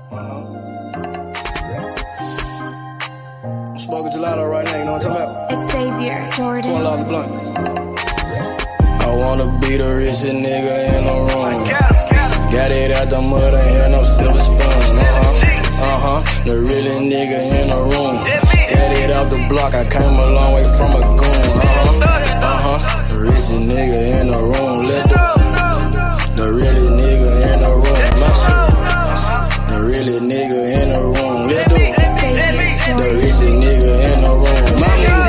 I'm smoking gelato right now, you know what I'm talking about? It's Xavier Jordan. $20 blunt. I wanna be the richest nigga in the room. Got it out the mud, ain't had no silver spoon. The realest nigga in the room. Got it out the block, I came a long way from a goon. The richest nigga in the room. The realest nigga in the room. The realest nigga in the room. The richest nigga in the room. My nigga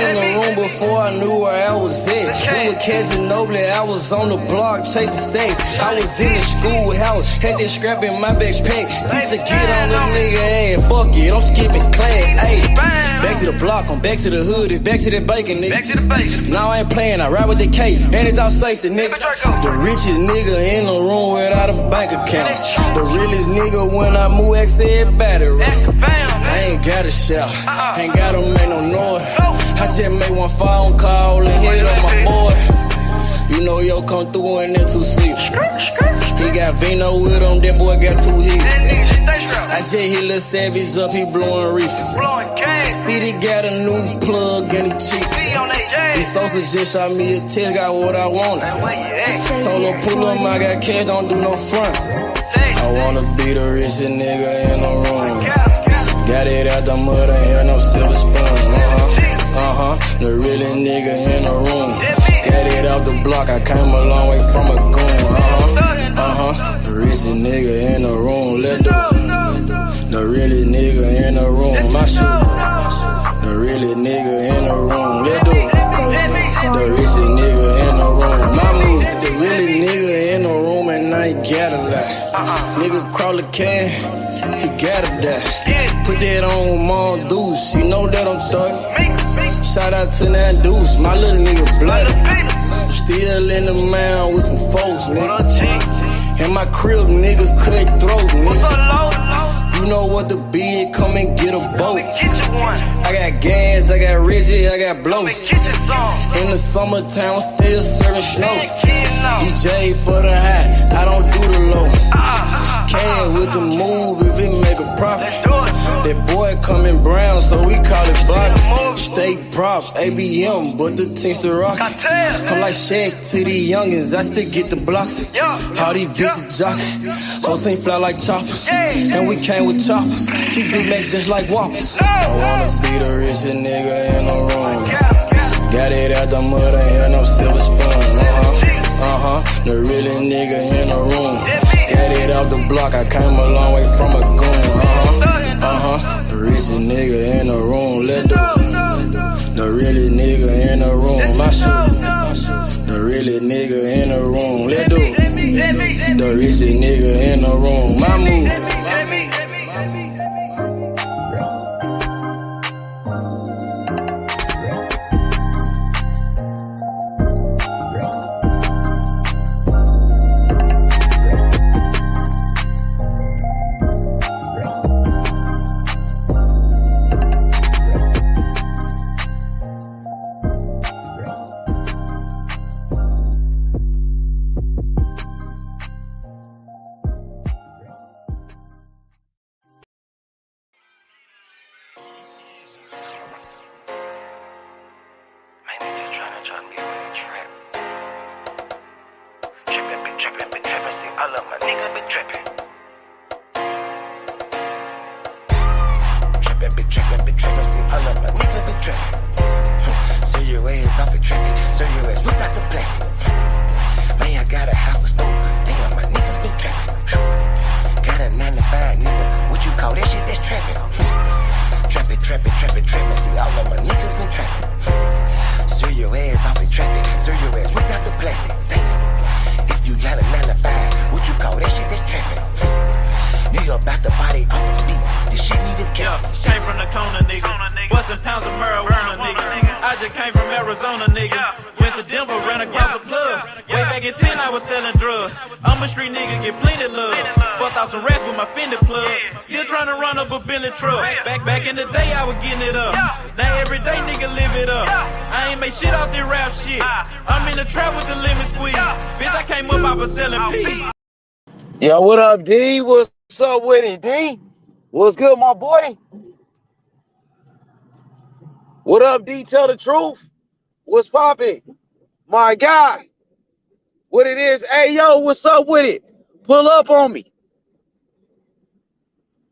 in the room before I knew where I was at. We were catching Nobly, I was on the block chasing steak. I was in the schoolhouse, had that scrap in my backpack. Teacher get on the nigga ass, fuck it, I'm skipping class. Ayy, back to the block, I'm back to the hood, it's back to the bacon, nigga. Back to the bacon. Now I ain't playing, I ride with the K, and it's all safety, nigga. The richest nigga in the room without a bank account. The realest nigga when I move, X everybody around. I ain't gotta shout, ain't gotta make no noise. I just make one phone call and hit up my boy. You know yo come through in that 2-seat. He got Vino with him, that boy got 2 hits. I just hit Lil Savage up, he blowing reefer. City got a new plug and he cheap. He Sosa just shot me a test, got what I wanted. Told him pull up, I got cash, don't do no front. I wanna be the richest nigga in the room. Got it out the mud, ain't had no silver spoon. The realest nigga in the room. Got it out the block, I came a long way from a goon. The richest nigga in the room. The realest nigga in the room. My shoe. The realest nigga in the room. The richest nigga in the room. My move. The realest nigga in the room and I ain't got a lot. Nigga crawl a can, he gotta die. Put that on Mom Deuce, you know that I'm talking. Shout out to that Deuce, my little nigga bloody. Still in the mound with some folks, nigga. And my crib niggas cut throat, nigga. You know what the bid, come and get a boat. I got gas, I got Reggie, I got blow. In the summertime, I'm still serving snow. DJ for the high, I don't do the low. Can with the move if it make a profit. That boy coming brown, so we call it body. Steak props, ABM, but the team's the rock. I'm like Shaq to the youngins, I still get the blocks. All these bitches jockey, whole team fly like choppers. And we came with choppers, keep big legs just like whoppers. I wanna be the richest nigga in the room. Got it out the mud, ain't had no silver spoon. The realest nigga in the room. Got it out the block, I came a long way from a goon. The richest nigga in the room. The realest nigga in the room. My shoe. The realest nigga in the room. The richest nigga in the room. My move. All of my niggas been trapping. Trapping, see all of my niggas been trapping. So your ass off and trapping, so your ass without the plastic. Man, I got a house to store, damn, my niggas been trapping. Got a 9 to 5, nigga, what you call that shit? That's trapping. Trapping, see all of my niggas been trapping. So your ass off and trapping, so your ass without the plastic, damn. If you got a 9 to 5, what you call that shit? That's trapping. Nigga about the body off the speed. This shit need a gas. Came from the corner, nigga. Bustin' pounds of marijuana, nigga. I just came from Arizona, nigga. Went to Denver, ran across the plug. Way back in 10, I was selling drugs. I'm a street nigga, get plenty love. Fucked out some rats with my Fender plug. Still trying to run up a Billy truck. Back in the day, I was getting it up. Now every day, nigga, live it up. I ain't make shit off this rap shit. I'm in the trap with the lemon squeeze. Bitch, I came up, I was selling pee. Yo, what up, D? What's What's up with it, D? What's good, my boy? What up, D? Tell the truth. What's poppin'? My guy. What it is? Hey, yo, what's up with it? Pull up on me.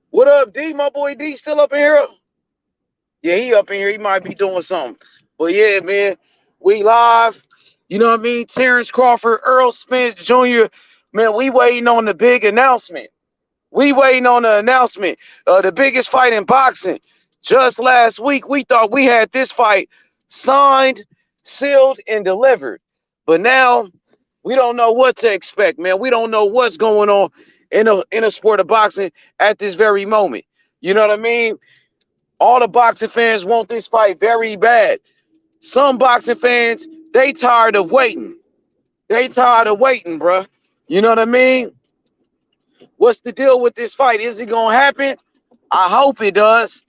What up, D? My boy D still up in here? Yeah, he up in here. He might be doing something. But yeah, man, we live. You know what I mean? Terence Crawford, Errol Spence Jr. Man, we waiting on the big announcement. We waiting on the announcement. The biggest fight in boxing. Just last week, we thought we had this fight signed, sealed, and delivered. But now we don't know what to expect, man. We don't know what's going on in a sport of boxing at this very moment. You know what I mean? All the boxing fans want this fight very bad. Some boxing fans, they tired of waiting. They tired of waiting, bruh. You know what I mean? What's the deal with this fight? Is it gonna happen? I hope it does.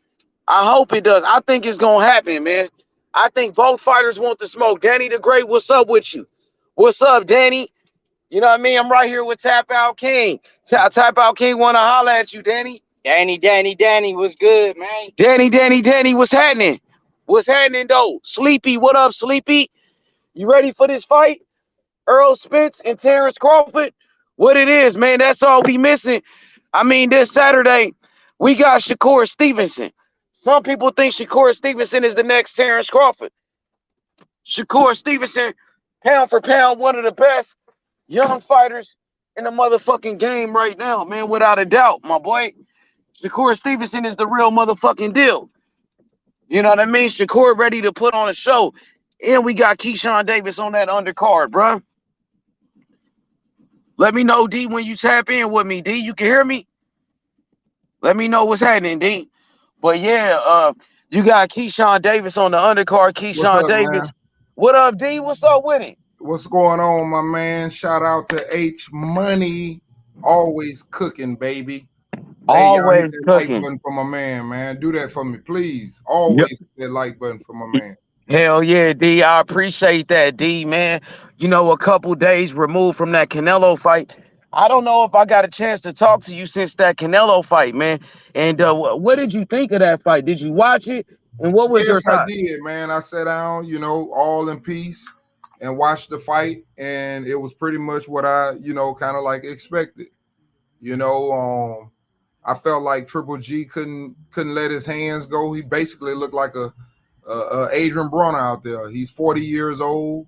I hope it does. I think it's gonna happen, man. I think both fighters want the smoke. Danny the Great, what's up with you? What's up, Danny? You know what I mean? I'm right here with Tap Out King. Tap Out King wanna holler at you, Danny. Danny, what's good, man? Danny, what's happening? What's happening though? Sleepy, what up, Sleepy? You ready for this fight? Errol Spence and Terence Crawford? What it is, man, that's all we missing. I mean, this Saturday, we got Shakur Stevenson. Some people think Shakur Stevenson is the next Terence Crawford. Shakur Stevenson, pound for pound, one of the best young fighters in the motherfucking game right now, man, without a doubt, my boy. Shakur Stevenson is the real motherfucking deal. You know what I mean? Shakur ready to put on a show. And we got Keyshawn Davis on that undercard, bro. Let me know, D, when you tap in with me, D. You can hear me? Let me know what's happening, D. But yeah, you got Keyshawn Davis on the undercard. Keyshawn Davis. Man? What up, D? What's up with it? What's going on, my man? Shout out to H Money. Always cooking, baby. Always that like cooking. button for my man. Do that for me, please. Always hit that like button for my man. Hell yeah, D. I appreciate that, D, man. You know, a couple days removed from that Canelo fight. I don't know if I got a chance to talk to you since that Canelo fight, man. And what did you think of that fight? Did you watch it? And what was your Yes, I thought? did, man. I sat down, all in peace and watched the fight, and it was pretty much what I, kind of like expected. I felt like Triple G couldn't let his hands go. He basically looked like a Adrian Bronner out there. He's 40 years old.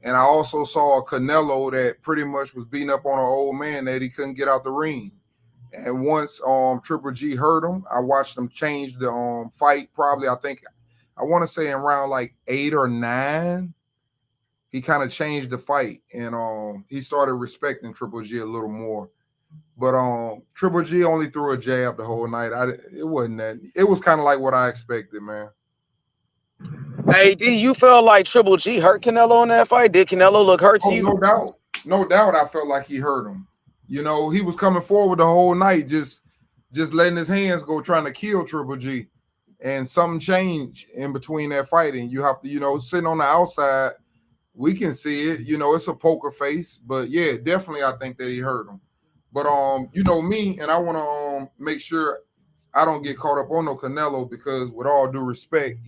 And I also saw a Canelo that pretty much was beating up on an old man that he couldn't get out the ring. And once Triple G hurt him, I watched him change the fight. Probably, I want to say in round like 8 or 9, he kind of changed the fight, and he started respecting Triple G a little more. But Triple G only threw a jab the whole night. It wasn't that. It was kind of like what I expected, man. Hey, D, you felt like Triple G hurt Canelo in that fight? Did Canelo look hurt to you? No doubt. I felt like he hurt him. He was coming forward the whole night, just letting his hands go, trying to kill Triple G. And something changed in between that fight, and you have to, sitting on the outside, we can see it. It's a poker face, but yeah, definitely, I think that he hurt him. But me, and I want to make sure I don't get caught up on no Canelo, because with all due respect,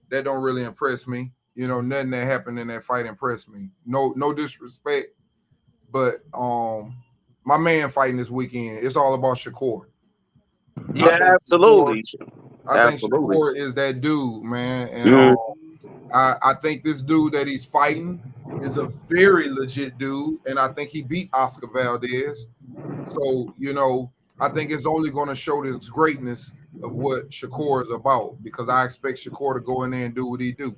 that don't really impress me. Nothing that happened in that fight impressed me. No disrespect, but my man fighting this weekend, it's all about Shakur. Yeah, absolutely. I think Shakur is that dude, man. And I think this dude that he's fighting is a very legit dude, and I think he beat Oscar Valdez. So, I think it's only going to show this greatness of what Shakur is about, because I expect Shakur to go in there and do what he do.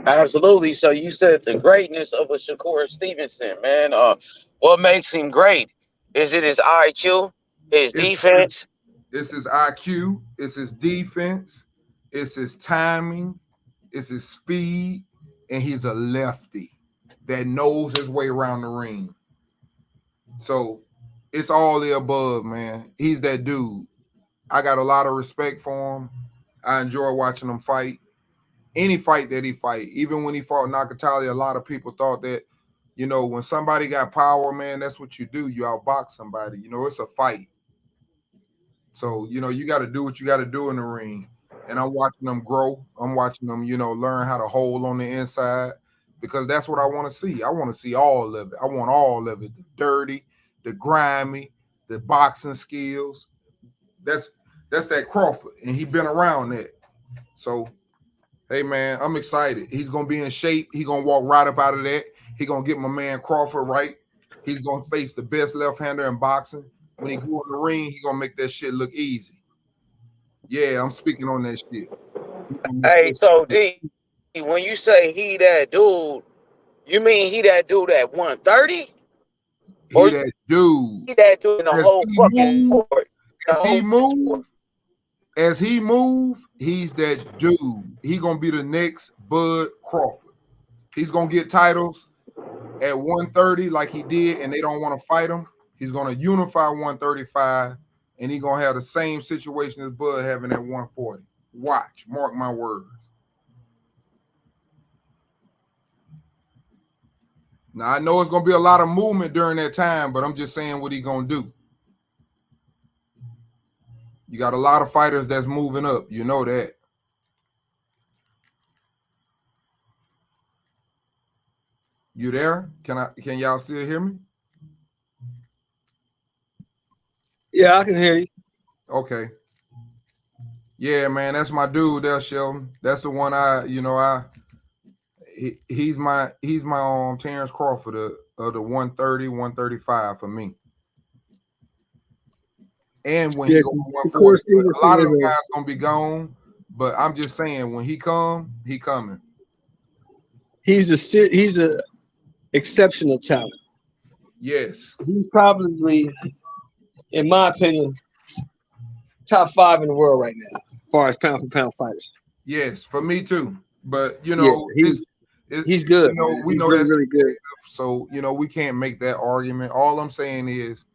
Absolutely. So you said the greatness of a Shakur Stevenson, man. What makes him great? Is it his IQ, his defense? It's his IQ, it's his defense, it's his timing, it's his speed, and he's a lefty that knows his way around the ring. So it's all the above, man. He's that dude. I got a lot of respect for him. I enjoy watching him fight. Any fight that he fight, even when he fought Nakatali, a lot of people thought that, You know, when somebody got power, man, that's what you do. You outbox somebody. You know, it's a fight. So, you know, you got to do what you got to do in the ring. And I'm watching them grow. I'm watching them, you know, learn how to hold on the inside because that's what I want to see. I want to see all of it. I want all of it. The dirty, the grimy, the boxing skills. That's that Crawford. And he been around that. So, hey, man, I'm excited. He's going to be in shape. He's going to walk right up out of that. He's going to get my man Crawford right. He's going to face the best left-hander in boxing. When he go in the ring, he's going to make that shit look easy. Yeah, I'm speaking on that shit. Hey, so D, when you say he that dude, you mean he that dude at 130? He that dude. He that dude in the whole fucking court. As he move, he's that dude. He gonna be the next Bud Crawford. He's gonna get titles at 130 like he did, and they don't want to fight him. He's gonna unify 135, and he's gonna have the same situation as Bud having at 140. Watch, mark my words. Now I know it's gonna be a lot of movement during that time, but I'm just saying what he's gonna do. You got a lot of fighters that's moving up. You know that. You there? Can y'all still hear me? Yeah, I can hear you. Okay. Yeah, man, that's my dude there, Sheldon. That's the one he's my Terence Crawford of the 130, 135 for me. And when he goes 140, a lot of them guys gonna be gone. But I'm just saying, when he coming. He's a exceptional talent. Yes. He's probably, in my opinion, top 5 in the world right now, as far as pound for pound fighters. Yes, for me too. But you know, yeah, he's good. You know, we know really, that's really good. So you know, we can't make that argument. All I'm saying is,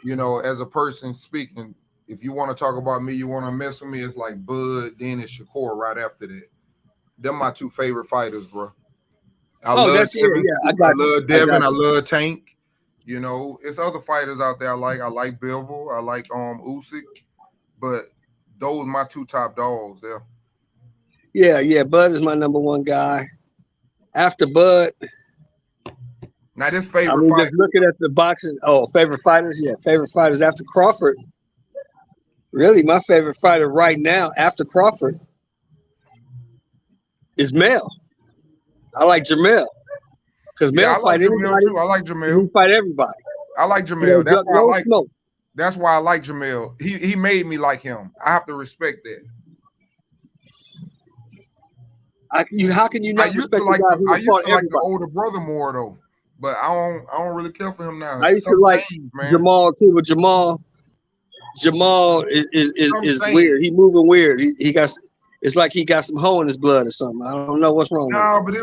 you know, as a person speaking, if you want to talk about me, you want to mess with me, it's like Bud, then it's Shakur right after that. They're my 2 favorite fighters, bro. I love Devin. I love Tank. You know, it's other fighters out there I like. I like Bivol. I like Usyk. But those are my 2 top dogs there. Yeah. Bud is my number 1 guy. After Bud, now this favorite fighter. Just looking at the boxing. Oh, favorite fighters. Yeah, favorite fighters after Crawford. Really, my favorite fighter right now after Crawford is Mel. I like Jamel because Mel fight anybody. Too. I like Jamel. He fight everybody. I like Jamel. That's why I like. That's why I like Jamel. He made me like him. I have to respect that. How can you not respect the guy who I used to like everybody? the older brother more though, but I don't really care for him now. I used to like Jamal too, but Jamal is weird. He moving weird. He got. It's like he got some hoe in his blood or something. I don't know what's wrong. No, but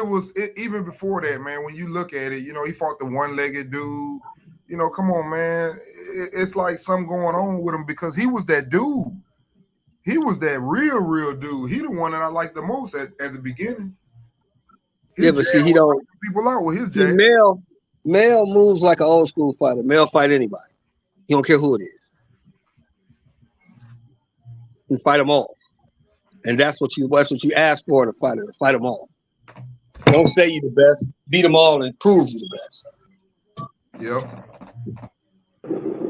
even before that, man. When you look at it, you know, he fought the one-legged dude. You know, come on, man. It's like something going on with him because he was that dude. He was that real dude. He the one that I liked the most at the beginning. But see, he don't people out with his see, Mel moves like an old school fighter. Mel fight anybody. He don't care who it is. He fight them all. And that's what you ask for in a fighter, to fight them all. Don't say you the best, beat them all and prove you the best. Yep.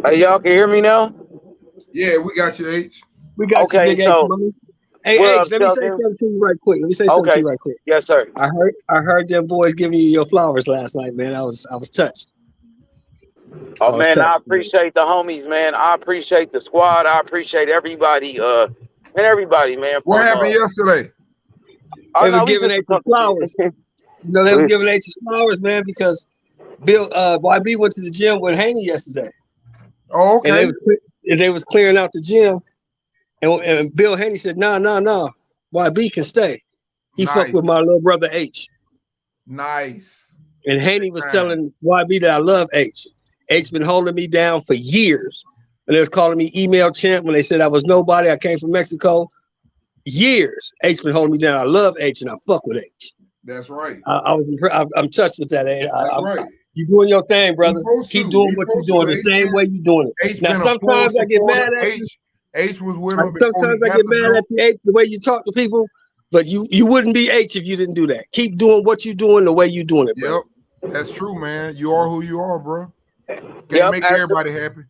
Hey, y'all can hear me now? Yeah, we got you, H. We got you, H. Hey, H, let me say something to you right quick. Yes, sir. I heard them boys giving you your flowers last night, man. I was touched. Oh, man, I appreciate the homies, man. I appreciate the squad. I appreciate everybody. And everybody, man. What happened yesterday? They was giving H flowers. You know, they was giving H flowers, man, because YB went to the gym with Haney yesterday. Oh, okay. And they was clearing out the gym, and Bill Haney said, "No, YB can stay. He fucked with my little brother H." Nice. And Haney was telling YB that I love H. H been holding me down for years. And they was calling me email champ when they said I was nobody. I came from Mexico. Years. H been holding me down. I love H and I fuck with H. That's right. I'm touched with that. That's right. You doing your thing, brother. Keep doing You what you're doing the same way you're doing it. H Now, been a full sometimes I get mad supporter. at you. H was with him before Sometimes he I got get the mad belt. at you, H, the way you talk to people, but you wouldn't be H if you didn't do that. Keep doing what you're doing the way you're doing it, bro. Yep, that's true, man. You are who you are, bro. Can't Yep, make everybody happy.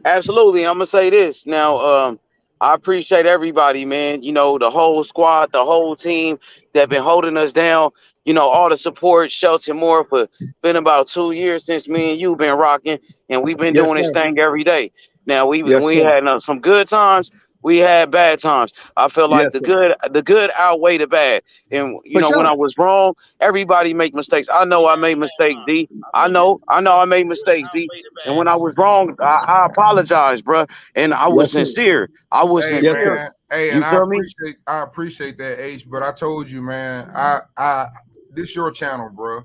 absolutely. I'm gonna say this now. I appreciate everybody, man. You know, the whole squad, the whole team that been holding us down. You know, all the support, Shelton Moore, for been about 2 years since me and you been rocking, and we've been Yes, doing this sir. thing every day. Now we Yes, sir. had some good times. We had bad times. I feel like Yes, the good outweigh the bad. And you For know, when sure. I was wrong, everybody make mistakes. I know I made mistakes, D. I know I made mistakes, D. And when I was wrong, I apologize, bro. And I was Yes, sir. sincere. I was Hey, sincere. man. Hey, You and feel me? I appreciate that, H. But I told you, man, this your channel, bro.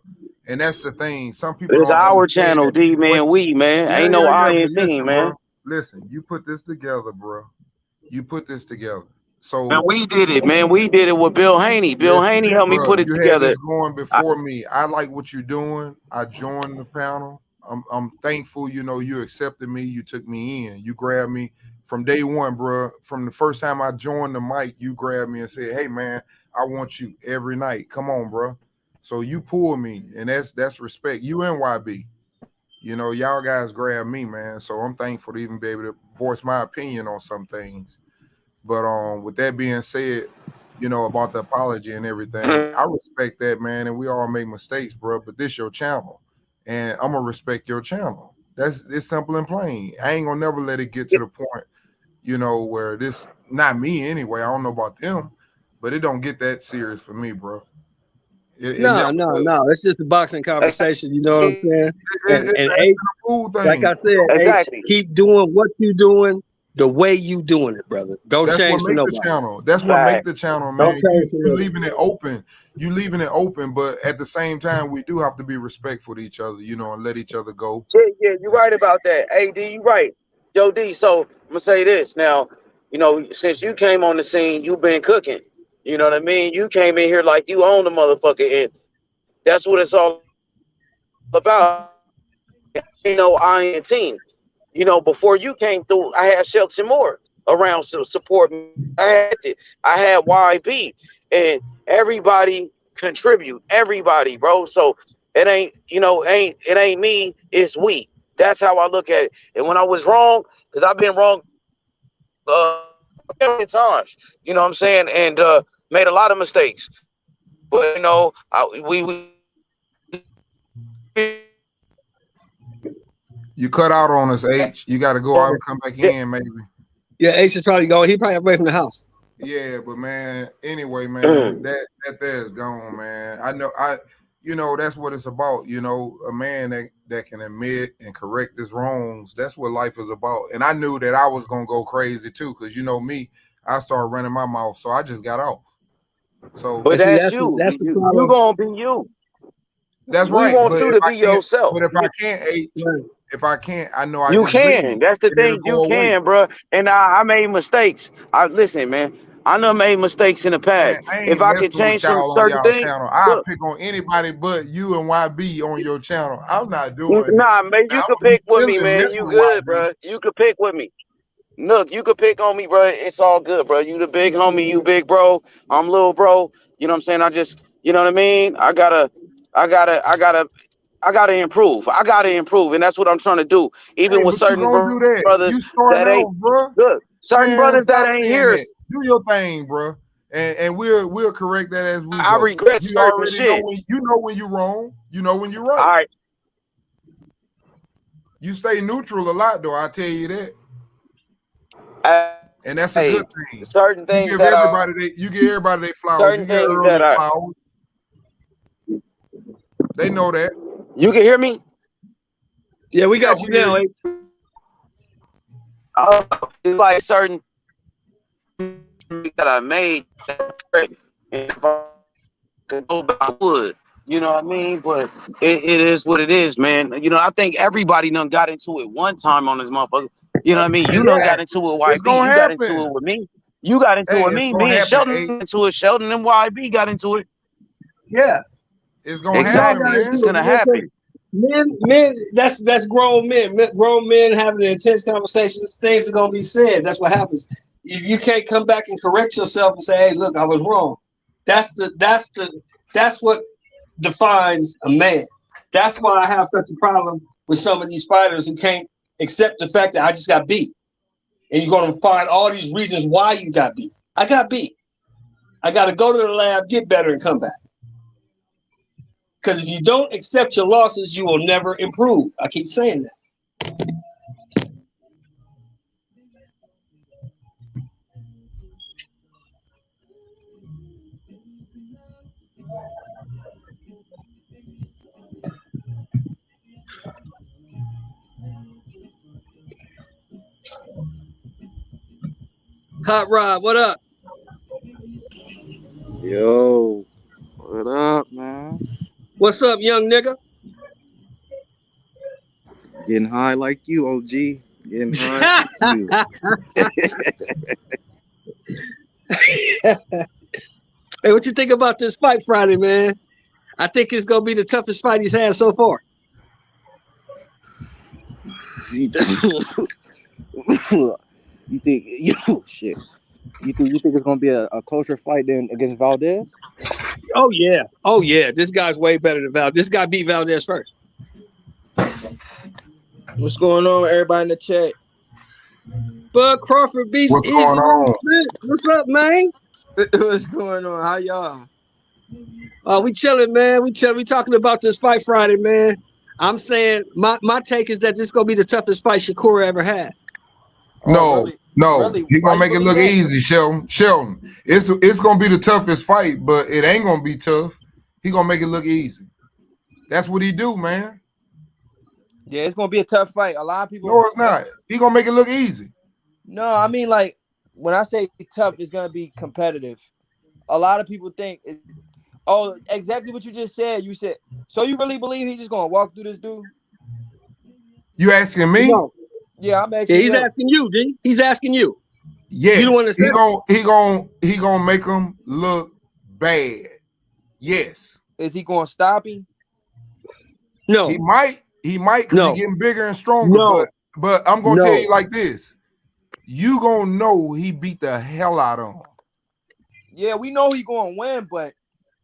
And that's the thing. Some people It's don't our understand channel, that. D, man. We, man. Ain't no I in But team, listen, man. bro. Listen, you put this together, bro. You put this together. So And we did it, man. We did it with Bill Haney. Bill listen, Haney helped me bro, put it you had together. this going before me. I like what you're doing. I joined the panel. I'm thankful, you know, you accepted me, you took me in, you grabbed me from day one, bro. From the first time I joined the mic, you grabbed me and said, "Hey, man, I want you every night. Come on, bro." So you pulled me, and that's respect. You and YB, you know, y'all guys grabbed me, man. So I'm thankful to even be able to voice my opinion on some things. But with that being said, you know, about the apology and everything, I respect that, man. And we all make mistakes, bro. But this your channel, and I'm gonna respect your channel. It's simple and plain. I ain't gonna never let it get to the point, you know, where this not me anyway. I don't know about them, but it don't get that serious for me, bro. It never does. No. It's just a boxing conversation. You know what I'm saying? And It's H, a cool thing. like I said, Exactly. H, keep doing what you doing the way you doing it, brother. Don't That's change what for make nobody. the channel. That's what make the channel, Don't man. change for You nobody. leaving it open. You leaving it open, but at the same time, we do have to be respectful to each other, you know, and let each other go. Yeah, you're right about that. Hey, D, you right. Yo, D, so I'm gonna say this now. You know, since you came on the scene, you've been cooking. You know what I mean? You came in here like you own the motherfucker, and that's what it's all about. You know, I am team. You know, before you came through, I had Shelton Moore around to support me. I had YB, and everybody contribute. Everybody, bro. So it ain't, you know, it ain't me. It's we. That's how I look at it. And when I was wrong, because I've been wrong many times, you know what I'm saying, and made a lot of mistakes. But you know, we You cut out on us, H. You got to go out and come back in, maybe. Yeah, H is probably going. He probably away from the house. Yeah, but man, anyway, man, that is gone, man. You know, that's what it's about. You know, a man that can admit and correct his wrongs. That's what life is about. And I knew that I was gonna go crazy too, because you know me, I started running my mouth, so I just got off. So, but see, that's you. That's the You problem. gonna be you. that's We right. want But you if to I be can't, yourself. but if I can't, H, Right. if I can't, I know I You just leave, can. That's the and it'll thing. You go away. can, bro. And I made mistakes. Listen, man. I done made mistakes in the Man, past. I If ain't I could messing with change some y'all on certain y'all things, channel. I look. pick on anybody but you and YB on your channel. I'm not doing that. Nah, man. Now, You I'm could gonna be pick with me, feeling man. mess You with good, YB. bro. You could pick with me. Look, you could pick on me, bro. It's all good, bro. You the big homie. You big bro. I'm little bro. You know what I'm saying? I just, you know what I mean? I gotta improve. I gotta improve, and that's what I'm trying to do. Even Hey, with but you certain gonna do that. brothers You starting that ain't off, bro. good, certain Man, brothers that stop ain't saying here. that. Do your thing, bro. And we'll correct that as we I go. regret You certain already know shit. when you're wrong. You know when you're right. All right, You stay neutral a lot, though. I tell you that. And that's a hey, good thing. certain You things give that everybody are their flowers. certain You get things early that are. flowers. They know that. You can hear me? Yeah, we got we you hear now. you. It's like certain things that I made. And if I could go back, I would. You know what I mean? But it is what it is, man. You know, I think everybody done got into it one time on this motherfucker. You know what I mean? You done got into it with It's YB. gonna You got into happen. it with me. You got into it Hey, with it's me. gonna Me and happen. Sheldon into it. Sheldon and YB got into it. Yeah. It's gonna Exactly. happen, man. It's gonna happen. Men, that's grown men. Grown men having intense conversations. Things are gonna be said. That's what happens. If you can't come back and correct yourself and say, "Hey, look, I was wrong." That's what defines a man. That's why I have such a problem with some of these fighters who can't accept the fact that I just got beat. And you're gonna find all these reasons why you got beat. I got beat. I got to go to the lab, get better, and come back. Because if you don't accept your losses, you will never improve. I keep saying that. Hot Rod, what up? Yo, what up, man? What's up, young nigga? Getting high like you, OG. Getting high like you. Hey, what you think about this fight Friday, man? I think it's gonna be the toughest fight he's had so far. You think shit? You think it's gonna be a closer fight than against Valdez? Oh yeah. This guy's way better than Valdez. This guy beat Valdez first. What's going on with everybody in the chat? Bud Crawford beats What's Easy. going on? What's up, man? What's going on? How y'all? We chilling, man. We talking about this fight Friday, man. I'm saying my take is that this is gonna be the toughest fight Shakur ever had. No, Really? he gonna make it look believe that? easy, Sheldon. It's gonna be the toughest fight, but it ain't gonna be tough. He gonna make it look easy. That's what he do, man. Yeah, it's gonna be a tough fight. A lot of people. No, it's not. He gonna make it look easy. No, I mean, like, when I say tough, it's gonna be competitive. A lot of people think, exactly what you just said. You said, so you really believe he's just gonna walk through this dude? You asking me? No. Yeah, I'm asking. Yeah, he's asking you, G. He's asking you. Yes. You don't want to he gonna make him look bad. Yes. Is he gonna stop him? No. He might because No. he's getting bigger and stronger. No. But I'm gonna No. tell you like this. You gonna know he beat the hell out of him. Yeah, we know he's gonna win, but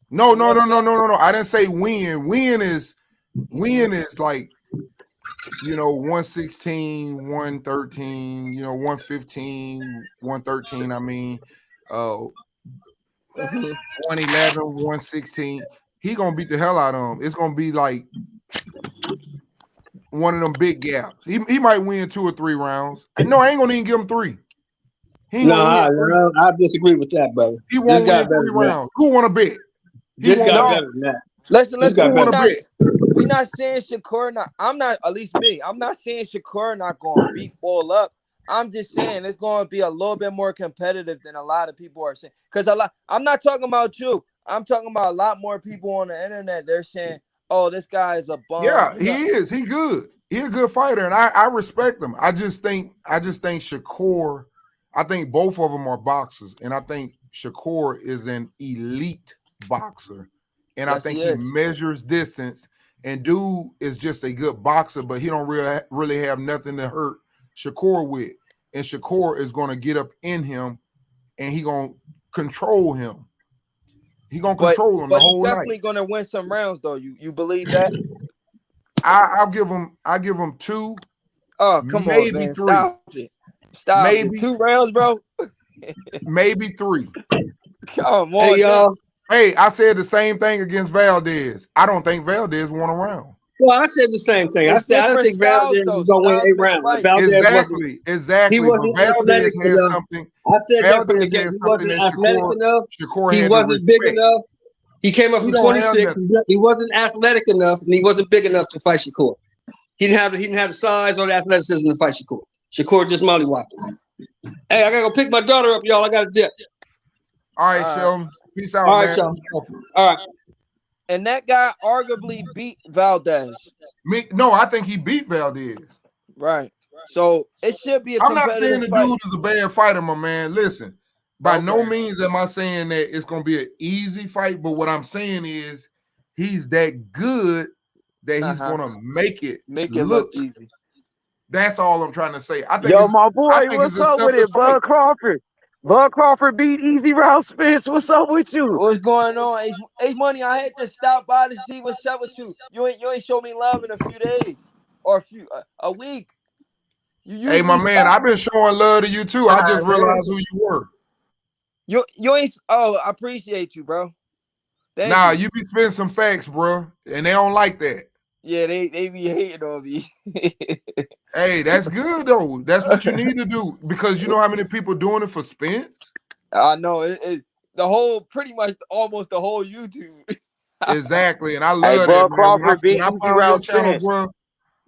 No. I didn't say win. Win is like, 116, 113, 115, 113. I mean, 111, 116. He gonna beat the hell out of him. It's gonna be like one of them big gaps. He might win 2 or 3 rounds. No, I ain't gonna even give him 3. No, I disagree with that, brother. He won't win 3 rounds. Who want to bet? This guy better than that. listen. We're not saying Shakur not. I'm not. At least me. I'm not saying Shakur not gonna beat Bull up. I'm just saying it's gonna be a little bit more competitive than a lot of people are saying. Because I'm not talking about you. I'm talking about a lot more people on the internet. They're saying, "Oh, this guy is a bum." Yeah, he is. He good. He's a good fighter, and I respect him. I just think Shakur. I think both of them are boxers, and I think Shakur is an elite boxer, and Yes, I think he he is. measures distance. And dude is just a good boxer, but he don't really have nothing to hurt Shakur with. And Shakur is going to get up in him, and he going to control him. He going to control him the whole he's night. definitely gonna win some rounds, though. You believe that? I'll give him 2. Oh, come maybe on, man. 3. Stop Maybe. it. 2 rounds, bro. Maybe 3. Come on, Hey, y'all. Hey, I said the same thing against Valdez. I don't think Valdez won a round. Well, I said the same thing. I It's said I don't different think Valdez styles, was gonna win though. 8 rounds. Styles make Valdez Exactly. He wasn't But athletic Valdez has enough. something. I said that from the Valdez get. has He something wasn't that athletic enough. Shakur He had to wasn't big respect. enough. He came up He from don't have 26. He wasn't athletic enough, and he wasn't big enough to fight Shakur. He didn't have the size or the athleticism to fight Shakur. Shakur just mollywopped him. Hey, I gotta go pick my daughter up, y'all. I gotta dip. All right, Sheldon. Peace out, All right, man. y'all. All right. And that guy arguably beat Valdez. No, I think he beat Valdez. Right. So it should be a I'm not saying competitive the fight. dude is a bad fighter, my man. Listen, by no Okay. means am I saying that it's going to be an easy fight, but what I'm saying is he's that good that he's gonna make it look easy. That's all I'm trying to say. I think Yo, it's, my boy, I think what's it's a up with selfish it, fight. Bud Crawford? Bud Crawford beat Easy Errol Spence. What's up with you? What's going on? H Money, I had to stop by to see what's up with you. You ain't show me love in a few days or a week. You Hey, my usually man, I've been showing love to you too. I just realized who you were. You ain't. Oh, I appreciate you, bro. Thank you be spitting some facts, bro, and they don't like that. Yeah, they be hating on me. Hey, that's good though. That's what you need to do because you know how many people doing it for Spence. I know it the whole pretty much almost the whole YouTube. Exactly, and I love that, Bud man. Crawford beat When I Easy found Errol your channel, Spence. bro.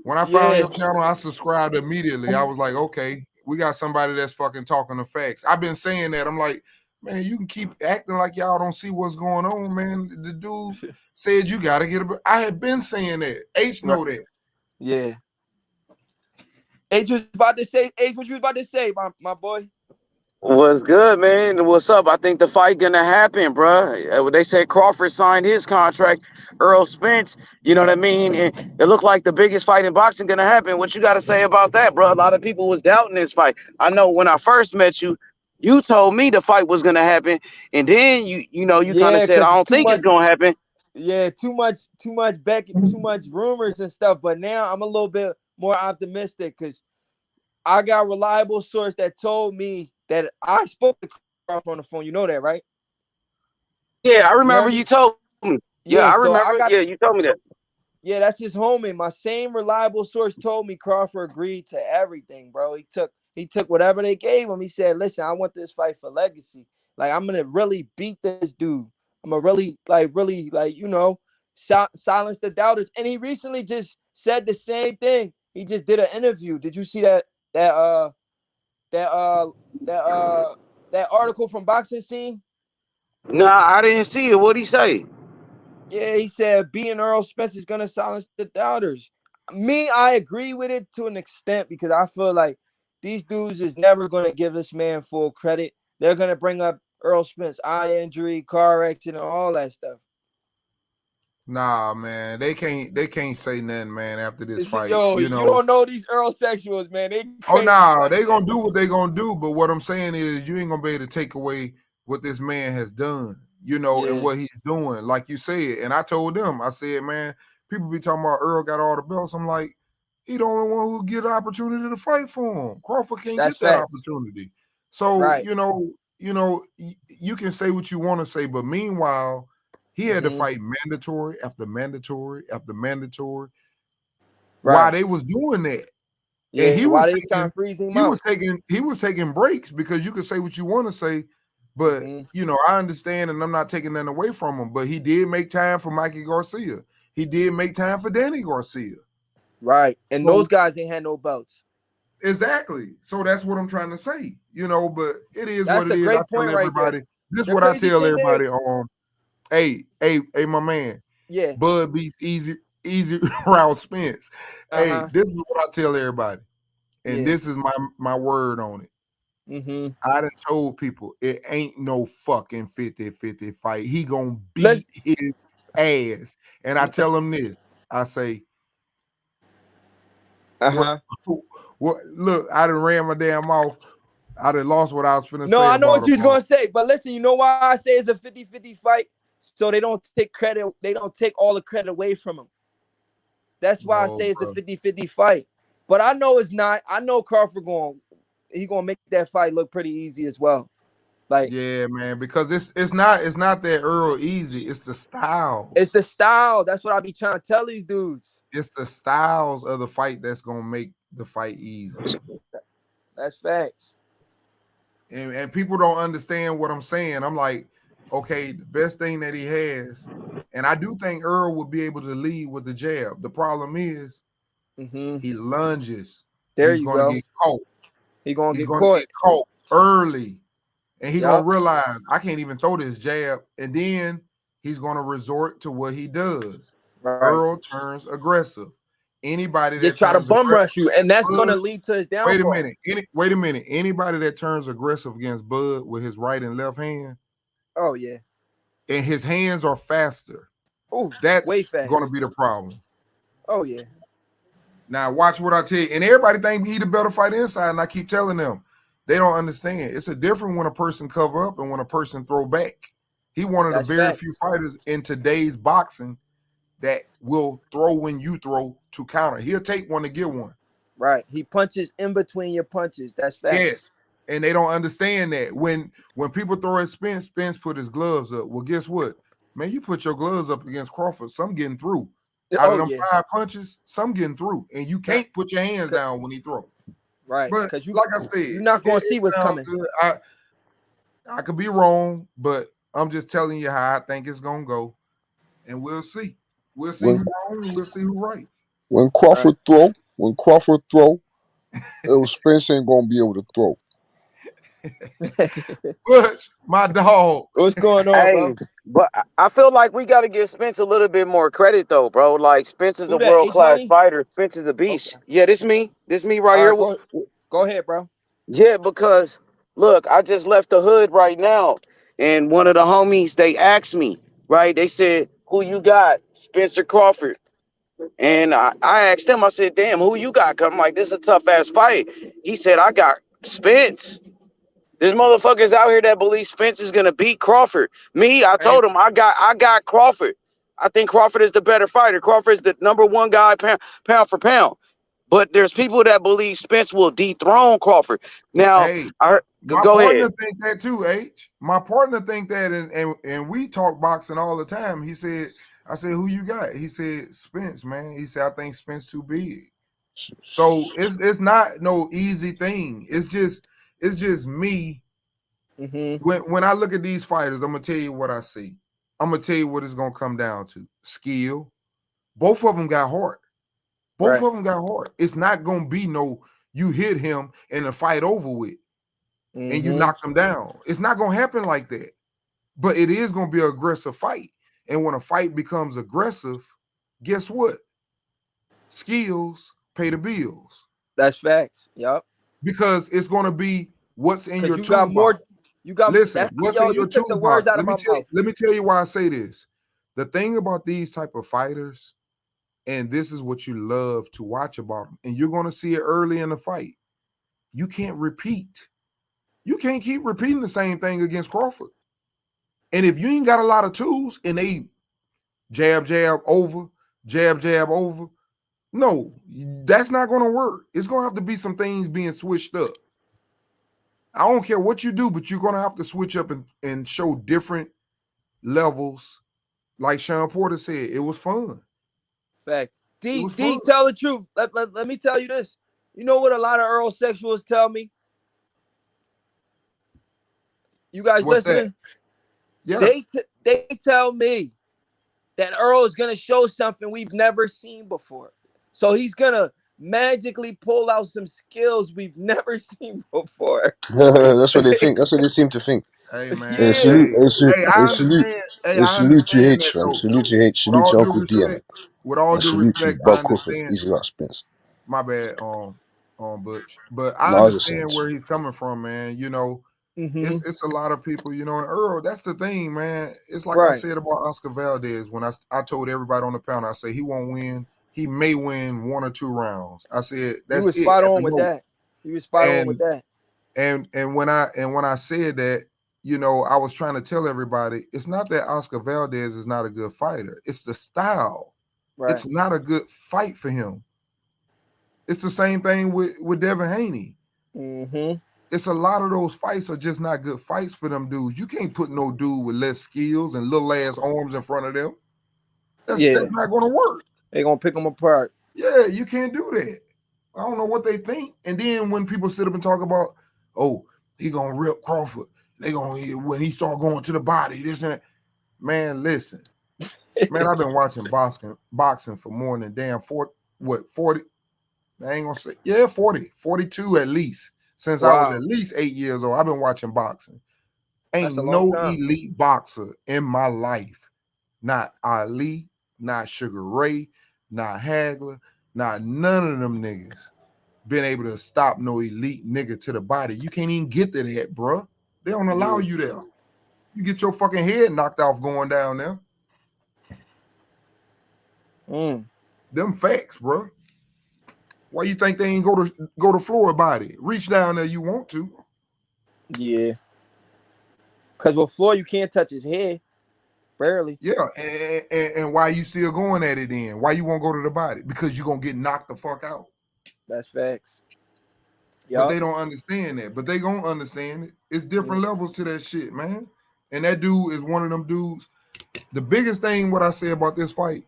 When I found your channel, I subscribed immediately. I was like, okay, we got somebody that's fucking talking the facts. I've been saying that. I'm like, man, you can keep acting like y'all don't see what's going on, man. The dude said you gotta get a. I had been saying that. H know that. Yeah. H was about to say. H, what you was about to say, my boy? What's good, man? What's up? I think the fight gonna happen, bro. They said Crawford signed his contract. Errol Spence, you know what I mean? And it looked like the biggest fight in boxing gonna happen. What you got to say about that, bro? A lot of people was doubting this fight. I know when I first met you, you told me the fight was gonna happen, and then you kind of said I don't think it's gonna happen. Yeah, too much rumors and stuff. But now I'm a little bit more optimistic because I got a reliable source that told me that I spoke to Crawford on the phone. You know that, right? Yeah, I remember you told me. Yeah, I so remember. Yeah, you told me that. Yeah, that's his homie. My same reliable source told me Crawford agreed to everything, bro. He took whatever they gave him. He said, "Listen, I want this fight for legacy. Like I'm gonna really beat this dude. I'm gonna really silence the doubters." And he recently just said the same thing. He just did an interview. Did you see that article from Boxing Scene? Nah, I didn't see it. What'd he say? Yeah, he said being Errol Spence is gonna silence the doubters. Me, I agree with it to an extent because I feel like these dudes is never gonna give this man full credit. They're gonna bring up Errol Spence eye injury, car accident, and all that stuff. Nah, man, they can't say nothing, man. After this fight, Yo, you don't know these Earl sexuals, man. They crazy. Oh no, they gonna do what they gonna do. But what I'm saying is, you ain't gonna be able to take away what this man has done, and what he's doing. Like you said, and I told them, I said, man, people be talking about Earl got all the belts. I'm like, he the only one who get an opportunity to fight for him. Crawford can't get that opportunity. So you can say what you want to say, but meanwhile, he had to fight mandatory after mandatory after mandatory. While they was doing that. Yeah, and he was taking breaks because you could say what you want to say, but I understand and I'm not taking that away from him. But he did make time for Mikey Garcia. He did make time for Danny Garcia. Right. And those guys ain't had no belts. Exactly. So that's what I'm trying to say. But it is what it is. I tell everybody. This is what I tell everybody on. Hey, my man. Yeah. Bud beats Easy Errol Spence. Hey, this is what I tell everybody. And this is my word on it. I done told people it ain't no fucking 50-50 fight. He gonna beat his ass. And I tell him this. I say, look, I done ran my damn mouth. I done lost what I was finna say. No, I know what you was gonna say, but listen, you know why I say it's a 50-50 fight? So they don't take credit, they don't take all the credit away from him. That's why I say it's a 50-50 fight. But I know it's not. I know Crawford gonna make that fight look pretty easy as well. Like, yeah, man, because it's not that Earl easy. It's the styles. It's the style. That's what I be trying to tell these dudes. It's the styles of the fight that's gonna make the fight easy. That's facts. And people don't understand what I'm saying. I'm like, okay, the best thing that he has, and I do think Earl would be able to lead with the jab. The problem is he lunges. He's gonna get caught. He's gonna get caught early. And he's gonna realize I can't even throw this jab. And then he's gonna resort to what he does. Right. Earl turns aggressive. Anybody that try to bum rush you, and that's gonna lead to his downfall. Wait a minute. Anybody that turns aggressive against Bud with his right and left hand. Oh yeah. And his hands are faster. Ooh, That's way fast. going to be the problem. Oh yeah. Now watch what I tell you. And everybody think he the better fighter inside, and I keep telling them they don't understand. It's a different when a person cover up and when a person throw back. He one of That's the very facts. few fighters in today's boxing that will throw when you throw to counter. He'll take one to get one. Right. He punches in between your punches. That's facts. Yes. And they don't understand that. When people throw at Spence put his gloves up. Well, guess what? Man, you put your gloves up against Crawford, some getting through. Out of them 5 punches, some getting through. And you can't put your hands down when he throw. Right. But Because like I said, you're not going to see what's coming. Good. I could be wrong, but I'm just telling you how I think it's going to go. And we'll see. We'll see who's wrong and we'll see who's right. When Crawford throw, Errol Spence ain't going to be able to throw. Butch, my dog. What's going on, bro? But I feel like we got to give Spence a little bit more credit, though, bro. Like, Spence is a world-class fighter. Spence is a beast. Okay. Yeah, this me right here. Go ahead, bro. Yeah, because, look, I just left the hood right now, and one of the homies, they asked me, right? They said, who you got? Spencer Crawford. And I asked them, I said, damn, who you got? Cause I'm like, this is a tough-ass fight. He said, I got Spence. There's motherfuckers out here that believe Spence is gonna beat Crawford. Me, I told him I got Crawford. I think Crawford is the better fighter. Crawford is the #1 guy pound for pound. But there's people that believe Spence will dethrone Crawford. Now, my partner think that too, H. My partner think that, and we talk boxing all the time. He said, I said, who you got? He said, Spence, man. He said, I think Spence too big. So it's not no easy thing. It's just me. Mm-hmm. When I look at these fighters, I'm gonna tell you what I see. I'm gonna tell you what it's gonna come down to. Skill. Both of them got heart. Both of them got heart. It's not gonna be no you hit him and the fight over with, and you knock him down. It's not gonna happen like that. But it is gonna be an aggressive fight. And when a fight becomes aggressive, guess what? Skills pay the bills. That's facts. Yep. Because it's gonna be what's in your toolbox. Listen, what's in your toolbox? Let me tell you why I say this. The thing about these type of fighters, and this is what you love to watch about them, and you're gonna see it early in the fight. You can't repeat. You can't keep repeating the same thing against Crawford. And if you ain't got a lot of tools and they jab over, no, that's not going to work. It's going to have to be some things being switched up. I don't care what you do, but you're going to have to switch up and show different levels. Like Sean Porter said, it was fun. Fact. D, tell the truth. Let me tell you this. You know what a lot of Earl sexuals tell me? You guys listening? Yeah. They tell me that Earl is going to show something we've never seen before. So he's going to magically pull out some skills we've never seen before. That's what they think. That's what they seem to think. Hey, man. Yeah. Salute to H, fam. Salute to H. Salute to Uncle DM. With all due respect, Bob Crawford. Easy not Spence. My bad, Butch. But I understand where he's coming from, man. You know, it's a lot of people, you know, and Earl, that's the thing, man. It's like I said about Oscar Valdez when I told everybody on the panel, I said he won't win. He may win 1 or 2 rounds. I said that's it. He was spot on with that. He was spot on with that. And when I said that, you know, I was trying to tell everybody it's not that Oscar Valdez is not a good fighter. It's the style. Right. It's not a good fight for him. It's the same thing with Devin Haney. It's a lot of those fights are just not good fights for them dudes. You can't put no dude with less skills and little ass arms in front of them. That's not going to work. They're going to pick them apart. Yeah, you can't do that. I don't know what they think. And then when people sit up and talk about, oh, he going to rip Crawford. They going to, when he start going to the body, this and that. Man, listen. Man, I've been watching boxing for more than damn 40. I ain't going to say, 40, 42 at least. Since I was at least 8 years old, I've been watching boxing. Ain't no elite boxer in my life. Not Ali, not Sugar Ray, not Hagler, not none of them niggas been able to stop no elite nigga to the body. You can't even get to that, bro. They don't allow you there. You get your fucking head knocked off going down there. Them facts, bro. Why you think they ain't go to Floyd body? Reach down there, you want to? Yeah. Because with Floyd, you can't touch his head. Barely. Yeah, and why you still going at it then? Why you won't go to the body? Because you're gonna get knocked the fuck out. That's facts. But they don't understand that. But they gonna understand it. It's different levels to that shit, man. And that dude is one of them dudes. The biggest thing what I say about this fight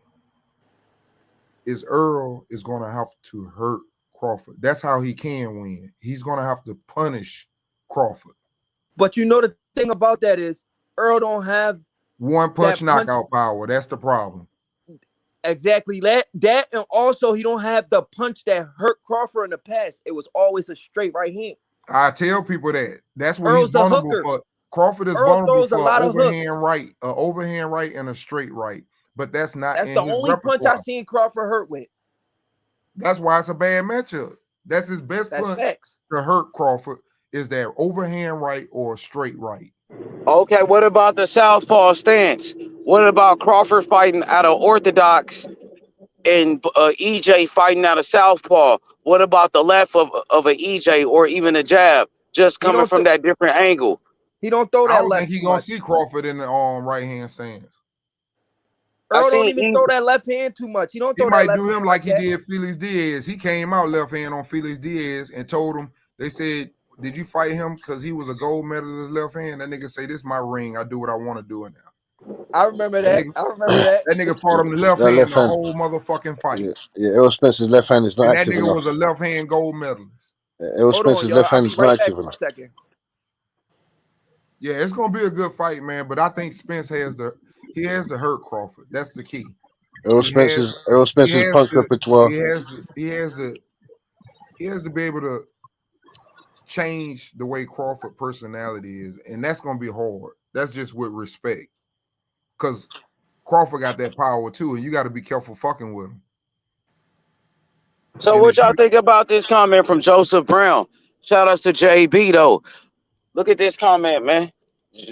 is Errol is gonna have to hurt Crawford. That's how he can win. He's gonna have to punish Crawford. But you know the thing about that is Errol don't have one punch knockout power. That's the problem. Exactly that, and also he don't have the punch that hurt Crawford in the past. It was always a straight right hand. I tell people that. That's what Earl's he's vulnerable for. Crawford is vulnerable for an overhand right, and a straight right. But that's not. That's the only punch I seen Crawford hurt with. That's why it's a bad matchup. That's his best punch to hurt Crawford is that overhand right or straight right. Okay, what about the southpaw stance? What about Crawford fighting out of orthodox and EJ fighting out of southpaw? What about the left of an EJ or even a jab just coming from that different angle? He don't throw that I don't left. think he's gonna see Crawford in the right hand stance. Earl don't even throw that left hand too much. He don't throw that left hand. He might do him like he did Felix Diaz. He came out left hand on Felix Diaz and told him, they said, did you fight him because he was a gold medalist left hand? That nigga say, this is my ring. I do what I want to do in there. I remember that. That nigga fought him the left hand the whole motherfucking fight. Yeah, Errol Spence's left hand is not active enough. That nigga was a left hand gold medalist. Errol Spence's left hand is not active enough. Yeah, it's gonna be a good fight, man. But I think Spence has the hurt Crawford. That's the key. Errol Spence's punch repertoire. He has to be able to change the way Crawford personality is, and that's gonna be hard. That's just with respect, because Crawford got that power too, and you got to be careful fucking with him. So what y'all think about this comment from Joseph Brown? Shout outs to JB though. Look at this comment, man.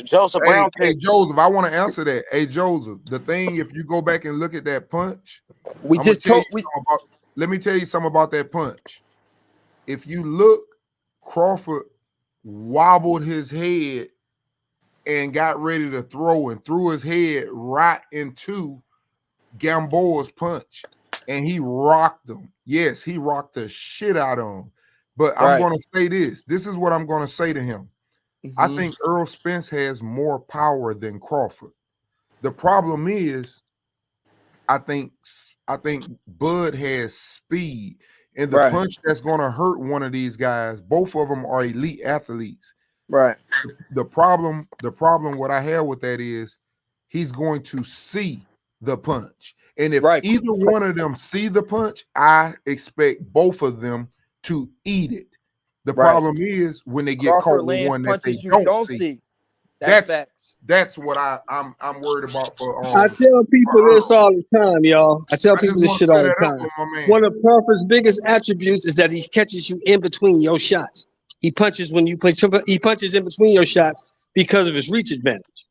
Joseph Brown. Hey Joseph, I want to answer that. Hey Joseph, the thing, if you go back and look at that punch, let me tell you something about that punch. If you look, Crawford wobbled his head and got ready to throw and threw his head right into Gamboa's punch, and he rocked him. Yes, he rocked the shit out of him. But I'm going to say this. This is what I'm going to say to him. I think Errol Spence has more power than Crawford. The problem is, I think Bud has speed, and the punch that's going to hurt one of these guys. Both of them are elite athletes. Right. The problem what I have with that is he's going to see the punch, and if either one of them see the punch, I expect both of them to eat it. The problem is when they get caught with one that they don't see. That's what I'm worried about for. I tell people this all the time, y'all. I tell people this shit all the time. One of Crawford's biggest attributes is that he catches you in between your shots. He punches when you punch. He punches in between your shots because of his reach advantage.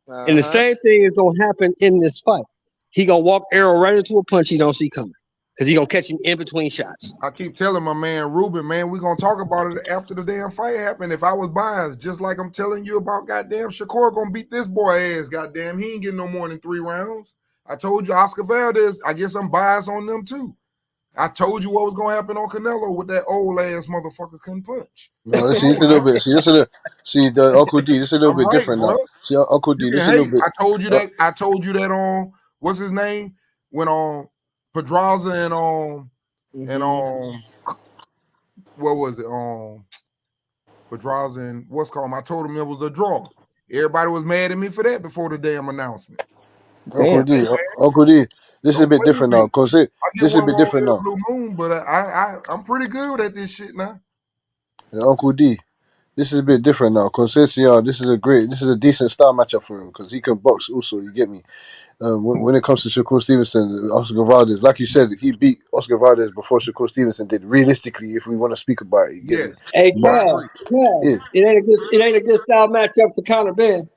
And the same thing is gonna happen in this fight. He gonna walk Errol right into a punch he don't see coming. Because he gonna catch him in between shots. I keep telling my man Ruben, man, we're gonna talk about it after the damn fight happened. If I was biased, just like I'm telling you about goddamn Shakur gonna beat this boy ass, goddamn, he ain't getting no more than 3 rounds. I told you Oscar Valdez, I guess I'm biased on them too. I told you what was gonna happen on Canelo with that old ass motherfucker couldn't punch. No, it's a little bit. See, the Uncle D, this is a little bit different now. See, Uncle D, this is a little bit. I told you that on what's his name? When on Pedraza and what was it? Pedraza and what's called? I told him it was a draw. Everybody was mad at me for that before the damn announcement. Uncle D, this is a bit different now. Cause this is a bit different now. Blue Moon, but I'm pretty good at this shit now. Yeah, Uncle D, this is a bit different now. Cause this is a decent style matchup for him because he can box also. You get me? When it comes to Shakur Stevenson, Oscar Valdez, like you said, he beat Oscar Valdez before Shakur Stevenson did. Realistically, if we want to speak about it, you get me? Hey, Cass, it ain't a good style matchup for Conor Ben.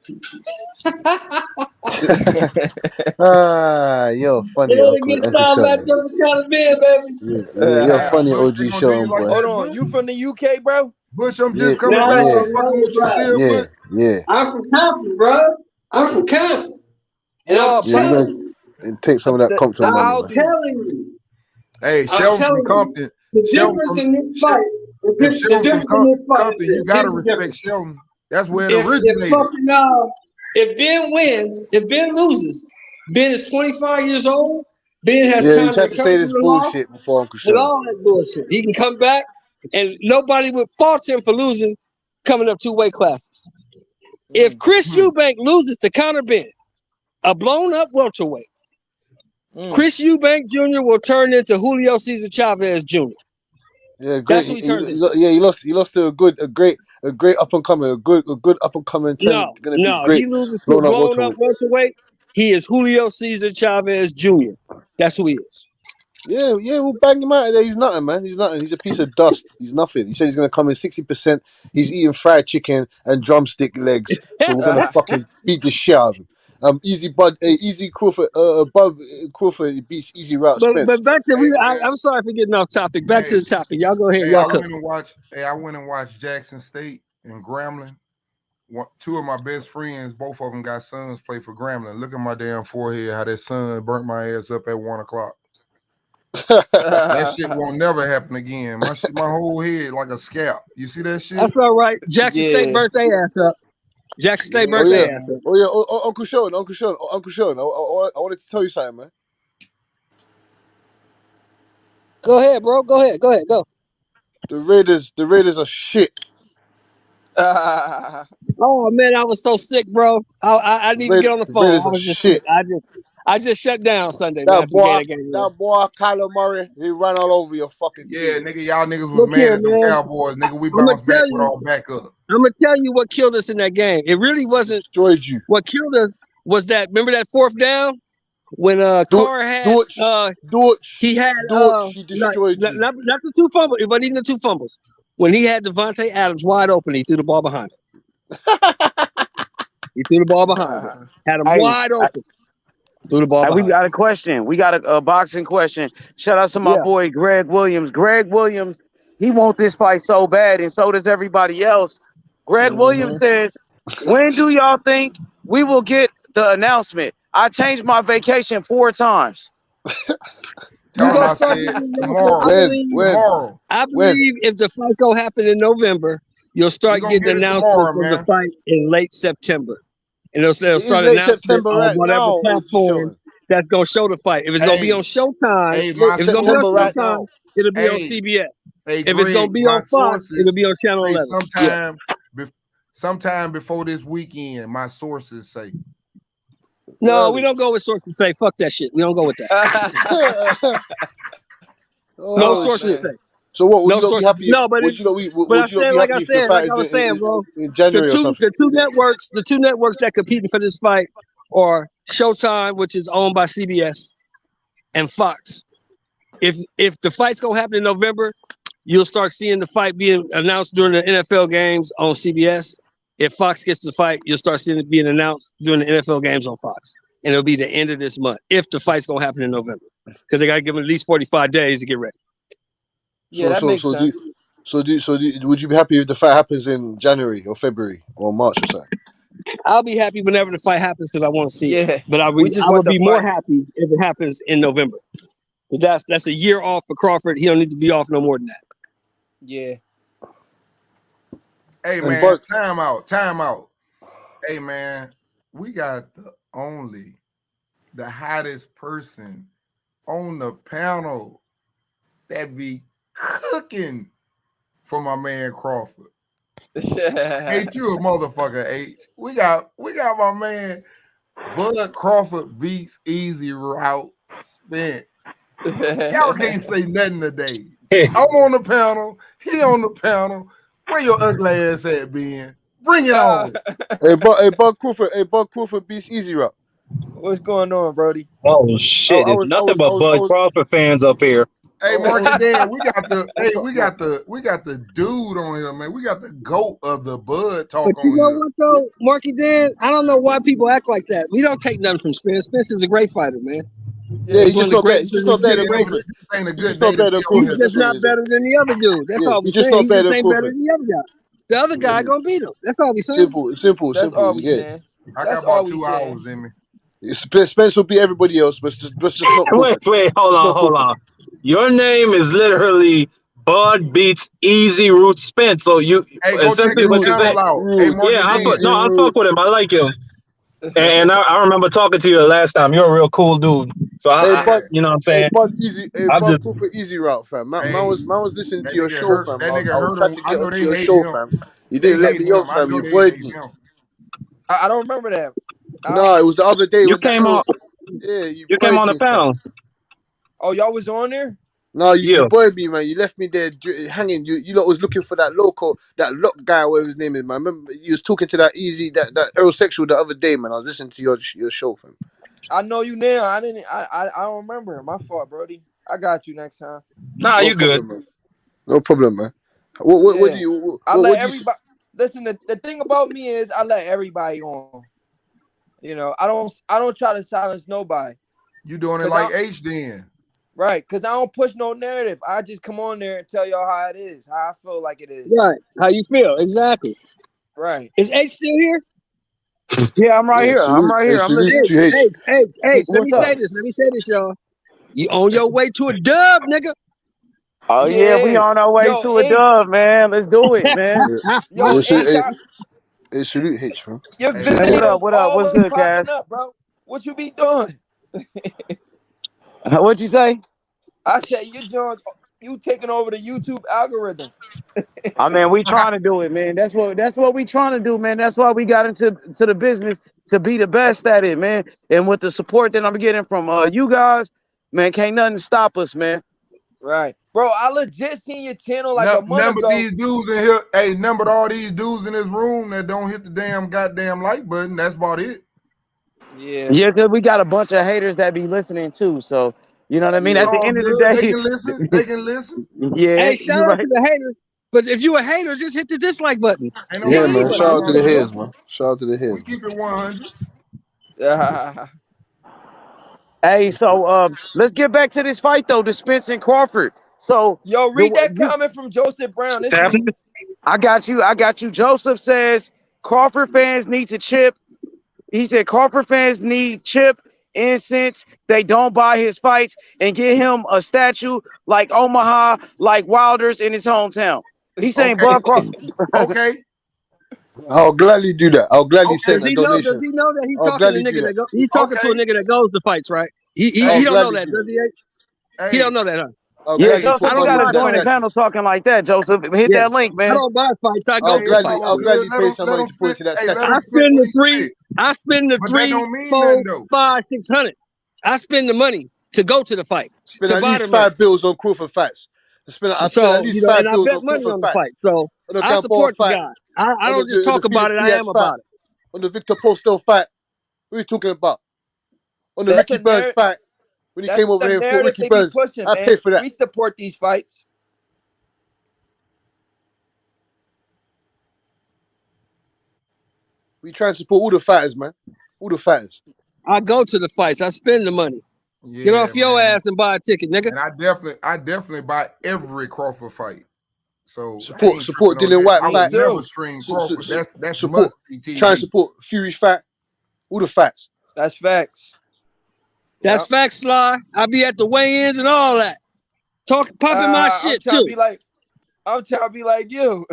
You're funny, It ain't Uncle style Shelton. matchup with Conor Ben, baby. You're funny, Bush, OG they gonna do you Shelton, like boy. Hold that, on, Bush? you from the UK, bro? Bush, I'm Yeah, just coming No, back. yeah, I'm fucking with you right. still, yeah, Bush. yeah. I'm from Compton, bro. I'm from Compton. And I'm Well, Yeah, you telling gotta you, take some of that Compton money, I'm I'll man. do. telling you, Hey, I'm Shelton from telling you, Compton. the Shelton difference from in this Shel- fight, if the Shelton from difference in this fight Compton, is you this. gotta Here's the respect difference. Shelton. That's where it If originated. fucking if Ben wins, if Ben loses, Ben is 25 years old. Ben has Yeah, he time to tried to recover say from this the loss bullshit before Uncle and Shelton. all that bullshit. He can come back, and nobody would fault him for losing, coming up 2 weight classes. If Chris Eubank loses to Conor Ben, a blown up welterweight, Chris Eubank Jr. will turn into Julio Cesar Chavez Jr. Yeah, great. That's who he turns into. He lost to a great up and coming, a good up and coming gonna be No, great he loses to a blown up blown up welterweight. welterweight. He is Julio Cesar Chavez Jr. That's who he is. Yeah, we'll bang him out of there. He's nothing, man. He's nothing. He's a piece of dust. He's nothing. He said he's gonna come in 60%. He's eating fried chicken and drumstick legs. So we're gonna fucking beat the shit out of him. Easy Crawford, Crawford beats Easy Route Spence. But back to Hey, I'm sorry for getting off topic. Back to the topic. Y'all go ahead. Hey, Y'all I cook. went and watched Jackson State and Grambling. Two of my best friends, both of them got sons play for Grambling. Look at my damn forehead, how that sun burnt my ass up at 1 o'clock. That shit won't never happen again. My whole head like a scalp. You see that shit? That's all right. Jackson State burnt their ass up. Jackson State burnt their ass up. Uncle Sean. I wanted to tell you something, man. Go ahead, bro. Go ahead. Go. The Raiders are shit. Oh man, I was so sick, bro. I need to get on the phone. Raiders I are was just shit. sick. I just shut down Sunday, man. That boy, Kyler Murray, he ran all over your fucking team. Yeah, nigga, y'all niggas was Look mad here, at them man. Cowboys. Nigga, we bounced back with all backup. I'm gonna tell you what killed us in that game. It really wasn't destroyed you. What killed us was that. Remember that 4th down when Carr had he destroyed you. Not the 2 fumbles, but even the 2 fumbles. When he had Devontae Adams wide open, he threw the ball behind him. He threw the ball behind him. Had him wide open. Threw the ball behind. We got a question. We got a boxing question. Shout out to my boy Greg Williams. Greg Williams, he wants this fight so bad, and so does everybody else. Greg Williams says, when do y'all think we will get the announcement? I changed my vacation 4 times. Tomorrow. I believe if the fight's gonna happen in November, you'll start getting announcements of the fight in late September. And they'll start announcing on whatever platform that's gonna show the fight. If it's gonna be on Showtime, if it's gonna be on Showtime, it'll be on CBS. If it's gonna be on Fox, it'll be on Channel 11. Sometime before this weekend, my sources say. No, we don't go with sources say. Fuck that shit. We don't go with that. No sources say. So what? Would you be happy? No, but I said, like I said, like I was saying, bro. In January or something. The two networks that competing for this fight are Showtime, which is owned by CBS, and Fox. If the fight's gonna happen in November, you'll start seeing the fight being announced during the NFL games on CBS. If Fox gets the fight, you'll start seeing it being announced during the NFL games on Fox, and it'll be the end of this month if the fight's gonna happen in November, because they gotta give them at least 45 days to get ready. Yeah, that makes sense. Would you be happy if the fight happens in January or February or March or something? I'll be happy whenever the fight happens because I want to see it. But I would want be the more fight. happy if it happens in November. But that's a year off for Crawford. He don't need to be off no more than that. Yeah. Hey man, time out. Hey man, we got the hottest person on the panel that be cooking for my man Crawford. H, you a motherfucker, H. We got my man Bud Crawford beats Easy Route Spence. Y'all can't say nothing today. I'm on the panel. He on the panel. Where your ugly ass at, Ben? Bring it on. Bud Crawford beats Easy Route. What's going on, Brody? Oh shit! It's nothing but Bud Crawford fans up here. Hey, Marky Dan, we got the dude on here, man. We got the GOAT of the Bud talk But you on know here. what though, Marky Dan? I don't know why people act like that. We don't take nothing from Spence. Spence is a great fighter, man. Yeah, He's he's one just of the not better. greatest He's just in not his better than Yeah, generation. but Crawford. this ain't a He's good just day not to better be than on He's Crawford. here. That's just what not it is. better than the other dude. That's Yeah, all we're he's just saying. not He better just than ain't better Crawford. than the other guy. The other guy gonna beat him. That's all we saying. Simple. That's all we Yeah, saying. I got That's all about we 2 saying. hours in me. Spence will beat everybody else, but just not Wait, Crawford. hold Just not on, hold Crawford. on. Your name is literally Bud beats Easy Root Spence. So you Hey, go check essentially his what you're saying? channel out. Hey, Root, Marky Yeah, Dan. easy I route. fuck with him. I like him, and I remember talking to you the last time. You're a real cool dude. So Hey, Yeah. Bud. you know what I'm Hey, saying? Bud, easy. Hey, I'm Bud, just Crawford, easy route, fam. Hey, Man was listening that to your nigga show, hurt. fam. That nigga I was hurt trying him. to I get know onto they your hate show, him. fam. You They didn't let hate me him. on, I fam. know You they bullied hate me. him. I don't remember that. Nah, it was the other day you when that came Earl. on Yeah, you you came bullied on the me, fam. panel. Oh, y'all was on there? No, you Yeah. bullied me, man. You left me there hanging. You lot was looking for that local, that lock guy, whatever his name is, man. Remember, you was talking to that easy, that Errol Sexual the other day, man. I was listening to your show, fam. I know you now. I didn't. I don't remember. My fault, Brody. I got you next time. Nah, No you good. problem, man. No problem, man. What do Yeah. you I let what do you? everybody listen. The thing about me is I let everybody on. You know, I don't try to silence nobody. You doing it Cause I like H then. right, cause I don't push no narrative. I just come on there and tell y'all how it is, how I feel like it is. Right. How you feel? Exactly. Right. Is H still here? Yeah, I'm right Yeah, here. I'm salute, right hey, here. I'm salute listening. to H. Let me What's up? say this. Let me say this, y'all. You on your way to a dub, nigga. Oh yeah, we Yeah. on our way Yo, to a H. dub, man. Let's do it, man. Yo, H. Salute H, man. Your Hey, Hey, what man. videos up? What up? What's always good, popping Cash? up, bro. What you be doing? What'd you say? I said you taking over the YouTube algorithm. I mean, we trying to do it, man. That's what we trying to do, man. That's why we got into the business to be the best at it, man. And with the support that I'm getting from you guys, man, can't nothing stop us, man. Right. Bro, I legit seen your channel like a month Number ago. these dudes in here. Hey, numbered all these dudes in this room that don't hit the damn goddamn like button. That's about it. Yeah. Yeah, because we got a bunch of haters that be listening too. So you know what I mean. It's At the all end of the good. They day, can listen. They can listen. yeah, Hey, shout you out right. to the haters. But if you a hater, just hit the dislike button. Ain't Hit Yeah, nobody man. gonna anybody. Shout like It out to don't the matter. haters, motherfucker. man. Shout out to the We haters. keep it 100. Hey, so let's get back to this fight though, the Spence and Crawford. So Yo, read that comment from Joseph Brown. What's This is happening? I got you. I got you. Joseph says Crawford fans need to chip. He said Crawford fans need chip incense. They don't buy his fights and get him a statue like Omaha, like Wilder's in his hometown. He's saying Okay. Bud Crawford. Okay. I'll gladly do that. I'll gladly Okay. send Does a he know? Does donation. he know that he I'll talking to gladly a do nigga that. that go? He's talking to a Okay. nigga that goes to fights, right? I'll He don't know gladly that, do does that. he? He Hey. don't know that, huh? I'll Yeah, gladly Joseph, put I you don't money got to buy into that join the fights. statue. panel talking like that, Joseph. Hit Yeah, that link, I man. don't buy fights. I go I'll Hey, to it's gladly, fights. all I'll good. gladly Let pay them some money to put spit. into that Hey, let statue. them I spit spend what the he three. spit. I spend the But that three, don't mean four, nothing though. 5, 600. I spend the money to go to the fight, Spend to at buy least the merch. 5 bills on Crawford fights. I spend at So, least five and I bills bet on money Crawford on the fights. fight. So On the I Gamboa support the fight, guy. I on don't just on talk the about Felix it. I Diaz am fight, about it. on the Victor Postel fight. What are you talking about? On the that's Ricky a Burns narrative. fight, when he That's came over the here and fought narrative Ricky they be Burns, pushing, I man. paid for that. We support these fights. We try and support all the fighters, man. All the fighters. I go to the fights. I spend the money. Get Yeah, off your man. ass and buy a ticket, nigga. And I definitely buy every Crawford fight. So I Support ain't tripping on Dylan that. White I Me would fight. never too. stream Crawford. That's Support. must see Try and TV. support Fury fight. All the fights. That's facts. That's Yep. facts, Sly. I be at the weigh-ins and all that. Popping my I'm shit trying to too. be like, you.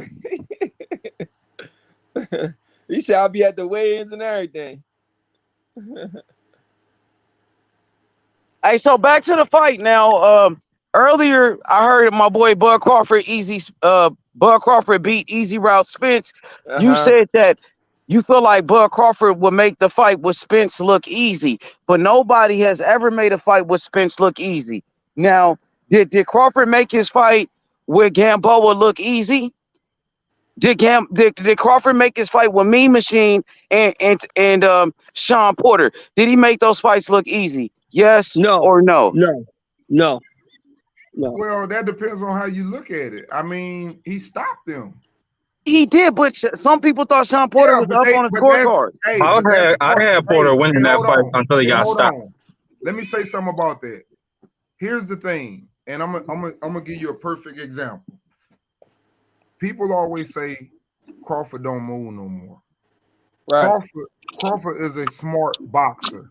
He said I'll be at the weigh-ins and everything. Hey, so back to the fight now. Earlier I heard my boy Bud Crawford Bud Crawford beat Easy Route Spence. You Uh-huh. said that you feel like Bud Crawford would make the fight with Spence look easy, but nobody has ever made a fight with Spence look easy. Now, did Crawford make his fight with Gamboa look easy? Did Crawford make his fight with Mean Machine and Sean Porter? Did he make those fights look easy? Yes No, or no? no, no. Well, that depends on how you look at it. I mean, he stopped them. He did, but some people thought Sean Porter was up on the scorecard. I had Porter winning that fight until he got stopped. Let me say something about that. Here's the thing, and I'm gonna give you a perfect example. People always say Crawford don't move no more. Right. Crawford is a smart boxer.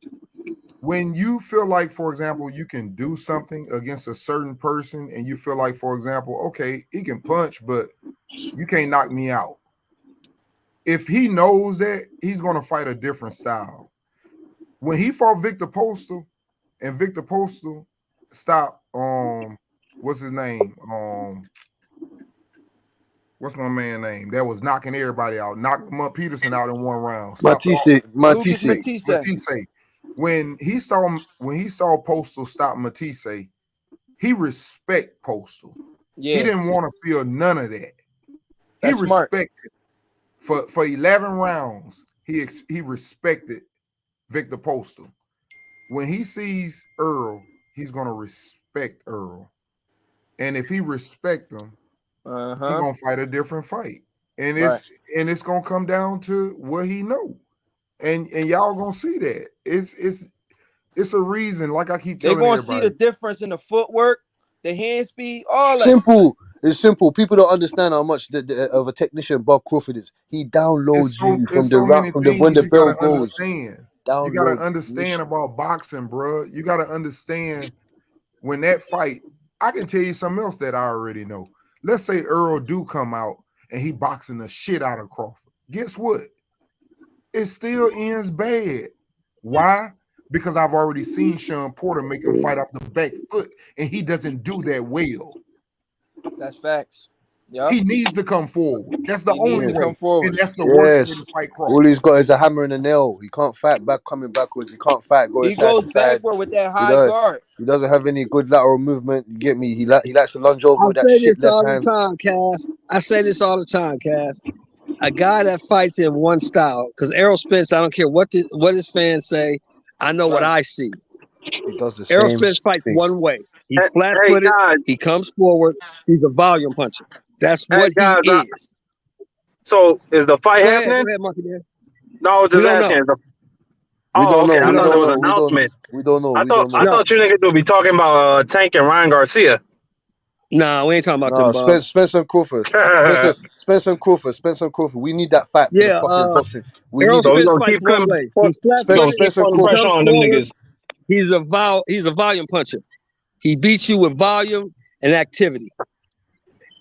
When you feel like, for example, you can do something against a certain person, and you feel like, for example, okay, he can punch, but you can't knock me out. If he knows that, he's gonna fight a different style. When he fought Victor Postal, and Victor Postal stopped what's his name? What's my man's name? That was knocking everybody out, knocked Mud Peterson out in one round. Matisse. When he saw Postal stop Matisse, he respect Postal. Yeah. He didn't want to feel none of that. He respected for 11 rounds. He respected Victor Postal. When he sees Errol, he's gonna respect Errol, and if he respect him, he's gonna fight a different fight, and it's gonna come down to what he know, and y'all gonna see that it's a reason. Like I keep telling everybody, they're gonna see the difference in the footwork, the hand speed, all that. Simple. It's simple. People don't understand how much of a technician Bob Crawford is. He downloads you from when the bell goes. You gotta understand about boxing, bro. You gotta understand when that fight. I can tell you something else that I already know. Let's say Errol do come out and he boxing the shit out of Crawford. Guess what? It still ends bad. Why? Because I've already seen Sean Porter make him fight off the back foot, and he doesn't do that well. That's facts. Yep. He needs to come forward. That's the only way. And that's the worst way to fight Crawford. All he's got is a hammer and a nail. He can't fight back coming backwards. He can't fight going side to side. He goes backward with that high guard. He doesn't have any good lateral movement. You get me? He likes to lunge over with that shit left hand. I say this all the time, Cass. A guy that fights in one style, because Errol Spence, I don't care what his fans say. I know what I see. He does the Errol same Spence fights thing. one way. He's flat-footed. He comes forward. He's a volume puncher. That's what he is. So is the fight happening? Go ahead, Marky Dan. No, just asking. We don't know. I thought there was an announcement. We don't know. I thought you niggas would be talking about Tank and Ryan Garcia. Nah, we ain't talking about them. Spence and Crawford. Spence and Crawford. We need that fight for the fucking boxing. We Errol need Spence fights one way. Spence and Crawford on them niggas. He's a volume puncher. He beats you with volume and activity.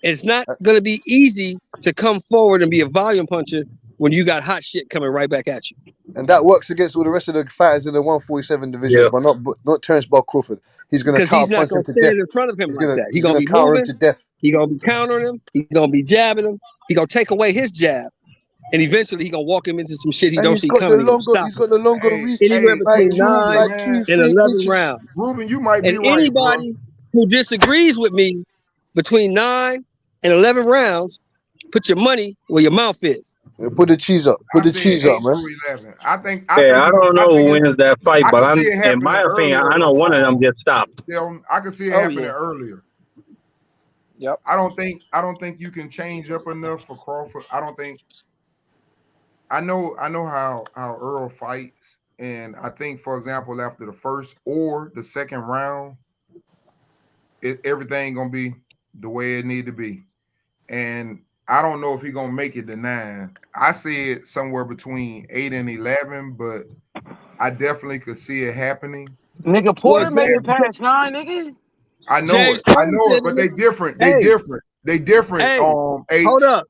It's not going to be easy to come forward and be a volume puncher when you got hot shit coming right back at you. And that works against all the rest of the fighters in the 147 division, but not Terence Crawford. He's going to he's not going to stand in front of him like that. He's going to be counter moving him to death. He's going to be countering him. He's going to be jabbing him. He's going to take away his jab. And eventually he's going to walk him into some shit he don't see coming. He's got the longer reach. Anywhere between 9 and 11 rounds. Ruben, you might be and right, anybody who disagrees with me between 9 and 11 rounds, put your money where your mouth is. Put the cheese up. Put the cheese up, man. I think. I don't know who wins that fight, but in my opinion, I know one of them gets stopped. I can see it happening earlier. Yep. I don't think you can change up enough for Crawford. I don't think. I know how Errol fights, and I think, for example, after the first or the second round, everything gonna be the way it need to be, and I don't know if he's gonna make it to 9. I see it somewhere between 8 and 11, but I definitely could see it happening. Nigga, Porter made it past 9, nigga. I know it, but they different. They different. Hey, hold up.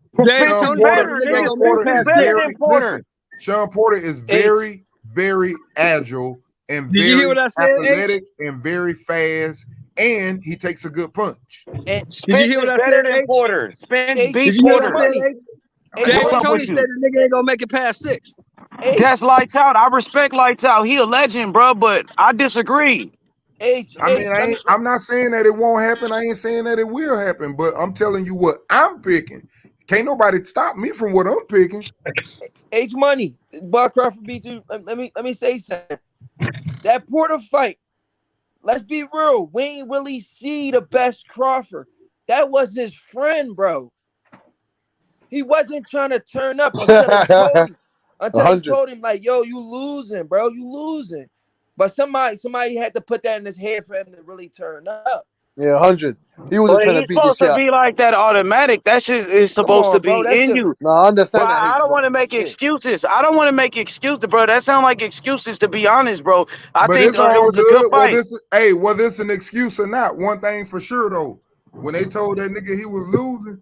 Sean Porter is very, very agile and very athletic and very fast. And he takes a good punch. And did you hear what I said? Porter. Spence beats Porter. Tony said the nigga ain't gonna make it past 6. That's lights out. I respect lights out. He a legend, bro, but I disagree. I'm not saying that it won't happen. I ain't saying that it will happen, but I'm telling you what I'm picking. Can't nobody stop me from what I'm picking. H Money, Bob Crawford beat you. Let me say something. That Porter fight let's be real. We ain't really see the best Crawford. That was his friend, bro. He wasn't trying to turn up until they told him. Until they 100. told him, like, yo, you losing, bro. You losing. But somebody had to put that in his head for him to really turn up. Yeah, 100. He wasn't But trying to he's beat the supposed shit to out. be like that automatic. That shit is Come supposed to on, bro. be That's in just you. No, I But understand that, I H, don't but want to make shit. excuses. I don't want to make excuses, bro. That sound like excuses, to be honest, bro. I But think it's it all was a good good. fight. Whether it's an excuse or not, one thing for sure though, when they told that nigga he was losing,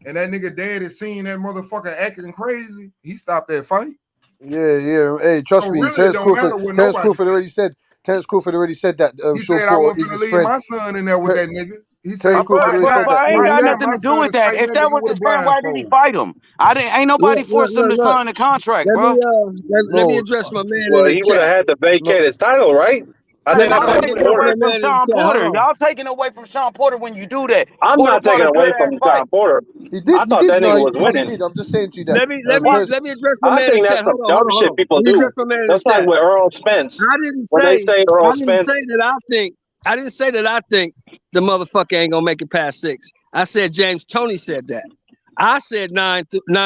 and that nigga daddy seen that motherfucker acting crazy, he stopped that fight. Yeah. Hey, trust So me, really, it don't matter what nobody said. Terence Crawford already said that He Sean said, "I Porter wasn't is gonna his leave friend. my son in there with that nigga." He Terence said, Crawford already said But that. I ain't right got now, nothing my to do son with is that. fighting If that that nigga was with a his friend, why did he blindfold. fight him? Ain't nobody forced him to Look. sign the contract, Let bro. me address my man in Well, the he would have chat. had to vacate No, his title, right? I Right, think Let that's y'all how me he taking would address away work. my from man in the Sean chat. Hold Porter. on. Y'all taking away from Sean Porter when you do that. I'm Porter not fought taking a away good ass from fight. John Porter. he I did. thought that No, nigga was he winning. did. I'm just saying to you that. Let me First, address my I man in think the that's chat. some Hold dumb on. shit people Let me do. address my man in the That's like chat. with Errol Spence. I didn't When they say say Errol Spence, I didn't say that I think the motherfucker ain't gonna make it past 6. I said James Toney said that. I said 9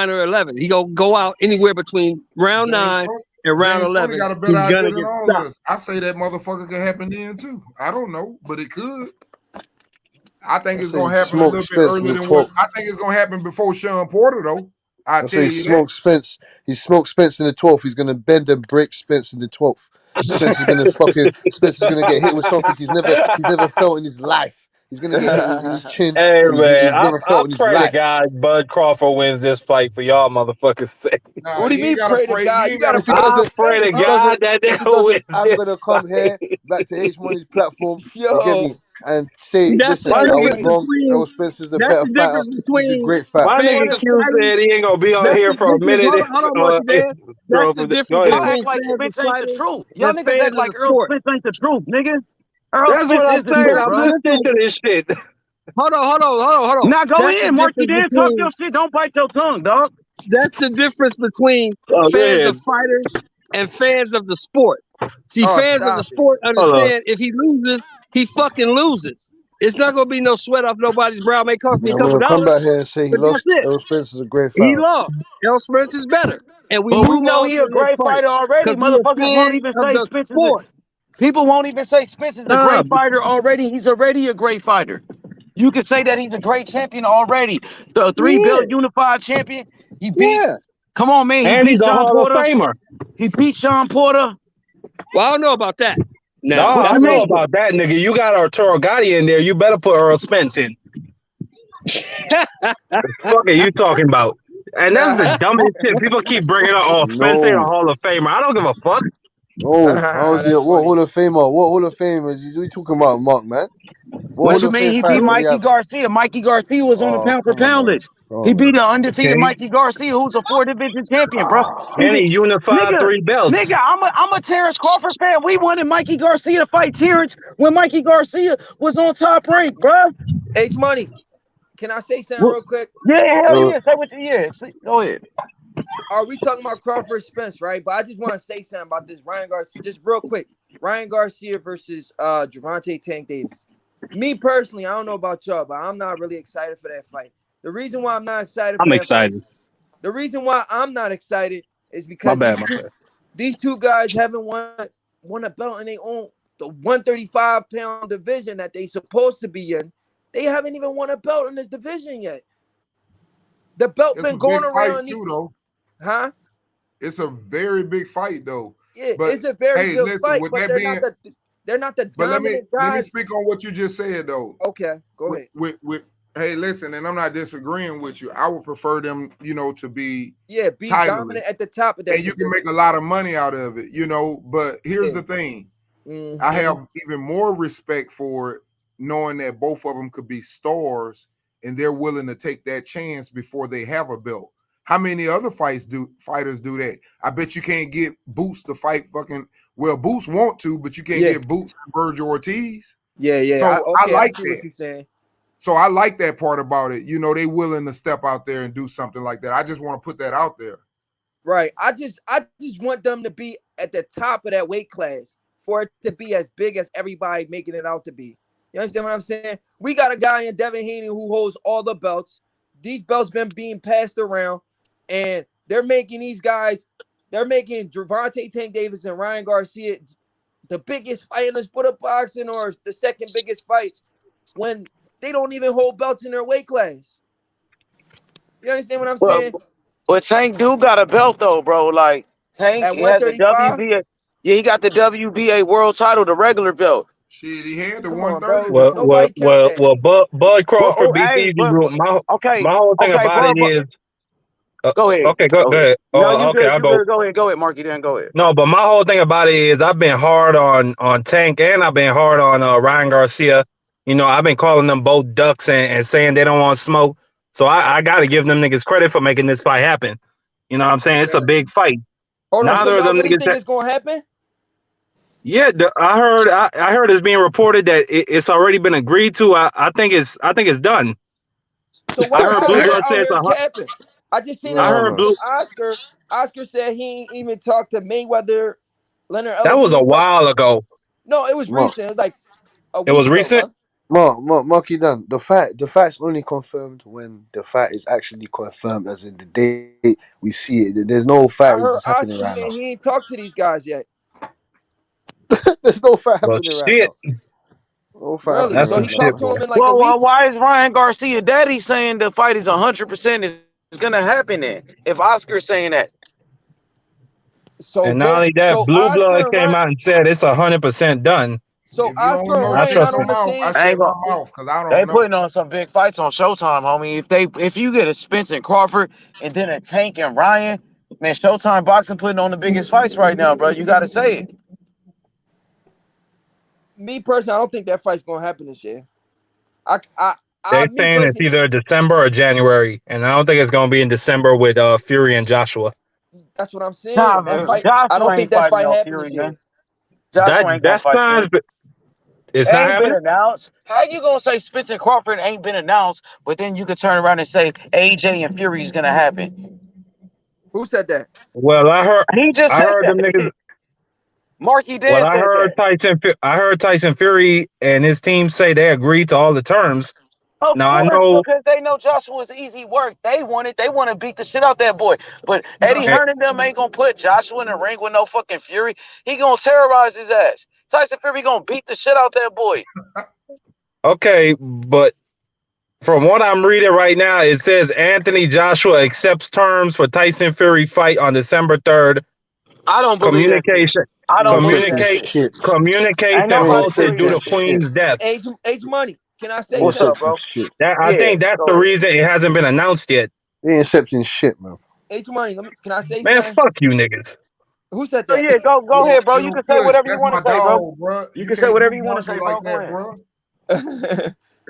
or 11. He gonna go out anywhere between round 9 and round James Tony 11. got a better He's idea gonna than get all of stopped. us. I say that motherfucker could happen then too. I don't know, but it could. I think I it's say gonna happen a smoke little bit Spence in earlier the than what 12th. I think it's gonna happen before Sean Porter, though. I I tell say you that. Spence. He smoked Spence in the 12th. He's gonna bend and break Spence in the 12th. Spence is gonna get hit with something he's never felt in his life. He's gonna get hit in his chin. hey man, He's never I felt in his pray to life. God Bud Crawford wins this fight for y'all motherfuckers' sake. Nah, What do you you ain't mean gotta pray to pray. You God? You ain't gotta gotta If he pray. I doesn't, pray to if he God doesn't, that if he they'll win doesn't, I'm this gonna come here fight. back to H Money's platform. You get Yo, me? And say, That's the listen, My I nigga, was difference wrong. Errol between Spence is the better fighter. He's a great fighter. my nigga fans of Q fighters. said he ain't gonna be on That's here the for a difference. minute. Hold on, Marky Dan. That's the Go difference Y'all ahead. act between like fans of Spence ain't the fighters truth. Y'all and niggas fans act of the like Earl sport. Spence ain't the truth, nigga. Earl That's what Spence I'm is the saying. That's truth, I'm the bro. listening to difference. this shit. Hold on. Now go That's the in, Marky difference Dan. Talk your between shit. Don't bite your tongue, dog. Oh, go fans of ahead. fighters and fans of the sport. See, oh, fans of the stop it. sport Hold on. understand if he loses, he fucking loses. It's not gonna be no sweat off nobody's brow. It may cost me a I'm couple gonna come dollars, back here and say he but that's lost. it. Errol Spence is a great He fighter. lost. Errol Spence is better. And we But we move know on he to a the next great fight. fighter already. Because we are Motherfuckers won't fans even of say the Spence is a, sport. people won't even say Spence is a Nah, great fighter already. He's already a great fighter. You could say that he's a great champion already. The yeah, three-belt unified champion. He beat. yeah. Come on, man. He And beat he's a Sean Hall of Porter. Famer. He beat Sean Porter. Well, I don't know about that. No, Now, What I you that's know mean? also about that, nigga. You got Arturo Gotti in there. You better put Earl Spence in. The fuck are you talking about? And that's the dumbest shit. People keep bringing up, oh, Spence ain't a No, Hall of Famer. I don't give a fuck. no. How is he? That's What funny. Hall of Famer? What Hall of Fame is you talking about, Mark? Man, what What Hall you of mean? Fame He beat fights did he Mikey have? Garcia. Mikey Garcia was on the Oh, pound for come on, pound man. list. Come He on, beat man. the undefeated Okay. Mikey Garcia, who's a 4 division champion, bro. He And did, he unified nigga, 3 belts. I'm a Terence Crawford fan. We wanted Mikey Garcia to fight Terence when Mikey Garcia was on Top Rank, bro. H Money, can I say something real quick? Yeah, hell Uh, yeah. Say what you, yeah. Go ahead. Are we talking about Crawford Spence, right? But I just want to say something about this Ryan Garcia, just real quick. Ryan Garcia versus Gervonta Tank Davis. Me personally, I don't know about y'all, but I'm not really excited for that fight. The reason why I'm not excited for I'm that fight, excited. the reason why I'm not excited is My because bad, my bad. these two guys haven't won a belt in their own the 135-pound division that they supposed to be in. They haven't even won a belt in this division yet. The belt It's a been big going fight around, too, though. huh? It's a very big fight, though. Yeah, But it's a very hey, good listen. fight, With but that being, they're not the but dominant let me guys. speak on what you just said, though. Okay, go ahead. With hey, listen, and I'm not disagreeing with you. I would prefer them, to be Yeah, be dominant titleist, at the top of that and you can division. make a lot of money out of it, But here's Yeah. the thing: Mhm. I have even more respect for it, knowing that both of them could be stars, and they're willing to take that chance before they have a belt. How many other fighters do that? I bet you can't get Boots to fight fucking. Well, Boots want to, but you can't Yeah. get Boots and Virgil Ortiz. Yeah. So I I like see that. what you're saying. So I like that part about it. They willing to step out there and do something like that. I just want to put that out there. Right. I just want them to be at the top of that weight class for it to be as big as everybody making it out to be. You understand what I'm saying? We got a guy in Devin Haney who holds all the belts. These belts been being passed around, and they're making Gervonta Tank Davis and Ryan Garcia the biggest fight in the sport of boxing, or the second biggest fight, when they don't even hold belts in their weight class. You understand what I'm saying? But Tank do got a belt though, bro. Like Tank At has the 135, WBA. Yeah, he got the WBA world title, the regular belt. Shit, he had the come on, 130 bro. Well, belt. well, Nobody count well, that. well. Bud Well, Crawford beat hey, Easy Group. okay, My whole thing okay, about it bro. is, Go ahead, okay, go go ahead. ahead. No, you Okay, good, I'll you go. good. Go ahead, Marky. Then go ahead. No, but my whole thing about it is I've been hard on Tank, and I've been hard on Ryan Garcia. You know, I've been calling them both ducks and saying they don't want smoke. So I got to give them niggas credit for making this fight happen. You know what I'm saying? It's a big fight. Hold on, so Neither of y'all them really niggas. think it's gonna happen? Yeah, I heard it's being reported that it's already been agreed to. I think it's done. So I what's heard Blue Oscar Blood out say it's here a. capping? I just seen a I Nah, heard interview man. Blue. with Oscar. Oscar said he ain't even talked to Mayweather, Leonard That Ellis. was He a ain't talk. while ago. No, it was Mark, recent. It was like a It week was ago, recent. bro. Marky done. The fact's only confirmed when the fact is actually confirmed, as in the date we see it. There's no I fact is heard just happening Oscar right now. saying he ain't talked to these guys yet. There's no fact Well, happening right shit. now. No fact Really? happening That's So some right he now, shit, talked to man. boy. him in like a Well, week? why is Ryan Garcia daddy saying the fight is 100% is gonna happen then? If Oscar's saying that, So And not both. only that, So Blue Blood Oscar and came Ryan. out and said it's 100% done. So If you don't Oscar and know, And I Ryan shut trust not your on him. the mouth. I same. I shut ain't gonna. my mouth because I They don't know. putting on some big fights on Showtime, homie. If you get a Spence and Crawford and then a Tank and Ryan, man, Showtime boxing putting on the biggest fights right now, bro. You gotta say it. Me personally, I don't think that fight's gonna happen this year. They're Me saying it's personally, either December or January, and I don't think it's gonna be in December with Fury and Joshua. that's what I'm saying. Nah, That man, fight, I Joshua don't ain't think that fighting fight no happened this Fury, year. man. Joshua ain't gonna That fight sounds, Fury. but it's It not ain't been happening. announced. How you gonna say Spence and Crawford ain't been announced, but then you could turn around and say AJ and Fury is gonna happen? Who said that? Well, He just I said heard them niggas. that. Marky Well, Dan said that. I heard Tyson Fury and his team say they agreed to all the terms. Of Now I course, know, because they know Joshua's easy work. They want it. They want to beat the shit out that boy. But Eddie eh, Hearn and them ain't gonna put Joshua in the ring with no fucking Fury. He gonna terrorize his ass. Tyson Fury gonna beat the shit out that boy. okay, but from what I'm reading right now, it says Anthony Joshua accepts terms for Tyson Fury fight on December 3rd. I don't believe that shit. Communication, I They ain't don't believe accepting that communicate, shit. shit. Ain't communication They ain't nobody halted believe due accepting that to shit. Queen's shit. death. H Money. Can I They say ain't What's something? up, accepting bro? shit. I Yeah, think that's the go ahead. reason it hasn't been announced yet. They ain't accepting shit, man. H Money. Can I say Man, something? fuck you niggas. Who said Oh that? yeah, go Yo, ahead, bro. You yo, can say Kush, whatever you that's want to my say, bro. dog, bro. You You can say can't do whatever you want to Marky say, bro. like Go that, ahead.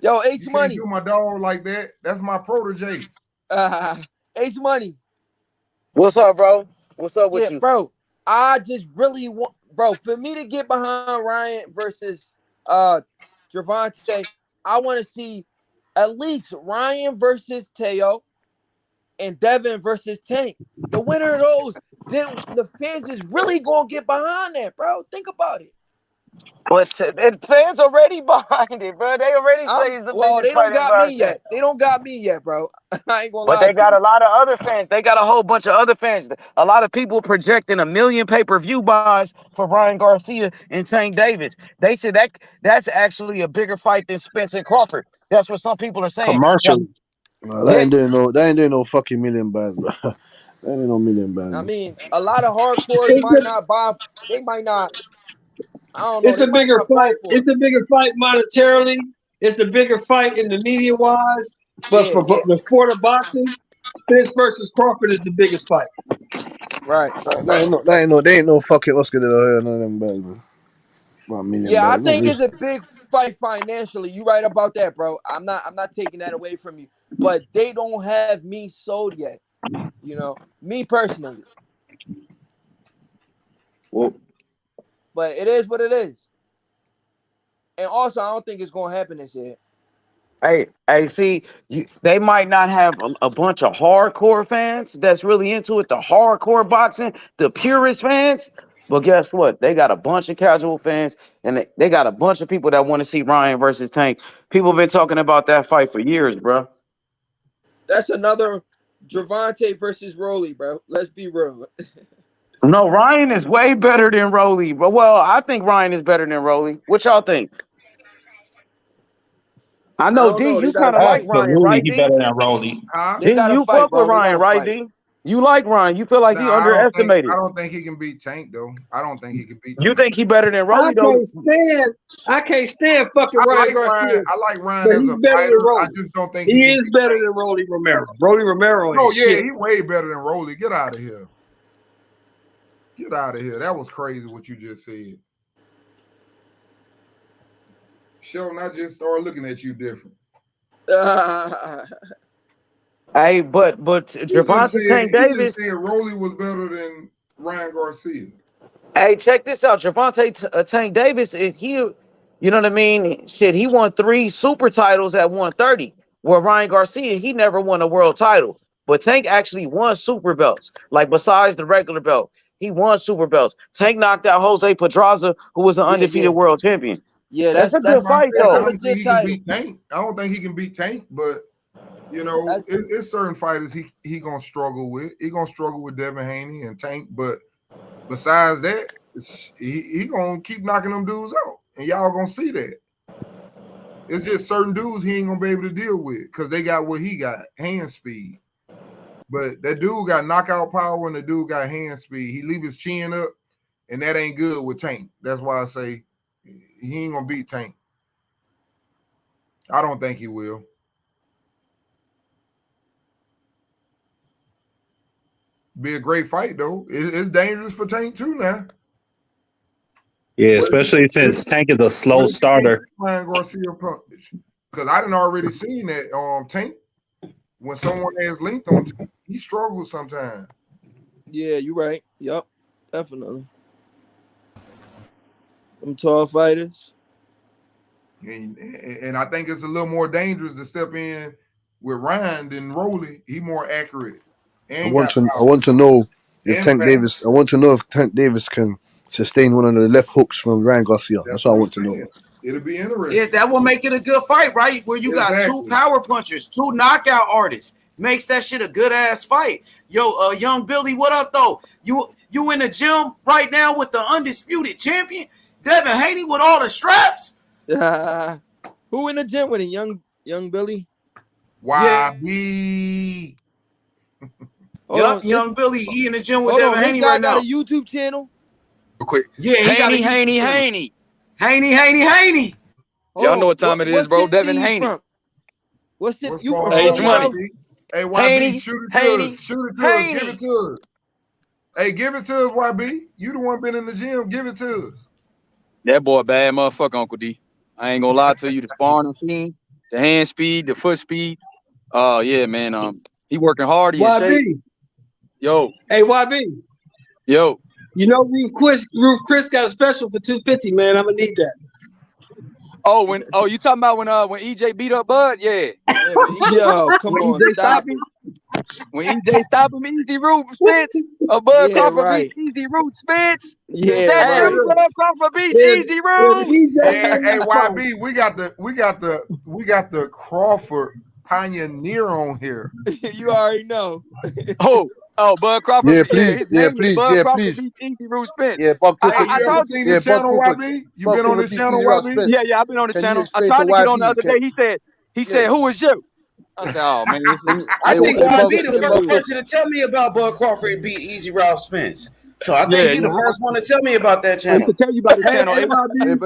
bro. Yo, H You can't Money. do my dog like that. That's my protege. H Money. What's up, bro? What's up Yeah, with you? bro. I just really want, bro, for me to get behind Ryan versus Gervonta, I want to see at least Ryan versus Teo and Devin versus Tank. The winner of those, then the fans is really gonna get behind that, bro. Think about it. But fans already behind it, bro. They already say he's the biggest They don't fight in got me boxing. yet. They don't got me yet, bro. I ain't gonna But lie they to got you. a lot of other fans. They got a whole bunch of other fans. A lot of people projecting 1 million pay-per-view buys for Ryan Garcia and Tank Davis. They said that's actually a bigger fight than Spence and Crawford. That's what some people are saying. Now, Commercials. No, yeah, that ain't doing no fucking million bands, bro. That ain't no million bands, I man. mean, a lot of hardcores It's might a, not buy. They might not. I don't know. it's They a might bigger not fight. fall for it. It's a bigger fight monetarily. It's a bigger fight in the media wise. But Yeah, for yeah. the sport of boxing, Spence versus Crawford is the biggest fight. Right. They ain't no fucking Oscar de la Hoya, none of them bands, man. About a million Yeah, I bands. think it's a big fight financially. You right about that, bro. I'm not taking that away from you. But they don't have me sold yet. You know, me personally. well, But it is what it is. And also, I don't think it's gonna happen this year. hey, see, they might not have a bunch of hardcore fans that's really into it, the hardcore boxing, the purist fans. But guess what? They got a bunch of casual fans, and they got a bunch of people that want to see Ryan versus Tank. People have been talking about that fight for years, bro. That's another Gervonta versus Rolly, bro. Let's be real. No, Ryan is way better than Rolly. But well, I think Ryan is better than Rolly. What y'all think? I I know, don't D, know. They you got to kind of like fight. Ryan, Absolutely, right, he D? better than Rolly. Huh? They D, got to you fight, fuck with bro. They got Ryan, to right, fight. D? You like Ryan. You feel like he Nah, underestimated. I don't think he can beat Tank though. I don't think he can beat You Tank. think he better than Rolly, I though? can't stand fucking Ryan Garcia. I like Ryan But as he's a better than fighter. I Rolly. just don't think He he can is beat better Tank. than Rolly Romero. Rolly Romero ain't Oh yeah, shit. he way better than Rolly. Get out of here. Get out of here. That was crazy what you just said. Sheldon, I just started looking at you different. Hey, but He Gervonta Tank just Davis. said Rolly was better than Ryan Garcia. Hey, check this out. Gervonta Tank Davis is here. You know what I mean? Shit, he won 3 super titles at 130. Where Ryan Garcia, he never won a world title. But Tank actually won super belts. Like besides the regular belt, he won super belts. Tank knocked out Jose Pedraza, who was an undefeated world champion. Yeah, That's a good fight, I though. don't think he can beat Tank. I don't think he can beat Tank, but you know, it's certain fighters he gonna struggle with. He gonna struggle with Devin Haney and Tank, but besides that, he gonna keep knocking them dudes out, and y'all gonna see that. It's just certain dudes he ain't gonna be able to deal with because they got what he got, hand speed. But that dude got knockout power and the dude got hand speed. He leave his chin up, and that ain't good with Tank. That's why I say he ain't gonna beat Tank. I don't think he will. Be a great fight though. It's dangerous for Tank too now. Yeah, especially since Tank is a slow starter. Ryan Garcia punch because I didn't already seen that Tank when someone has length on Tank, he struggles sometimes. Yeah, you're right. Yep, definitely. Them tall fighters. And I think it's a little more dangerous to step in with Ryan than Rolly. He more accurate. I want to know if And Tank fast. Davis. I want to know if Tank Davis can sustain one of the left hooks from Ryan Garcia. That's what I want to know. It'll be interesting. Yeah, that will make it a good fight, right? Where you got 2 power punchers, 2 knockout artists. Makes that shit a good ass fight. Yo, young Billy, what up though? You in the gym right now with the undisputed champion, Devin Haney, with all the straps? Who in the gym with him? Young Billy? YB. Yup, young Billy, he in the gym with Devin Haney guy right now. got a YouTube channel? Real quick. Yeah, he got a YouTube channel. Haney. Y'all know what time it is, bro. Devin Haney. What's it? You from Age Philly, money. bro? Hey, YB, Haney, shoot it to us. Shoot it to us. Give it to us. Hey, give it to us, YB. You the one been in the gym. Give it to us. That boy bad motherfucker, Uncle D. I ain't gonna lie to you. The sparring machine, the hand speed, the foot speed. Oh yeah, man. He working hard. He in shape. YB. Yo. Hey, YB. Yo. You know Ruth Chris got a special for 250, man. I'm gonna need that. Oh, you talking about when EJ beat up Bud? Yeah. Yo, come on, EJ stop him. When EJ stopped him, Easy Root Spence. Bud Crawford beats Easy Root Spence. Yeah, Is that true? Bud Crawford beats Easy Root. Hey, YB, we got the Crawford pioneer on here. You already know. Bud Crawford. Yeah, please. Bud Crawford beats Easy Root Spence. Yeah, Bob Crawford. I told you this channel, YB. You been on this channel, YB? Yeah, I've been on the channel. I explain tried to to get on the YB, other day. He said, who is you? I said, oh man. I think Hey, YB the Bob- first person to tell me about Bud Crawford beat Easy Ralph Spence. So I think he the first one to tell me about that I channel. used to tell you about the channel. Hey,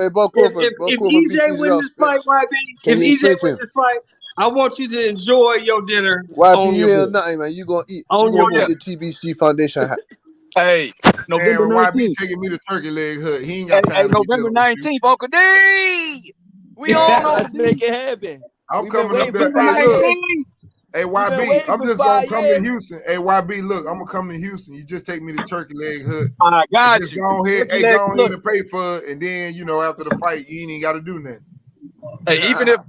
Bob Crawford. If EJ win this fight, YB, Can if you explain EJ to win him? this fight, I want you to enjoy your dinner YB, on you your ain't nothing, man. You gonna eat. On You gonna your get the TBC Foundation hat. Hey, November Man, YB 19th. taking me to Turkey Leg Hut. He ain't got time. November 19th, Uncle D. We on Let's make it happen. I'm coming up there. November Hey, look. 19th. Hey, been YB, waiting I'm for just gonna 5 come to years. Houston. Hey, YB, look, I'm gonna come to Houston. You just take me to Turkey Leg Hut. I got Just you. go ahead, Turkey go Leg ahead Hut. and pay for it, and then after the fight, you ain't even got to do nothing. Hey, even if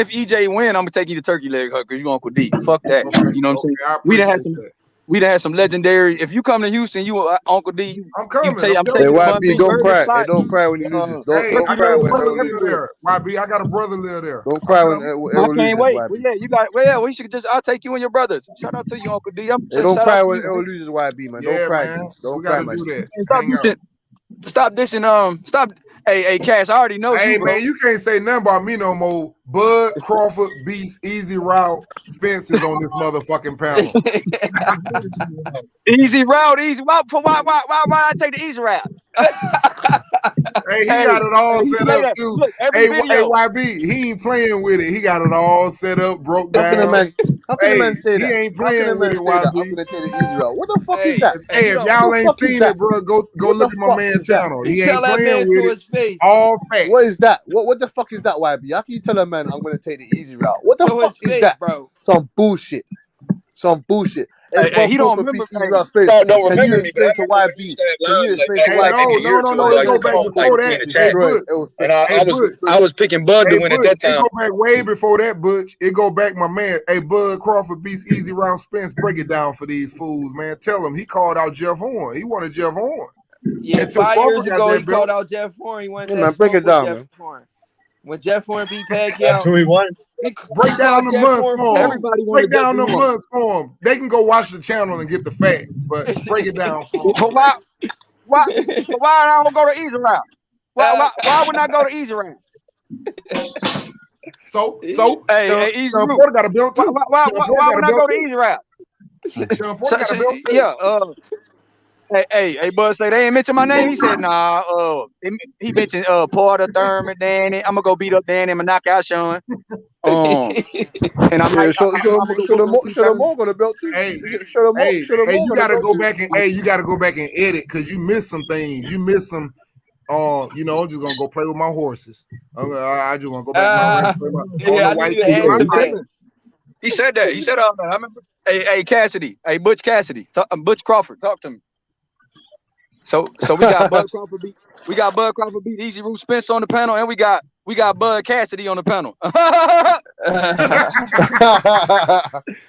EJ win, I'm gonna take you to Turkey Leg Hut because you Uncle D. Fuck that. Okay, You know what I'm saying? I We done appreciate had some. that. We done had some legendary. If you come to Houston, you Uncle D, I'm you coming. tell you, I'm Hey, taking you to YB, you don't heard this cry. Hey, spot. don't cry when he loses. Don't Hey, don't I cry got a when brother Errol live loses. there. YB, I got a brother live there. Don't I'm cry when coming. I Errol can't loses, wait. Well, YB. yeah, you got. Well, yeah, we should just. I'll take you and your brothers. Shout out to you, Uncle D. I'm Hey, just don't shout out cry to when you, Errol man. loses, YB, man. Don't Yeah, cry, man. G. Don't We cry, gotta my do G. that. And stop Hang out. dissing. Stop dissing. Stop. Hey, Cash. I already know Hey, you, bro. man, you can't say nothing about me no more. Bud Crawford beats Easy Route. Spence is on this motherfucking panel. Easy route, easy. Why I take the easy route? Hey, he Hey, got it all he set say up that. too. Look, every Hey, video. YB, he ain't playing with it. He got it all set up, broke How can a down. man? How can a Hey, man say he that? ain't How can a playing with man it, say that? I'm YB. gonna take the easy route. What the fuck is Hey, that? and he Hey, if don't. What y'all the ain't fuck is seen that? it, bro, go What look the at my fuck man's is that? channel. He He tell ain't that playing man with to it. his face. All facts. What is that? What the fuck is that, YB? How can you tell a man I'm gonna take the easy route? What the To fuck his is face, that? bro. Some bullshit. Some bullshit. Hey, Hey, Bob he don't Crawford remember. beats easy Hey, route space. Don't Can you remember me, but I explain to remember when you YB? used to have Can you lives like explain to back Hey, like maybe YB? a year or two ago. it You go used to back call Bob me like before Crawford me in that. the Hey, chat, destroyed Butch. Errol and Spence. Hey, Butch. I was picking Bud to Hey, win at Butch. that It time. go back way before that, Butch. It go back, my man. Hey, Bud Crawford beats Easy Route Spence. Break it down for these fools, man. Tell him he called out Jeff Horn. He wanted Jeff Horn Yeah, until 5 years Crawford got ago he that belt. called out Jeff Horn. He wanted Yeah, that man, break smoke it with down, Jeff man. Horn. When Jeff Horn beat That's Pacquiao, who he won. he Break down called the Jeff months Horn for him. fool. everybody Break wanted down Jeffrey the Horn. months for him. They can go watch the channel and get the fact, but break it down for him. But why, I don't go to easy route? Why would I go to easy route? So Hey, easy Sean route. Porter got a belt too. Sean Porter Why got a would I belt go to too. easy route? Sean Porter got a belt too. Yeah. Hey, Bud say they ain't mention my name. He said, nah. He mentioned Porter, Thurman, Danny. I'm gonna go beat up Danny. I'm gonna knock out Sean. And I Yeah, might, show I'm gonna go whoop him a few them times. all got a belt too. Hey, Show them all you got a gotta belt go too. back and you gotta go back and edit because you missed some things. You missed some. I'm just gonna go play with my horses. I just wanna go back to my ranch. On yeah, the I white need to people. add Yeah, to he said that. that. He said that. He said, I remember. Hey, Cassidy. Hey, Butch Cassidy. Butch Crawford. Talk to me. So we got Bud Crawford beat. We got Bud Crawford beat Easy Root Spence on the panel, and we got Bud Cassidy on the panel.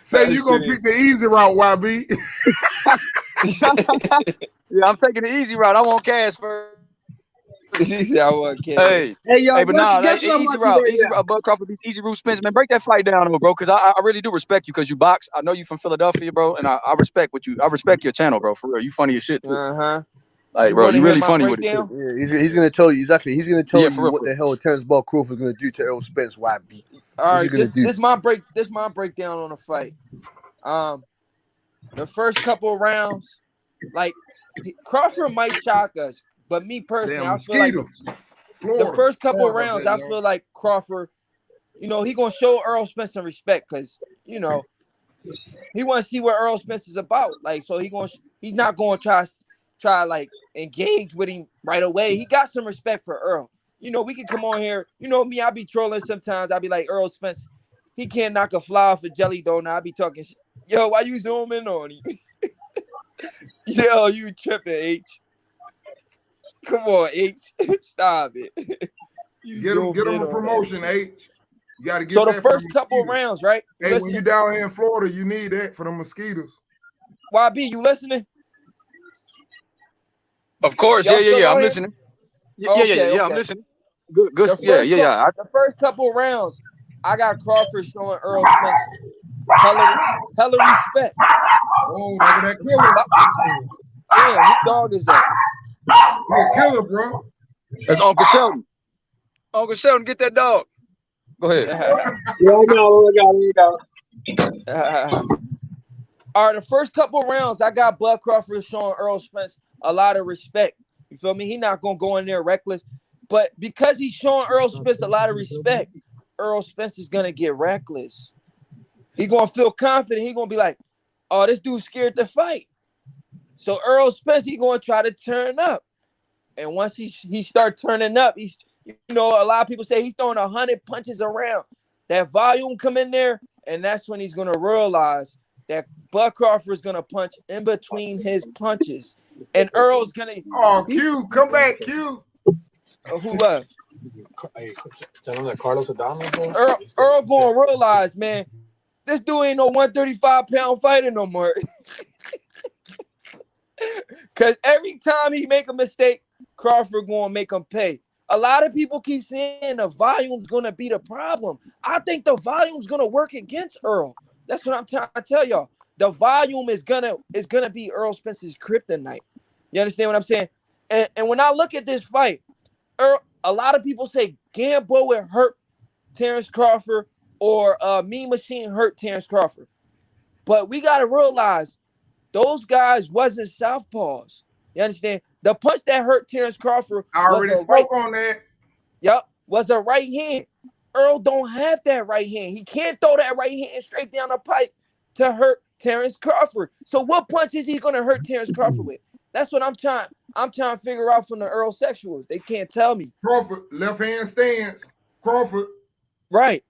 Say you gonna pick the easy route, YB. Yeah, I'm taking the easy route. I want Cash first. He said I want Cash. Hey, y'all, but guess what I'm easy watching route. right now? Bud Crawford beats Easy Root Spence. Man, break that fight down, bro, because I really do respect you because you box. I know you from Philadelphia, bro, and I respect what you. I respect your channel, bro. For real, you funny as shit too. Like, You bro, want to you hear really my funny with it too. breakdown? Yeah, he's gonna tell you exactly. He's gonna tell Yeah, you for what real. the hell Terence Crawford is gonna do to Errol Spence. YB. All What's he right, gonna do? this my breakdown on the fight. The first couple of rounds, like Crawford might shock us, but me personally, Damn I feel like mosquitoes. the first couple of Florida, rounds, I feel like Crawford, he gonna show Errol Spence some respect because he want to see what Errol Spence is about. Like, so he's not gonna try like engage with him right away. He got some respect for Earl. We can come on here. Me, I be trolling sometimes. I be like, Errol Spence, he can't knock a fly off a jelly donut. I be talking, yo, why you zooming on him? Yo, you tripping, H. Come on, H. Stop it. Get him a promotion, H. You gotta get so the that first couple of rounds, right? Hey, when you down here in Florida, you need that for the mosquitoes. YB, you listening? Of course, yeah. I'm listening. Okay. I'm listening. Good. The first couple of rounds, I got Crawford showing Errol Spence hella respect. Oh, that killer. Damn, who dog is that? He a killer, bro. That's Uncle Sheldon. Uncle Sheldon, get that dog. Go ahead. I got All right, the first couple of rounds, I got Bud Crawford showing Errol Spence a lot of respect. You feel me? He not gonna go in there reckless, but because he's showing Errol Spence a lot of respect, Errol Spence is gonna get reckless. He gonna feel confident. He gonna be like, "Oh, this dude's scared to fight." So Errol Spence, he gonna try to turn up, and once he start turning up, he's a lot of people say he's throwing 100 punches around. That volume come in there, and that's when he's gonna realize that Bud Crawford is gonna punch in between his punches, and Earl's gonna. Oh, Q, come back, Q. Who left? Tell him that Carlos Adames. Earl gonna realize, man, this dude ain't no 135-pound fighter no more. Because every time he make a mistake, Crawford gonna make him pay. A lot of people keep saying the volume's gonna be the problem. I think the volume's gonna work against Earl. That's what I'm trying to tell y'all. The volume is gonna be Errol Spence's kryptonite. You understand what I'm saying? And when I look at this fight, a lot of people say Gambo would hurt Terence Crawford or Mean Machine hurt Terence Crawford. But we gotta realize those guys wasn't southpaws. You understand? The punch that hurt Terence Crawford I already spoke on that. Yep, was a right hand. Earl don't have that right hand. He can't throw that right hand straight down the pipe to hurt Terence Crawford. So what punch is he gonna hurt Terence Crawford with? That's what I'm trying to figure out from the Earl sexuals. They can't tell me. Crawford, left hand stance. Crawford. Right.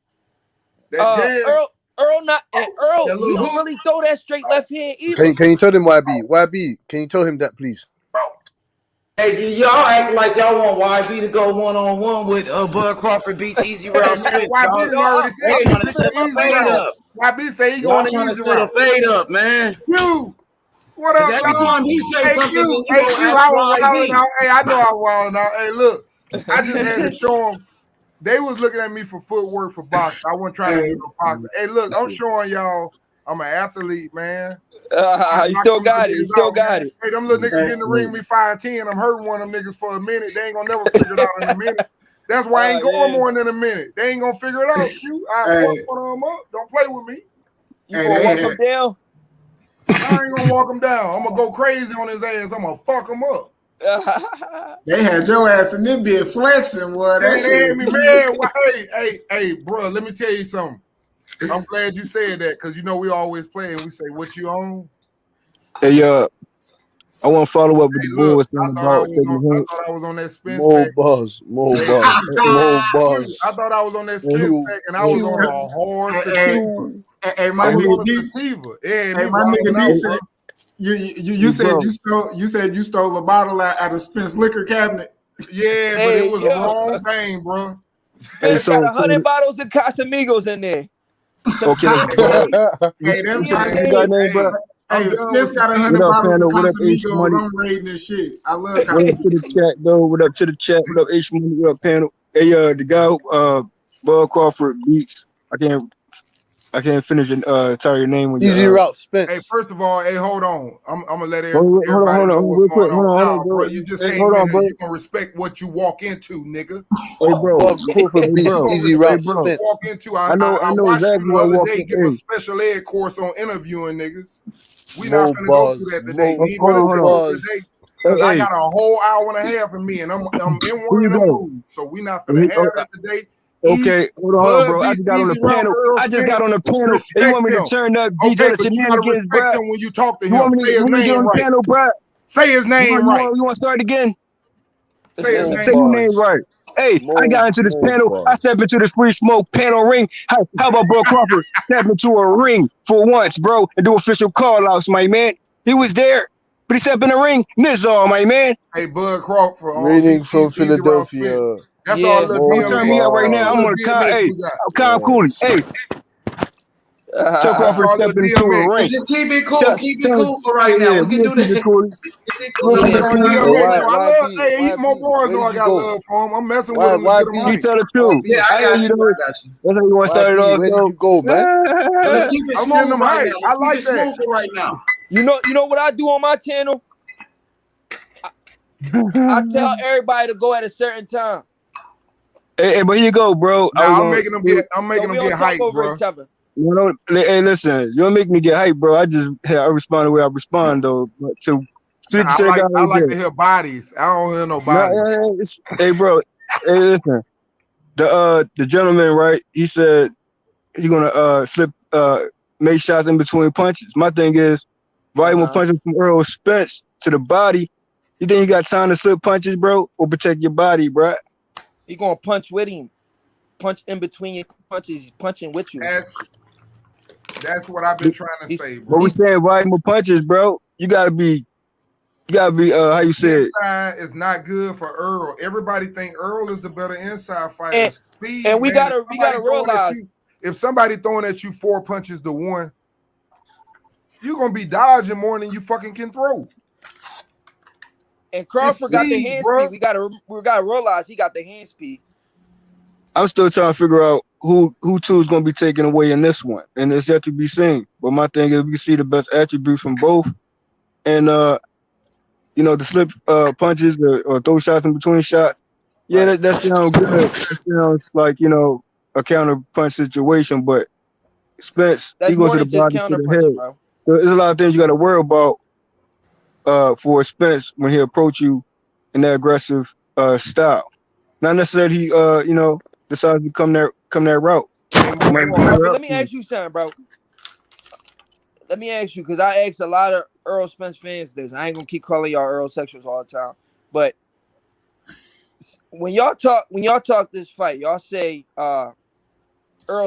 That Earl he don't really throw that straight left hand either. Can you tell him YB? YB, can you tell him that, please? Hey, y'all act like y'all want YB to go one-on-one with Bud Crawford beats Easy Route Spence. YB already said trying to set the fade up. YB say he Y'all going trying to easy set a fade up, man. You. What up, every time he say hey, something, you, then you hey, I know I was now. Hey, look, I just had to show them. They was looking at me for footwork for boxing. I wasn't trying to do no boxing. Hey, look, I'm showing y'all I'm an athlete, man. You still got it. You still got it. Hey, them little niggas get in the ring me 5'10". I'm hurting one of them niggas for a minute. They ain't gonna never figure it out in a minute. That's why I ain't going more than a minute. They ain't gonna figure it out. I fuck one of them up. Don't play with me. You gonna walk them down? I ain't gonna walk him down. I'm gonna go crazy on his ass. I'm gonna fuck him up. They had your ass in them being flexing, boy. That They shit. had me, man. Hey, bro, let me tell you something. I'm glad you said that because you know we always play and we say, what you on? Hey, I want to follow up with the boys I about thought I was on that Spence More pack. buzz. I thought I was on that Spence pack and I was on a hard sativa. Hey, my nigga D. Hey, my nigga D said you said you stole a bottle out of Spence liquor cabinet. Yeah, but it was the wrong thing, bro. Hey, got 100 bottles of Casamigos in there. Okay, Hey, them Hey, Spence got 100 bottles of Casamigos. I'm raiding this shit. I love Casamigos. What up to the chat, though? What up to the chat? What up, H Money? What up, panel? Hey, the guy, Bud Crawford beats. I can't finish it. Tell your name when Easy Route Spence. Hey, first of all, hey, hold on. I'm gonna let hold everybody know what's going on. Hold on, bro. You just came in and you gonna respect what you walk into, nigga. Hey, bro. Bud Crawford beats Easy Route Spence. Walk into. I know watched exactly you the what I other day walked give a in. special ed course on interviewing niggas. We More not gonna go through buzz. that today. More buzz. Because I got a whole hour and a half of me, and I'm in one of them moods. So we not gonna have that today. Okay, hold on, bro. I just got on the panel. And you want me to turn up DJ the shenanigans, bro? When you talk to him, you want me say his name on the right. panel, bro? Say his name right. You want to start again? Say his Say your name right. Hey, I got into this panel. I stepped into this free smoke panel ring. How about Bud Crawford step into a ring for once, bro, and do official call-outs, my man? He was there, but he stepped in the ring. Miss all, my man. Hey, Bud Crawford. Reading from Philadelphia. That's all the Don't turn me up right now. I'm on Kyle Cooley. Hey. Tell Crawford to step into a ring. Just keep it cool. Keep it cool for right now. We can do this. Hey, eat more boys though. I got love for him. I'm messing with him. He tell the truth. Yeah, I got you. That's how you want to start it off. Where did you go, man? Let's keep it smooth right now. I like that. Smooth for right now. You know what I do on my channel? I tell everybody to go at a certain time. Hey, but here you go, bro. I'm making them get hyped, bro. You know, hey, listen, you don't make me get hyped, bro. I respond the way I respond, though. But I like to hear bodies. I don't hear no bodies. Hey, bro. Hey, listen. The gentleman, right? He said he's gonna make shots in between punches. My thing is, why you want punches from Errol Spence to the body? You think you got time to slip punches, bro, or protect your body, bro? He gonna punch with him, punch in between your punches. He's punching with you. That's what I've been trying to say, bro. But we saying why more punches, bro? You gotta be. How you say it? Inside is not good for Earl. Everybody think Earl is the better inside fighter. And we gotta realize if somebody throwing at you 4 punches to 1, you're gonna be dodging more than you fucking can throw. And Crawford got the hand speed. We gotta realize he got the hand speed. I'm still trying to figure out who two is going to be taken away in this one, and it's yet to be seen. But my thing is, we can see the best attributes from both, and you know, the slip punches or throw shots in between shots. Yeah, Right. that sounds good. It sounds like, you know, a counter punch situation, but Spence, That's he goes more to the than just body, to counter the punching, head. bro. So there's a lot of things you got to worry about for Spence when he approach you in that aggressive style. Not necessarily he you know, decides to come that route. He might But veer out let me to you. ask you something, bro. Let me ask you, because I asked a lot of Errol Spence fans this. I ain't gonna keep calling y'all Errol sexuals all the time, but when y'all talk this fight, y'all say Errol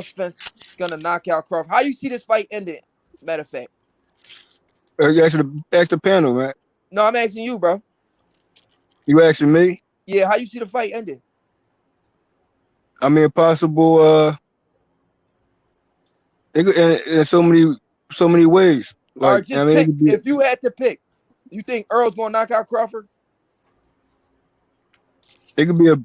Spence gonna knock out Crawford. How you see this fight ending? Matter of fact, You ask the panel, man. no, I'm asking you, bro. You asking me? Yeah, how you see the fight ending? I mean, possible in so many ways. All Like, right, I just mean, it pick. could be If you had to pick, you think Earl's gonna knock out Crawford? it could be a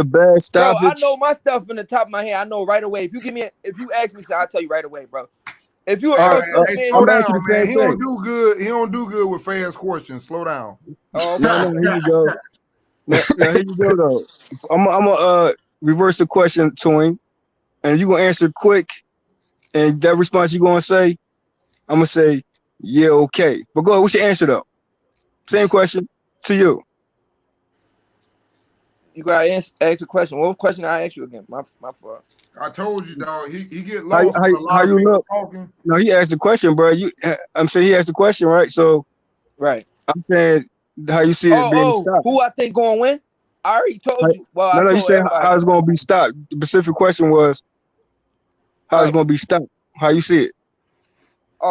bad Bro, I stoppage. know my stuff in the top of my head. I know right away. If you ask me, so I'll tell you right away, bro. If you an All Errol right, Spence fan, Slow I'm down, asking the man. same He thing. don't do good with fast questions. Slow down. Oh, okay. No, here you go. Now here you go though. I'm gonna reverse the question to him, and you gonna answer quick, and that response you gonna say, I'm gonna say, yeah, okay. But go ahead, what's your answer though? Same question to you. You gotta ask the question. What question I asked you again? My fault. I told you, dog. He get How lost with a lot of you people look? talking. No, he asked the question, bro. I'm saying he asked the question, right? So Right. I'm saying how you see it being stopped. Who I think gonna win? I already told you. Well, I No, you told said everybody. how it's gonna be stopped. The specific question was how it's gonna be stopped. How you see it?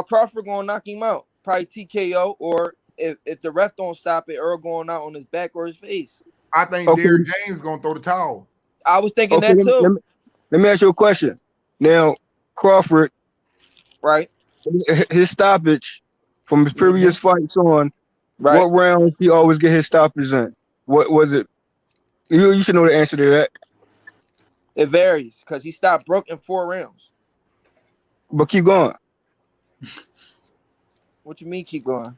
Crawford gonna knock him out. Probably TKO, or if the ref don't stop it, Earl going out on his back or his face. I think Okay. Derrick James gonna throw the towel. I was thinking Okay, that too. let me ask you a question. Now, Crawford, right? His stoppage from his previous fights on, what rounds he always get his stoppage in? What was it? You should know the answer to that. It varies because he stopped Brook in 4 rounds. But keep going. What you mean keep going?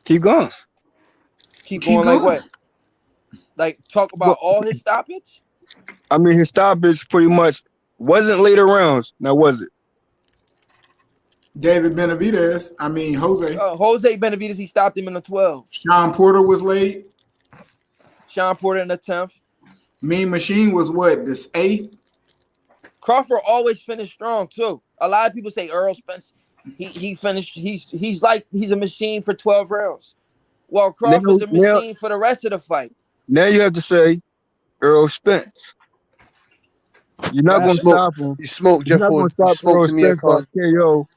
Keep going. Keep going like what? Like talk about all his stoppage? I mean, his stoppage pretty much wasn't later rounds. Now was it? David Benavidez. I mean, Jose. Jose Benavidez, he stopped him in the 12. Sean Porter was late. Sean Porter in the 10th. Mean Machine was what? This 8th? Crawford always finished strong too. A lot of people say Errol Spence. He finished. He's a machine for 12 rounds. Well, Crawford's a machine for the rest of the fight. Now you have to say Errol Spence. You're not going to stop him. You smoked You're Jeff not going Ford. to stop Errol Smoked Amir Spence by Khan. KO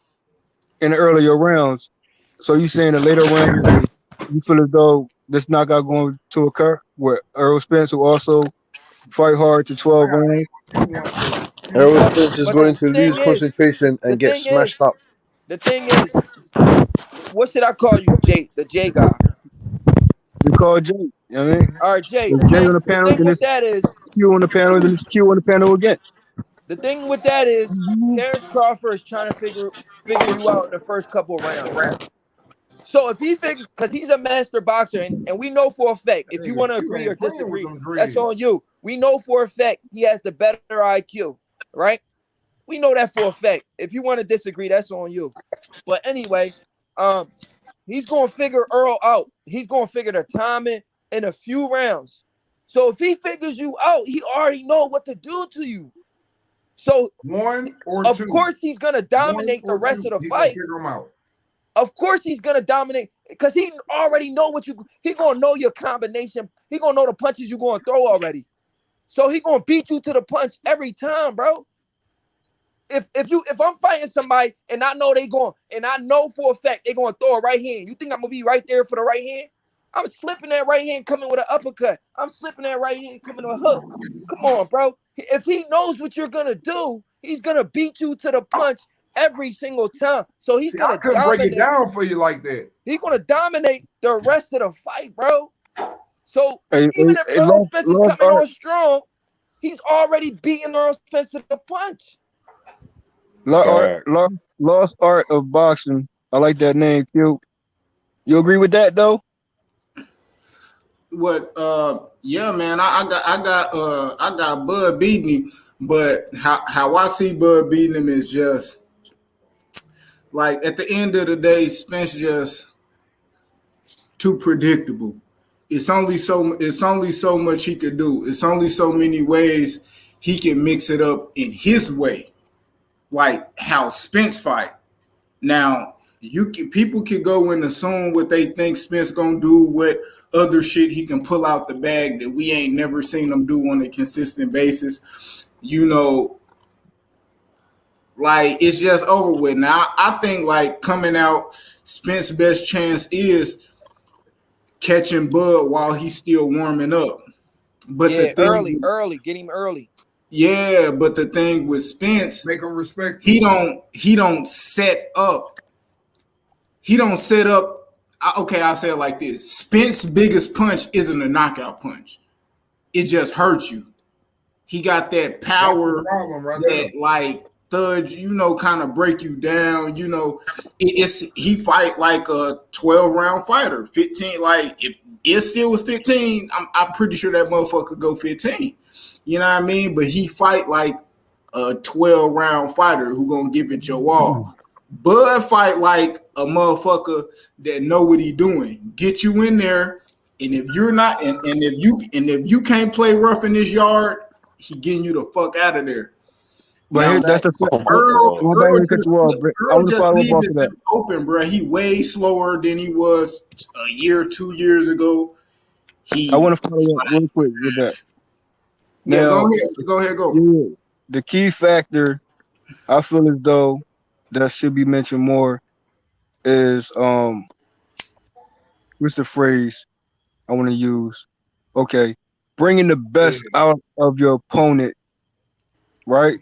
in the earlier rounds. So you saying the later rounds, you feel as though this knockout going to occur where Errol Spence will also fight hard to 12 rounds. Errol Spence is going to lose concentration and get smashed up. The thing is, what should I call you, Jay? The J guy. You call Jay. You know what I mean? All right, Jay. There's Jay on the panel, thing then with there's that is Q on the panel, then there's Q on the panel again. The thing with that is Terence Crawford is trying to figure you out in the first couple of rounds, right? So if he figures, because he's a master boxer, and we know for a fact, if you want to agree or disagree, that's on you. We know for a fact he has the better IQ, right? We know that for a fact. If you want to disagree, that's on you. But anyway, he's going to figure Earl out. He's going to figure the timing in a few rounds. So if he figures you out, he already know what to do to you. So of course he's gonna dominate the rest of the fight. Of course he's gonna dominate because he already know he gonna know your combination. He gonna know the punches you gonna throw already. So he gonna beat you to the punch every time, bro. If I'm fighting somebody and I know and I know for a fact they gonna throw a right hand, you think I'm gonna be right there for the right hand? I'm slipping that right hand coming with an uppercut. I'm slipping that right hand coming with a hook. Come on, bro. If he knows what you're going to do, he's going to beat you to the punch every single time. So he's See, gonna I couldn't break dominate. it down for you like that. He's gonna dominate the rest of the fight, bro. So Hey, even if Errol Spence is Lost coming Art, on strong, he's already beating Errol Spence to the punch. Lost Art of Boxing. I like that name, Q. You agree with that though? What? Yeah, man. I got Bud beating him, but how I see Bud beating him is just like at the end of the day, Spence just too predictable. It's only so much he could do. It's only so many ways he can mix it up in his way, like how Spence fight. Now people can go and assume what they think Spence gonna do, what other shit he can pull out the bag that we ain't never seen him do on a consistent basis. You know, like it's just over with. Now I think like coming out, Spence's best chance is catching Bud while he's still warming up. But yeah, early, get him early. Yeah, but the thing with Spence, make him respect. He don't set up. He don't set up. Okay, I'll say it like this: Spence's biggest punch isn't a knockout punch. It just hurts you. He got that power that like thuds, you know, kind of break you down. You know, he fight like a 12-round fighter, 15. Like if it still was 15, I'm pretty sure that motherfucker could go 15. You know what I mean? But he fight like a 12-round fighter who gonna give it your all. Bud fight like a motherfucker that know what he doing. Get you in there, and if you're not, and if you can't play rough in this yard, he getting you the fuck out of there. But Now, that's the Earl just leaves this open, bro. He way slower than he was a year, 2 years ago. I want to follow up real quick with that. Now, go ahead. Yeah, the key factor I feel as though that should be mentioned more is what's the phrase I want to use? Okay, bringing the best out of your opponent, right?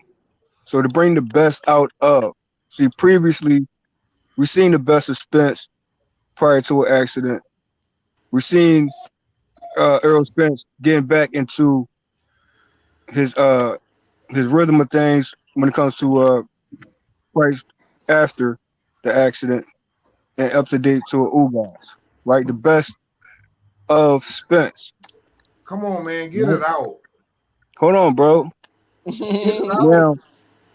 So to bring the best out of. See, previously we've seen the best of Spence prior to an accident. We've seen Errol Spence getting back into his rhythm of things when it comes to fights after the accident and up to date to Ugas, right? The best of Spence. Come on, man, get it out. Hold on, bro. Now,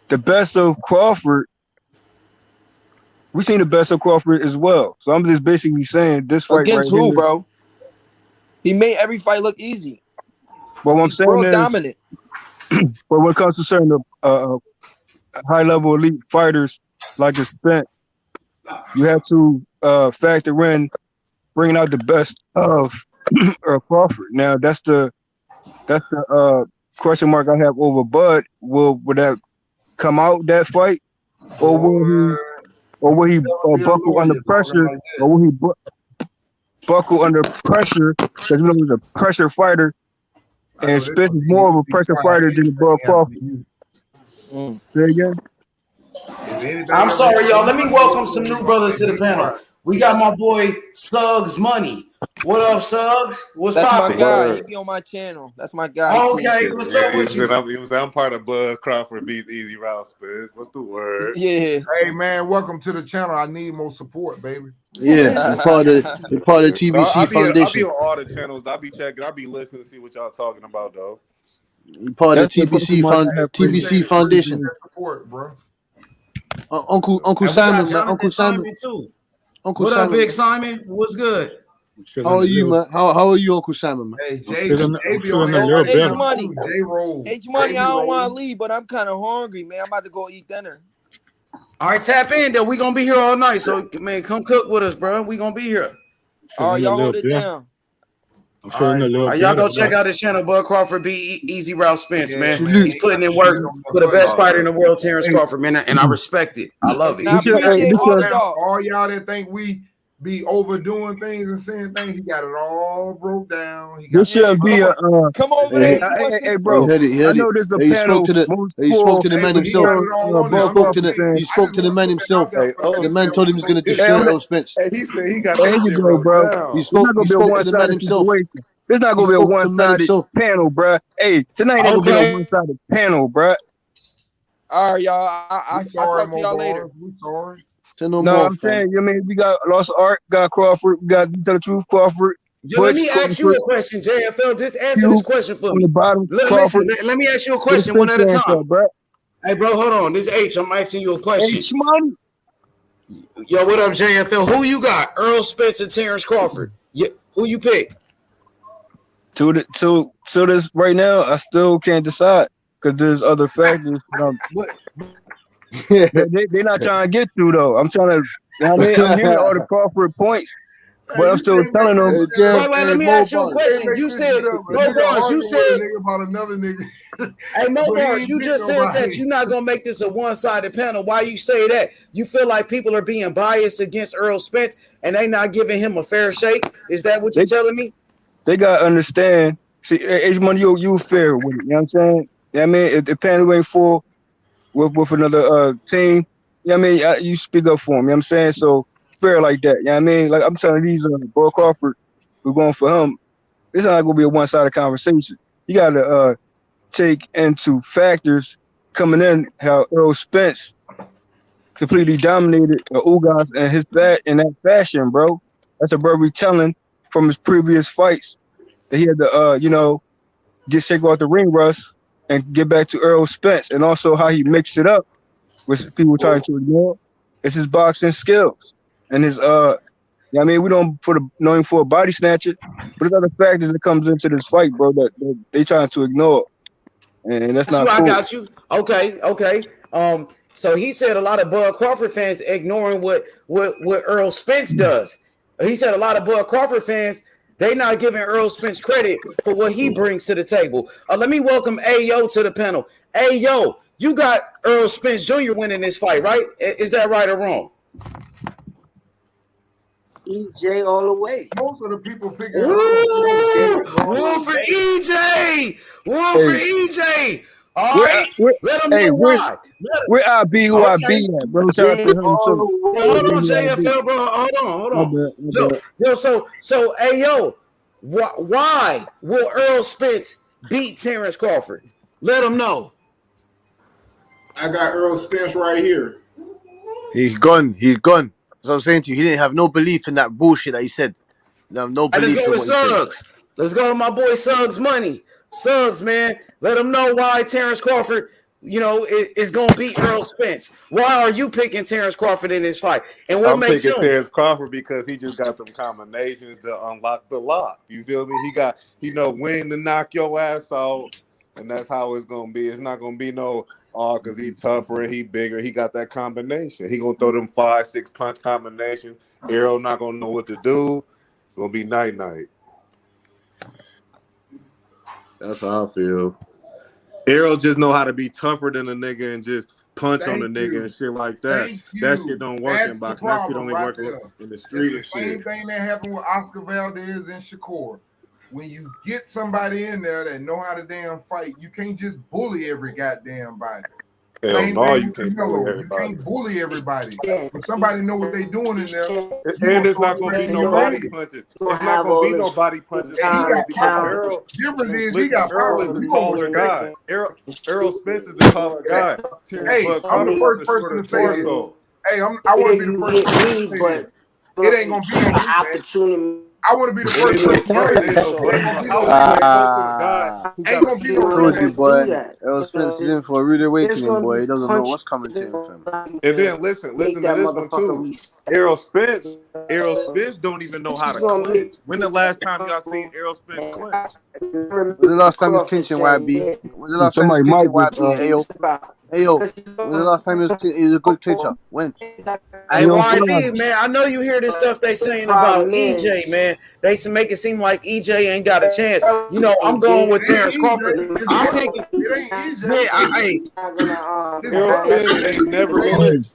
the best of Crawford, we've seen the best of Crawford as well. So I'm just basically saying this fight against right who, here, bro? He made every fight look easy. But what I'm saying is, dominant. But when it comes to certain high-level elite fighters like the Spence, you have to factor in bringing out the best of Crawford. Now that's the question mark I have over Bud. Will that come out that fight, or will he buckle under pressure, or will he buckle under pressure? Because you know he's a pressure fighter, and Spence is more of a pressure fighter than Bud Crawford. Say again. I'm sorry, y'all. Let me welcome some new brothers to the panel. We got my boy Suggs Money. What up, Suggs? What's poppin'? That's my guy. He be on my channel. That's my guy. Oh, okay. What's up with you? I'm part of Bud Crawford beats Easy Route Spence. What's the word? Yeah. Hey man, welcome to the channel. I need more support, baby. Yeah, you're part of TBC I'll Foundation. be on all the channels. I'll be checking. I'll be listening to see what y'all talking about, though. You're part of TBC Foundation. Support, bro. Uncle Simon, man. Uncle Simon too. Uncle what Simon. up, Big Simon? What's good? How are you, man? How are you, Uncle Simon, man? Hey, H Money, I don't want to leave, but I'm kind of hungry, man. I'm about to go eat dinner. All right, tap in. Though we gonna be here all night, so man, come cook with us, bro. We gonna be here. Oh, y'all hold it down. All right, y'all go check out his channel, Bud Crawford beat Easy Route Spence, man. He's putting in work for the best fighter in the world, Terence Crawford, man, and I respect it. I love it. All y'all that think we be overdoing things and saying things. He got it all broke down. He got This shouldn't be a. Come over Hey, there. You want Hey, this? bro. he I heard it. know there's a Hey, he spoke panel to the. most He spoke to the hey, man but he himself. got it all on He there. I'm spoke just to the. saying. He I spoke just to the want to man put that out himself. there Hey, for the The oh, man listeners. told him he was going to Hey, destroy Errol Spence. hey, he said he got Hey, that here you shit go, wrote bro. He down. It's not spoke. He gonna be a spoke to the man one-sided himself. situation. It's not He gonna be a spoke to the man one-sided himself. panel, bro. Hey, tonight ain't gonna be no Okay. one-sided panel, bro. All right, y'all. We I'll sorry, talk to y'all later. Mo. We sorry. Say no No, more, I'm fam. saying, you know what I mean, we got Lost Art, got Crawford, we got Tell the Truth Crawford, Yo, let Butch me ask you Crawford, a question, JFL. Just answer this Q question for on the me. bottom, Listen, Crawford. let me ask you a With a question one Spence at a answer, time. bro. Hey, bro, hold on. This H, I'm asking you a Hey, question. Shmoney. Yo, what up, JFL? Who you got? Errol Spence and Terence Crawford. Yeah, who you pick? To this right now, I still can't decide because there's other factors that they're not trying to get to though. I'm trying to, you know what I mean? I'm hearing all the Crawford points, Hey, but I'm you still can't make telling them. this shit up. Wait, let me Mo ask you a Bars. You can't question. make You this said, shit up. A Mo nigga Bars, you arguing with a said, nigga about another nigga. hey, Mo But he Bars, ain't you pick just said that nobody. you're not going to make this a one-sided panel. Why you say that? You feel like people are being biased against Errol Spence and they not giving him a fair shake? Is that what you're telling me? They gotta understand. See, H Money, you fair with it. You know what I'm saying? Yeah, I mean, if the panel ain't full with another team, you know what I mean, you speak up for him. You know what I'm saying? So fair like that. You know what I mean? Like I'm telling these Bo Crawford, we're going for him. It's not gonna be a one-sided conversation. You gotta take into factors coming in how Errol Spence completely dominated Ugas and in that fashion, bro. That's a very telling from his previous fights that he had to get shake off the ring rust and get back to Errol Spence, and also how he mixed it up, which people trying to ignore. It's his boxing skills and his I mean, we don't know him for a body snatcher, but there's other factors that comes into this fight, bro, that they trying to ignore, and that's That's not why I cool. got you. Okay. So he said a lot of Bud Crawford fans ignoring what Errol Spence does. He said a lot of Bud Crawford fans, they not giving Errol Spence credit for what he brings to the table. Let me welcome Ayo to the panel. Ayo, you got Errol Spence Jr. winning this fight, right? Is that right or wrong? EJ all the way. Most of the people picking Woo! One for EJ. One for EJ. All right. Let them know why. Where I be who I be at, bro? Shout out to him too. Hold on, JFL, bro. Hold on. Yo, so, hey, yo, why will Errol Spence beat Terence Crawford? Let him know. I got Errol Spence right here. He's gone. He's gone. That's what I'm saying to you. He didn't have no belief in that bullshit that he said. No Let's belief go in with what he said. Suggs. Let's go to my boy Suggs Money. Suggs, man. Let him know why Terence Crawford, is going to beat Errol Spence. Why are you picking Terence Crawford in this fight? And what I'm makes picking him? Terence Crawford because he just got them combinations to unlock the lock. You feel me? He know when to knock your ass out, and that's how it's gonna be. It's not gonna be no because he tougher and he bigger. He got that combination. He gonna throw them 5-6 punch combination. Errol not gonna know what to do. It's gonna be night. That's how I feel. Errol just know how to be tougher than a nigga and just punch on a nigga and shit like that. That shit don't work in boxing. That shit only work in the street and It's shit. the same thing that happened with Oscar Valdez and Shakur. When you get somebody in there that know how to damn fight, you can't just bully every goddamn body. Hell no, you can't bully everybody. You can't bully everybody. When somebody know what they doing in there, and it's not gonna be no body punches. It's not gonna be no body punches because Errol. Errol is the taller guy. Errol Spence is the taller guy. Hey, I'm the first person to say this. Hey, I want to be the first person to say this. It ain't gonna be no opportunity. I want to be the first person to say ain't gonna be no told you, boy. Errol Spence is in for a rude awakening, boy. He doesn't know what's coming to him, fam. And then listen to this one too. Errol Spence don't even know how to clinch. When the last time y'all seen Errol Spence clinch? When's the last time he's clinching, YB? When's the last time he's clinching, YB? Ayo. When's the last time he was a good clincher? When? Hey, YB, man, I know you hear this stuff they saying about EJ, man. They make it seem like EJ ain't got a chance. I'm going with Terence Crawford. I'm picking. Errol Spence ain't never clinched.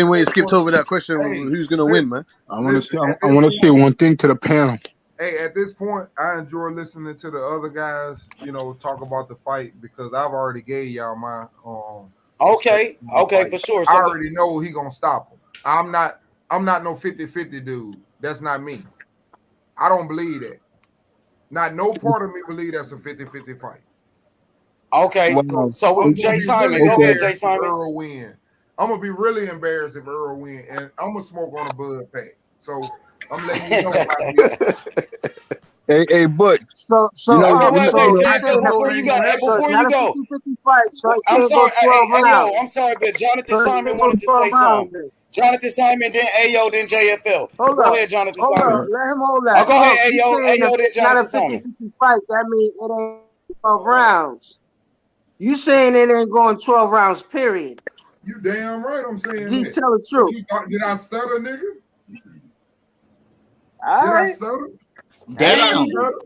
same way you skipped over that question, who's gonna win, man? I want to say one thing to the panel. Hey, at this point, I enjoy listening to the other guys, talk about the fight because I've already gave y'all my Okay, fight. for sure. I So, already know he gonna stop him. I'm not no 50-50 dude. That's not me. I don't believe that. Not no part of me believe that's a 50-50 fight. okay. Wow. So, Jay Simon, go ahead, Jay Simon. Earl win. I'm gonna be really embarrassed if Earl win, and I'm gonna smoke on a bud pack. So I'm letting you know. Hey, Butch. So Wait, you Jay, saying before you go, fight, so it I'm can't go sorry. 12 rounds. I'm sorry, but Jonathan So it Simon can't go wanted to 12 say rounds. something. Jonathan Simon, then Ayo, then JFL. Hold Go up. ahead, Jonathan Hold Simon. up. Let him hold that. Go Look, ahead, you Ayo, saying if then it's not a Jonathan 50-50 Simon. fight, that means it ain't 12 rounds. You saying it ain't going 12 rounds, period. You damn right I'm saying D, that. tell the truth. Did I stutter, nigga? All Did right. I stutter? Damn. Did I stutter?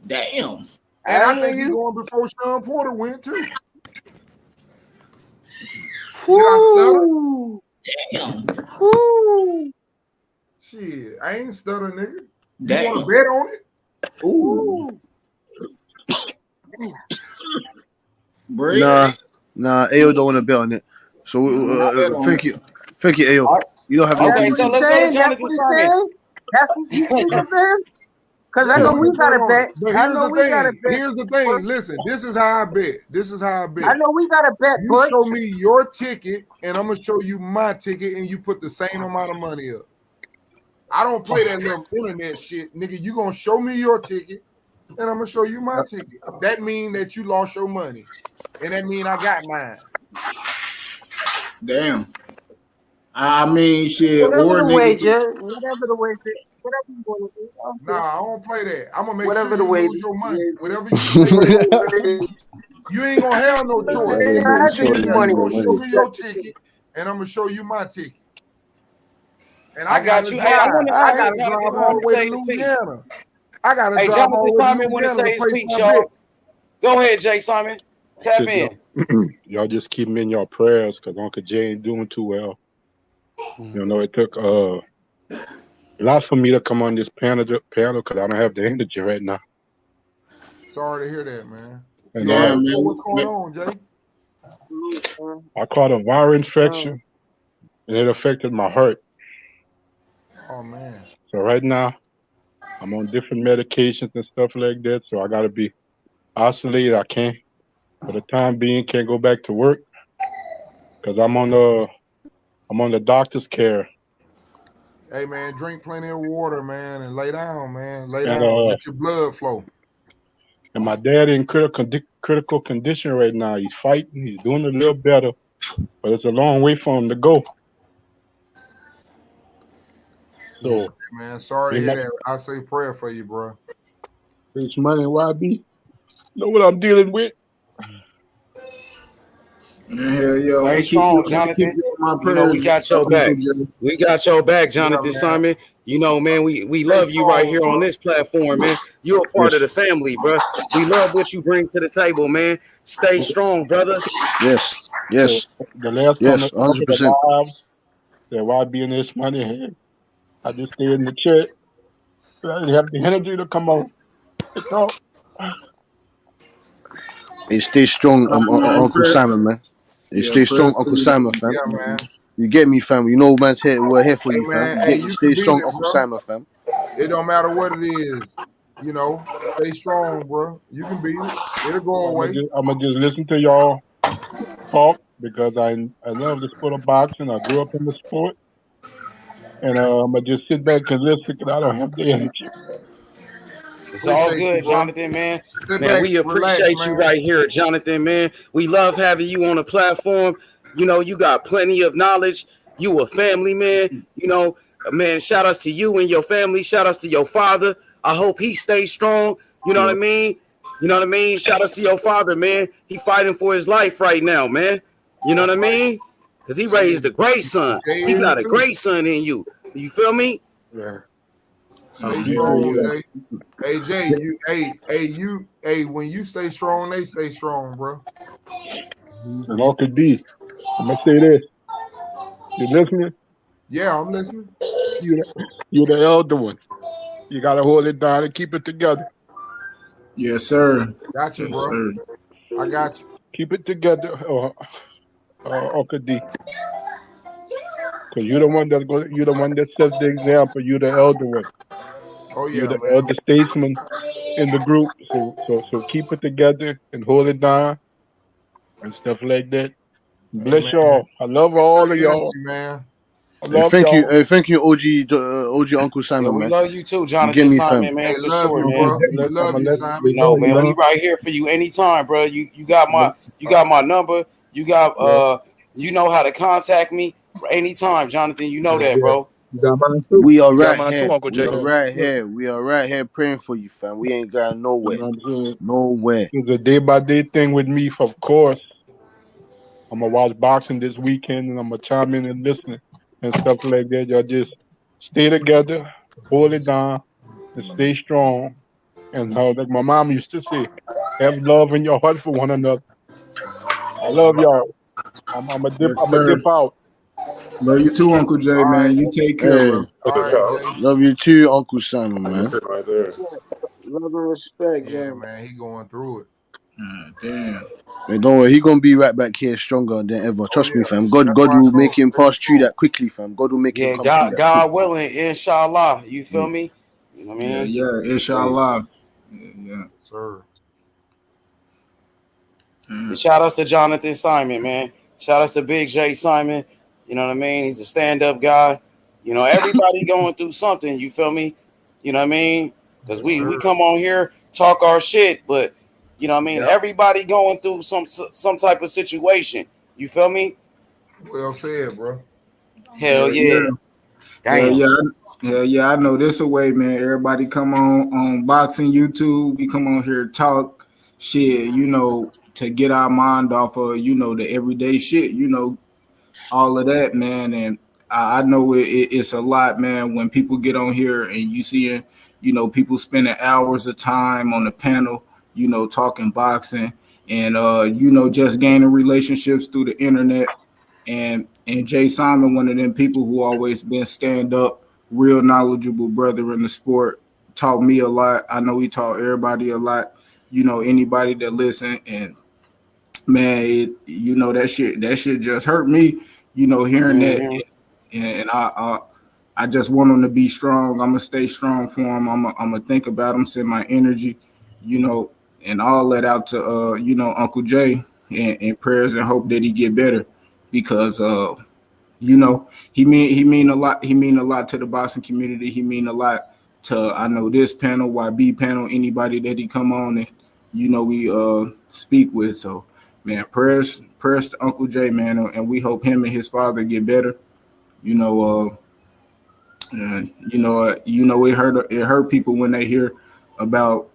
Damn. And I think he's going before Sean Porter went too. Did I stutter? Damn. Woo. Shit, I ain't stutter, nigga. You Damn. want to bet on it? Ooh. Nah. Ayo don't want to bet on it. So thank you, Ayo. You don't have no. Okay, so let's go to Jonathan Simon. That's what you saying, man? Because I know we got to bet. But I know we got to bet. Here's the thing. Listen, this is how I bet. I know we got to bet, You Butch. show me your ticket, and I'm gonna show you my ticket, and you put the same amount of money up. I don't play that little internet shit, nigga. You gonna show me your ticket, and I'm gonna show you my ticket. That mean that you lost your money, and that mean I got mine. Damn. I mean, shit. Whatever Or the nigga. wager, whatever you want to do. Nah, I don't play that. I'm gonna make Whatever sure the you wager. lose your money. Whatever you you ain't gonna have no choice. I have to use money. You gonna show me your ticket, and I'm gonna show you my ticket. And I got you. Drive. Hey, I gotta drive Jonathan all the way to Simon say his piece. Louisiana. I gotta Hey, drive all Jonathan the way to Simon want to Louisiana say to his pay speech, for my y'all. bet. Go ahead, Jay Simon. Tap in. Y'all just keep me in your prayers because Uncle Jay ain't doing too well. It took a lot for me to come on this panel because I don't have the energy right now. Sorry to hear that, man. And, Yeah, man. What's going on, Jay? I caught a viral infection, and it affected my heart. Oh, man. So right now, I'm on different medications and stuff like that. So I got to be isolated. I can't, for the time being, can't go back to work because I'm on the doctor's care. Hey, man, drink plenty of water, man, and lay down, man. Lay And, down. Let your blood flow. And my dad in critical condition right now. He's fighting. He's doing a little better, but it's a long way for him to go. So, yeah, man, sorry to hear that. I say prayer for you, bro. It's money, YB. Know what I'm dealing with? Yeah. Stay strong, Jonathan. We got your back. We got your back, Jonathan Simon. Man, we love you right here on this platform, man. You're a part of the family, bro. We love what you bring to the table, man. Stay strong, brother. Yes. So the last yes, time 100%. That YB in this money, I just stay in the chat. I didn't have the energy to come on. Hey, stay strong, Uncle Simon, man. Hey, stay strong, Uncle Simon, fam. Yeah, man. You get me, fam. You know, man's here. We're here for you, fam. Man, You stay strong, Uncle Simon, fam. It don't matter what it is. Stay strong, bro. You can beat it. It'll go away. I'm gonna just listen to y'all talk because I love the sport of boxing. I grew up in the sport, and I'm gonna just sit back and listen because I don't have the energy. It's all good, Jonathan, man. Man, we appreciate you right here, Jonathan, man. We love having you on the platform. You got plenty of knowledge. You a family man. Man, shout outs to you and your family. Shout outs to your father. I hope he stays strong. You know what I mean? Shout outs to your father, man. He fighting for his life right now, man. You know what I mean? Because he raised a great son. He got a great son in you. You feel me? Yeah. Stay strong, Jay. Hey, Jay, when you stay strong, they stay strong, bro. And Uncle D, I'm gonna say this. You listening? Yeah, I'm listening. You're the elder one. You gotta hold it down and keep it together. Yes, sir. Got you, Yes, bro. sir. I got you. Keep it together, Uncle D. Because you're the one you're the one that sets the example. You're the elder one. Oh You're yeah, the man. elder statesman in the group. So keep it together and hold it down and stuff like that. Hey Bless man. y'all. I love all of y'all. Man. I love y'all. Thank you, OG Uncle Yeah, Simon, we man. love you too, You get Jonathan me, Simon, fam. man, Hey, for love sure, you, man. bro. I'm We love you, gonna let Simon. You know, you man, we know. right here for you anytime, bro. You got my number. You got Yeah, you know how to contact me anytime, Jonathan. You know that, yeah. bro. You got mine too. We are You got right mine too, here. Uncle We J. are Yeah. right Look, here. We are right here praying for you, fam. We ain't going you nowhere. know what I'm saying? Nowhere. It's a day by day thing with me, of course. I'm gonna watch boxing this weekend and I'm gonna chime in and listen and stuff like that. Y'all just stay together, hold it down, and stay strong. And how like my mom used to say, have love in your heart for one another. I love y'all. Yes, I'm a sir. dip out. Love you too, Uncle Jay, All right. man. You take care, Hey, bro. All right, Jay. love you too, Uncle Simon, man. right there. Love and respect, Yeah, Jay. man. He going through it. Damn. Hey, don't worry, he gonna be right back here stronger than ever. Oh Trust me, yeah. fam. God, That's God why I will told make him him stay pass through strong. that quickly, fam. God will make him Yeah, come through that quick. God willing, inshallah. You feel Mm. me? You know what I Yeah, mean? yeah. Inshallah. Yeah. Sir. And shout outs to Jonathan Simon, man. Shout outs to Big J Simon. You know what I mean? He's a stand-up guy. You know, everybody going through something, you feel me? You know what I mean? Because Yes, we sir. come on here, talk our shit, but you know what I mean, Yep. everybody going through some type of situation. You feel me? Well said, bro. Hell Yeah, yeah. yeah. Hell Damn. yeah. Hell yeah. I know this away, man. Everybody come on boxing YouTube. We come on here talk shit, to get our mind off of, the everyday shit, all of that, man. And I know it's a lot, man, when people get on here and you see, people spending hours of time on the panel, talking boxing and, just gaining relationships through the internet. And Jay Simon, one of them people who always been stand up, real knowledgeable brother in the sport, taught me a lot. I know he taught everybody a lot. Anybody that listen, and man, that shit just hurt me. Hearing that, Mm-hmm. and I just want him to be strong. I'm gonna stay strong for him. I'm gonna think about him, send my energy, you know, and all that out to Uncle Jay, and prayers and hope that he get better, because he mean a lot. He mean a lot to the boxing community. He mean a lot to, I know, this panel, YB panel, anybody that he come on and we speak with. So man, prayers to Uncle Jay, man, and we hope him and his father get better. You know, and it hurt people when they hear about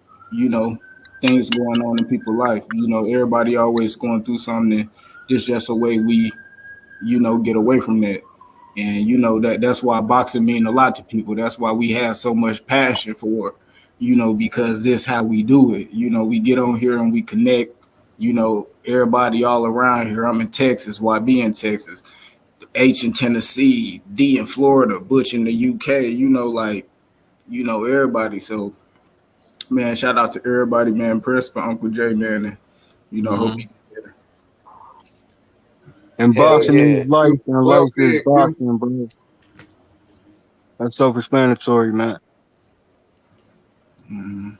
things going on in people's life. Everybody always going through something. And this just a way we get away from that. And that's why boxing mean a lot to people. That's why we have so much passion for it, because this how we do it. We get on here and we connect, everybody all around here. I'm in Texas, YB in Texas, H in Tennessee, D in Florida, Butch in the UK, everybody. So man, shout out to everybody, man. Press for Uncle Jay, man. And hope Mhm. he And Hell boxing yeah. is life, and Well life is said, Q. boxing, bro. That's self-explanatory, man. Mhm.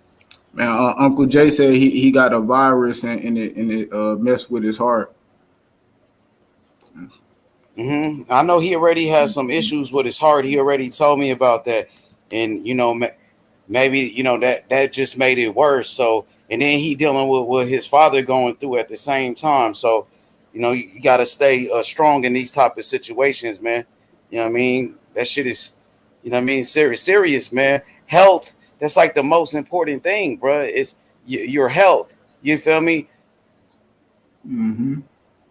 Man, Uncle Jay said he got a virus and it messed with his heart. I know he already has some issues with his heart. He already told me about that. And maybe that just made it worse. So, and then he dealing with what his father going through at the same time. So you got to stay strong in these type of situations, man. You know what I mean? That shit is, serious, man. Health, that's like the most important thing, bro. It's your health. You feel me? Mm-hmm.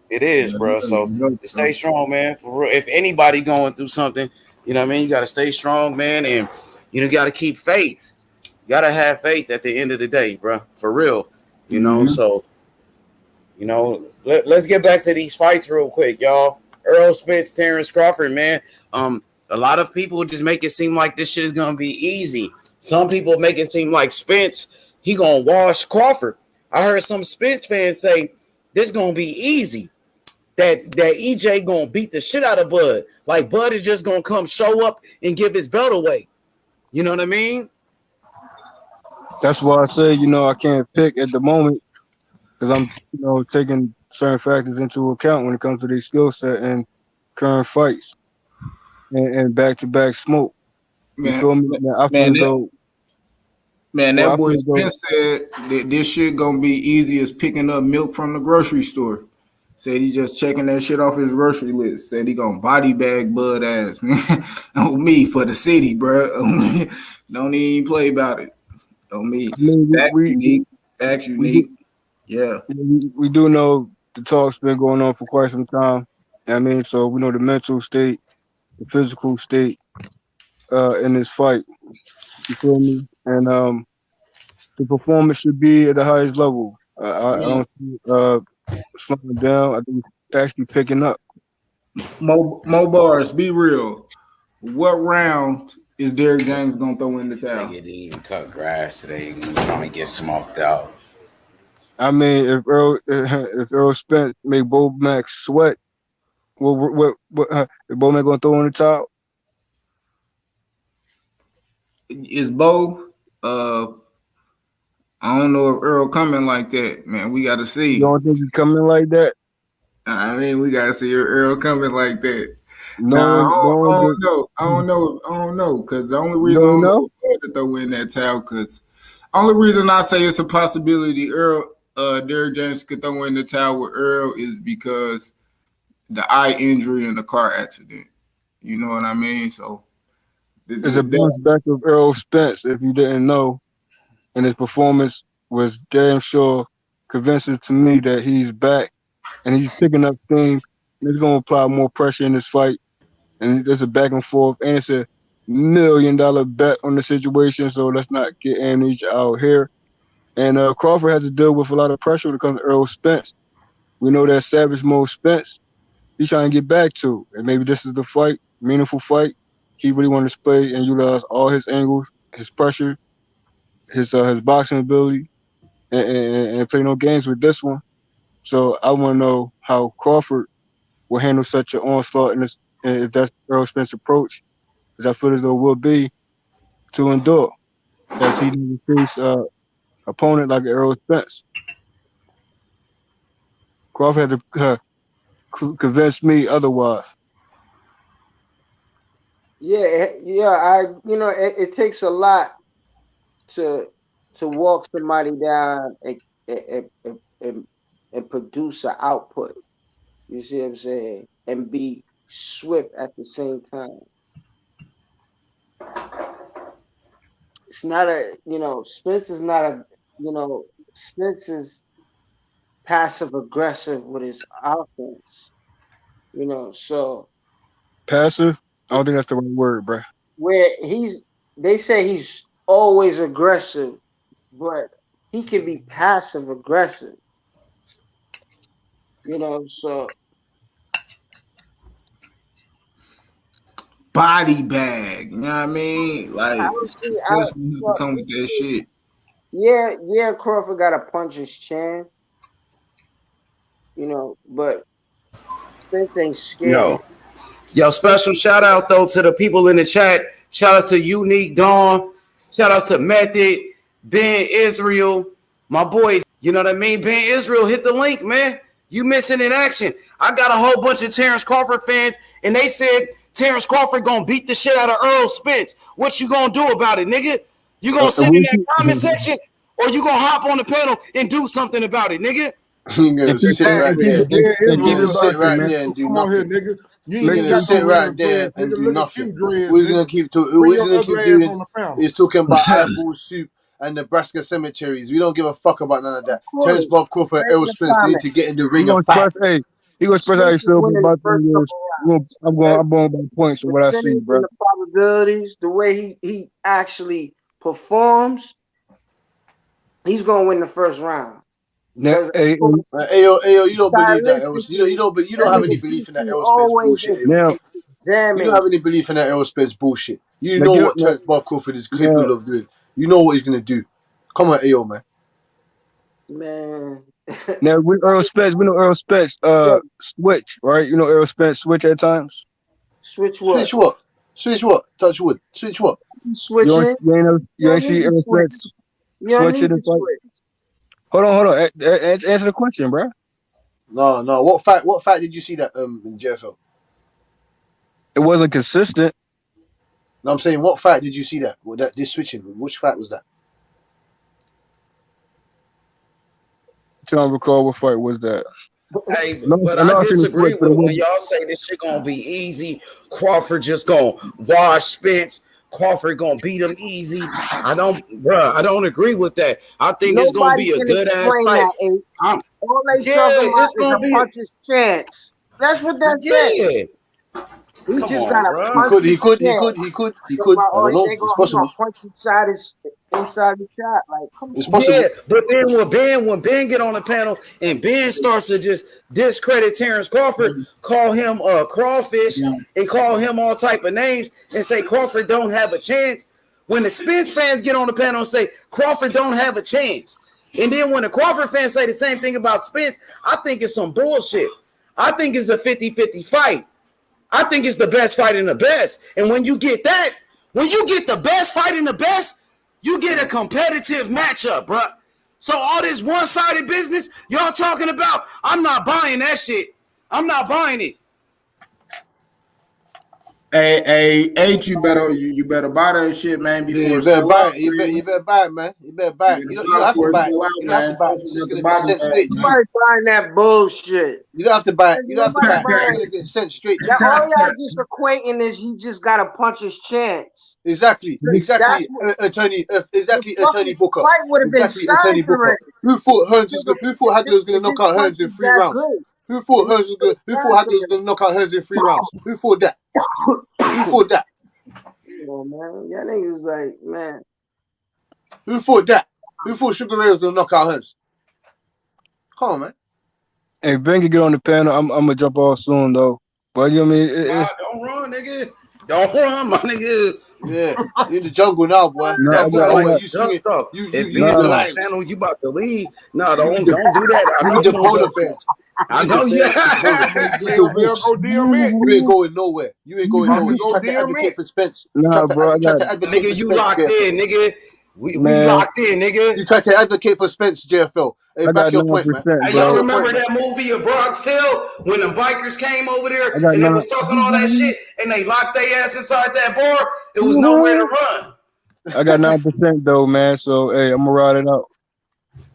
It is, Yeah, bro. So stay strong, man. For real. If anybody going through something, you know what I mean? You got to stay strong, man. And got to keep faith. You got to have faith at the end of the day, bro. For real. Mm-hmm. So, let's get back to these fights real quick, y'all. Errol Spence, Terence Crawford, man. A lot of people just make it seem like this shit is going to be easy. Some people make it seem like Spence, he gonna wash Crawford. I heard some Spence fans say this gonna be easy. That EJ gonna beat the shit out of Bud. Like Bud is just gonna come show up and give his belt away. You know what I mean? That's why I say, I can't pick at the moment because I'm, taking certain factors into account when it comes to their skill set and current fights and back-to-back smoke. You feel me? I feel as though. Man, that boy Spence said that this shit gonna be easy as picking up milk from the grocery store. Said he just checking that shit off his grocery list. Said he gonna body bag Bud ass on me for the city, bro. Don't even play about it. On me. Facts unique. Yeah. We do know the talk's been going on for quite some time. I mean, so we know the mental state, the physical state in this fight. You feel me? And the performance should be at the highest level. I don't see slowing down. I think it's actually picking up. Mo Bars, be real. What round is Derrick James gonna throw in the towel? They didn't even cut grass today. He was trying to get smoked out. I mean, if Errol Spence make Bo Max sweat, what is Bo Max gonna throw in the towel? Is Bo? I don't know if Earl coming like that, man. We got to see. You don't think he's coming like that? I mean, we got to see Earl coming like that. No, I don't know. Because the only reason I don't know to throw in that towel, because only reason I say it's a possibility Derrick James could throw in the towel with Earl is because the eye injury in the car accident. You know what I mean? So it's a bounce back of Errol Spence, if you didn't know. And his performance was damn sure convincing to me that he's back and he's picking up steam. He's going to apply more pressure in this fight. And there's a back and forth. And it's $1 million bet on the situation. So let's not get amnesia out here. And Crawford has to deal with a lot of pressure when it comes to Errol Spence. We know that Savage Mode Spence, he's trying to get back to. And maybe this is the fight, meaningful fight. He really wanted to display and utilize all his angles, his pressure, his boxing ability, and play no games with this one. So I want to know how Crawford will handle such an onslaught, and if that's Errol Spence's approach, because I feel as though it will be to endure as he doesn't face opponent like Errol Spence. Crawford had to convince me otherwise. Yeah. It takes a lot to walk somebody down and produce an output. You see what I'm saying? And be swift at the same time. It's not Spence is not Spence is passive aggressive with his offense. So passive? I don't think that's the right word, bro. Where they say he's always aggressive, but he can be passive aggressive. So body bag, you know what I mean? Like come with that shit. Yeah, Crawford got to punch his chin. But Spence ain't scared. Yo, special shout out though to the people in the chat. Shout out to Unique Dawn. Shout out to Method, Ben Israel, my boy. You know what I mean? Ben Israel, hit the link, man. You missing in action. I got a whole bunch of Terence Crawford fans, and they said Terence Crawford gonna beat the shit out of Errol Spence. What you gonna do about it, nigga? You gonna sit in that comment section, or you gonna hop on the panel and do something about it, nigga? You gonna sit right there. You gonna sit right there and do nothing. Nigga. You ain't gonna sit right there and do nothing. We're gonna keep doing is talking about eyeball soup and Nebraska cemeteries. We don't give a fuck about none of that. Terence Bob Crawford, Errol Spence need to get in the ring and fight. He gonna express how he feel about things. I'm going by points of what I see, bro. The probabilities, the way he actually performs, he's gonna win the first round. Ayo, you don't believe that, Errol. You don't have any belief in that Errol Spence bullshit. Now, you don't have any belief in that Errol Spence bullshit. You know what Terence Crawford is capable of doing. You know what he's gonna do. Come on, Ayo, man. Man. Now we know Errol Spence switch, right? You know Errol Spence switch at times. Switch what? Switch what? Touch wood. Switch what? Switching. You ain't see Errol Spence switch it in fight. Hold on. Answer the question, bro. No. What fight did you see that in JFL? It wasn't consistent. No, I'm saying, what fight did you see that? This switching? Which fight was that? Trying to recall what fight was that. Hey, but I disagree with when y'all say this shit gonna be easy. Crawford just gonna wash Spence. Crawford gonna beat him easy. I don't agree with that. I think it's gonna be a good ass fight. All they talking about is a puncher's chance. That's what that said. He just got a punch. He could. I don't know. It's possible. Punch inside the shot. Like, come on. It's possible. Yeah, but then when Ben get on the panel and Ben starts to just discredit Terence Crawford, call him crawfish, and call him all type of names, and say Crawford don't have a chance. When the Spence fans get on the panel and say Crawford don't have a chance, and then when the Crawford fans say the same thing about Spence, I think it's some bullshit. I think it's a 50-50 fight. I think it's the best fight in the best. And when you get that, when you get the best fight in the best, you get a competitive matchup, bro. So all this one-sided business y'all talking about, I'm not buying that shit. I'm not buying it. Hey, you better buy that shit, man. Before you better buy it. You better buy it, man. You better buy it. You don't have to buy it. You don't have to buy it. It's just gonna be sent straight to you. Nobody buying that bullshit. You don't have to buy it. You don't have to buy it. It's gonna get sent straight to you. All y'all just equating is he just got to punch his chance. Exactly. Attorney Booker. Fight would have been signed already. Who thought Hagler was gonna knock out Hearns in 3 rounds? Who thought Hagler was gonna knock out Hearns in 3 rounds? Who thought that? Who thought that? Oh man, y'all niggas like, man. Who thought that? Who thought Sugar Ray was gonna knock out Hearns? Come on, man. Hey, Ben can get on the panel. I'm gonna jump off soon though. But you know what I mean? Don't run, nigga. Don't run, my nigga. Yeah, you in the jungle now, boy. You about to leave. No, don't do that. I know the polar bears. I know, You ain't going nowhere. You try to advocate for Spence. Nigga, you locked in, nigga. We locked in, nigga. You tried to advocate for Spence, JFL. Hey, back your point, man. Hey, y'all remember that movie of Bronx Tale when the bikers came over there and they was talking all that shit and they locked their ass inside that bar? It was nowhere to run. I got 9% though, man. So hey, I'm gonna ride it out.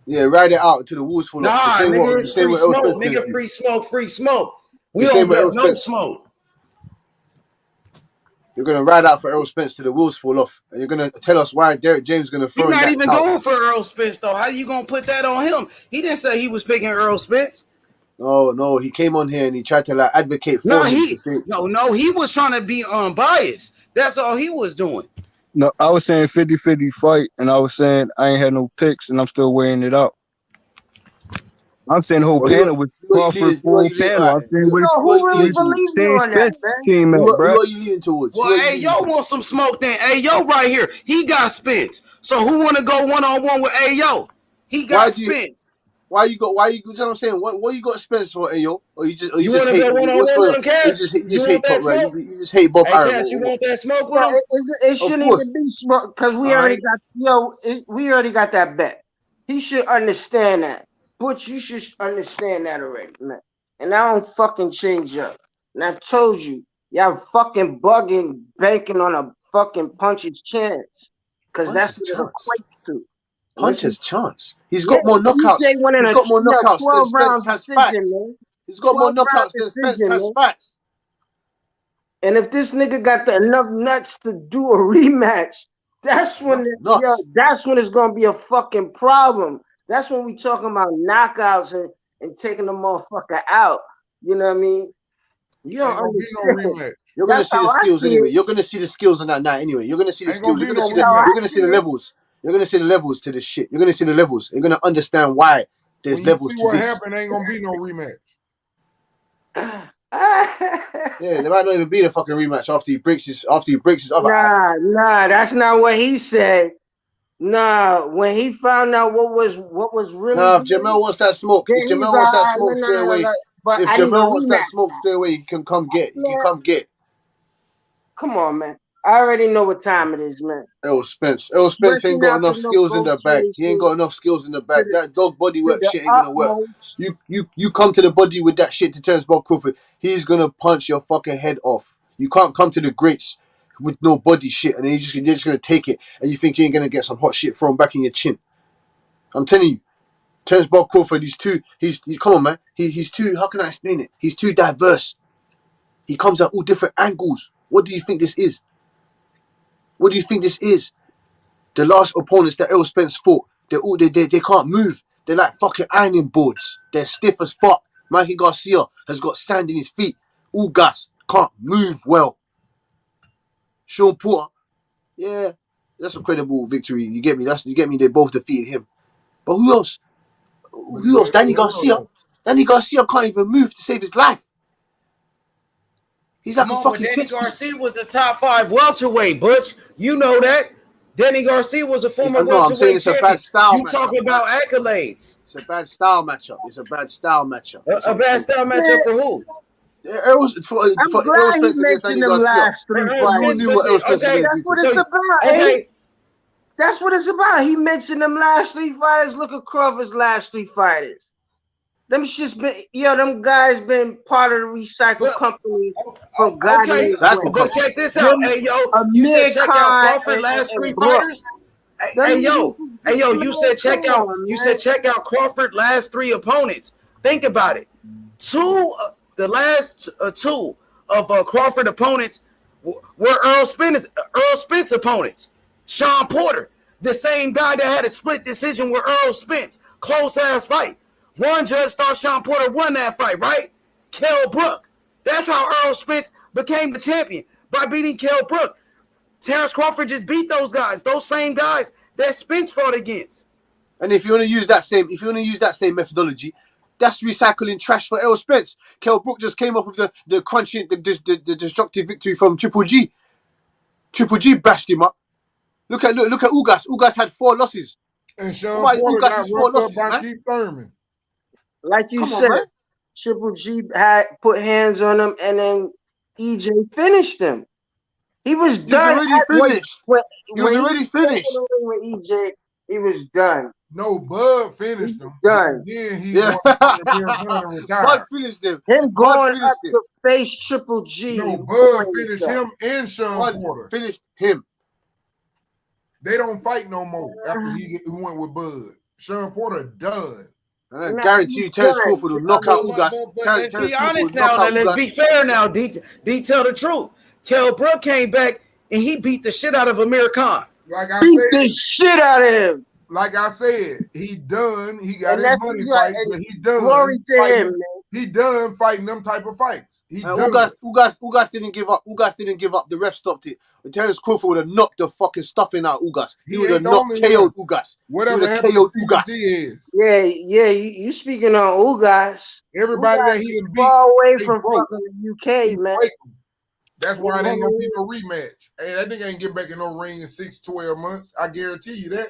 Yeah, ride it out to the wolves full. Nah, nigga, free smoke. We don't get no smoke. You're gonna ride out for Errol Spence till the wheels fall off, and you're gonna tell us why Derek James is gonna throw. He's not even going for Errol Spence though. How you gonna put that on him? He didn't say he was picking Errol Spence. No, he came on here and he tried to like advocate for him. No, he was trying to be unbiased. That's all he was doing. No, I was saying 50-50 fight, and I was saying I ain't had no picks, and I'm still weighing it out. I'm saying the whole panel with Crawford full panel. I'm saying who really believes you on that, man? Who are you leaning towards? Well, hey, yo want some smoke then. Hey, yo right here. He got Spence. So who want to go one-on-one with Ayo? He got Spence. You know what I'm saying? What you got Spence for, Ayo? Or you just hate? What's going on? You just hate Top, right? You just hate Bob Aaron. You want that smoke with him? It shouldn't even be smoke because we already got that bet. He should understand that. Butch, you should understand that already, man. And I don't fucking change up. And I told you, y'all fucking bugging, banking on a fucking puncher's chance. Because that's what it equates to. Puncher's chance? He's got more knockouts. He's got more knockouts than Spence has fights. He's got more knockouts than Spence has fights. And if this nigga got enough nuts to do a rematch, that's when it's gonna be a fucking problem. That's when we talking about knockouts and taking the motherfucker out. You know what I mean? You don't understand. You're gonna see the skills anyway. You're gonna see the skills on that night anyway. You're gonna see the skills. You're gonna see the levels. You're gonna see the levels to this shit. You're gonna see the levels. You're gonna understand why there's levels to this. What happened ain't gonna be no rematch. Yeah, there might not even be a fucking rematch after he breaks his other eye. Nah, that's not what he said. Nah, when he found out what was really Nah, if good, Jamel wants that smoke, then if he Jamel was wants that like, smoke straight away, no. But if I need a Jamel wants that rematch. smoke straight away, he can come get. He can Man, come get. come on, man. I already know what time it is, man. Errol Spence. Errol Spence ain't Stretching got out the enough skills in the bag. He ain't negotiations got enough skills in the to bag. That dog body work the shit ain't gonna work. utmost. You come to the body with that shit to Terence Crawford. He's gonna punch your fucking head off. You can't come to the greats with no body shit, and then you're just gonna take it, and you think you ain't gonna get some hot shit thrown back in your chin. I'm telling you, Terence Crawford. He's come on, man. He's too. How can I explain it? He's too diverse. He comes at all different angles. What do you think this is? What do you think this is? The last opponents that Errol Spence fought, they can't move. They're like fucking ironing boards. They're stiff as fuck. Mikey Garcia has got sand in his feet. Ugas can't move well. Sean Porter, yeah, that's a credible victory. You get me? You get me. They both defeated him. But who else? But Who else? Danny hold Garcia. on. Danny Garcia can't even move to save his life. He's like Come a on, but fucking Danny test piece. Garcia was a top 5 welterweight, Butch. You know that. Danny Garcia was a former No, I'm saying welterweight it's a champion. bad style You matchup, talking man. about accolades. It's a bad style matchup. It's a bad style matchup. That's A what I'm bad saying. style matchup for who? For I'm Errol glad he Spence against Danny mentioned them Garcia. last For 3 Errol We all fights. Spence, knew but what Errol Spence was okay. going to That's do what to him. it's So about. okay. That's what it's about. He mentioned them last 3 fighters. Look at Crawford's last 3 fighters. Them shit's been, them guys been part of the recycle company for God Okay, knows when. but check this out. Them Hey, yo, you said Amir check out Khan Crawford last 3 and Brooks. fighters. Them Hey, niggas is hey, yo, man, you said come on, you man. said check out Crawford last 3 opponents. Think about it. The last 2 of Crawford opponents were Errol Spence opponents. Sean Porter, the same guy that had a split decision with Errol Spence, close ass fight. One judge thought Sean Porter won that fight, right? Kell Brook. That's how Errol Spence became the champion, by beating Kell Brook. Terence Crawford just beat those guys, those same guys that Spence fought against. And if you want to use that same methodology, that's recycling trash for Errol Spence. Kell Brook just came up with the crunching, the destructive victory from Triple G. Triple G bashed him up. Look at Ugas. Ugas had 4 losses. And Sean What Porter about got Ugas' 4 roughed up losses, by man? Keith Thurman. Like you Come on, said, man. Triple G had put hands on him, and then EJ finished him. He was He was done already finished. when He was he already stepped in finished. the ring with EJ. He was done. No, Bud finished him. Done. Then he Yeah. wanted to fight Americana and retire. Bud finished him. Him Bud going finished up him. to face Triple G. No, he Bud ruined finished himself. him and Sean Bud Porter. finished him. They don't fight no more after he went with Bud. Sean Porter done. And I Nah, guarantee he you, Terence done. Crawford will I knock out mean, Ugas. But let's Terence be Crawford will honest knock now. out Let's Ugas. be fair now. Tell the truth. Kell Brook came back and he beat the shit out of Amir Khan. Like I beat said, the shit out of him. like I said, he done. He got And his that's money what, fight, but he done. glory to fighting, him, man. He done fighting them type of fights. He done. Ugas didn't give up. Ugas didn't give up. The ref stopped it. Terence Crawford would have knocked the fucking stuffing out Ugas. He would have ain't the knocked only KO'd one. Ugas. Whatever He would have happened KO'd to Ugas. Diaz. Yeah, you speaking on Ugas. Everybody Ugas that he is done beat, far away they from broke. fucking the UK, man. That's why it ain't gonna be no rematch. Hey, that nigga ain't getting back in no ring in 6-12 months. I guarantee you that.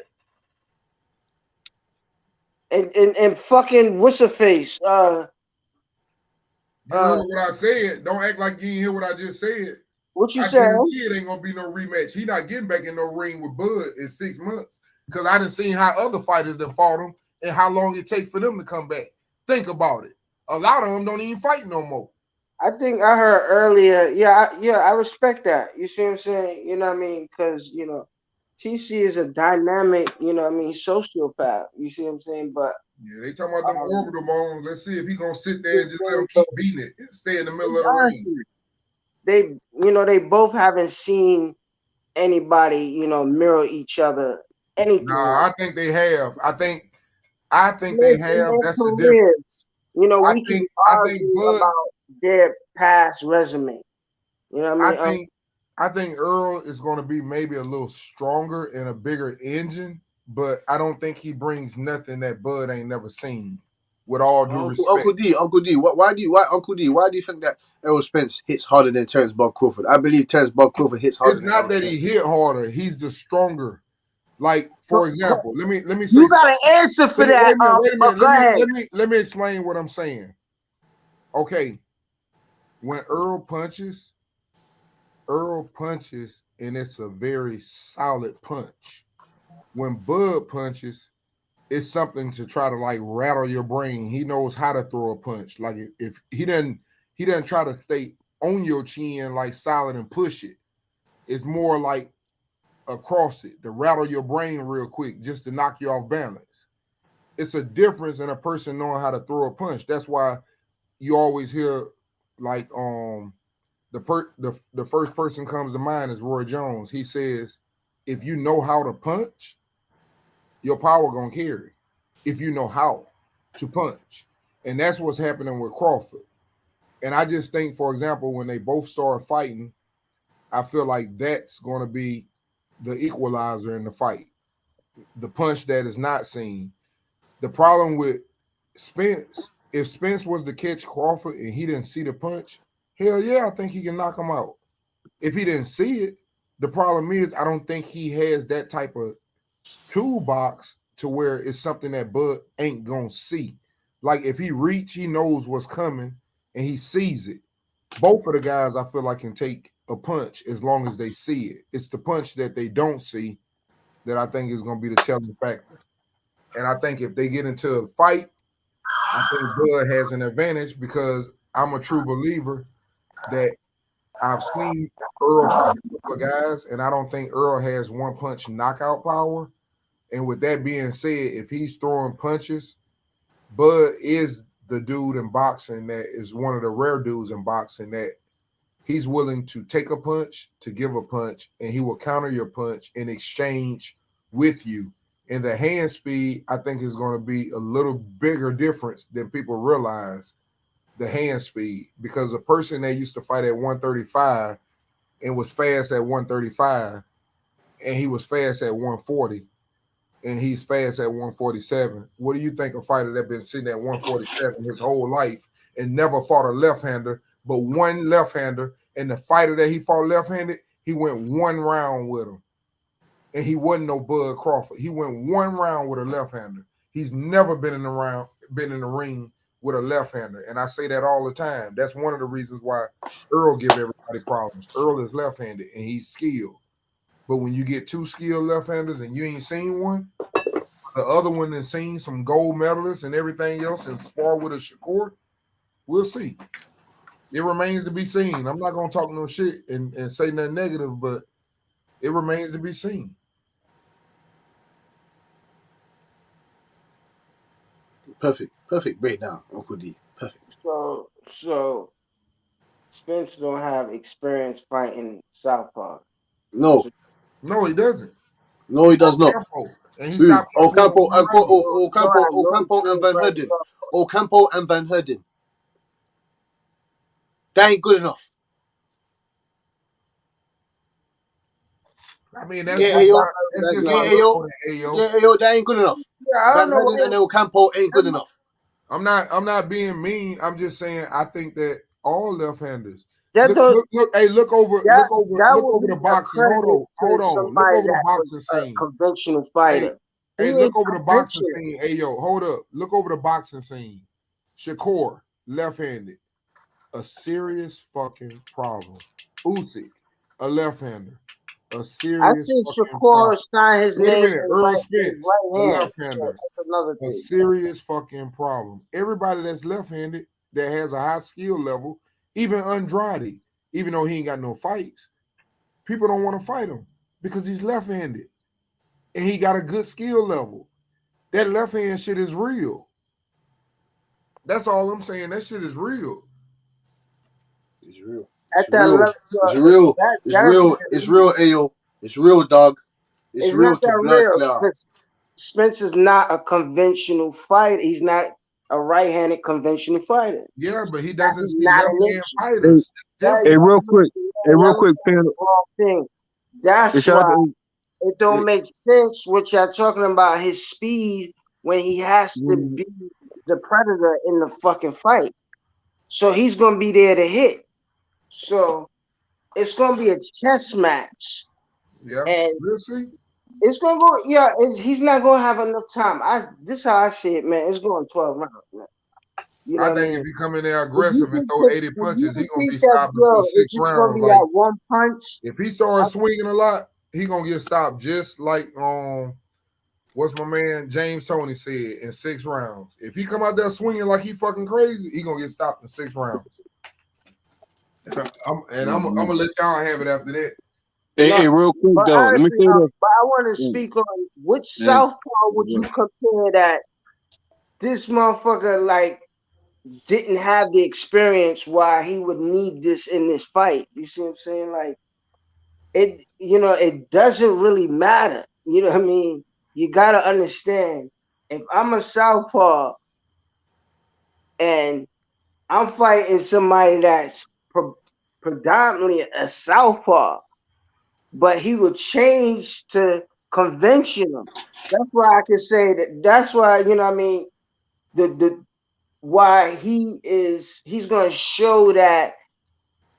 And fucking what's her face? You heard what I said. Don't act like you didn't hear what I just said. What you I said? guarantee it ain't gonna be no rematch. He not getting back in no ring with Bud in 6 months. Because I done seen how other fighters that fought him and how long it takes for them to come back. Think about it. A lot of them don't even fight no more. I think I heard earlier. I respect that. You see what I'm saying? You know what I mean? Because TC is a dynamic, sociopath. You see what I'm saying? But yeah, they talking about them orbital bones. Let's see if he gonna sit there and just let him keep beating it and stay in the middle of the ring. They both haven't seen anybody, mirror each other. Anything. Nah, I think they have. I think they have. That's the difference. We can argue about their past resume. You know what I mean? I think Earl is going to be maybe a little stronger and a bigger engine, but I don't think he brings nothing that Bud ain't never seen. with all due respect. Uncle D, why do you think that Errol Spence hits harder than Terence Bud Crawford? I believe Terence Bud Crawford hits harder It's than not Errol that he Spence. hit harder; he's the stronger. Like, for example, let me say You got an answer for that. wait a minute. Go ahead. Let me explain what I'm saying. Okay, when Earl punches, and it's a very solid punch. When Bud punches, it's something to try to like rattle your brain. He knows how to throw a punch. Like if he doesn't try to stay on your chin like solid and push it. It's more like across it to rattle your brain real quick just to knock you off balance. It's a difference in a person knowing how to throw a punch. That's why you always hear like the first person comes to mind is Roy Jones. He says, if you know how to punch, your power gonna carry. If you know how to punch. And that's what's happening with Crawford. And I just think, for example, when they both start fighting, I feel like that's going to be the equalizer in the fight. The punch that is not seen. The problem with Spence, if Spence was to catch Crawford and he didn't see the punch, hell yeah, I think he can knock him out. If he didn't see it, the problem is I don't think he has that type of toolbox to where it's something that Bud ain't gonna see. Like if he reach, he knows what's coming and he sees it. Both of the guys I feel like can take a punch as long as they see it. It's the punch that they don't see that I think is gonna be the telling factor. And I think if they get into a fight, I think Bud has an advantage because I'm a true believer that I've seen Earl fight a couple of guys, and I don't think Earl has one punch knockout power. And with that being said, if he's throwing punches, Bud is the dude in boxing that is one of the rare dudes in boxing that he's willing to take a punch, to give a punch, and he will counter your punch in exchange with you. And the hand speed, I think, is going to be a little bigger difference than people realize, the hand speed, because a person that used to fight at 135 and was fast at 135 and he was fast at 140 and he's fast at 147. What do you think a fighter that been sitting at 147 his whole life and never fought a left-hander, but one left-hander, and the fighter that he fought left-handed, he went one round with him. And he wasn't no Bud Crawford. He went one round with a left-hander. He's never been in the ring with a left-hander. And I say that all the time. That's one of the reasons why Earl give everybody problems. Earl is left-handed and he's skilled. But when you get two skilled left-handers and you ain't seen one, the other one has seen some gold medalists and everything else and spar with a Shakur, we'll see. It remains to be seen. I'm not going to talk no shit and say nothing negative, but it remains to be seen. Perfect breakdown, Uncle D. Perfect. So Spence don't have experience fighting southpaw. No, he doesn't. No, he does not. And he Who? stopped Ocampo and Van Herden. Ocampo and Van Herden. That ain't good enough. I mean, that's Ayo. That ain't good enough. Yeah, Van Herden and Ocampo ain't good enough. I'm not being mean. I'm just saying I think that all left-handers. Look over the boxing. Hold on. Look over the boxing scene. Conventional fighter. Hey, look over the boxing scene. Hey, yo, hold up. Look over the boxing scene. Shakur, left-handed. A serious fucking problem. Usyk, a left-hander. A serious. I see Shakur sign his name. Wait a minute. Earl Spence, right a left-hander. That's another thing. A serious fucking problem. Everybody that's left-handed that has a high skill level, even Andrade, even though he ain't got no fights, people don't want to fight him because he's left-handed and he got a good skill level. That left-hand shit is real. That's all I'm saying. That shit is real. It's real. At that level, it's real. It's real, Ayo. It's real, dog. It's real not that real. Spence is not a conventional fighter. He's not a right-handed conventional fighter. Yeah, but he doesn't see left-hand fighters. Hey, real quick, panel. That's why it don't make sense what y'all talking about his speed when he has to be the predator in the fucking fight. So he's gonna be there to hit. So it's gonna be a chess match, Yeah, and we'll see. it's gonna go. Yeah, he's not gonna have enough time. This how I see it, man. It's going 12 rounds, man. You know I what I think mean? if he come in there If you aggressive and think throw that, 80 if you punches, he gonna think be that, stopped before yo, six it's just gonna rounds. be Like that one punch. if he starts swinging a lot, he gonna get stopped. Just like what's my man James Tony said in 6 rounds. If he come out there swinging like he fucking crazy, he gonna get stopped in 6 rounds. I'm gonna let y'all have it after that. Hey, real quick But though, let me honestly, say this. but I want to speak on which southpaw would you compare that this motherfucker like didn't have the experience why he would need this in this fight. You see what I'm saying? Like it doesn't really matter. You know what I mean? You gotta understand if I'm a southpaw and I'm fighting somebody that's predominantly a southpaw, but he would change to conventional. That's why I can say that. That's why you know what I mean. The why he's gonna show that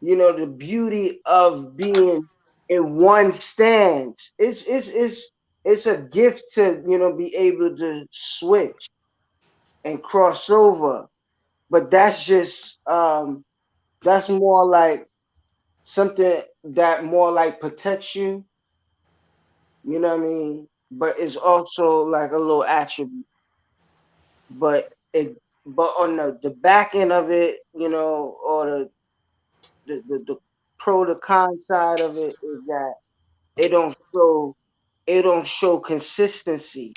the beauty of being in one stance. It's a gift to be able to switch and cross over. But that's just that's more like something that more like protects you. You know what I mean? But it's also like a little attribute. But but on the back end of it, or the pro to con side of it is that it don't show consistency,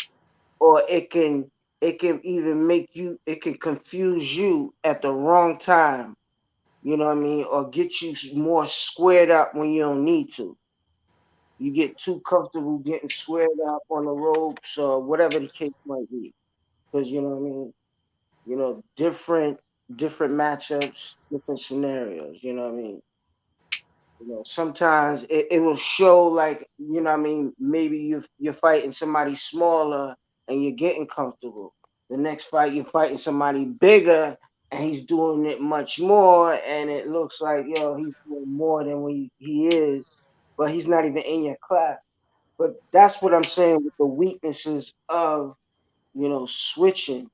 or it can even it can confuse you at the wrong time. You know what I mean? Or get you more squared up when you don't need to. You get too comfortable getting squared up on the ropes or whatever the case might be. Because you know what I mean? Different matchups, different scenarios, you know what I mean? Sometimes it will show like, I mean, maybe you're fighting somebody smaller and you're getting comfortable. The next fight you're fighting somebody bigger and he's doing it much more, and it looks like he's doing more than he is, but he's not even in your class. But that's what I'm saying with the weaknesses of switching.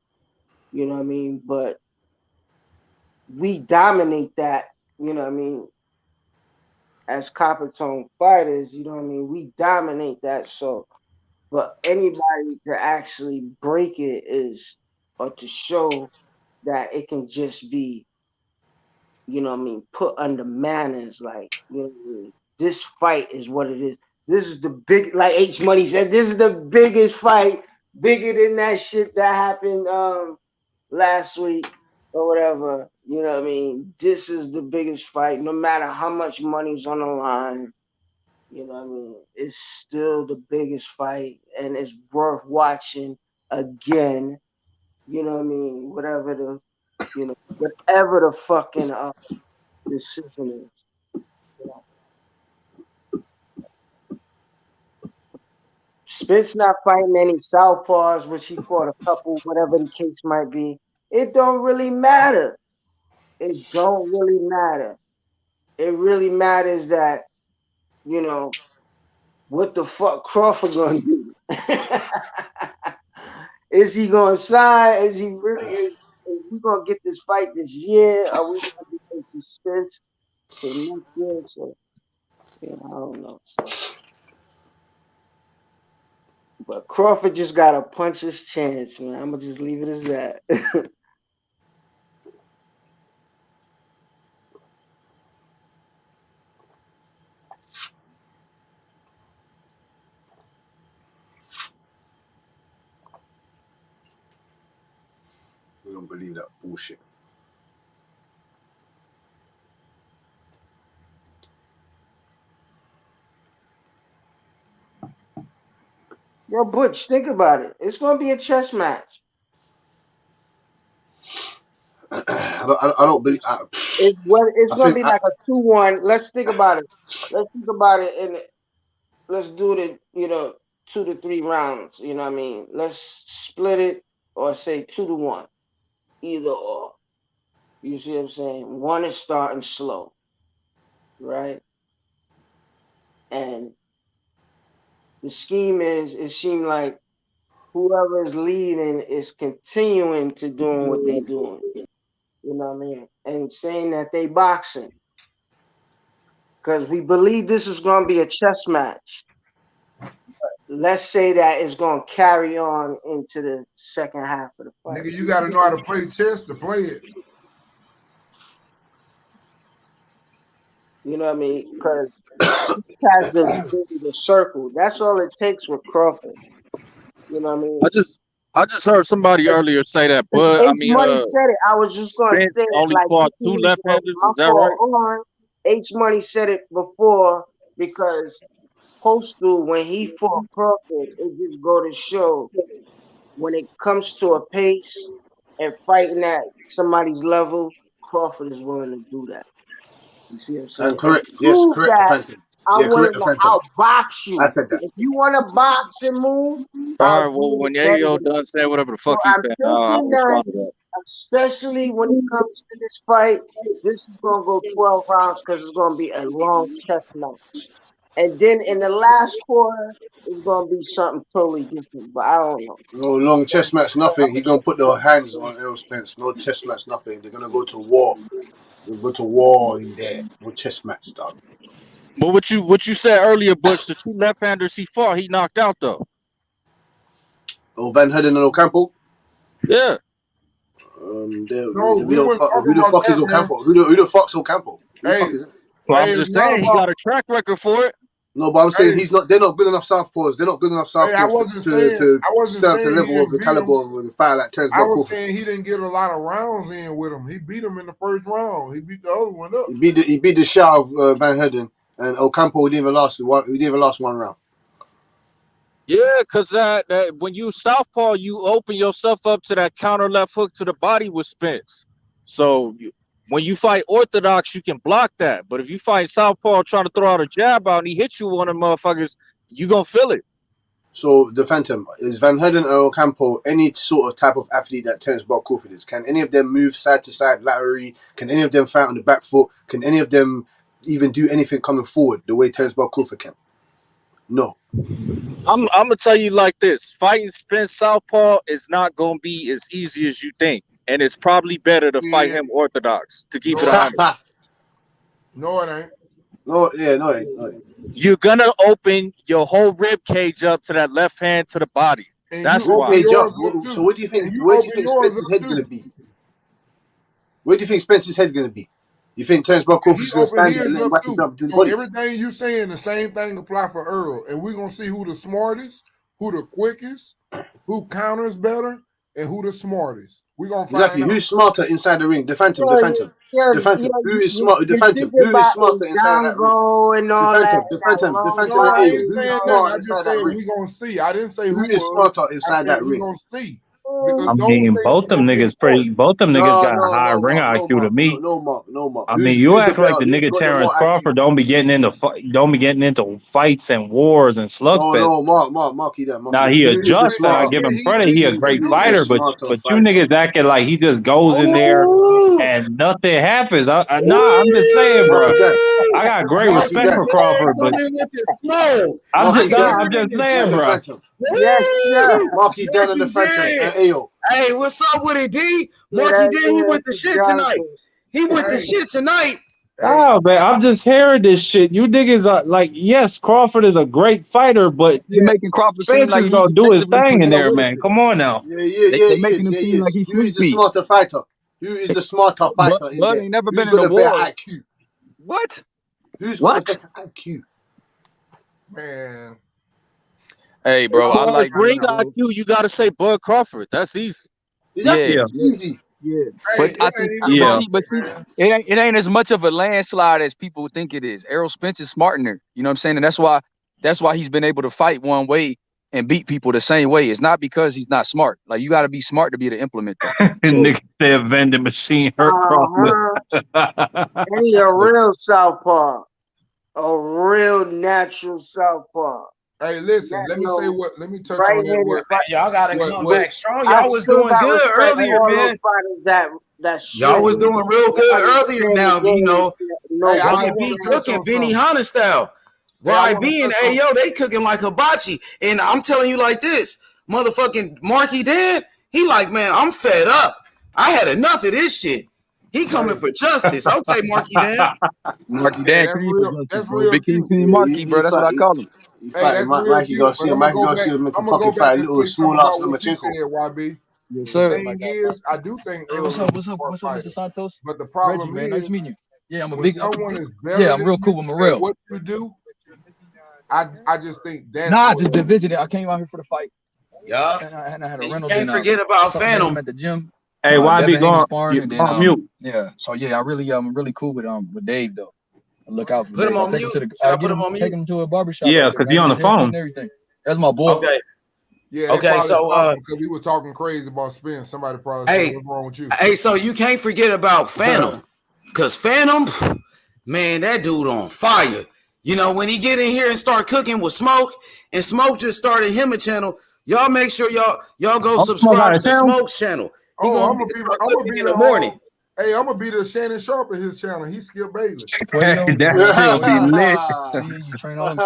You know what I mean? But we dominate that. You know what I mean? As copper tone fighters, you know what I mean? We dominate that. So for anybody to actually break it or to show that it can just be, what I mean, put under manners, like, what I mean? This fight is what it is. This is the big, like H Money said, this is the biggest fight, bigger than that shit that happened last week or whatever. You know what I mean? This is the biggest fight, no matter how much money's on the line. You know what I mean? It's still the biggest fight, and it's worth watching again. You know what I mean? Whatever the fucking decision is. You know? Spence not fighting any southpaws, which he fought a couple, whatever the case might be. It don't really matter. It don't really matter. It really matters that, what the fuck Crawford gonna do? Is he gonna sign? Is he really is we gonna get this fight this year? Are we gonna be in suspense till next year? So I don't know. So but Crawford just gotta punch his chance, man. I'm gonna just leave it as that. We don't believe that bullshit. Yo, Butch, think about it. It's gonna be a chess match. I don't believe. It's I gonna think be like a 2-1. Let's think about it. Let's think about it, and let's do it. 2 to 3 rounds. You know what I mean? Let's split it, or say 2-1. either or. You see what I'm saying? One is starting slow, right? And the scheme is, it seemed like whoever is leading is continuing to doing what they doing. You know what I mean? And saying that they boxing. Because we believe this is going to be a chess match. Let's say that it's going to carry on into the second half of the fight. Nigga, you got to know how to play chess to play it. You know what I mean? Because has the circle. That's all it takes with Crawford. You know what I mean? I just heard somebody earlier say that Bud. H Money said it. I was just going to say Spence it only like fought 2 left-handers. Is that right? on. H Money said it before because Postal, when he fought Crawford, it just go to show when it comes to a pace and fighting at somebody's level, Crawford is willing to do that. You see what I'm saying? And correct. And Yes, prove correct that offensive. I'm Yeah, willing correct to offensive. outbox I you. said that. If you want to box and move, All I'll right, well, do it when better Yayo than that. done saying whatever the So fuck he's I'm saying, I'll thinking that, respond to that. especially when it comes to this fight, this is going to go 12 rounds because it's going to be a long chess match. And then in the last quarter, it's going to be something totally different. But I don't know. No long chess match, nothing. He gonna put their hands on Errol Spence. No chess match, nothing. They're gonna go to war. They'll go to war in there. No chess match, dog. But what you said earlier, Butch, the 2 left-handers he fought, he knocked out though. Oh, Van Heiden and Ocampo. Yeah. No, we Who weren't talking the about fuck is that, man. Ocampo? Who the fuck's Ocampo? Who the Hey, fuck is it? Well, I'm hey, just it's not saying he about. got a track record for it. No, but I'm saying Hey, he's not. They're not good enough southpaws. They're not good enough hey, southpaws to I wasn't stand up to the saying he level of the didn't beat him. caliber of the fighter like Terence I was Crawford. saying he didn't get a lot of rounds in with him. He beat him in the first round. He beat the other one up. He beat the shit out of Van Heiden, and Ocampo didn't even last one. He didn't even last one round. Yeah, because that when you southpaw, you open yourself up to that counter left hook to the body with Spence. So when you fight orthodox, you can block that. But if you fight southpaw trying to throw out a jab out and he hits you one of them motherfuckers, you gonna feel it. So the Phantom is Van Heiden or Ocampo any sort of type of athlete that Terence Crawford is? Can any of them move side to side laterally? Can any of them fight on the back foot? Can any of them even do anything coming forward the way Terence Crawford can? No. I'm gonna tell you like this: fighting Spence southpaw is not gonna be as easy as you think, and it's probably better to fight him orthodox. To keep it honest. No, it ain't. No, yeah, no, it ain't. You're gonna open your whole rib cage up to that left hand to the body. And That's you why. open yours up So too. what do you think? And you Where do you open think yours Spence's up head's too. gonna be? Where do you think Spence's head's gonna be? You think Terence Crawford's gonna stand there and let him whack his up to the So body? everything you saying, the same thing apply for Earl. And we're gonna see who the smartest, who the quickest, who counters better, and who the smartest. We're gonna find Exactly. out. Who's smarter inside the ring? The Phantom. Who is Who is smart? The Phantom. Who is smarter inside that ring? Dango and The all Phantom. that. The Phantom. The Phantom No, and I Ayo. ain't Who is saying nothing. smart I just inside said that ring? we're gonna see. I didn't say who Who is was. smarter I inside said that we're ring? gonna see. Because I those mean, things both them gonna be important. both them niggas got No, high ring Mark. IQ to me. No, Mark. I mean, Who's you the act like better? the Who's nigga got the more Terence IQ? Crawford don't be getting into fights and wars and slugfests. No, Marky. Now he Who is the adjusts, and I smarter? give him credit. He a Who great is the fighter, smarter but you fighter? niggas acting like he just goes in there Ooh. and nothing happens. I'm just saying, bro. Marky Dan. I got great Marky respect Dan. for Crawford, but Coming with the smoke. Marky Dan. I'm just saying, And the bro. Phantom. Yes, sir. Marky Dan and the Marky Phantom Dan. and Ayo. Hey, what's up with it, D? Yeah, Marky Dan, he with the that's shit tonight. Johnson. He with the shit tonight. Oh man, I'm just hearing this shit. You niggas are like, yes, Crawford is a great fighter, but They making Crawford seem Spence like is he gonna do his defensively thing in playing there, with man. it. Come on now. Yeah, They he making him seem like is. he's Who is sweet the feet. smarter fighter? Who is the smarter fighter in Bud there? ain't never Who's been in got a the better war. IQ? What? Who's got the better IQ? Man. Hey, bro, As I far as like ring bro. IQ, you gotta say Bud Crawford. That's easy. Exactly. Yeah. Easy. But Hey, I it think, ain't even about but see, it ain't as much of a landslide as people think it is. Errol Spence is smart in there. You know what I'm saying? And that's why he's been able to fight one way and beat people the same way. It's not because he's not smart. Like you got to be smart to be able to implement that. So, Nigga said vending machine hurt Crawford. And he a real southpaw. A real natural southpaw. Hey, listen. That Let me say no what. Let me touch on that. right-handed What? fight. Y'all gotta What? come What? back strong. I Y'all was still doing got good respect for earlier, all those man. fighters that Y'all was shit doing real that good earlier. understand the Now, you game, know, know Hey, I what just YB want to to touch cooking on Benny something. Hanna style. Hey, I want to YB and touch on. Ayo, they cooking like hibachi. And I'm telling you like this, motherfucking Marky Dan, he like, man, I'm fed up. I had enough of this shit. He coming Hey, for justice. Okay, Marky Dan. Marky hey, Dan that's Creed for real. justice, That's bro. real Big King cute. King Yeah, Marky, bro. That's what I call him. he Hey, fighting that's real Mikey cute. But Garcia. I'm gonna Mikey go back. Garcia make a I'm gonna go fucking back fight a and little say something small ass about what you Lomachenko. said, YB. Yes, The sir. thing is, I do think Hey, what's Earl up? is a What's up? smart What's up, Mr. fighter. Santos? But the Reggie, problem man. Nice is, meeting you. Yeah, I'm a when big. someone is Yeah, better I'm than real cool you with at Morrell. what you do, I just think that's Nah, I what. just been visiting. I came out here for the fight. Yeah. And I had a And you rental. can't Then forget I about saw met him Phantom. at the gym. Hey, YB, Devin Haney go sparring, and then on mute. yeah. So yeah, I'm really cool with Dave though. I look out for Put him Dave. I on take him mute. to the. Should I I put him on take mute? him to a barbershop Yeah, out there. because Got he him on his the haircut phone. and everything. That's my boy. Okay. Yeah, they Okay, probably so stopped him because he was talking crazy about Spence. Somebody probably said, hey, "What's wrong with you?" hey, so you can't forget about Phantom. Cause Phantom, man, that dude on fire. You know, when he get in here and start cooking with Smoke, and Smoke just started him a channel. Y'all make sure y'all go Oh, Smoke got subscribe a to channel? Smoke's channel. He Oh, gonna I'm gonna be. start I'm gonna cooking be in the. the morning. Hey, I'm gonna be the Shannon Sharp of his channel. He Skip Bayless. That shit gonna be lit. You train all them.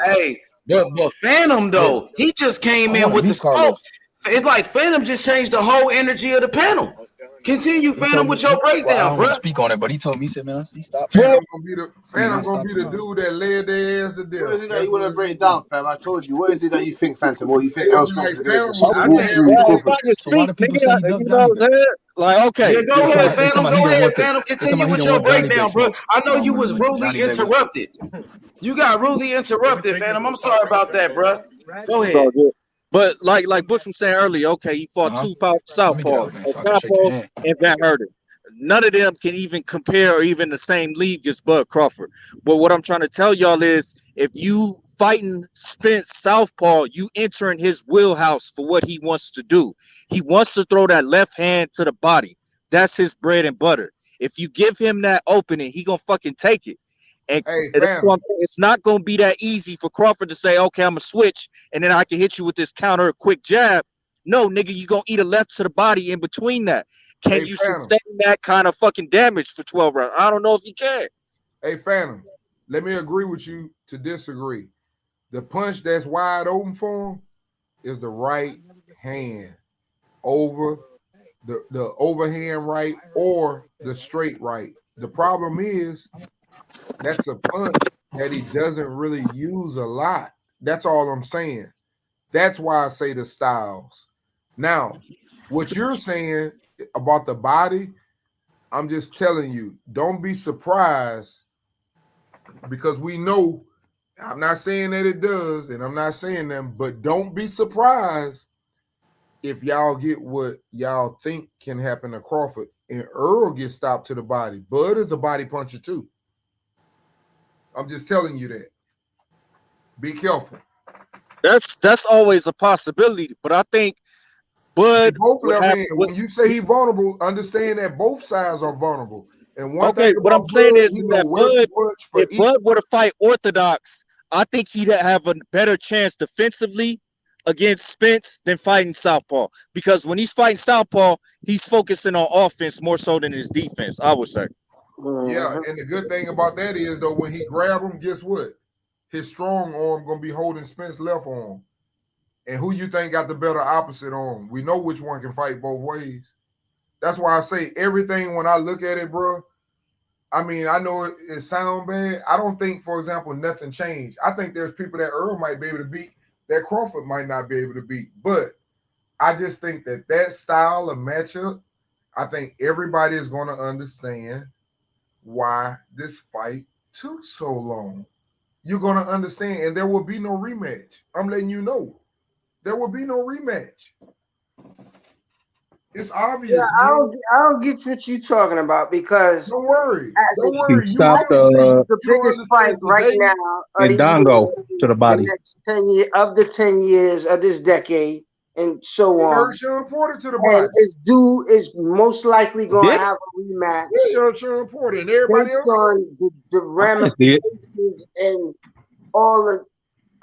Hey, but Phantom though, he just came I in want to with the meet smoke. Carlos. It's like Phantom just changed the whole energy of the panel. Continue, He Phantom, told with me. your Well, I breakdown, don't want bro. to speak on it, but he told me. He said, "Man, he stopped." Phantom gonna be the Man, Phantom gonna be the stop. dude that led their ass to What is death. it that That's you want what to it's break gonna be. down, fam? I told you. What is it that you think, Phantom? Or you think It'll Errol be Spence like is gonna Phantom just was I the walk think. through champion. you, Well, cook if I him? can So speak, why do nigga, people say he you ducked know what I'm Johnny? saying? Like, Yeah, okay, go they ahead, talking Phantom. about he Go done ahead, whooped it. Phantom. They talking Continue about he with done your whooped Johnny breakdown, Big bro. Smoke. I know you was rudely Johnny Big. interrupted. You got rudely interrupted, Phantom. I'm sorry about that, bro. Go It's ahead. all good. But like Bush was saying earlier, okay, he fought two power Let me get out, southpaws, man, so I can shake your hand. and Van Herden. None of them can even compare or even the same league as Bud Crawford. But what I'm trying to tell y'all is, if you fighting Spence southpaw, you entering his wheelhouse for what he wants to do. He wants to throw that left hand to the body. That's his bread and butter. If you give him that opening, he gonna fucking take it. And Hey, that's what Phantom. I'm saying. It's not gonna be that easy for Crawford to say, okay, I'm gonna switch, and then I can hit you with this counter quick jab. No, nigga, you gonna eat a left to the body in between that. Can Hey, you Phantom. sustain that kind of fucking damage for 12 rounds? I don't know if you can. Hey, Phantom. Let me agree with you to disagree. The punch that's wide open for him is the right hand over the overhand right or the straight right. The problem is that's a punch that he doesn't really use a lot. That's all I'm saying. That's why I say the styles. Now, what you're saying about the body, I'm just telling you, don't be surprised, because we know, I'm not saying that it does, and I'm not saying them, but don't be surprised if y'all get what y'all think can happen to Crawford and Earl gets stopped to the body. Bud is a body puncher too. I'm just telling you that. Be careful. That's always a possibility, but I think They Bud both would left have hand. would, When you say he's vulnerable, understand that both sides are vulnerable. And one thing okay. What about I'm saying Bud, is he know that where to punch for if each. Bud were to fight orthodox, I think he'd have a better chance defensively against Spence than fighting southpaw. Because when he's fighting southpaw, he's focusing on offense more so than his defense, I would say. Yeah, and the good thing about that is, though, when he grab him, guess what? His strong arm gonna be holding Spence left arm. And who you think got the better opposite arm? We know which one can fight both ways. That's why I say everything when I look at it, bro. I mean, I know it sounds bad. I don't think, for example, nothing changed. I think there's people that Earl might be able to beat that Crawford might not be able to beat. But I just think that style of matchup, I think everybody is going to understand why this fight took so long. You're going to understand, and there will be no rematch. I'm letting you know. There will be no rematch. It's Yeah, obvious, I man. don't get what you're talking about, because Don't worry. as Don't a He worry. You I stopped will think this see. is the You don't biggest fight understand right today. now of the Dongo year, to the the body. next 10 years of the 10 years of this decade, and so It on. hurt Sean Porter to the And body. is most likely going Did to it? have a rematch It hurt Sean Porter and everybody based else. on the I didn't see it. ramifications and all the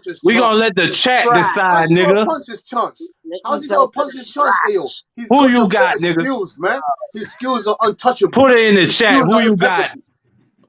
punch his We gonna chunks? let the chat How's decide, he gonna nigga. punch his chunks? How's he gonna punch his chunks, Ayo? He's Who got you the got, better nigga? skills, man. His skills are untouchable. Put it in the His chat. skills Who are you got? impeccable.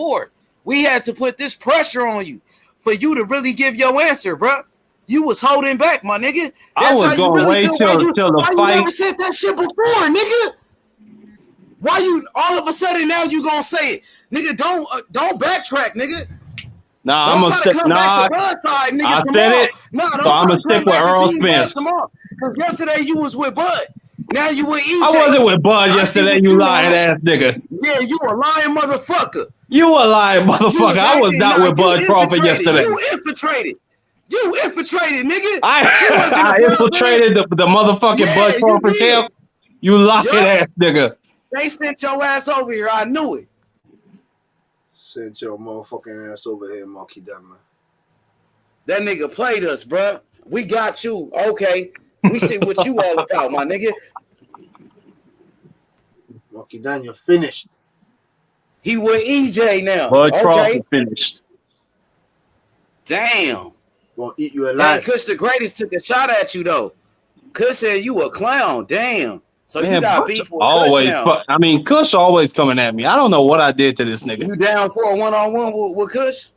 before. We had to put this pressure on you for you to really give your answer, bro. You was holding back, my nigga. I was gonna wait till the why fight. you never said that shit before, nigga? Why you all of a sudden now you gonna say it, nigga? Don't backtrack, nigga. Nah, Don't I'm try gonna to come back to Bud's side, nigga. I tomorrow. said it. Nah, don't So I'm try gonna to come stick with back to Errol Team Bud Spence. tomorrow. Because yesterday you was with Bud. Now you with EJ. I wasn't with Bud I see yesterday, what you you lying on. ass nigga. Yeah, you a lying motherfucker. You a lying You motherfucker. was I was acting not with you Bud Crawford infiltrated. yesterday. You infiltrated, nigga. You wasn't I a Bud infiltrated the motherfucking Yeah, Bud you Crawford did. camp. You lying Yup. ass nigga. They sent your ass over here. I knew it. Send your motherfucking ass over here, Marky Dan, man. That nigga played us, bruh. We got you. Okay. We see what you all about, my nigga. Marky Dan, you're finished. He with EJ now. Bud Okay. Crawford finished. Damn. Gonna eat you Dang, alive. Kush the Greatest took a shot at you, though. Kush said you a clown. Damn. So Man, you got Bush beef with Kush always. now. I mean, Kush always coming at me. I don't know what I did to this nigga. You down for a one-on-one with Kush?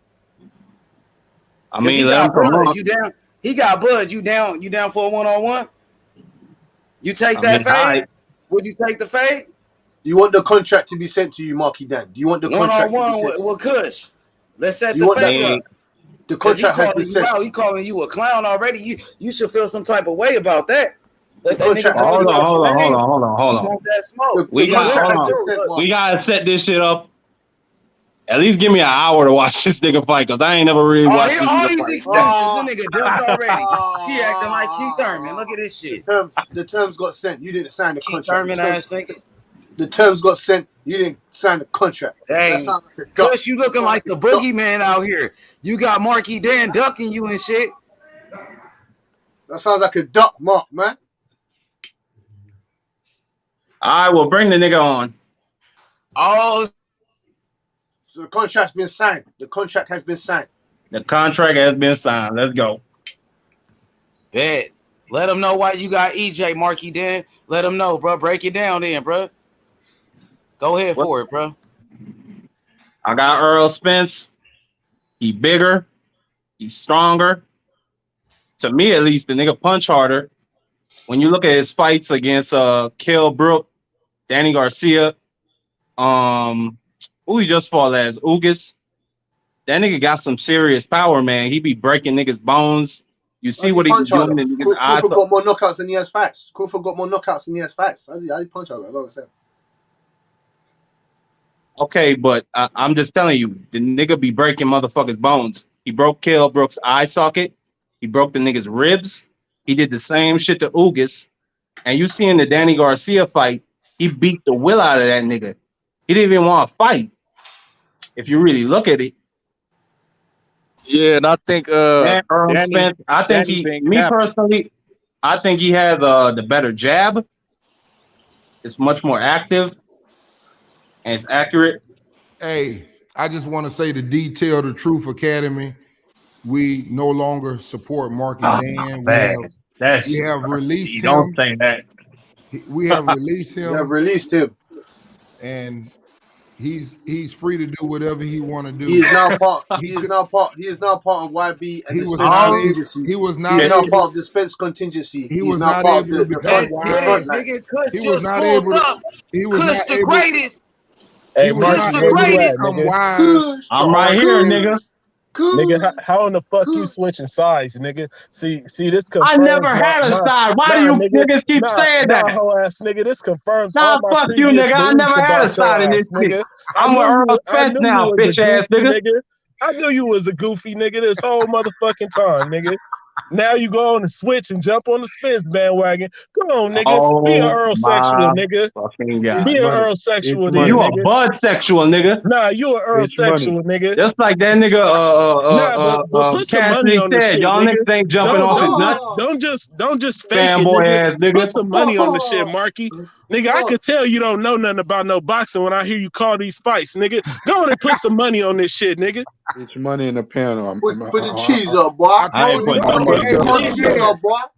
I mean, let him got come Bud. on. You down? He got Bud. You down for a one-on-one? You take that fade? Would you take the fade? Do you want the contract to be sent to you, Marky Dan? Do you want the contract to be One-on-one sent? with Kush. Let's set Do the you want fade that? up. The 'Cause he contract has been calling you sent. out. He calling you a clown already. You should feel some type of way about that. Let that nigga contract call you out your name. Hold You on. want that smoke. We He got. looking Hold too. on. Look. We gotta set this shit up. At least give me an hour to watch this nigga fight, cause I ain't never really Oh, watched here, this all nigga these fight. excuses. The nigga ducked already. He acting like Keith Thurman. Look at this shit. The terms got sent. You didn't sign the contract. Thurman ass nigga. The terms got sent. You didn't sign the contract. That Dang. sounds like a duck. Kush, you looking like the boogeyman out here. You got Marky Dan ducking you and shit. That sounds like a duck, Mark, man. I will bring the nigga on. Oh. So the contract's been signed. The contract has been signed. The contract has been signed. Let's go. Bet. Let him know why you got EJ, Marky Dan. Let him know, bro. Break it down then, bro. Go ahead for it, bro. I got Errol Spence. He bigger. He's stronger. To me, at least, the nigga punch harder. When you look at his fights against Kell Brook, Danny Garcia, who he just fought last, Ugas, that nigga got some serious power, man. He be breaking niggas' bones. You see what he be doing in niggas' eyes. Crawford got more knockouts than he has fights. Crawford got more knockouts than he has fights. How do you punch out? I don't understand. Okay, but I'm just telling you, the nigga be breaking motherfuckers' bones. He broke Kell Brook's eye socket. He broke the nigga's ribs. He did the same shit to Ugas. And you see in the Danny Garcia fight, he beat the will out of that nigga. He didn't even want to fight. If you really look at it. Yeah, and I think Errol Spence, I think personally, I think he has the better jab. It's much more active and it's accurate. Hey, I just want to say to Detail the Truth Academy, we no longer support Marky Dan. We have released him. Don't say that. We have released him. We have released him. And he's free to do whatever he want to do. He is now part. He is now part of YB and the Spence contingency. He was not. He is now part of the Spence contingency. He was not able to become Nigga, Kush He was just not pulled able to- up. he was Kush not the able- greatest. Hey, He was Marky, not where able to you at, become nigga? wise. I'm right here, nigga. Nigga, how in the fuck you switching sides, nigga? See, this confirms I never had a side. Why do you niggas keep saying that? Whole ass nigga, this confirms Nah, all my fuck you, previous nigga. I beliefs never had a about your side in this ass, nigga. shit. I'm with Errol Spence now, bitch ass nigga. I knew you was a goofy nigga this whole motherfucking time, nigga. Now you go on the switch and jump on the Spence bandwagon. Come on, nigga. Be an Earl sexual, nigga. Be an Earl sexual, then, You nigga. a Bud sexual, nigga. Nah, you an Earl sexual, nigga. Just like that nigga, but put some money Cassidy on the said, shit, y'all nigga. niggas ain't jumping off his nuts. Don't just fake it, Fanboy nigga. ass nigga. Put some money on the shit, Marky. Nigga, I could tell you don't know nothing about no boxing when I hear you call these fights, nigga. Go on and put some money on this shit, nigga. Get your money in the panel. Put the cheese up, boy. I told you,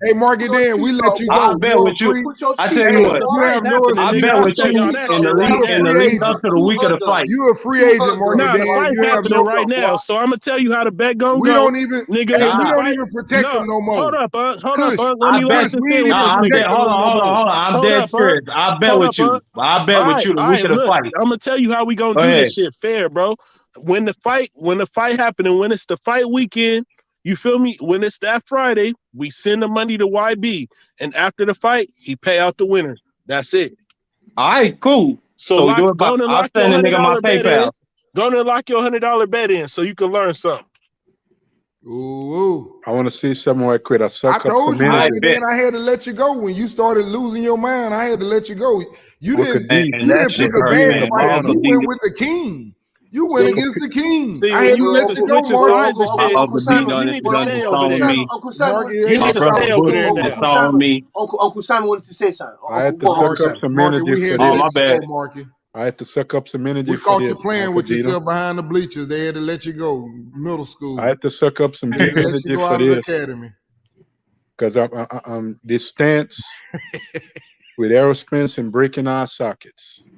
hey, Marky Dan, we let you go. I'll bet with you. I tell you what. You have no I bet with you in the lead up to the week of the fight. You a free agent, Marky Nah, the Dan. fight You have happening no right now, so I'm gonna tell you how the bet gonna We go. don't even, nigga. hey, we don't even protect them no more. Hold up, Kush, Let me Kush, listen we to ain't even I'm protect dead. Hold on. I'm dead serious. I bet with you. I bet with you the week of the fight. I'm gonna tell you how we gonna do this shit fair, bro. When the fight happen and when it's the fight weekend, you feel me? When it's that Friday, we send the money to YB, and after the fight, he pay out the winner. That's it. All right, cool. So we do it by, go and I'll lock your send a nigga my $100 bet in. PayPal. Go and lock your $100 bet in so you can learn something. Ooh. I want to see something right quick. I I suck up told some you, energy. and then I had to let you go. When you started losing your mind, I had to let you go. You Uncle didn't D. And you that didn't shit pick a hurt, bad man. fighter. Uncle You D, went with the king. You went See, against the king. see, I when had you to get let to you go, switching Marky. sides and my shit, Uncle D you done need to done stay over disowned there. me. Uncle Simon Marky, wanted to You My need say to brother stay something. over Bush there done now. Uncle disowned Simon, me. Uncle Simon wanted to say something. I had to Go on, Uncle suck up Simon. some Marky, energy we for had to Oh, this. my let you bad. go, Marky. I had to suck up some energy We for caught this, you playing Uncle with Dito. yourself behind the bleachers. They had to let you go. Middle school. I had to suck up some They deep had to let you energy go for out of the this academy. because I'm this stance with Errol Spence and breaking our sockets.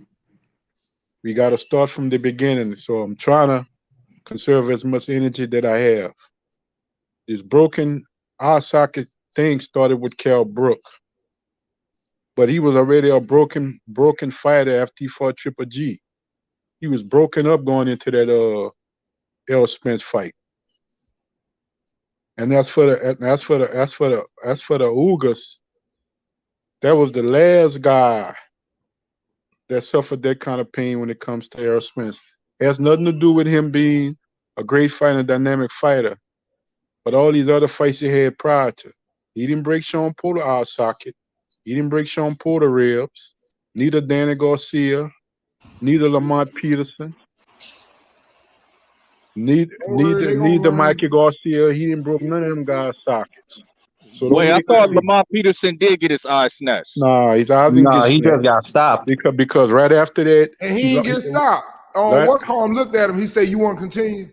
We got to start from the beginning. So I'm trying to conserve as much energy that I have. This broken eye socket thing started with Cal Brook, but he was already a broken fighter after he fought Triple G. He was broken up going into that Errol Spence fight. And as for the Ugas, that was the last guy that suffered that kind of pain when it comes to Errol Spence. It has nothing to do with him being a great fighter, dynamic fighter, but all these other fights he had prior to. He didn't break Sean Porter eye socket. He didn't break Sean Porter ribs. Neither Danny Garcia, neither Lamont Peterson, neither Mikey Garcia. He didn't broke none of them guys' sockets. So don't Wait, I make thought me. Lamont Peterson did get his eye snatched. Nah, his eyes didn't Nah, get he just snapped got stopped. because right after that, And he didn't get stopped. Right. What's called looked at him. He said, "You want to continue?"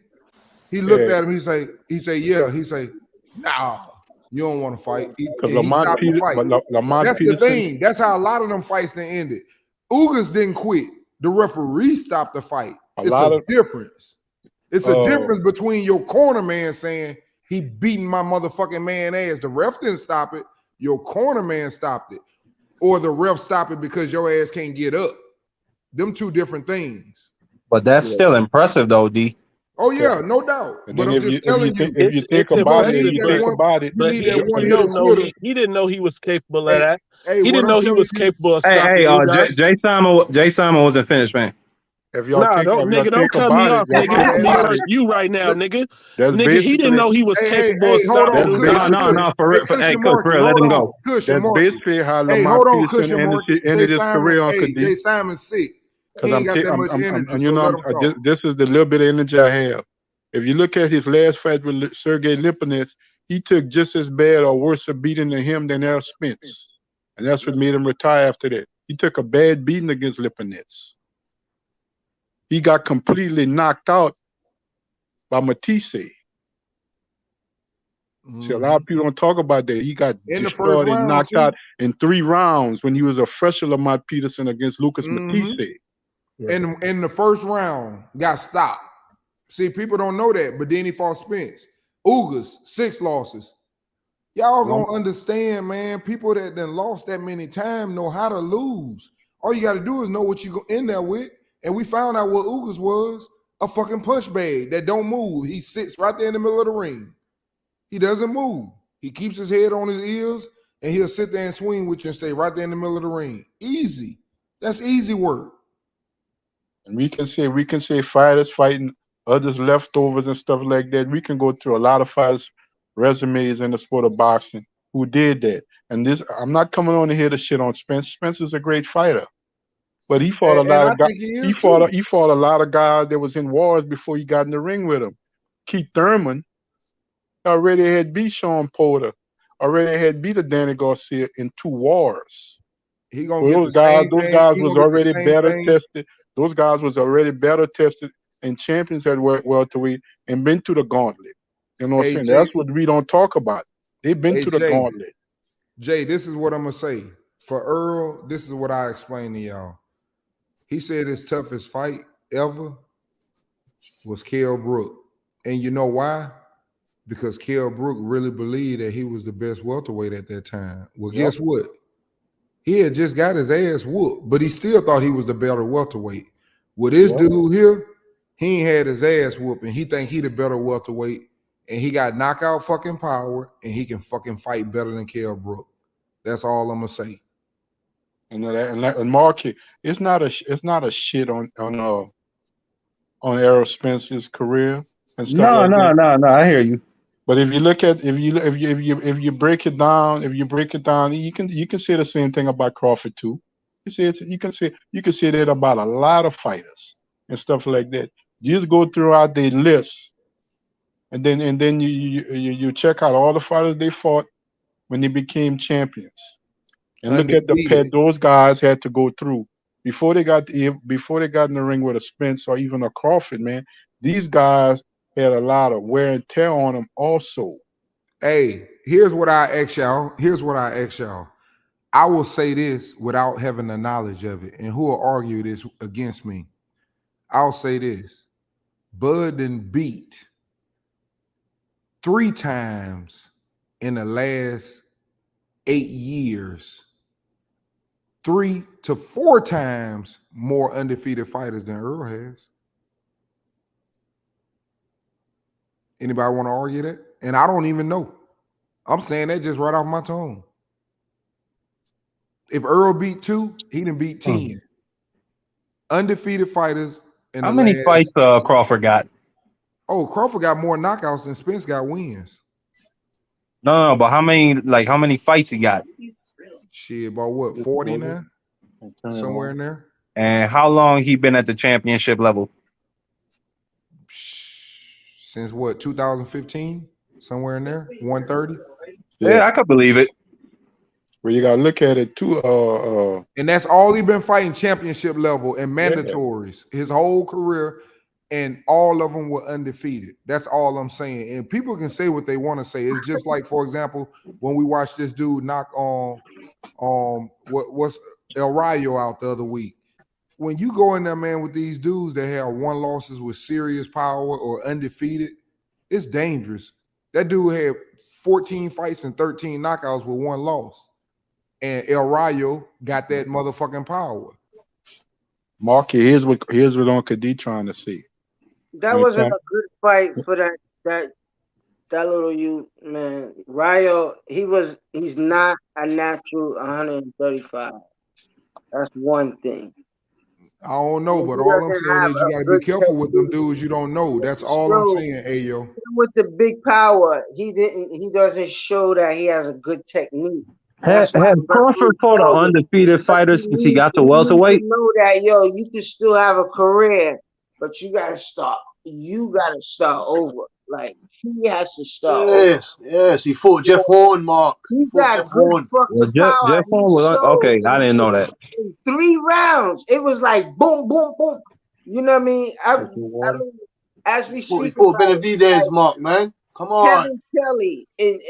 He looked at him. He say, "Yeah." He say, "Nah, you don't want to fight." Because And he stopped the fight. Lamont That's Peterson, the thing. That's how a lot of them fights then ended. Ugas didn't quit. The referee stopped the fight. It's a difference. It's a difference between your corner man saying he beating my motherfucking man ass. The ref didn't stop it. Your corner man stopped it. Or the ref stopped it because your ass can't get up. Them two different things. But that's still impressive though, D. Oh yeah, no doubt. And But then I'm just telling you, if you think It's about it, impressive, but you need he that one don't hitter know quitter. he didn't know he was capable of that. Hey, He what didn't I'm know he telling was you, capable of Hey, stopping you guys. Jay Simon wasn't finished, man. If y'all Nah, think, don't cut me off, nigga. It's me versus you right now, nigga. Nigga, he didn't know he was capable of stopping you guys. No, for real. Hey, Cook, for real, let him go. Cushion That's Marky. basically how Hey, Lamont hold on, Peterson Cushion Marky. ended Jay his Simon, career, Uncle D. Jay Simon's sick. He Because ain't got that much energy, you so know, let him talk. this is the little bit of energy I have. If you look at his last fight with Sergey Lipinets, he took just as bad or worse a beating than him than Errol Spence. And that's what made him retire after that. He took a bad beating against Lipinets. He got completely knocked out by Matisse. See, a lot of people don't talk about that. He got In the first destroyed and round, knocked too. out in 3 rounds when he was a fresher Lamont Peterson against Lucas Matisse. In the first round, got stopped. See, people don't know that, but then he fought Spence. Ugas, 6 losses. Y'all gonna understand, man. People that done lost that many times know how to lose. All you got to do is know what you go in there with. And we found out what Ugas was, a fucking punch bag that don't move. He sits right there in the middle of the ring. He doesn't move. He keeps his head on his ears, and he'll sit there and swing with you and stay right there in the middle of the ring. Easy. That's easy work. And we can say fighters fighting others leftovers and stuff like that. We can go through a lot of fighters' resumes in the sport of boxing who did that. And this, I'm not coming on here to shit on Spence. Spence is a great fighter, but he fought a lot of guys. He fought a lot of guys that was in wars before he got in the ring with him. Keith Thurman already had beat Sean Porter, already had beat Danny Garcia in 2 wars. He gonna get the same thing. Those guys was already better tested. Those guys was already better tested and champions at welterweight and been to the gauntlet. You know what I'm saying? That's what we don't talk about. They've been to the gauntlet. Jay, this is what I'm gonna say. For Earl, this is what I explained to y'all. He said his toughest fight ever was Kell Brook. And you know why? Because Kell Brook really believed that he was the best welterweight at that time. Well, guess what? He had just got his ass whooped, but he still thought he was the better welterweight. With this dude here, he ain't had his ass whooped, and he think he the better welterweight, and he got knockout fucking power, and he can fucking fight better than Kell Brook. That's all I'm gonna say. And Marky, it's not a shit on Errol Spence's career and stuff No, like no, that. no, no. I hear you. But if you look at if you break it down, you can say the same thing about Crawford too. You can say that about a lot of fighters and stuff like that. You just go throughout the list, and then you check out all the fighters they fought when they became champions, and look at the Undefeated. pad those guys had to go through before they got in the ring with a Spence or even a Crawford. Man, these guys had a lot of wear and tear on them also. Hey, here's what I ask y'all. I will say this without having the knowledge of it, and who will argue this against me? I'll say this. Bud done beat 3 times in the last 8 years. 3 to 4 times more undefeated fighters than Earl has. Anybody want to argue that? And I don't even know. I'm saying that just right off my tongue. If Earl beat 2, he done beat 10. Undefeated fighters in How the many last. fights Crawford got? Oh, Crawford got more knockouts than Spence got wins. No, but how many fights he got? Shit, about what, 40 now? Somewhere in there. And how long he been at the championship level? Since what, 2015? Somewhere in there? 130? Yeah, I could believe it. Well, you gotta look at it too. And that's all he been fighting championship level and mandatories his whole career, and all of them were undefeated. That's all I'm saying. And people can say what they want to say. It's just like, for example, when we watched this dude knock on what's El Rayo out the other week. When you go in there, man, with these dudes that have 1 losses with serious power or undefeated, it's dangerous. That dude had 14 fights and 13 knockouts with 1 loss. And El Rayo got that motherfucking power. Marky, here's what Uncle D trying to say. That wasn't a good fight for that little youth, man. Rayo, he's not a natural 135. That's one thing. I don't know, but all I'm saying is you got to be careful with them dudes you don't know. That's all I'm saying, Ayo. With the big power, he doesn't show that he has a good technique. Has Crawford fought an undefeated fighter since he got to welterweight? You know that, you can still have a career, but you gotta start. You gotta start over. Like, he has to start over. Yes, he fought Jeff Horn, Mark. He got good fucking power. Jeff Horn was okay. I didn't know that. In 3 rounds, it was like boom, boom, boom. You know what I mean? I mean, as we speak, He fought Benavidez, Mark, man. Come on. Kevin Kelly in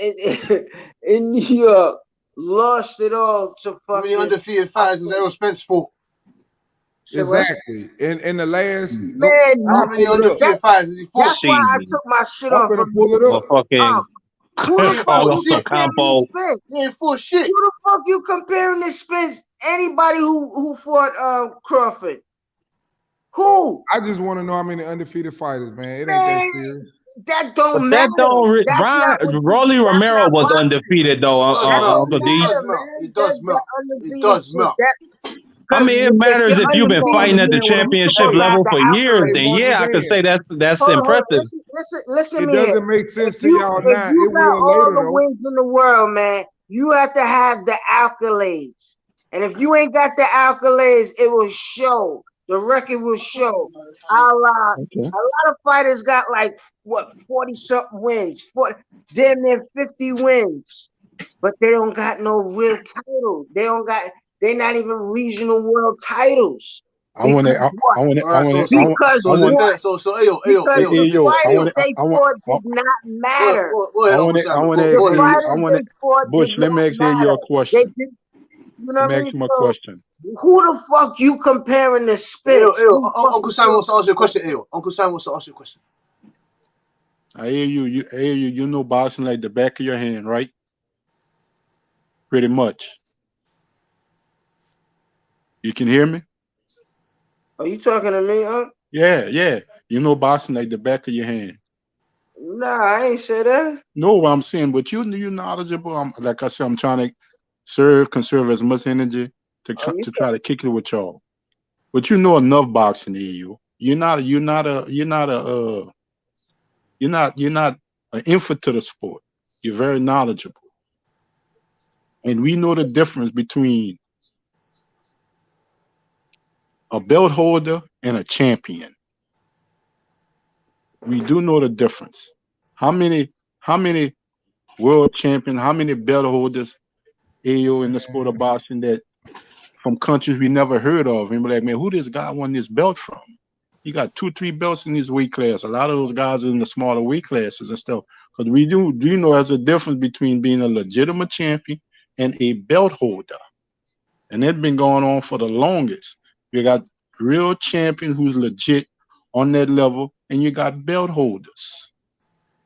New York lost it all to fucking. How many undefeated fighters has Errol Spence fought? Exactly. In the last, man, how many undefeated fighters has he fought? That's why I took my shit off. I'm gonna pull it up. Who the fuck Campo. He ain't fought shit. Who the fuck you comparing to Spence? Anybody who fought Crawford? Who? I just want to know how many undefeated fighters, man. It ain't that serious. That don't But matter. Rolly Romero was undefeated though. Uncle D. It does matter. I mean, it matters if you've been fighting at the championship level for years. Then yeah, I could say that's impressive. Listen, it doesn't make sense to y'all now. If you it got will all later, the though. wins in the world, man, you have to have the accolades. And if you ain't got the accolades, it will show. The record will show. A lot of fighters got like 40-something wins, damn near 50 wins, but they don't got no real title. They're not even regional world titles. So the fighters they fought did not matter. Bush, let me ask you your question. Let me ask you my question. Who the fuck you comparing to Spence? Uncle Sam wants to ask you a question. Uncle Sam wants to ask you a question. I hear you. You know boxing like the back of your hand, right? Pretty much. You can hear me? Are you talking to me, huh? Yeah. You know boxing like the back of your hand. Nah, I ain't say that. No, what I'm saying, but you're knowledgeable. Like I said, I'm trying to conserve as much energy to try to kick it with y'all. But you know enough boxing, EU. You're not an infant to the sport. You're very knowledgeable. And we know the difference between a belt holder and a champion. We do know the difference. How many world champions, how many belt holders, AO, in the sport of boxing that from countries we never heard of? And we're like, man, who this guy won this belt from? He got 2-3 belts in his weight class. A lot of those guys are in the smaller weight classes and stuff. Because we do know there's a difference between being a legitimate champion and a belt holder. And that's been going on for the longest. You got real champion who's legit on that level, and you got belt holders.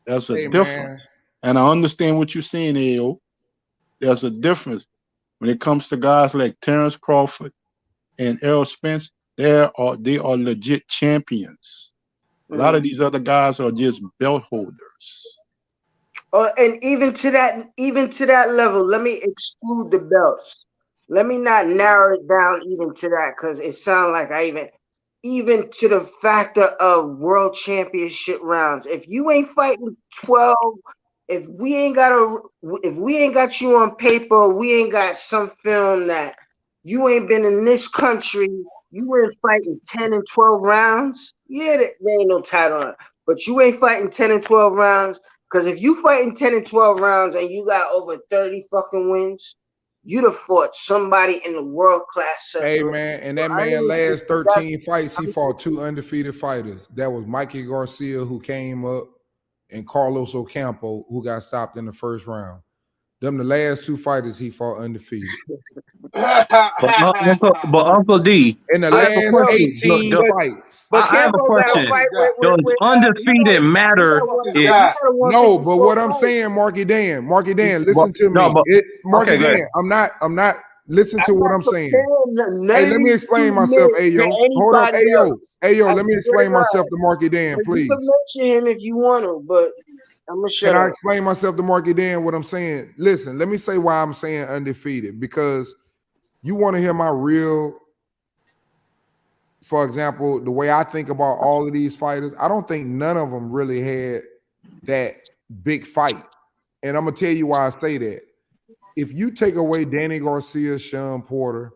There's a difference. Man. And I understand what you're saying, AO. There's a difference when it comes to guys like Terence Crawford and Errol Spence. They are legit champions. A lot of these other guys are just belt holders. And even to that level, let me exclude the belts. Let me not narrow it down even to that, because it sounds like even to the factor of world championship rounds. If you ain't fighting 12, if we ain't got you on paper, we ain't got some film that you ain't been in this country, you ain't fighting 10 and 12 rounds. Yeah, there ain't no title on it. But you ain't fighting 10 and 12 rounds, because if you fighting 10 and 12 rounds and you got over 30 fucking wins, you'd have fought somebody in the world class circle. Hey, man, and that man last 13 fights, he fought 2 undefeated fighters. That was Mikey Garcia, who came up, and Carlos Ocampo, who got stopped in the first round. Them the last 2 fighters he fought undefeated. but Uncle D, in the last 18 fights. I have a question. Does undefeated matter? No, but what I'm saying, Marky Dan, listen to me. Marky Dan, I'm not. Listen to what I'm saying. Hey, let me explain myself, Ayo. Hold up, Ayo. Let me explain myself to Marky Dan, please. You can mention him if you want to, but I'm gonna shut up. Can I explain myself to Marky Dan what I'm saying? Listen, let me say why I'm saying undefeated, because you want to hear my real, for example, the way I think about all of these fighters. I don't think none of them really had that big fight. And I'm going to tell you why I say that. If you take away Danny Garcia, Sean Porter,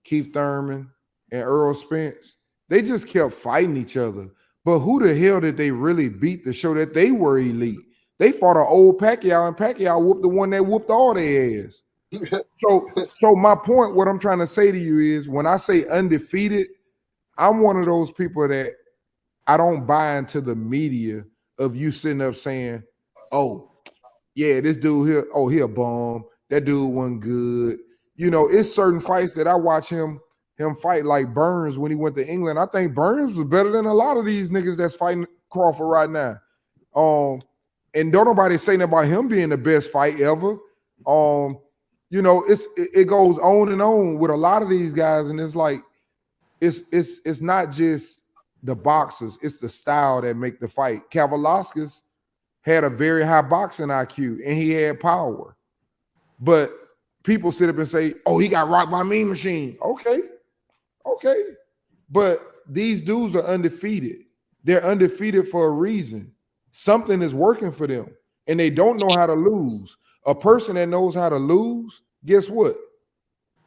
Keith Thurman, and Errol Spence, they just kept fighting each other. But who the hell did they really beat to show that they were elite? They fought an old Pacquiao, and Pacquiao whooped the one that whooped all their ass. So my point, what I'm trying to say to you is, when I say undefeated, I'm one of those people that I don't buy into the media of you sitting up saying, oh, yeah, this dude here, oh, he a bum. That dude wasn't good. You know, it's certain fights that I watch him fight, like Burns when he went to England. I think Burns was better than a lot of these niggas that's fighting Crawford right now. And don't nobody say nothing about him being the best fight ever. You know, it goes on and on with a lot of these guys, and it's like it's not just the boxers, it's the style that make the fight. Kavaliauskas had a very high boxing IQ and he had power. But people sit up and say, oh, he got rocked by Mean Machine. Okay. But these dudes are undefeated. They're undefeated for a reason. Something is working for them, and they don't know how to lose. A person that knows how to lose, guess what?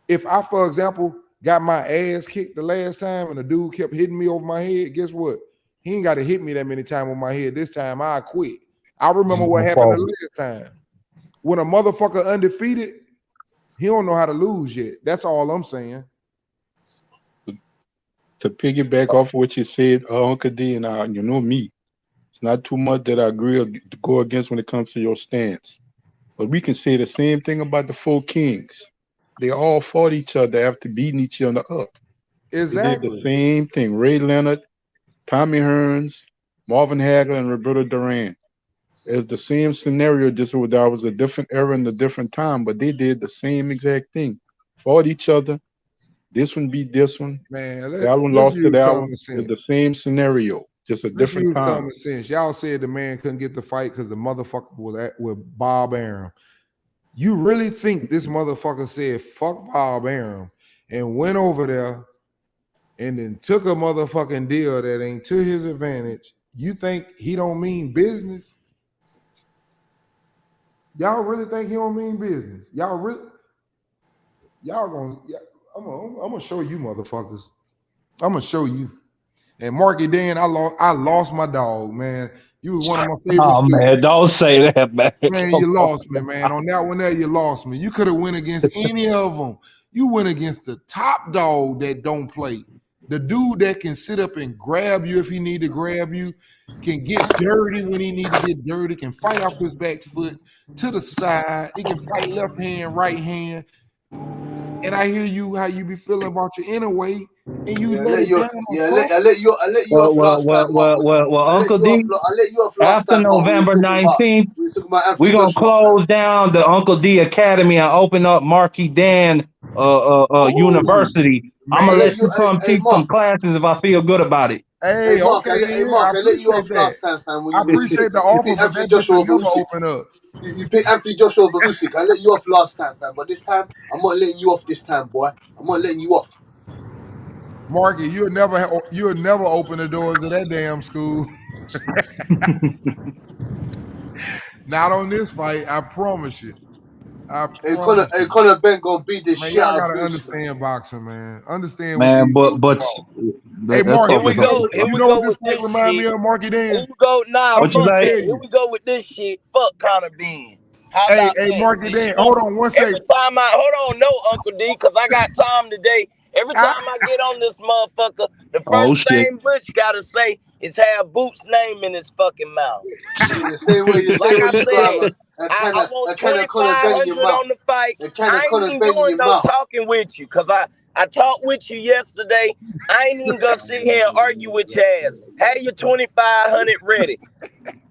If I, for example, got my ass kicked the last time and the dude kept hitting me over my head, guess what? He ain't got to hit me that many times on my head. This time I quit. I remember what happened the last time. When a motherfucker undefeated, he don't know how to lose yet. That's all I'm saying. To piggyback off what you said, Uncle D, and you know me, it's not too much that I agree or go against when it comes to your stance. But we can say the same thing about the 4 Kings. They all fought each other after beating each other up. Exactly. They did the same thing. Ray Leonard, Tommy Hearns, Marvin Hagler, and Roberto Duran. It's the same scenario, just that was a different era and a different time, but they did the same exact thing. Fought each other. This one beat this one. Man, that one lost to that one. It's the same scenario, just a different time. Common sense. Y'all said the man couldn't get the fight because the motherfucker was with Bob Arum. You really think this motherfucker said fuck Bob Arum and went over there and then took a motherfucking deal that ain't to his advantage, you think he don't mean business? Y'all really think he don't mean business? I'm gonna show you motherfuckers. I'm gonna show you. And Marky Dan, I lost my dog, man. You was one of my favorite Oh man, don't say that, man. Man, you lost me, man. On that one there, you lost me. You could have went against any of them. You went against the top dog that don't play. The dude that can sit up and grab you if he need to grab you, can get dirty when he need to get dirty, can fight off his back foot to the side. He can fight left hand, right hand. And I hear you how you be feeling about your inner way, and you let it down. I let you off last time. Well, Uncle D. I let you off last After time. November 19th, we're gonna close down the Uncle D Academy and open up Marky Dan University. I'm gonna let you come teach some classes if I feel good about it. Hey, Mark, okay, Mark, I let you off last time, fam. I appreciate the offer, but that just never open up. You picked Anthony Joshua over Usyk. I let you off last time, fam. But this time, I'm not letting you off this time, boy. I'm not letting you off. Marky, you'll never open the doors of that damn school. Not on this fight, I promise you. Conor Ben gonna beat this shit out of gotta Usyk. understand boxing, man. Understand Man, what but hey, Mark, Here we go. Here we go what this with this fight remind me shit. of, Marky Dan? Here we go. Nah, What you fuck say? that. Here we go with this shit. Fuck Conor Ben. How Hey, about that? Marky See, Dan, hold on one every second. time hold on, no, Uncle D, because I got time today. Every time I get on this motherfucker, the first thing Butch gotta say is have Boots' name in his fucking mouth. The same way you said, I want a can of Conor Ben in your 2,500 mouth. on the fight. A can of I ain't Conor even Ben in doing your no mouth. talking with you, because I talked with you yesterday. I ain't even gonna sit here and argue with your ass. Have your 2,500 ready.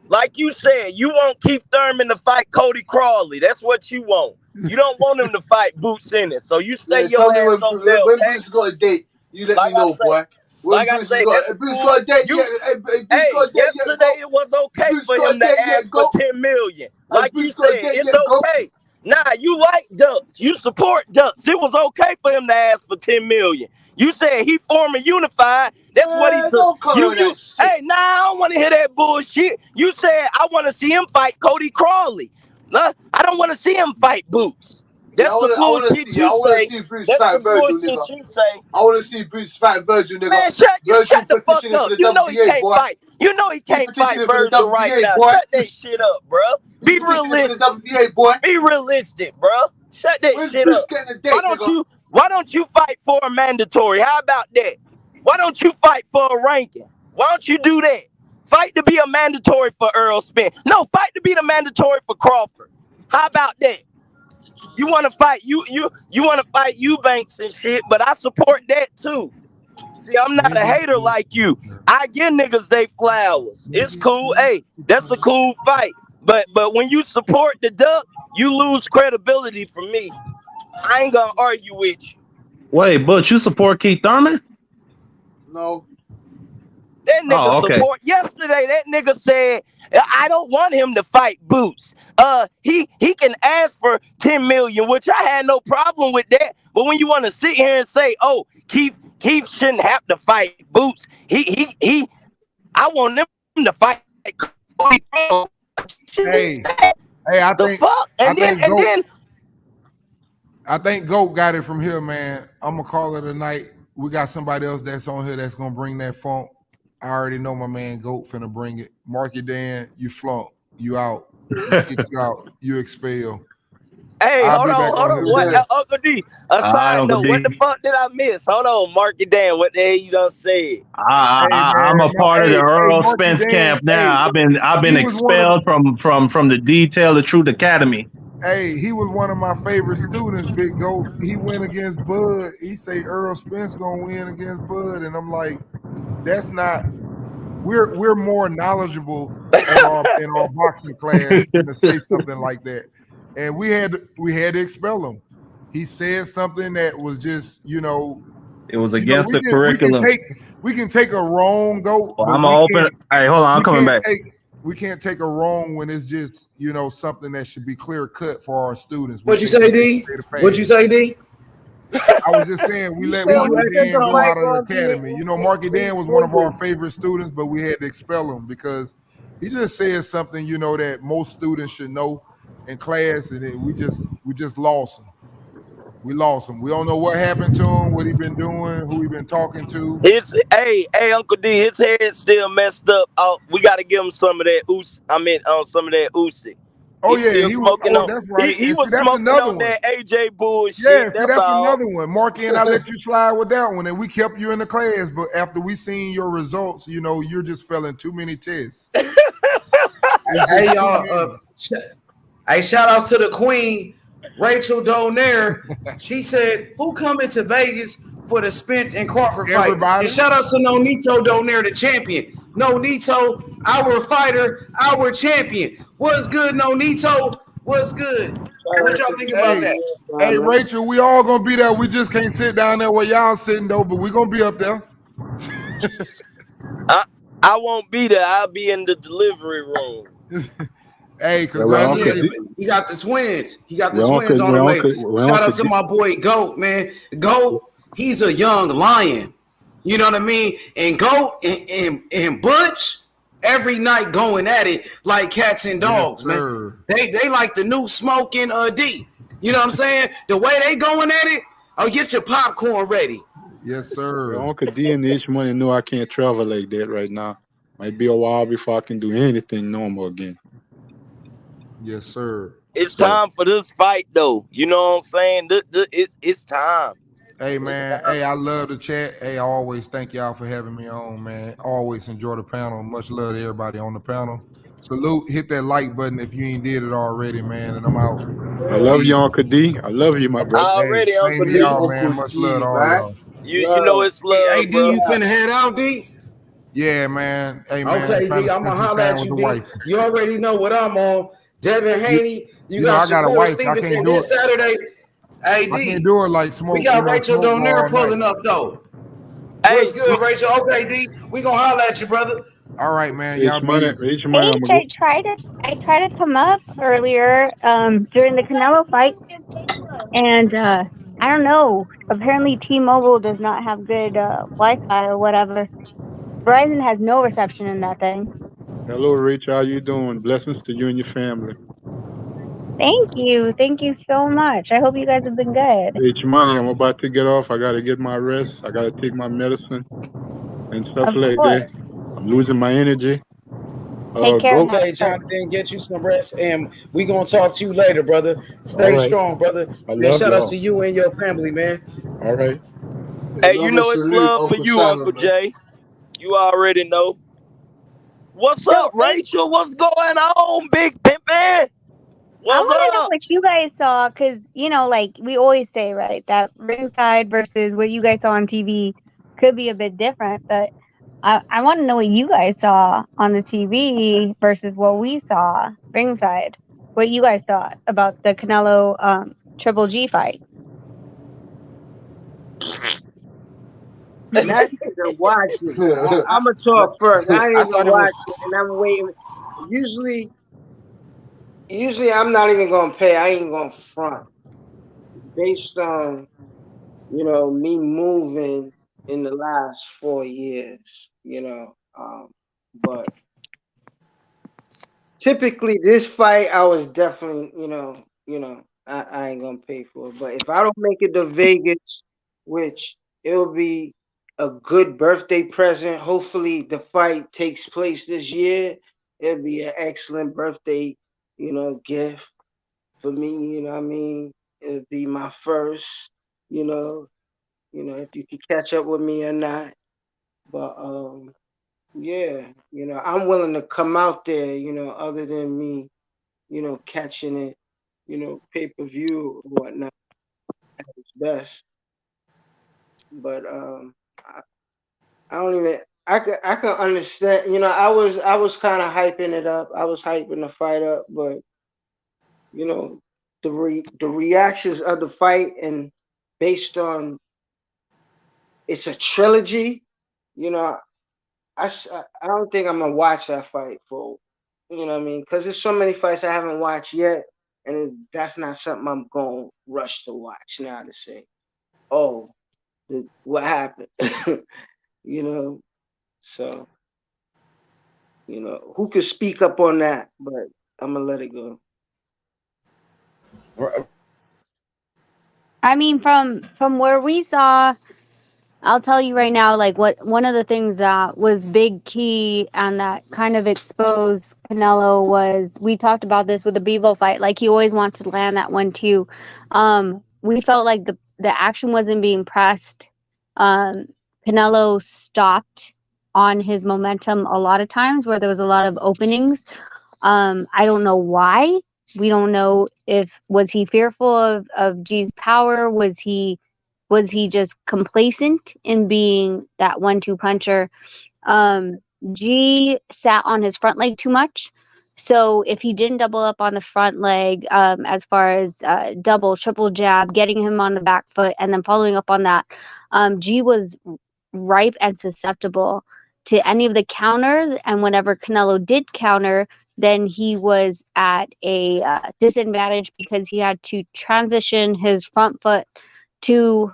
Like you said, you want Keith Thurman to fight Cody Crawley. That's what you want. You don't want him to fight Boots in it. So you stay your ass over there. When Boots got a date, you let me know, boy. When Boots got a date, yesterday it was okay for him to ask for 10 million. Like you said, it's okay. Nah, you like Ducks. You support Ducks. It was okay for him to ask for 10 million. You said he forming unified. That's what he said. Hey, nah, I don't want to hear that bullshit. You said I want to see him fight Cody Crawley. Nah, I don't want to see him fight Boots. That's the bullshit you say. I want to see Boots fight Virgil, nigga. I want to see Boots fight Virgil, nigga. Man, shut the fuck up. You know he can't fight. You know he can't fight Virgil right now. Shut that shit up, bro. Be realistic. Be realistic, bro. Shut that shit up. Why don't you fight for a mandatory? How about that? Why don't you fight for a ranking? Why don't you do that? Fight to be a mandatory for Errol Spence. No, fight to be the mandatory for Crawford. How about that? You want to fight you want to fight Eubanks and shit, but I support that too. See, I'm not a hater like you. I give niggas they flowers. It's cool. Hey, that's a cool fight. But when you support the Duck, you lose credibility from me. I ain't gonna argue with you. Wait, but you support Keith Thurman? No. That nigga support. Yesterday, that nigga said, I don't want him to fight Boots. He can ask for 10 million, which I had no problem with that. But when you want to sit here and say, oh, Keith shouldn't have to fight Boots. I want him to fight Cody. Hey, I the think fuck? I think GOAT got it from here, man. I'm gonna call it a night. We got somebody else that's on here that's gonna bring that funk. I already know my man GOAT finna bring it. Marky Dan, you flunk. You out. Kick you out. You expel. Hey, hold on. What, Uncle D? A side note. What the fuck did I miss? Hold on, Marky Dan. What the hell you done said? I'm a part of the Errol Spence camp now. I've been expelled from the Detail the Truth Academy. Hey, he was one of my favorite students, Big GOAT. He went against Bud. He say Errol Spence gonna win against Bud, and I'm like, that's not. We're more knowledgeable in our boxing class than to say something like that. And we had to expel him. He said something that was just, it was against the curriculum. We can take a wrong GOAT. Well, I'm open. Hey, hold on, I'm coming back. We can't take a wrong when it's just, something that should be clear cut for our students. What you say, D? What you say, D? I was just saying we You let said Marky you said Dan the go fight out of the gonna be academy. You know, Marky Dan was one of our in favorite students, but we had to expel him because he just said something, you know, that most students should know in class, and we just lost him. We lost him. We don't know what happened to him, what he been doing, who he been talking to. Hey, Uncle D, his head still messed up. Oh, we got to give him some of that some of that Uzi. Oh He's yeah, still he was. smoking Oh, on. that's right. He And see, was that's smoking another on one. that AJ Yeah, bullshit. see, That's that's all. another one. Marky and I let you slide with that one, and we kept you in the class. But after we seen your results, you know, you're just failing too many tests. It's just Hey too y'all, many. hey, shout outs to the queen, Rachel Donaire. She said, "Who coming to Vegas for the Spence and Crawford fight?" Everybody. And shout outs to Nonito Donaire, the champion. Nonito, our fighter, our champion. What's good, Nonito? What's good? What y'all think about that? Hey, Rachel, we all gonna be there. We just can't sit down there where y'all sitting though, but we gonna be up there. I won't be there. I'll be in the delivery room. Hey, Yeah, congratulations. he got the twins. He got the Well, twins on the way. Shout out to D. my boy Goat, man. Goat, he's a young lion. You know what I mean? And Goat and Butch, every night going at it like cats and dogs, Yes, man. sir. They like the new smoking D. You know what I'm saying? The way they going at it, get your popcorn ready. Yes, Well, sir. Uncle D and H Money know I can't travel like that right now. Might be a while before I can do anything normal again. Yes, sir. It's So, time for this fight, though. You know what I'm saying? It's time. Hey It's man, time. hey, I love the chat. Hey, I always thank y'all for having me on, man. Always enjoy the panel. Much love to everybody on the panel. Salute, hit that like button if you ain't did it already, man. And I'm out. I love you, Peace. Uncle D. I love you, my brother. Hey, Already, same Uncle to D. y'all, man. Much love to all right? y'all. You know it's Hey love, D, bro. you finna head out, D? Yeah, man. Hey, man. Okay, Trying D, to I'm spend gonna some holler time at with you, the D. wife. You already know what I'm on. Devin You, Haney, you you know, got I got a Shakur wife. I can't Stevenson do it. this Saturday. Hey, I can't D, do it like we smoke. You got know, Rachel smoke Donaire all night. pulling up though. Hey, What's good, Rachel? Okay, D, we gonna holler at you, brother. All right, man. H Y'all be Money, easy. H Money, I'm H, gonna go. I tried to come up earlier during the Canelo fight, and I don't know. Apparently, T-Mobile does not have good Wi-Fi or whatever. Verizon has no reception in that thing. Hello, Rich. How you doing? Blessings to you and your family. Thank you so much. I hope you guys have been good. H Money, I'm about to get off. I gotta get my rest. I gotta take my medicine and stuff Of like course. that. I'm losing my energy. Take care, Go. my Okay, friend. Jonathan, get you some rest, and we gonna talk to you later, brother. All Stay right. strong, brother. I And love shout out y'all. to you and your family, man. All right. hey, you know it's love for you, Uncle Jay. You already know. What's So, up, Rachel? What's going on, Big Pimpin'? I What's want to know up? what you guys saw, because, like we always say, right, that ringside versus what you guys saw on TV could be a bit different. But I want to know what you guys saw on the TV versus what we saw ringside. What you guys thought about the Canelo Triple G fight. And I didn't even watch it. I'm gonna talk first. I didn't I even thought it watch was. it, and I'm waiting. Usually, I'm not even gonna pay. I ain't gonna front based on me moving in the last 4 years. But typically this fight, I was definitely I ain't gonna pay for it. But if I don't make it to Vegas, which it'll be a good birthday present. Hopefully the fight takes place this year. It'll be an excellent birthday, gift for me, you know what I mean? It'll be my first, you know, if you could catch up with me or not. But yeah, I'm willing to come out there, other than me, catching it, pay-per-view or whatnot at its best. But I don't even I can understand, I was kind of hyping it up. I was hyping the fight up, but you know, the reactions of the fight, and based on it's a trilogy, you know, I don't think I'm gonna watch that fight for, you know what I mean? Because there's so many fights I haven't watched yet, and that's not something I'm gonna rush to watch now to say. oh, what happened? You know, so who could speak up on that? But I'm gonna let it go. I mean, from where we saw, I'll tell you right now, like what one of the things that was big key and that kind of exposed Canelo was we talked about this with the Bevo fight. Like he always wants to land that 1-2. We felt like the action wasn't being pressed. Canelo stopped on his momentum a lot of times where there was a lot of openings. I don't know why. We don't know if was he fearful of G's power? Was he just complacent in being that 1-2 puncher? G sat on his front leg too much. So if he didn't double up on the front leg, as far as double, triple jab, getting him on the back foot, and then following up on that, G was ripe and susceptible to any of the counters. And whenever Canelo did counter, then he was at a disadvantage because he had to transition his front foot to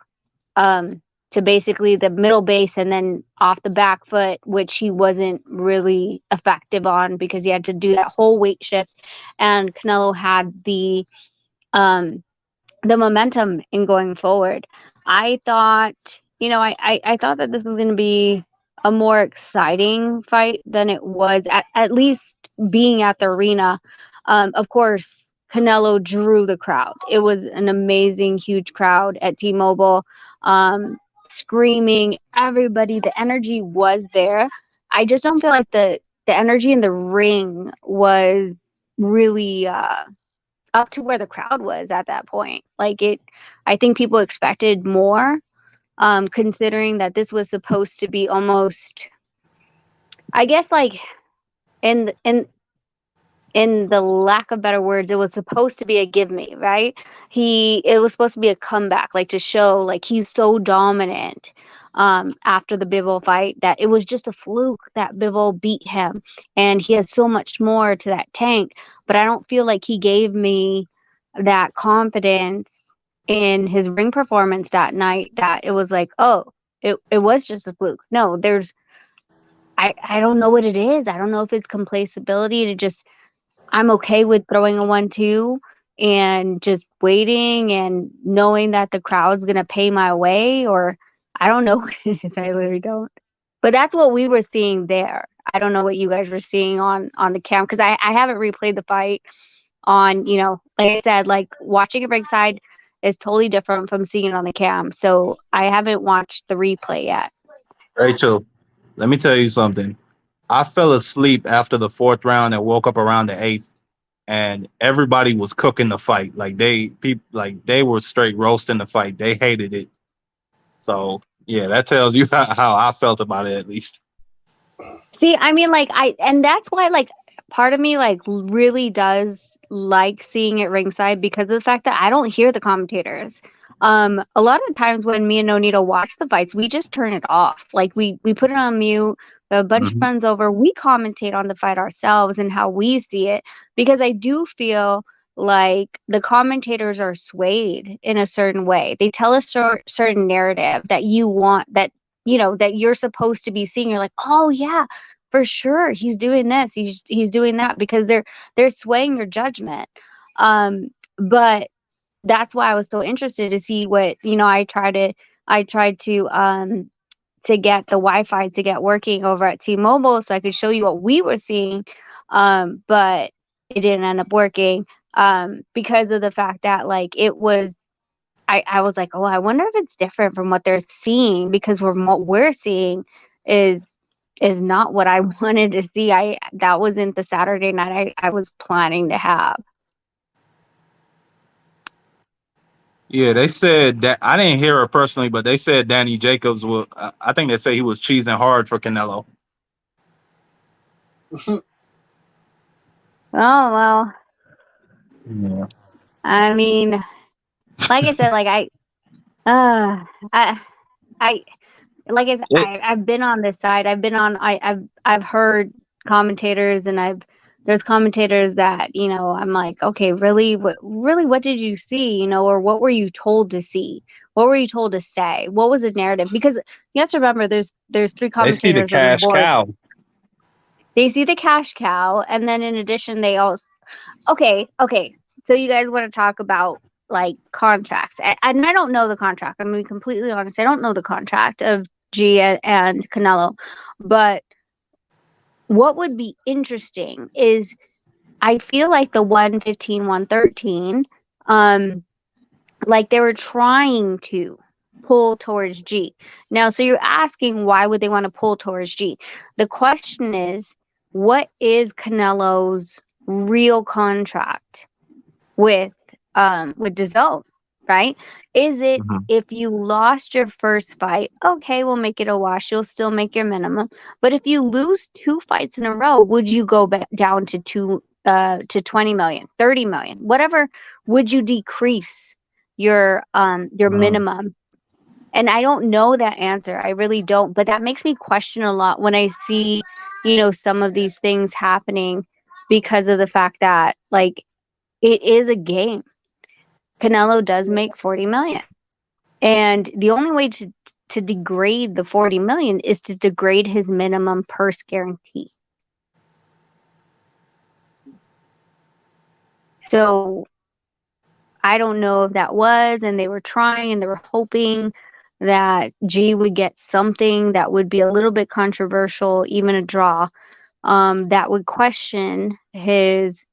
basically the middle base and then off the back foot, which he wasn't really effective on because he had to do that whole weight shift. And Canelo had the momentum in going forward. I thought, I thought that this was going to be a more exciting fight than it was, at least being at the arena. Of course, Canelo drew the crowd. It was an amazing, huge crowd at T-Mobile, screaming, everybody. The energy was there. I just don't feel like the energy in the ring was really up to where the crowd was at that point. I think people expected more, considering that this was supposed to be almost, I guess, like in the lack of better words, it was supposed to be a give me, right? It was supposed to be a comeback, like to show like he's so dominant after the Bivol fight that it was just a fluke that Bivol beat him, and he has so much more to that tank. But I don't feel like he gave me that confidence in his ring performance that night that it was like, oh, it was just a fluke. No, I don't know what it is. I don't know if it's complacency to just, I'm okay with throwing a 1-2 and just waiting and knowing that the crowd's going to pay my way, or I don't know what it is. I literally don't. But that's what we were seeing there. I don't know what you guys were seeing on the cam, because I haven't replayed the fight on, like I said, like watching it ringside is totally different from seeing it on the cam. So I haven't watched the replay yet. Rachel, let me tell you something. I fell asleep after the 4th round and woke up around the 8th, and everybody was cooking the fight. They were straight roasting the fight. They hated it. So yeah, that tells you how I felt about it, at least. See, I mean, and that's why, like, part of me, like, really does like seeing it ringside because of the fact that I don't hear the commentators. A lot of times when me and Nonito watch the fights, we just turn it off. Like, we put it on mute. A bunch of friends over, we commentate on the fight ourselves and how we see it, because I do feel like the commentators are swayed in a certain way. They tell a certain narrative that you want, that that you're supposed to be seeing. You're like, oh yeah, for sure, he's doing this, he's doing that, because they're swaying your judgment. But that's why I was so interested to see what, I tried to get the Wi-Fi to get working over at T-Mobile so I could show you what we were seeing, but it didn't end up working because of the fact that, like, it was, I was like, oh, I wonder if it's different from what they're seeing, because what we're seeing is not what I wanted to see. That wasn't the Saturday night I was planning to have. Yeah, they said that, I didn't hear it personally, but they said Danny Jacobs will. I think they say he was cheesing hard for Canelo. Oh well. Yeah. I mean, like I said, like like I said, I've been on this side. I've heard commentators and I've there's commentators that, you know, I'm like, okay, what did you see, you know, or what were you told to see? What were you told to say? What was the narrative? Because you have to remember there's three They see the commentators on the cash board. cow. They see the cash cow, and then in addition, they also okay. So you guys want to talk about like contracts, and I don't know the contract. I'm gonna be completely honest. I don't know the contract of G and Canelo, but what would be interesting is I feel like the 115, 113, like they were trying to pull towards G. Now, so you're asking why would they want to pull towards G? The question is, what is Canelo's real contract with DAZN, right? Is it if you lost your first fight, okay, we'll make it a wash. You'll still make your minimum. But if you lose 2 fights in a row, would you go back down to 20 million, 30 million, whatever? Would you decrease your minimum? And I don't know that answer. I really don't. But that makes me question a lot when I see, you know, some of these things happening because of the fact that like it is a game. Canelo does make 40 million. And the only way to degrade the 40 million is to degrade his minimum purse guarantee. So I don't know if that was, and they were trying and they were hoping that G would get something that would be a little bit controversial, even a draw, that would question his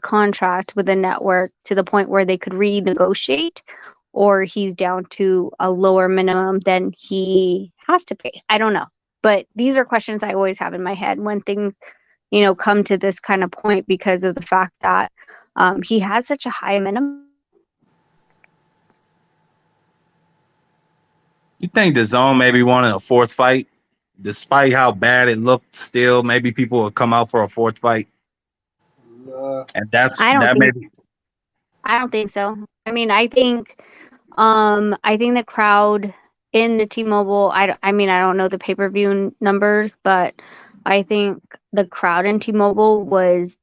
contract with the network to the point where they could renegotiate, or he's down to a lower minimum than he has to pay. I don't know. But these are questions I always have in my head when things, you know, come to this kind of point because of the fact that he has such a high minimum. You think the zone maybe wanted a fourth fight, despite how bad it looked? Still, maybe people will come out for a fourth fight, and I don't that think maybe. I don't think so. I mean, I think the crowd in the T-Mobile, I mean, I don't know the pay-per-view numbers, but I think the crowd in T-Mobile was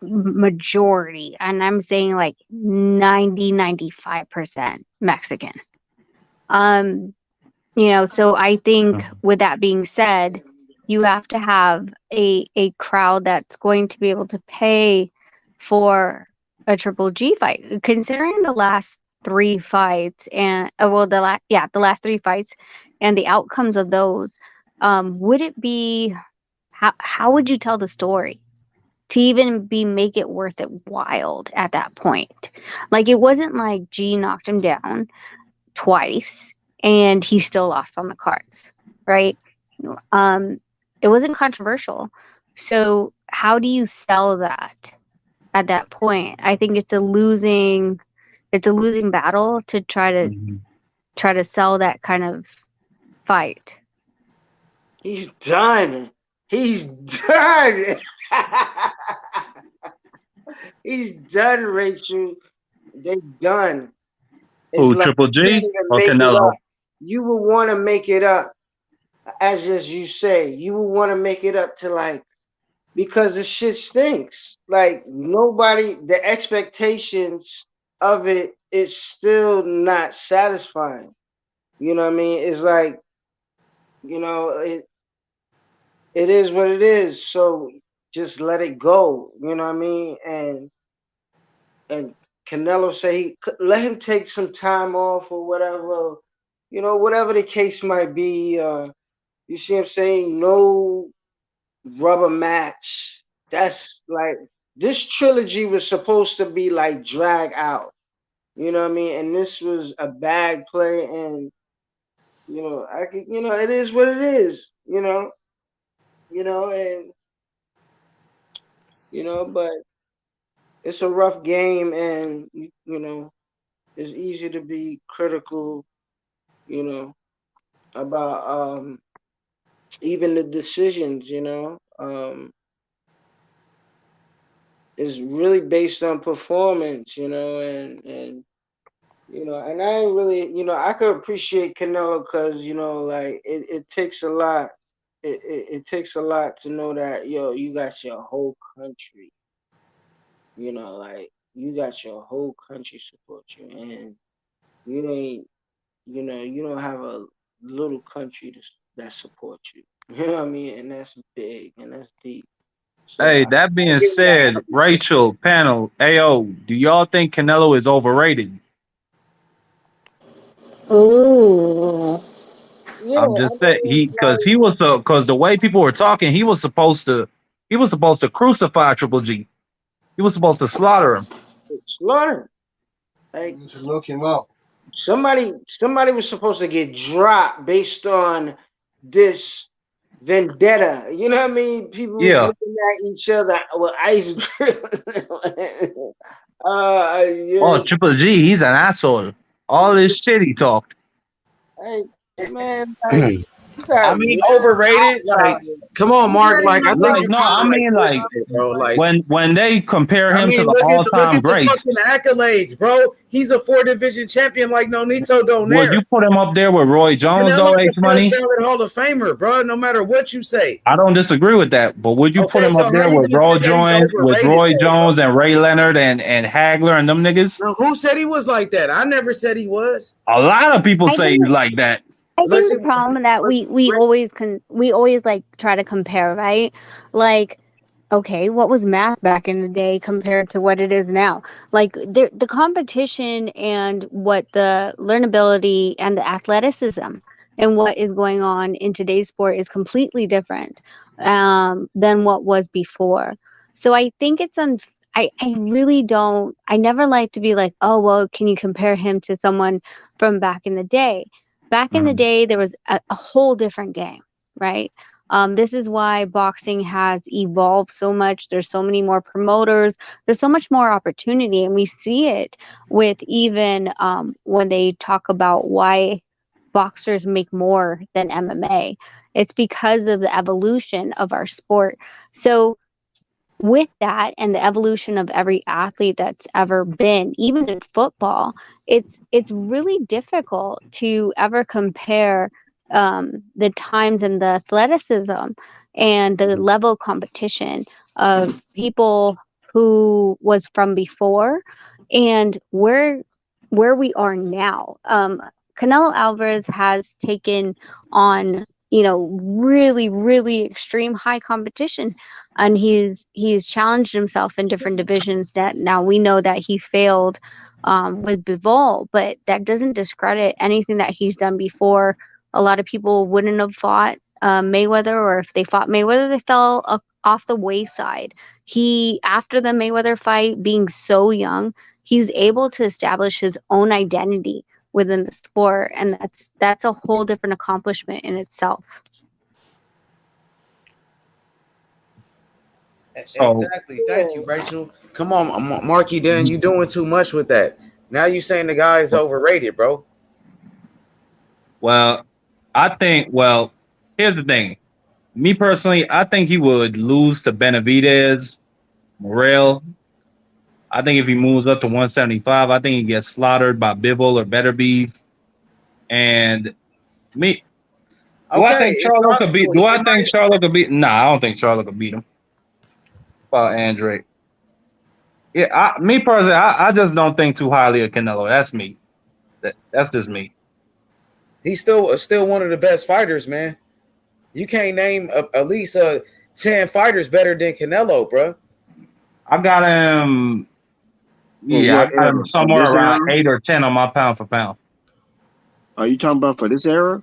majority, and I'm saying like 95% Mexican. You know, so I think with that being said, you have to have a crowd that's going to be able to pay for a Triple G fight. Considering the last 3 fights and the last 3 fights and the outcomes of those, would it be how would you tell the story to even make it worth it wild at that point? Like it wasn't like G knocked him down twice and he still lost on the cards, right? It wasn't controversial. So how do you sell that at that point? I think it's a losing battle to try to sell that kind of fight. He's done. He's done. He's done, Rachel. They done. It's Who, like Triple you can't G even or make it Canelo? up. You would want to make it up, as you say. You would want to make it up to like because the shit stinks. Like nobody, the expectations of it is still not satisfying. You know what I mean? It's like, you know, it is what it is. So just let it go. You know what I mean? And Canelo say let him take some time off or whatever. You know, whatever the case might be. You see what I'm saying? No rubber match. That's like this trilogy was supposed to be like drag out. You know what I mean? And this was a bag play, and you know, it is what it is. And but it's a rough game, and it's easy to be critical, you know, about even the decisions. Is really based on performance, and I ain't really, I could appreciate Canelo because, like it takes a lot. it takes a lot to know that you got your whole country. Like you got your whole country support you, and you ain't you don't have a little country that supports you. You know what I mean? And that's big and that's deep. So Hey, I that being give said, Rachel, panel, AO, do y'all think Canelo is overrated? Ooh. Yeah, I'm just saying because the way people were talking, he was supposed to crucify Triple G. He was supposed to slaughter him. slaughter. Like To knock him out. somebody was supposed to get dropped based on this vendetta. You know what I mean? People was Yeah. looking at each other with ice grill. Oh, Yeah. Triple G, he's an asshole. All this shit he talked. Hey, man, like you I got mean, real overrated. Like, outsiders. come on, You Mark. Like, I got think Like, you're no, kind I of like mean, pushing like it, bro. Like, when they compare I him to mean, the look all-time at the greats, fucking accolades, bro. He's a 4 division champion like Nonito would you Donaire. put him up there with Roy Jones though, Canelo's H a first Money? ballot Hall of Famer, bro. No matter what you say. I don't disagree with that, but would you put Okay, him up so how there you with gonna say that he's overrated Roy though, bro? Jones and Ray Leonard and Hagler and them niggas? No, who said he was like that? I never said he was. A lot of people I say think he's like that. I think the problem that we always like try to compare, right? Like, okay, what was math back in the day compared to what it is now? Like the competition and what the learnability and the athleticism and what is going on in today's sport is completely different than what was before. So I think I really don't. I never like to be like, oh well, can you compare him to someone from back in the day? Back in the day, there was a whole different game, right? This is why boxing has evolved so much. There's so many more promoters. There's so much more opportunity, and we see it with even when they talk about why boxers make more than MMA. It's because of the evolution of our sport. So with that and the evolution of every athlete that's ever been, even in football, it's really difficult to ever compare the times and the athleticism and the level of competition of people who was from before and where we are now. Canelo Alvarez has taken on really really extreme high competition, and he's challenged himself in different divisions that now we know that he failed with Bivol, but that doesn't discredit anything that he's done before. A lot of people wouldn't have fought Mayweather, or if they fought Mayweather, they fell off the wayside. He, after the Mayweather fight, being so young, he's able to establish his own identity within the sport, and that's a whole different accomplishment in itself. So Exactly. Thank you, Rachel. Come on, Marky. Dan, you doing too much with that. Now you saying the guy is overrated, bro. well, here's the thing. Me personally, I think he would lose to Benavidez, Morrell. I think if he moves up to 175, I think he gets slaughtered by Bivol or Better Beef. And me, do I Okay, think it's Charlo could beat? possible. Do I think Charlo could beat? Nah, I don't think Charlo could beat him. About Andre. Yeah, me personally, I just don't think too highly of Canelo. That's me. That's just me. He's still one of the best fighters, man. You can't name at least 10 fighters better than Canelo, bro. I got him. For Yeah, I what got era? him For somewhere this around era? 8 or 10 on my pound for pound. Are you talking about for this era?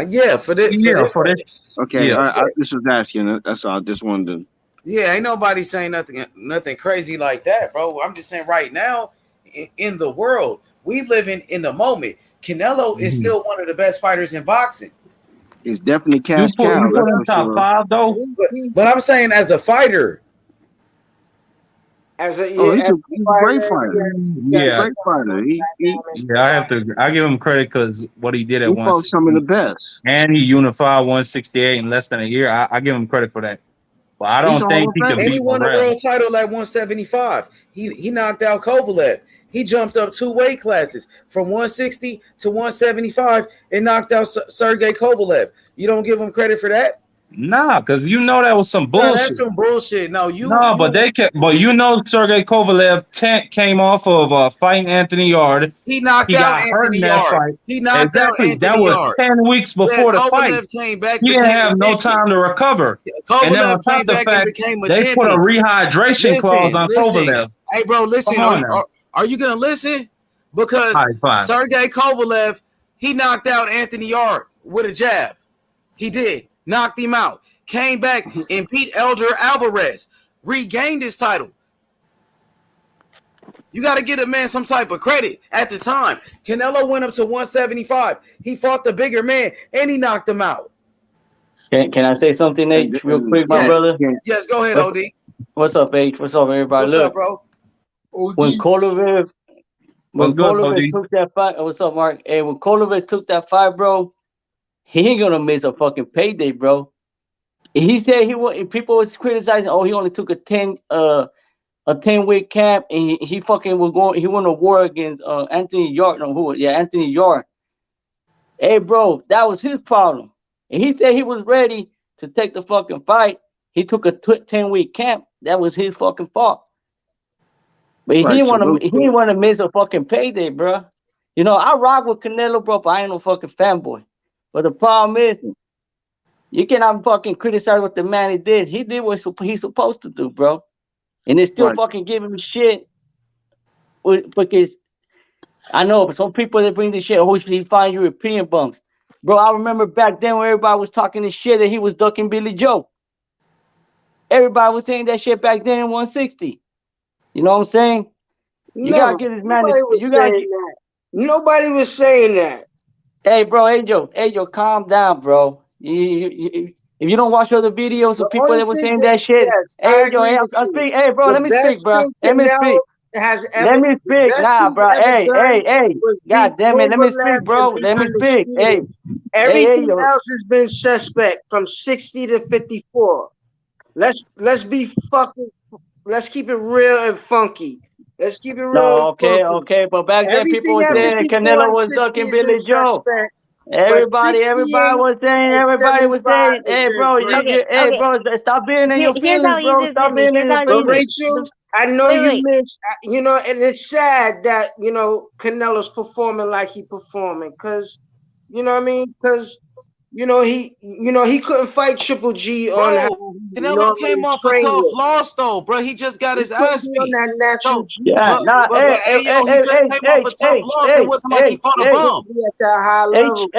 Yeah, for this. Okay, Yeah. I just was asking. That's all. I just wanted to. Yeah, ain't nobody saying nothing crazy like that, bro. I'm just saying right now in the world, we living in the moment. Canelo is still one of the best fighters in boxing. It's definitely You cash put cow. him That's for top sure. 5 though. But I'm saying as a fighter. As a He's a great fighter. Yeah. Great fighter. Yeah, I give him credit because what he did at He fought some of the 160, best. and he unified 168 in less than a year. I give him credit for that. But I He's don't a think Hall of he could Famer. And he beat won a Morrell. world title at 175. He knocked out Kovalev. He jumped up 2 weight classes from 160 to 175 and knocked out Sergey Kovalev. You don't give him credit for that? Nah, because you know that was some No, that's bullshit. some bullshit. No, But you know Sergey Kovalev came off of fighting Anthony Yard. He knocked He out got hurt in Anthony that Yard. fight. He knocked out Exactly. That Anthony was Yard. 10 weeks before the fight. Kovalev came back, He didn't became have a no champion. time to recover. And then on Kovalev top came of the back and fact, became a they put a champion. rehydration clause on Kovalev. Hey, bro, listen. Come on now. Are you going to listen? Because All right, fine. Sergey Kovalev, he knocked out Anthony Yard with a jab. He did. Knocked him out. Came back and beat Elder Alvarez. Regained his title. You got to give a man some type of credit at the time. Canelo went up to 175. He fought the bigger man, and he knocked him out. Can I say something, H, real quick, my brother? Yes, go ahead, OD. What's up, H? What's up, everybody? What's Look, up, bro? when Kovalev OD? took that fight, what's up, Mark? Hey, when Kovalev took that fight, bro, he ain't gonna miss a fucking payday, bro. He said people was criticizing, he only took a 10-week camp, and he won a war against Anthony Yard. Anthony Yard. Hey, bro, that was his problem. And he said he was ready to take the fucking fight. He took a 10-week camp. That was his fucking fault. But he didn't want to miss a fucking payday, bro. You know, I rock with Canelo, bro, but I ain't no fucking fanboy. But the problem is, you cannot fucking criticize what the man did. He did what he's supposed to do, bro. And they still fucking giving him shit. Because I know some people that bring this shit, he find European bumps. Bro, I remember back then when everybody was talking this shit that he was ducking Billy Joe. Everybody was saying that shit back then in 160. You know what I'm saying? You gotta get his man. Nobody was saying that. Hey, bro, Joe, calm down, bro. If you don't watch other videos of people that were saying that shit, hey, Joe, I'm speaking. Hey, bro, let me speak, bro. Let me speak. Let me speak, nah, bro. Hey, God damn it, let me speak, bro. Let me speak. Hey, everything else has been suspect from 60 to 54. Let's keep it real and funky. Let's keep it real. No, okay, but back then people were saying that Canelo was ducking Billy Joe. Everybody was saying, hey, bro, stop being in your feelings, bro. Stop being in your feelings. Rachel, I know you miss, and it's sad that, Canelo's performing like he performing, because, you know what I mean? Because, he couldn't fight Triple G on that. Canelo came off a tough loss, though, bro. He just got his ass beat. On that natural He just came off a tough loss. It wasn't like he fought a bum. At that high level.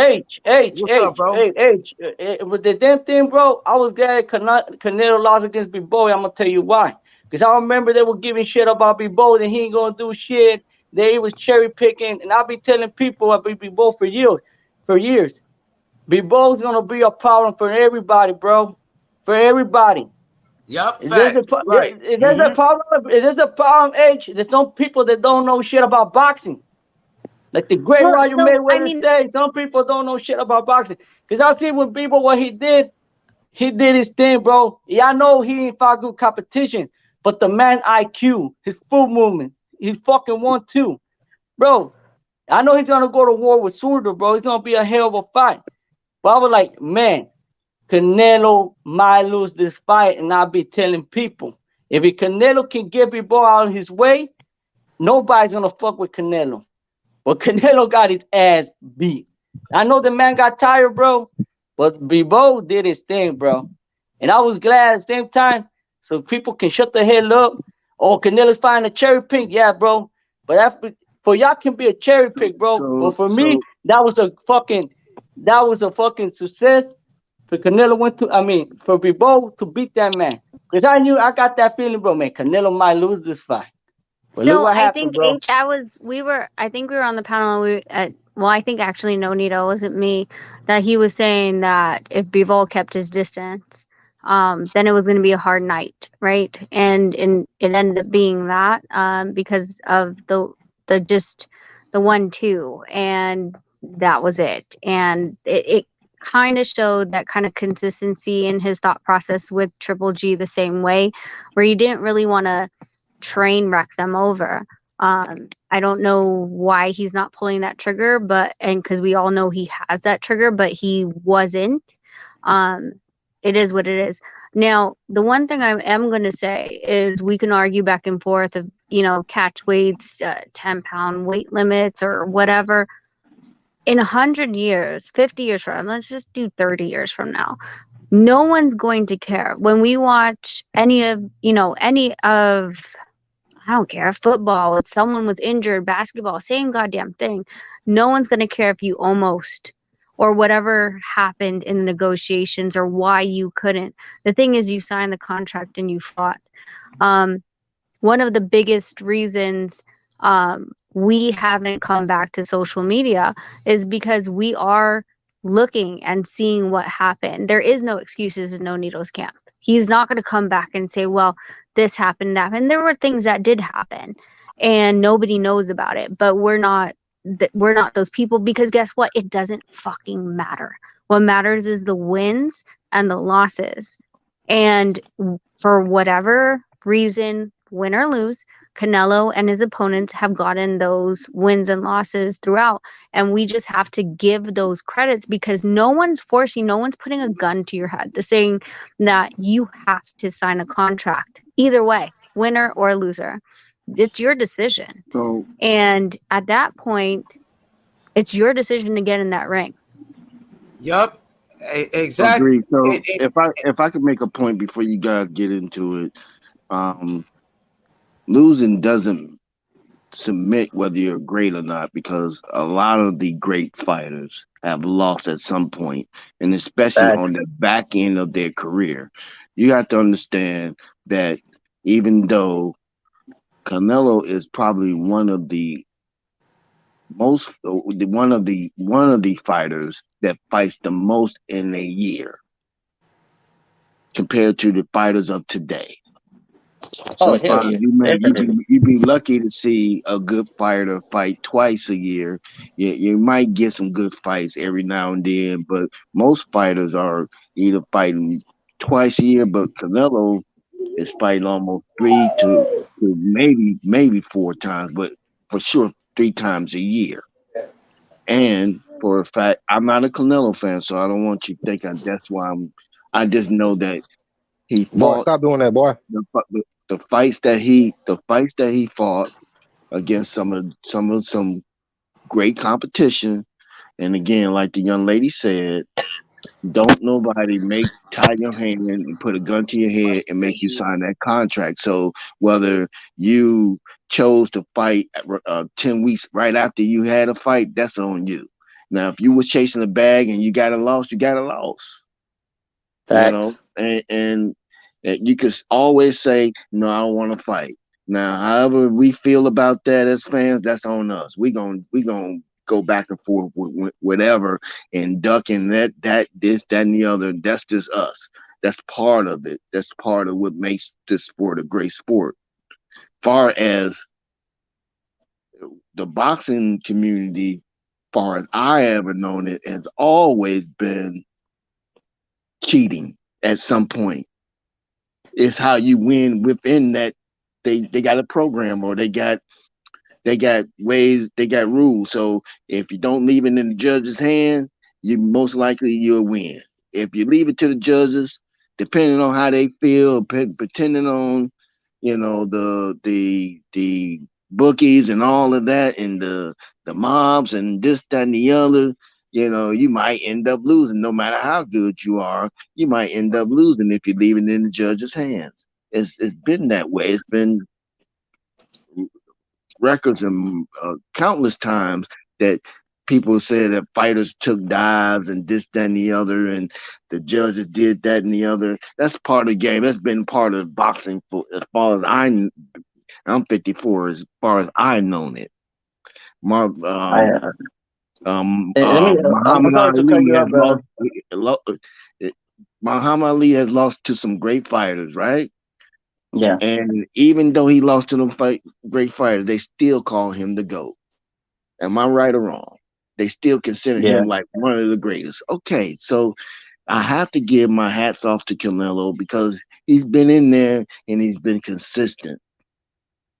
With the damn thing, bro, I was glad Canelo lost against Bebo. I'm gonna tell you why. Because I remember they were giving shit about Bebo, that he ain't gonna do shit. That he was cherry picking, and I'll be telling people about Bebo for years. Bebo's gonna be a problem for everybody, bro. For everybody. Yep. There's a problem, H. There's some people that don't know shit about boxing. Like the great Roger Mayweather said, some people don't know shit about boxing. Because I see with Bebo what he did his thing, bro. Yeah, I know he ain't fought good competition, but the man IQ, his foot movement, he fucking won too. Bro, I know he's gonna go to war with Surdo, bro. It's gonna be a hell of a fight. But I was like, man, Canelo might lose this fight, and I'll be telling people, if Canelo can get Bebo out of his way, nobody's gonna fuck with Canelo. But Canelo got his ass beat. I know the man got tired, bro, but Bebo did his thing, bro. And I was glad at the same time, so people can shut the hell up. Oh, Canelo's finding a cherry pick, yeah, bro. But that's for y'all can be a cherry pick, bro. But for me, that was a fucking success. For Canelo for Bebo to beat that man. Because I got that feeling, bro, man, Canelo might lose this fight. But so I think we were on the panel. I think actually no, Nito, wasn't me, that he was saying that if Bivol kept his distance, then it was going to be a hard night, right? And it ended up being that because of the 1-2, and that was it. And it kind of showed that kind of consistency in his thought process with Triple G the same way, where he didn't really want to train wreck them over. I don't know why he's not pulling that trigger, and because we all know he has that trigger, but he wasn't. It is what it is. Now, the one thing I am going to say is we can argue back and forth of, catch weights, 10-pound weight limits or whatever. In 100 years, 50 years from now, let's just do 30 years from now, no one's going to care. When we watch any of, I don't care, football, if someone was injured, basketball, same goddamn thing. No one's going to care if you almost or whatever happened in the negotiations or why you couldn't. The thing is, you signed the contract and you fought. One of the biggest reasons we haven't come back to social media is because we are looking and seeing what happened. There is no excuses in No Needles Camp. He's not going to come back and say, well, this happened, that happened. There were things that did happen and nobody knows about it, but we're not those people, because guess what? It doesn't fucking matter. What matters is the wins and the losses. And for whatever reason, win or lose, Canelo and his opponents have gotten those wins and losses throughout. And we just have to give those credits, because no one's forcing, no one's putting a gun to your head. They're saying that you have to sign a contract. Either way, winner or loser. It's your decision. And at that point, it's your decision to get in that ring. Yup. Exactly. Agreed. So if I could make a point before you guys get into it, losing doesn't submit whether you're great or not, because a lot of the great fighters have lost at some point, and especially on the back end of their career. You have to understand that even though Canelo is probably one of the fighters that fights the most in a year compared to the fighters of today. Sometimes you'd be lucky to see a good fighter fight twice a year. You might get some good fights every now and then, but most fighters are either fighting twice a year, but Canelo is fighting almost 3 to maybe 4 times, but for sure 3 times a year. And for a fact, I'm not a Canelo fan, so I don't want you to think that's why I just know that he fought. Boy, stop doing that, boy. The fights that he fought against some great competition, and again, like the young lady said, don't nobody tie your hand and put a gun to your head and make you sign that contract. So whether you chose to fight 10 weeks right after you had a fight, that's on you. Now, if you was chasing a bag and you got a loss, you got a loss. Facts. And you could always say, no, I don't want to fight. Now, however we feel about that as fans, that's on us. We gonna go back and forth with whatever and ducking this, that, and the other. That's just us. That's part of it. That's part of what makes this sport a great sport. Far as the boxing community, far as I ever known it, has always been cheating at some point. It's how you win within that. They got a program, or they got ways, they got rules. So if you don't leave it in the judge's hand, you'll win. If you leave it to the judges, depending on how they feel, pretending on, the bookies and all of that, and the mobs and this, that, and the other, you might end up losing. No matter how good you are, you might end up losing if you leave it in the judge's hands. It's been that way. It's been records and countless times that people said that fighters took dives and this, that, and the other, and the judges did that and the other. That's part of the game. That's been part of boxing for as far as I'm 54, as far as I known it. Muhammad Ali has lost to some great fighters, right? Yeah. And even though he lost to them great fighters, they still call him the GOAT. Am I right or wrong? They still consider him like one of the greatest. Okay, so I have to give my hats off to Canelo, because he's been in there and he's been consistent.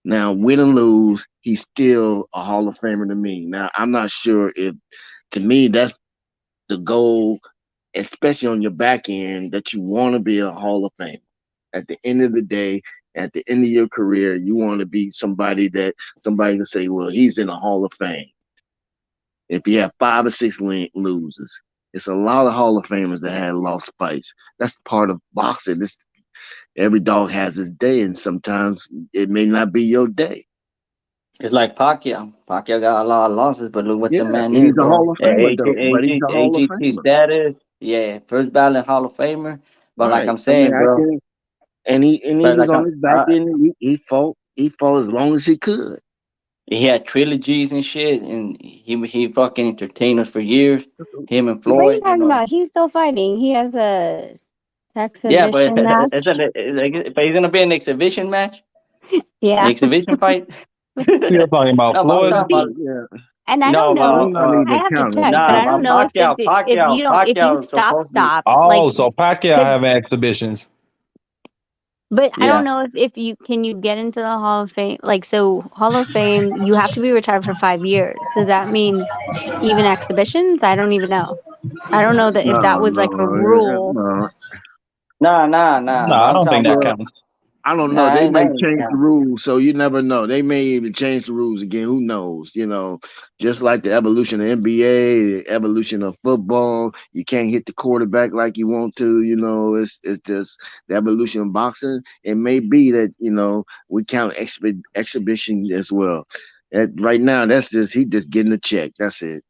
Now, win or lose, he's still a Hall of Famer to me. Now, I'm not sure if, to me, that's the goal, especially on your back end, that you want to be a Hall of Famer. At the end of the day, at the end of your career, you want to be somebody that somebody can say, well, he's in the Hall of Fame. If you have 5 or 6 losers, it's a lot of Hall of Famers that had lost fights. That's part of boxing. Every dog has his day, and sometimes it may not be your day. It's like Pacquiao. Pacquiao got a lot of losses, but look what the Yeah, man and is, he's a bro. Hall of Famer though. But he's a Hall of AGT Famer, status, yeah, first ballot Hall of Famer. But like right? I'm I mean, saying, bro, and he but was like on his back end. He fought. He fought as long as he could. he had trilogies and shit, and he fucking entertained us for years. Him and What are you Floyd, you talking know. about? He's still fighting. He has a Yeah, but exhibition match. but he's gonna be an exhibition match, an Yeah. exhibition fight. You're talking about No, but I'm Floyd? talking about. Yeah. And I don't No, Well, know. I'm not I even have to counting check, that. but nah, I don't but know if Pacquiao, Pacquiao, if you Pacquiao is stop supposed to be. like, Oh, so Pacquiao 'cause- having exhibitions. but I don't Yeah. know if you can you get into the Hall of Fame, like, so Hall of Fame you have to be retired for 5 years. Does that mean even exhibitions? I don't even know. I don't know that if that No, was like a rule. no. Nah. No, But I I'm don't think talking that about. Well, counts. I don't know. Nah, They that may ain't change the count. rules, so you never know. They may even change the rules again. Who knows? Just like the evolution of NBA, the evolution of football, you can't hit the quarterback like you want to. It's just the evolution of boxing. It may be that we count exhibition as well. Right now, that's just he just getting a check. That's it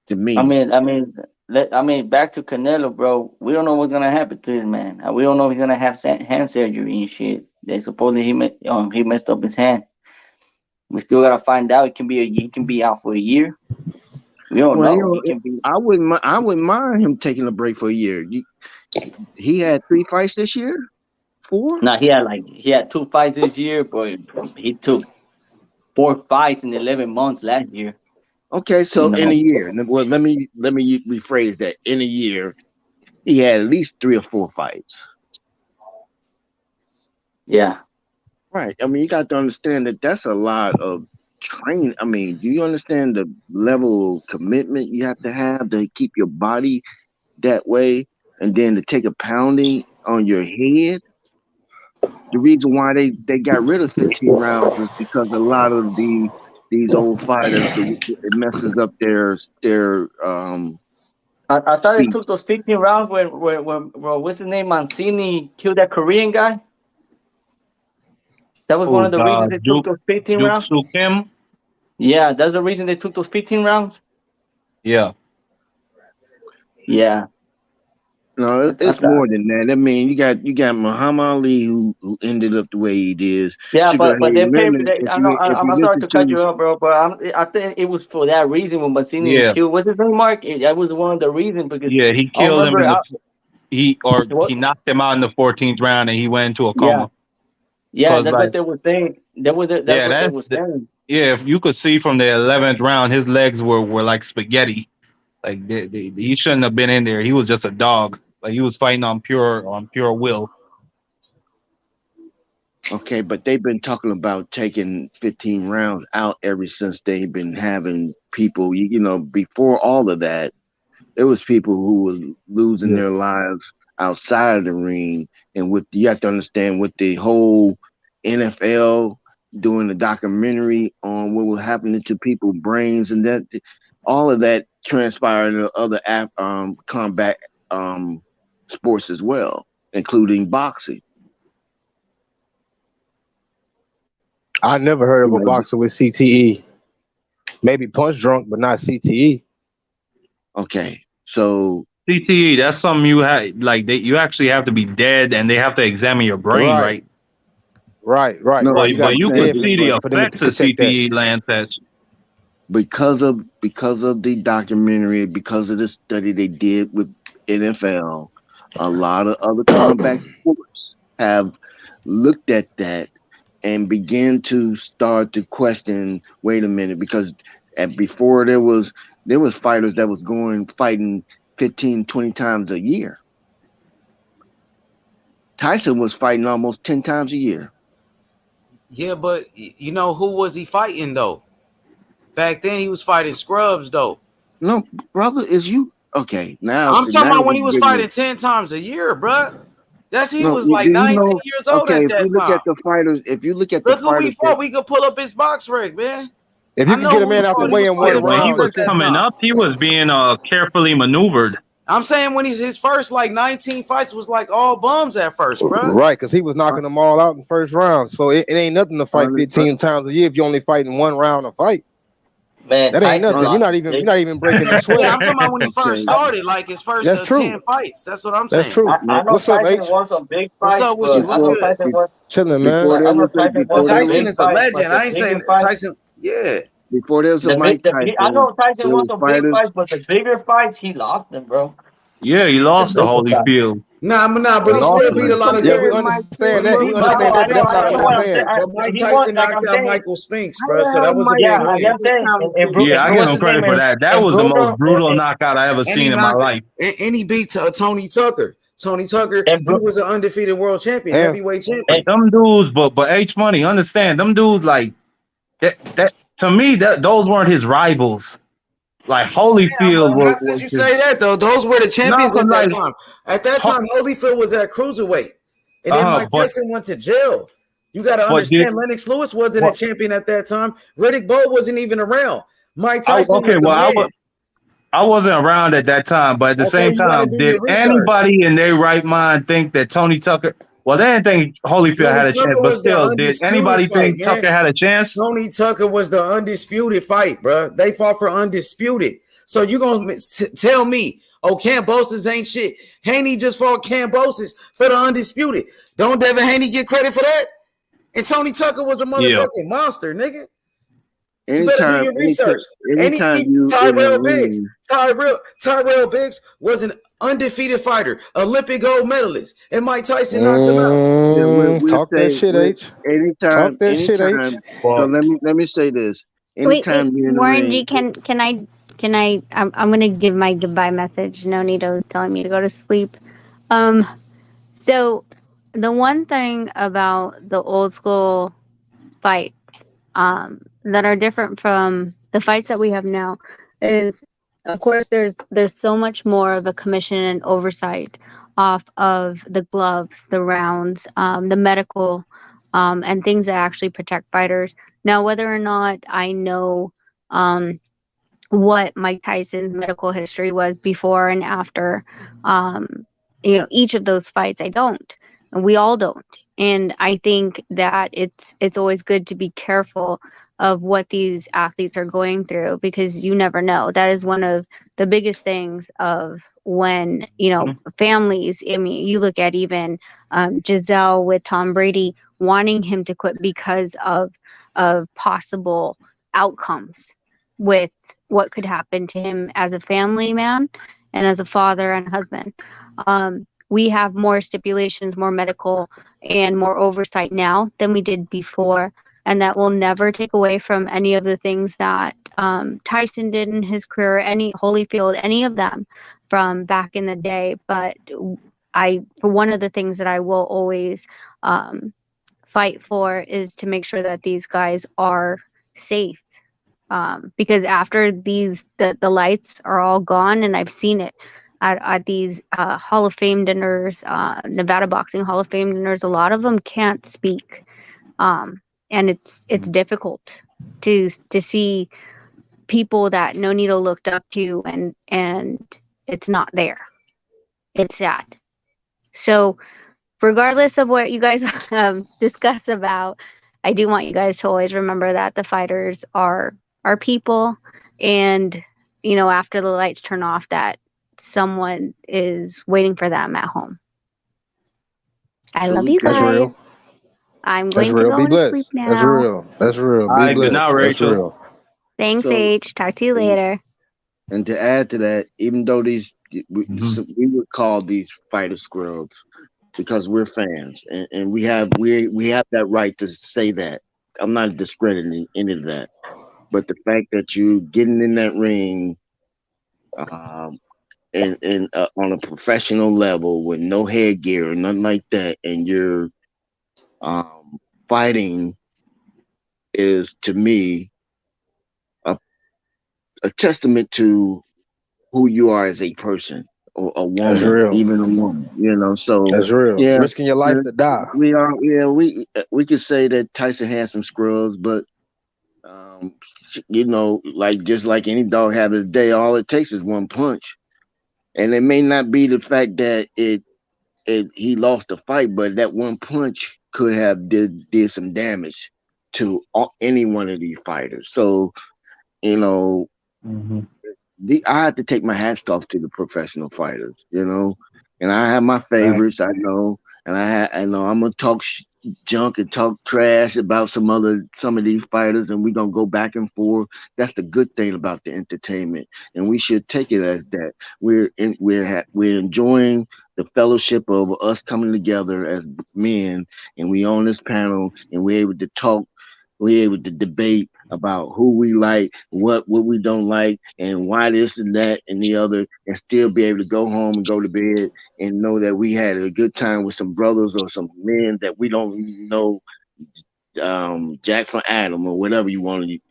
to I me. mean, I mean, back to Canelo, bro. We don't know what's gonna happen to this man. We don't know if he's gonna have hand surgery and shit. They supposedly he messed up his hand. We still gotta find out. He can be out for a year. We don't Well, know. He can be. I wouldn't mind him taking a break for a year. He had 3 fights this year, 4. Now he had 2 fights this year, but he took 4 fights in 11 months last year. Okay, You so in a know. year, well, let me rephrase that. In a year, he had at least 3 or 4 fights. Yeah. Right. I mean, you got to understand that that's a lot of training. I mean, do you understand the level of commitment you have to keep your body that way, and then to take a pounding on your head? The reason why they got rid of 15 rounds is because a lot of these old fighters, it messes up their I thought they speech. took those 15 rounds when what's his name, Mancini killed that Korean guy. That was one Who's of the reasons they took those 15 Duke rounds. Sukim? Yeah, that's the reason they took those 15 rounds. Yeah. Yeah. No, I it's thought. more than that. I mean, you got Muhammad Ali who ended up the way he did. Yeah, Sugar but Ray they paid. Leonard, if I'm you sorry listen to cut to you up, bro, but I think it was for that reason when Mancini Yeah. killed. What's his name, Mark? That was one of the reasons because Yeah, he I killed him remember. in he What? knocked him out in the 14th round and he went into a Yeah, coma. yeah, Cause that's like what they were saying. That's yeah, what they were saying. yeah, if you could see from the 11th round, his legs were like spaghetti. Like he shouldn't have been in there. He was just a dog. Like he was fighting on pure will. okay, but they've been talking about taking 15 rounds out ever since they've been having people. Before all of that, there was people who were losing Yeah. their lives outside of the ring, and you have to understand with the whole NFL doing the documentary on what was happening to people's brains, and that all of that transpired in other combat sports as well, including boxing. I never heard of a Like, boxer with CTE. Maybe punch drunk, but not CTE. okay, so CTE, that's something you you actually have to be dead and they have to examine your brain, Right, right? no, But right. You got to you be could dead understand, see but the for them to effects of detect that. CTE, Lance says. because of the documentary, because of the study they did with NFL, a lot of other combat sports have looked at that and began to start to question, wait a minute, because before there was fighters that was fighting 15, 20 times a year. Tyson was fighting almost 10 times a year. Yeah, but you know who was he fighting though? Back then he was fighting scrubs though. No, brother, is you okay? Now, I'm see, talking now about when we're he was getting fighting it. 10 times a year, bruh. He No, was like do you 19 know? years old Okay, at if that you look time. at the fighters, if you look at the Look who we fighters, fought. We could pull up his box rig, man. If I you can know get a who we man out the fought. He way was in one Yeah, fighting when he round, bums was at it's that coming time. up, he was being carefully maneuvered. I'm saying when his first like 19 fights was like all bums at first, bruh. right, because he was knocking them all out in the first round. So it ain't nothing to fight 15 times a year if you only fighting one round a fight. Man, That ain't Tyson nothing. You're lost. you're not even breaking the Yeah, sweat. I'm talking about when he first okay, started, like his first That's true. 10 fights. That's what I'm That's saying. true. I know What's up, Tyson H? won some big What's fights, up with you? but I What's know good? Tyson won. Chilling, man. I know Tyson won some Tyson big is a fights, but legend. the I ain't bigger saying fights, Tyson. Yeah. before there's a Mike I Tyson, know Tyson there won was some big fighters. fights, but the bigger fights he lost them, bro. Yeah, he The lost to bigger fights. Holyfield. Nah, He but he lost still to beat a him. lot of Yeah, we good. understand But he that. We beat I Mike know, understand I that, but know, Tyson. that's I not know what what we're I'm saying. saying. But Mike He won, Tyson like knocked I'm out saying. Michael Spinks, How bro. the So hell that was a Mike big Yeah, like win. I'm Tyson saying, count and two? Yeah, I give what's him his name? credit for that. That And was the most Bruno, brutal knockout I ever And he seen in my knocked life. and he beat Tony Tucker. Tony Tucker, and he Bru- was an undefeated world champion, Yeah. heavyweight But champion. them dudes, but H Money, understand them dudes like that to me that those weren't his rivals. Like Holyfield How could was you his say that though? Those were the no, champions cause at that like time. At that time, Holyfield was at cruiserweight, and then Mike but Tyson went to jail. You got to but did understand, Lennox Lewis wasn't a what champion at that time. Riddick Bowe wasn't even around. Mike I Tyson okay was the well man. I wasn't around at that time, but at the Okay, same you got to time, do did your research. anybody in their right mind think that Tony Tucker? Well, they didn't think Holyfield Tony had a chance, Tucker but was the still, did undisputed anybody fight, think man. Tucker had a chance? Tony Tucker was the undisputed fight, bro. They fought for undisputed. So you gonna tell me, oh, Cambosis ain't shit? Haney just fought Cambosis for the undisputed. Don't Devin Haney get credit for that? And Tony Tucker was a Yeah. motherfucking monster, nigga. You better do Anytime, your research. And anytime he you in a Tyrell Biggs. ring, Tyrell Biggs was an undefeated fighter, Olympic gold medalist, and Mike Tyson knocked him out. yeah, we'll Talk that say shit, H. Talk that shit, H. anytime. So let me say this. Wait, Anytime you're in the Warren G, ring, can I? I'm gonna give my goodbye message. Nonito's telling me to go to sleep. So the one thing about the old school fights, that are different from the fights that we have now is, of course, there's so much more of a commission and oversight off of the gloves, the rounds, the medical, and things that actually protect fighters. Now, whether or not I know what Mike Tyson's medical history was before and after, each of those fights, I don't. And we all don't. And I think that it's always good to be careful of what these athletes are going through, because you never know. That is one of the biggest things of when, families, I mean, you look at even Giselle with Tom Brady wanting him to quit because of possible outcomes with what could happen to him as a family man and as a father and husband. We have more stipulations, more medical, and more oversight now than we did before. And that will never take away from any of the things that Tyson did in his career, any Holyfield, any of them from back in the day. But one of the things that I will always fight for is to make sure that these guys are safe. Because after the lights are all gone, and I've seen it at these Hall of Fame dinners, Nevada Boxing Hall of Fame dinners, a lot of them can't speak, and it's difficult to see people that Nonito looked up to, and it's not there. It's sad. So regardless of what you guys discuss about, I do want you guys to always remember that the fighters are people, and after the lights turn off, that someone is waiting for them at home. I love you guys. That's real. I'm That's going to real. go Be to sleep blessed. now. That's real. That's real. All Be right, good night, blessed. That's Rachel. real. Thanks, so H. Talk to you later. and to add to that, even though we would call these fighter scrubs because we're fans, and we have that right to say that. I'm not discrediting any of that, but the fact that you getting in that ring, and on a professional level with no headgear or nothing like that, and you're fighting is to me a testament to who you are as a person or a That's woman, real. even a woman, So That's real. yeah, Risking your life to die. we could say that Tyson had some scrubs, but um, like just like any dog have his day, all it takes is one punch. And it may not be the fact that he lost the fight, but that one punch could have did some damage to any one of these fighters. So, I have to take my hats off to the professional fighters, and I have my favorites. I know, and I know I'm gonna talk junk and talk trash about some of these fighters, and we're gonna go back and forth. That's the good thing about the entertainment, and we should take it as that. We're enjoying the fellowship of us coming together as men, and we on this panel, and we're able to talk. We're able to debate about who we like, what we don't like, and why this and that and the other, and still be able to go home and go to bed and know that we had a good time with some brothers or some men that we don't even know, Jack from Adam or whatever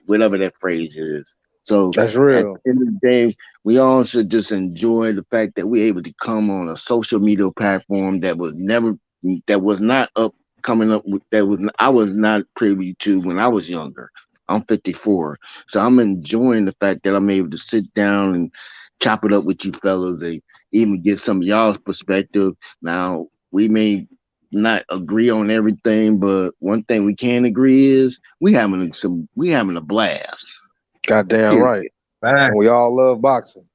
whatever that phrase is. So that's real. At the end of the day, we all should just enjoy the fact that we're able to come on a social media platform that was not up coming up with I was not privy to when I was younger. I'm 54, so I'm enjoying the fact that I'm able to sit down and chop it up with you fellas and even get some of y'all's perspective. Now we may not agree on everything, but one thing we can agree is we having a blast. Goddamn right. And we all love boxing.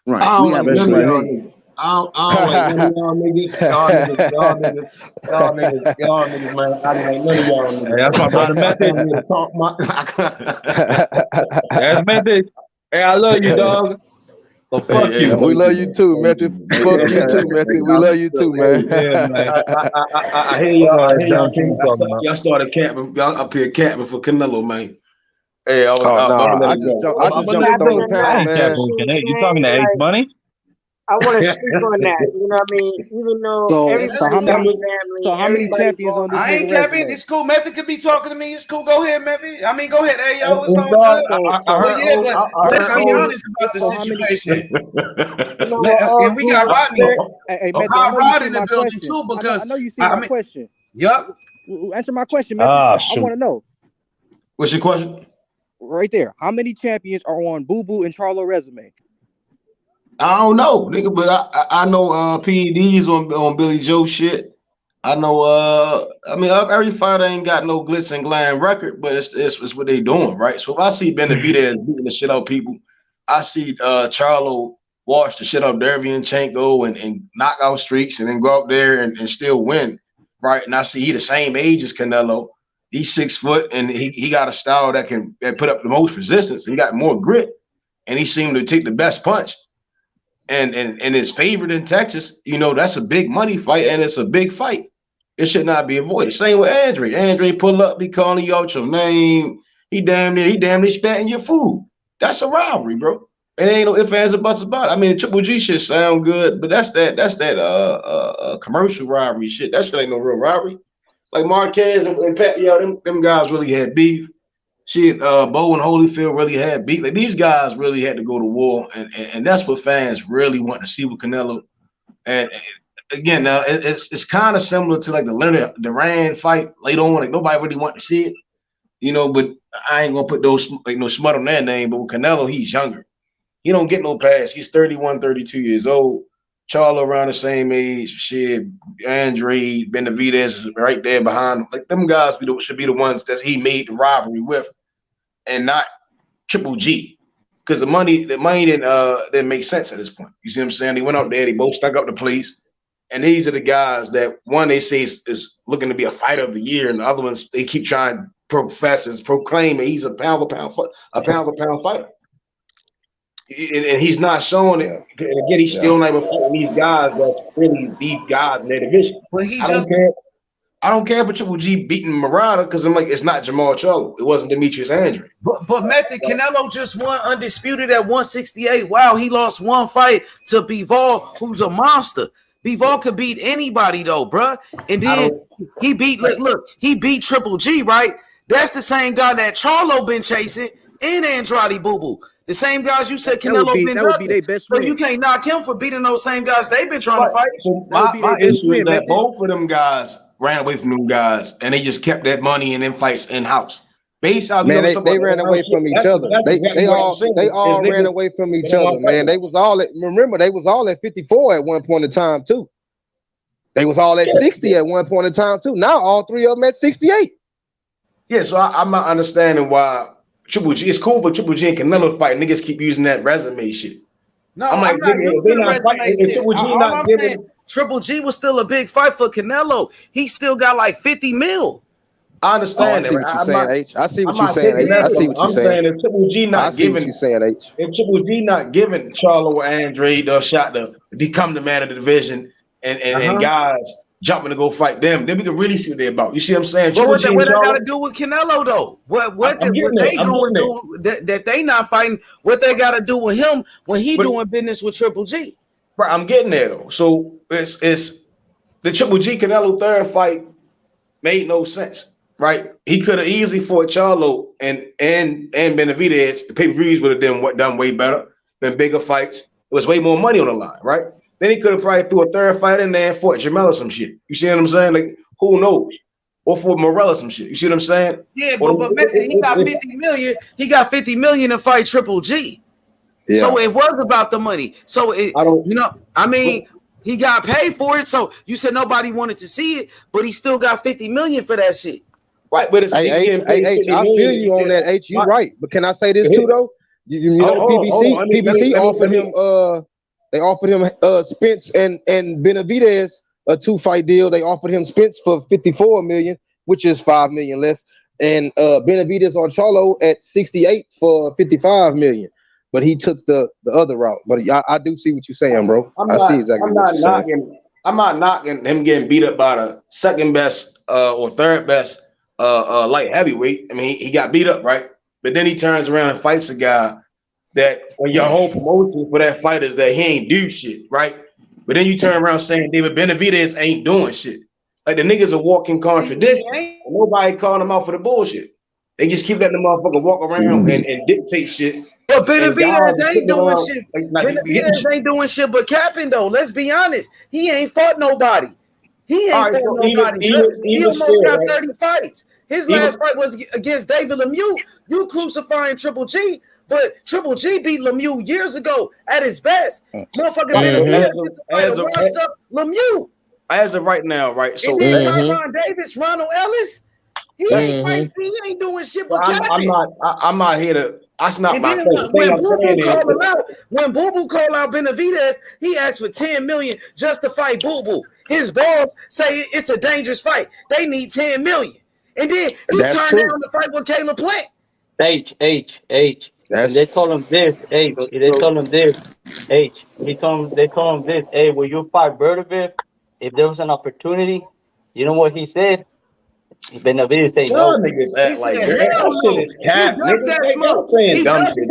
Right. I don't like none of y'all niggas. I don't like none of y'all niggas. Y'all niggas, man. I don't like none of y'all niggas. Hey, that's my brother Method. That's Method. Hey, I love you, dog. So fuck you. We love you too, Method. Fuck you too, Method. We love you too, man. Yeah, man. I hear y'all started camping. Y'all up here camping for Canelo, man. Hey, I just jumped on the panel, man. You talking to Ace Money? I want to speak on that. You know what I mean? Even though how many champions on this? I ain't capping. It's cool. Method could be talking to me. It's cool. Go ahead, Method. I mean, go ahead. Hey, yo, it's all good. But let's be honest about the situation. And we got Rodney. Hey, Method, Rod in the building too, because I know you see my question. Yup. Answer my question, Method. I want to know. What's your question? Right there. How many champions are on Boo Boo and Charlo resume? I don't know, nigga, but I know PEDs on Billy Joe shit. I know I mean every fighter ain't got no glitz and glam record, but it's what they doing, right? So if I see Benavidez beating the shit out of people, I see Charlo wash the shit out of Derevyanchenko and knock out streaks and then go up there and still win, right? And I see he the same age as Canelo. He's 6 foot and he got a style that put up the most resistance and he got more grit, and he seemed to take the best punch. And is favored in Texas, that's a big money fight and it's a big fight. It should not be avoided. Same with Andre. Andre pull up, be calling you out your name. He damn near spatting your food. That's a rivalry, bro. It ain't no ifs, ands, or buts about it. I mean, the Triple G shit sound good, but that's that commercial rivalry shit. That shit ain't no real rivalry. Like Marquez and Pat, them guys really had beef. Shit, Bo and Holyfield really had beat. Like these guys really had to go to war, and that's what fans really want to see with Canelo. And again, now it's kind of similar to like the Leonard Duran fight later on. Like nobody really want to see it, But I ain't gonna put no smut on that name. But with Canelo, he's younger. He don't get no pass. He's 31, 32 years old. Charlo around the same age. Shit, Andre Benavidez is right there behind him. Like them guys should be the ones that he made the rivalry with. And not Triple G, because the money didn't make sense at this point. You see what I'm saying? They went out there, they both stuck up the police, and these are the guys that one they say is looking to be a fighter of the year, and the other ones they keep trying to proclaim that he's a pound for pound fighter, and he's not showing it. And again, he's still not fighting these guys that's really deep guys in their division. Well, I don't care if Triple G beating Murata because I'm like, it's not Jamal Charlo. It wasn't Demetrius Andre. But Method, Canelo just won undisputed at 168. Wow, he lost one fight to Bivol, who's a monster. Bivol could beat anybody though, bruh. And then he beat he beat Triple G, right? That's the same guy that Charlo been chasing and Andrade Boo Boo. The same guys you said Canelo been that would be their ducking. best So win. you can't knock him for beating those same guys they've been trying to fight. So my issue is that both of them guys ran away from them guys, and they just kept that money and them fights in house. Based out, man, they ran away from each other. They all ran away from each other, man. They was all at 54 at one point in time too. They was all at 60 at one point in time too. Now all three of them at 68. Yeah, so I'm not understanding why Triple G. It's cool, but Triple G and Canelo fight, niggas keep using that resume shit. No, I'm not using the resume shit. Triple G was still a big fight for Canelo. He still got like 50 mil. I understand. I see what you're saying, H. I see what you're saying, H. I see what you're saying. If Triple G not giving, if Triple G not giving Charlo or Andre the shot to become the man of the division, and guys jumping to go fight them, then we can really see what they're about. You see what I'm saying? But what that got to do with Canelo though? What they doing that they not fighting? What they got to do with him when he doing business with Triple G? Right, I'm getting there though. So it's the Triple G Canelo third fight made no sense. Right, he could have easily fought Charlo and Benavidez. The pay-per-views would have done way better, been bigger fights. It was way more money on the line, right? Then he could have probably threw a third fight in there and fought Jamel or some shit. You see what I'm saying? Like, who knows? Or for Morrell or some shit. You see what I'm saying? Yeah, but he got 50 million. He got 50 million to fight Triple G. Yeah. So it was about the money. So he got paid for it. So you said nobody wanted to see it, but he still got 50 million for that shit. Right, but it's H, I feel you on that, H. You're right. But can I say this too though? You know, PBC offered him they offered him Spence and Benavidez a 2-fight deal. They offered him Spence for 54 million, which is 5 million less, and Benavidez on Charlo at 68 for 55 million. But he took the other route. But I do see what you're saying, bro. I see exactly what you're saying. I'm not knocking him getting beat up by the second best or third best light heavyweight. I mean, he got beat up, right? But then he turns around and fights a guy that when your whole promotion for that fight is that he ain't do shit, right? But then you turn around saying David Benavidez ain't doing shit. Like the niggas are walking contradiction. Nobody calling them out for the bullshit. They just keep letting the motherfucker walk around and dictate shit. But Benavidez ain't doing shit. Benavidez ain't doing shit but capping though. Let's be honest. He ain't fought nobody. He ain't fought nobody. He almost got 30 fights. His last fight was against David Lemieux. You crucifying Triple G, but Triple G beat Lemieux years ago at his best. Motherfucker Lemieux. As of right now, right? So Ron Davis, Ronald Ellis, he ain't doing shit but capping. I'm not here to. That's not my thing. When Boo Boo called out Benavidez, he asked for 10 million just to fight Boo Boo. His balls say it's a dangerous fight. They need 10 million. And then he turned down the fight with Caleb Plant. H. They told him this. They told him this. They told him this. Hey, will you fight Benavidez? If there was an opportunity, you know what he said? Benavidez say no. Niggas act like that shit is cap. Niggas stop saying dumb shit.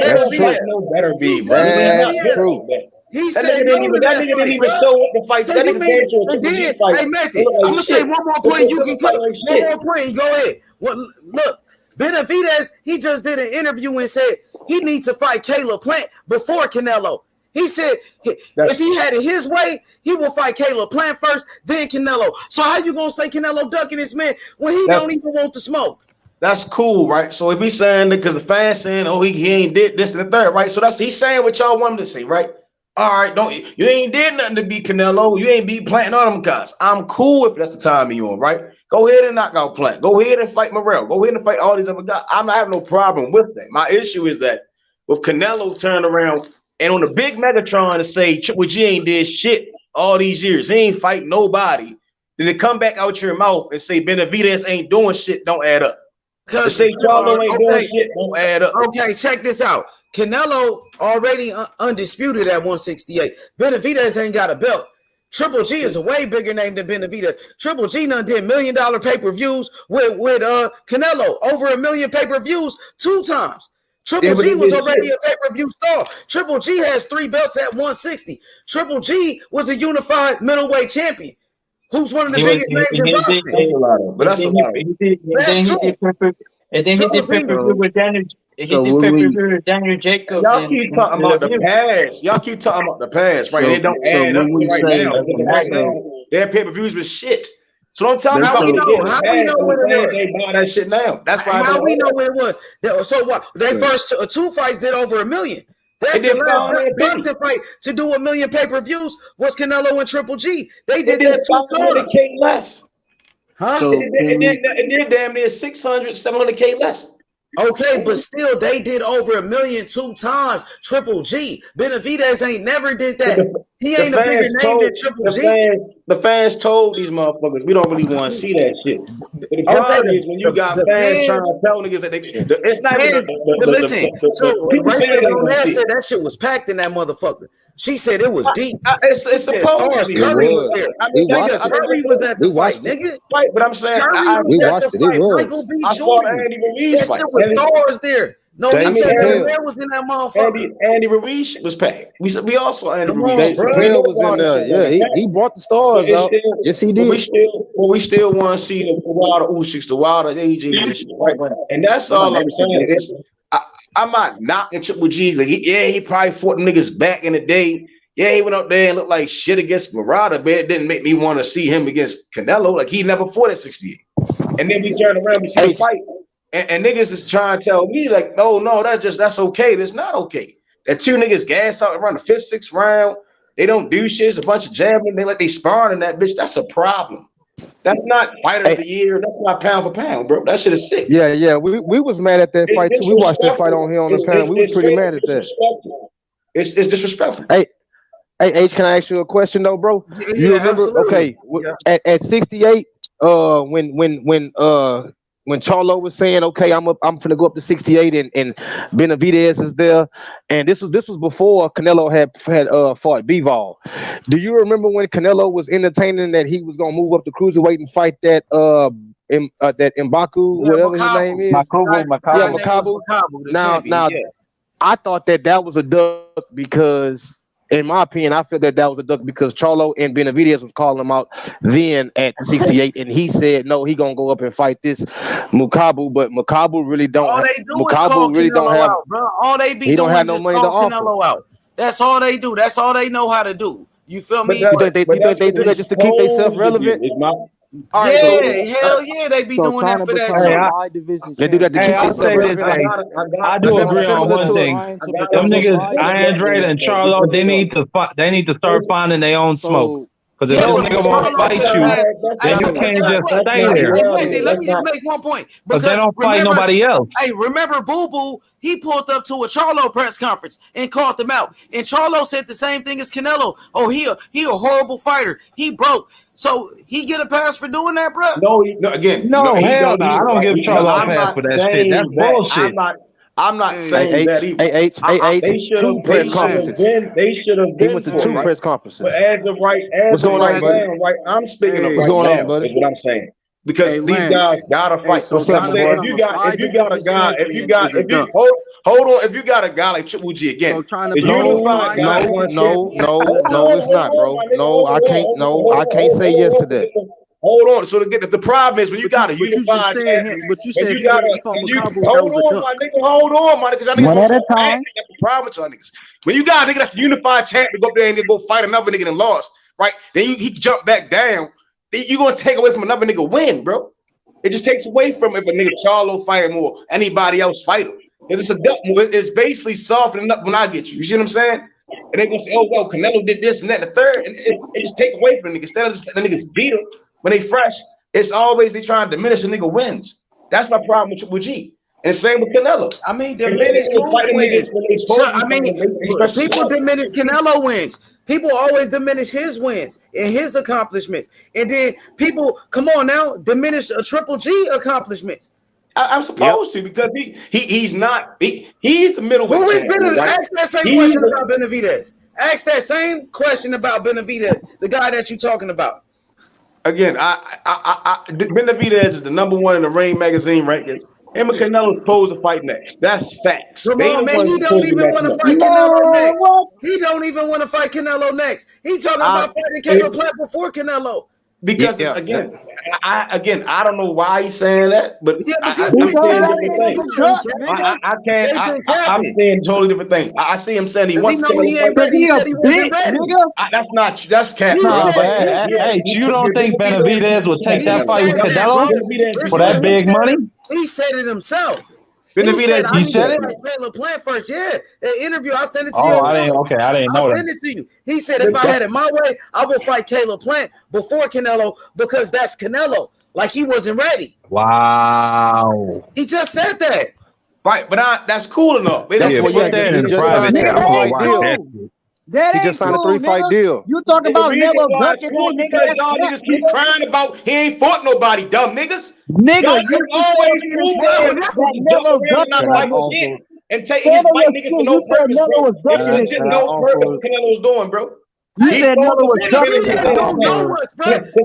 That's true. No better be, bro. That's true. He said that nigga didn't even show what the fight. That nigga came to a fight. Hey, Matthew, I'm gonna say one more point. You can cut one more point. Go ahead. Look, Benavidez, he just did an interview and said he needs to fight Caleb Plant before Canelo. He said if he had it his way, he will fight Caleb Plant first, then Canelo. So how you gonna say Canelo ducking this man when he don't even want to smoke? That's cool, right? So if he's saying that because the fans saying, oh, he ain't did this and the third, right? So he's saying what y'all want him to say, right? All right, you ain't did nothing to beat Canelo. You ain't beat Plant and all them guys. I'm cool if that's the time you on, right? Go ahead and knock out Plant. Go ahead and fight Morrell. Go ahead and fight all these other guys. I'm not having no problem with that. My issue is that with Canelo turned around and on the big Megatron to say Triple G ain't did shit all these years. He ain't fight nobody. Then to come back out your mouth and say Benavidez ain't doing shit don't add up. To say Charlo ain't doing shit don't add up. Okay, check this out. Canelo already undisputed at 168. Benavidez ain't got a belt. Triple G is a way bigger name than Benavidez. Triple G done did $1 million pay-per-views with Canelo. Over 1 million pay-per-views 2 times. Triple G was already a pay-per-view star. Triple G has 3 belts at 160. Triple G was a unified middleweight champion. who's one of the biggest names in boxing. That's a lot of, but that's a lot of. Then he did pay-per-view with Daniel. He did pay-per-view with Daniel Jacobs. Y'all keep talking about the past. Y'all keep talking about the past, right? So, They don't so add up when we right say, now. Right now, their pay-per-views was shit. So don't tell me How about we the know? How we know when it was? They buy that shit now. That's why. How we know when it was? So what? Their first two fights did over $1 million. That's the last boxing fight to do 1 million pay-per-views was Canelo and Triple G. They did that 2 times. $500K less. Huh? So it did damn near 600, 700K less. Okay, but still, they did over 1 million 2 times. Triple G. Benavidez ain't never did that. He ain't a bigger name than Triple G. The fans told these motherfuckers, we don't really want to see that shit. But the problem is when you got fans trying to tell niggas that it's not even but listen, so Rachel said that shit was packed in that motherfucker. She said it was deep. It's supposed to be. Curry was there. Curry was at the fight, nigga. Right, but I'm saying we watched it. It was. I saw Andy Ruiz fight. There was stars there. No, he said Morrell was in that motherfucker. Andy Ruiz was packed. We all saw Andy Ruiz. Dave Chappelle was in there. Yeah, he brought the stars out. Yes, he did. We still want to see the Wilder Usyks, the Wilder AJs and shit, right? And that's all I'm saying. I'm not knocking Triple G. Like, he probably fought them niggas back in the day. Yeah, he went up there and looked like shit against Murata, but it didn't make me want to see him against Canelo. Like, he never fought at 68. And then we turn around and see the fight. And niggas is trying to tell me, like, no, that's okay. That's not okay. That two niggas gas out around the 5th, 6th round. They don't do shit. It's a bunch of jabbing. They sparring in that bitch. That's a problem. That's not fighter of the year. That's not pound for pound, bro. That shit is sick. Yeah. We was mad at that fight too. We watched that fight on here on the panel. We was pretty mad at that. It's disrespectful. Hey, H, can I ask you a question though, bro? You remember? Absolutely. Okay, at 68, when Charlo was saying, okay, I'm finna go up to 68, and Benavidez is there, and this was before Canelo had fought Bivol. Do you remember when Canelo was entertaining that he was gonna move up to cruiserweight and fight that Mbaku, whatever his name is? Makabu. Now, I thought that was a duck because, in my opinion, I feel that was a duck because Charlo and Benavidez was calling him out then at 68, and he said no, he gonna go up and fight this Makabu, but Makabu really don't. All they do is call Canelo out, bro. All they be doing don't have no money to offer. Canelo out. That's all they do. That's all they know how to do. You feel me? You think they do that just to keep themselves relevant? Hell yeah, they be doing that for that too. They do that to keep themselves relevant. I do agree on one thing. Them niggas, Andre and Charlo, they need to start finding their own smoke. Because if this nigga won't fight you, then you can't just stay there. Let me just make one point. Because they don't fight nobody else. Hey, remember Boo Boo? He pulled up to a Charlo press conference and called them out. And Charlo said the same thing as Canelo. Oh, he a horrible fighter. He broke. So he get a pass for doing that, bro? No, hell no. I don't give Charlo a pass for that shit. That's bullshit. I'm not saying that either. They should have press conferences. They should have been. He went to 2 press conferences. But as of right now, I'm speaking of what's going on, buddy? Is what I'm saying. Because these guys gotta fight. What's up, if you got a guy, if you got a guy like Triple G again, no, it's not, bro. No, I can't say yes to that. Hold on. So the problem is when you got a unified champion, but you said hold on, my niggas. One at a time. That's the problem with y'all niggas. When you got a nigga that's a unified champion, go up there and go fight another nigga and lost, right? Then he jump back down. You gonna take away from another nigga win, bro. It just takes away from if a nigga Charlo fight him or anybody else fight him. If it's a duck move, it's basically softening up when I get you. You see what I'm saying? And they gonna say, oh, well, Canelo did this and that and the third, and it just take away from the nigga. Instead of just letting the niggas beat him when they fresh, it's always they trying to diminish a nigga wins. That's my problem with Triple G. And same with Canelo. I mean, diminish wins. People diminish Canelo wins. People always diminish his wins and his accomplishments. And then people, come on now, diminish a Triple G accomplishments. I'm supposed to because he's the middleweight. Who is Benavidez? Ask that same question about Benavidez. Ask that same question about Benavidez, the guy that you're talking about. Again, Benavidez is the #1 in the Ring magazine rankings. Him and Canelo supposed to fight next. That's facts. Come on, man. He don't even want to fight Canelo next. He don't even want to fight Canelo next. He talking about fighting Caleb Plant before Canelo. Because again, I don't know why he's saying that, but I'm saying totally different things. I see him saying he wants to. That's cap. No, but hey, you don't think Benavidez would take that fight with Canelo for that big money? He said it himself. Benavidez, he said it. Caleb Plant first, that interview. I sent it to you. I didn't know that. I'll send it to you. He said if I had it my way, I would fight Caleb Plant before Canelo because that's Canelo. Like he wasn't ready. Wow. He just said that. Right, but that's cool enough. He just signed a 3-fight deal. That he ain't just signed cool, a 3-fight deal. You talk about Canelo ducking cool because y'all niggas keep crying about he ain't fought nobody, dumb niggas. Nigga, you always Canelo ducking and taking his white niggas for no purpose, bro. It's just no purpose what Canelo's doing, bro. You said Canelo was ducking.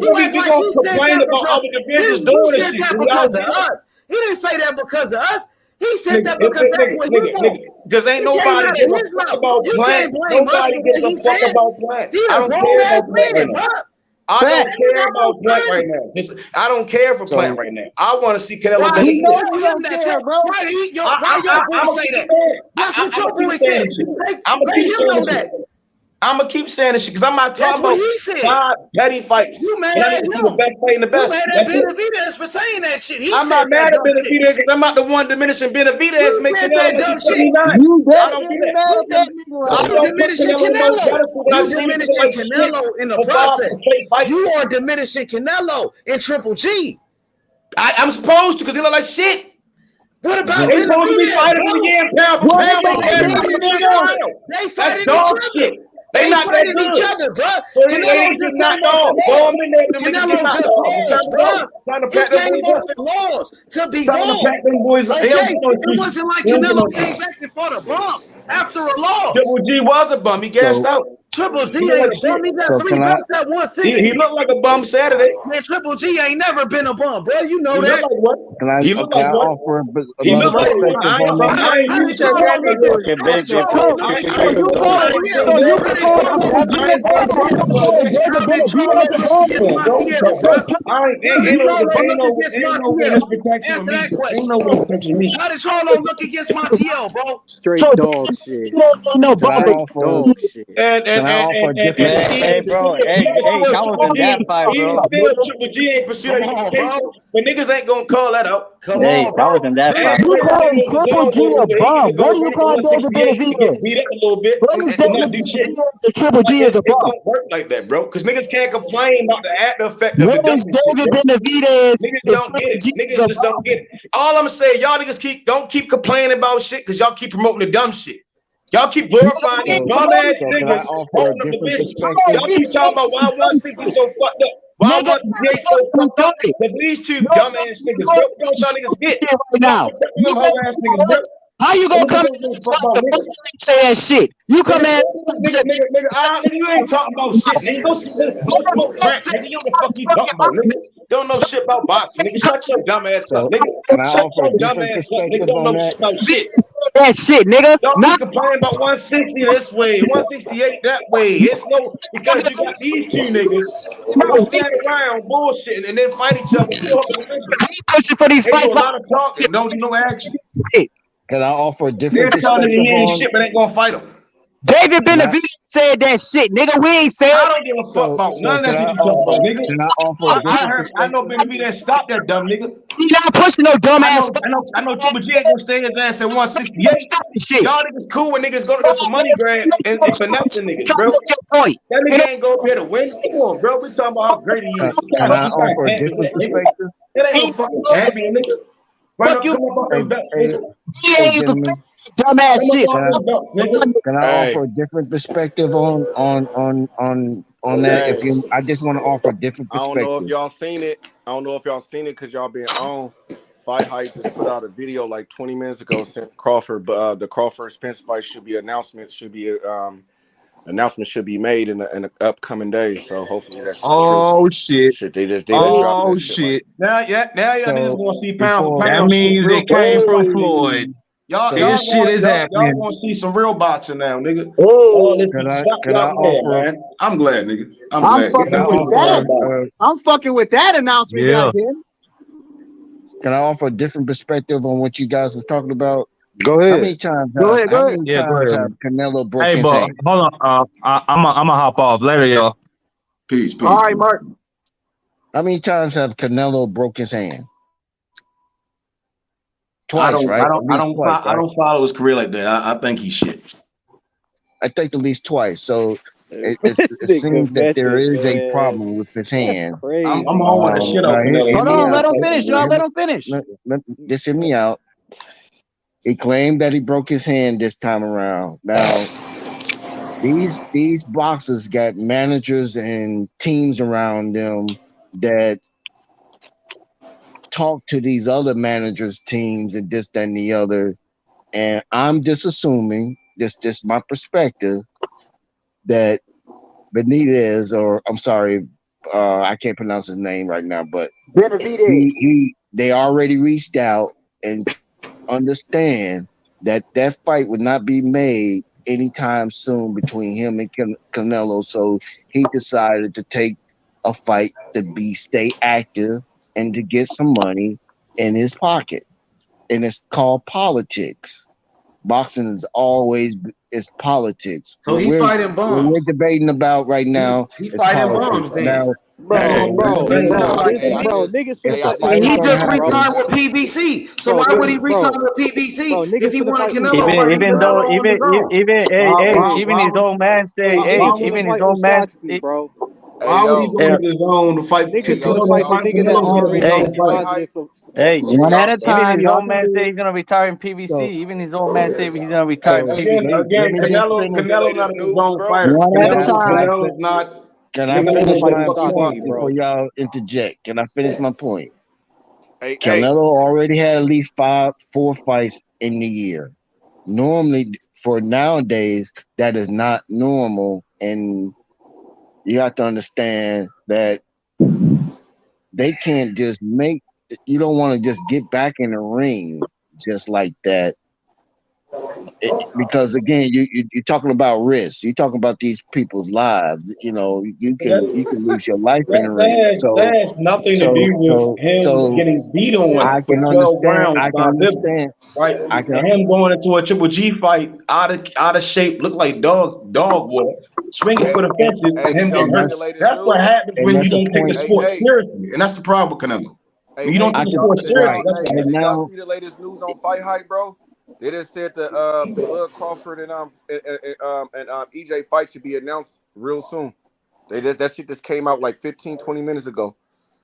We gonna complain about other divisions doing this shit. Because of us. He didn't say that because of us. He said that because that's what he wants. Because ain't nobody give a fuck about Plant. Nobody gives a fuck about Plant. I don't care about Plant right now. I don't care about Plant right now. I don't care for Plant right now. I want to see Canelo. You know you don't care, bro. Why your boy say that? That's what your boy said. I'm gonna keep saying that. I'm gonna keep saying this shit because I'm not talking about petty fights. You mad at him? The best fight in the best. You mad at Benavidez for saying that shit? I'm not mad at Benavidez because I'm not the one diminishing Benavidez. Making that dumb shit. You definitely mad at that nigga. I'm diminishing Canelo. You're diminishing Canelo in the process. You are diminishing Canelo in Triple G. I'm supposed to because he look like shit. What about they supposed to be fighting him again, pound for pound? They fighting dog shit. They not fighting each other, bro. Canelo just not dog. Canelo just lost, bro. He came off and lost to be wrong. It wasn't like Canelo came back and fought a bum after a loss. Triple G was a bum. He gassed out. Triple G ain't a bum. He got 3 belts at 160. He looked like a bum Saturday. Man, Triple G ain't never been a bum, bro. You know that. He looked like what? He looked like what? How did Charlo look against Montiel, bro? Straight dog shit. Dog shit. Hey, bro. Hey, that was in that fight, bro. Still Triple G ain't pursuing education, but niggas ain't gonna call that out. That was in that fight. You calling Triple G a bum? What do you call David Benavidez? Beat up a little bit. Triple G is a bum. It don't work like that, bro. Because niggas can't complain about the effect of David Benavidez. Niggas don't get it. Niggas just don't get it. All I'm saying, y'all niggas don't keep complaining about shit because y'all keep promoting the dumb shit. Y'all keep glorifying these dumb ass niggas. Y'all keep talking about why 160 so fucked up. Why 168 so fucked up? Because these two dumb ass niggas, bro. Don't y'all niggas get now? How you gonna come and say that shit? You come in, nigga, you ain't talking about shit. Nigga, go smoke crack. Nigga, you know what the fuck you talking about, nigga? Don't know shit about boxing, nigga. Shut your dumb ass up, nigga. Shut your dumb ass up, nigga. Don't know shit about shit. That shit, nigga. Y'all keep complaining about 160 this way, 168 that way. It's no because you got these two niggas who stand around bullshitting and then fight each other. Pushing for these fights. A lot of talking, don't do no action. Can I offer a different perspective? He ain't shit, but ain't gonna fight him. David Benavidez said that shit, nigga. We ain't saying. I don't give a fuck about none of that shit you talking about, nigga. I know Benavidez stopped that dumb nigga. He not pushing no dumb ass. I know Triple G ain't gonna stay his ass at 168. Y'all niggas cool when niggas go to there for money grab and finessing niggas, bro. That nigga ain't go there to win. Come on, bro. We talking about how great he is. Can I offer a different perspective? That ain't no fucking champion, nigga. Fuck you, dumbass shit. Can I offer a different perspective on that? If you, I just want to offer a different perspective. I don't know if y'all seen it because y'all been on. Fight Hype just put out a video like 20 minutes ago saying Crawford, the Crawford Spence fight announcement should be made in the upcoming days. So hopefully that's true. Shit, they just did. Oh shit! Now y'all niggas gonna see pound for pound. That means it came from Floyd. Y'all want to see some real boxing now, nigga. All this stop y'all man. I'm glad, nigga. I'm glad. Fucking with that. I'm fucking with that announcement. Yeah. Goddamn. Can I offer a different perspective on what you guys was talking about? Go ahead. How many times? Go ahead. How many Yeah, go times ahead. have Canelo broke Hey, his but hand? hold on. I'm gonna hop off later, y'all. Peace. All right, Mark. How many times have Canelo broke his hand? Twice, right? I don't follow his career like that. I think he's shit. I think at least twice. So it seems that there is a problem with his hand. I'm on with the shit on Canelo. Hold on, let him finish, y'all. Let him finish. Just hear me out. He claimed that he broke his hand this time around. Now, these boxers got managers and teams around them that talk to these other managers, teams, and this, that, and the other. And I'm just assuming, just my perspective, that Benavidez, or I'm sorry, I can't pronounce his name right now, but Benavidez. They already reached out and understand that fight would not be made anytime soon between him and Canelo. So he decided to take a fight to stay active and to get some money in his pocket. And it's called politics. Boxing is always politics. So he fighting bombs. What we're debating about right now He is fighting politics. bombs then. Now, niggas and he just resigned with PBC. So why would he resign with PBC if he wanted Canelo fight? Even though even his old man say, even his old man, bro. Why would he go to his own to fight? Niggas gonna fight the nigga that already positive for. Hey, one at a time. Even his old man say he's gonna retire in PBC. Even his old man say he's gonna retire in PBC. Again, Canelo not in his own fighter. One at a time. Canelo's not. Can I finish my point before y'all interject? Can I finish my point? Canelo already had at least 4 fights in the year. Normally, for nowadays, that is not normal, and you have to understand that they can't just make. You don't want to just get back in the ring just like that. Because again, you're talking about risk. You're talking about these people's lives. You know, you can lose your life in the ring. That has nothing to do with him getting beat on. I can understand. Right, and him going into a Triple G fight out of shape, look like dog water, swinging for the fences, and him getting hurt. That's what happens when you don't take the sport seriously, and that's the problem with Canelo. When you don't take the sport seriously. Did y'all see the latest news on Fight Hype, bro? They just said the Bud Crawford and EJ fight should be announced real soon. That shit just came out like 15-20 minutes ago.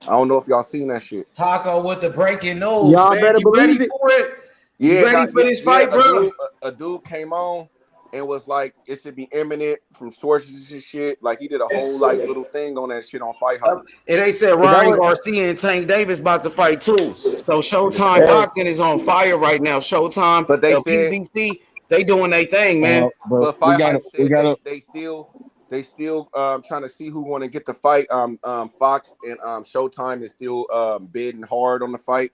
I don't know if y'all seen that shit. Taco with the breaking news. Y'all man. better You believe ready it. for it? Yeah, you ready for this fight, bro? A dude came on and was like, it should be imminent from sources and shit. Like he did a whole like little thing on that shit on Fight Hype. And they said Ryan Garcia and Tank Davis about to fight too. So Showtime Boxing is on fire right now. Showtime, but they said PBC, they doing their thing, man. But Fight Hype said they still trying to see who want to get the fight. Fox and Showtime is still bidding hard on the fight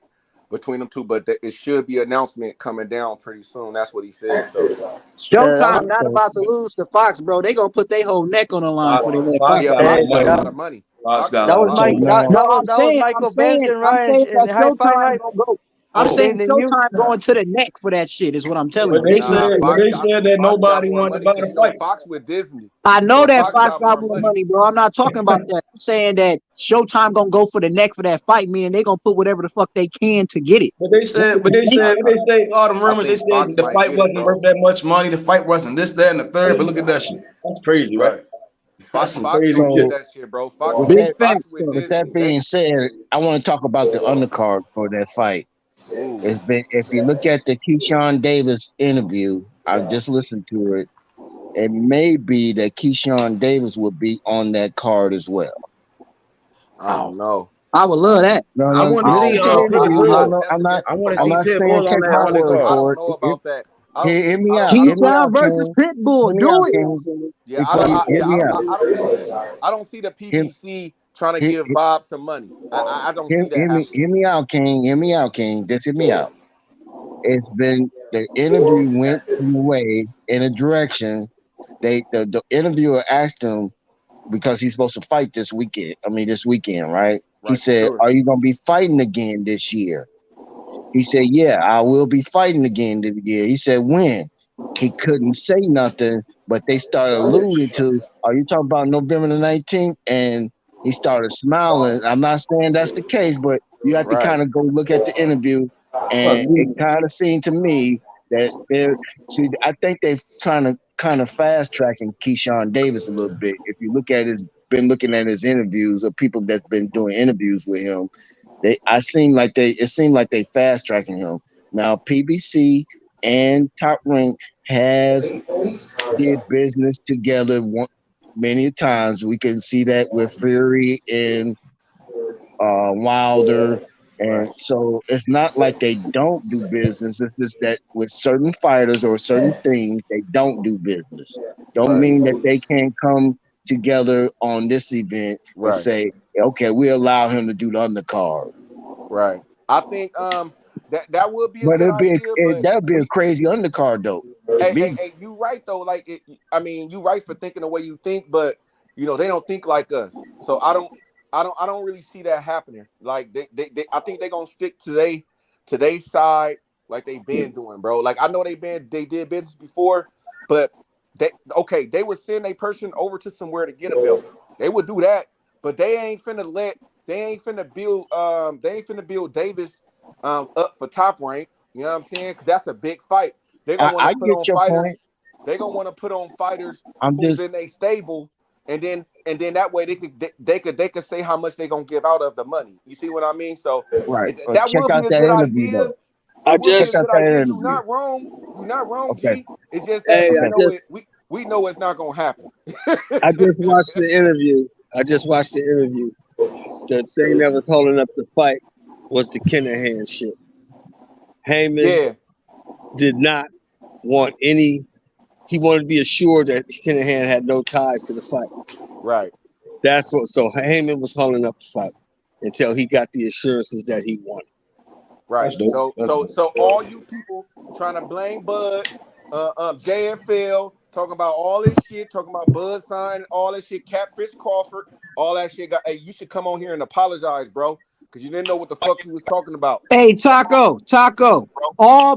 between them two, but it should be announcement coming down pretty soon. That's what he said. So Showtime not about to lose to Fox, bro. They gonna put their whole neck on the line for their Fox got a lot of money. That was Michael Benson, right? I'm saying that Showtime gonna go. I'm saying Showtime going to the neck for that shit is what I'm telling you. They said that nobody wanted to buy the fight. Fox with Disney. I know that Fox got more money, bro. I'm not talking about that. I'm saying that Showtime gonna go for the neck for that fight, meaning they gonna put whatever the fuck they can to get it. But they say all the rumors. They said the fight wasn't worth that much money. The fight wasn't this, that, and the third. But look at that shit. That's crazy, right? Fox crazy get that shit, bro. With that being said, I want to talk about the undercard for that fight. If you look at the Keyshawn Davis interview, I just listened to it. It may be that Keyshawn Davis would be on that card as well. I don't know. I would love that. I want to see. I want to see Pitbull on that undercard. I don't know about that. Hear me out. Keyshawn versus Pitbull. Do it. Yeah, I don't see the PBC trying to give Bob some money. I don't see that happening. Hear me out, King. Just hear me out. It's been the interview went away in a direction. The interviewer asked him, because he's supposed to fight this weekend. This weekend, right? He said, "Are you gonna be fighting again this year?" He said, "Yeah, I will be fighting again this year." He said, "When?" He couldn't say nothing, but they started alluding to, "Are you talking about November the 19th?" And he started smiling. I'm not saying that's the case, but you have to kind of go look at the interview, and it kind of seemed to me that I think they're trying to kind of fast tracking Keyshawn Davis a little bit. If you look at been looking at his interviews, or people that's been doing interviews with him, it seemed like they fast tracking him. Now PBC and Top Rank has did business together many times. We can see that with Fury and Wilder. And so it's not like they don't do business. It's just that with certain fighters or certain things, they don't do business. Don't mean that they can't come together on this event and say, okay, we allow him to do the undercard. Right. I think that would be a But good idea. that would be a crazy undercard though. Hey, you right though. Like you right for thinking the way you think, but they don't think like us. So I don't really see that happening. Like I think they're gonna stick to today's side like they been doing, bro. Like I know they did business before, but they would send a person over to somewhere to get a belt. They would do that, but they ain't finna build Davis up for Top Rank. You know what I'm saying? Because that's a big fight. They're gonna want to put on fighters. Point. They're gonna want to put on fighters who's in a stable, and then that way they could say how much they're gonna give out of the money. You see what I mean? So that would be a good idea. It would be a good idea. You're not wrong. You're not wrong, G. It's just that we know it's not gonna happen. I just watched the interview. The thing that was holding up the fight was the Kinahan shit. Heyman did not want any. He wanted to be assured that Kinahan had no ties to the fight. Right. That's what. So Heyman was holding up the fight until he got the assurances that he wanted. Right. So all you people trying to blame Bud, JFL, talking about all this shit, talking about Bud sign, all this shit, Catfish Crawford, all that shit. Hey, you should come on here and apologize, bro, because you didn't know what the fuck you was talking about. Hey, Taco, all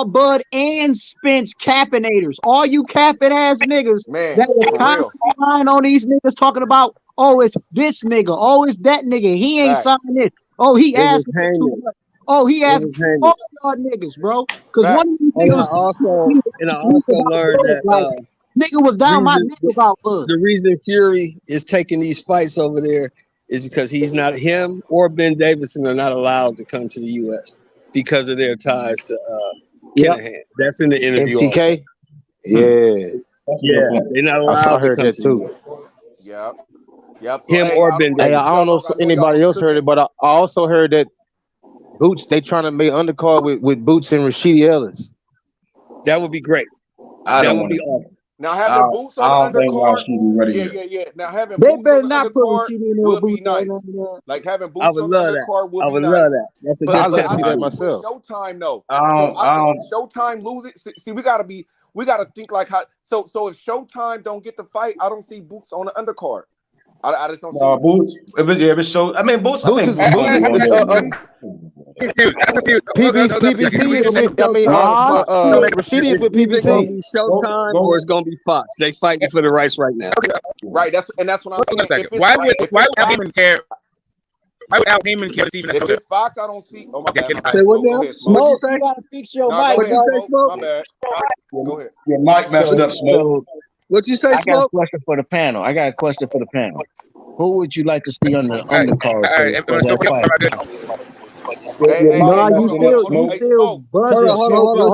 Bud and Spence cappinators, all you capping ass niggas that was constantly lying on these niggas talking about, oh, it's this nigga, oh, it's that nigga, he ain't signing it. Oh, he asked for too much. Oh, he asked all y'all niggas, bro. Because one of these niggas I also learned that nigga was down my nigga about Bud. The reason Fury is taking these fights over there is because him or Ben Davison are not allowed to come to the U.S. because of their ties to Kinahan. That's in the interview. MTK? Yeah, they're not allowed to come too. Yep. So, him or Ben Davison. Hey, I don't know if anybody else heard it, but I also heard that Boots, they trying to make undercard with Boots and Rashidi Ellis. That would be great. That would be awesome. Now having Boots on the undercard, yeah. Now having they Boots better on not the put undercard would be nice. Like having Boots on the undercard would be nice. But I like to see that myself. Showtime though. So I think if Showtime lose it, see, we gotta think like how. So if Showtime don't get the fight, I don't see Boots on the undercard. I just don't see Boots. Boots. Boots is PBC is with. Rashidi is with PBC. It's gonna be Showtime or it's gonna be Fox. They fighting for the rights right now. Right. That's what I'm saying. Why would Heyman care? Why would Al Heyman care? If it's Fox, I don't see. Oh my God. Say what now? Smoke. You gotta fix your mic. Go ahead, Smoke. My bad. Go ahead. Your mic messed up, Smoke. What you say, Smoke? I got a question for the panel. Who would you like to see on the undercard for that fight? You still buzzing. Hold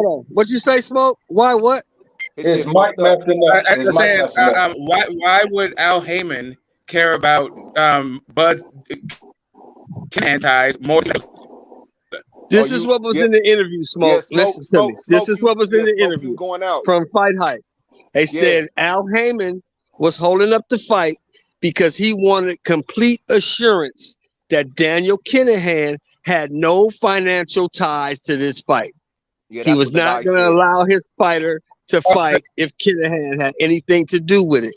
on. What you say, Smoke? Why? What? His mic messing up. I'm just saying, why would Al Heyman care about Bud's ties more? This is what was in the interview, Smoke. Listen to me. This is what was in the interview from Fight Hype. They said Al Heyman was holding up the fight because he wanted complete assurance that Daniel Kinahan had no financial ties to this fight. Yeah, he was not going to allow his fighter to fight if Kinahan had anything to do with it.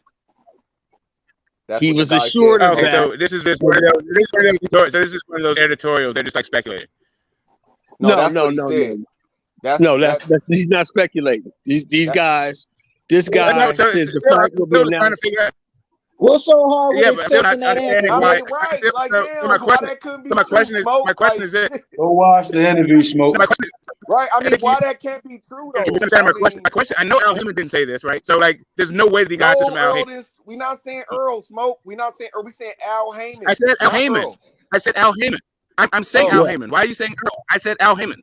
He was assured of that. So this is one of those editorials. They're just like speculating. No. That's he's not speculating. These guys. This guy says the fight will be announced. What's so hard with accepting that answer? Why that couldn't be true, my question is this. Go watch the interview, Smoke. Right, I mean, why that can't be true, though? My question, I know Al Heyman didn't say this, right? So, like, there's no way that he got this from Al Heyman. We're not saying Earl, Smoke. We're not saying, we saying Al Heyman. I said Al Heyman. I said Al Heyman. I'm saying Al Heyman. Why are you saying Earl? I said Al Heyman.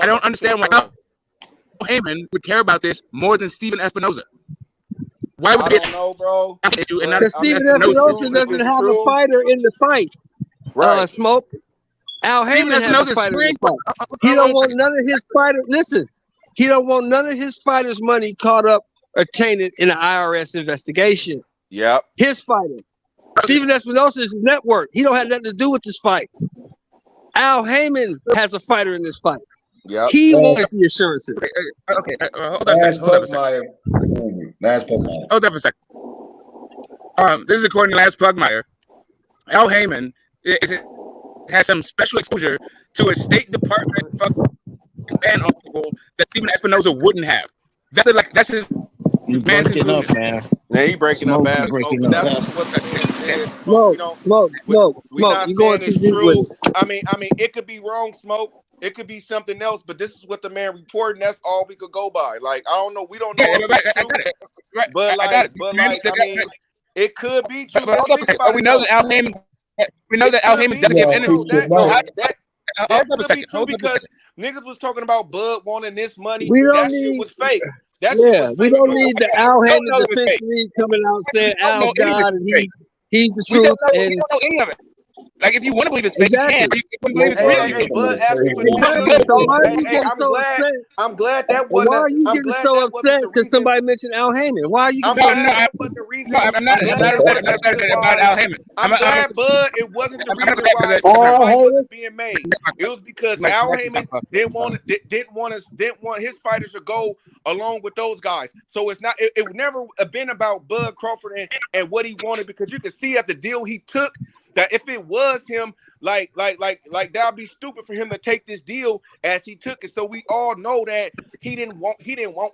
I don't understand why Al Heyman would care about this more than Steven Espinoza. Why would I don't know, bro. Because Steven Espinoza doesn't have a fighter in the fight. Right. Smoke. Al Heyman has a fighter in the fight. He don't want none of his fighters. Listen, he don't want none of his fighters' money caught up or tainted in an IRS investigation. Yep. His fighter. Steven Espinoza is network. He don't have nothing to do with this fight. Al Heyman has a fighter in this fight. Yep. He wanted the assurances. Okay, hold up a second. Hold up a second. This is according to Lance Pugmire. Al Heyman has some special exposure to a State Department ban article that Steven Espinoza wouldn't have. That's his. You breaking up, man. Yeah, he breaking up, man. That's what Smoke. You going too deep with it. I mean, it could be wrong, Smoke. It could be something else, but this is what the man reported. That's all we could go by. Like, I don't know. We don't know. But I mean, it could be true. We know that Al Heyman. We know that Al Heyman doesn't give interviews. That could be true because niggas was talking about Bud wanting this money. That shit was fake. We don't need the Al Heyman defense league coming out saying Al's God and he's the truth. We don't know any of it. Like, if you want to believe it's fake, you can. You can believe it's real. I'm glad that wasn't. Why are you getting so upset because somebody mentioned Al Heyman? Why are you getting so upset? I'm not about Al Heyman. I'm glad, Bud, it wasn't the reason why the fight was being made. It was because Al Heyman didn't want his fighters to go along with those guys. So it's not. It would never have been about Bud Crawford and what he wanted, because you could see at the deal he took that if it was him, like that'd be stupid for him to take this deal as he took it. So we all know that he didn't want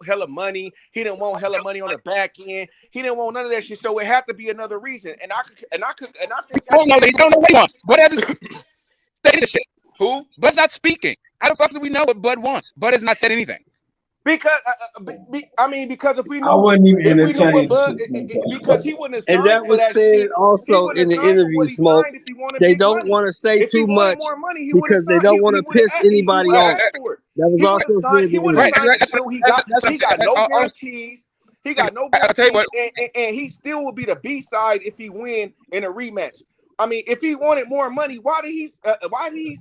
hella money. He didn't want hella money on the back end. He didn't want none of that shit. So it had to be another reason. And I think I don't know that he don't know what he wants. Bud hasn't said this shit. Who? Bud's not speaking. How the fuck do we know what Bud wants? Bud has not said anything. Because because if we know, I wouldn't even entertain Bud, because he wouldn't have signed. And that was said also in the interview, Smoke. They don't want to say too much because they don't want to piss anybody off. That was also said. He got no guarantees. He got no guarantees, and he still would be the B side if he win in a rematch. I mean, if he wanted more money, why did he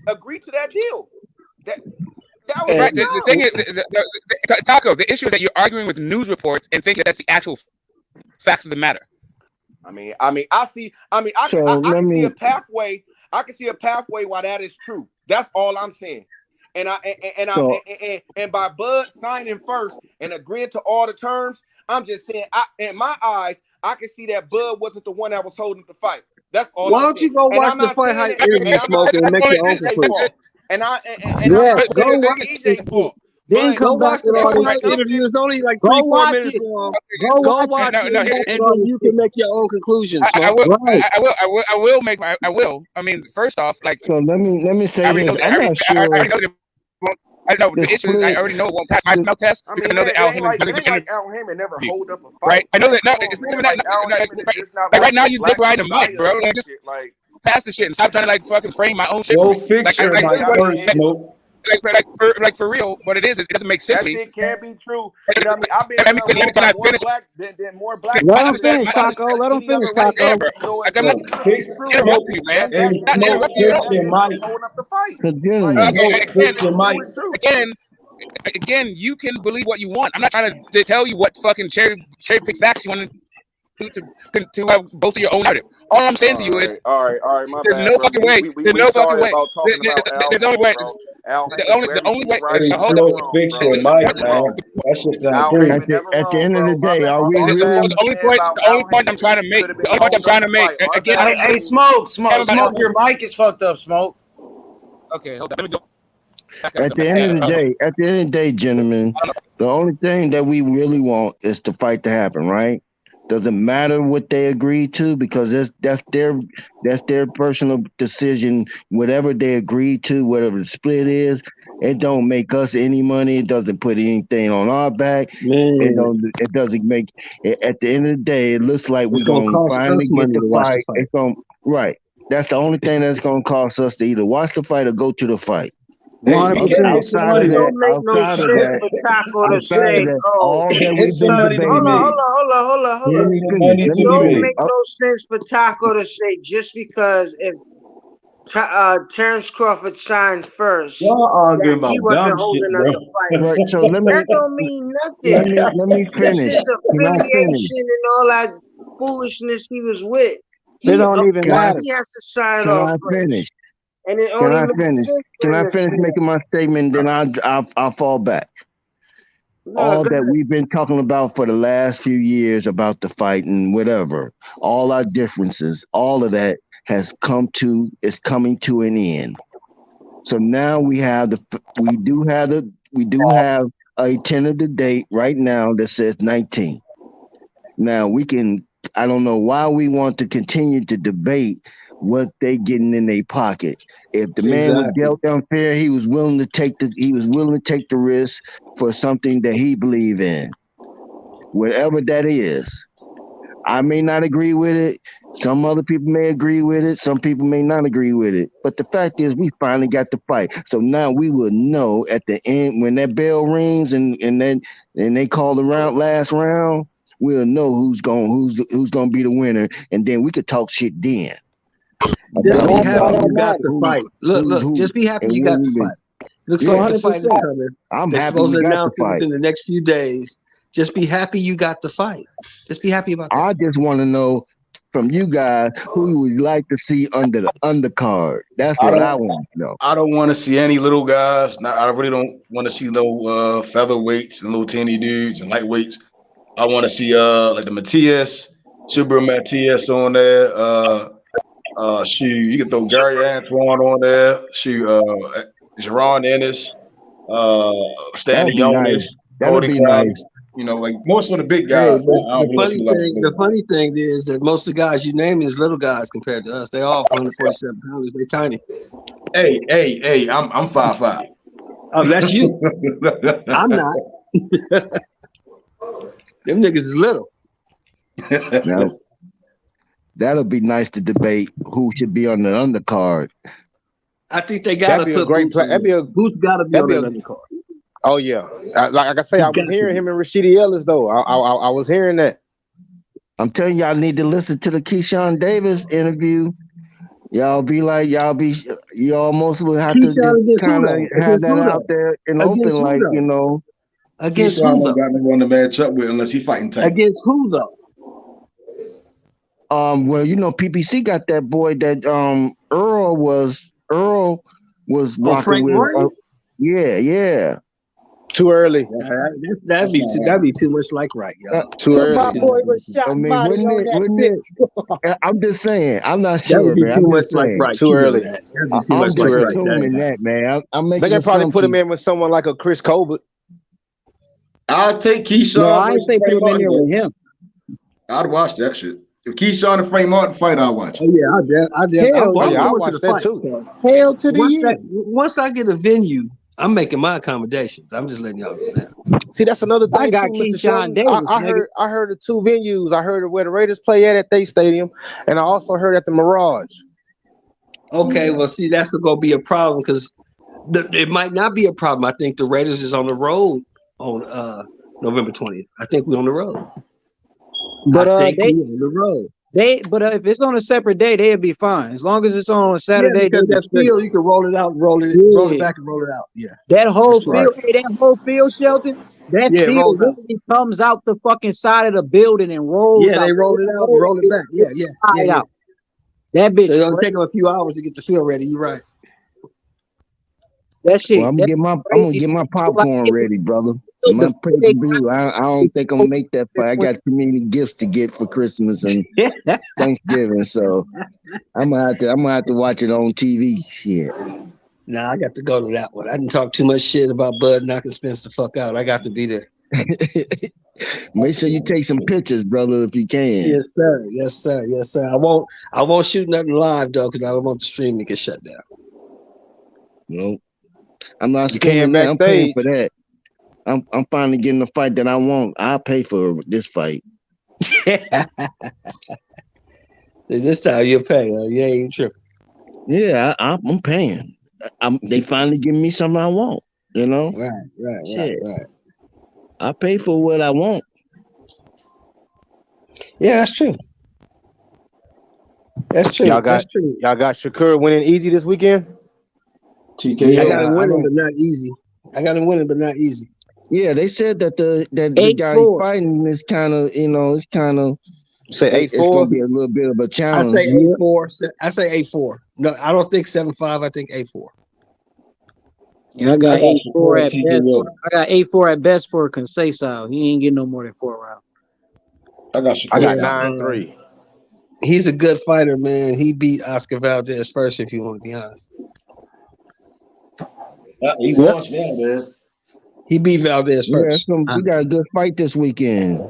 agree to that deal? Right. The thing is, Taco, the issue is that you're arguing with news reports and think that that's the actual facts of the matter. I see a pathway. I can see a pathway why that is true. That's all I'm saying. And by Bud signing first and agreeing to all the terms, I'm just saying, in my eyes, I can see that Bud wasn't the one that was holding the fight. That's all. Why don't you go watch the fight how interview, Smoke, and make your own conclusion? Go watch then come back to all these interviews. Only like 3-4 minutes long. Go watch it, and then you can make your own conclusions. I will. I mean, first off, like. So let me say this. I'm not sure. I know the issue is I already know it won't pass my smell test because I know that Al Heyman never hold up a fight. Right? I know that. No, it's not even that. Like right now, you dick riding the mic, bro. Like, just pass the shit and stop trying to like fucking frame my own shit. Go fix your mic first, Smoke. Like for real, what it is it doesn't make sense. That shit can't be true. You know what I mean? I've been more black than more black. Let him finish, Taco. Let him finish, Taco. Like, I'm not interrupting you, man. Again, you can believe what you want. I'm not trying to tell you what fucking cherry pick facts you want to to both of your own narrative. All I'm saying to you is, all right, my there's bad, no bro. fucking way. There's no fucking way. About talking about Al There's only way. bro. Al The Heyman only way. right, But he's never still wrong, fixed bro. with Mike, Never man. wrong. That's just not Al true. Heyman never At the wrong, end of bro. the day, are we My bad really? for saying about The only Al point I'm Heyman. trying to He make. could have The been only point I'm holding up trying to the make. fight. My Again, bad. Hey, Smoke, your mic is fucked up, Smoke. Okay, hold on. Let me go. At the end of the day, gentlemen, the only thing that we really want is the fight to happen, right? Doesn't matter what they agree to because that's their personal decision. Whatever they agree to, whatever the split is, it don't make us any money. It doesn't put anything on our back. It doesn't make. At the end of the day, it looks like we're gonna cost finally us get money the to watch the fight. fight. It's gonna right. That's the only thing that's gonna cost us to either watch the fight or go to the fight. 100%. Outside of that, Make no sense for Taco to say, all that we've It's some been money to be debating. made. Hold Let on. me Some finish. money Let to me be Don't finish. made. make no sense for Taco to say just because if Terence Crawford signed first, Y'all arguing that he about wasn't dumb shit, holding up bro. the fight. Right. So let me That don't mean nothing. let me This finish. is Can I finish? affiliation and all that foolishness he was with. It don't even matter. He has to sign Can off I first. finish? And it Can only I makes finish? sense for Can him I to finish say making my statement? Then I'll fall back. no, All go that ahead. we've been talking about for the last few years about the fight and whatever, all our differences, all of that is coming to an end. So now we do have a tentative date right now that says 19. Now I don't know why we want to continue to debate what they getting in their pocket. If the man was dealt unfair, he was willing to take the risk for something that he believed in. Whatever that is. I may not agree with it. Some other people may agree with it. Some people may not agree with it. But the fact is, we finally got the fight. So now we will know at the end when that bell rings and they call the last round. We'll know who's gonna be the winner, and then we could talk shit then. Just be happy you got the fight. Look. Just be happy you got the fight. Looks like the fight is coming. They're supposed to announce it within the next few days. Just be happy you got the fight. Just be happy about that. I just want to know from you guys who you would like to see under the undercard. That's what I want to know. I don't want to see any little guys. I really don't want to see no featherweights and little teeny dudes and lightweights. I want to see like the Matias, Super Matias on there. You can throw Gary Antoine on there. Jerron Ennis, Stanley Jonas, That'd be nice. You know, like most of the big Hey, guys. the funny thing is that most of the guys you name is little guys compared to us. They all 147 pounds. They tiny. Hey, I'm 5'5". Oh, that's you. I'm not. Them niggas is little. Now, that'll be nice to debate who should be on the undercard. I think they gotta put Boots. Boots gotta be on the undercard. Oh yeah, like I say, I was hearing him and Rashidi Ellis though. I was hearing that. I'm telling y'all need to listen to the Keyshawn Davis interview. You almost will have to kind of have that out there and open, like, you know. Against who though? Got no one to match up with unless he fighting Tank. Against who though? Well, you know, PPC got that boy that Errol was rocking with. Yeah. Too early. That'd be too much like right, y'all. Too early. My boy was shot body on that bitch. I'm just saying. I'm not sure. That would be man. too much like right. Too early. I'm just assuming that, man. I'm making. They can probably put him in with someone like a Chris Colbert. I'll take Keyshawn. No, I ain't say put him in there with him. I'd watch that shit. If Keyshawn and Frank Martin fight, I'll watch it. Oh yeah, I'll watch that too. Hell to the year. Once I get a venue, I'm making my accommodations. I'm just letting y'all know that. See, that's another thing. I got too, Mr. Keyshawn Shelton. Davis. I heard the two venues. I heard where the Raiders play at their stadium, and I also heard at the Mirage. Okay, well, see, that's gonna be a problem because it might not be a problem. I think the Raiders is on the road on November 20th. I think we're on the road. But we're on the road. If it's on a separate day, they'll be fine. As long as it's on a Saturday. Because that field, you can roll it out, roll it back and roll it out. Yeah. That whole field, that whole field, Shelton, That field literally comes out the fucking side of the building and rolls out. Yeah, they rolled it out and rolled it back. Yeah. Out. That bitch. So it's gonna take them a few hours to get the field ready. You're right. That shit. Well, I'm gonna get my popcorn ready, brother. My pay-per-view. I don't think I'm gonna make that fight. I got too many gifts to get for Christmas and Thanksgiving, so I'm gonna have to watch it on TV. Shit. Nah, I got to go to that one. I didn't talk too much shit about Bud knocking Spence the fuck out. I got to be there. Make sure you take some pictures, brother, if you can. Yes, sir. Yes, sir. Yes, sir. I won't shoot nothing live though, because I don't want the stream to get shut down. No, I'm not spending that. I'm paying for that. I'm finally getting the fight that I want. I'll pay for this fight. This time you'll pay. You ain't tripping. Yeah, I'm paying. They finally give me something I want. You know. Right. I pay for what I want. Yeah, that's true. That's true. Y'all got Shakur winning easy this weekend. TKO. I got him winning, but not easy. Yeah, they said that the guy he's fighting is kind of, it's kind of say 8-4. It's gonna be a little bit of a challenge. I say 8-4. I say 8-4. No, I don't think 7-5. I think 8-4. Yeah, I got 8-4 at best. I got 8-4 at best for Conceição. He ain't getting no more than 4 rounds. I got 9-3. He's a good fighter, man. He beat Oscar Valdez first, if you want to be honest. He was, man. He beat Valdez first. We got a good fight this weekend.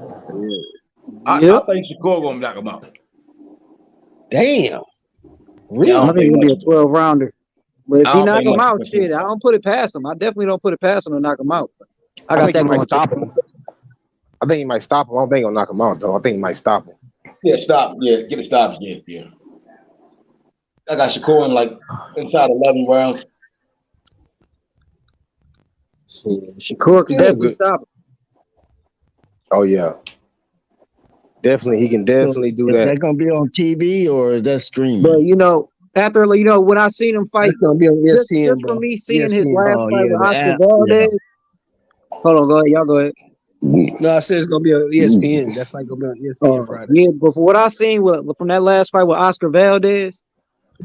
I think Shakur gonna knock him out. Damn. Really? I think it'll be a 12-rounder. But if he knock him out, shit, I don't put it past him. I definitely don't put it past him to knock him out. I think he might stop him. I think he might stop him. I don't think he'll knock him out, though. I think he might stop him. Yeah, stop. Yeah, get it stopped again. Yeah. I got Shakur in like inside 11 rounds. Shakur can definitely stop him. Oh yeah, definitely. He can definitely do that. Is that gonna be on TV or is that streaming? But after when I seen him fight, it's gonna be on ESPN, just for me seeing his last fight with Oscar Valdez. Yeah. Hold on, go ahead. Y'all go ahead. No, I said it's gonna be on ESPN. That fight gonna be on ESPN Friday. Yeah, but for what I seen from that last fight with Oscar Valdez,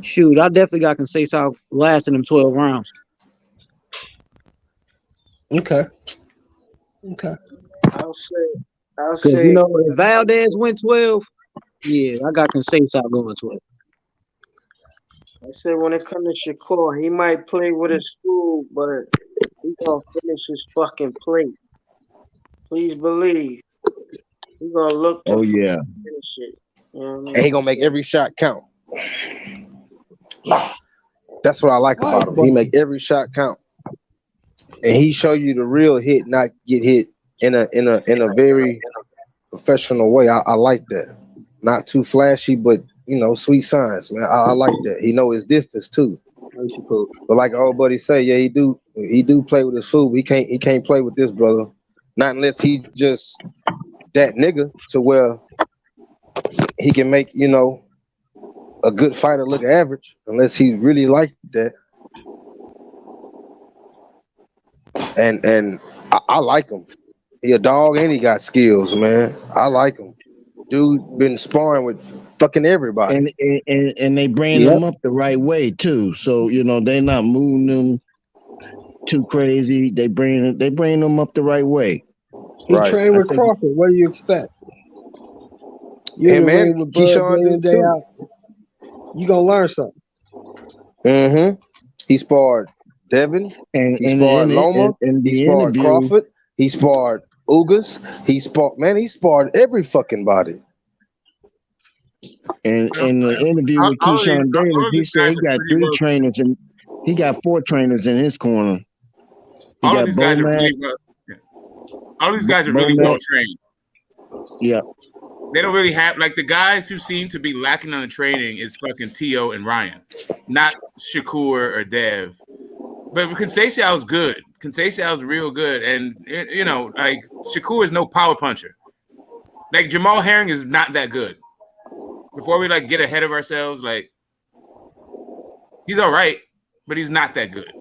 shoot, I definitely got Conceição lasting him 12 rounds. Okay. I'll say. If Valdez went 12, yeah, I got Conceição going 12. I said when it comes to Shakur, he might play with his school, but he's gonna finish his fucking plate. Please believe. He's gonna look to finish it. You know what I mean? And he gonna make every shot count. That's what I like about him. He make every shot count. And he show you the real hit, not get hit in a very professional way. I like that. Not too flashy, but sweet signs, man. I like that. He know his distance too. But like old buddy say, yeah, he do play with his food. He can't play with this brother. Not unless he just that nigga to where he can make, a good fighter look average, unless he really like that. And I like him. He a dog and he got skills, man. I like him. Dude been sparring with fucking everybody. And they bring them up the right way too. So, they not moving them too crazy. They bring them up the right way. He trained with Crawford. What do you expect? Yeah, man. Keyshawn day out. You gonna learn something. Mm-hmm. He sparred Devin. He sparred Loma. He sparred Crawford. He sparred Ugas. He sparred every fucking body. And in the interview with Keyshawn Davis, he said he got 3 trainers and he got 4 trainers in his corner. All of these guys are really well trained. Yeah. They don't really have the guys who seem to be lacking on the training is fucking T.O. and Ryan, not Shakur or Dev. But Conceição is good. Conceição is real good, and Shakur is no power puncher. Jamal Herring is not that good. Before we get ahead of ourselves, he's all right, but he's not that good.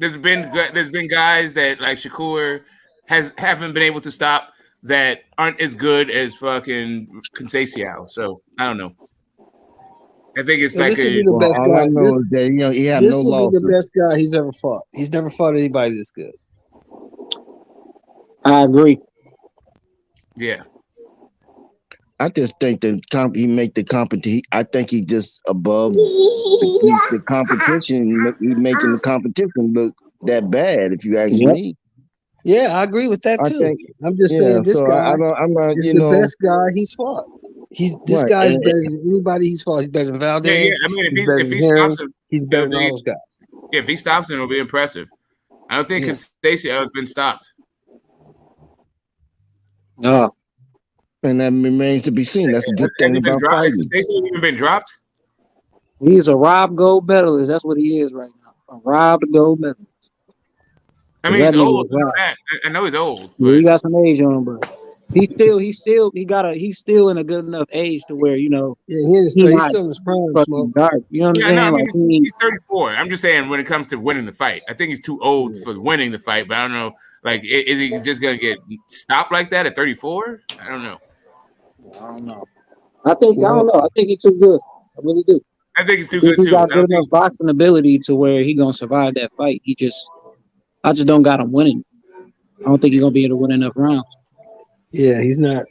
there's been guys that like Shakur haven't been able to stop that aren't as good as fucking Conceição. So I don't know. I think it's like this will be the best all guy. I know is that he had This no will be the losses. best guy he's ever fought. He's never fought anybody this good. I agree. Yeah. I just think that he make the competition. I think he just above the competition. He making the competition look that bad. If you ask me. Yeah, I agree with that too. I'm just saying this guy is the best guy he's fought. This guy is better than anybody he's fought. He's better than Valdez. Yeah. I mean, if he stops him, he's better than all those guys. Yeah, if he stops him, it'll be impressive. I don't think Conceição has been stopped. No. And that remains to be seen. That's a good thing about fighting. Has Conceição even been dropped? He's a robbed gold medalist. That's what he is right now. A robbed gold medalist. I mean, he's old. I know he's old. Yeah, he got some age on him, but he's still in a good enough age to where, you know. Yeah, he's still in his prime. Dark. You know what I'm saying? No, I mean, he's 34. I'm just saying when it comes to winning the fight, I think he's too old for winning the fight. But I don't know. Like, is he just gonna get stopped like that at 34? I don't know. I don't know. I don't know. I think he's too good. I really do. I think he's too good too. He got good enough boxing ability to where he gonna survive that fight. I just don't got him winning. I don't think he's gonna be able to win enough rounds. Yeah, he's not.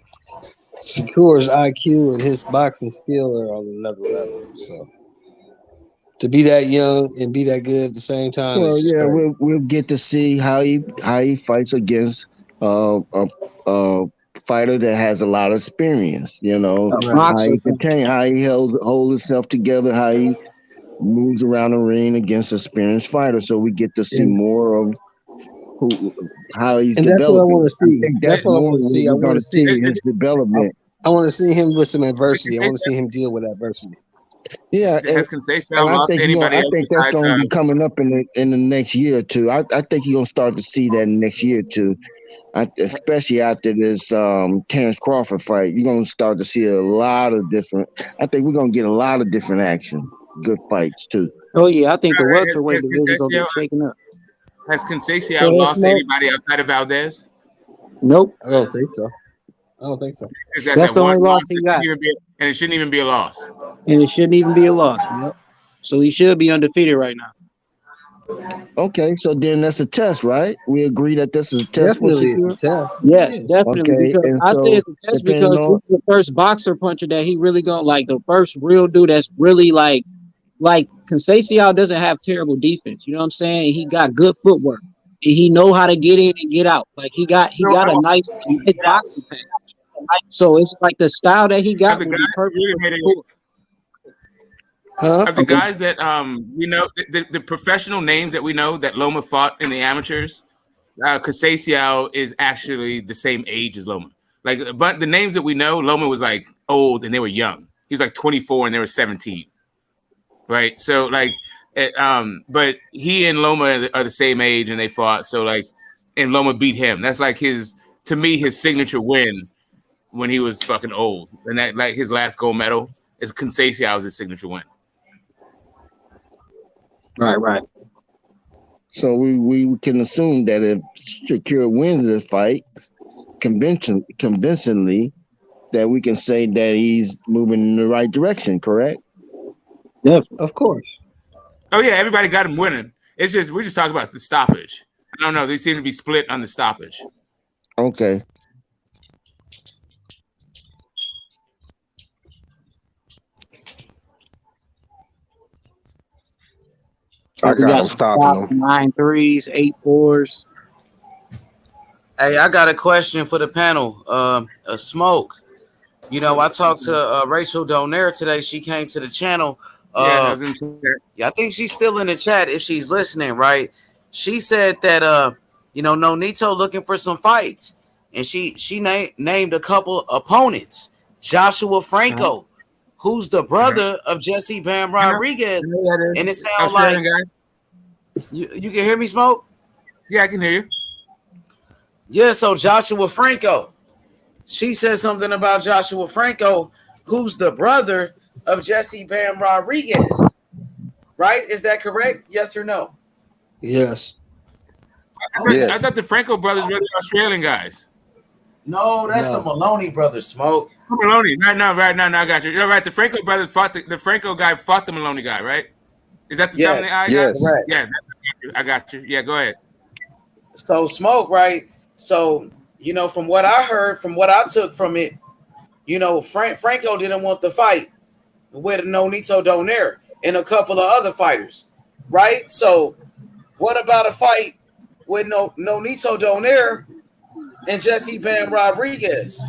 Shakur's IQ and his boxing skill are on another level. So to be that young and be that good at the same time. Well, yeah, we'll get to see how he fights against a fighter that has a lot of experience. You know, how he hold himself together, how he moves around the ring against an experienced fighter. So we get to see more of how he's developing. That's what I want to see. That's what I want to see. I want to see his development. I want to see him with some adversity. I want to see him deal with adversity. Yeah, has Conceição lost anybody else? I think that's going to be coming up in the next year or two. I think you're going to start to see that in the next year or two, especially after this Terence Crawford fight. You're going to start to see a lot of different. I think we're going to get a lot of different action, good fights too. Oh yeah, I think the welterweight division going to be shaking up. Has Conceição lost anybody outside of Valdez? Nope, I don't think so. That's the only loss he got, and it shouldn't even be a loss. And it shouldn't even be a loss. Yep. So he should be undefeated right now. Okay, so then that's a test, right? We agree that this is a test. Definitely, it's a test. Yes, definitely. Okay, because I say it's a test because this is the first boxer puncher that he really gonna like. The first real dude that's really like Conceição doesn't have terrible defense. You know what I'm saying? He got good footwork. And he know how to get in and get out. Like he got a nice boxing package. So it's like the style that he got. Of the guys that we know, the professional names that we know that Loma fought in the amateurs, Conceição is actually the same age as Loma. Like, but the names that we know, Loma was like old and they were young. He was like 24 and they were 17. Right. So like, but he and Loma are the same age and they fought. So like, and Loma beat him. That's like his signature win when he was fucking old. And that like his last gold medal is Conceição's his signature win. Right. So we can assume that if Shakur wins this fight convincingly, that we can say that he's moving in the right direction, correct? Yes, of course. Oh yeah, everybody got him winning. It's just we're just talking about the stoppage. I don't know. They seem to be split on the stoppage. Okay. I got him stopping 9 3s, 8 4s. Hey, I got a question for the panel. A Smoke. You know, I talked to Rachel Donaire today. She came to the channel. I think she's still in the chat if she's listening, right? She said that Nonito looking for some fights, and she named a couple opponents. Joshua Franco, who's the brother of Jesse Bam Rodriguez, and it sounds like you can hear me, Smoke? Yeah, I can hear you. Yeah, so Joshua Franco. She said something about Joshua Franco, who's the brother of Jesse Bam Rodriguez. Right? Is that correct? Yes or no? Yes. I thought the Franco brothers were the Australian guys. No, that's the Maloney brothers, Smoke. Maloney, right now, I got you. You're right. The Franco brothers fought the Franco guy fought the Maloney guy, right? Is that the thumbnail I got? Correct. Yeah, I got you. Yeah, go ahead. So Smoke, right? So from what I heard, from what I took from it, Franco didn't want the fight with Nonito Donaire and a couple of other fighters, right? So what about a fight with Nonito Donaire and Jesse Bam Rodriguez?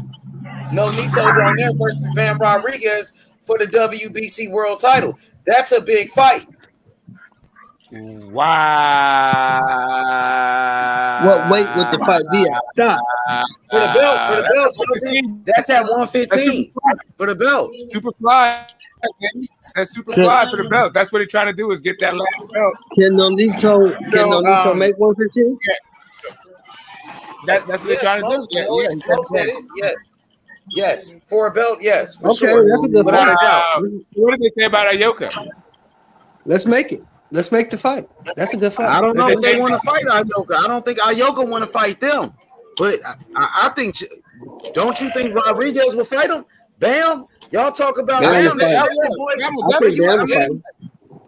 Nonito Donaire versus Bam Rodriguez for the WBC World Title. That's a big fight. Wow. What weight would the fight be at? Stop. For the belt, that's at 115. For the belt. Super fly. That's super fly for the belt. That's what they're trying to do is get that last belt. Can Nonito make 115? Yeah. That's what they're trying to do. Yes. For a belt, yes. For okay, sure. That's a good Without a doubt. What did they say about Ayoka? Let's make it. Let's make the fight. That's a good fight. I don't know if they want to fight Ayoka. I don't think Ayoka want to fight them. But I think, don't you think Rodriguez will fight him? Bam. Y'all talk about Bam.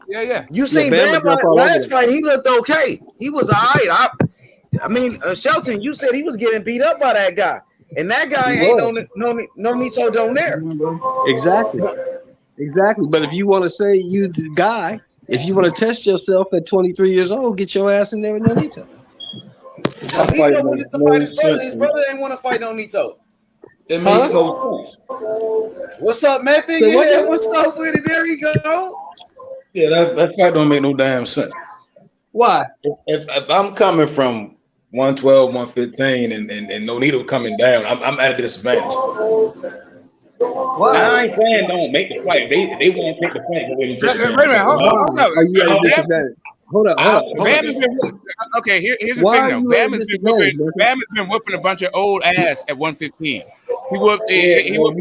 Yeah. You seen Bam last fight. He looked okay. He was all right. I mean, Shelton, you said he was getting beat up by that guy. And that guy ain't Nonito Donaire. Exactly. But if you want to say you the guy, if you want to test yourself at 23 years old, get your ass in there with Nonito. Nonito wanted to fight his brother. His brother didn't want to fight Nonito. It makes no sense. What's up, Method? What's up with it? There you go. Yeah, that fight don't make no damn sense. Why? If I'm coming from 112, 115, and Nonito coming down, I'm at a disadvantage. Now, I ain't saying don't make the fight. They won't make the fight. Wait a minute. Hold up. Are you at a disadvantage? Hold up. Bam has been, okay, here's the thing though. Bam has been whooping a bunch of old ass at 115. He whooped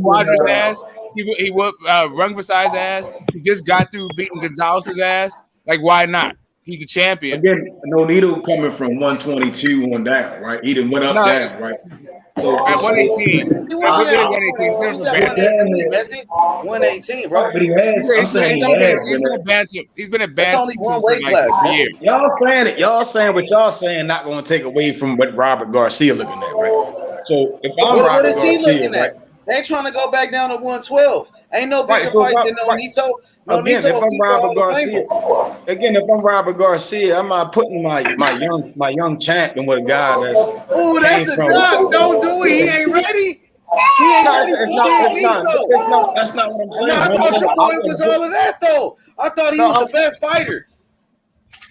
Quadra's ass. He whooped Rungvisai's ass. He just got through beating Gonzalez's ass. Like, why not? He's the champion. Again, Nonito coming from 122 on down, right? He done went up down, right? So, at 118. He was at 118, bro. But he's been a bad. That's only one weight class. Y'all saying what y'all saying, not going to take away from what Robert Garcia looking at, right? So if I'm what is he looking at? They trying to go back down to 112. Ain't no bigger fight than Nonito. Again, if I'm Robert Garcia, I'm not putting my young champ with a guy that's. Oh, that's a guy. Don't do it. He ain't ready. He ain't ready. That's not what I'm saying. I thought your point was all of that, though. I thought he was the best fighter.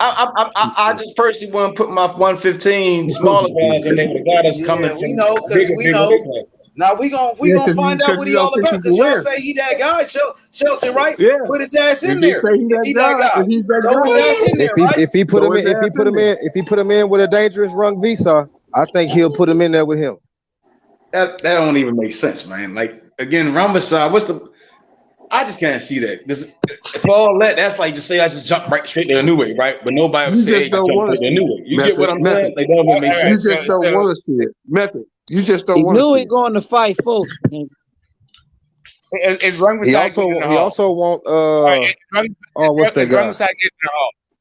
I just personally want to put my 115 smaller guys in there. The guy that's coming. We know because we know. Now we gonna find out what he all about because y'all say he that guy, Shelton, right? Yeah. Put his ass in there. If he that guy, throw his ass in there, right? If he put him in with a dangerous Rungvisai, I think he'll put him in there with him. That don't even make sense, man. Like again, Rungvisai, I just can't see that. For all that's like to say I just jump straight to a new way, right? But nobody would say jump to the new way. You get what I'm saying? Like that don't make sense. You just don't want to see it. Method. You just don't want to. He knew he going to fight folks. He also want what's that guy?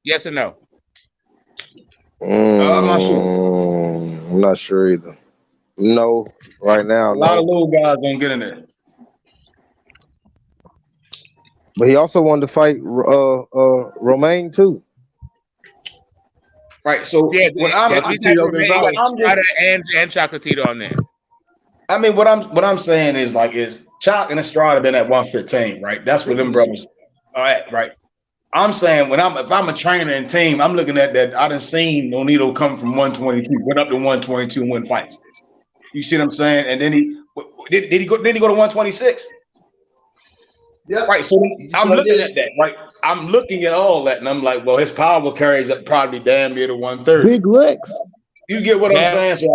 Yes or no? I'm not sure. I'm not sure either. No, right now. A lot of little guys don't get in there. But he also wanted to fight Romaine too. Right, so and Chocolatito on there. I mean, what I'm saying is Choc and Estrada been at 115, right? That's where them brothers are at, right? I'm saying if I'm a trainer and team, I'm looking at that. I done seen Nonito come from 122, went up to 122 and win fights. You see what I'm saying? And then he go to 126. Yeah, right. So I'm looking at that, right? I'm looking at all that, and I'm like, well, his power carries up probably damn near to 130. Big licks. You get what I'm saying? So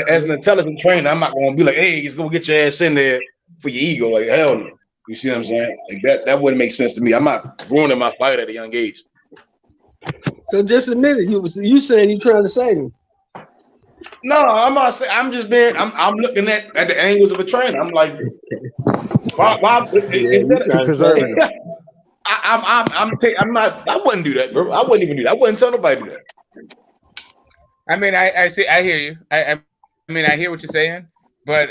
as an intelligent trainer, I'm not going to be like, hey, just go get your ass in there for your ego. Like, hell no. You see what I'm saying? Like that wouldn't make sense to me. I'm not ruining my fight at a young age. So just admit it. You saying you trying to save him? No, I'm not saying. I'm just being. I'm looking at the angles of a trainer. I'm like, why I'm not. I wouldn't do that, bro. I wouldn't even do that. I wouldn't tell nobody to do that. I mean, I see. I hear you. I mean, I hear what you're saying, but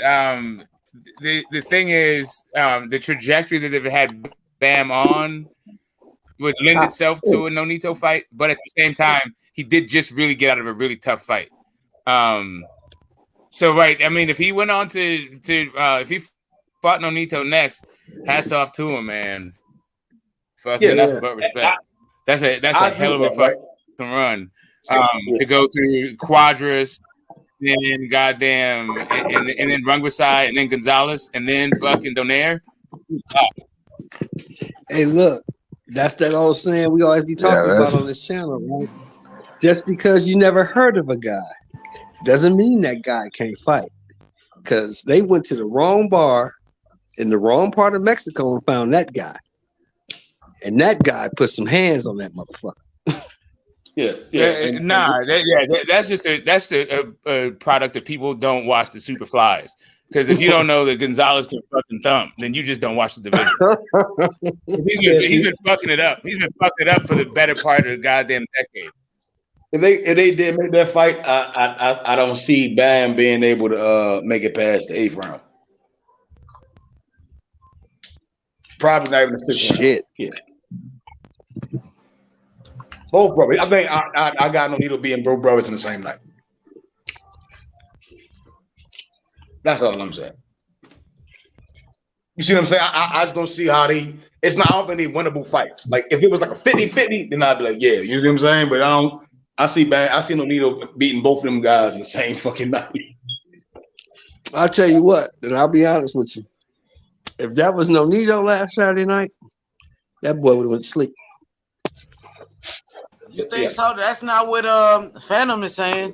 the thing is, the trajectory that they've had Bam on would lend itself to a Nonito fight, but at the same time, he did just really get out of a really tough fight. So right, I mean, if he went on to if he fought Nonito next, hats off to him, man. Fucking nothing but respect. That's a hell of a fucking run. To go through Quadras, then goddamn, and then Rungvisai, and then Gonzalez, and then fucking Donaire. Hey, look, that's that old saying we always be talking about on this channel, right? Just because you never heard of a guy doesn't mean that guy can't fight. Because they went to the wrong bar in the wrong part of Mexico and found that guy. And that guy put some hands on that motherfucker. That's just a product that people don't watch the super flies. Because if you don't know that Gonzalez can fucking thump, then you just don't watch the division. He's been fucking it up. He's been fucking it up for the better part of the goddamn decade. If they did make that fight, I don't see Bam being able to make it past the 8th round. Probably not even the 6th round. Shit. Yeah. Both brothers. I think I got Nonito being both brothers in the same night. That's all I'm saying. You see what I'm saying? I just don't see how it's not, I don't think they winnable fights. Like if it was like a 50-50, then I'd be like, yeah, you know what I'm saying? But I see Nonito beating both of them guys in the same fucking night. I'll tell you what, and I'll be honest with you. If that was Nonito last Saturday night, that boy would have went to sleep. You think so? That's not what Phantom is saying.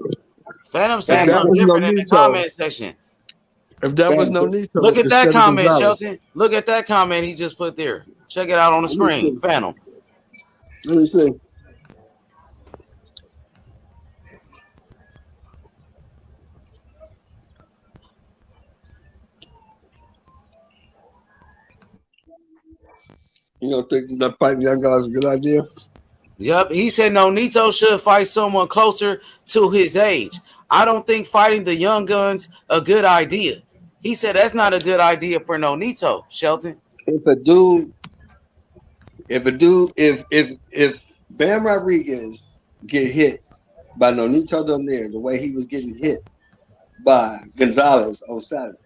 Phantom said something different in the comment section. If that was Nonito, look at that comment, Shelton. Look at that comment he just put there. Check it out on the screen. Phantom. Let me see. You don't think that fighting young guys is a good idea? Yep. He said Nonito should fight someone closer to his age. I don't think fighting the young guns a good idea. He said that's not a good idea for Nonito, Shelton. If Bam Rodriguez get hit by Nonito Donaire the way he was getting hit by Gonzalez on Saturday,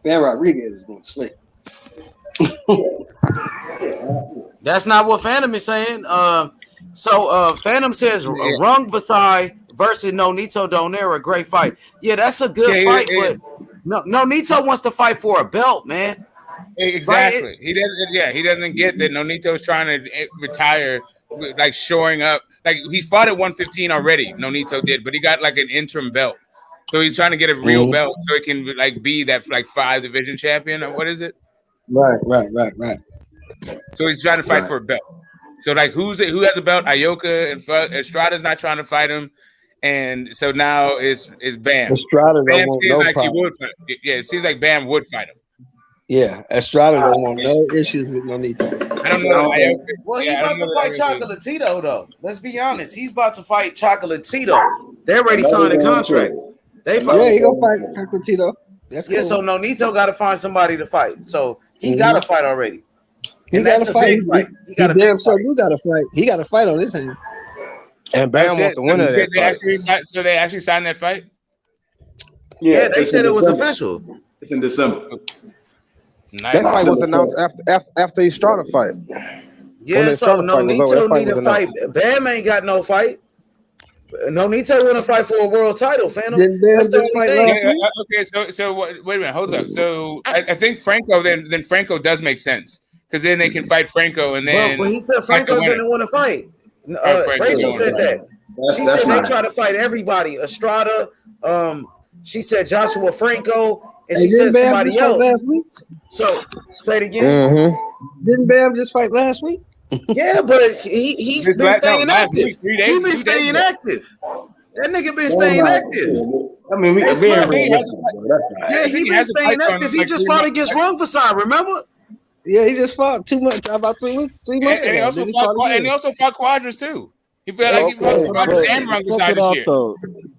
Bam Rodriguez is going to sleep. That's not what Phantom is saying. So Phantom says Rungvisai versus Nonito Donaire, a great fight. Yeah, that's a good fight, but Nonito wants to fight for a belt, man. Exactly. Right? He doesn't get that Nonito's trying to retire, like shoring up. Like he fought at 115 already, Nonito did, but he got like an interim belt. So he's trying to get a real belt so he can like be that like 5 division champion or what is it? Right. So he's trying to fight for a belt. So like who has a belt? Ioka and Estrada's not trying to fight him. And so now it's Bam. Estrada Bam don't seems want like no he would fight. Yeah, it seems like Bam would fight him. Yeah, Estrada don't want no issues with Nonito. I don't know. Well, he's about to fight Chocolatito, though. Let's be honest. He's about to fight Chocolatito. They already signed a contract. He gonna fight Chocolatito. That's cool. So Nonito got to find somebody to fight. So he got to fight already. He got to fight. He got to fight. He got to fight on his hand. And Bam wants the winner of that fight. So they actually signed that fight? Yeah, they said it was official. It's in December. Nice. That fight was announced after Estrada fight. Yeah, so Nonito need to fight. Bam ain't got no fight. Nonito want to fight for a world title, Phantom. That's the fight. Okay, so wait a minute, hold up. So I think Franco then Franco does make sense because then they can fight Franco and then. But he said Franco didn't want to fight. Rachel said that. She said they try to fight everybody. Estrada. She said Joshua Franco. And she said somebody else. Last week? So say it again. Didn't Bam just fight last week? Yeah, but he's been staying active. He's been staying active. That nigga been staying active. I mean, we That's being right. realistic. Yeah, he been staying active. He just fought against Rungvisai, remember? Yeah, he just fought 2 months, about 3 months ago. And he also fought Quadras too. He fought Quadras and Rungvisai this year.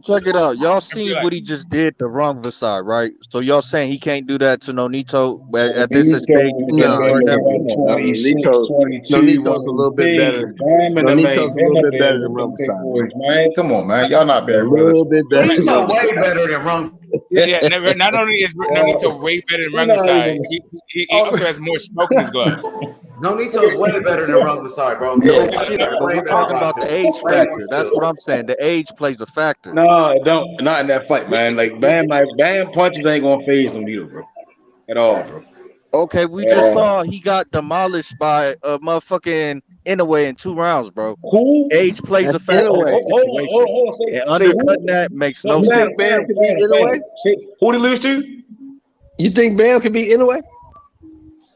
Check it out. Y'all seen what he just did to Rungvisai, right? So y'all saying he can't do that to Nonito at this stage? Nonito's a little bit better. Nonito's a little bit better than Rungvisai. Man, come on, man. Y'all not better. A little bit better. Nonito way better than Rungvisai. Yeah, not only is Nonito way better than Rungvisai, he also has more smoke in his gloves. Nonito's way better than Rungvisai, bro. We're talking about the age factor. That's what I'm saying. The age plays a factor. No, it don't. Not in that fight, man. Bam punches ain't gonna phase Nonito, bro. At all, bro. Okay, we just saw he got demolished by a motherfucking Inoue in 2 rounds, bro. Who? Age plays a factor. And undercutting that makes no sense. Bam could beat Inoue? Who did he lose to? You think Bam could beat Inoue?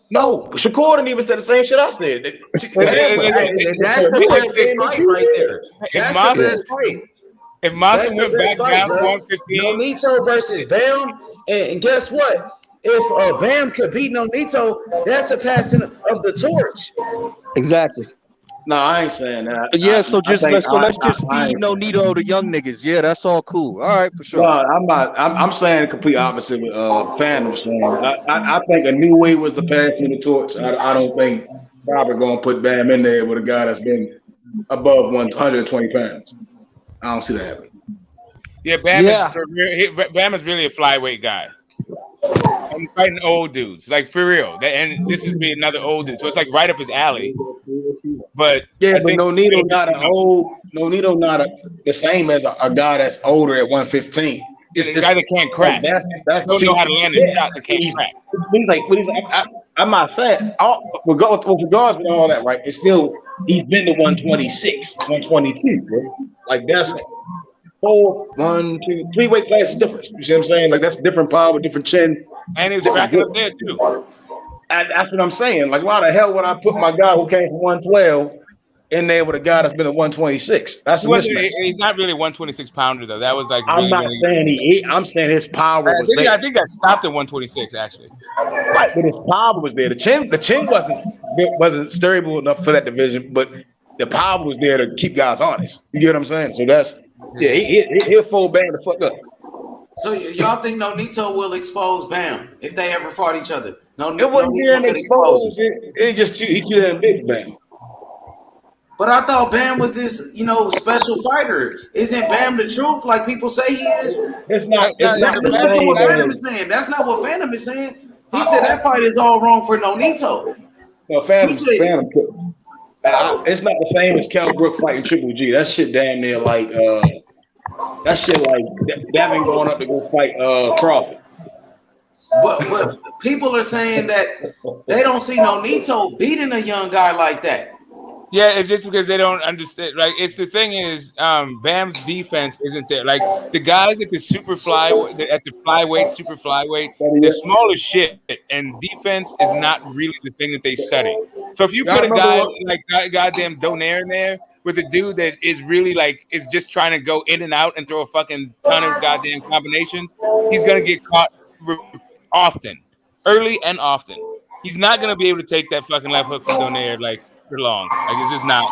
No, Shakur didn't even say the same shit I said. That's the perfect fight right there. That's the best fight. If Monster went back down to 115, Nonito versus Bam, and guess what? If Bam could beat Nonito, that's a passing of the torch. Exactly. No, I ain't saying that. Yeah, let's just feed Nonito to young niggas. Yeah, that's all cool. All right, for sure. No, I'm not. I'm saying the complete opposite with Phantom saying. I think a new way was the passing the torch. I don't think Robert gonna put Bam in there with a guy that's been above 120 pounds. I don't see that happening. Yeah, Bam is really a flyweight guy. And he's fighting old dudes, like for real. And this is be another old dude, so it's like right up his alley. But Nonito not the same as a guy that's older at 115. It's the guy that can't crack. That's don't know how to land his shot that can't crack. I'm not saying regardless with all that, right? It's still he's been to 126, 122, bro. Like that's 4, 1, 2, 3 weight class is different. You see what I'm saying? Like that's different power, different chin. And he was cracking up there too. And that's what I'm saying. Like, why the hell would I put my guy who came from 112 in there with a guy that's been at 126? That's a mismatch. He's not really 126 pounder though. That was like I'm not saying I'm saying his power was there. I think that stopped at 126 actually. Right, but his power was there. The chin wasn't stable enough for that division, but the power was there to keep guys honest. You get what I'm saying? So that's he'll fold Bam the fuck up. So y'all think Nonito will expose Bam if they ever fought each other? It wasn't being exposed. He didn't big Bam. But I thought Bam was this, special fighter. Isn't Bam the truth, like people say he is? It's not. That's what Phantom is saying. That's not what Phantom is saying. He said that fight is all wrong for Nonito. No, Phantom. It's not the same as Kell Brook fighting Triple G. That shit damn near like that shit like Devin going up to go fight Crawford. But people are saying that they don't see Nonito beating a young guy like that. Yeah, it's just because they don't understand. Like, it's the thing is, Bam's defense isn't there. Like the guys at the super flyweight, super flyweight, they're small as shit, and defense is not really the thing that they study. So if you put a guy like goddamn Donaire in there with a dude that is really like is just trying to go in and out and throw a fucking ton of goddamn combinations, he's gonna get caught often, early and often. He's not gonna be able to take that fucking left hook from Donaire like for long. Like it's just not.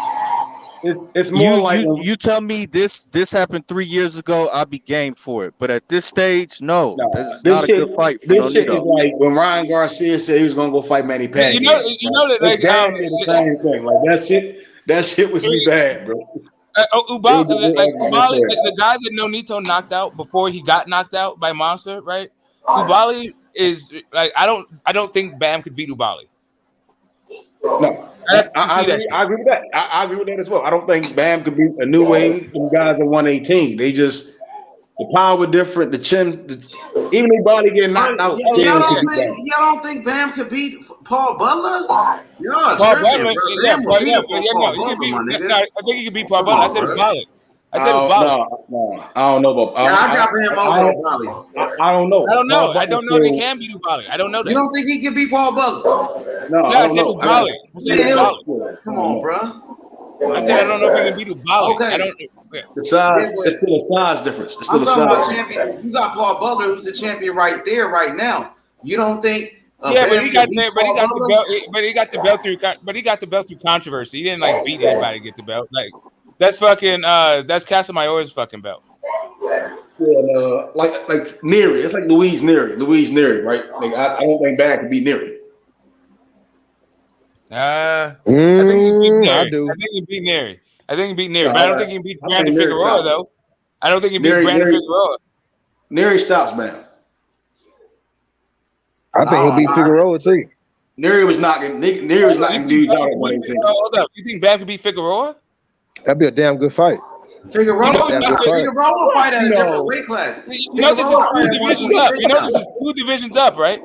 It's more you tell me this happened 3 years ago, I'll be game for it. But at this stage, no, this is not a good fight for This shit is like when Ryan Garcia said he was gonna go fight Manny Pacquiao. You know that like the same thing. Like that shit was really bad, bro. Ubali, the guy that Nonito knocked out before he got knocked out by Monster, right? Ubali is like I don't think Bam could beat Ubali. No, I agree with that. I agree with that as well. I don't think Bam could beat a new way. Some guys are 118. They just the power different. The chin, even the body getting knocked out. Y'all don't think Bam could beat Paul Butler? Y'all tripping, bro. I think he could beat Paul Butler. I said Ubali. I said Ubali. No, I don't know about. I got Bam over Ubali. I don't know. I don't know. I don't know that he can beat Ubali. I don't know that. You don't think he can beat Paul Butler? No, I said Ubali. I said Ubali. Come on, bro. I said I don't know if he can beat Ubali. Okay. I don't. The size. It's still a size difference. It's still I'm talking about champion. You got Paul Butler, who's the champion right there, right now. You don't think? Yeah, but he got the belt. But he got the belt through. But he got the belt through controversy. He didn't like beat anybody to get the belt. Like that's fucking. That's Casamayor's fucking belt. Yeah, like Neary. It's like Louise Neary, right? Like I don't think Bam can beat Neary. I think he beat Neary. I do. I think he beat Neary. But I don't think he beat Brandon Figueroa though. I don't think he beat Brandon Figueroa. Neary stops Bam. I think he'll beat Figueroa too. Neary was knocking dudes out at 118. Hold up. You think Bam could beat Figueroa? That'd be a damn good fight. Figueroa fight at a different weight class. You know this is 2 divisions up. You know this is 2 divisions up, right?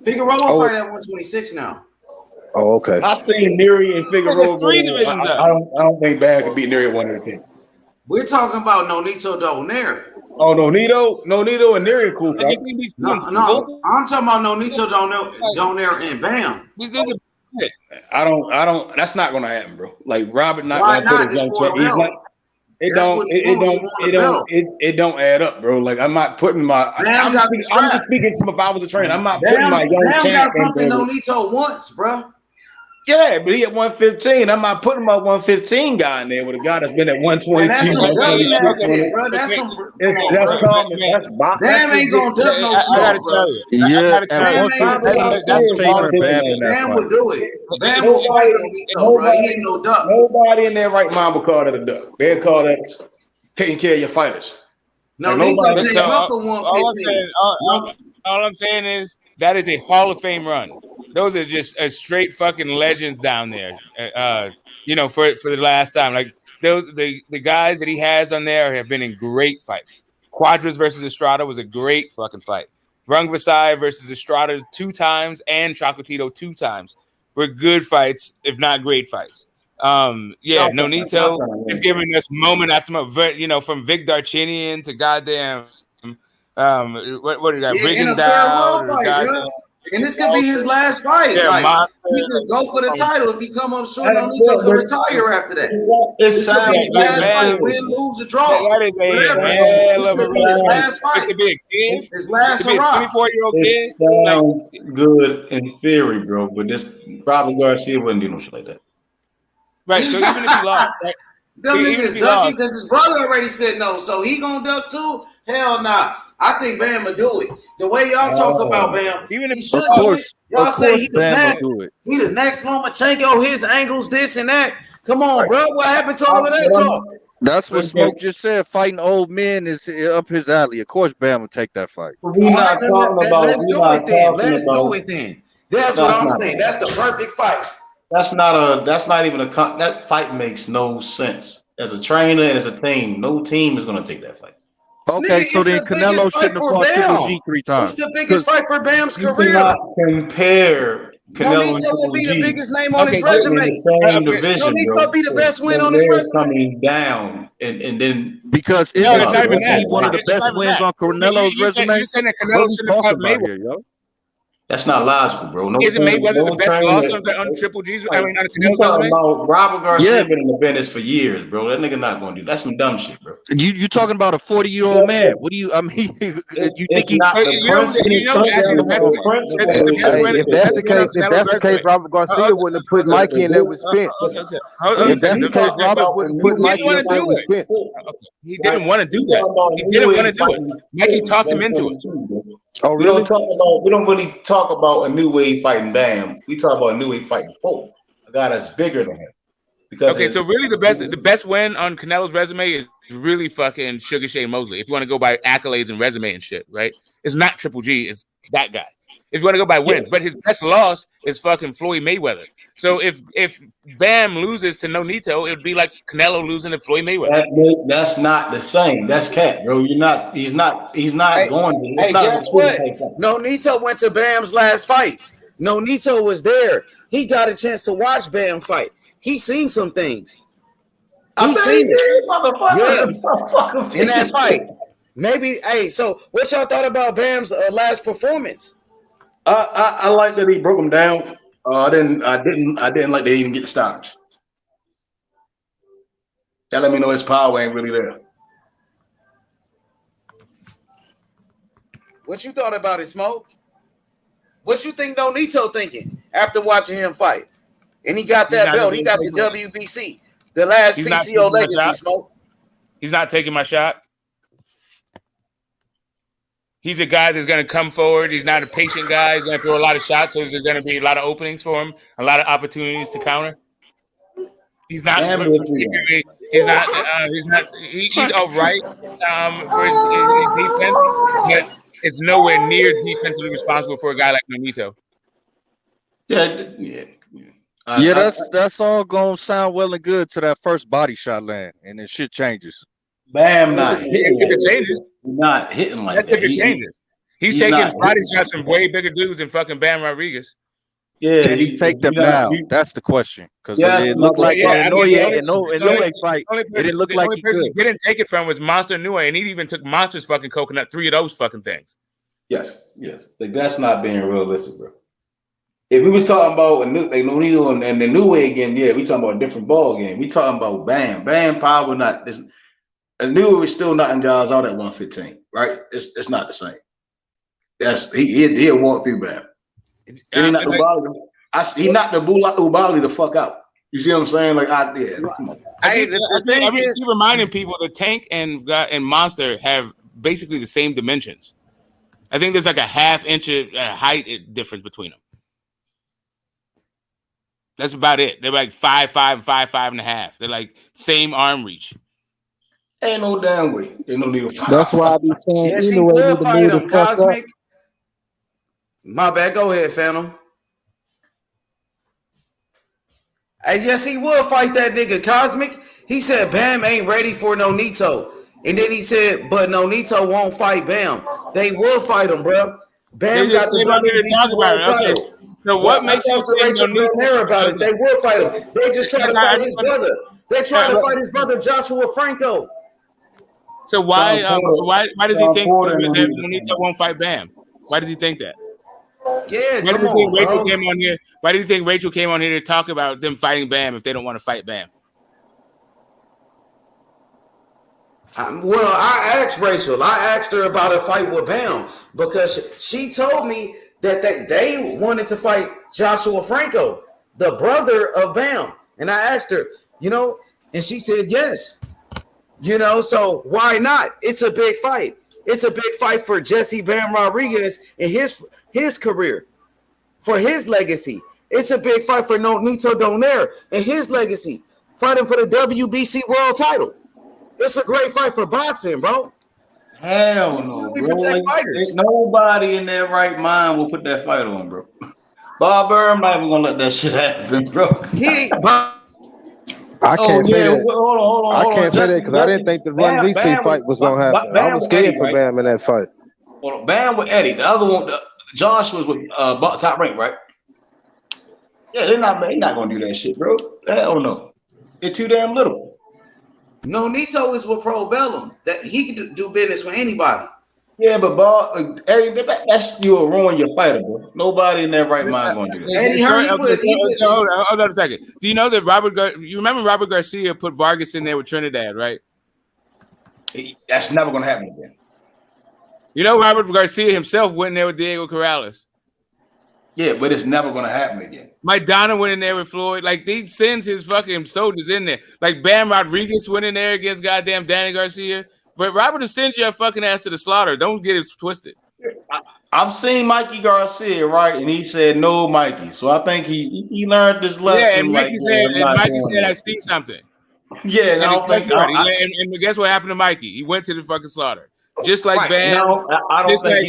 Figueroa fight at 126 now. Oh, okay. I've seen Neary and Figueroa. It's 3 divisions up. I don't think Bam could beat Neary at 118. We're talking about Nonito Donaire. Oh, Nonito and Neary are cool. No, I'm talking about Nonito Donaire and Bam. I don't. That's not going to happen, bro. Like Robert not going to put his young champ. He's like, it don't add up, bro. Like I'm not putting my. I'm just speaking from if I was a trainer. I'm not putting my young champ. Bam got something Nonito wants, bro. Yeah, but he at 115. I'm not putting my 115 guy in there with a guy that's been at 122. That's some That's Bam ain't gonna duck no smoke, bro. Yeah, Bam would do it. Bam will fight Nonito, bro. He ain't no duck. Nobody in their right mind would call that a duck. They'll call that taking care of your fighters. All I'm saying is that is a Hall of Fame run. Those are just a straight fucking legend down there. For the last time, like the guys that he has on there have been in great fights. Quadras versus Estrada was a great fucking fight. Rung Vasai versus Estrada 2 times and Chocolatito 2 times were good fights, if not great fights. Nonito is giving us moment after moment. From Vic Darchinyan to goddamn. What did that? Rigondeaux. And this could be his last fight. Yeah, like, he could go for the title if he come up short. Nonito could retire after that. It's his last fight, win, lose, or draw. That is a hell of a his last fight. It could be a kid. His last hurrah. 24-year-old kid. Sounds good in theory, bro. But this Robert Garcia wouldn't do no shit like that. Right. So even if he lost, right? Them niggas ducky because his brother already said no. So he gonna duck too? Hell nah. I think Bam will do it. The way y'all talk about Bam, even if of course, y'all say he the best. He the next Lomachenko, his angles, this and that. Come on, bro. What happened to all of that talk? That's what Smoke just said. Fighting old men is up his alley. Of course, Bam will take that fight. We're not talking about. Let's do it then. Let's do it then. That's what I'm saying. That's the perfect fight. That's not even that fight makes no sense. As a trainer and as a team, no team is going to take that fight. Okay, so then Canelo shouldn't have fought Triple G 3 times. It's the biggest fight for Bam's career. You cannot compare Canelo and will be the biggest name on his resume. Nonito be the best win on his resume. Coming down and then because it's one of the best wins on Canelo's resume. You saying that Canelo shouldn't have fought Mayweather? That's not logical, bro. Isn't Mayweather the best loss on Triple G's? I mean, you talking about Robert Garcia been in the business for years, bro. That nigga not going to do. That's some dumb shit, bro. You talking about a 40-year-old man? What do you? I mean, you think he's not If that's the case, Robert Garcia wouldn't have put Mikey in there with Spence. If that's the case, Robert wouldn't put Mikey in there with Spence. He didn't want to do that. He didn't want to do it. Mikey talked him into it. Oh, really? We don't really talk about a new wave fighting Bam. We talk about a new wave fighting Cole, a guy that's bigger than him. So really the best win on Canelo's resume is really fucking Sugar Shane Mosley. If you want to go by accolades and resume and shit, right? It's not Triple G, it's that guy. If you want to go by wins, but his best loss is fucking Floyd Mayweather. So if Bam loses to Nonito, it would be like Canelo losing to Floyd Mayweather. That's not the same. That's cat, bro. He's not going to. Guess what? Nonito went to Bam's last fight. Nonito was there. He got a chance to watch Bam fight. He seen some things. He seen it. Motherfucker. Yeah. In that fight. Maybe, hey, so what y'all thought about Bam's last performance? I like that he broke him down. I didn't like that he didn't get the stoppage. That let me know his power ain't really there. What you thought about it, Smoke? What you think Nonito thinking after watching him fight? And he got that belt. He got the WBC. The last PCO legacy, Smoke. He's not taking my shot. He's a guy that's going to come forward. He's not a patient guy. He's going to throw a lot of shots, so there's going to be a lot of openings for him, a lot of opportunities to counter. He's not particularly. He's all right for his defense, but it's nowhere near defensively responsible for a guy like Nonito. That's all gonna sound well and good to that first body shot land, and then shit changes. Bam, not hitting. If it changes, not hitting like that's that. If it changes. He's taking body shots from way bigger dudes than fucking Bam Rodriguez. Yeah, did he take them down? That's the question. Because it looked like Inoue fight. It didn't look like he could. He didn't take it from was Monster Inoue, and he even took Monster's fucking coconut, 3 of those fucking things. Yes. Like, that's not being realistic, bro. If we was talking about Nonito and the new way again, we talking about a different ball game. We talking about Bam. Bam power not this. Inoue is still knocking guys out at 115, right? It's not the same. He'll walk through Bam. He knocked the Ubali the fuck out. You see what I'm saying? Like, I keep reminding people that Tank and Monster have basically the same dimensions. I think there's like a half-inch height difference between them. That's about it. They're like 5'5", 5'5.5". They're like same arm reach. Ain't no damn way. Ain't no need. That's why I be saying Inoue need to move the fuck up. My bad. Go ahead, Phantom. And yes, he will fight that nigga Cosmic. He said Bam ain't ready for Nonito. And then he said, but Nonito won't fight Bam. They will fight him, bro. Bam got the WBC world title. So what makes you think Nonito about it? They will fight him. They just try to fight his brother. They try to fight his brother Joshua Franco. So why does he think that Nonito won't fight Bam? Why does he think that? Yeah, Why do you think Rachel came on here? Why do you think Rachel came on here to talk about them fighting Bam if they don't want to fight Bam? Well, I asked Rachel. I asked her about a fight with Bam because she told me that they wanted to fight Joshua Franco, the brother of Bam. And I asked her, and she said yes. So why not? It's a big fight. It's a big fight for Jesse Bam Rodriguez and his career, for his legacy. It's a big fight for Nonito Donaire and his legacy, fighting for the WBC world title. It's a great fight for boxing, bro. Hell no, we bro. protect fighters. Nobody in their right mind will put that fight on, bro. Bob Burnham not even gonna let that shit happen, bro. I can't say that. Hold on. I can't say that because I didn't think the Run VC fight was gonna happen. I was scared for Bam in that fight. Well, Bam with Eddie. The other one, Josh was with Top Rank, right? Yeah, they're not gonna do that shit, bro. Hell no. They're too damn little. Nonito is with Pro Bellum. That he can do business with anybody. Yeah, but Bob, Eddie, you'll ruin your fighter, bro. Nobody in their right mind gonna do that. Eddie, hold on a second. Do you know that you remember Robert Garcia put Vargas in there with Trinidad, right? That's never gonna happen again. You know, Robert Garcia himself went in there with Diego Corrales. Yeah, but it's never gonna happen again. Mike Donna went in there with Floyd. Like, he sends his fucking soldiers in there. Like, Bam Rodriguez went in there against goddamn Danny Garcia. But Robert will send your fucking ass to the slaughter. Don't get it twisted. I've seen Mikey Garcia, right? And he said no, Mikey. So I think he learned this lesson. Yeah, and Mikey said, I see something. Yeah, and guess what happened to Mikey? He went to the fucking slaughter. Just like Bam, just like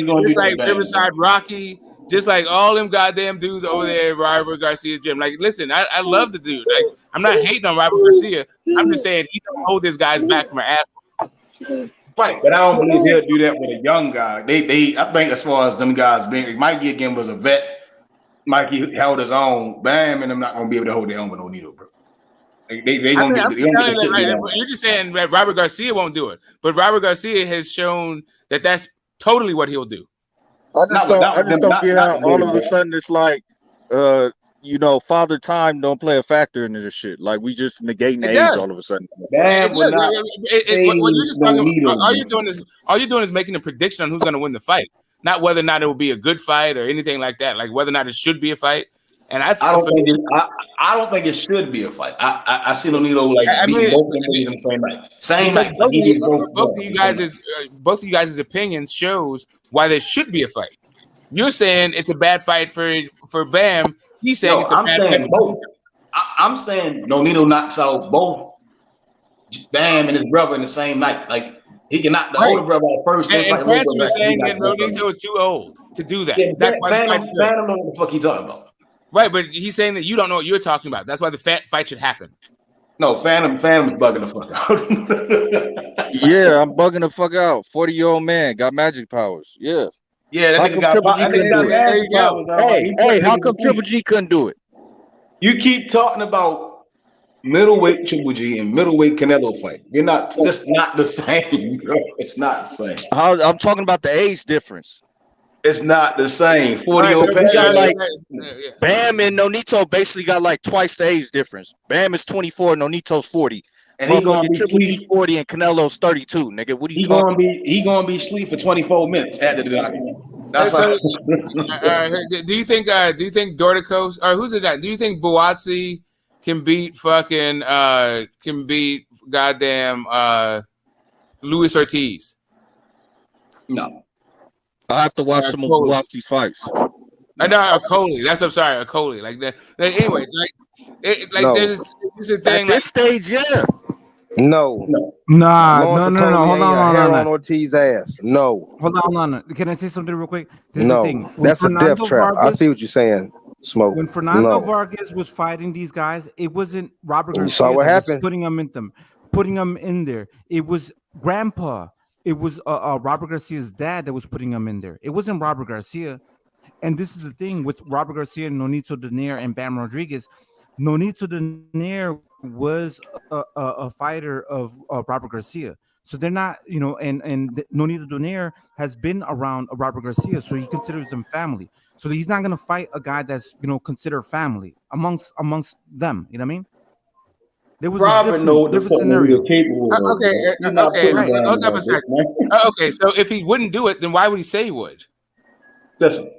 Riverside Rocky, just like all them goddamn dudes over there at Robert Garcia gym. Like, listen, I love the dude. Like, I'm not hating on Robert Garcia. I'm just saying he don't hold his guys back from an ass. Right, but I don't believe they'll do that with a young guy. I think as far as them guys being, Mikey again was a vet. Mikey held his own. Bam, and I'm not gonna be able to hold their own with Nonito, bro. They gonna get. You're just saying that Robert Garcia won't do it, but Robert Garcia has shown that that's totally what he'll do. I just don't get how all of a sudden it's like, Father Time don't play a factor into this shit. Like we just negating age all of a sudden. What you're just talking about, all you're doing is making a prediction on who's going to win the fight, not whether or not it will be a good fight or anything like that. Like whether or not it should be a fight. And I don't think it should be a fight. I see Nonito beating both of them in the same night. Same night. Both of you guys' opinions shows why there should be a fight. You're saying it's a bad fight for Bam. He's saying it's a bad fight. Both. I'm saying Nonito knocks out both Bam and his brother in the same night. Like he can knock the older brother out first. And Cranston is saying that Nonito is too old to do that. That's why Bam don't know what the fuck he's talking about. Right, but he's saying that you don't know what you're talking about. That's why the fight should happen. No, Phantom's bugging the fuck out. Yeah, I'm bugging the fuck out. 40-year-old man got magic powers. Yeah. Yeah, that nigga got Triple G couldn't do it. Hey, how come Triple G couldn't do it? You keep talking about middleweight Triple G and middleweight Canelo fight. That's not the same, bro. It's not the same. I'm talking about the age difference. It's not the same. 40-year-old Bam and Nonito basically got like twice the age difference. Bam is 24, Nonito's 40. And he's gonna be Triple G 40 and Canelo's 32, nigga. What are you talking about? He gonna be asleep for 24 minutes after the doctor. Do you think Dorticos or who's it that? Do you think Buatsi can beat goddamn Luis Ortiz? No. I have to watch some of Buatsi's fights. No, Coley. That's I'm sorry, Coley. Like that. Anyway, there's a thing. At this stage, yeah. No. Nah, no. Hold on. Ortiz ass. No. Hold on. Can I say something real quick? No. That's a death trap. I see what you're saying. Smoke. When Fernando Vargas was fighting these guys, it wasn't Robert Garcia saw what happened. Putting them in there. It was Grandpa. It was Robert Garcia's dad that was putting him in there. It wasn't Robert Garcia. And this is the thing with Robert Garcia, Nonito Donaire, and Bam Rodriguez. Nonito Donaire was a fighter of Robert Garcia. So they're not, and Nonito Donaire has been around Robert Garcia, so he considers them family. So he's not going to fight a guy that's, considered family amongst them. You know what I mean? There was Robert a different scenario. Hold up a second. Okay, so if he wouldn't do it, then why would he say he would? Listen,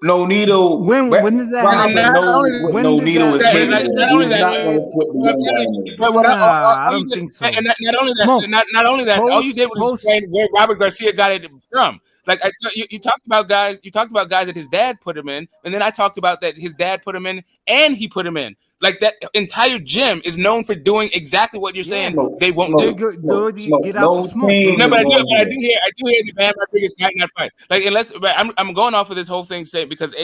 Nonito. When did that happen? Nonito is I don't think so. And not only that, all you did was explain where Robert Garcia got it from. Like you talked about guys that his dad put him in, and then I talked about that his dad put him in, and he put him in. Like that entire gym is known for doing exactly what you're saying. They won't do. Get out the smoke. No, but I do hear the Bam Rodriguez might not fight. Like I'm going off of this whole thing because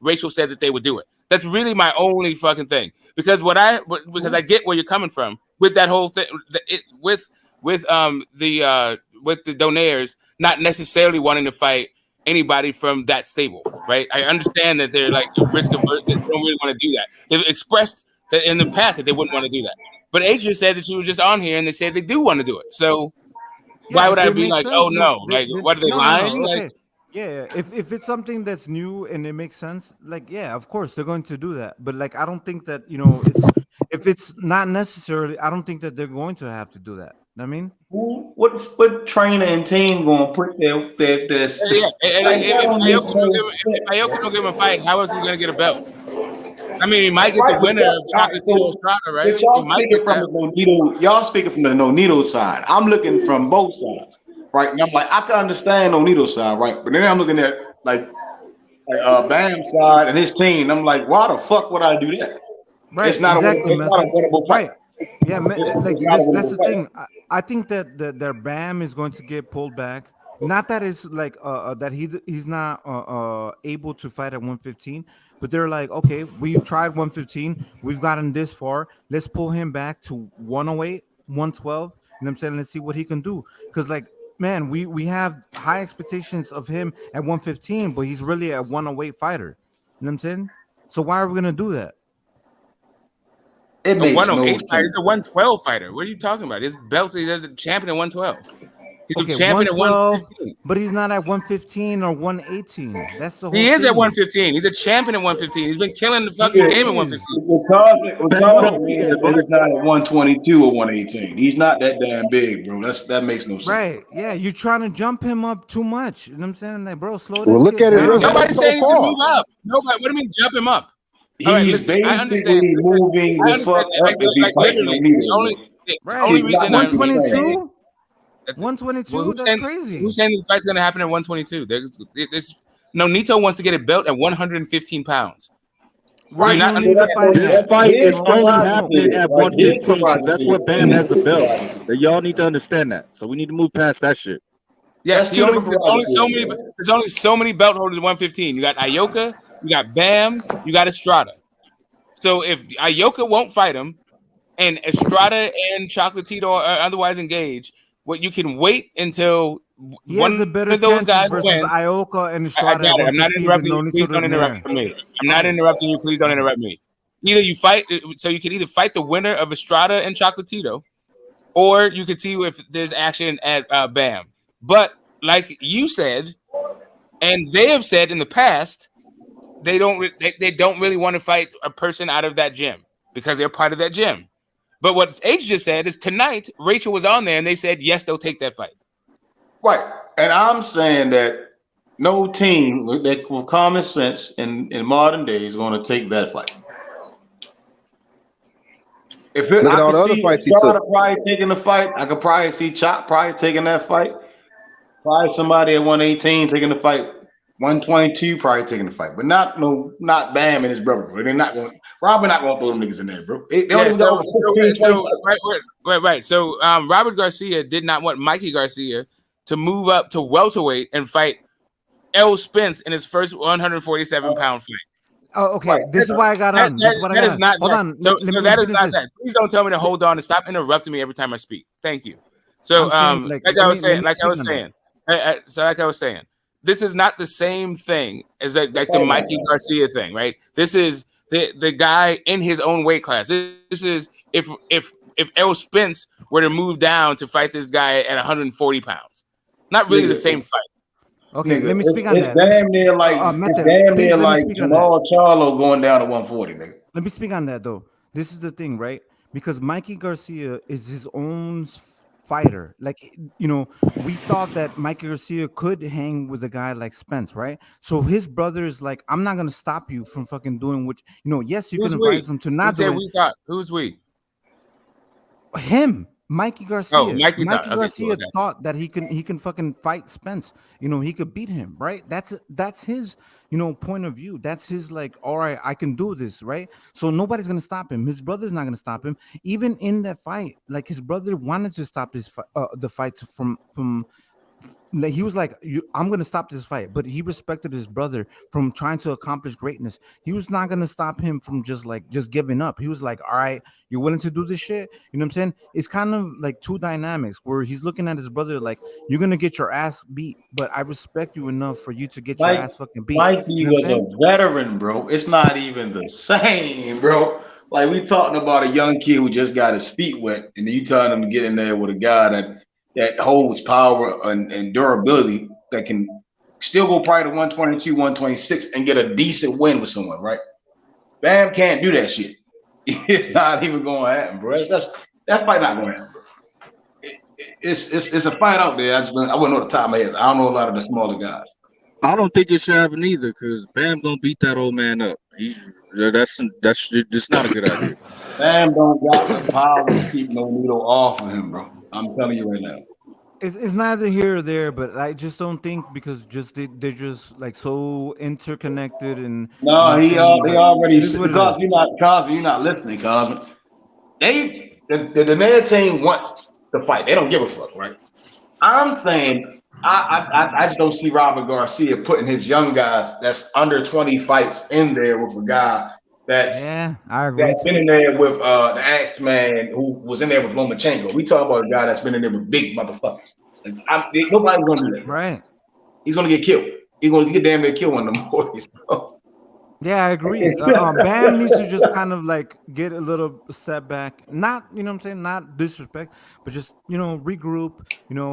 Rachel said that they would do it. That's really my only fucking thing. Because I get where you're coming from with that whole thing. With the Donaires not necessarily wanting to fight anybody from that stable, right? I understand that they're like risk averse, they don't really want to do that. They've expressed that in the past that they wouldn't want to do that. But Asia said that she was just on here and they said they do want to do it. So why would I be like, oh no? Like, what are they lying? Okay. Like, yeah, if it's something that's new and it makes sense, like yeah, of course they're going to do that. But like I don't think that if it's not necessarily, I don't think that they're going to have to do that. I mean, what trainer and team gonna put their if Ayoko don't give him a fight, how is he gonna get a belt? I mean, he might get the winner of Chocolate Estrada, right? Y'all speaking from the Nonito side. I'm looking from both sides, right? And I'm like, I can understand Nonito's side, right? But then I'm looking at like Bam's side and his team. I'm like, why the fuck would I do that? Right, it's not a winnable fight. Right. Yeah, that's the thing. I think that their Bam is going to get pulled back. Not that it's like that he's not able to fight at 115, but they're like, okay, we've tried 115, we've gotten this far. Let's pull him back to 108, 112. You know what I'm saying? Let's see what he can do. Because like, man, we have high expectations of him at 115, but he's really a 108 fighter. You know what I'm saying? So why are we gonna do that? It makes 108 no fighter. sense. He's a 112 fighter. What are you talking about? His belt. He's a champion at 112. He's Okay, a champion at 112, 115. but he's not at 115 or 118. That's the whole He is thing. at 115. He's a champion at 115. He's been killing the fucking game at 115. It's not at 122 or 118. He's not that damn big, bro. That makes no sense. Right? Yeah, you're trying to jump him up too much. You know what I'm saying? Like, bro, slow Well, this look kid at his down. resume Nobody's so saying he should far. move up. Nobody. What do you mean jump him up? He's All right, listen, I basically understand. moving I the understand. fuck up if he fights Literally, Magneto, the only Right. reason I'm 122? That's 122? Well, That's crazy. Who's saying the fight's going to happen at 122? There's no Nito wants to get a belt at 115 pounds. Why Do you not you need to understand? fight This that? fight is No, only no. happening at 115 because that's what Bam has a belt. That y'all need to understand that. So we need to move past that shit. Yes, there's only so many belt holders at 115. You got Ioka, you got Bam, you got Estrada. So if Ioka won't fight him, and Estrada and Chocolatito are otherwise engaged, what you can wait until He one has a better of those chances guys versus wins. Ioka and I Estrada. got it. I'm not interrupting you. Please don't interrupt me. I'm not interrupting you. Please don't interrupt me. Either you fight, so you can either fight the winner of Estrada and Chocolatito, or you can see if there's action at Bam. But like you said, and they have said in the past, they don't really want to fight a person out of that gym because they're part of that gym. But what H just said is tonight, Rachel was on there and they said, yes, they'll take that fight. Right. And I'm saying that no team with common sense in modern days is going to take that fight. If it, Look I at all could the other see fights he Estrada took. probably taking the fight. I could probably see Chop probably taking that fight. Probably somebody at 118 taking the fight. 122 probably taking the fight, but not Bam and his brother. Bro. They're not going. Robert not going to throw them niggas in there, bro. They don't even got over 15, Right. So Robert Garcia did not want Mikey Garcia to move up to welterweight and fight Errol Spence in his first 147-pound fight. Oh, okay. Right. This is why I got on. This is what I got. Hold on. So that is not that. Please don't tell me to hold on and stop interrupting me every time I speak. Thank you. So like I was saying, this is not the same thing as like the Mikey Garcia thing, right? This is the guy in his own weight class. This is if Errol Spence were to move down to fight this guy at 140 pounds. Not really the same fight. Okay, let me speak on that. Damn near like Jamal Charlo going down to 140, nigga. Let me speak on that though. This is the thing, right? Because Mikey Garcia is his own fighter. Like, you know, we thought that Mikey Garcia could hang with a guy like Spence, right? So his brother is like, I'm not gonna stop you from fucking doing what you know. Yes, you can advise him to not do it. We thought who's we? Him. Mikey Garcia. Oh, Mikey Garcia thought that he can fucking fight Spence. You know, he could beat him, right? That's his, you know, point of view. That's his like, all right, I can do this, right? So nobody's gonna stop him. His brother's not gonna stop him. Even in that fight, like his brother wanted to stop his the fights from like he was like, I'm gonna stop this fight, but he respected his brother from trying to accomplish greatness. He was not gonna stop him from just giving up. He was like, all right, you're willing to do this shit. You know what I'm saying? It's kind of like two dynamics where he's looking at his brother like, you're gonna get your ass beat, but I respect you enough for you to get your ass fucking beat. Mikey you know was a veteran, bro. It's not even the same, bro. Like we talking about a young kid who just got his feet wet, and then you telling him to get in there with a guy that holds power and durability that can still go probably to 122, 126 and get a decent win with someone, right? Bam can't do that shit. It's not even going to happen, bro. That's probably not going to happen, bro. It's a fight out there. I wouldn't know the top of my head. I don't know a lot of the smaller guys. I don't think it should happen either because Bam don't beat that old man up. That's just not a good idea. Bam don't got the power to keep no needle off of him, bro. I'm telling you right now. It's neither here or there, but I just don't think because they're just like so interconnected and no, he already because you're not listening, Cosmo. The man team wants to fight. They don't give a fuck, right? I'm saying I just don't see Robert Garcia putting his young guys that's under 20 fights in there with a guy that's been in there with the Axeman who was in there with Lomachenko. We talk about a guy that's been in there with big motherfuckers. Nobody's gonna do that. Right. He's gonna get killed. He's gonna get damn near killed one of them boys, bro. Yeah, I agree. Bam needs to just kind of like get a little step back. Not, you know what I'm saying? Not disrespect, but just, regroup,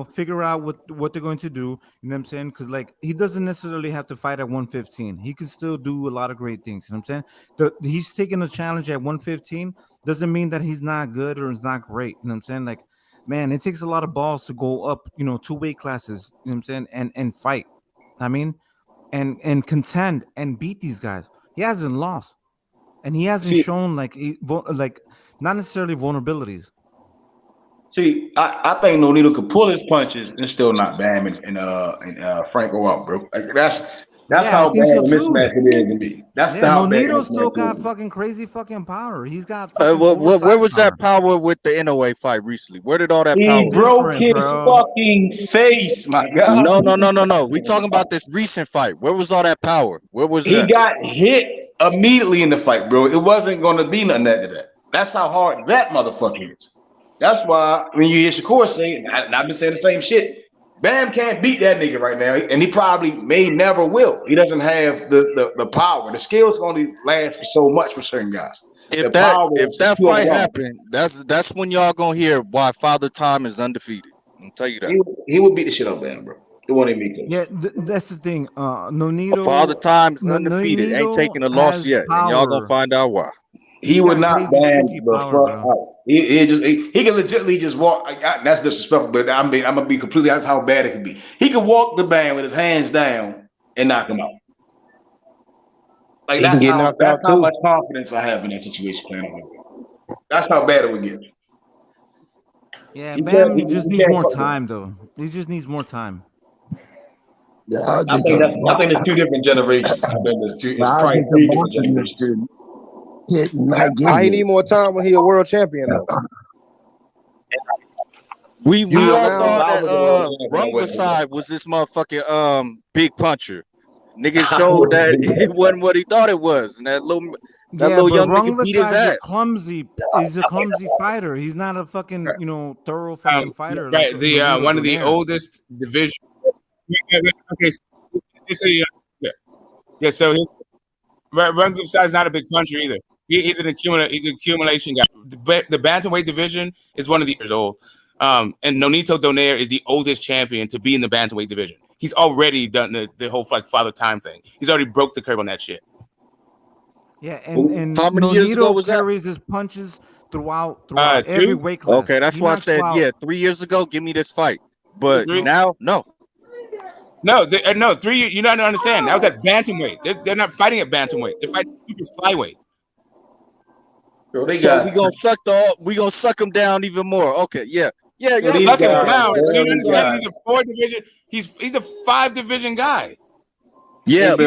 figure out what they're going to do. You know what I'm saying? Because, like, he doesn't necessarily have to fight at 115. He can still do a lot of great things. You know what I'm saying? He's taking a challenge at 115 doesn't mean that he's not good or he's not great. You know what I'm saying? Like, man, it takes a lot of balls to go up, 2 weight classes, you know what I'm saying? And fight. I mean, and contend and beat these guys. He hasn't lost, and he hasn't shown like not necessarily vulnerabilities. See, I think Nonito could pull his punches and still not Bam and Franco out, bro. Like, that's how bad a mismatch it is to me. That's how bad. Nonito still got fucking crazy fucking power. He's got. Where was that power with the NOA fight recently? Where did all that power? He broke his fucking face, my God. No. We talking about this recent fight. Where was all that power? Where was he got hit immediately in the fight, bro? It wasn't going to be nothing after that. That's how hard that motherfucker is. That's why when you hear Shakur say, and I've been saying the same shit, Bam can't beat that nigga right now, and he probably never will. He doesn't have the power. The skills only last for so much for certain guys. If that fight happened, that's when y'all gonna hear why Father Time is undefeated. I'll tell you that. He would beat the shit out of Bam, bro. It won't even be good. Yeah, that's the thing. Nonito. Father Time is undefeated. Ain't taking a loss yet, and y'all gonna find out why. He would not Bam the fuck out. He can legitimately just walk. That's disrespectful, but I'm gonna be completely. That's how bad it can be. He can walk the Bam with his hands down and knock him out. Like that's how much confidence I have in that situation. That's how bad it would get. Yeah, Bam just needs more time, though. He just needs more time. Yeah, I think there's 2 different generations. I think it's probably 3 different generations. I need more time when he a world champion though. We all thought that Rumble side was this motherfucking big puncher. Nigga showed that it wasn't what he thought it was, and that little young nigga beat his ass. He's a clumsy fighter. He's not a fucking thorough fucking fighter. Right, like one of the oldest division. Okay, so his Rungle's side is not a big puncher either. He's an accumulation guy. The bantamweight division is one of the years old. And Nonito Donaire is the oldest champion to be in the bantamweight division. He's already done the whole like Father Time thing. He's already broke the curve on that shit. Yeah, and how many years ago was carries his punches throughout every weight class. Okay, that's why I said 3 years ago, give me this fight. But now, no. No, 3 years. You don't understand. That was at bantamweight. They're not fighting at bantamweight. They're fighting super flyweight. We gonna suck him down even more. Okay, yeah. Suck him down. You understand? He's a 4 division. He's a 5 division guy. Yeah, but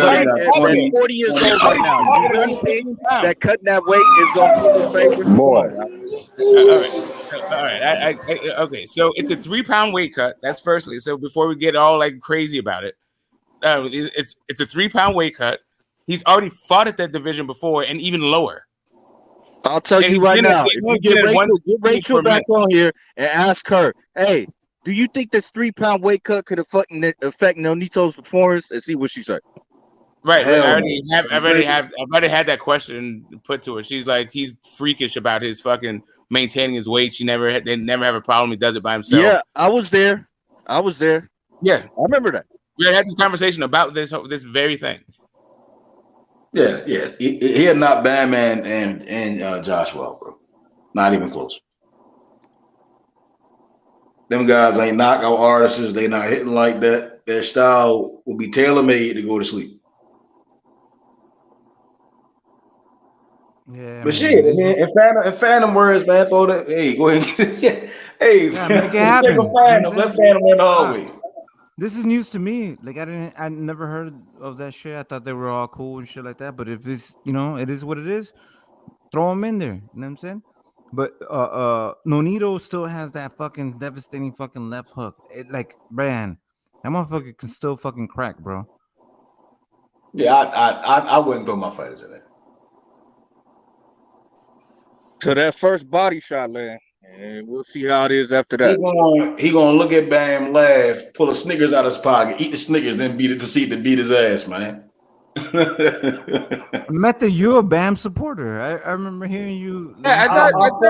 he's 40 years old right now. You really think that cutting that weight is gonna be his favorite? Boy. All right. Okay, so it's a 3-pound weight cut. That's firstly. So before we get all like crazy about it, it's a 3-pound weight cut. He's already fought at that division before and even lower. I'll tell you right now. If you get Rachel back on here and ask her, hey, do you think this 3-pound weight cut could affect Nonito's performance? And see what she said. Right. I've already had that question put to her. She's like, he's freakish about his fucking maintaining his weight. They never have a problem. He does it by himself. Yeah, I was there. Yeah, I remember that. We had this conversation about this very thing. Yeah. He had not Bam and Joshua, bro. Not even close. Them guys ain't knockout artists. They not hitting like that. Their style will be tailor-made to go to sleep. Yeah, but shit, man, if Phantom words, man, throw that. Hey, go ahead. Hey, make it happen. Let Phantom win the hallway. This is news to me. Like I never heard of that shit. I thought they were all cool and shit like that. But if it's it is what it is, throw them in there. You know what I'm saying? But Nonito still has that fucking devastating fucking left hook. That motherfucker can still fucking crack, bro. Yeah, I wouldn't throw my fighters in there. To that first body shot, man. And we'll see how it is after that. He gonna look at Bam, laugh, pull a Snickers out of his pocket, eat the Snickers, then proceed to beat his ass, man. Method, you're a Bam supporter. I remember hearing you. Yeah, wasn't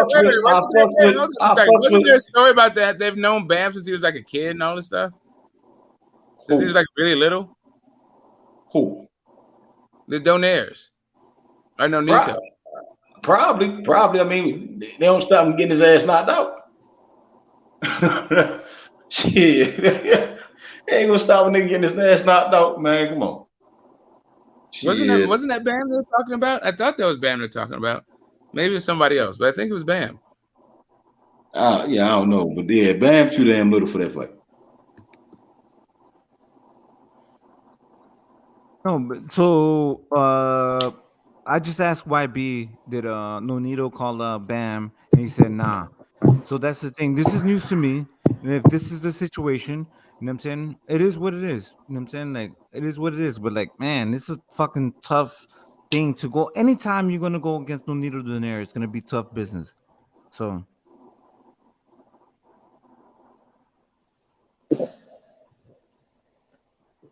there a story about that? They've known Bam since he was like a kid and all this stuff? Since he was like really little? Who? The Donaires. I know Nito. Probably. I mean, they don't stop him getting his ass knocked out. Shit. They ain't gonna stop a nigga getting his ass knocked out, man. Come on. Wasn't that Bam they were talking about? I thought that was Bam they were talking about. Maybe it was somebody else, but I think it was Bam. Yeah, I don't know. But yeah, Bam too damn little for that fight. No, but so I just asked YB, did Nonito call Bam? And he said nah. So that's the thing. This is news to me. And if this is the situation, you know what I'm saying? It is what it is. You know what I'm saying? Like, it is what it is. But like, man, this is a fucking tough thing to go. Anytime you're gonna go against Nonito Donaire, it's gonna be tough business. So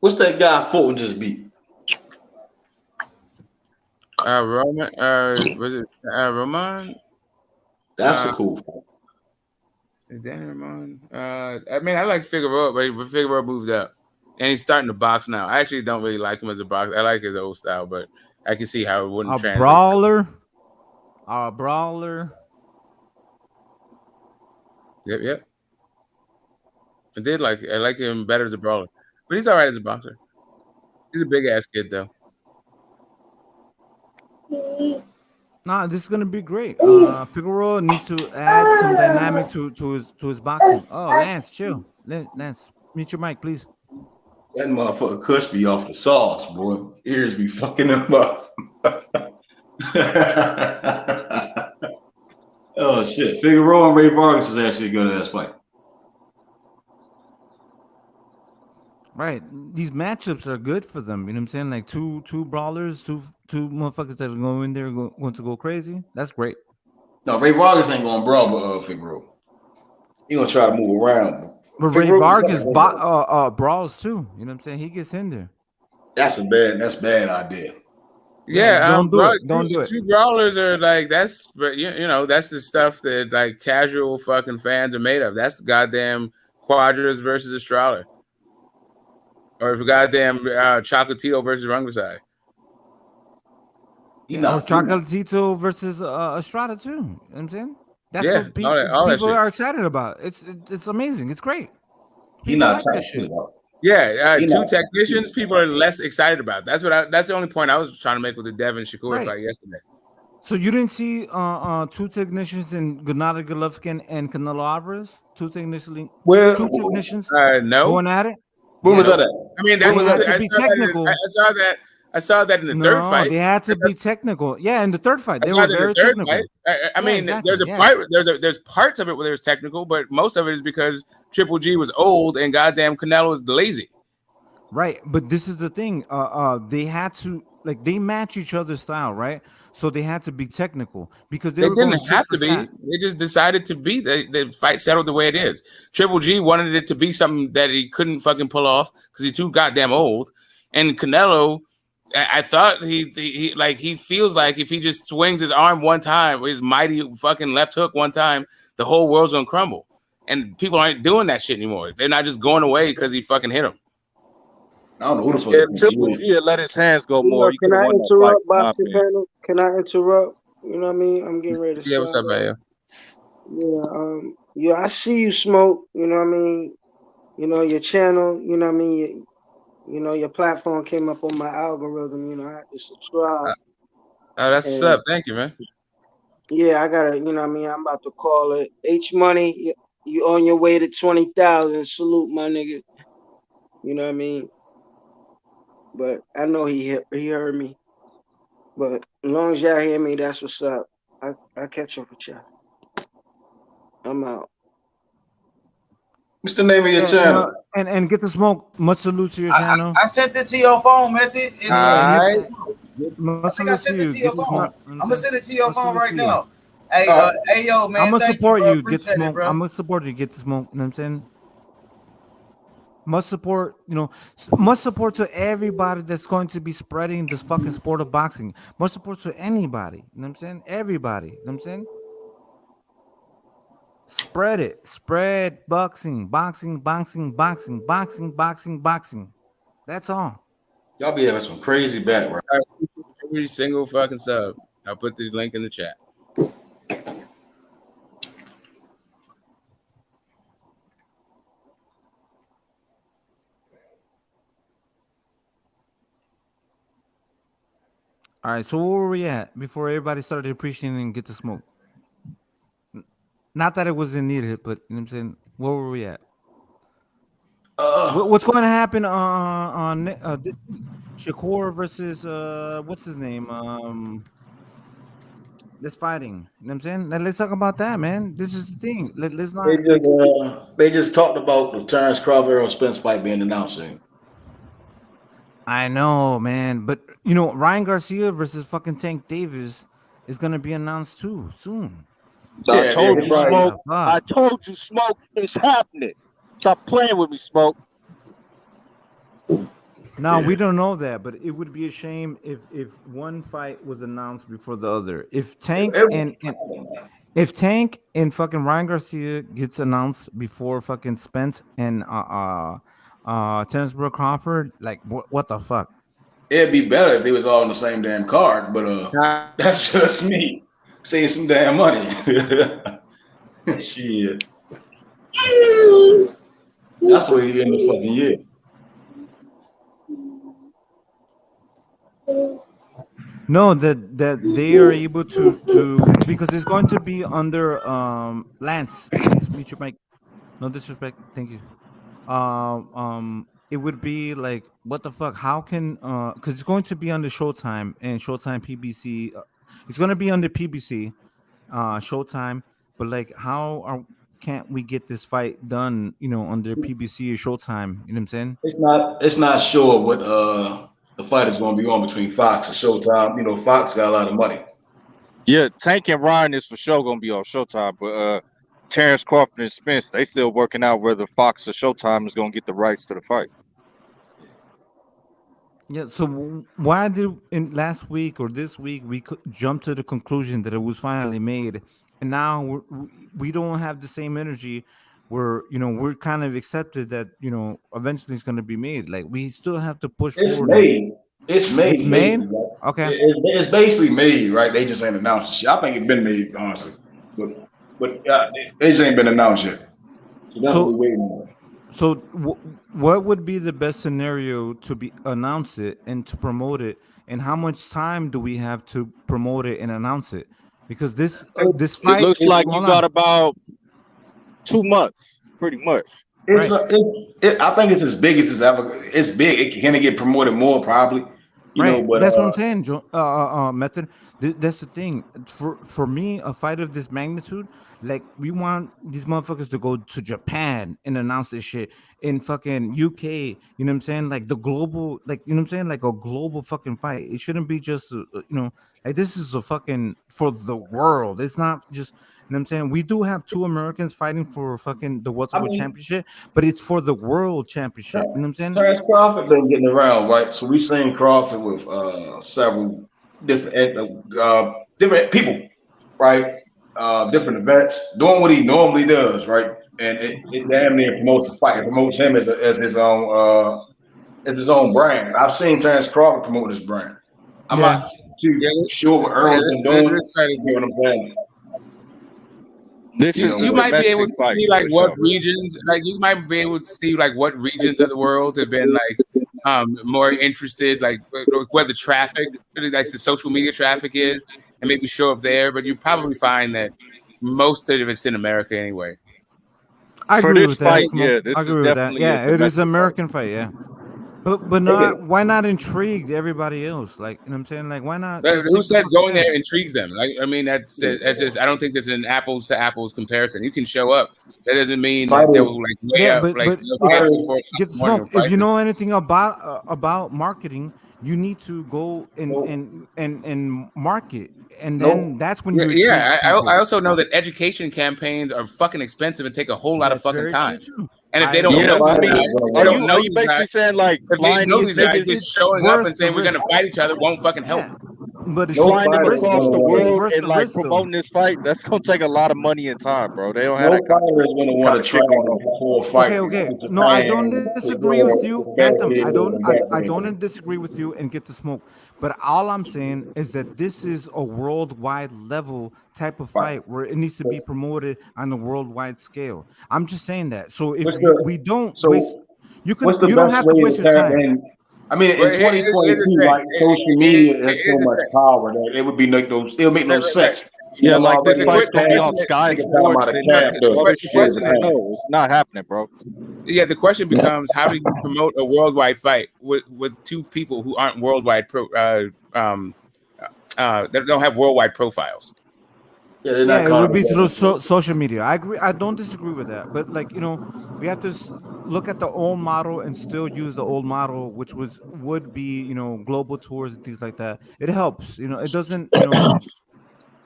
what's that guy Fulton just beat? Roman, was it Roman? That's a cool fight. Danny Roman. I mean, I like Figueroa, but Figueroa moved up, and he's starting to box now. I actually don't really like him as a boxer. I like his old style, but I can see how it wouldn't translate. A brawler. Yep. I like him better as a brawler, but he's all right as a boxer. He's a big ass kid though. Nah, this is gonna be great. Figueroa needs to add some dynamic to his boxing. Oh, Lance, chill. Lance, mute your mic, please. That motherfucker Kush be off the sauce, boy. Ears be fucking him up. Oh shit. Figueroa and Ray Vargas is actually a good ass fight. Right. These matchups are good for them. You know what I'm saying? Like two brawlers, two motherfuckers that are going in there going to go crazy. That's great. No, Ray Vargas ain't gonna brawl with Figueroa. He gonna try to move around. But Ray Vargas brawls too. You know what I'm saying? He gets in there. That's bad idea. Yeah, don't do it. Don't do it. Two brawlers are like that's, but you know that's the stuff that like casual fucking fans are made of. That's the goddamn Quadras versus Estrada, or if goddamn Chocolatito versus Rungvisai. Or Chocolatito versus Estrada too. You know what I'm saying? That's what people are excited about. It's amazing. It's great. People like that shit. Yeah, two technicians people are less excited about. That's the only point I was trying to make with the Devin Shakur fight yesterday. So you didn't see two technicians in Gennady Golovkin and Canelo Alvarez? Two technicians no. going at it? Where was that at? I mean, I saw that in the third fight. They had to be technical. Yeah, in the third fight, they were very technical. I mean, there's parts of it where there's technical, but most of it is because Triple G was old and goddamn Canelo was lazy. Right, but this is the thing. They had to they match each other's style, right? So they had to be technical because they didn't have to be. They just decided to be. The fight settled the way it is. Triple G wanted it to be something that he couldn't fucking pull off because he's too goddamn old, and Canelo. I thought he feels like if he just swings his arm one time, his mighty fucking left hook one time, the whole world's gonna crumble. And people aren't doing that shit anymore. They're not just going away because he fucking hit him. I don't know who the fuck. Let his hands go more. Can I interrupt, boxing panel? Can I interrupt? You know what I mean? I'm getting ready to. Yeah, what's up, man? Yeah, I see you smoke. You know what I mean? You know your channel. You know what I mean? You know, your platform came up on my algorithm. You know, I had to subscribe. Oh, that's what's up. Thank you, man. Yeah, I gotta. You know, what I mean, I'm about to call it H Money. You on your way to 20,000? Salute, my nigga. You know what I mean? But I know he heard me. But as long as y'all hear me, that's what's up. I catch up with y'all. I'm out. What's the name of your channel? And get the smoke. Much salute to your channel. I sent it to your phone, Method. I think I sent it to your phone. I'm gonna send it to your phone right now. Hey, yo, man. I'm gonna support you. Get the smoke. I'm gonna support you. Get the smoke. You know what I'm saying? Much support, much support to everybody that's going to be spreading this fucking sport of boxing. Much support to anybody. You know what I'm saying? Everybody. You know what I'm saying? Spread it. Spread boxing. That's all. Y'all be having some crazy background. Every single fucking sub. I'll put the link in the chat. All right, so where were we at before everybody started appreciating and get to smoke? Not that it wasn't needed, but you know what I'm saying? Where were we at? What's going to happen on this week? Shakur versus what's his name? This fighting. You know what I'm saying? Let's talk about that, man. This is the thing. Let's not. They just talked about the Terence Crawford Errol Spence fight being announced. I know, man, but Ryan Garcia versus fucking Tank Davis is gonna be announced too soon. I told you, Smoke. I told you, Smoke. It's happening. Stop playing with me, Smoke. No, we don't know that, but it would be a shame if one fight was announced before the other. If Tank and fucking Ryan Garcia gets announced before fucking Spence and Terence Crawford, like what the fuck? It'd be better if they was all on the same damn card, but that's just me saving some damn money. Shit. That's what you end the fucking year. No, that they are able to because it's going to be under Lance. Please mute your mic. No disrespect. Thank you. It would be like what the fuck? How can because it's going to be under Showtime and Showtime PBC. It's going to be under PBC, Showtime. But like, can't we get this fight done? Under PBC or Showtime. You know what I'm saying? It's not sure what the fight is going to be on between Fox and Showtime. Fox got a lot of money. Yeah, Tank and Ryan is for sure going to be on Showtime, but Terence Crawford and Spence, they still working out whether Fox or Showtime is going to get the rights to the fight. Yeah, so why did last week or this week we could jump to the conclusion that it was finally made, and now we don't have the same energy where we're kind of accepted that eventually it's going to be made. Like we still have to push forward. It's made. It's made. Okay. It's basically made, right? They just ain't announced the shit. I think it's been made, honestly, but it just ain't been announced yet. So that's what we're waiting on. So what would be the best scenario to announce it and to promote it, and how much time do we have to promote it and announce it? Because this fight, it looks like you got about 2 months, pretty much. I think it's as big as it's ever. It's big. Can it get promoted more? Probably. But that's what I'm saying, Joe. Method. That's the thing. For me, a fight of this magnitude, like we want these motherfuckers to go to Japan and announce this shit in fucking UK. You know what I'm saying? Like the global, like you know what I'm saying? Like a global fucking fight. It shouldn't be just like this is a fucking for the world. It's not just. You know what I'm saying? We do have 2 Americans fighting for fucking the welterweight championship, but it's for the world championship. You know what I'm saying? Terence Crawford been getting around, right? So we seen Crawford with several different people, right? Different events, doing what he normally does, right? And it damn near promotes the fight. It promotes him as his own brand. I've seen Terence Crawford promote his brand. I'm not too sure what Earl's been doing. You know what I'm saying? You might be able to see like what regions, like you might be able to see like what regions of the world have been like more interested, like where the traffic, like the social media traffic is, and maybe show up there. But you probably find that most of it's in America anyway. I agree with that. I agree with that. Yeah, it is an American fight. Yeah. But not why not intrigue everybody else? Like, you know what I'm saying? Like, why not? Who says going there intrigues them? Like, I mean, that's just. I don't think there's an apples to apples comparison. You can show up. That doesn't mean that they will like way up. Like, get smoked. If you know anything about marketing, you need to go and market, and then that's when you. Yeah, I also know that education campaigns are fucking expensive and take a whole lot of fucking time. And if they don't know these guys, are you basically saying like if they flying know these these guys, niggas just showing up and saying we're gonna fight each other won't fucking help. But it's flying them risk, across the it's world worth and the like risk, though. promoting this fight, that's gonna take a lot of money and time, bro. They don't have No that kind fighter is going to want to travel for a fight. Okay. No, I don't disagree with you, Phantom. I don't disagree with you and get the smoke. But all I'm saying is that this is a worldwide level type of fight where it needs to be promoted on a worldwide scale. I'm just saying that. So if we don't waste, you don't have to waste your time. I mean, in 2022, right? Social media has so much power that it would be it'll make no sense. Yeah, like this fight's gonna be on Sky Sports and other shit. No, it's not happening, bro. Yeah, the question becomes: how do you promote a worldwide fight with two people who aren't worldwide that don't have worldwide profiles? Yeah, it would be through social media. I agree. I don't disagree with that. But like we have to look at the old model and still use the old model, which would be global tours and things like that. It helps. It doesn't.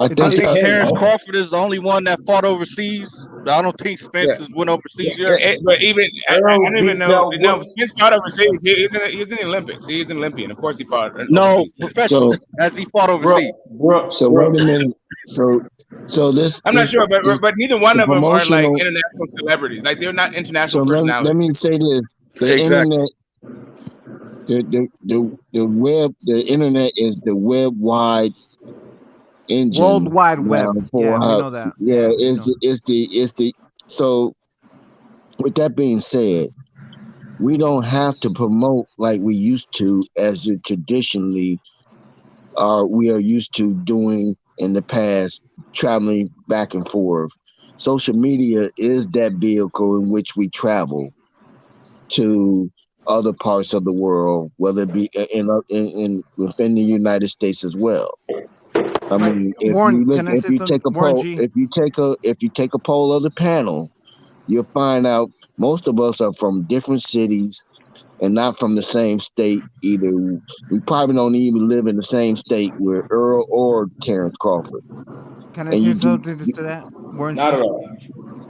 I think Terence Crawford is the only one that fought overseas. I don't think Spence has went overseas yet. But even I don't even know. No, Spence fought overseas. He was in the Olympics. He is an Olympian. Of course, he fought. No, professional. As he fought overseas. So wait a minute. So this. I'm not sure, but neither one of them are like international celebrities. Like they're not international personalities. Let me say this: the internet. The web. The internet is the web wide engine. World Wide Web. Yeah, we know that. Yeah, it's the. So, with that being said, we don't have to promote like we used to, as it traditionally we are used to doing in the past, traveling back and forth. Social media is that vehicle in which we travel to other parts of the world, whether it be in within the United States as well. I mean, if you take a poll of the panel, you'll find out most of us are from different cities and not from the same state either. We probably don't even live in the same state with Errol or Terence Crawford. Can I say something to that? Not at all.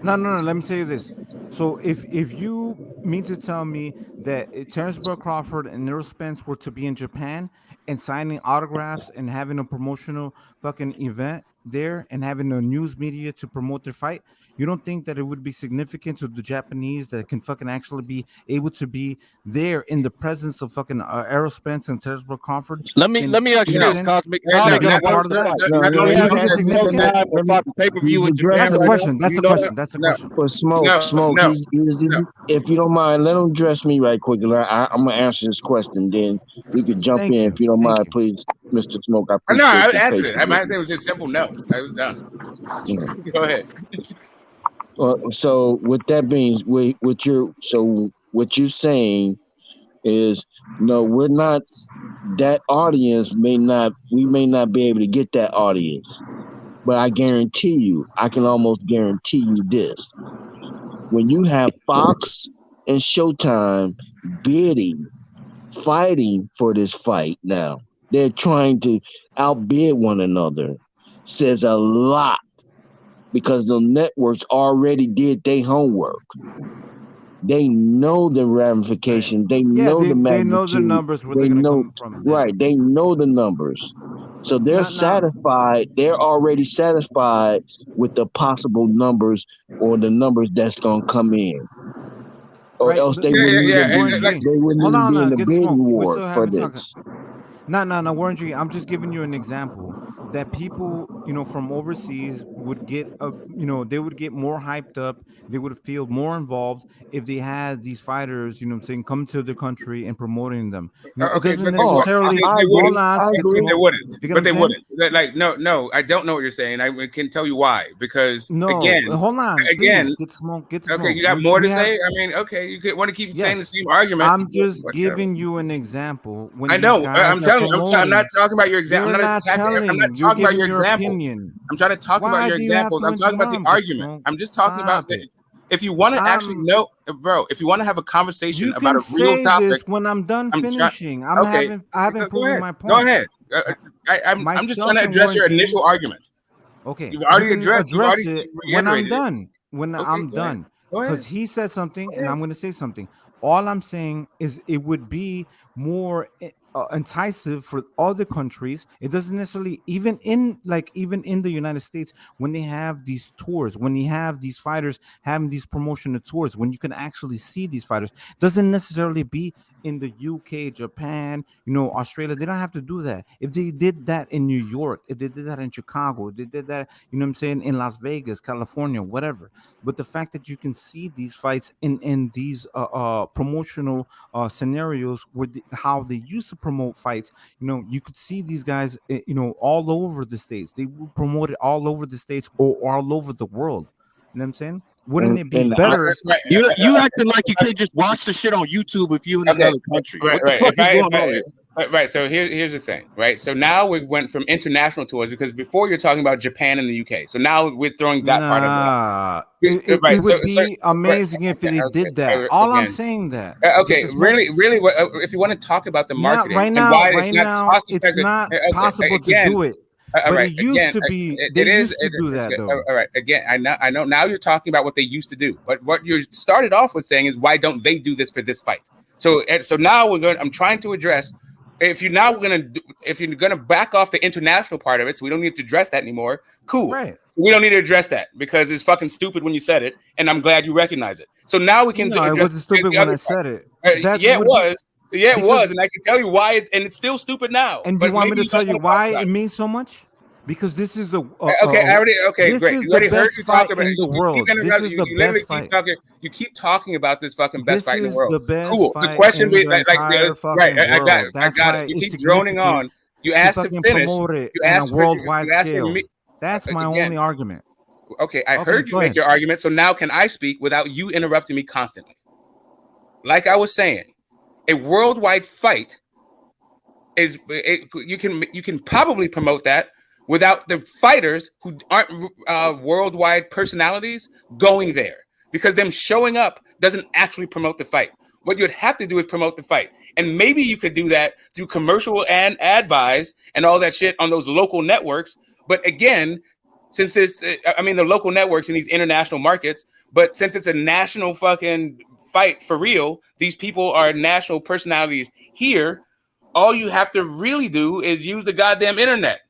No. Let me say this. So if you mean to tell me that Terence Crawford and Errol Spence were to be in Japan and signing autographs and having a promotional fucking event there and having a news media to promote their fight, you don't think that it would be significant to the Japanese that can fucking actually be able to be there in the presence of fucking Errol Spence and Terence Crawford? Let me ask you this, Cosmic. How are they gonna watch the fight? That's the question. That's the question. For Smoke, if you don't mind, let him address me right quick. I'm gonna answer this question. Then we could jump in if you don't mind, please, Mr. Smoke. I answered it. I might say it was just simple no. I was done. Go ahead. So with that being, what you're saying is, no, we're not. That audience we may not be able to get that audience, but I can almost guarantee you this: when you have Fox and Showtime fighting for this fight now, they're trying to outbid one another. Says a lot. Because the networks already did their homework. They know the ramification. They know the magnitude. They know the numbers where they're going to come from. Right. They know the numbers. So they're satisfied. They're already satisfied with the possible numbers or the numbers that's going to come in. Or else they wouldn't even be in the bidding war for this. No, Warren G, I'm just giving you an example that people, from overseas would get, they would get more hyped up. They would feel more involved if they had these fighters, come to the country and promoting them. It doesn't necessarily. They wouldn't. But they wouldn't. Like, no, I don't know what you're saying. I can tell you why. Because hold on. Again, get smoke. Okay, you got more to say? I mean, okay, you want to keep saying the same argument. I'm just giving you an example. I know. I'm not talking about your example. I'm not talking about your example. I'm trying to talk about your examples. I'm talking about the argument. I'm just talking about if you want to actually know, bro, if you want to have a conversation about a real topic. When I'm done finishing, I haven't proven my point. Go ahead. I'm just trying to address your initial argument. Okay. You've already addressed it when I'm done. When I'm done. because he said something, and I'm going to say something. All I'm saying is it would be more enticing for other countries. It doesn't necessarily even in the United States, when they have these tours, when you have these fighters having these promotional tours, when you can actually see these fighters, doesn't necessarily be in the UK, Japan, Australia. They don't have to do that. If they did that in New York, if they did that in Chicago, if they did that, what I'm saying, in Las Vegas, California, whatever. But the fact that you can see these fights in these promotional scenarios where how they used to promote fights, you could see these guys, all over the states. They would promote it all over the states or all over the world. You know what I'm saying? Wouldn't it be better? You acting like you can't just watch the shit on YouTube if you're in another country. What the fuck is going on here? Right. So here's the thing, right? So now we went from international tours, because before you're talking about Japan and the UK. So now we're throwing that part of it. It would be amazing if they did that. All I'm saying that. Okay, really, if you want to talk about the marketing right and now, why it's not possible to do it. But it used to be. They used to do that, though. All right. Again, I know. Now you're talking about what they used to do, but what you started off with saying is, why don't they do this for this fight? So now I'm trying to address. If you're gonna back off the international part of it, so we don't need to address that anymore. Cool. Right. So we don't need to address that because it's fucking stupid when you said it, and I'm glad you recognize it. So now we can. It wasn't stupid when I said it. Yeah, it was. Yeah, it was, and I can tell you why, and it's still stupid now. And do you want me to tell you why it means so much? Because this is okay. This great. Is the best fight in the world. This is the best fight. You keep talking about this fucking best fight in the world. The best cool. Fight the question being right. I got it. You keep droning on. You asked to finish. You asked on a worldwide scale. That's my only argument. Okay, I heard you make your argument. So now can I speak without you interrupting me constantly? Like I was saying, a worldwide fight is you can probably promote that without the fighters who aren't worldwide personalities going there, because them showing up doesn't actually promote the fight. What you'd have to do is promote the fight. And maybe you could do that through commercial and ad buys and all that shit on those local networks. But again, since it's, the local networks in these international markets, but since it's a national fucking fight for real, these people are national personalities here. All you have to really do is use the goddamn internet.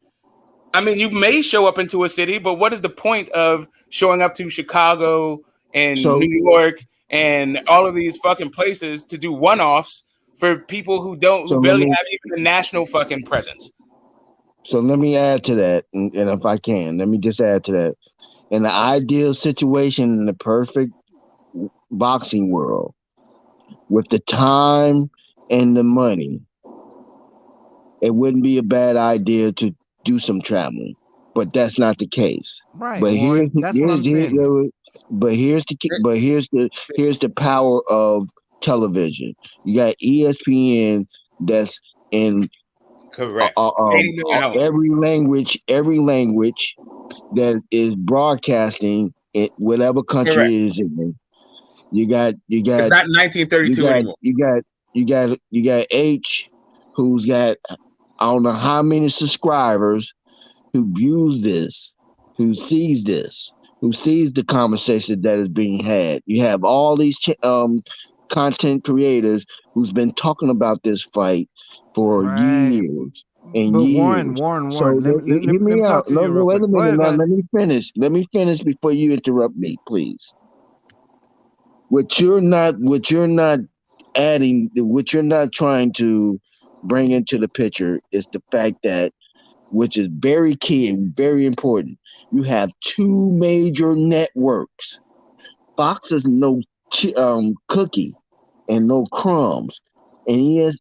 You may show up into a city, but what is the point of showing up to Chicago and New York and all of these fucking places to do one-offs for people who barely have even a national fucking presence? So let me add to that, and if I can, let me just add to that. In the ideal situation, in the perfect boxing world, with the time and the money, it wouldn't be a bad idea to do some traveling, but that's not the case. Right. But here's the power of television. You got ESPN that's in correct every language that is broadcasting in whatever country correct. It is in. You got it's not 1932 anymore. You got H, who's got I don't know how many subscribers, who views this, who sees the conversation that is being had. You have all these content creators who's been talking about this fight for years and years. Warren. So let me out. No, wait a minute. Now let me finish. Let me finish before you interrupt me, please. What you're not adding, what you're not trying to bring into the picture is the fact that, which is very key and very important, you have two major networks. Fox is no cookie and no crumbs, and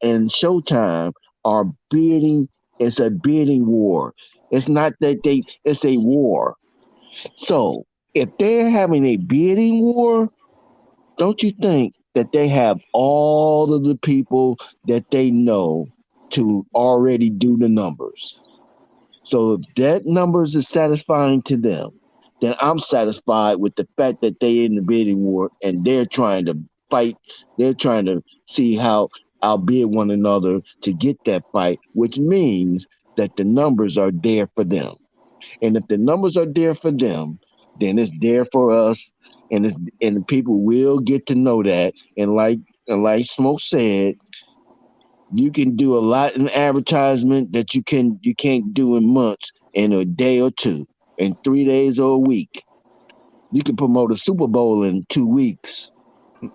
and Showtime are bidding. It's a bidding war. It's not that it's a war. So if they're having a bidding war, don't you think that they have all of the people that they know to already do the numbers? So if that numbers is satisfying to them, then I'm satisfied with the fact that they're in the bidding war and they're trying to fight. They're trying to see how outbid one another to get that fight, which means that the numbers are there for them. And if the numbers are there for them, then it's there for us. and the people will get to know that. And like Smoke said, you can do a lot in advertisement that you can't do in months, in a day or two, in 3 days or a week. You can promote a Super Bowl in 2 weeks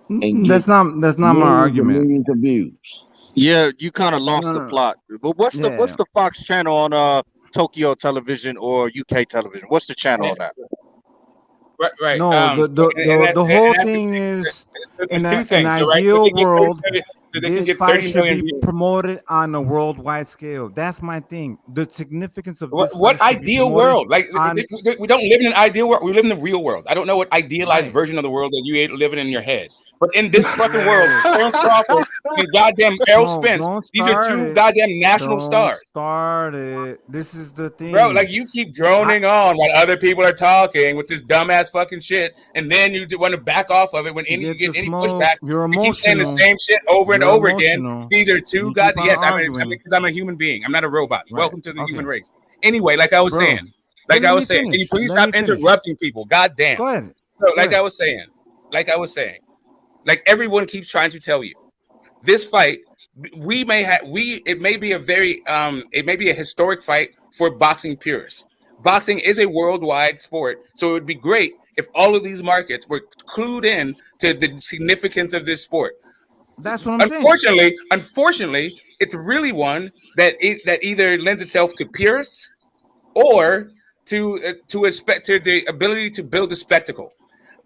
and That's not my argument. Millions of views. Yeah, you kind of lost the plot. But what's the Fox channel on Tokyo television or UK television? What's the channel on that? Right. No, the whole thing is in an ideal world, this fight should be promoted on a worldwide scale. That's my thing. The significance of this what ideal world? Like we don't live in an ideal world. We live in the real world. I don't know what idealized version of the world that you living in your head. But in this fucking world, Terence Crawford and goddamn Errol Spence, these are two goddamn national stars. This is the thing, bro. Like you keep droning on while other people are talking with this dumbass fucking shit, and then you want to back off of it when you get any pushback. You keep saying the same shit over and over again. These are two goddamn. Yes, because I'm a human being. I'm not a robot. Right. Welcome to the human race. Anyway, like I was saying, can you please stop interrupting people? Goddamn. Go ahead. So, like I was saying. Like everyone keeps trying to tell you, this fight it may be a historic fight for boxing purists. Boxing is a worldwide sport, so it would be great if all of these markets were clued in to the significance of this sport. That's what I'm saying. Unfortunately, it's really one that either lends itself to purists or to the ability to build a spectacle.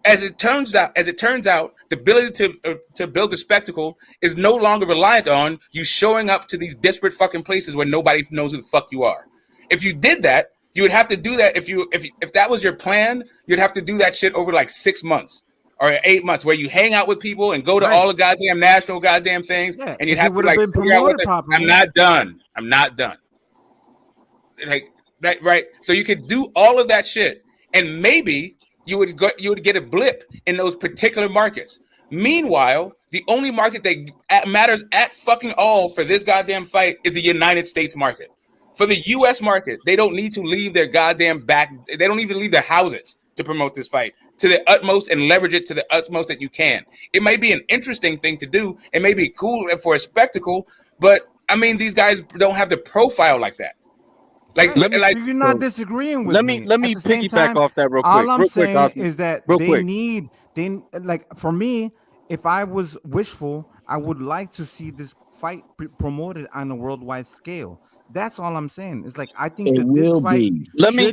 As it turns out, the ability to build a spectacle is no longer reliant on you showing up to these disparate fucking places where nobody knows who the fuck you are. If you did that, you would have to do that. If that was your plan, you'd have to do that shit over like 6 months or 8 months, where you hang out with people and go to all the goddamn national goddamn things, and you'd have to like figure out I'm not done. Like right. So you could do all of that shit, and maybe you would get a blip in those particular markets. Meanwhile, the only market that matters at fucking all for this goddamn fight is the United States market. For the U.S. market, they don't need to leave their goddamn they don't even leave their houses to promote this fight to the utmost and leverage it to the utmost that you can. It may be an interesting thing to do. It may be cool for a spectacle, but I mean, these guys don't have the profile like that. Like you're not disagreeing with me. Let me piggyback off that real quick. All I'm saying is that they like, for me, if I was wishful, I would like to see this fight promoted on a worldwide scale. That's all I'm saying. It's like I think that this fight. Let me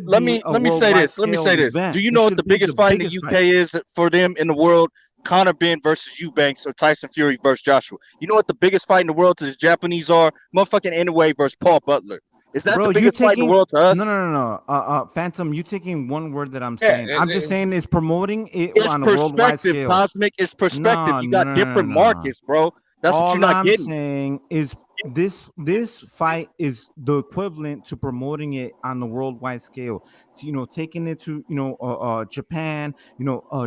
say this. Do you know what the biggest fight in the UK is for them in the world? Conor Ben versus Eubanks or Tyson Fury versus Joshua. You know what the biggest fight in the world to the Japanese are? Motherfucking Inoue versus Paul Butler. Is that the biggest fight in the world to us? No. Phantom, you taking one word that I'm saying. I'm just saying is promoting it on a worldwide scale. Cosmic, it's perspective. You got different markets, bro. That's what you're not getting. All I'm saying is this fight is the equivalent to promoting it on the worldwide scale. Taking it to Japan,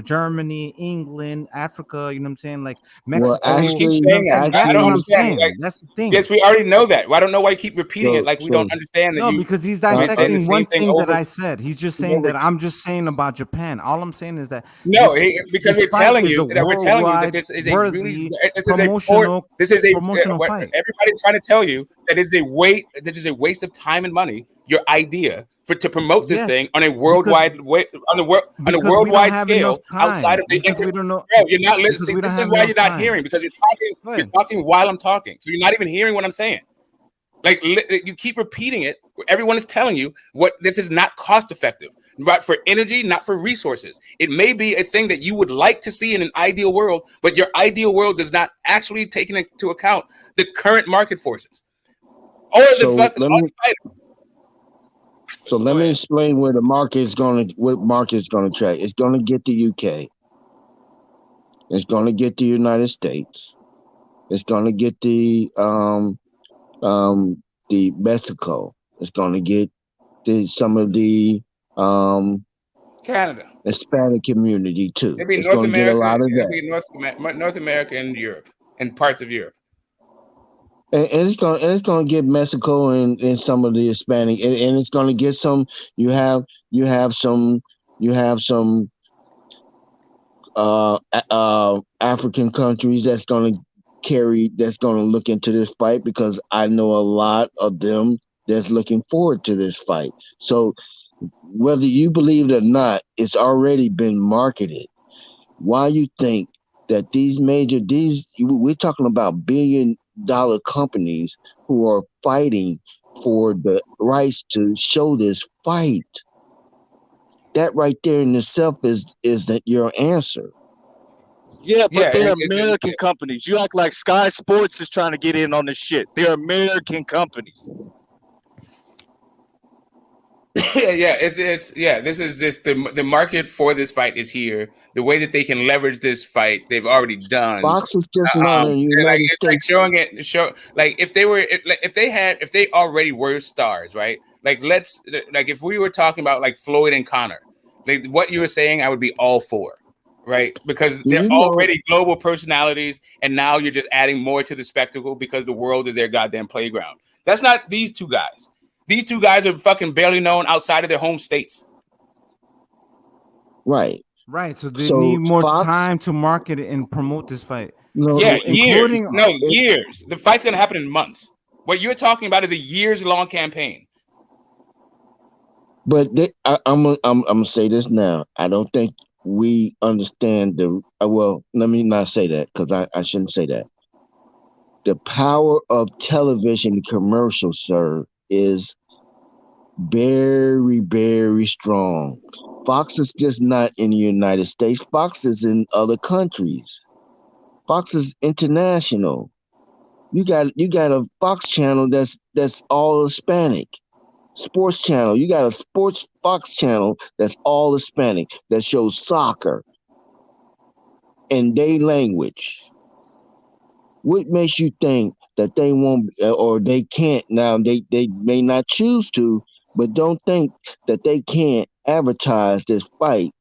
Germany, England, Africa. You know what I'm saying? Like Mexico. Well, you keep saying that. I don't understand. That's the thing. Yes, we already know that. I don't know why you keep repeating it. Like we don't understand that. No, because he's dissecting one thing that I said. He's just saying that I'm just saying about Japan. All I'm saying is that because we're telling you that this is a really promotional fight. Everybody's trying to tell you that is a waste of time and money. Your idea to promote this thing on a worldwide scale outside of the internet. You're not listening. This is why you're not hearing, because you're talking while I'm talking. So you're not even hearing what I'm saying. Like you keep repeating it. Everyone is telling you this is not cost effective, right? For energy, not for resources. It may be a thing that you would like to see in an ideal world, but your ideal world does not actually take into account the current market forces or So let me explain where the market is going to trade. It's going to get the UK. It's going to get the United States. It's going to get the Mexico. It's going to get some of the Canada, Hispanic community too. Maybe it's going to get a lot of that. North America and Europe and parts of Europe. And it's going to get Mexico and some of the Hispanic, and it's going to get some. You have some African countries that's going to look into this fight, because I know a lot of them that's looking forward to this fight. So whether you believe it or not, it's already been marketed. Why you think that we're talking about billion-dollar companies who are fighting for the rights to show this fight? That right there in itself is that your answer. Yeah, but they're American companies. You act like Sky Sports is trying to get in on this shit. They're American companies. This is just the market for this fight is here. The way that they can leverage this fight, they've already done. Fox is just not in the United States. If they already were stars, right? If we were talking about like Floyd and Connor, like what you were saying, I would be all for, right? Because they're already global personalities, and now you're just adding more to the spectacle because the world is their goddamn playground. That's not these two guys. These two guys are fucking barely known outside of their home states. Right. So they need more time to market it and promote this fight. Years. The fight's gonna happen in months. What you're talking about is a years-long campaign. But I'm gonna say this now. I don't think we understand well, let me not say that, because I shouldn't say that. The power of television commercials, sir, is very, very strong. Fox is just not in the United States. Fox is in other countries. Fox is international. You got a Fox channel that's all Hispanic. Sports channel. You got a sports Fox channel that's all Hispanic, that shows soccer in their language. What makes you think that they won't or they can't? Now they may not choose to, but don't think that they can't advertise this fight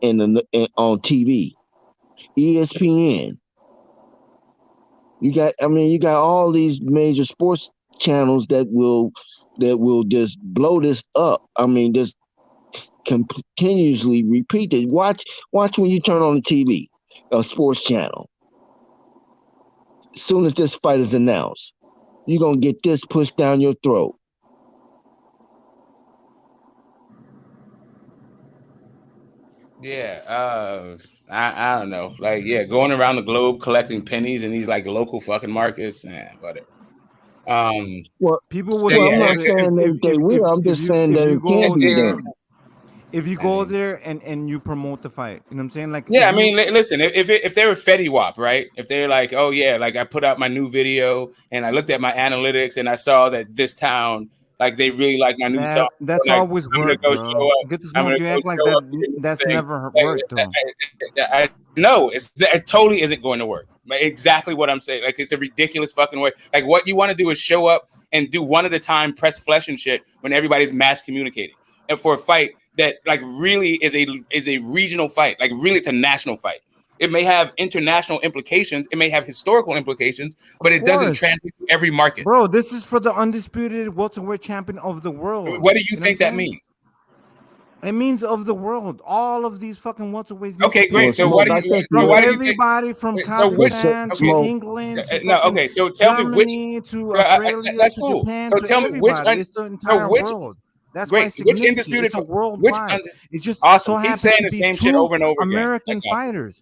on TV. ESPN. You got all these major sports channels that will just blow this up. Just continuously repeat it. Watch when you turn on the TV, a sports channel. As soon as this fight is announced, you're gonna get this pushed down your throat. Yeah, I don't know. Going around the globe collecting pennies in these like local fucking markets, whatever. People would. I'm not saying that they will. I'm just saying that it can be done. If you go there and you promote the fight, you know what I'm saying? Listen, if they were Fetty Wap, right? If they're like, oh yeah, like I put out my new video and I looked at my analytics and I saw that this town, like they really like my new song. That's always worked, bro. Get the smoke. You act like that. That's never worked, though. I know it totally isn't going to work. Exactly what I'm saying. Like it's a ridiculous fucking way. Like what you want to do is show up and do one at a time, press flesh and shit when everybody's mass communicating. And for a fight that like really is a regional fight, like really it's a national fight. It may have international implications, it may have historical implications, but it doesn't translate to every market. Bro, this is for the undisputed welterweight champion of the world. What do you think that means? It means of the world. All of these fucking welterweights. Okay, great. So why do you think everybody from Kazakhstan to England to so tell Germany me to Australia that's to cool. Japan So to tell me it's the entire world. That's great. why Which undisputed it's a worldwide. It's just awesome. so Keep happens saying to the be same two shit over and over American again. fighters.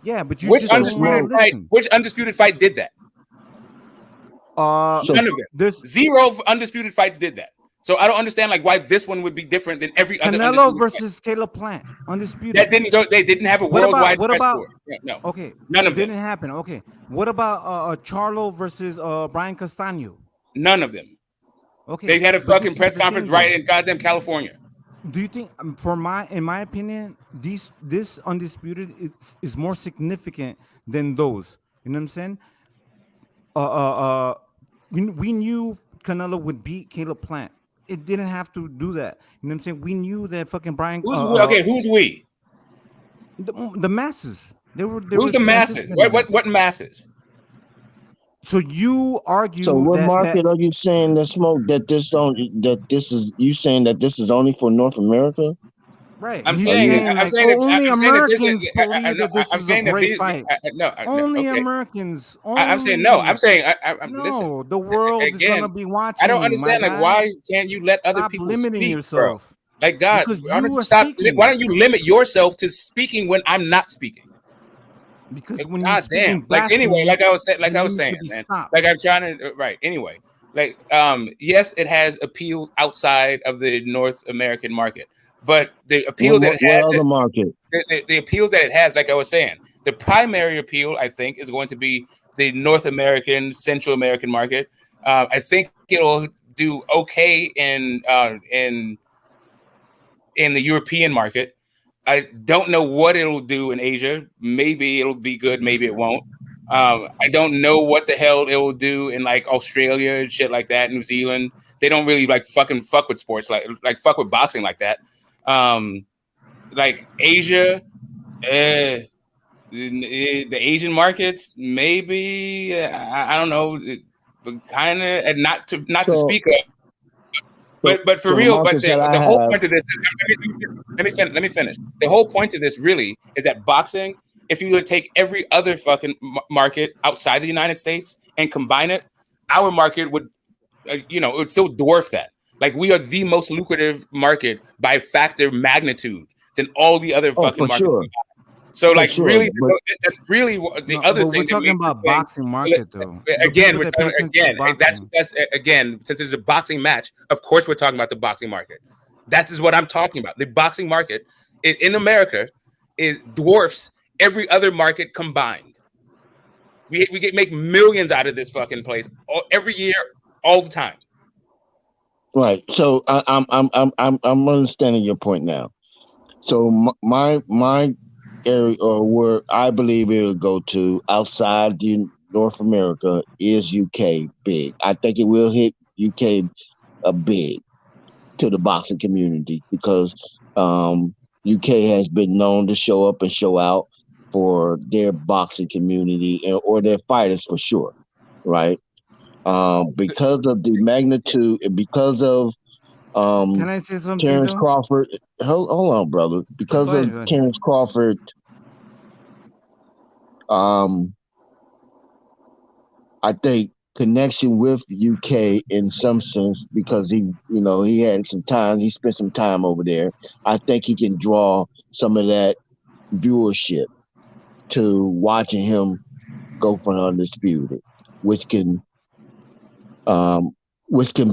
Yeah, but you which just undisputed fight? Which undisputed fight did that? None of them. Zero undisputed fights did that. So I don't understand like why this one would be different than every other. Canelo versus Caleb Plant, undisputed. That didn't go. They didn't have a worldwide. What about? No. Okay, none of them didn't happen. Okay, what about Charlo versus Brian Castano? None of them. Okay, they had a fucking press conference right in goddamn California. Do you think, in my opinion, this undisputed is more significant than those? You know what I'm saying? We knew Canelo would beat Caleb Plant. It didn't have to do that. You know what I'm saying? We knew that fucking Brian. Who's we? The masses. Who's the masses? What masses? So you argue. So what market are you saying that smoke that this is you saying that this is only for North America? Right. I'm He's saying like only Americans believe that this is a great fight. Only Americans. I'm saying no. I'm saying no. Listen, The world is gonna be watching. I don't understand. Like, why can't you let other people limiting speak, yourself, bro? Like, God, because why don't you you are stop? speaking. Why don't you limit yourself to speaking when I'm not speaking? Because like, when God you're speaking damn. Like, anyway, like I was saying, man. Stopped. Like, I'm trying to right. Anyway, like, yes, it has appeal outside of the North American market, but the appeal that it has, other market? The appeals that it has, like I was saying, the primary appeal, I think, is going to be the North American, Central American market. I think it'll do okay in the European market. I don't know what it'll do in Asia. Maybe it'll be good, maybe it won't. I don't know what the hell it will do in like Australia and shit like that, New Zealand. They don't really like fuck with sports, like fuck with boxing like that. Like Asia, the Asian markets, maybe I don't know, but kind of not to speak of. But for real, but the whole point of this, let me finish. The whole point of this really is that boxing, if you would take every other fucking market outside the United States and combine it, our market would, it would still dwarf that. Like, we are the most lucrative market by factor magnitude than all the other fucking markets. Sure. So, like, really, that's really the other thing. We're talking about boxing market, though. Again, that's again, since it's a boxing match, of course we're talking about the boxing market. That is what I'm talking about. The boxing market in America dwarfs every other market combined. We make millions out of this fucking place every year, all the time. Right. So I'm understanding your point now. So my area, or where I believe it'll go to outside North America, is UK big. I think it will hit UK big to the boxing community, because UK has been known to show up and show out for their boxing community or their fighters for sure, right? Because of the magnitude and because of can I say something? Terence Crawford, hold on, brother. Because of Terence Crawford, I think connection with UK in some sense, because he had some time, he spent some time over there. I think he can draw some of that viewership to watching him go for Undisputed, which can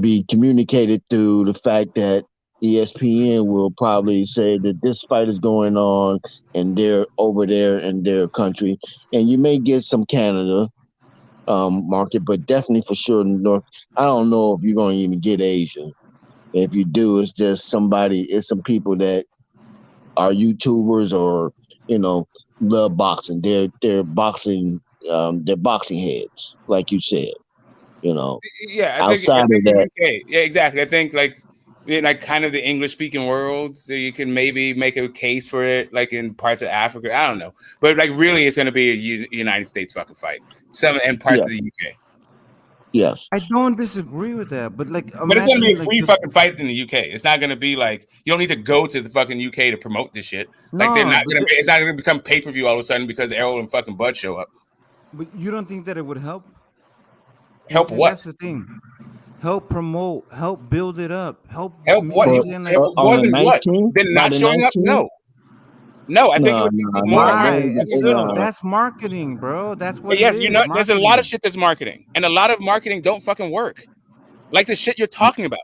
be communicated through the fact that ESPN will probably say that this fight is going on and they're over there in their country. And you may get some Canada market, but definitely for sure North. I don't know if you're going to even get Asia. If you do, it's just some people that are YouTubers or, love boxing. They're boxing heads, like you said. Yeah, I think outside of that, UK. Yeah, exactly. I think like kind of the English speaking world, so you can maybe make a case for it, like in parts of Africa. I don't know, but like really, it's going to be a United States fucking fight. And parts of the UK. Yes, I don't disagree with that, but like, but it's going to be a free fucking fight in the UK. It's not going to be like you don't need to go to the fucking UK to promote this shit. Like they're not going to. It's not going to become pay per view all of a sudden because Errol and fucking Bud show up. But you don't think that it would help? Help what? That's the thing. Help promote. Help build it up. Help what? More than what? Then not showing up? No. I think it would be more. That's marketing, bro. That's what. Yes, there's a lot of shit that's marketing, and a lot of marketing don't fucking work. Like the shit you're talking about.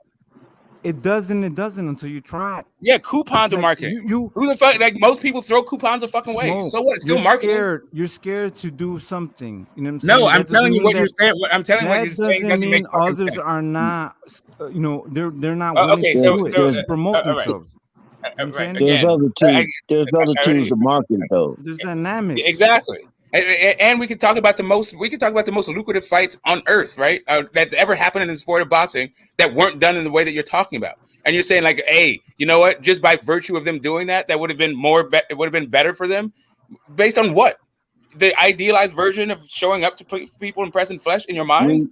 It doesn't until you try. Yeah, coupons are marketing. Who the fuck? Like most people throw coupons a fucking way. So what? It's still marketing. You're scared to do something. You know what I'm saying? No, I'm telling you what you're saying. I'm telling you what you're saying. Doesn't mean others are not. They're not willing to do it. To promote themselves. There's other tools to market though. There's dynamics. Exactly. And we could talk about the most lucrative fights on earth, right? That's ever happened in the sport of boxing that weren't done in the way that you're talking about. And you're saying like, hey, you know what? Just by virtue of them doing that would have been it would have been better for them. Based on what? The idealized version of showing up to people in present flesh in your mind?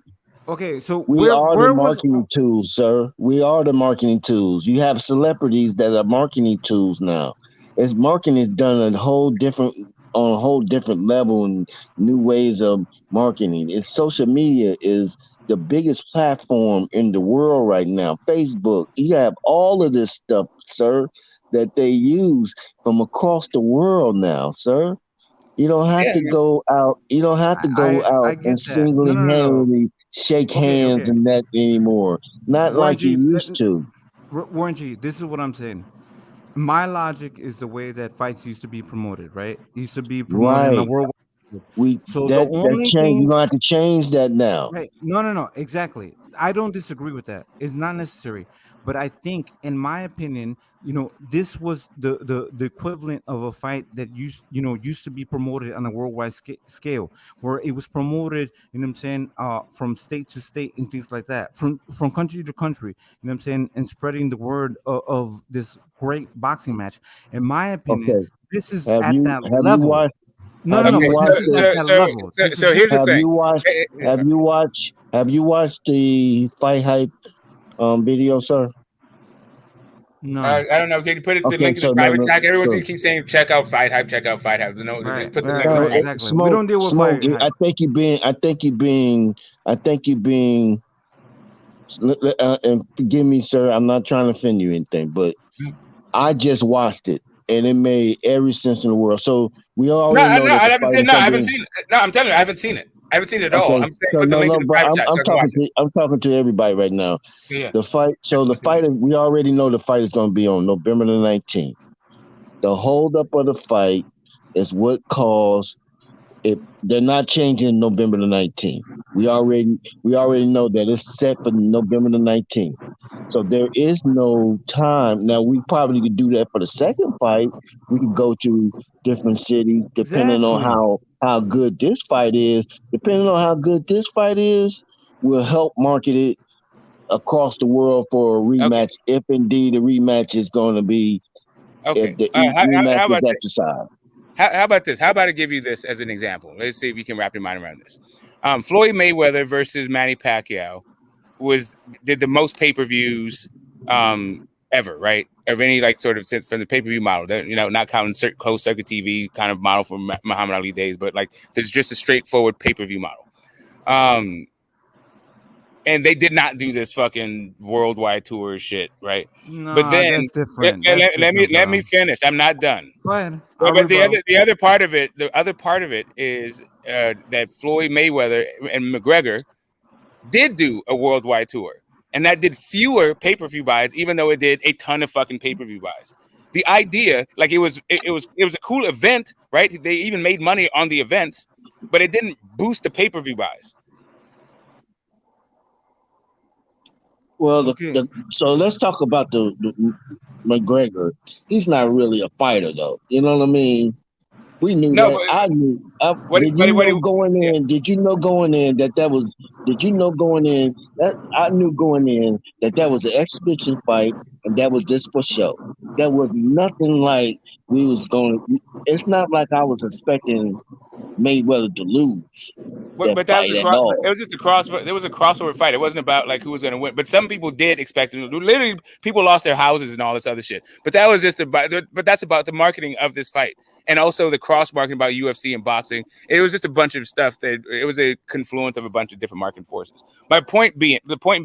Okay, so we are the where was marketing tools, sir. We are the marketing tools. You have celebrities that are marketing tools now. It's marketing is done on a whole different level and new ways of marketing. It's social media is the biggest platform in the world right now. Facebook, you have all of this stuff, sir, that they use from across the world now, sir. You don't have to go out. You don't have to go I out and get that. No, singly no, no, no. handedly shake hands Okay. and that anymore. Not Warren like you G, used to. Warren G, this is what I'm saying. My logic is the way that fights used to be promoted, right? It used to be promoted on a Right. worldwide. So the That's only changed. You're thing, gonna have to change that now. right? No, exactly. I don't disagree with that. It's not necessary, but I think, in my opinion, this was the equivalent of a fight that used to be promoted on a worldwide scale, where it was promoted. You know what I'm saying? From state to state and things like that, from country to country. You know what I'm saying? And spreading the word of this great boxing match. In my opinion, Okay. this is Have at you that have you level. watched No, have no, no. you But this watched is at that level. So here's the have thing. you watched the Fight Hype video, sir? No. I don't know. Can you put the Okay, link in the so private no, chat? Everyone so keeps saying check out Fight Hype, check out Fight Hype. No, just put the link in the private. Exactly. We Smoke, don't deal with smoke. Fight Hype. I think you being. And forgive me, sir. I'm not trying to offend you or anything, but I just watched it, and it made every sense in the world. So we already know that I the haven't fight seen. is No, I going to haven't be. seen it. No, I'm telling you, I haven't seen it. I haven't seen it at all. Okay, I'm saying so put the link no, in the but private chat so I can watch it. I'm talking to everybody right now. Yeah. The fight. So the fight is. We already know the fight is going to be on November the 19th. The holdup of the fight is what caused it. They're not changing November the 19th. We already know that it's set for November the 19th. So there is no time. Now we probably could do that for the second fight. We could go to different cities depending on how good this fight is. Depending on how good this fight is, we'll help market it across the world for a rematch, if indeed a rematch is going to be if the rematch How is about this? exercised. How about this? How about I give you this as an example? Let's see if you can wrap your mind around this. Floyd Mayweather versus Manny Pacquiao did the most pay-per-views ever, right? Of any sort of from the pay-per-view model, not counting closed circuit TV kind of model from Muhammad Ali days, but there's just a straightforward pay-per-view model. And they did not do this fucking worldwide tour shit, right? No, but then that's different. Let me finish. I'm not done. Go ahead. But the other part of it is that Floyd Mayweather and McGregor did do a worldwide tour, and that did fewer pay-per-view buys, even though it did a ton of fucking pay-per-view buys. The idea, it was a cool event, right? They even made money on the events, but it didn't boost the pay-per-view buys. Well, so let's talk about the McGregor. He's not really a fighter, though. You know what I mean? We knew that. I knew. Did you know going in? Did you know going in that was? Did you know going in that I knew going in that was an exhibition fight and that was just for show. That was nothing like we was going. It's not like I was expecting Mayweather to lose. But that was it was just a crossover. There was a crossover fight. It wasn't about who was going to win. But some people did expect it. Literally, people lost their houses and all this other shit. But that was just about. But that's about the marketing of this fight, and also the cross marketing about UFC and boxing. It was just a bunch of stuff that it was a confluence of a bunch of different marketing forces. The point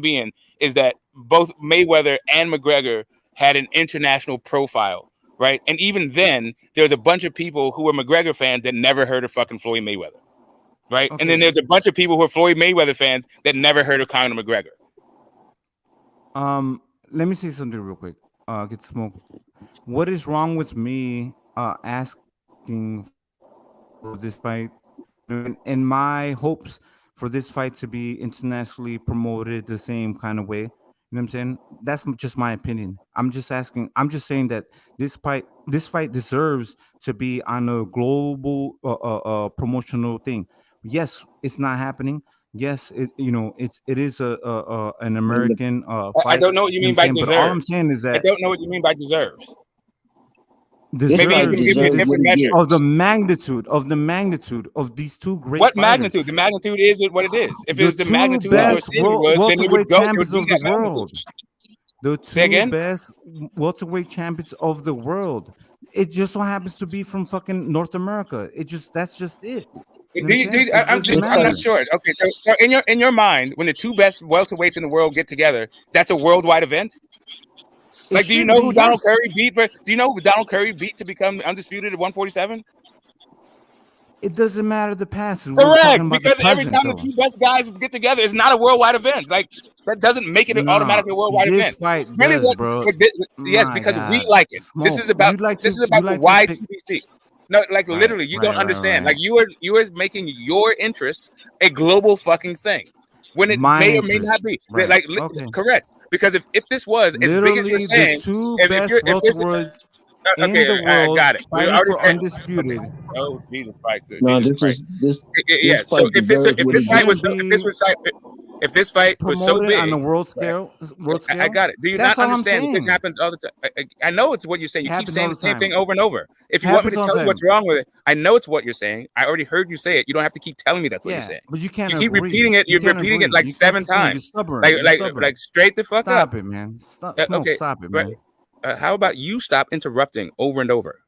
being is that both Mayweather and McGregor had an international profile, right? And even then, there was a bunch of people who were McGregor fans that never heard of fucking Floyd Mayweather. Right. Okay. And then there's a bunch of people who are Floyd Mayweather fans that never heard of Conor McGregor. Let me say something real quick. Get smoke. What is wrong with me asking for this fight and my hopes for this fight to be internationally promoted the same kind of way? You know what I'm saying? That's just my opinion. I'm just saying that this fight deserves to be on a global promotional thing. Yes, it's not happening. Yes, it is an American fight. I don't know what you mean by deserves. But all I'm saying is that I don't know what you mean by deserves. Maybe you can give me a different measure of the magnitude of these two great What fighters. magnitude? The magnitude is what it is. If it was the magnitude that you're saying it was, then it would go. It would be that magnitude. The two best welterweight champions of the world. It just so happens to be from fucking North America. That's just it. I'm not sure. Okay, so in your mind, when the two best welterweights in the world get together, that's a worldwide event. Like, do you know who Donald Curry beat? Do you know who Donald Curry beat to become undisputed at 147? It doesn't matter the past. Correct, because every time the two best guys get together, it's not a worldwide event. Like, that doesn't make it automatically a worldwide event. Fight does, bro. Yes, because we like it. This is about the wide PBC. No, like literally, you don't understand. Like you are making your interest a global fucking thing when it may or may not be. Like correct, because if this was as big as you're saying, the two best welterweights in the world, got it. We already said undisputed. Oh Jesus Christ! No, this. Yeah. So if this fight was so big on the world scale, I got it. Do you not understand that this happens all the time? I know it's what you're saying. You keep saying the same thing over and over. If you want me to tell you what's wrong with it, I know it's what you're saying. I already heard you say it. You don't have to keep telling me that's what you're saying. But you can't. You keep repeating it. You're repeating it like 7 times. Like straight the fuck up. Stop it, man. Stop it, man. How about you stop interrupting over and over?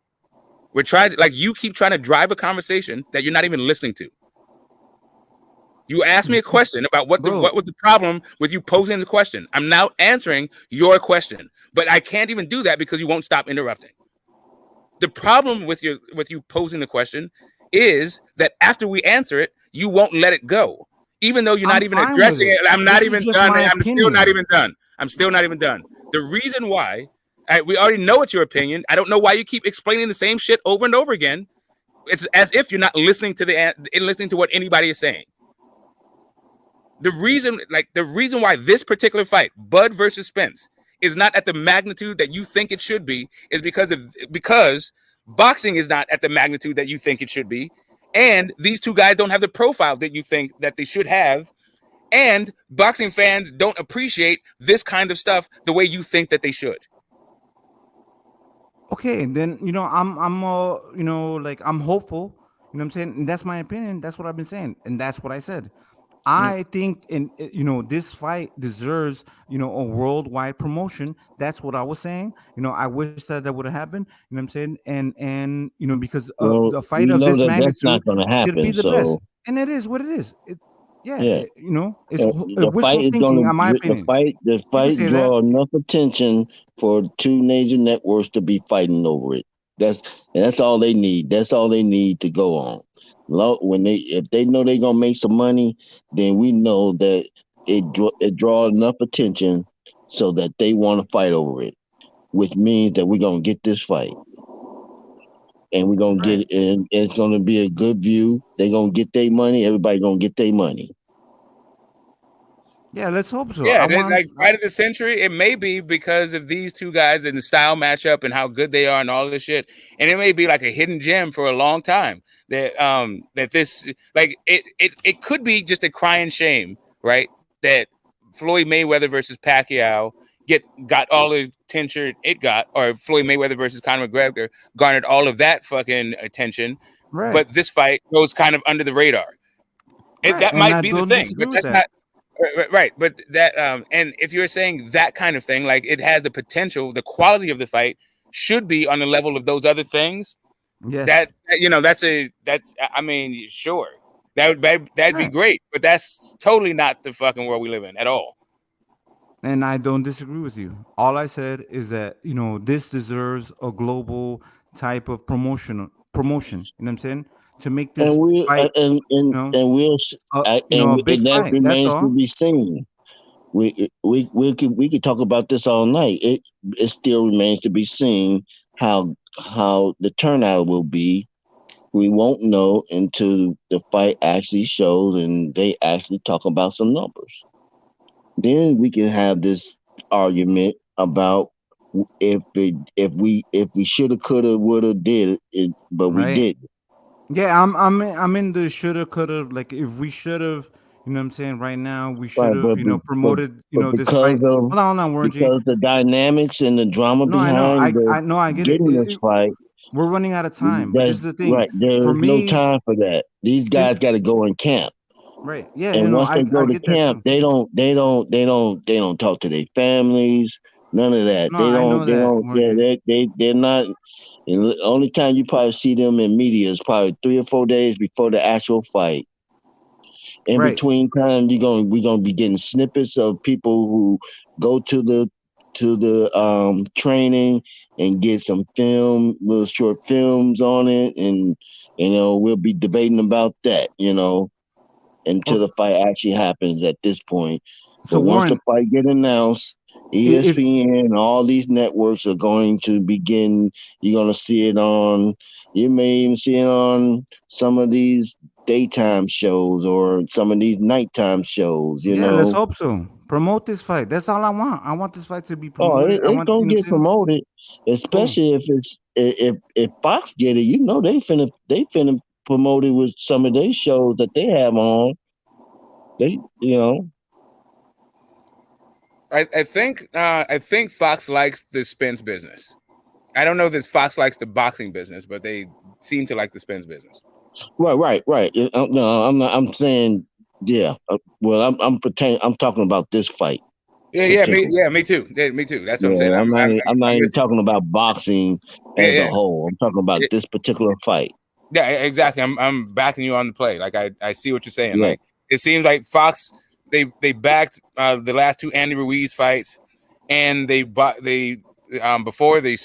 We're trying, like you keep trying to drive a conversation that you're not even listening to. You asked me a question about what was the problem with you posing the question. I'm now answering your question, but I can't even do that because you won't stop interrupting. The problem with you posing the question is that after we answer it, you won't let it go, even though you're not even addressing it. I'm not even done. I'm still not even done. I'm still not even done. The reason why. We already know it's your opinion. I don't know why you keep explaining the same shit over and over again. It's as if you're not listening to what anybody is saying. The reason why this particular fight, Bud versus Spence, is not at the magnitude that you think it should be is because boxing is not at the magnitude that you think it should be, and these two guys don't have the profile that you think that they should have, and boxing fans don't appreciate this kind of stuff the way you think that they should. Okay, then I'm I'm hopeful. You know what I'm saying? And that's my opinion. That's what I've been saying, and that's what I said. I think this fight deserves a worldwide promotion. That's what I was saying. I wish that would have happened. You know what I'm saying? And because the fight of this magnitude should be the best, and it is what it is. It's wishful thinking, in my opinion. The fight draw enough attention for two major networks to be fighting over it. That's all they need. That's all they need to go on. If they know they're gonna make some money, then we know that it draws enough attention so that they want to fight over it, which means that we're gonna get this fight. And we're going to get it, and it's going to be a good view. They're going to get their money. Everybody going to get their money. Yeah, let's hope so. Yeah, like fight of the century, it may be because of these two guys and the style matchup and how good they are and all this shit. And it may be like a hidden gem for a long time. That this, like, it could be just a crying shame, right? That Floyd Mayweather versus Pacquiao got all the attention it got, or Floyd Mayweather versus Conor McGregor garnered all of that fucking attention, but this fight goes kind of under the radar. That might be the thing, but that's not right. But that and if you're saying that kind of thing, like it has the potential, the quality of the fight should be on the level of those other things. Yes. I mean, sure, that'd be great, but that's totally not the fucking world we live in at all. And I don't disagree with you. All I said is that, this deserves a global type of promotion. You know what I'm saying? To make this fight, and that remains to be seen. We could talk about this all night. It still remains to be seen how the turnout will be. We won't know until the fight actually shows and they actually talk about some numbers. Then we can have this argument about if we shoulda, coulda, woulda, did it, but we didn't. Yeah, I'm in the shoulda, coulda. Like if we should have, you know what I'm saying. Right now, we should have, promoted, this fight. Hold on, because the dynamics and the drama behind I get getting this fight We're running out of time. But this is the thing. Right. There's no time for that. These guys got to go in camp. Right. Yeah. And once they go to get camp, they don't talk to their families. None of that. No, I know that. They're not. And the only time you probably see them in media is probably 3 or 4 days before the actual fight. In between time, we're gonna be getting snippets of people who go to the training and get some little short films on it, and we'll be debating about that, until the fight actually happens at this point. So once the fight get announced, ESPN and all these networks are going to begin. You're going to see it on. You may even see it on some of these daytime shows or some of these nighttime shows. Let's hope so. Promote this fight. That's all I want. I want this fight to be promoted. It's gonna get promoted, especially if Fox get it. They finna promote it with some of their shows that they have on. I think Fox likes the Spence business. I don't know if Fox likes the boxing business, but they seem to like the Spence business. Right. No, I'm not. I'm saying, yeah. Well, I'm talking about this fight. Me too. Me too. That's what I'm saying. I'm not even talking about boxing as a whole. I'm talking about this particular fight. Yeah, exactly. I'm backing you on the play. Like I see what you're saying. Yeah. Like it seems like Fox they backed the last 2 Andy Ruiz fights, and they before they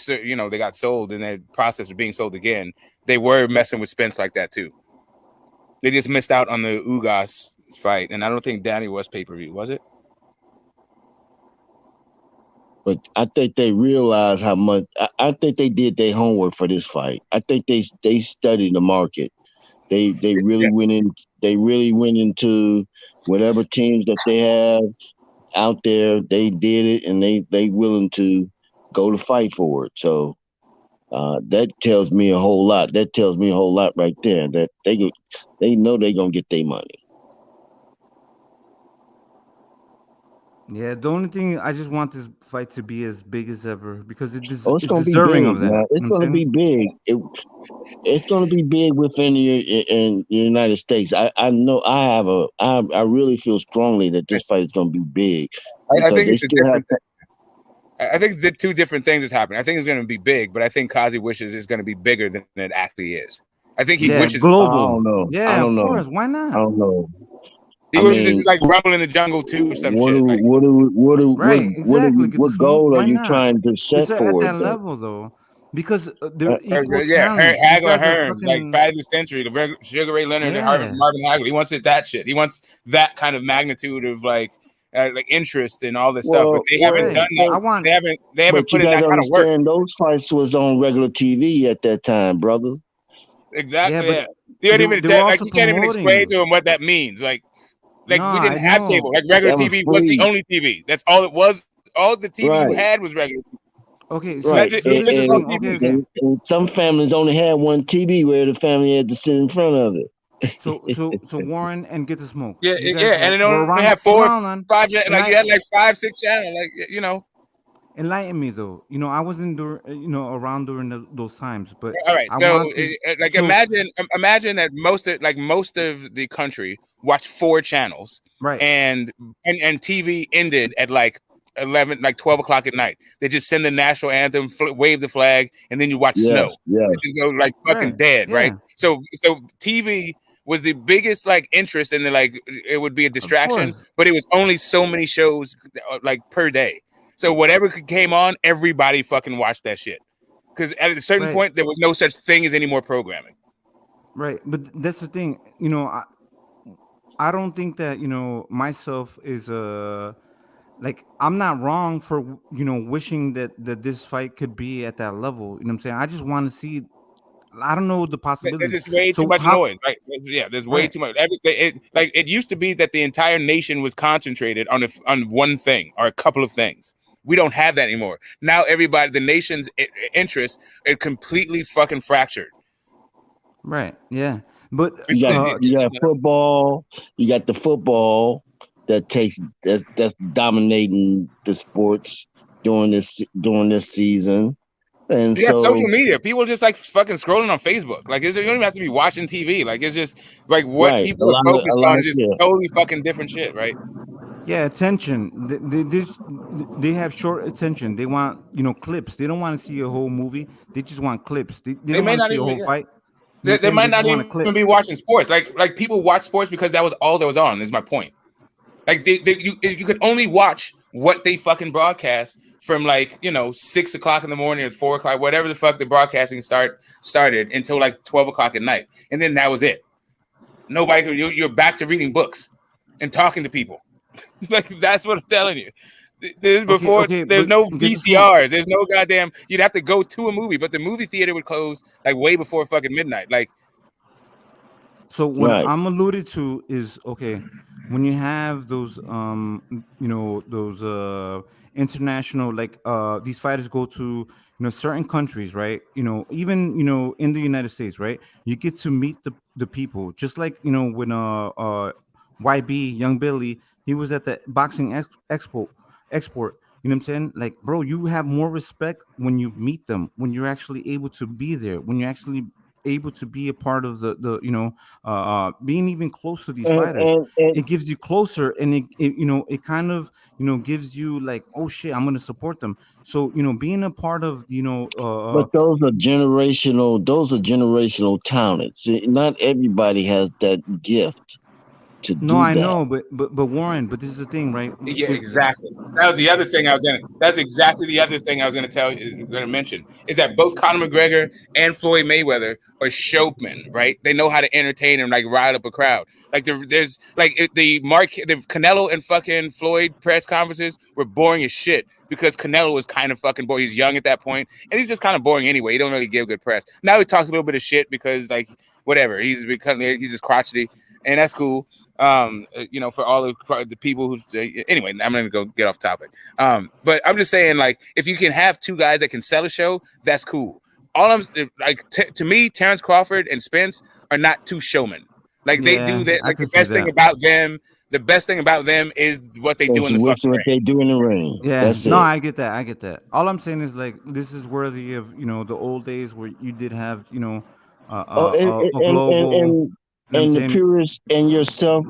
got sold in the process of being sold again. They were messing with Spence like that too. They just missed out on the Ugas fight, and I don't think Danny was pay-per-view, was it? But I think they realized how much. I think they did their homework for this fight. I think they studied the market. They really went in. They really went into whatever teams that they have out there. They did it, and they willing to go to fight for it. So that tells me a whole lot. That tells me a whole lot right there. That they know they're gonna get their money. Yeah, the only thing I just want this fight to be as big as ever because it's deserving of that. Man. It's going to be big. It's going to be big within the United States. I know. I really feel strongly that this fight is going to be big. I think it's 2 different things that's happening. I think it's going to be big, but I think Kazi wishes it's going to be bigger than it actually is. I think he wishes global. I don't know. Yeah, of course. Why not? I don't know. He was just like Rumble in the Jungle 2 or some shit. What goal are you trying to set for at that level though? Because they're equal talents. Hagler Hearns, like fight of the century, the Sugar Ray Leonard and Marvin Hagler. He wants that shit. He wants that kind of magnitude of like interest and all this stuff. But they haven't done that. They haven't put in that kind of work. Those fights was on regular TV at that time, brother. Exactly. Yeah. You can't even explain to him what that means. We didn't have cable. Like regular TV was the only TV. That's all it was. All the TV we had was regular TV. Okay, so and some families only had one TV where the family had to sit in front of it. So Warren and Get the Smoke. Yeah, and it only had 4 or 5. You had like 5, 6 channels. Enlighten me though. I wasn't around during those times. But all right, imagine that most of the country watched 4 channels, right? And TV ended at like 12 o'clock at night. They just send the national anthem, wave the flag, and then you watch snow. Yeah, it just go like fucking dead, right? So TV was the biggest interest, and it would be a distraction, but it was only so many shows per day. So whatever came on, everybody fucking watched that shit. Because at a certain point, there was no such thing as any more programming. Right, but that's the thing. I don't think that myself is I'm not wrong for wishing that this fight could be at that level. You know what I'm saying? I just want to see. I don't know the possibilities. There's just way too much noise, right? Yeah, there's way too much. It used to be that the entire nation was concentrated on one thing or a couple of things. We don't have that anymore. Now the nation's interests are completely fucking fractured. Right. Yeah. But you got football. You got the football that's dominating the sports during this season. And you got so, social media. People just like fucking scrolling on Facebook. Like, you don't even have to be watching TV. Like, it's just like what right, people are a focused lot on of is just yeah. totally fucking different shit, right? Yeah, attention. They have short attention. They want clips. They don't want to see a whole movie. They just want clips. They They don't may want to not see a even. whole Yeah. fight. You know what I'm They saying? They might just not want a even clip. be watching sports. Like people watch sports because that was all that was on. Is my point. Like you could only watch what they fucking broadcast from 6 o'clock in the morning or 4 o'clock, whatever the fuck the broadcasting started until like 12 o'clock at night, and then that was it. Nobody could. You're back to reading books and talking to people. Like that's what I'm telling you. This is before. Okay, There's but no get this one. VCRs. There's no goddamn. You'd have to go to a movie, but the movie theater would close like way before fucking midnight. Like. So what I'm alluded to is when you have those those international these fighters go to certain countries, right? Even in the United States, right? You get to meet the people, just like when YB Young Billy, he was at the boxing export. You know what I'm saying? Like, bro, you have more respect when you meet them, when you're actually able to be there, when you're actually able to be a part of the being even close to these fighters. And It gives you closer, and it kind of gives you like, oh shit, I'm gonna support them. So being a part of but those are generational. Those are generational talents. Not everybody has that gift to no, do I that. know, but Warren, but this is the thing, right? Yeah, exactly. That was the other thing I was gonna. That's exactly the other thing I was gonna tell you. Going to mention is that both Conor McGregor and Floyd Mayweather are showmen, right? They know how to entertain and like rile up a crowd. Like there's like the Canelo and fucking Floyd press conferences were boring as shit because Canelo was kind of fucking boring. He's young at that point, and he's just kind of boring anyway. He don't really give good press. Now he talks a little bit of shit because like whatever. He's just crotchety, and that's cool. For all the people who anyway, I'm gonna go get off topic. But I'm just saying, like, if you can have two guys that can sell a show, that's cool. All I'm like to me, Terence Crawford and Spence are not two showmen. Like they do that. Like the best thing about them is what they do in the fucking what they do in the ring. Yeah, That's no, it. I get that. All I'm saying is like this is worthy of the old days where you did have a global. And the purist and yourself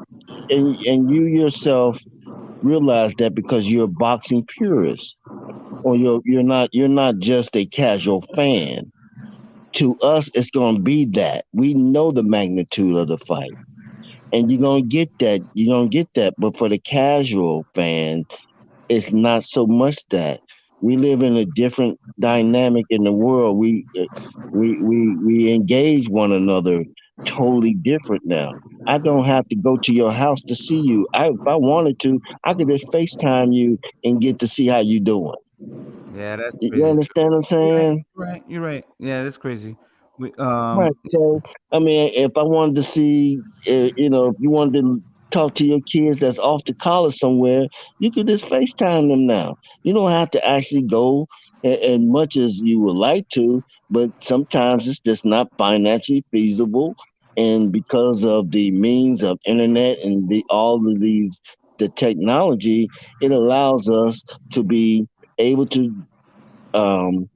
and you yourself realize that because you're a boxing purist, or you're not just a casual fan. To us, it's gonna be that we know the magnitude of the fight, and you're gonna get that. You're gonna get that. But for the casual fan, it's not so much that. We live in a different dynamic in the world. We engage one another totally different now. I don't have to go to your house to see you. If I wanted to, I could just FaceTime you and get to see how you doing. Yeah, that's You crazy. understand what I'm saying? You're right. Yeah, that's crazy. Right. So, I mean, if I wanted to see, if you wanted to talk to your kids that's off to college somewhere, you could just FaceTime them now. You don't have to actually go as much as you would like to, but sometimes it's just not financially feasible. And because of the means of internet and the technology, it allows us to be able to um,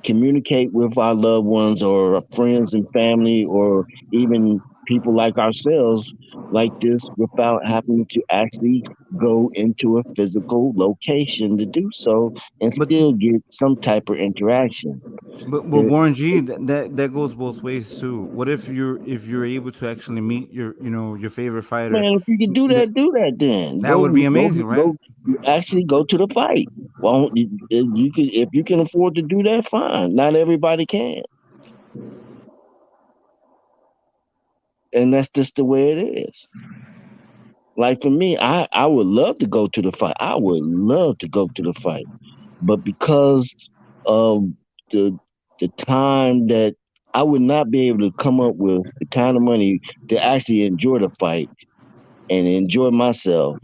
communicate with our loved ones or friends and family or even people like ourselves like this without having to actually go into a physical location to do so and still get some type of interaction. But Warren G, that goes both ways too. What if you're able to actually meet your favorite fighter? Man, if you can do that then. That would be amazing, right? Actually go to the fight. Well, if you can afford to do that, fine. Not everybody can. And that's just the way it is. Like for me, I would love to go to the fight. I would love to go to the fight. But because of the time that I would not be able to come up with the kind of money to actually enjoy the fight and enjoy myself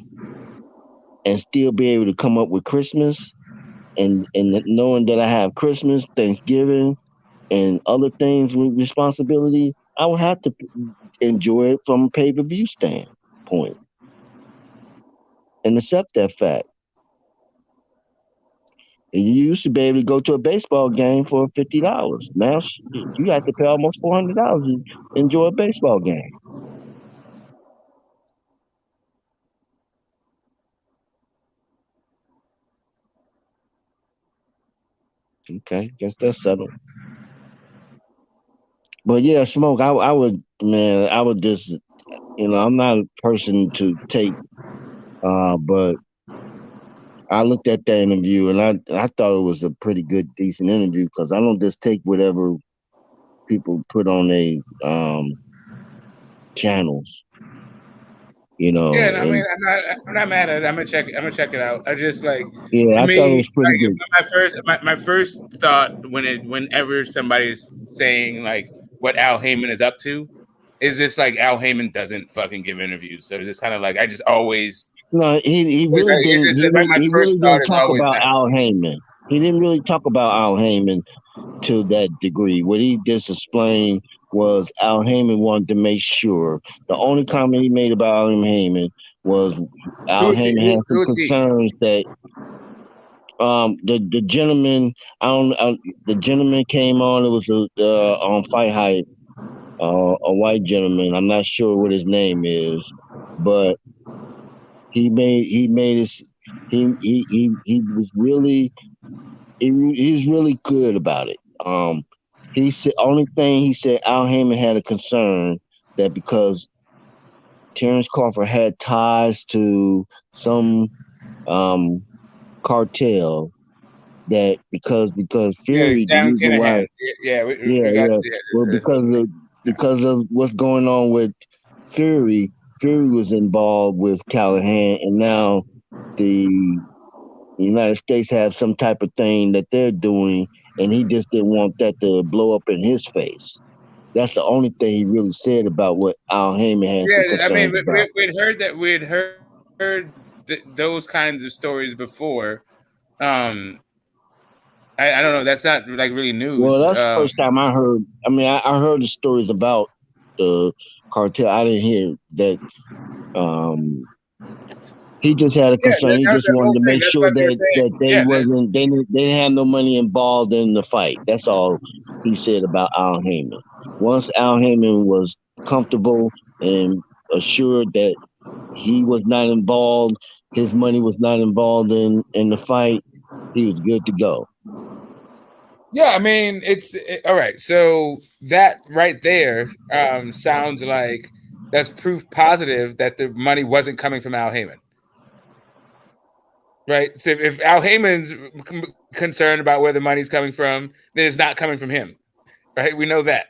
and still be able to come up with Christmas and knowing that I have Christmas, Thanksgiving, and other things with responsibility, I would have to enjoy it from a pay-per-view standpoint and accept that fact. And you used to be able to go to a baseball game for $50. Now you have to pay almost $400 to enjoy a baseball game. Okay, guess that's settled. But yeah, Smoke, I would just, I'm not a person to take, but I looked at that interview and I thought it was a pretty good, decent interview because I don't just take whatever people put on their channels. Yeah, no, I mean, I'm not mad at it. I'm gonna check it out. I just like yeah, to I thought it me, was pretty good. my first thought whenever somebody's saying like what Al Heyman is up to, is just like Al Heyman doesn't fucking give interviews. So it's just kind of like I just always No, he really like, didn't. my He first really thought didn't is talk always about that. Al Heyman. He didn't really talk about Al Heyman to that degree. What he just explained was Al Heyman wanted to make sure. The only comment he made about Al Heyman was Al Heyman had some concerns that the gentleman the gentleman came on. It was on Fight Hype, a white gentleman. I'm not sure what his name is, but he was really he was really good about it. He said only thing he said Al Heyman had a concern that because Terence Crawford had ties to some cartel, that because Fury, the Dan reason why, Kinahan. We got well, because of what's going on with Fury was involved with Callahan, and now the United States have some type of thing that they're doing, and he just didn't want that to blow up in his face. That's the only thing he really said about what Al Heyman had some concerns I mean, about. we'd heard those kinds of stories before. I don't know. That's not like really news. Well, that's the first time I heard. I mean, I heard the stories about the cartel. I didn't hear that. He just had a concern. He just wanted to make sure that they wasn't. They didn't have no money involved in the fight. That's all he said about Al Heyman. Once Al Heyman was comfortable and assured that he was not involved, his money was not involved in the fight, he was good to go. Yeah, I mean, all right. So that right there sounds like that's proof positive that the money wasn't coming from Al Heyman. Right? So if Al Heyman's concerned about where the money's coming from, then it's not coming from him. Right? We know that.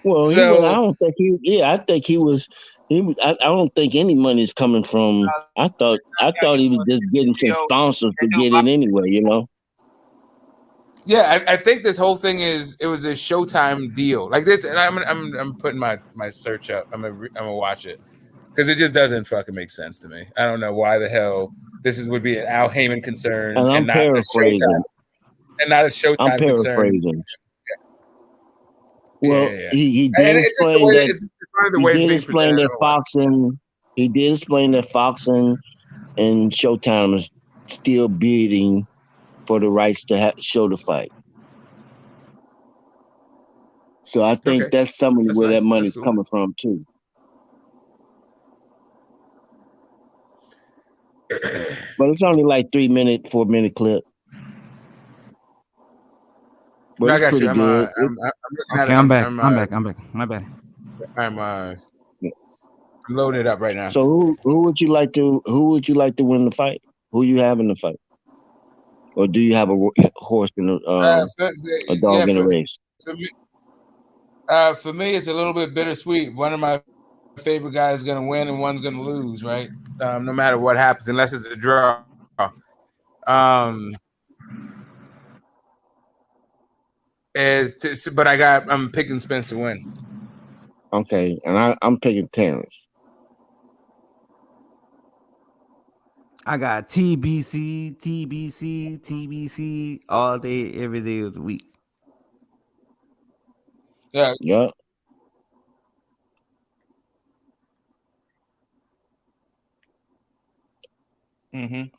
Well, I don't think he. Yeah, I think he was. I don't think any money is coming from. I thought he was just getting some sponsors to get it anyway. Yeah, I think this whole thing it was a Showtime deal like this, and I'm putting my search up. I'm gonna watch it because it just doesn't fucking make sense to me. I don't know why the hell would be an Al Heyman concern and I'm paraphrasing. Not a Showtime I'm paraphrasing. concern. Well, he did explain that. He did explain that Fox and Showtime is still bidding for the rights to show the fight. So I think that's some of where that money's coming from too. But it's only like 4 minute clip. But no, I got you. I'm back. My bad. I'm loading it up right now. So who would you like to win the fight? Who you have in the fight? Or do you have a horse in a dog in a race? For me, it's a little bit bittersweet. One of my favorite guys is going to win and one's going to lose, right? No matter what happens, unless it's a draw. But I'm picking Spence to win. Okay, and I'm picking Terence. I got TBC all day, every day of the week. Yeah. Yep.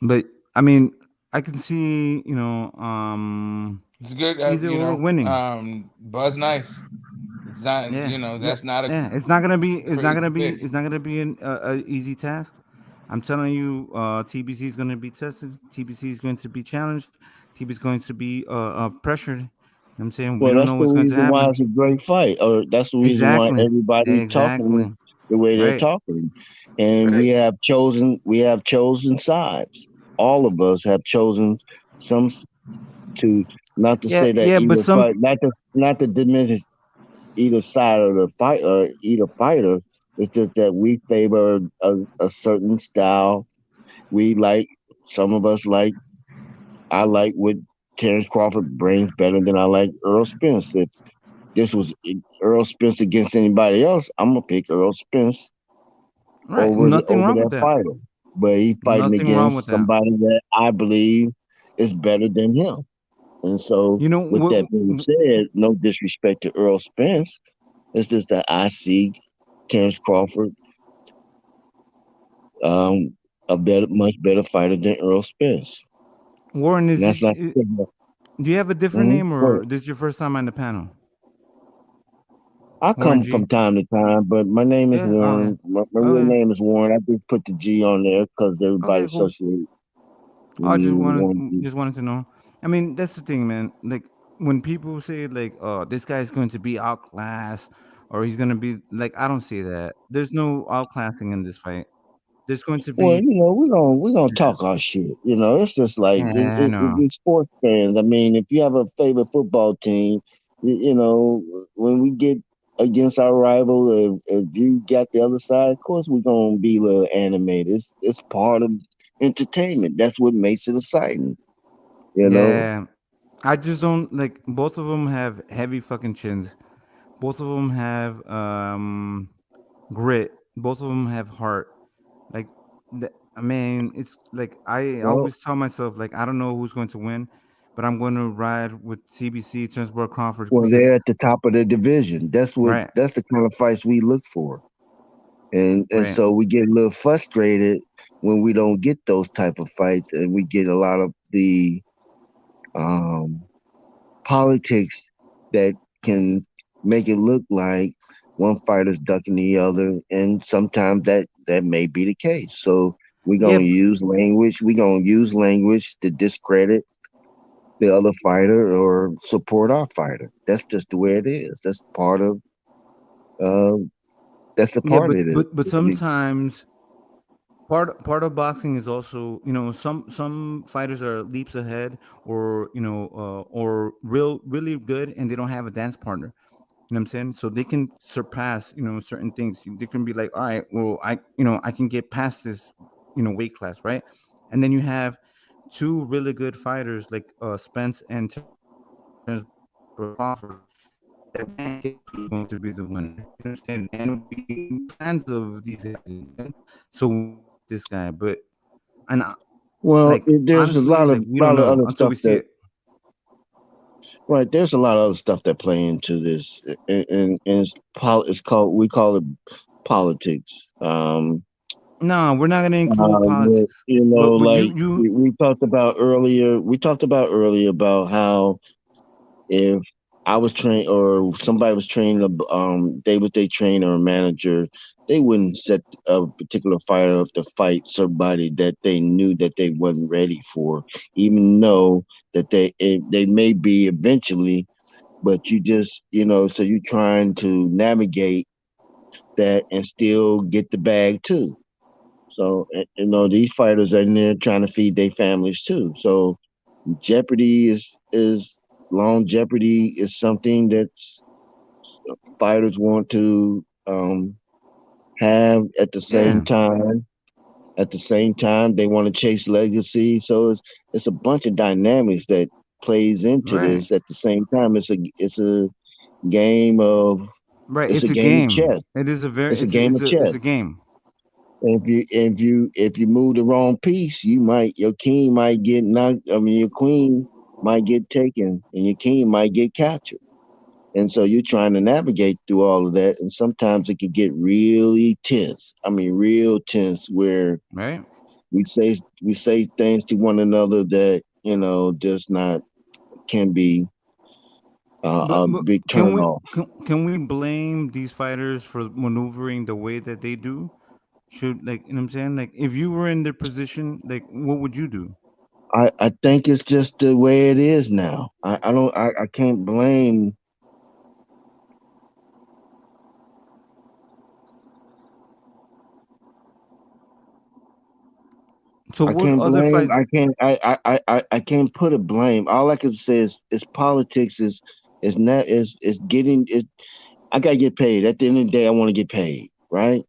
But I mean, I can see, it's good. either or winning. Buzz Nice. It's not, Yeah, that's not a it's not gonna be, crazy pick. it's not gonna be a easy task. I'm telling you, TBC is gonna be tested. TBC is going to be challenged. TBC is going to be pressured. You know what I'm saying, we Well, don't that's know the what's going to reason why happen. it's a great fight, or that's the reason why Exactly, everybody's talking exactly, the way they're right. talking. And we have chosen sides. All of us have chosen some to not to Yeah, say that yeah, but either some fight, not to diminish either side of the fight or either fighter. It's just that we favor a certain style. We like some of us like I like what Terence Crawford brings better than I like Earl Spence. If this was Earl Spence against anybody else, I'm gonna pick Earl Spence right. Nothing over wrong with that that. fighter. But he's fighting Nothing wrong with against that. somebody that I believe is better than him. And so, You know with that being what? said, no disrespect to Earl Spence. It's just that I see Terence Crawford um, much better fighter than Earl Spence. Warren, And is that's this? not. Do you have a different Mm-hmm. name, or this is your first time on the panel? I Warren come G. from time to time, but my name is Yeah. Okay. Warren. My real Okay. name is Warren. I just put the G on there because everybody Okay. Cool. associates I me with Warren G. just wanted to know. I mean, that's the thing, man. Like when people say like, "Oh, this guy's going to be outclassed," or he's gonna be like, I don't see that. There's no outclassing in this fight. There's going to Well, be. we're gonna talk our shit. It's just like Yeah, I know. we sports fans. I mean, if you have a favorite football team, when we get against our rival, if you got the other side, of course we're gonna be a little animated. It's part of entertainment. That's what makes it exciting. You know. Yeah, I just don't like. Both of them have heavy fucking chins. Both of them have grit. Both of them have heart. Like, I mean, it's like I Well, always tell myself, like, I don't know who's going to win, but I'm going to ride with CBC, Tensberg Crawford, well, because they're at the top of the division. right, That's the kind of fights we look for. And right, so we get a little frustrated when we don't get those type of fights, and we get a lot of the um, politics that can make it look like one fighter's ducking the other, and sometimes that may be the case. So we're yeah, gonna use language. We're gonna use language to discredit the other fighter or support our fighter. That's just the way it is. Uh, that's the yeah, part of it. but sometimes part of boxing is also, some fighters are leaps ahead, or or really good, and they don't have a dance partner. You know what I'm saying? So they can surpass, certain things. They can be like, all right, well, I can get past this, weight class, right? And then you have two really good fighters like Spence and Terence Crawford. That man guess who's going to be the winner. You understand? And we fans of these guys. You understand? So we want this guy, but and Well, like there's a honestly, like we don't lot of know other until stuff we see that it. right. There's a lot of other stuff that play into this, and it's called we call it politics. No, we're not going to include politics. But Like you we talked about earlier. We talked about earlier about how if I was trained or somebody was trained, they was their trainer or manager, they wouldn't set a particular fighter up to fight somebody that they knew that they wasn't ready for, even though that they may be eventually, but you just so you're trying to navigate that and still get the bag too. So these fighters are in there trying to feed their families too. So jeopardy is longevity is something that fighters want to have at the same yeah, time. At the same time, they want to chase legacy. So it's a bunch of dynamics that plays into right. this. At the same time, it's a game of Right, it's a it's a game of game. chess. It is a very It's a game of it's chess. a game. If you move the wrong piece, your king might get knocked. I mean, your queen might get taken, and your king might get captured. And so you're trying to navigate through all of that, and sometimes it can get really tense. I mean, real tense, where Right? we say things to one another that just not can be a But big turn off. can we blame these fighters for maneuvering the way that they do? Should, like, you know what I'm saying? Like, if you were in their position, like, what would you do? I think it's just the way it is now. I can't blame. So I what can't other blame. fights? I can't put a blame. All I can say is politics is not is getting it. I gotta get paid. At the end of the day, I want to get paid, right?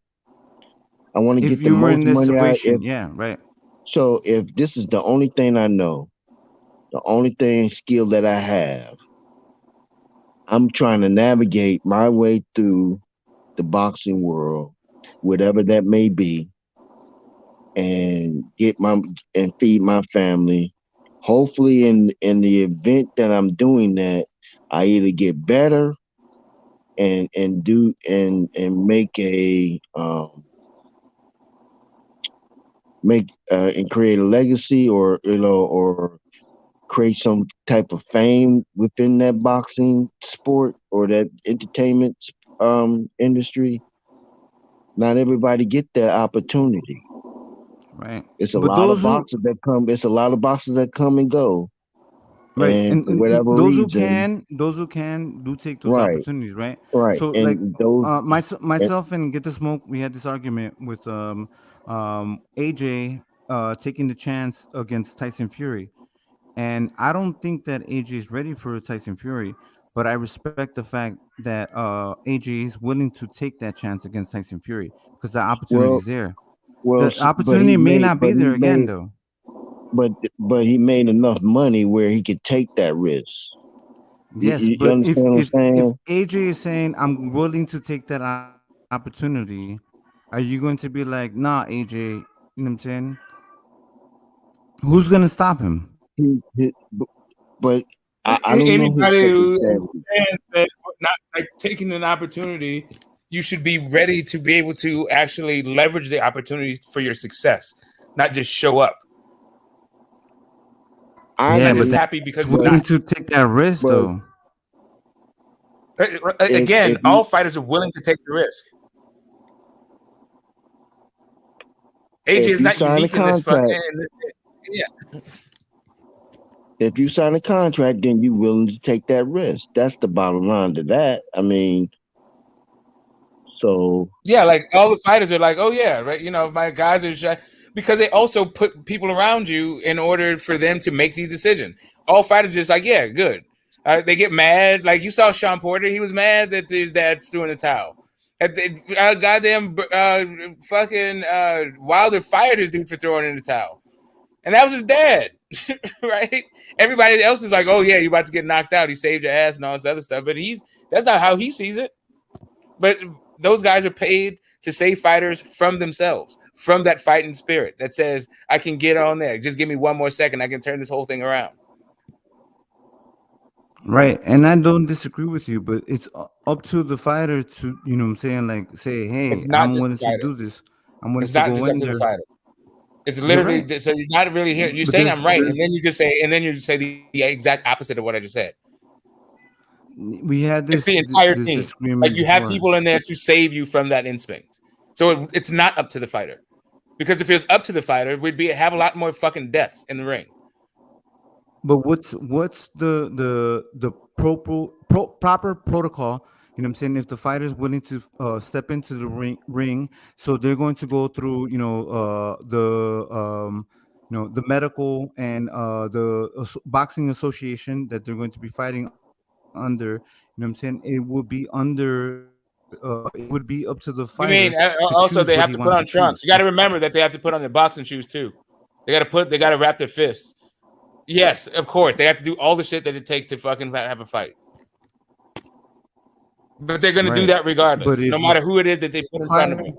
I want to If get the you were in most this money out. situation, yeah, right. So if this is the only thing I know, the only thing skill that I have, I'm trying to navigate my way through the boxing world, whatever that may be, and feed my family. Hopefully, in the event that I'm doing that, I either get better and make a make and create a legacy, or or create some type of fame within that boxing sport or that entertainment industry. Not everybody get that opportunity. Right. It's a But lot of boxers that come. It's a lot of boxers that come and go, right, and and for whatever reason, those who can do take those right, opportunities, right? right, So, like, and those, and, myself and Get the Smoke, we had this argument with AJ taking the chance against Tyson Fury, and I don't think that AJ is ready for Tyson Fury, but I respect the fact that AJ is willing to take that chance against Tyson Fury because the opportunity well, is there. well, The opportunity may not be there again, though. but he made enough money where he could take that risk. Yes, You but understand what I'm if saying? AJ is saying I'm willing to take that opportunity, are you going to be like, nah, AJ? You know what I'm saying? Who's gonna stop him? But I don't know his Anybody cooking who strategy. understands that not like taking an opportunity, you should be ready to be able to actually leverage the opportunity for your success, not just show up. Yeah, Not but just that's happy because it's willing not. to take that risk, But though. Again, if all you fighters are willing to take the risk. AJ is not sign a unique in this. contract, Yeah. if you sign a contract, then you willing to take that risk. That's the bottom line to that. I mean, so Yeah, like all the fighters are like, oh yeah, right. You know, my guys are shy because they also put people around you in order for them to make these decisions. All fighters just like, yeah, good. They get mad. Like you saw Sean Porter, he was mad that his dad threw in the towel. Goddamn, fucking Wilder fired his dude for throwing in the towel, and that was his dad, right? Everybody else is like, oh yeah, you're about to get knocked out. He saved your ass and all this other stuff, but that's not how he sees it. But those guys are paid to save fighters from themselves, from that fighting spirit that says, I can get on there. Just give me one more second. I can turn this whole thing around. Right, and I don't disagree with you, but it's up to the fighter to, you know what I'm saying, like, say, hey, It's not I'm just willing the to fighter. do this. I'm willing It's to not go just up in to the there. fighter. It's You're literally right. so you're not really hearing. You're But saying I'm right, there's and then you just say the exact opposite of what I just said. we had It's this the entire this team. Like disagreement you have before. people in there to save you from that instinct. So it's not up to the fighter. Because if it was up to the fighter, we'd have a lot more fucking deaths in the ring. But what's the proper protocol? You know what I'm saying? If the fighter is willing to step into the ring, so they're going to go through, the medical and the boxing association that they're going to be fighting under. You know what I'm saying? It would be it would be up to the You fighter mean to choose also what they he have to wants put to on choose. trunks? You got to remember that they have to put on their boxing shoes too. They got to wrap their fists. Yes, of course they have to do all the shit that it takes to fucking have a fight. But they're going to do Right. that regardless, But no if matter who it is that they put in front of fighter, them.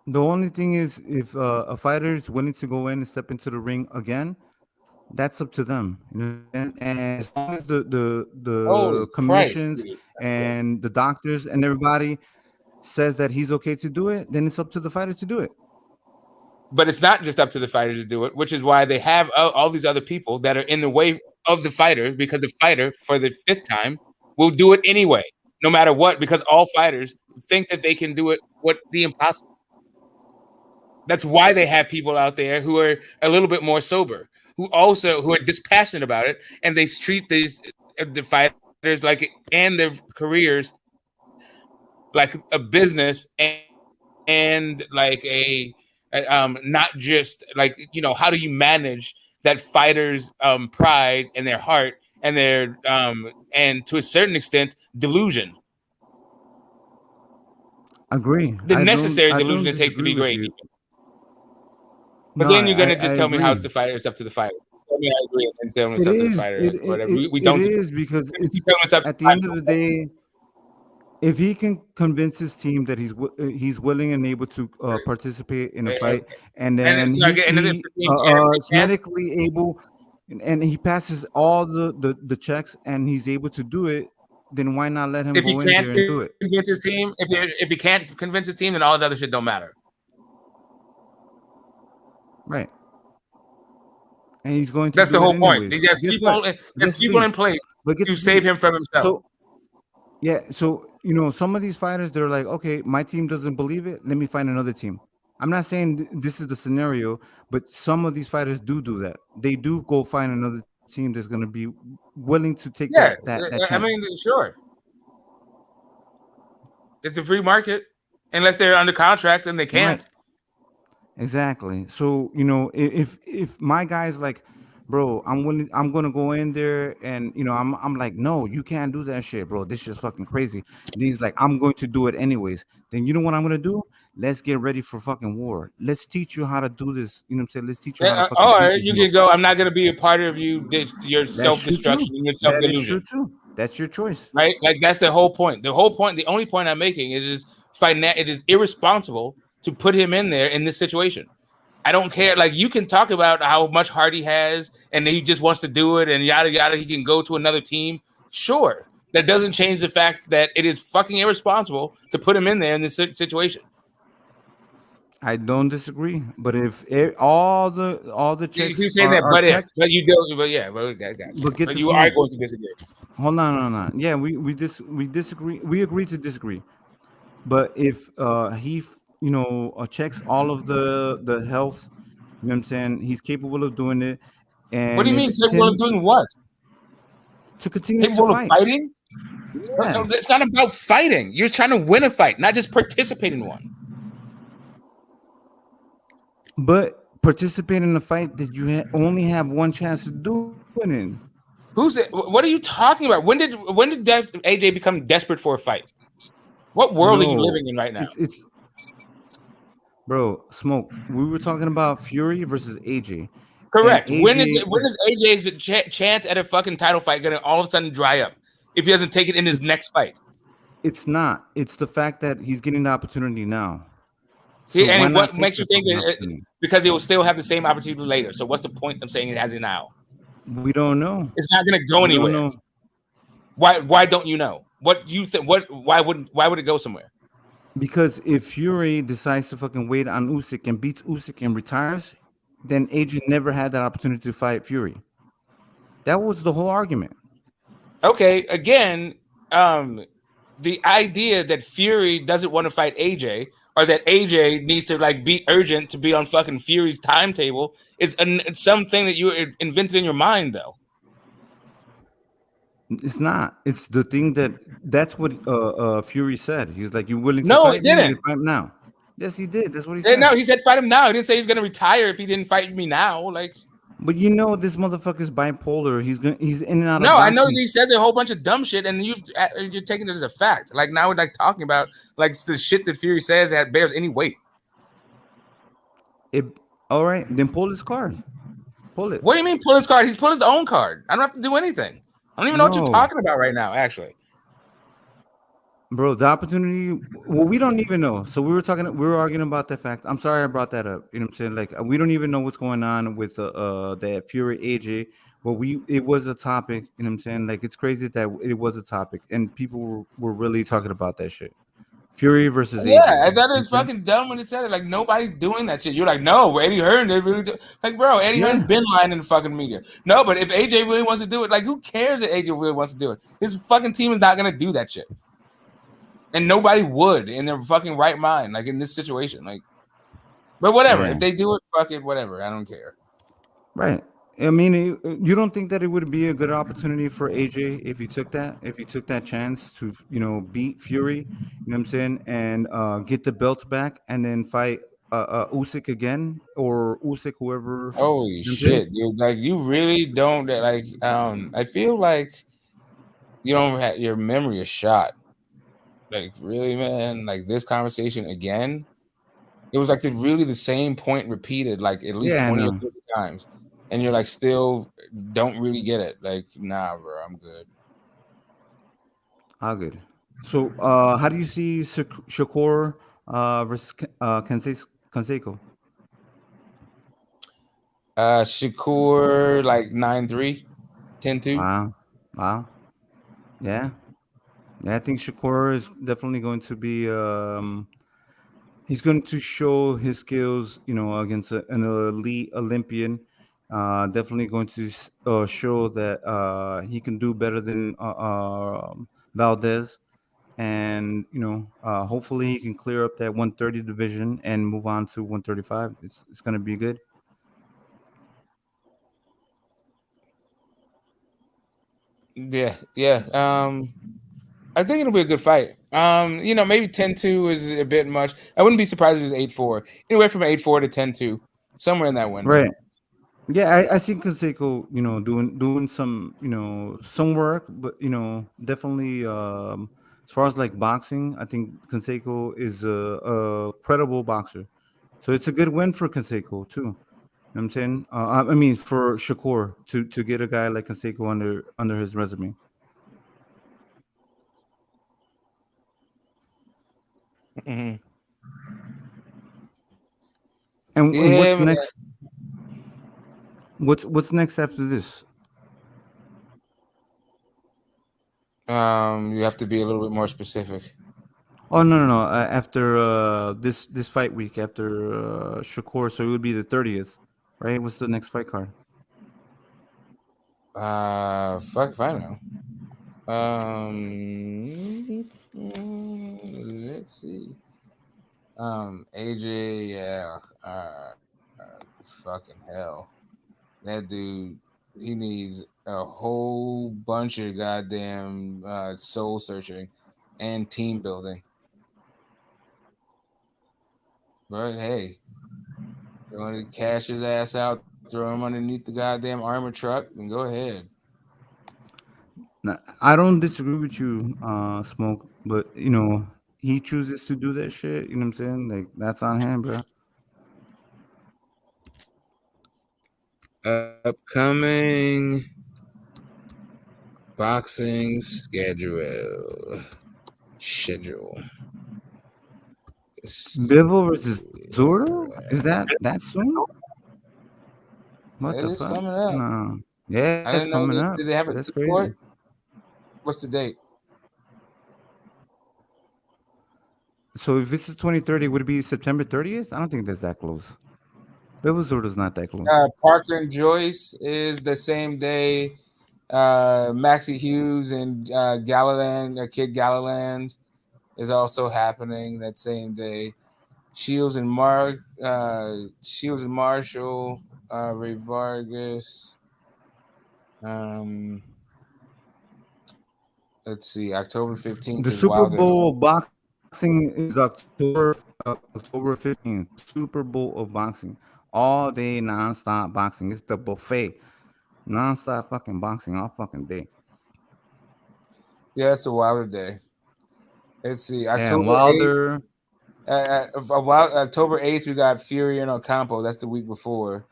the only thing is, if a fighter is willing to go in and step into the ring again, that's up to them. You know what I'm saying? And as long as the Holy Christ, commissions dude. and the doctors and everybody says that he's okay to do it, then it's up to the fighter to do it. But it's not just up to the fighter to do it, which is why they have all these other people that are in the way of the fighter, because the fighter, for the 5th time, will do it anyway, no matter what, because all fighters think that they can do it, the impossible. That's why they have people out there who are a little bit more sober, who are dispassionate about it, and they treat the fighters like, and their careers like a business and like a not just like, how do you manage that fighter's pride and their heart and their and to a certain extent delusion. Agree. The necessary delusion it takes to be great. But then you're gonna just tell me how it's the fighter. It's up to the fighter. Tell me I agree and tell me it's up to the fighter. Whatever. We don't. It is because it's at the end of the day. If he can convince his team that he's willing and able to participate in a fight, and then he's medically able, and he passes all the checks, and he's able to do it, then why not let him go in there and do it? Convince his team, if he can't convince his team, then all the other shit don't matter. Right. And he's going to. That's the whole point. He has people in place to save him from himself. So, yeah, so some of these fighters, they're like, okay, my team doesn't believe it. Let me find another team. I'm not saying this is the scenario, but some of these fighters do that. They do go find another team that's going to be willing to take that chance. I mean, sure. It's a free market, unless they're under contract and they can't. Right. Exactly. So, if my guy's like, bro, I'm gonna go in there, and I'm like, no, you can't do that shit, bro. This shit's fucking crazy. And he's like, I'm going to do it anyways. Then you know what I'm gonna do? Let's get ready for fucking war. Let's teach you how to do this. You know what I'm saying? Let's teach you how to or you can go, I'm not gonna be a part of your self-destruction and your self-delusion. That's true too. That's your choice. Right? Like that's the whole point. The only point I'm making is it is irresponsible to put him in there in this situation. I don't care. Like, you can talk about how much heart he has and he just wants to do it and yada yada. He can go to another team. Sure. That doesn't change the fact that it is fucking irresponsible to put him in there in this situation. I don't disagree, but if all the checks you saying that, but you don't. But yeah, but you are going to disagree. Hold on. Yeah, we disagree. We agree to disagree. But if he checks all of the health, you know what I'm saying, he's capable of doing it. And what do you mean capable of doing what? To continue capable to fight. Of fighting? Yeah. No, it's not about fighting. You're trying to win a fight, not just participate in one. But participate in a fight that you only have one chance to do it in. Who's it? What are you talking about? When did AJ become desperate for a fight? What world are you living in right now? It's bro, Smoke. We were talking about Fury versus AJ. Correct. When is AJ's chance at a fucking title fight going to all of a sudden dry up if he doesn't take it in his next fight? It's not. It's the fact that he's getting the opportunity now. So and what makes you think that because he will still have the same opportunity later? So what's the point of saying it has it now? We don't know. It's not going to go anywhere. Why don't you know? What you think? Why would it go somewhere? Because if Fury decides to fucking wait on Usyk and beats Usyk and retires, then AJ never had that opportunity to fight Fury. That was the whole argument. Okay, again, the idea that Fury doesn't want to fight AJ, or that AJ needs to be urgent to be on fucking Fury's timetable, is something that you invented in your mind, though. It's not. It's the thing that's what Fury said. He's like, "You willing to fight me? He didn't. Fight him now." Yes, he did. That's what he said. No, he said fight him now. He didn't say he's gonna retire if he didn't fight me now. But this motherfucker's bipolar. He's in and out. No, I know he says a whole bunch of dumb shit, and you're taking it as a fact. Like now we're talking about the shit that Fury says that bears any weight. All right, then pull his card. Pull it. What do you mean pull his card? He's pulled his own card. I don't have to do anything. I don't even know what you're talking about right now, actually. Bro, the opportunity, we don't even know. So we were arguing about that fact. I'm sorry I brought that up. You know what I'm saying? We don't even know what's going on with that Fury AJ. But it was a topic, you know what I'm saying? It's crazy that it was a topic and people were really talking about that shit. Fury versus Yeah, AJ. I thought it was fucking dumb when it said it. Like, nobody's doing that shit. You're like, no, Eddie Hearn, they really do. Like, bro, Eddie Hearn been lying in the fucking media. No, but if AJ really wants to do it, like, who cares if AJ really wants to do it? His fucking team is not going to do that shit. And nobody would in their fucking right mind, like, in this situation. Like, but whatever. Yeah. If they do it, fuck it, whatever. I don't care. Right. I mean, you don't think that it would be a good opportunity for AJ if he took that chance to, beat Fury, you know what I'm saying, and get the belts back and then fight Usyk again, or Usyk, whoever. Holy shit, dude! Like, you really don't like. I feel like you don't have your memory is shot. Like, really, man. Like, this conversation again. It was like really the same point repeated like at least 20 or 30 times. And you're like, still don't really get it. Like, nah, bro, I'm good. How good. So, how do you see Shakur versus Canseco? Shakur, like 9-3, 10-2. Wow. Yeah. I think Shakur is definitely going to be he's going to show his skills, against an elite Olympian. Definitely going to show that he can do better than Valdez, and hopefully he can clear up that 130 division and move on to 135. It's going to be good. Yeah. I think it'll be a good fight. Maybe 10-2 is a bit much. I wouldn't be surprised if it was 8-4. Anywhere from 8-4 to 10-2, somewhere in that window. Right. Yeah, I see Canseco, doing some, some work, but definitely as far as like boxing, I think Canseco is a credible boxer. So it's a good win for Canseco too. You know what I'm saying? I mean, for Shakur to get a guy like Canseco under his resume. Mm-hmm. And what's next? What's next after this? You have to be a little bit more specific. Oh no! After this fight week, after Shakur, so it would be the 30th, right? What's the next fight card? Fuck if I know. Let's see. AJ, yeah. Fucking hell. That dude, he needs a whole bunch of goddamn soul searching and team building. But hey, you want to cash his ass out, throw him underneath the goddamn armor truck, then go ahead. Now, I don't disagree with you, Smoke, but he chooses to do that shit. You know what I'm saying? Like, that's on him, bro. Upcoming boxing schedule. Bivol versus Zurdo? Is that soon? What it the is fuck? Coming up. No. Yeah, it's coming up. Did they have a That's crazy? crazy. What's the date? So if it's the 2030, would it be September 30th? I don't think that's that close. Bivol Zurdo's not that close. Parker and Joyce is the same day. Maxie Hughes and Kid Gallowland is also happening that same day. Shields and Marshall, Ray Vargas. Let's see, October 15th. The Super Bowl of boxing is October 15th. Super Bowl of boxing. All day, nonstop boxing. It's the buffet. Nonstop fucking boxing all fucking day. Yeah, it's a Wilder day. Let's see, October Wilder. 8th, October 8th, we got Fury and Ocampo. That's the week before.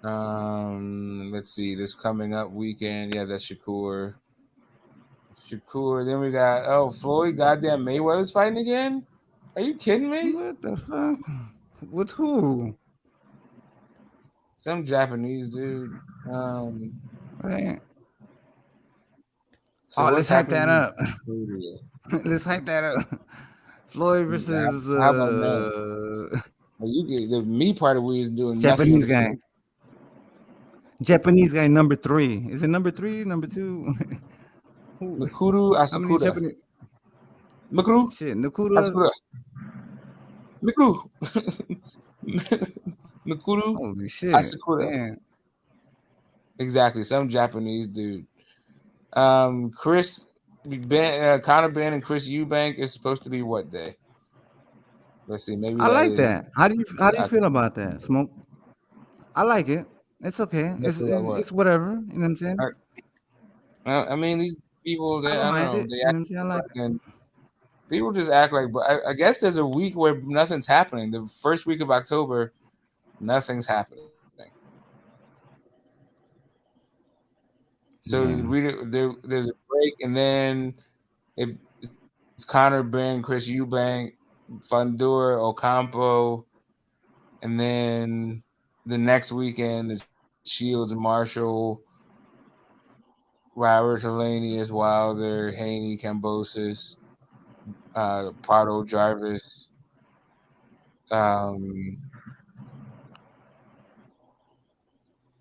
Let's see, this coming up weekend. Yeah, that's Shakur. Then we got Floyd, goddamn Mayweather's fighting again. Are you kidding me? What the fuck? With who? Some Japanese dude. Right. So let's hype that up. Let's hype that up. Floyd versus how about men? The me part of we is doing Japanese nothing. guy. Japanese guy number 3. Is it number 3? Number 2? Nakuru Asakura. Nakuru? Shit, Nakuru. Nakuru. Nakuru. Holy shit. Asakura. Damn. Exactly. Some Japanese dude. Chris Connor Ben and Chris Eubank is supposed to be what day? Let's see. Maybe I like that. How do you feel about that, Smoke? I like it. It's okay. It's whatever. You know what I'm saying? I mean, these people, I don't know. You know what I'm saying? I like it. People just act like, but I guess there's a week where nothing's happening. The first week of October, nothing's happening. So there's a break, and then it's Connor Ben, Chris Eubank, Fundura, Ocampo, and then the next weekend is Shields, Marshall, Robert Hellenius, Wilder, Haney, Cambosis, Pardo, Jarvis.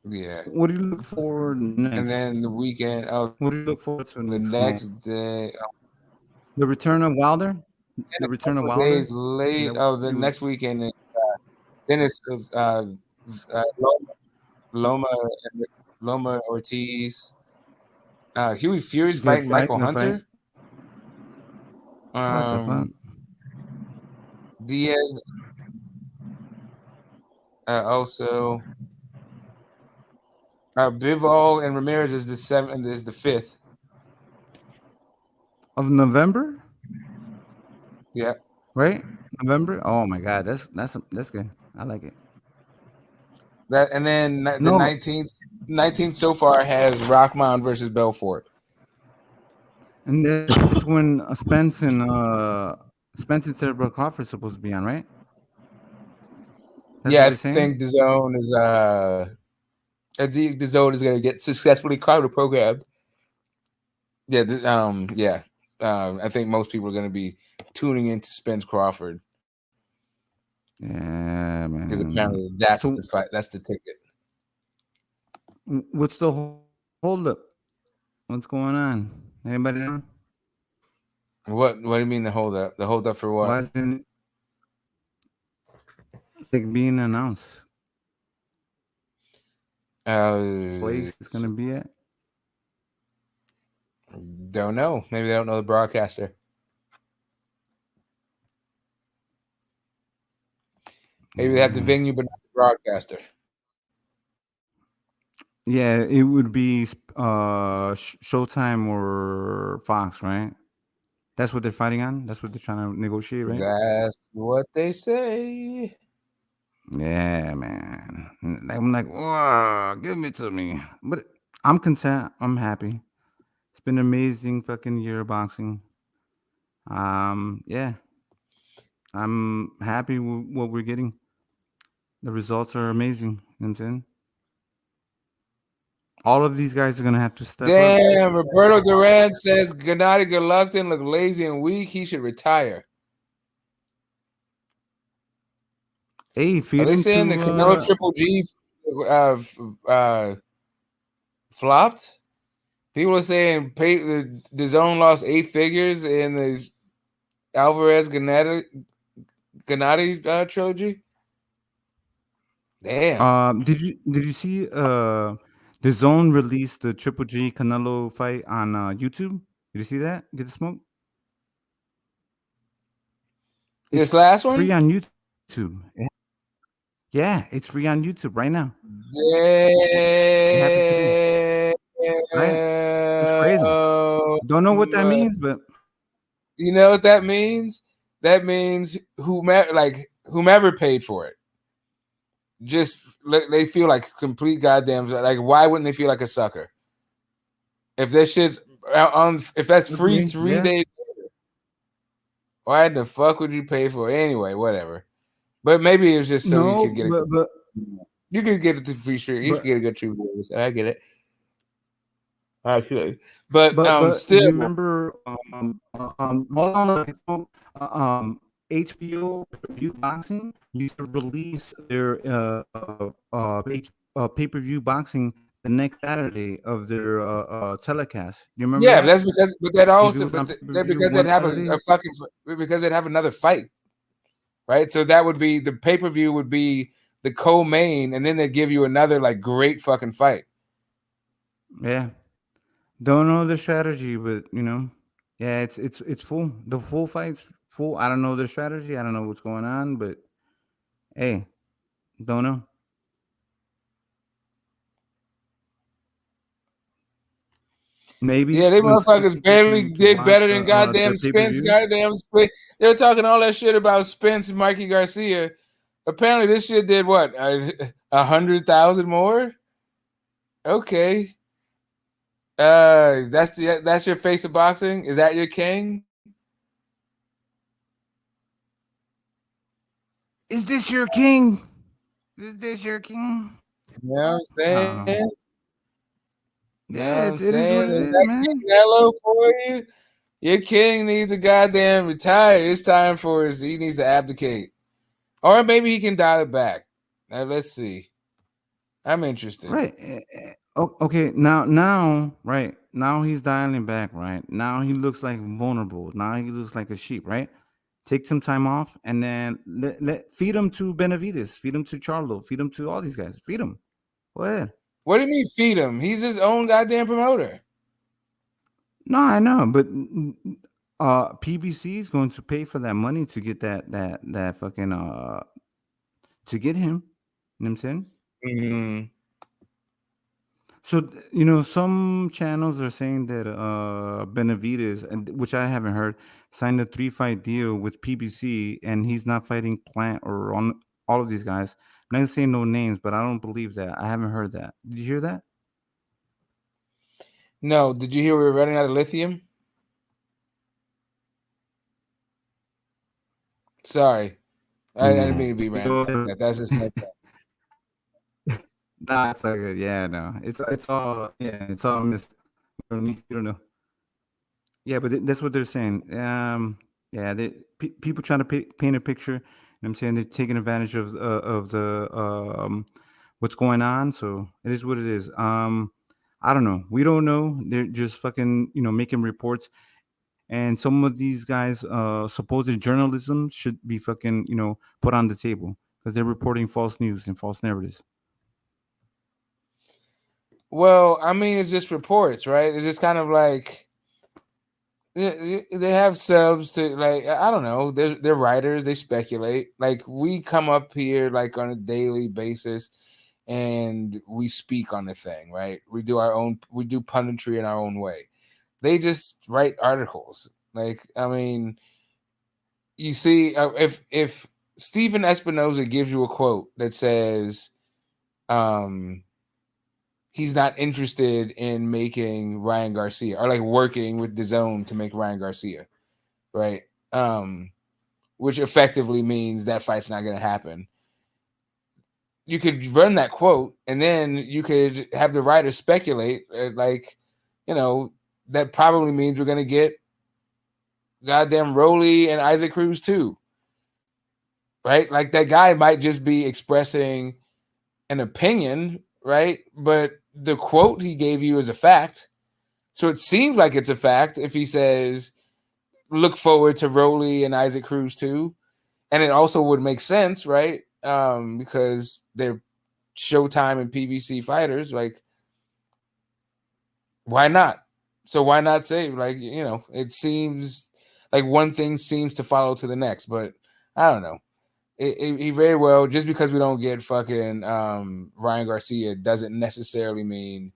Yeah. What do you look for next? And then the weekend. What do you look forward to the next day? The return of Wilder. The return of Wilder. Days late. The next weekend. Then it's Loma Ortiz. Huey Fury's fighting Michael Hunter. What the fuck? Diaz. Also. Bivol and Ramirez is the 7th. Is the 5th of November. Yeah. Right. November. Oh my God, that's good. I like it. That and then the 19th so far has Rockmount versus Belfort. And that's when Spence and Terence Crawford is supposed to be on, right? That's I think the zone is I think the zone is going to get successfully counter programmed. Yeah, I think most people are going to be tuning into Spence Crawford. Yeah, man. Because apparently that's the fight. That's the ticket. What's the hold up? What's going on? Anybody know? What do you mean the hold up? The hold up for what? Why isn't it being announced? Place it's gonna be at? Don't know. Maybe they don't know the broadcaster. Maybe they have the venue, but not the broadcaster. Yeah, it would be Showtime or Fox, right? That's what they're fighting on. That's what they're trying to negotiate, right? That's what they say. Yeah, man. I'm like, oh, give it to me. But I'm content. I'm happy. It's been an amazing fucking year of boxing. Yeah. I'm happy with what we're getting. The results are amazing. You know what I'm saying? All of these guys are gonna have to step up. Damn, Roberto Duran says Gennady Golovkin look lazy and weak. He should retire. Hey, are they saying the Canelo Triple G flopped? People are saying the zone lost 8 figures in the Alvarez Gennady trilogy. Damn. Did you see the zone released the Triple G Canelo fight on YouTube? Did you see that? Get the smoke? This last one? Free on YouTube. Yeah, it's free on YouTube right now. Right? It's crazy. Don't know what that means, but you know what that means? That means whomever paid for it. Just they feel like complete goddamn, like why wouldn't they feel like a sucker? If that shit's if that's free 3 days, why the fuck would you pay for it? Anyway, whatever. But maybe it was just so you could get it. You could get it to free stream. You could get a good true voice. I get it. Actually, but still, you remember hold on, HBO pay-per-view boxing used to release their pay-per-view boxing the next Saturday of their telecast. You remember yeah, that? that's because, but that If it also, was on but pay-per-view because they'd one have Saturday. a fucking, because they'd have another fight, right? So that would be the pay-per-view would be the co-main, and then they'd give you another like great fucking fight. Yeah, don't know the strategy, but yeah, it's full. The full fight's full. I don't know the strategy. I don't know what's going on, but hey, don't know. Maybe Yeah, they when motherfuckers people barely to did watch better than the goddamn pay per Spence. view. Goddamn Spence. They were talking all that shit about Spence and Mikey Garcia. Apparently, this shit did what 100,000 more. Okay, that's your face of boxing. Is that your king? Is this your king? Is this your king? You know what I'm saying? Yeah, I'm it is what saying? it Is is, that man. Canelo for you? Your king needs to goddamn retire. It's time for us. He needs to abdicate. Or maybe he can dial it back. Now, let's see. I'm interested. Right. Okay. Right now he's dialing back. Right now he looks like vulnerable. Now he looks like a sheep. Right. Take some time off and then feed him to Benavidez, feed him to Charlo, feed him to all these guys. Feed him. Go ahead. What do you mean feed him? He's his own goddamn promoter. No, I know, but PBC is going to pay for that money to get that fucking to get him. You know what I'm saying? Mm-hmm. So some channels are saying that Benavidez, and which I haven't heard, signed a 3-fight deal with PBC, and he's not fighting Plant or on all of these guys. I'm not gonna say no names, but I don't believe that. I haven't heard that. Did you hear that? No. Did you hear we were running out of lithium? Sorry, I didn't mean to be random. That's just my Nah, it's like no, it's all myth. You don't know. Yeah, but that's what they're saying. Yeah, people trying to paint a picture. You know what I'm saying? They're taking advantage of the what's going on. So it is what it is. I don't know. We don't know. They're just fucking making reports. And some of these guys, supposed journalism should be fucking put on the table because they're reporting false news and false narratives. Well, I mean, it's just reports, right? It's just kind of like they have subs to, like, I don't know. They're writers. They speculate. Like, we come up here like on a daily basis, and we speak on the thing, right? We do punditry in our own way. They just write articles. Like, I mean, you see, if Stephen Espinoza gives you a quote that says, he's not interested in making Ryan Garcia or like working with DAZN to make Ryan Garcia, right? Which effectively means that fight's not going to happen. You could run that quote, and then you could have the writer speculate, like, that probably means we're going to get goddamn Rolly and Isaac Cruz too, right? Like, that guy might just be expressing an opinion, right? But the quote he gave you is a fact. So it seems like it's a fact if he says, look forward to Rolly and Isaac Cruz too. And it also would make sense, right? Because they're Showtime and PBC fighters. Like, why not? So why not say, like, it seems like one thing seems to follow to the next, but I don't know. He very well, just because we don't get fucking Ryan Garcia doesn't necessarily mean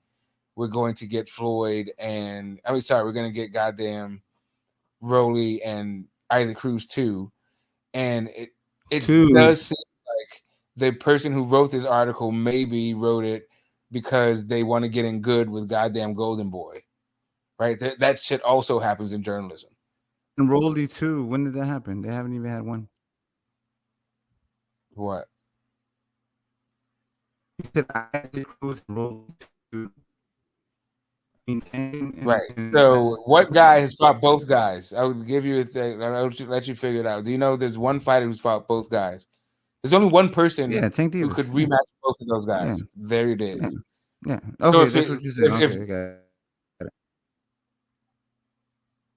we're going to get Floyd we're going to get goddamn Rolly and Isaac Cruz too. And it does seem like the person who wrote this article maybe wrote it because they want to get in good with goddamn Golden Boy, right? That shit also happens in journalism. And Rolly too. When did that happen? They haven't even had one. What? You said Isaac Cruz and Rolly too. Right. So, what guy has fought both guys? I would give you a thing. I'll let you figure it out. Do you know there's one fighter who's fought both guys? There's only one person who could rematch both of those guys. There it is. Yeah. So Okay, that's what you're saying. Okay, got it.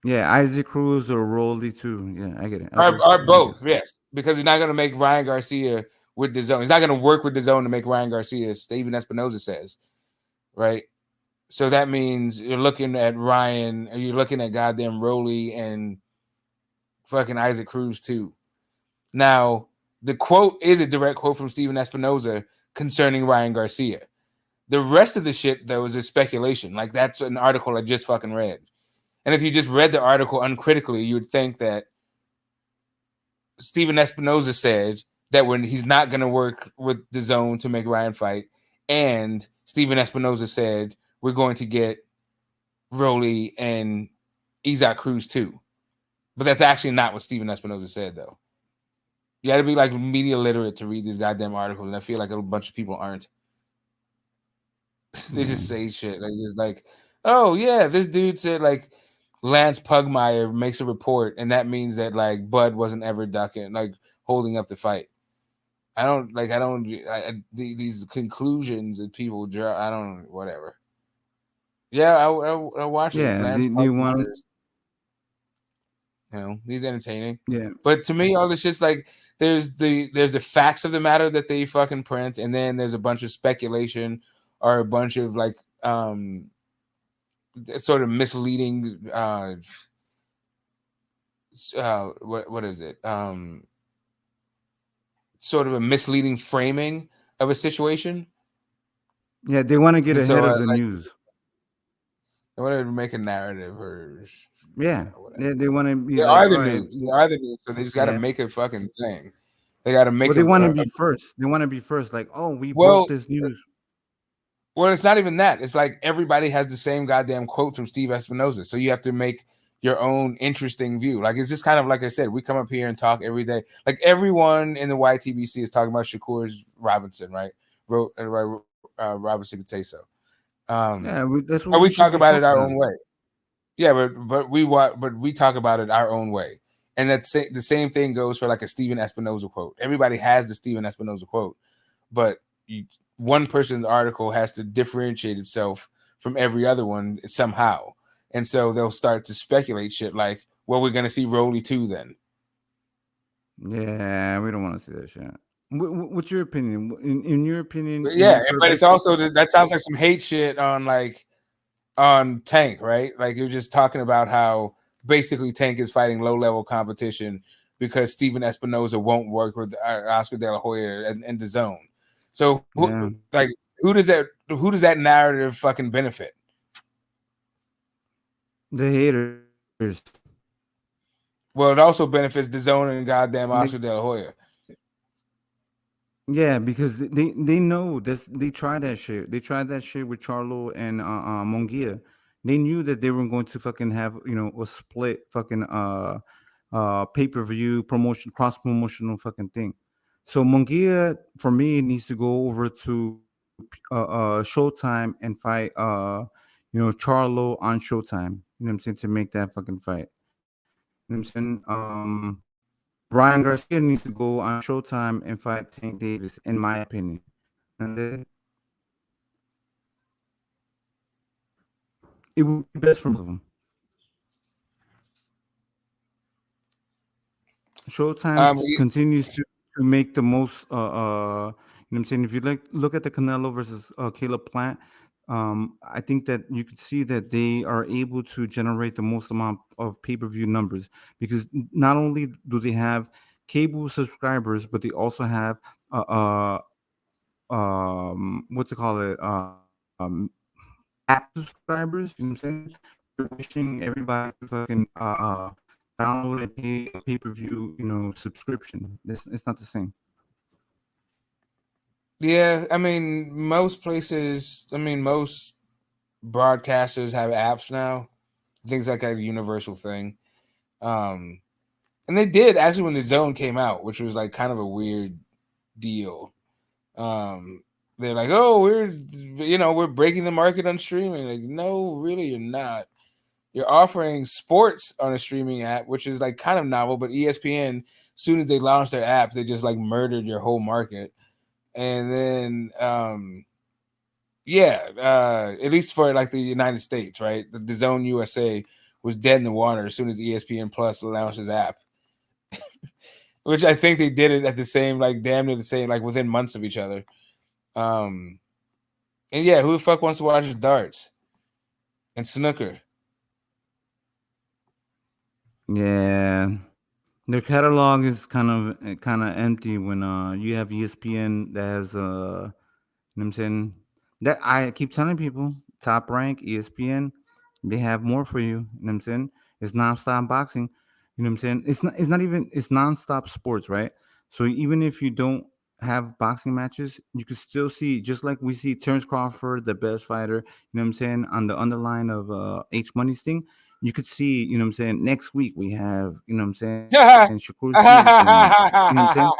Yeah, Isaac Cruz or Rolly too. Yeah, I get it. Are both, yes. Because he's not going to make Ryan Garcia with the zone. He's not going to work with the zone to make Ryan Garcia, Steven Espinoza says. Right? So that means you're looking at Ryan, or you're looking at goddamn Rolly and fucking Isaac Cruz too. Now, the quote is a direct quote from Steven Espinoza concerning Ryan Garcia. The rest of the shit, though, is a speculation. Like, that's an article I just fucking read. And if you just read the article uncritically, you would think that Steven Espinoza said that when he's not going to work with the zone to make Ryan fight, and Steven Espinoza said we're going to get Rolly and Isaac Cruz too. But that's actually not what Steven Espinoza said, though. You got to be like media literate to read these goddamn articles, and I feel like a bunch of people aren't. They just say shit. They just like, oh yeah, this dude said like Lance Pugmire makes a report, and that means that like Bud wasn't ever ducking, like holding up the fight. These conclusions that people draw. I don't, whatever. Yeah, I watch it. Yeah, you want. You know, he's entertaining. Yeah, but to me, all this just like there's the facts of the matter that they fucking print, and then there's a bunch of speculation or a bunch of like sort of misleading what is it? Sort of a misleading framing of a situation. Yeah, they want to get ahead of the news. They want to make a narrative or yeah, they want to be. They are the news. They are the news. So they just got to make a fucking thing. They got to make. Well, they want to be first. They want to be first. Like, oh, we broke this news. Well, it's not even that. It's like everybody has the same goddamn quote from Steve Espinoza. So you have to make your own interesting view. Like, it's just kind of like I said, we come up here and talk every day. Like, everyone in the YTBC is talking about Shakur Robinson, right? Robinson could say so. Yeah, that's what we talk about it our own way. Yeah, but we talk about it our own way. And that's the same thing goes for like a Steven Espinoza quote. Everybody has the Steven Espinoza quote, but one person's article has to differentiate itself from every other one somehow. And so they'll start to speculate shit like, well, we're going to see Rolly too then. Yeah, we don't want to see that shit. What's your opinion? In your opinion? Yeah, but it's also, that sounds like some hate shit on Tank, right? Like, you're just talking about how basically Tank is fighting low-level competition because Steven Espinoza won't work with Oscar De La Hoya and the zone. So, who does that narrative fucking benefit? The haters. Well, it also benefits the zone and goddamn Oscar De La Hoya. Yeah, because they know this. They tried that shit. They tried that shit with Charlo and Munguia. They knew that they were going to fucking have a split fucking pay-per-view promotion, cross promotional fucking thing. So Munguia, for me, needs to go over to Showtime and fight Charlo on Showtime. You know what I'm saying, to make that fucking fight. You know what I'm saying? Ryan Garcia needs to go on Showtime and fight Tank Davis, in my opinion. And then it would be best for both of them. Showtime continues to make the most. You know what I'm saying? If you look at the Canelo versus Caleb Plant, I think that you could see that they are able to generate the most amount of pay-per-view numbers, because not only do they have cable subscribers, but they also have what's it called? App subscribers. You know what I'm saying? They're wishing everybody to fucking download and pay a pay-per-view, subscription. It's not the same. Yeah, I mean, most places, most broadcasters have apps now. Things like a universal thing. And they did actually when the zone came out, which was like kind of a weird deal. they're like, oh, we're breaking the market on streaming. Like, no, really, you're not. You're offering sports on a streaming app, which is like kind of novel, but ESPN, as soon as they launched their app, they just like murdered your whole market. And then, at least for like the United States, right? The Zone USA was dead in the water as soon as ESPN Plus launched his app, which I think they did it at the same, like damn near the same, like within months of each other. And yeah, who the fuck wants to watch darts and snooker? Yeah, their catalog is kind of empty when you have ESPN that has you know what I'm saying, that I keep telling people, Top Rank, ESPN, they have more for you. You know what I'm saying? It's nonstop boxing. You know what I'm saying? It's nonstop sports, right? So even if you don't have boxing matches, you could still see, just like we see Terence Crawford, the best fighter, you know what I'm saying, on the underline of H Money's thing. You could see, you know what I'm saying, next week we have, you know what I'm saying, Shakur Stevenson, you know what I'm saying,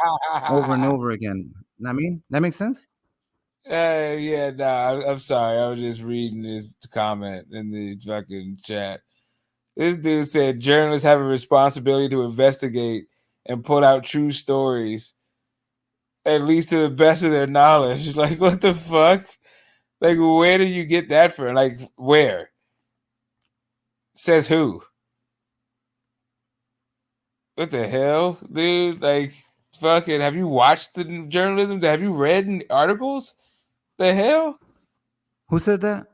over and over again. I mean, that makes sense? I'm sorry. I was just reading this comment in the fucking chat. This dude said journalists have a responsibility to investigate and put out true stories, at least to the best of their knowledge. Like, what the fuck? Like, where did you get that from? Like, where? Says who? What the hell, dude? Like, fucking, have you watched the journalism? Have you read articles? The hell? Who said that?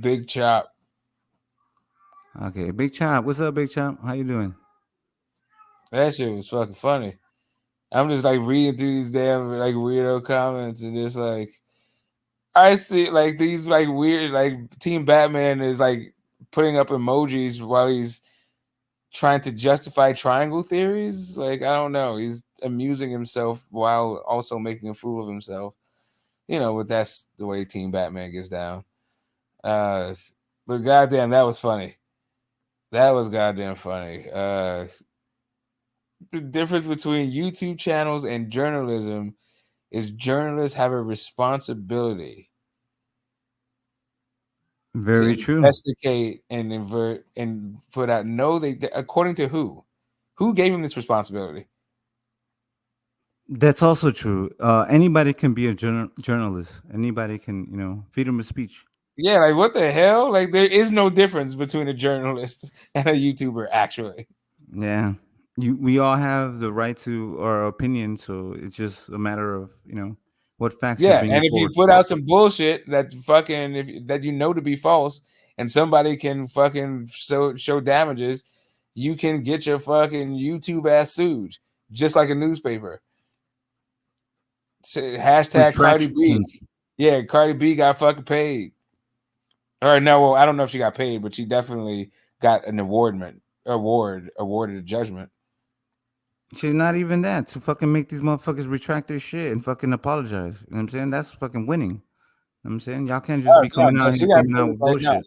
Big Chop. Okay, Big Chop. What's up, Big Chop? How you doing? That shit was fucking funny. I'm just like reading through these damn like weirdo comments and just like I see like these like weird like Team Batman is like putting up emojis while he's trying to justify triangle theories. Like, I don't know. He's amusing himself while also making a fool of himself. You know, but that's the way Team Batman gets down. But goddamn, that was funny. That was goddamn funny. The difference between YouTube channels and journalism is journalists have a responsibility Very to true. investigate and invert and put out. No, they according to who? Who gave him this responsibility? That's also true. Anybody can be a journalist. Anybody can, you know, freedom of speech. Yeah, like what the hell? Like there is no difference between a journalist and a YouTuber, actually. Yeah, we all have the right to our opinion, so it's just a matter of, you know, what facts you're Yeah, bringing and if you forward. put out some bullshit that fucking that you know to be false, and somebody can fucking show damages, you can get your fucking YouTube ass sued, just like a newspaper. Hashtag Cardi B. Yeah, Cardi B got fucking paid. Or no, well, I don't know if she got paid, but she definitely got an awarded a judgment. She's not even that to fucking make these motherfuckers retract their shit and fucking apologize. You know what I'm saying? That's fucking winning. You know what I'm saying? Y'all can't just be coming out here coming out with bullshit.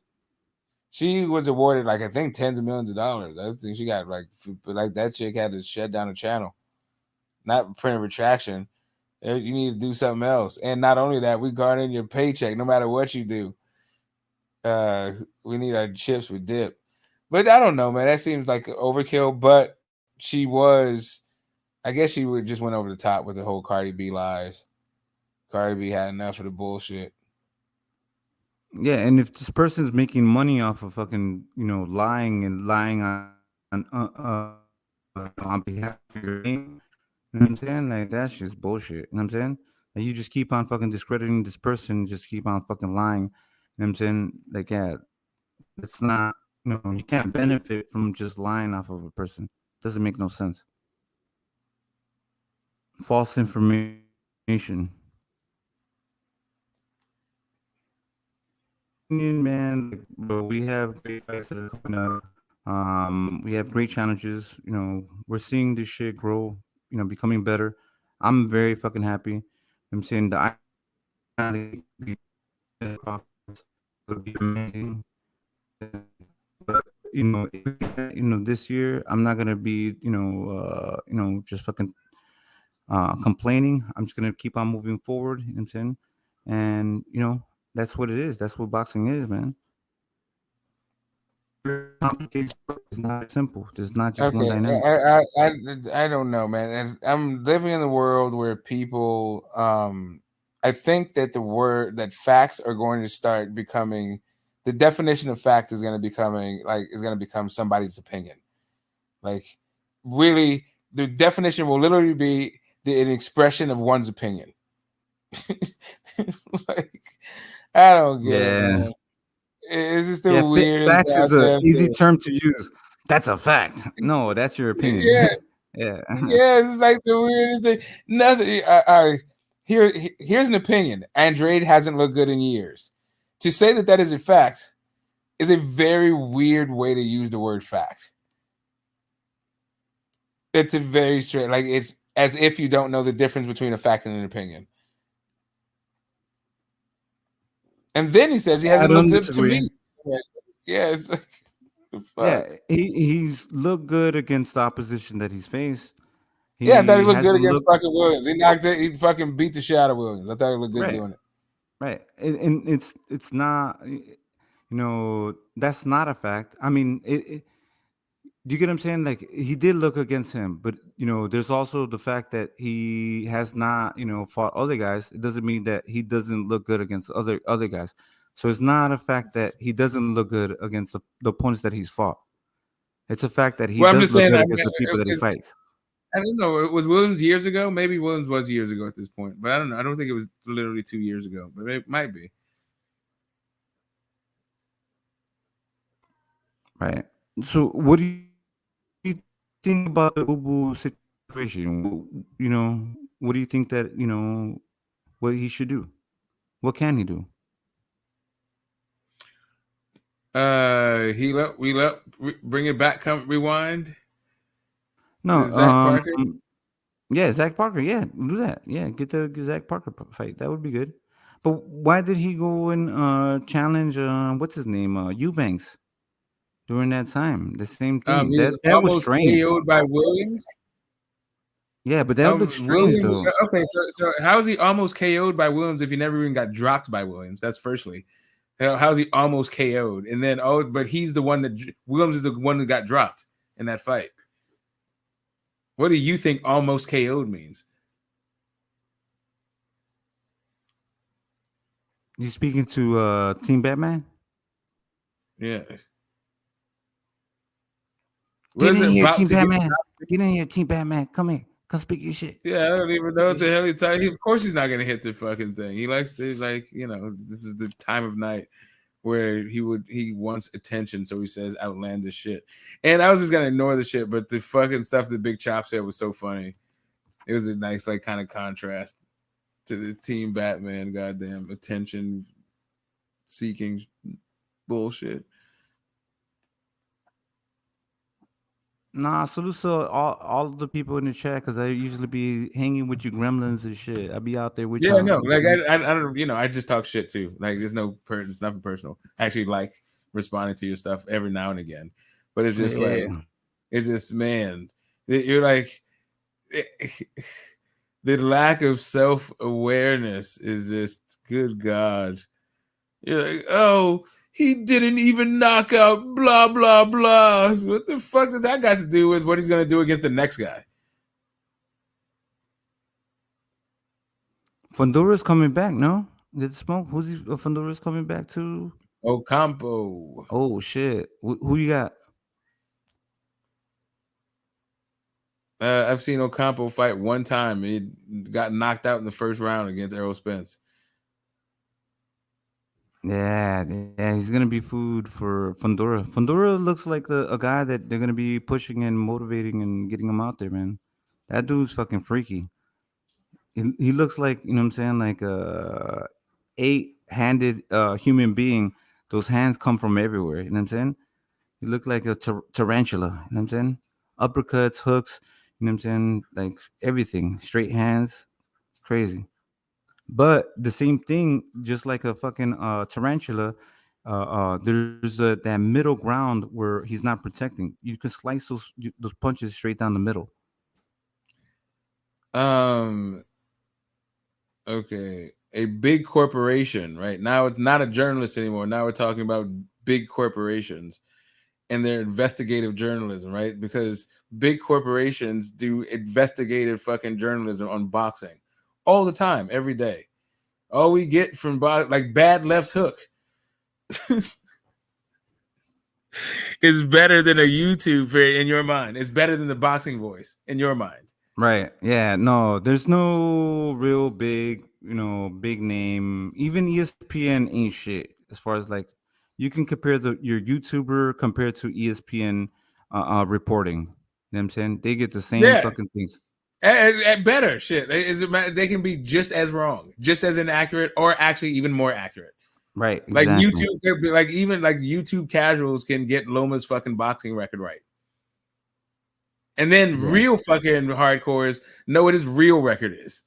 She was awarded like I think tens of millions of dollars. I think she got like that chick had to shut down the channel, not print a retraction. You need to do something else. And not only that, we guarding your paycheck no matter what you do. We need our chips with dip. But I don't know, man. That seems like overkill. But she was, I guess she just went over the top with the whole Cardi B lies. Cardi B had enough of the bullshit. Yeah, and if this person's making money off of fucking, you know, lying on behalf of your name, you know what I'm saying? Like, that's just bullshit. You know what I'm saying? Like, you just keep on fucking discrediting this person, just keep on fucking lying. You know what I'm saying? Like, yeah, it's not, you know, you can't benefit from just lying off of a person. It doesn't make no sense. False information. Man, but we have great fights that are coming up. We have great challenges. You know, we're seeing this shit grow. You know, becoming better. I'm very fucking happy. I'm saying the would be amazing. But you know, this year I'm not gonna be, just fucking complaining. I'm just gonna keep on moving forward. You know what I'm saying? And that's what it is. That's what boxing is, man. Complicated. It's not simple. There's not just one Okay, dynamic. I don't know, man. And I'm living in a world where people, I think that the word that facts are going to start becoming, the definition of fact is going to become somebody's opinion. Like, really, the definition will literally be an expression of one's opinion. Like, I don't get it, man. It's just the weirdest. Facts is an easy term to use. That's a fact. No, that's your opinion. Yeah, yeah. It's like the weirdest thing. Nothing. Here's an opinion. Andrade hasn't looked good in years. To say that is a fact is a very weird way to use the word fact. It's a very straight, like it's as if you don't know the difference between a fact and an opinion. And then he says he hasn't looked good to me. Yeah, it's like, yeah, he's looked good against the opposition that he's faced. I thought he looked good against fucking Williams. He fucking beat the shit out of Williams. I thought he looked good doing it. Right, and it's not, that's not a fact. I mean, do you get what I'm saying? Like, he did look against him, but there's also the fact that he has not, fought other guys. It doesn't mean that he doesn't look good against other guys. So it's not a fact that he doesn't look good against the opponents that he's fought. It's a fact that he does look good against the people that he fights. I don't know. It was Williams years ago. Maybe Williams was years ago at this point, but I don't know. I don't think it was literally 2 years ago, but it might be. Right. So what do you think about the Boo situation? What do you think that, what he should do? What can he do? Bring it back, rewind. No, Zach Parker? Yeah, Zach Parker. Yeah, do that. Yeah, get the Zach Parker fight. That would be good. But why did he go and challenge? What's his name? Eubanks during that time. The same thing. He was that was strange. KO'd by Williams. Yeah, but that looks strange though. Okay, so how is he almost KO'd by Williams if he never even got dropped by Williams? That's firstly. How's he almost KO'd? And then but he's the one that Williams is the one that got dropped in that fight. What do you think almost KO'd means? You speaking to Team Batman? Yeah. Get in here, Team Batman. Get in here, Team Batman. Come here. Come speak your shit. Yeah, I don't even know what the hell he's talking. Of course he's not going to hit the fucking thing. He likes to, this is the time of night where he wants attention, so he says outlandish shit. And I was just going to ignore the shit, but the fucking stuff that Big Chop said was so funny. It was a nice, kind of contrast to the Team Batman goddamn attention-seeking bullshit. Nah, salute to all the people in the chat because I usually be hanging with you gremlins and shit. I be out there with you. Yeah, no, I don't, I just talk shit too. Like, there's it's nothing personal. I actually like responding to your stuff every now and again, but it's just it's just, man, you're like, the lack of self-awareness is just, good God. You're like, oh, he didn't even knock out blah, blah, blah. What the fuck does that got to do with what he's going to do against the next guy? Fundura's coming back, no? Did Smoke? Who's he? Fundura's coming back to? Ocampo. Oh, shit. Who you got? I've seen Ocampo fight one time. He got knocked out in the first round against Errol Spence. Yeah, he's gonna be food for Fundura. Fundura looks like a guy that they're gonna be pushing and motivating and getting him out there, man. That dude's fucking freaky. He looks like, you know what I'm saying, like a 8-handed human being. Those hands come from everywhere. You know what I'm saying? He looked like a tarantula. You know what I'm saying? Uppercuts, hooks. You know what I'm saying? Like everything. Straight hands. It's crazy. But the same thing, just like a fucking tarantula, there's that middle ground where he's not protecting. You can slice those punches straight down the middle. Okay. A big corporation, right? Now it's not a journalist anymore. Now we're talking about big corporations and their investigative journalism, right? Because big corporations do investigative fucking journalism on boxing all the time, every day. All we get from like bad left hook is better than a YouTube in your mind. It's better than the boxing voice in your mind. Right. Yeah. No, there's no real big, big name. Even ESPN ain't shit as far as like you can compare your YouTuber compared to ESPN reporting. You know what I'm saying? They get the same fucking things. At better shit. They can be just as wrong, just as inaccurate, or actually even more accurate. Right. Like exactly. YouTube, like even like YouTube casuals can get Loma's fucking boxing record right. And then real fucking hardcores know what his real record is.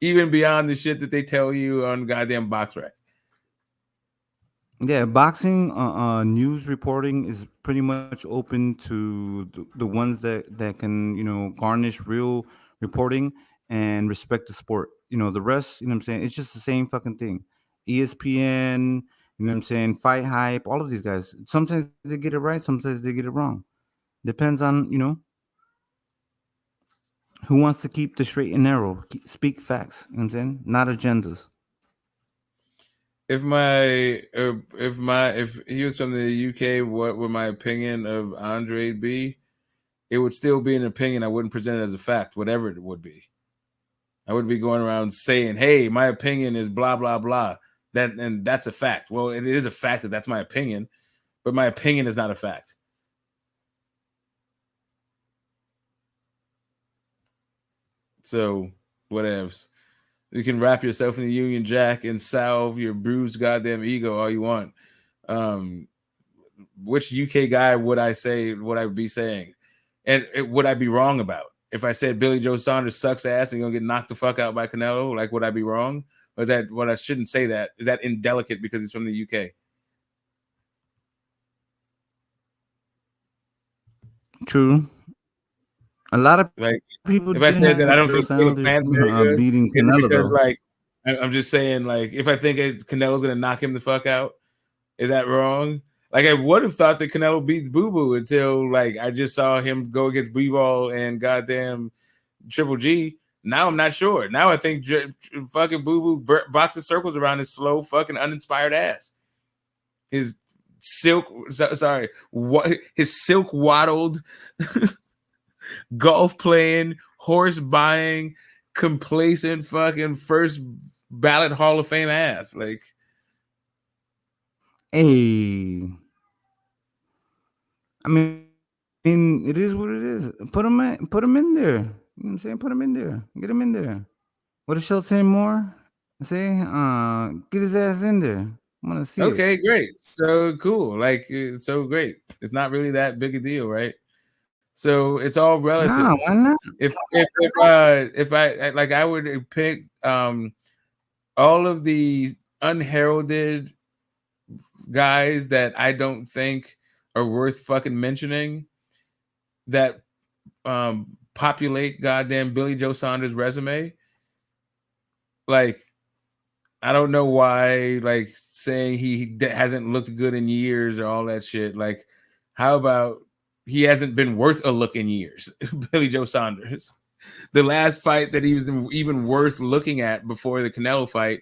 Even beyond the shit that they tell you on goddamn BoxRec. Yeah, boxing news reporting is pretty much open to the ones that can, garnish real reporting and respect the sport. The rest, what I'm saying, it's just the same fucking thing. ESPN, what I'm saying, Fight Hype, all of these guys. Sometimes they get it right, sometimes they get it wrong. Depends on, who wants to keep the straight and narrow, speak facts, you know what I'm saying? Not agendas. If he was from the UK, what would my opinion of Andre be? It would still be an opinion. I wouldn't present it as a fact, whatever it would be. I wouldn't be going around saying, "Hey, my opinion is blah blah blah." And that's a fact. Well, it is a fact that that's my opinion, but my opinion is not a fact. So, whatevs. You can wrap yourself in the Union Jack and salve your bruised goddamn ego all you want. Which UK guy would I say? Would I be saying? And would I be wrong about? If I said Billy Joe Saunders sucks ass and gonna get knocked the fuck out by Canelo, like would I be wrong? Or is that what I shouldn't say that? Is that indelicate because he's from the UK? True. A lot of people. If I said that I don't think fans are beating Canelo, because like I'm just saying, like if I think Canelo's gonna knock him the fuck out, is that wrong? Like I would have thought that Canelo beat Boo Boo until like I just saw him go against Bivol and goddamn Triple G. Now I'm not sure. Now I think fucking Boo Boo boxes circles around his slow fucking uninspired ass. His silk waddled golf playing, horse buying, complacent fucking first ballot Hall of Fame ass. Like, hey, I mean, it is what it is. Put him in there. You know what I'm saying? Put him in there. Get him in there. What does Schultz say more? Say, get his ass in there. I want to see it. Okay, great. So cool. Like, so great. It's not really that big a deal, right? So it's all relative. Nah, why not? If I like, I would pick all of the unheralded guys that I don't think are worth fucking mentioning that populate goddamn Billy Joe Saunders' resume. Like, I don't know why, like, saying he hasn't looked good in years or all that shit. Like, how about he hasn't been worth a look in years? Billy Joe Saunders. The last fight that he was even worth looking at before the Canelo fight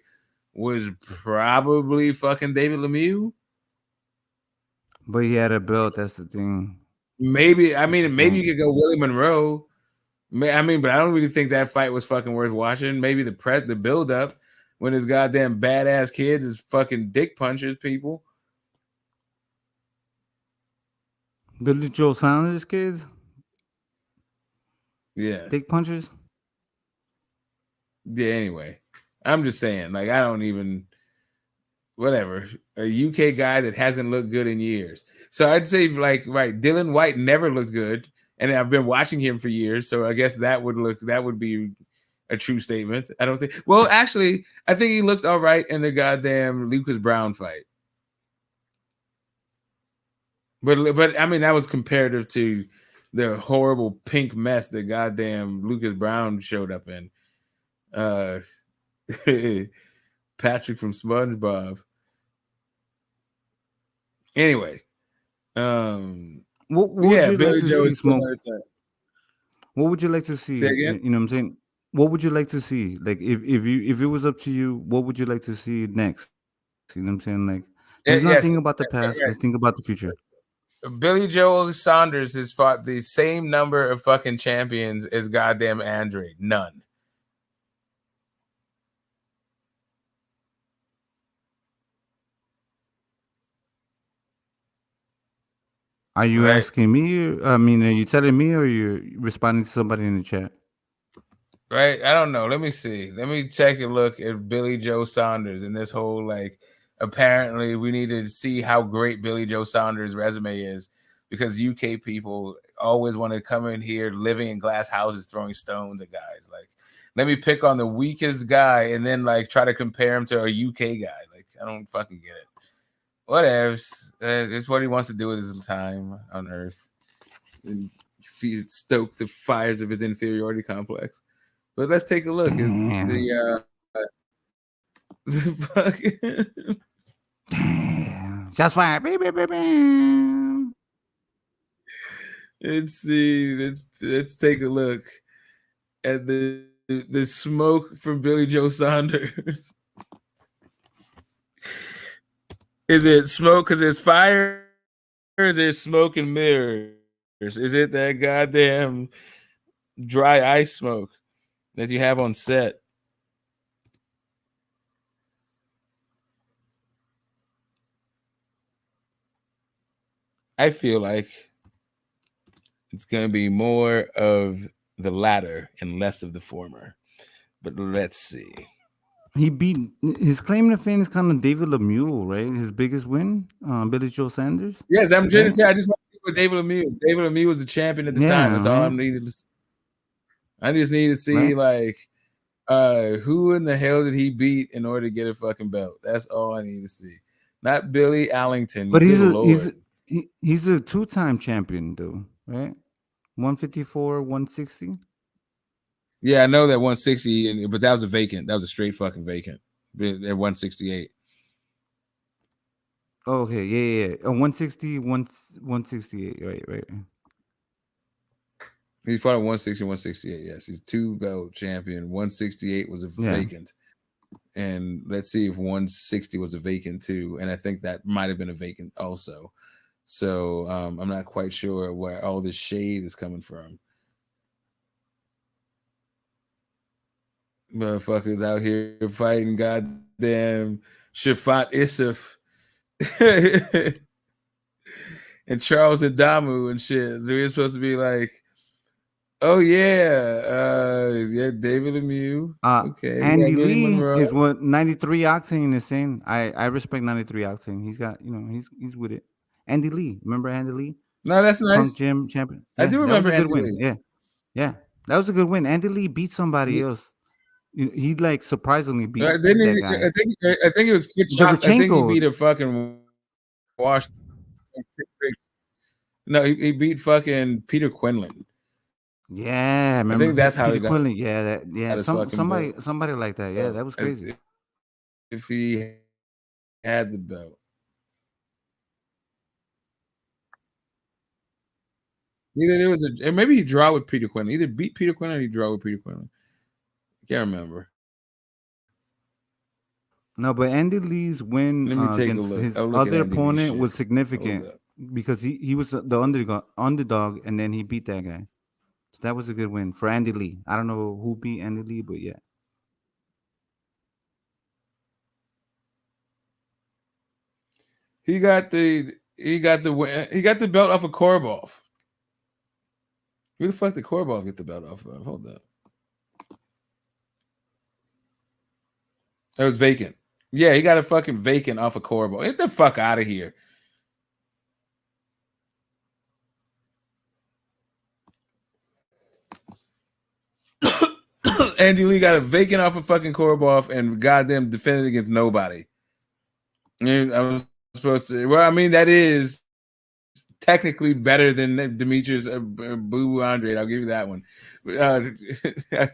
was probably fucking David Lemieux. But he had a belt. That's the thing. Maybe maybe you could go Willie Monroe. But I don't really think that fight was fucking worth watching. Maybe the build up when his goddamn badass kids is fucking dick punchers people. Billy Joe Saunders kids? Yeah. Dick punchers? Yeah, anyway. I'm just saying, like, I don't even whatever. A UK guy that hasn't looked good in years. So I'd say, like, right, Dylan White never looked good. And I've been watching him for years. So I guess that would be a true statement. I don't think. Well, actually, I think he looked all right in the goddamn Lucas Brown fight. But I mean, that was comparative to the horrible pink mess that goddamn Lucas Brown showed up in. Patrick from SpongeBob. Anyway, what would you like to see, Smoke? What would you like to see? You know what I'm saying? What would you like to see? Like if it was up to you, what would you like to see next? You know what I'm saying? Like let's not think about the past. Let's think about the future. Billy Joe Saunders has fought the same number of fucking champions as goddamn Andre. None. Are you asking me? I mean, are you telling me, or are you responding to somebody in the chat? Right? I don't know. Let me see. Let me take a look at Billy Joe Saunders and this whole like. Apparently, we need to see how great Billy Joe Saunders' resume is because UK people always want to come in here living in glass houses, throwing stones at guys. Like, let me pick on the weakest guy and then like try to compare him to a UK guy. Like, I don't fucking get it. Whatevs. It's what he wants to do with his time on Earth and stoke the fires of his inferiority complex. But let's take a look at the fucking shots fired. Let's see. Let's take a look at the smoke from Billy Joe Saunders. Is it smoke because there's fire, or is there smoke and mirrors? Is it that goddamn dry ice smoke that you have on set? I feel like it's going to be more of the latter and less of the former. But let's see. He beat his claim to fame is kind of David Lemieux, right? His biggest win, Billy Joe Saunders. Yes, I'm trying to say I just want to see what David Lemieux. David Lemieux was the champion at the time. That's all I needed to see. I just need to see like who in the hell did he beat in order to get a fucking belt? That's all I need to see. Not Billy Allington. But he's a two-time champion though, right? 154, 160. Yeah, I know that 160, but that was a vacant. That was a straight fucking vacant at 168. Okay, yeah. 160, 168. Right. He fought at 160, 168. Yes, he's two-belt champion. 168 was a vacant. And let's see if 160 was a vacant too. And I think that might have been a vacant also. So I'm not quite sure where all this shade is coming from. Motherfuckers out here fighting goddamn Shafat Issuf and Charles Adamu and shit. They're supposed to be like, oh yeah, David Lemieux. Okay, Andy Lee is what 93 octane is saying. I respect 93 octane. He's got, he's with it. Andy Lee, remember Andy Lee? No, that's nice. Punk Gym champion. I do remember that was a good Andy win. Lee. Yeah, that was a good win. Andy Lee beat somebody else. He like surprisingly beat that guy. I think it was Kitchak. I think he beat a fucking Washington. No, he beat fucking Peter Quinlan. Yeah, remember? I think that's how Peter he got. Quinlan. Yeah, somebody like that. Yeah, that was crazy. If he had the belt, either there was maybe he draw with Peter Quinlan. Either beat Peter Quinlan or he draw with Peter Quinlan. Can't remember. No, but Andy Lee's win against his other opponent was significant because he was the underdog, and then he beat that guy. So that was a good win for Andy Lee. I don't know who beat Andy Lee, but yeah. He got the belt off of Korobov. Who the fuck did Korobov get the belt off of? Hold up. It was vacant. Yeah, he got a fucking vacant off of Korobov. Get the fuck out of here. Andy Lee got a vacant off of fucking Korobov and goddamn defended against nobody. I was supposed to. Well, I mean, that is technically better than Demetrius Boo Andre. I'll give you that one. I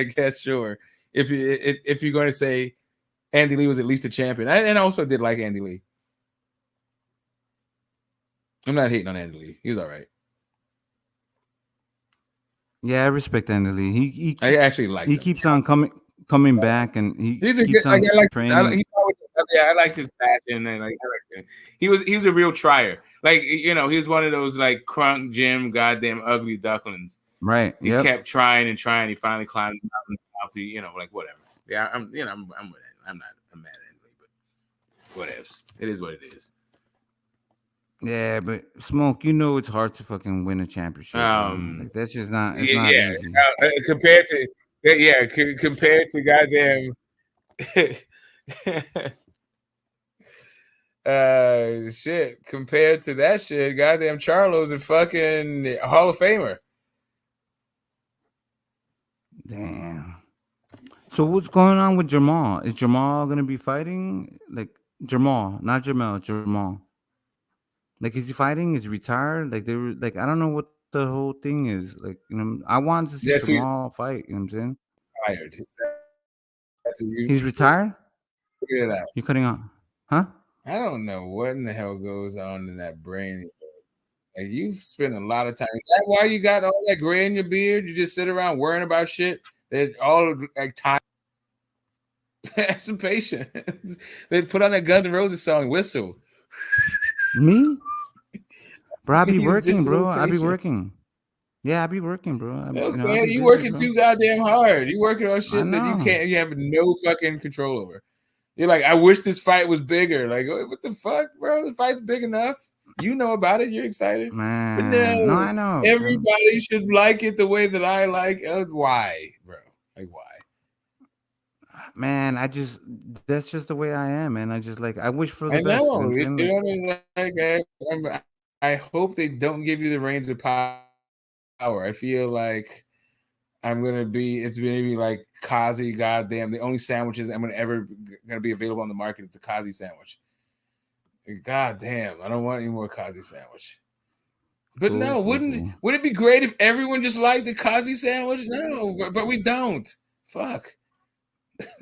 guess sure. If you're going to say Andy Lee was at least a champion, and I also did like Andy Lee. I'm not hating on Andy Lee. He was all right. Yeah, I respect Andy Lee. I actually like. He keeps on coming back, and he's a keeps good, on training. I like his passion, and he was a real trier. Like, he was one of those like crunk Jim goddamn ugly ducklings. Right. He kept trying and trying. He finally climbed the mountain. Like whatever. Yeah, I'm with it. I'm not mad at Andy Lee, but whatevs. It is what it is. Yeah, but Smoke, it's hard to fucking win a championship. Like, that's just not. It's not easy. Compared to goddamn. Shit. Compared to that shit, goddamn Charlo's a fucking Hall of Famer. Damn. So what's going on with Jamal? Is Jamal gonna be fighting? Like Jamal, not Jamel, Jamal. Like, is he fighting? Is he retired? Like, they were like, I don't know what the whole thing is. Like, I wanted to see Jamal fight. You know what I'm saying? Retired. He's retired? Figure it out. You're cutting off, huh? I don't know what in the hell goes on in that brain. Like, you spend a lot of time. Is that why you got all that gray in your beard? You just sit around worrying about shit that all like time. Have some patience. They put on that Guns N' Roses song, Whistle. Me? Bro, I be working, bro. I be working. Yeah, I be working, bro. Okay, you working too goddamn hard. You working on shit that you have no fucking control over. You're like, I wish this fight was bigger. Like, what the fuck, bro? The fight's big enough. You know about it. You're excited. Man, but no, I know. Everybody should like it the way that I like it. Why, bro? Like, why? Man, that's just the way I am, man. I just I wish for the I best. Know. I hope they don't give you the reins of power. I feel like it's gonna be like Kazi, goddamn. The only sandwiches I'm gonna be available on the market is the Kazi sandwich. God damn, I don't want any more Kazi sandwich. But no, wouldn't it be great if everyone just liked the Kazi sandwich? No, but we don't. Fuck.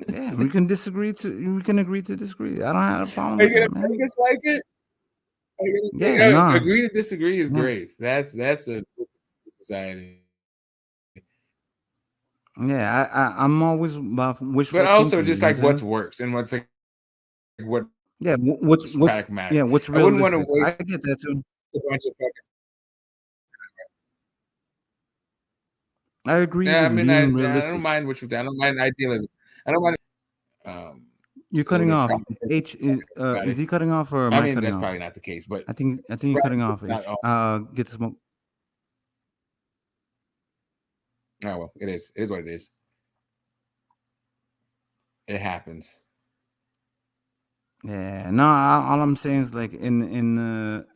Yeah, we can disagree we can agree to disagree. I don't have a problem with that, man. Make us like it? Agree to disagree is great. That's a society. Yeah, I'm always about wishful but also thinking, just like what works and what's like what. Yeah, what's pragmatic. Yeah, what's realistic. I wouldn't want to waste. I get that too. A bunch of fucking. I agree. Yeah, I mean, I don't mind what you do. I don't mind idealism. I don't mind. You're cutting off. Is he cutting off or am I cutting that's off? Probably not the case, but I think you're cutting off. Get the smoke. Oh well, it is. It is what it is. It happens. Yeah. No. All I'm saying is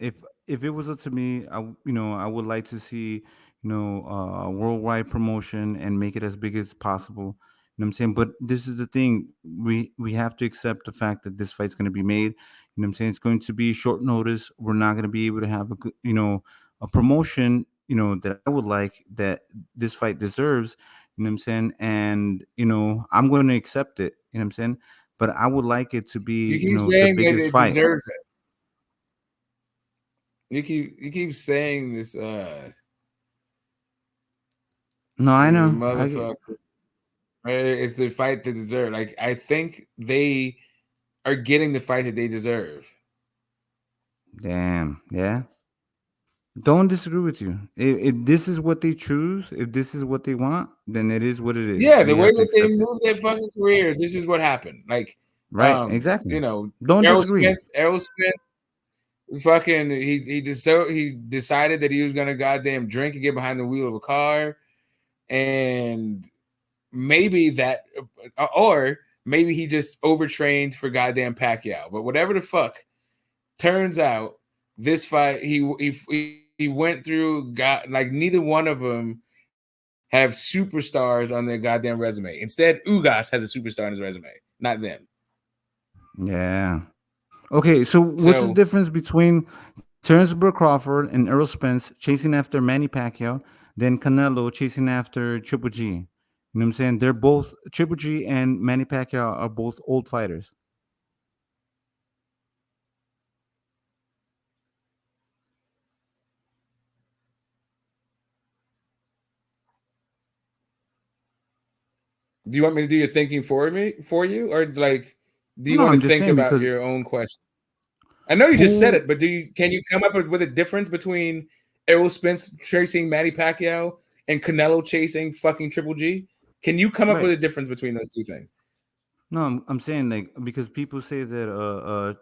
if it was up to me, I would like to see a worldwide promotion and make it as big as possible. You know what I'm saying? But this is the thing. We have to accept the fact that this fight's going to be made. You know what I'm saying? It's going to be short notice. We're not going to be able to have a promotion, that I would like, that this fight deserves. You know what I'm saying? And, I'm going to accept it. You know what I'm saying? But I would like it to be, the biggest fight. Deserves it. You keep saying this. No, I know. Motherfucker. It's the fight that deserve. Like, I think they are getting the fight that they deserve. Damn. Yeah. Don't disagree with you. If this is what they choose, if this is what they want, then it is what it is. Yeah, the way that they move their fucking careers, this is what happened. Like, right, exactly. Don't disagree. Errol Spence, fucking, he decided that he was gonna goddamn drink and get behind the wheel of a car, and maybe that, or maybe he just overtrained for goddamn Pacquiao. But whatever the fuck, turns out this fight he went through. Neither one of them have superstars on their goddamn resume. Instead, Ugas has a superstar on his resume, not them. Yeah. Okay, so what's the difference between Terence Crawford and Errol Spence chasing after Manny Pacquiao, then Canelo chasing after Triple G. You know what I'm saying? They're both Triple G and Manny Pacquiao are both old fighters. Do you want me to do your thinking for you, or like, do you No, want I'm to just think saying about because your own question? I know you just said it, but can you come up with a difference between Errol Spence chasing Manny Pacquiao and Canelo chasing fucking Triple G? Can you come up with right. a difference between those two things? No, I'm saying like because people say that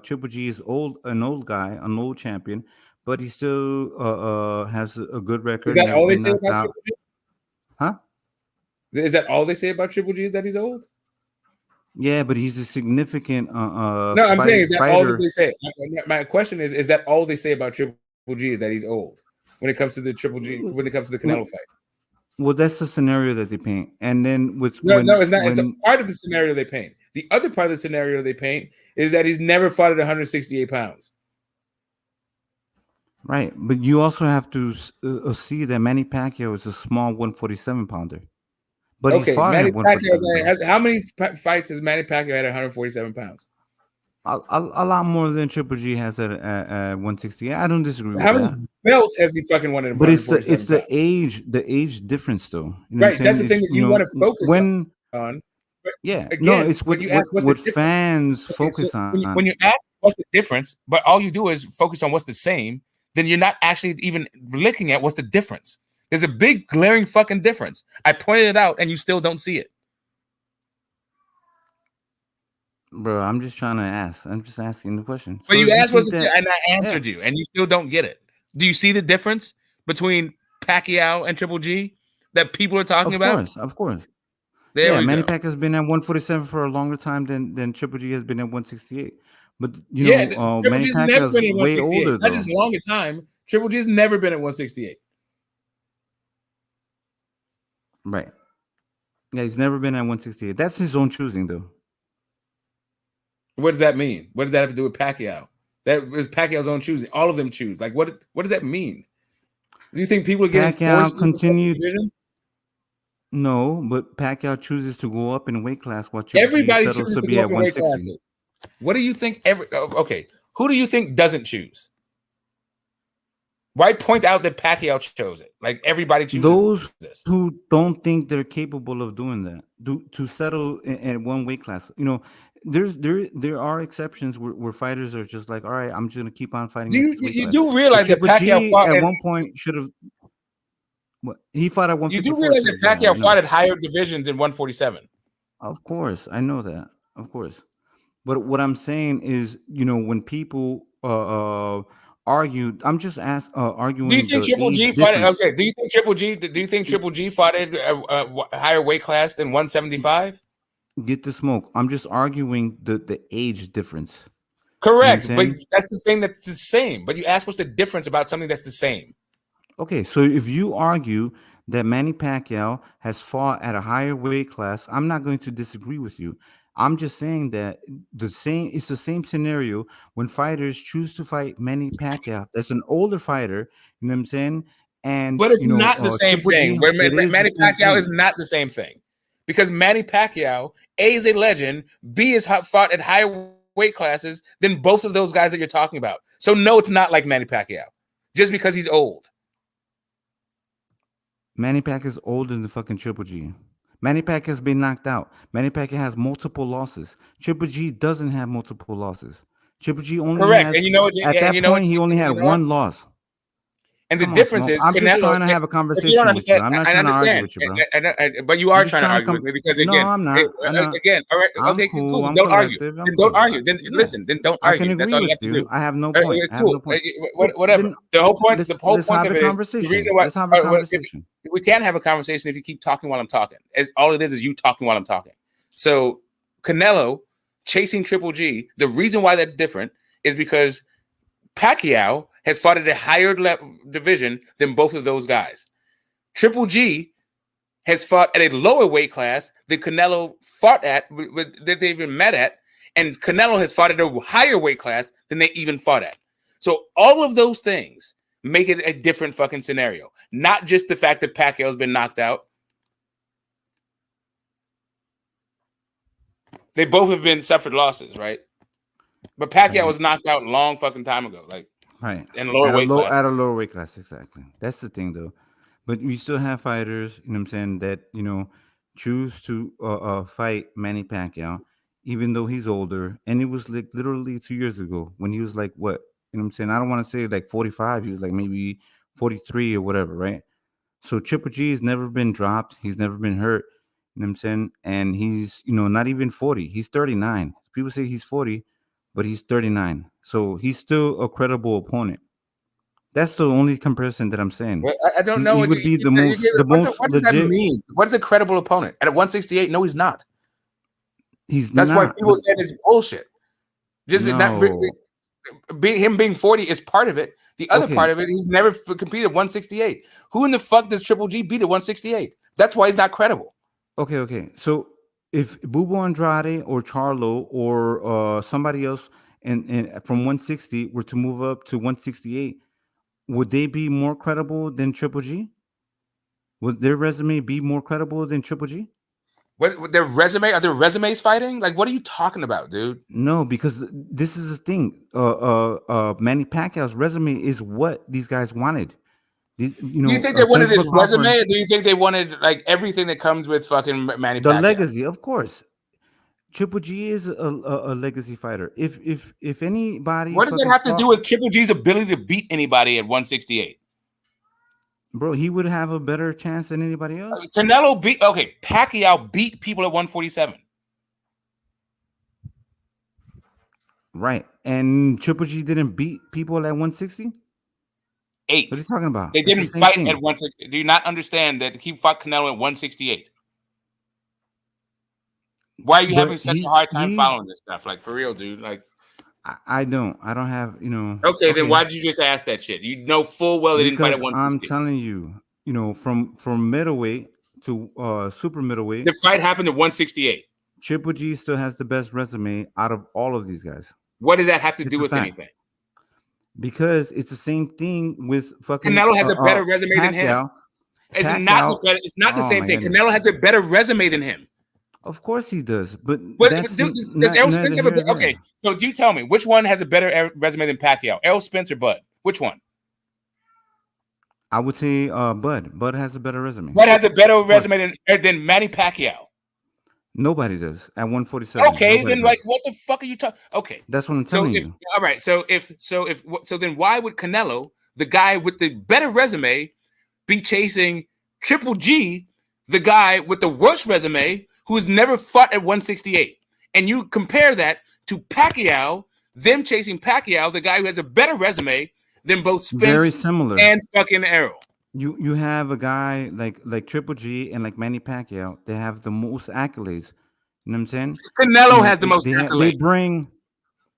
Triple G is an old guy, an old champion, but he still has a good Is record, that never all they been say knocked about out. Triple G? Huh? Is that all they say about Triple G? Is that he's old? Yeah, but he's a significant No, I'm saying is that all that fighter. they say? My question is that all they say about Triple G is that he's old when it comes to the Triple G, when it comes to the Canelo fight? Well, that's the scenario that they paint, and then with No, it's not. It's a when part of the scenario they paint. The other part of the scenario they paint is that he's never fought at 168 pounds. right, but you also have to see that Manny Pacquiao is a small 147 pounder, but he's Okay, fought Manny at 147 Pacquiao pounds. how many fights has Manny Pacquiao had at 147 pounds? A lot more than Triple G has at 168. I don't disagree with How that. many belts has he fucking won at But it's 147 pounds? the age difference though. You know Right, what I'm that's saying? the thing that you want to focus on. But yeah, no, again, it's when you ask what's the what difference, fans okay, so focus when on. you ask what's the difference, but all you do is focus on what's the same, then you're not actually even looking at what's the difference. There's a big glaring fucking difference. I pointed it out and you still don't see it. Bro, I'm just trying to ask. I'm just asking the question. But So you if you asked what's think the that, and I answered you, and you still don't get it. Do you see the difference between Pacquiao and Triple G that people are talking about? of course. There Yeah, we Manny go. Pacquiao has been at 147 for a longer time than Triple G has been at 168. But Yeah, Triple Manny G's never Pacquiao is been at way 168. older Not though. just longer time. Triple G's never been at 168. Right. Yeah, he's never been at 168. That's his own choosing though. What does that mean? What does that have to do with Pacquiao? That was Pacquiao's own choosing. All of them choose. Like, what does that mean? Do you think people are getting Pacquiao forced into the continued. division? No, but Pacquiao chooses to go up in weight class while Triple G Everybody settles chooses to to be go at up in weight 160. classes. What do you think? Okay, who do you think doesn't choose? Why point out that Pacquiao chose it? Like everybody chooses Those this. who don't think they're capable of doing that, to settle in one weight class. You know, there are exceptions where fighters are just like, all right, I'm just gonna keep on fighting Do at you this weight you class. do realize that Triple Pacquiao G fought at at, one point should have. He fought at you do 154 realize too. that Yeah, I Pacquiao know. fought at higher divisions in 147. Of course, I know that. Of course. But what I'm saying is, when people argue, I'm just Do you arguing think the Triple age G fought it? difference. Okay. Do you think Triple G fought at a higher weight class than 175? Get the smoke. I'm just arguing the age difference. Correct, You know but that's the thing that's the same. But you ask what's the difference about something that's the same. Okay, so if you argue that Manny Pacquiao has fought at a higher weight class, I'm not going to disagree with you. I'm just saying that it's the same scenario when fighters choose to fight Manny Pacquiao. That's an older fighter, you know what I'm saying? And But it's not the same Triple thing. G, Where it is the Manny same Pacquiao is thing. not the same thing. Because Manny Pacquiao, A, is a legend, B, is fought at higher weight classes than both of those guys that you're talking about. So no, it's not like Manny Pacquiao. Just because he's old. Manny Pacquiao is older than the fucking Triple G. Manny Pacquiao has been knocked out. Manny Pacquiao has multiple losses. Triple G doesn't have multiple losses. Triple G only Correct. has, And you know what? at that point, he only had You know what? one loss. And the Come on, difference Smoke. is I'm just Canelo. trying to have a If you don't conversation with you. understand, I'm not I trying to argue understand. with you, bro. But you I'm are just trying to trying to argue with me because No, again, I'm not. I'm not. again, all right, I'm okay, cool. cool. I'm Don't argue. collective. Then don't argue. Then Yeah. listen. Then don't I can argue. That's agree all you with have to you. do. I have no point. I have Cool. no point. Whatever. Then The whole point. let's The whole let's point have of a it is conversation. the reason why. Let's have a conversation. We can't have a conversation if you keep talking while I'm talking. All it is you talking while I'm talking. So Canelo chasing Triple G. The reason why that's different is because Pacquiao has fought at a higher division than both of those guys. Triple G has fought at a lower weight class than Canelo fought at, that they even met at, and Canelo has fought at a higher weight class than they even fought at. So all of those things make it a different fucking scenario. Not just the fact that Pacquiao's been knocked out. They both have been suffered losses, right? But Pacquiao was knocked out a long fucking time ago, like in lower weight class. At a lower weight class, exactly. That's the thing, though. But we still have fighters, you know what I'm saying, that, you know, choose to fight Manny Pacquiao, even though he's older. And it was like literally 2 years ago when he was like, what? You know what I'm saying? I don't want to say like 45. He was like maybe 43 or whatever, right? So Triple G has never been dropped. He's never been hurt. You know what I'm saying? And he's, you know, not even 40. He's 39. People say he's 40, but he's 39. So he's still a credible opponent. That's the only comparison that I'm saying. Well, I don't know. He would be the most what does legit. That mean? What is a credible opponent? At 168, no, he's not. That's Not. why people said it's bullshit. Just not him being 40 is part of it. The other part of it, he's never competed at 168. Who in the fuck does Triple G beat at 168? That's why he's not credible. Okay. So if Bubo Andrade or Charlo or somebody else and from 160 were to move up to 168, would they be more credible than Triple G? Would their resume be more credible than Triple G? What their resume? Are their resumes fighting? Like, what are you talking about, dude? No, because this is the thing. Manny Pacquiao's resume is what these guys wanted. These, you know, do you think they wanted his resume, or do you think they wanted like everything that comes with fucking Manny Pacquiao? The legacy, of course. Triple G is a legacy fighter. If anybody, what does that have to do with Triple G's ability to beat anybody at 168? Bro, he would have a better chance than anybody else. Pacquiao beat people at 147. Right. And Triple G didn't beat people at 160? 8. What are you talking about? They didn't fight at 160. Do you not understand that he fought Canelo at 168? Why are you having such a hard time following this stuff? Like, for real, dude. Like, I don't have, you know. Okay, then why did you just ask that shit? You know full well they didn't fight at 160. I'm telling you, you know, from middleweight to super middleweight. The fight happened at 168. Triple G still has the best resume out of all of these guys. What does that have to do with anything? Because it's the same thing with fucking Canelo has a better resume than him. It's not the same thing. Canelo has a better resume than him. Of course he does, but does Errol Spence have okay? So do you tell me which one has a better resume than Pacquiao? Errol Spence or Bud? Which one? I would say Bud. Bud has a better resume. Bud has a better resume than Manny Pacquiao. Nobody does at 147. Okay, then like what the fuck are you talking? Okay, that's what I'm telling you. All right, so then why would Canelo, the guy with the better resume, be chasing Triple G, the guy with the worst resume, who has never fought at 168? And you compare that to Pacquiao, them chasing Pacquiao, the guy who has a better resume than both Spence very similar and fucking Errol. You have a guy like Triple G and like Manny Pacquiao. They have the most accolades. You know what I'm saying? Canelo has the most accolades. They bring,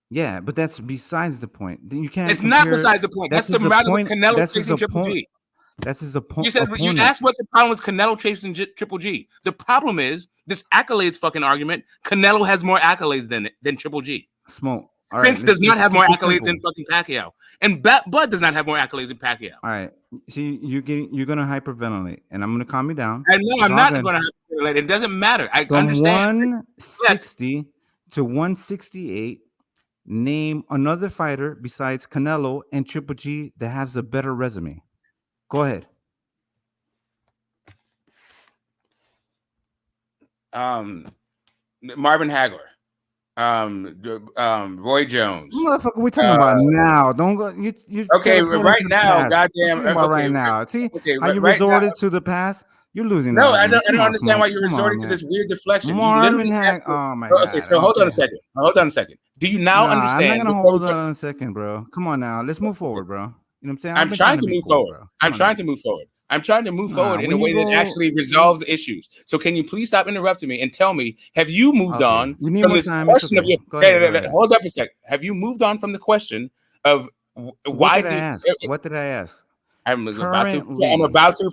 yeah, but that's besides the point. You can't. It's not besides the point. That's the matter with Canelo chasing Triple G. That's his opponent. You said you asked what the problem was. Canelo chasing Triple G. The problem is this accolades fucking argument. Canelo has more accolades than Triple G. Smoke. Spence does not have more accolades than fucking Pacquiao, and Bud does not have more accolades than Pacquiao. All right, see, you're gonna hyperventilate, and I'm gonna calm you down. And no, I'm not gonna hyperventilate. It doesn't matter. I understand. 160 to 168. Name another fighter besides Canelo and Triple G that has a better resume. Go ahead. Marvin Hagler. Roy Jones. Motherfucker, we're talking about now. Don't go. You okay? Right now, goddamn. Okay, right now. See how you resorted to the past. You're losing. No, I don't understand why you're resorting to this weird deflection. Marvin Hagler. Oh my god. Okay, so hold on a second. Do you now understand? I'm not gonna hold on a second, bro. Come on now. Let's move forward, bro. You know what I'm saying? I'm trying to move forward. I'm trying to move forward. I'm trying to move forward in a way that actually resolves the issues. So can you please stop interrupting me and tell me, have you moved on from this question of your... Hold up a second. Have you moved on from the question of why What did I ask? I'm about to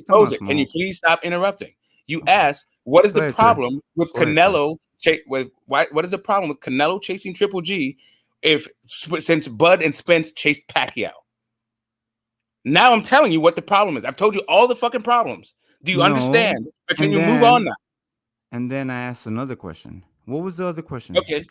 pose it. Can you please stop interrupting? You asked, what is the problem with Canelo? What is the problem with Canelo chasing Triple G since Bud and Spence chased Pacquiao. Now I'm telling you what the problem is. I've told you all the fucking problems. Do you understand? But can you move on now? And then I asked another question. What was the other question? Okay.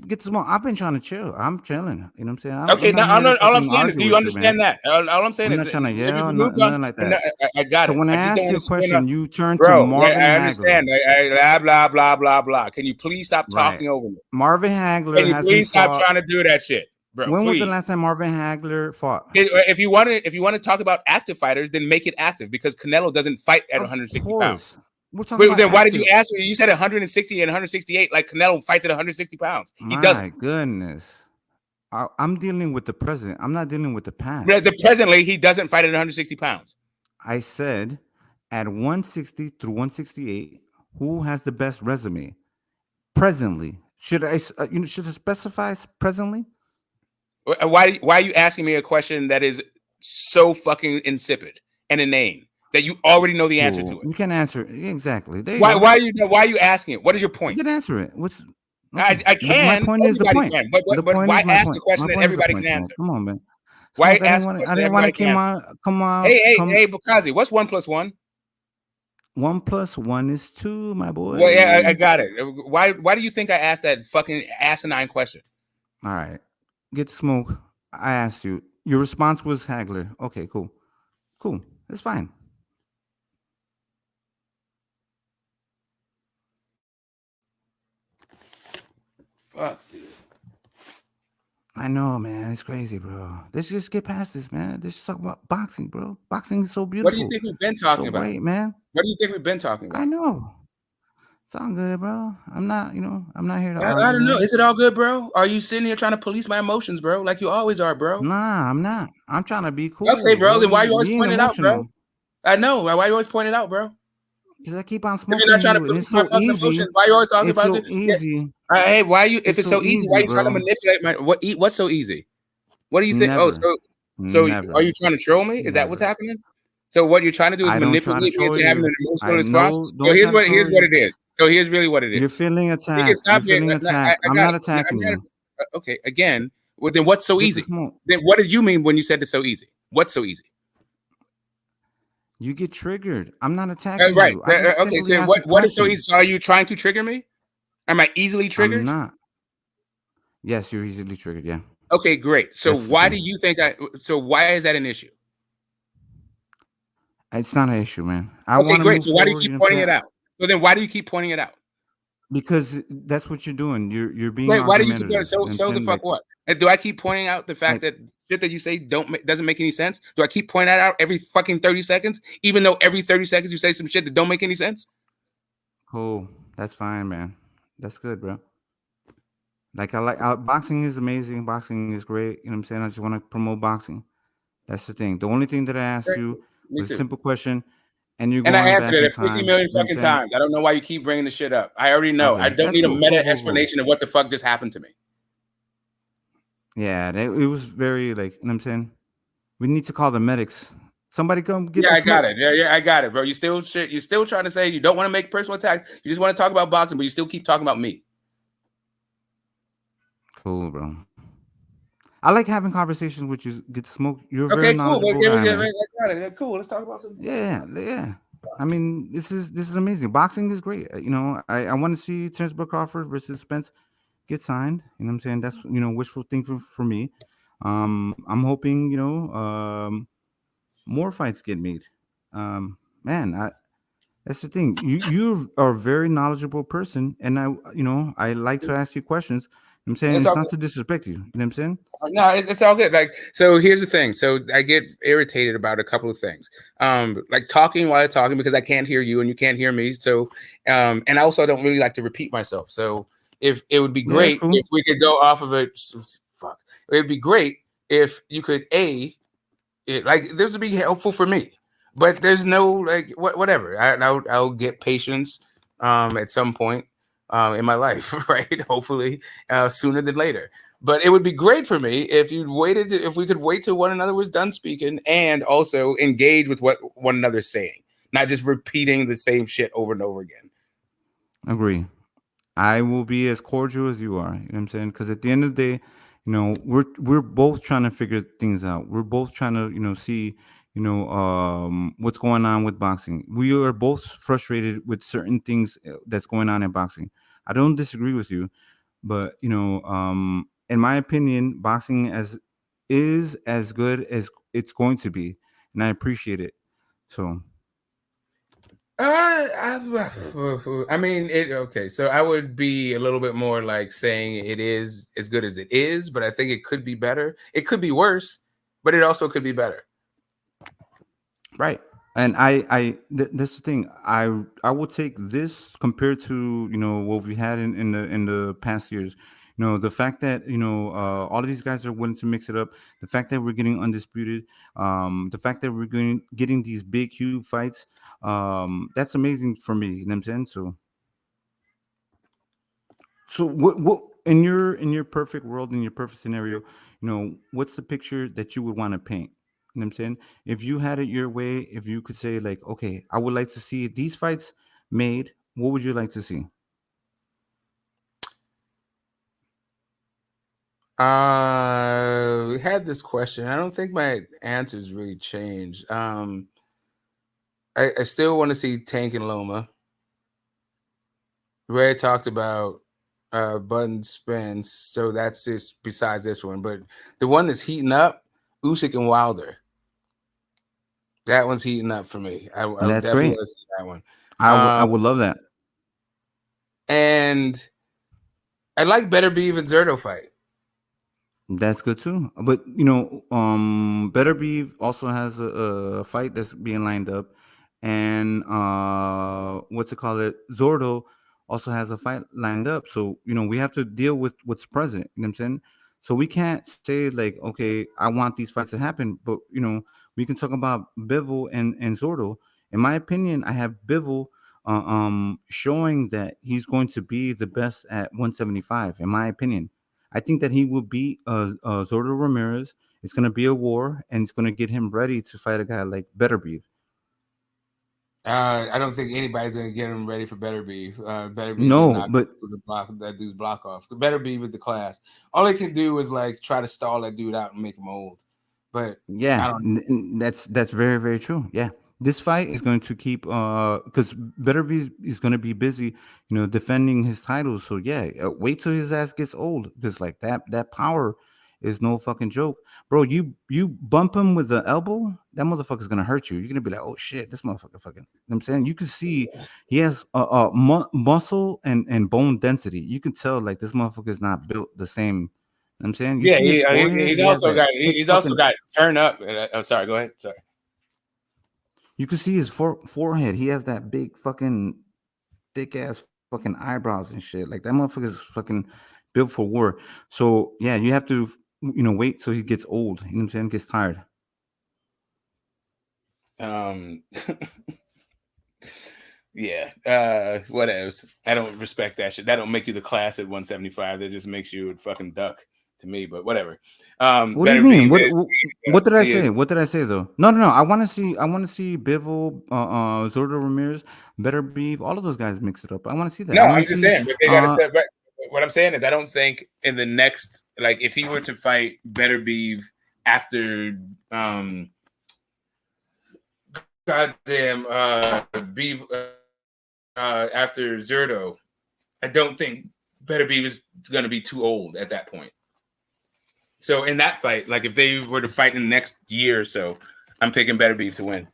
Get some more. I've been trying to chill. I'm chilling. You know what I'm saying? Okay, now all I'm saying is, do you understand that? All I'm saying I'm is, not trying to yell, nothing like that. I got it. So when I just asked you a question, you turned to bro, Marvin I understand. Hagler. Blah, blah, blah, blah. Can you please stop talking over me? Marvin Hagler Can you please stop trying to do that shit, bro? When was please. the last time Marvin Hagler fought? If you want to talk about active fighters, then make it active, because Canelo doesn't fight at 160 pounds. Then why did you ask me? You said 160 and 168, like Canelo fights at 160 pounds. He doesn't. My goodness. I'm dealing with the present. I'm not dealing with the past. Presently, he doesn't fight at 160 pounds. I said at 160 through 168, who has the best resume? Presently. Should I specify presently? Why are you asking me a question that is so fucking insipid and inane that you already know the answer to it? You can answer it. Exactly. Why are you asking it? What is your point? You can answer it. I can. My point is the point. But why ask a question that everybody can answer? Come on, man. Why ask a question that everybody can answer? Come on. Hey, Bukazi, what's 1 + 1? 1 + 1 is 2, my boy. Well, yeah, I got it. Why do you think I asked that fucking asinine question? All right. Get smoke. I asked you. Your response was Hagler. Okay, cool. That's fine. Fuck, dude. I know, man. It's crazy, bro. Let's just get past this, man. Let's just talk about boxing, bro. Boxing is so beautiful. What do you think we've been talking about? Great, man. What do you think we've been talking about? I know. It's all good, bro. I'm not here to argue. I don't know. Is it all good, bro? Are you sitting here trying to police my emotions, bro? Like you always are, bro. Nah, I'm not. I'm trying to be cool. Okay, bro. Then why you always pointing it out, bro? I know. Why you always pointing it out, bro? Because I keep on smoking. If you're not trying to police my fucking emotions, why you always talking about it? Easy. Hey, why you? If it's so easy, why you trying to manipulate my? What's so easy? What do you think? Never. So are you trying to troll me? Is that what's happening? So what you're trying to do is manipulate me into having an emotional response. So here's what it is. So here's really what it is. You're feeling attacked. I'm not attacking you. Okay, again, well, then what's so easy? Then what did you mean when you said it's so easy? What's so easy? You get triggered. I'm not attacking right. you. Okay, so what is so easy? So are you trying to trigger me? Am I easily triggered? I'm not. Yes, you're easily triggered, yeah. Okay, great. So why do you think why is that an issue? It's not an issue, man. Okay, great. So why do you keep pointing it out? So then why do you keep pointing it out? Because that's what you're doing. You're being why do you keep doing it? So the fuck what? And do I keep pointing out the fact that shit that you say doesn't make any sense? Do I keep pointing that out every fucking 30 seconds? Even though every 30 seconds you say some shit that don't make any sense? Cool. That's fine, man. That's good, bro. Like boxing is amazing. Boxing is great. You know what I'm saying? I just want to promote boxing. That's the thing. The only thing that I asked you was a simple question, and you're going I answered it 50 million time, fucking times. I don't know why you keep bringing the shit up. I already know. Okay. I don't need a meta explanation of what the fuck just happened to me. Yeah, it was very you know what I'm saying? We need to call the medics. Somebody come get. Yeah, I got it. Yeah, I got it, bro. You're still trying to say you don't want to make personal attacks. You just want to talk about boxing, but you still keep talking about me. Cool, bro. I like having conversations with you. Get to smoke. You're very knowledgeable guy. Cool. Let's talk about something. Yeah. I mean, this is amazing. Boxing is great. You know, I want to see Terence Crawford versus Spence get signed. You know what I'm saying? That's wishful thinking for me. I'm hoping more fights get made. Man, that's the thing. You are a very knowledgeable person, and I like to ask you questions. I'm saying it's not to disrespect you. You know what I'm saying? No, it's all good. So here's the thing. So I get irritated about a couple of things. Like talking while I'm talking because I can't hear you and you can't hear me. So, and I also don't really like to repeat myself. So if it would be great if we could go off of it. Fuck. It would be great if you could this would be helpful for me. But there's no whatever. I'll get patience at some point. In my life, right? Hopefully sooner than later. But it would be great for me if we could wait till one another was done speaking and also engage with what one another's saying, not just repeating the same shit over and over again. Agree. I will be as cordial as you are. You know what I'm saying? Because at the end of the day, we're both trying to figure things out. We're both trying to see what's going on with boxing. We are both frustrated with certain things that's going on in boxing. I don't disagree with you, but in my opinion, boxing is as good as it's going to be, and I appreciate it. So I mean, okay. So I would be a little bit more like saying it is as good as it is, but I think it could be better. It could be worse, but it also could be better. Right. And that's the thing. I would take this compared to what we had in the past years. The fact that all of these guys are willing to mix it up. The fact that we're getting undisputed. The fact that we're getting these big huge fights. That's amazing for me. You know what I'm saying? So what in your perfect world, in your perfect scenario, what's the picture that you would want to paint? You know what I'm saying? If you had it your way, if you could say like, okay, I would like to see these fights made, what would you like to see? We had this question. I don't think my answers really changed. I still want to see Tank and Loma. Ray talked about Bud Spence, so that's just besides this one. But the one that's heating up, Usyk and Wilder. That one's heating up for me. I That's definitely great. Want to see that one. I would love that. And I like Beterbiev and Zerto fight. That's good too. But Beterbiev also has a fight that's being lined up, and what's it called? Zordo also has a fight lined up. So we have to deal with what's present. You know what I'm saying? So we can't say like, okay, I want these fights to happen, but we can talk about Bivol and Zordo. In my opinion, I have Bivol showing that he's going to be the best at 175. In my opinion, I think that he will beat Zordo Ramirez. It's going to be a war, and it's going to get him ready to fight a guy like Beterbiev. I don't think anybody's going to get him ready for Beterbiev. Beterbiev no, but that dude's block off. The Beterbiev is the class. All he can do is like try to stall that dude out and make him old. But yeah, that's very, very true. Yeah. This fight is going to keep because Beterbiev is going to be busy, defending his title. So yeah, wait till his ass gets old, because like that power is no fucking joke, bro. You bump him with the elbow, that motherfucker's gonna hurt you. You're gonna be like, oh shit, this motherfucker fucking. You know what I'm saying? You can see he has muscle and bone density. You can tell like this motherfucker is not built the same. You know what I'm saying? You see his forehead, he's also got turn up. Oh, sorry, go ahead. Sorry. You can see his forehead. He has that big fucking thick ass fucking eyebrows and shit. Like that motherfucker is fucking built for war. So yeah, you have to wait till he gets old. You know what I'm saying? Gets tired. Yeah. What else? I don't respect that shit. That don't make you the class at 175. That just makes you a fucking duck to me, but whatever. What do you mean? What did I say? What did I say though? No. I want to see Bivol, Zordo Ramirez, Beterbiev, all of those guys mix it up. I want to see that. No, I'm just saying. But they gotta step back. What I'm saying is, I don't think in the next, like, if he were to fight Beterbiev after after Zerto, I don't think Beterbiev is going to be too old at that point. So in that fight, like if they were to fight in the next year or so, I'm picking Beterbiev to win.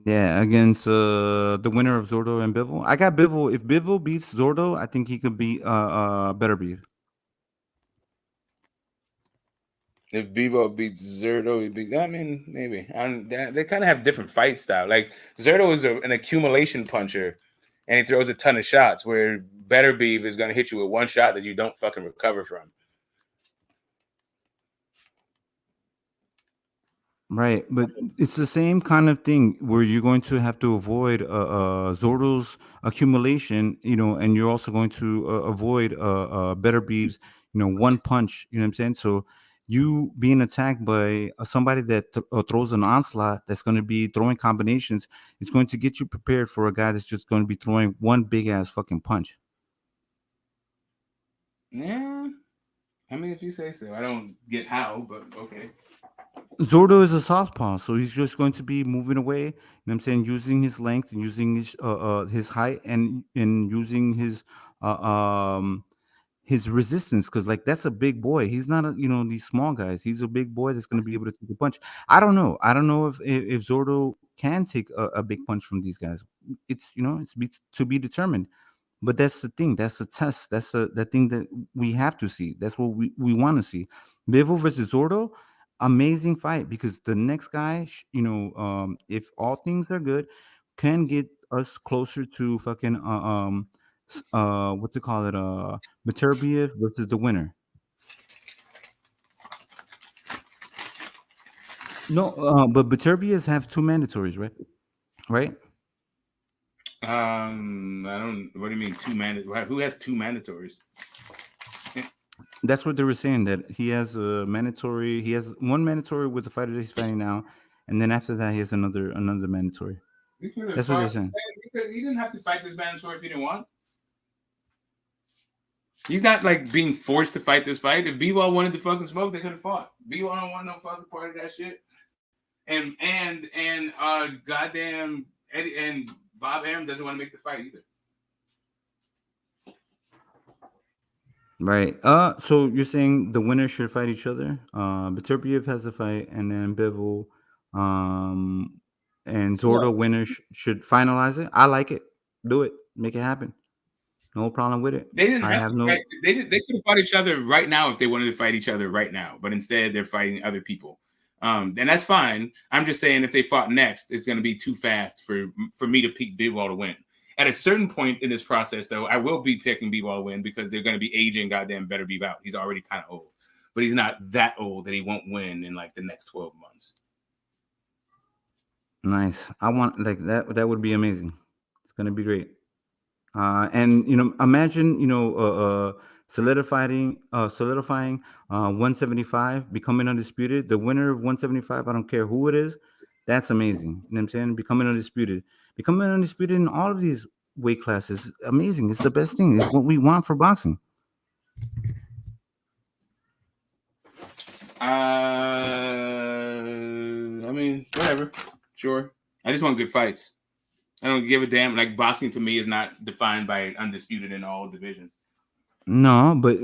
Yeah, against the winner of Zordo and Bivol. I got Bivol. If Bivol beats Zordo, I think he could beat Beterbiev. If Bivol beats Zerto, I mean, maybe. They kind of have different fight style. Like Zerto is an accumulation puncher, and he throws a ton of shots, where Beterbiev is going to hit you with one shot that you don't fucking recover from. Right, but it's the same kind of thing where you're going to have to avoid Zordo's accumulation, and you're also going to avoid Beterbiev's, one punch. You know what I'm saying? So you being attacked by somebody that throws an onslaught that's going to be throwing combinations, it's going to get you prepared for a guy that's just going to be throwing one big ass fucking punch. Yeah, I mean, if you say so. I don't get how, but okay. Zordo is a southpaw, so he's just going to be moving away. You know what I'm saying? Using his length and using his height and using his resistance, because like that's a big boy. He's not these small guys. He's a big boy that's going to be able to take a punch. I don't know. I don't know if Zordo can take a big punch from these guys. It's to be determined. But that's the thing. That's the test. That's the thing that we have to see. That's what we want to see. Bivol versus Zordo, amazing fight, because the next guy, if all things are good, can get us closer to fucking what's it called Beterbiev versus the winner. No, but Beterbiev have 2 mandatories, right? Right. I don't. What do you mean 2 mandatories? Who has 2 mandatories? That's what they were saying, that he has a mandatory. He has 1 mandatory with the fighter that he's fighting now, and then after that he has another mandatory. That's what they're saying. He didn't have to fight this mandatory if he didn't want. He's not like being forced to fight this fight. If B-Ball wanted to fucking smoke, they could have fought. B-Ball don't want no fucking part of that shit. And goddamn Eddie and Bob Arum doesn't want to make the fight either. Right. So you're saying the winner should fight each other? Beterbiev has a fight, and then Bivol, and Zordo winner should finalize it. I like it. Do it. Make it happen. No problem with it. They didn't have to fight. They could have fought each other right now if they wanted to fight each other right now, but instead they're fighting other people. And that's fine. I'm just saying if they fought next, it's going to be too fast for me to pick B-Ball to win. At a certain point in this process, though, I will be picking B-Ball to win because they're going to be aging goddamn Beterbiev out. He's already kind of old, but he's not that old that he won't win in like the next 12 months. Nice. I want like that. That would be amazing. It's going to be great. And imagine solidifying 175, becoming undisputed. The winner of 175, I don't care who it is, that's amazing. You know what I'm saying? Becoming undisputed in all of these weight classes, amazing. It's the best thing. It's what we want for boxing. I mean, whatever. Sure. I just want good fights. I don't give a damn. Like, boxing to me is not defined by undisputed in all divisions. No, but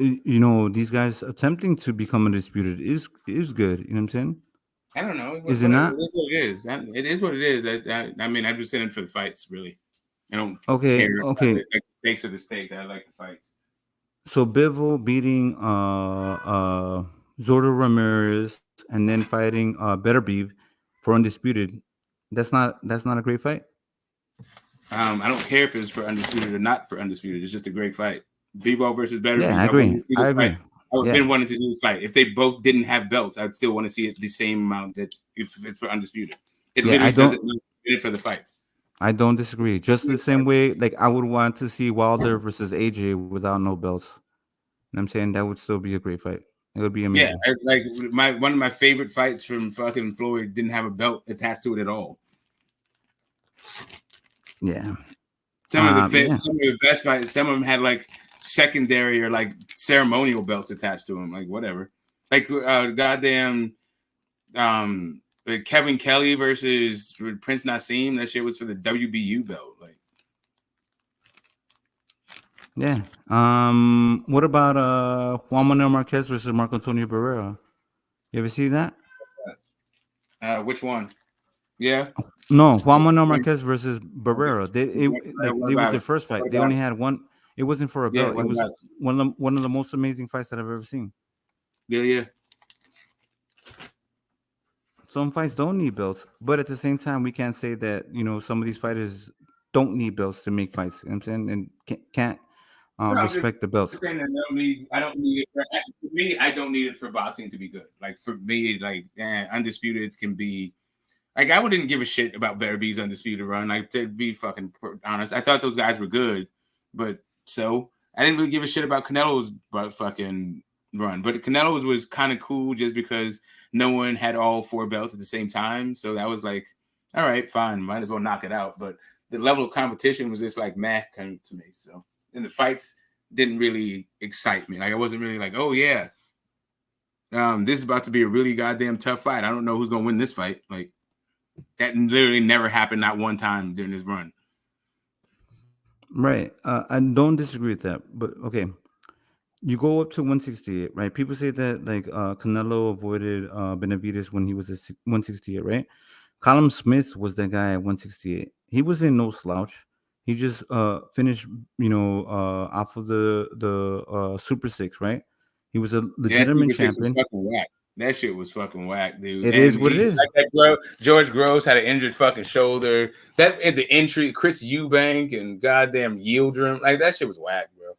these guys attempting to become undisputed is good. You know what I'm saying? I don't know. Is it not? It is what it is. It is what it is. I mean, I'm just in it for the fights, really. I don't care. Okay. Like, the stakes are the stakes. I like the fights. So Bivol beating Zordo Ramirez and then fighting Beterbiev for undisputed. That's not a great fight. I don't care if it's for undisputed or not for undisputed. It's just a great fight. B-Ball versus Beterbiev. Yeah, I agree. I agree. I've been wanting to see this fight. If they both didn't have belts, I'd still want to see it the same amount that if it's for undisputed. It literally doesn't need it for the fights. I don't disagree. Just the same way, like I would want to see Wilder versus AJ without no belts. You know what I'm saying? That would still be a great fight. It would be amazing. Yeah, like one of my favorite fights from fucking Floyd didn't have a belt attached to it at all. Yeah. Some of the best fights, some of them had like secondary or like ceremonial belts attached to them, like whatever. Like goddamn like Kevin Kelly versus Prince Nassim, that shit was for the WBU belt. Like, yeah. What about Juan Manuel Marquez versus Marco Antonio Barrera? You ever see that? Which one? Yeah. No, Juan Manuel Marquez versus Barrera. It was their first fight. They only had one. It wasn't for a belt. It was one of the most amazing fights that I've ever seen. Yeah. Some fights don't need belts, but at the same time, we can't say that some of these fighters don't need belts to make fights. You know what I'm saying? And can't respect the belts. I'm saying that I don't need it for me. I don't need it for boxing to be good. Like for me, like undisputed can be. Like, I wouldn't give a shit about Beterbiev's undisputed run. Like, to be fucking honest, I thought those guys were good, but so I didn't really give a shit about Canelo's fucking run. But Canelo's was kind of cool just because no one had all 4 belts at the same time. So that was like, all right, fine, might as well knock it out. But the level of competition was just like meh kind of to me. So, and the fights didn't really excite me. Like, I wasn't really like, oh yeah, This is about to be a really goddamn tough fight. I don't know who's gonna win this fight. Like that literally never happened not one time during this run. Right. I don't disagree with that, but okay. You go up to 168, right? People say that like Canelo avoided Benavidez when he was at 168, right? Callum Smith was that guy at 168. He was in no slouch. He just finished, off of the Super Six, right? He was a legitimate champion. That shit was fucking whack, dude. It is what it is. Like that George Groves had an injured fucking shoulder. That at the entry, Chris Eubank and goddamn Yildirim, like that shit was whack, bro.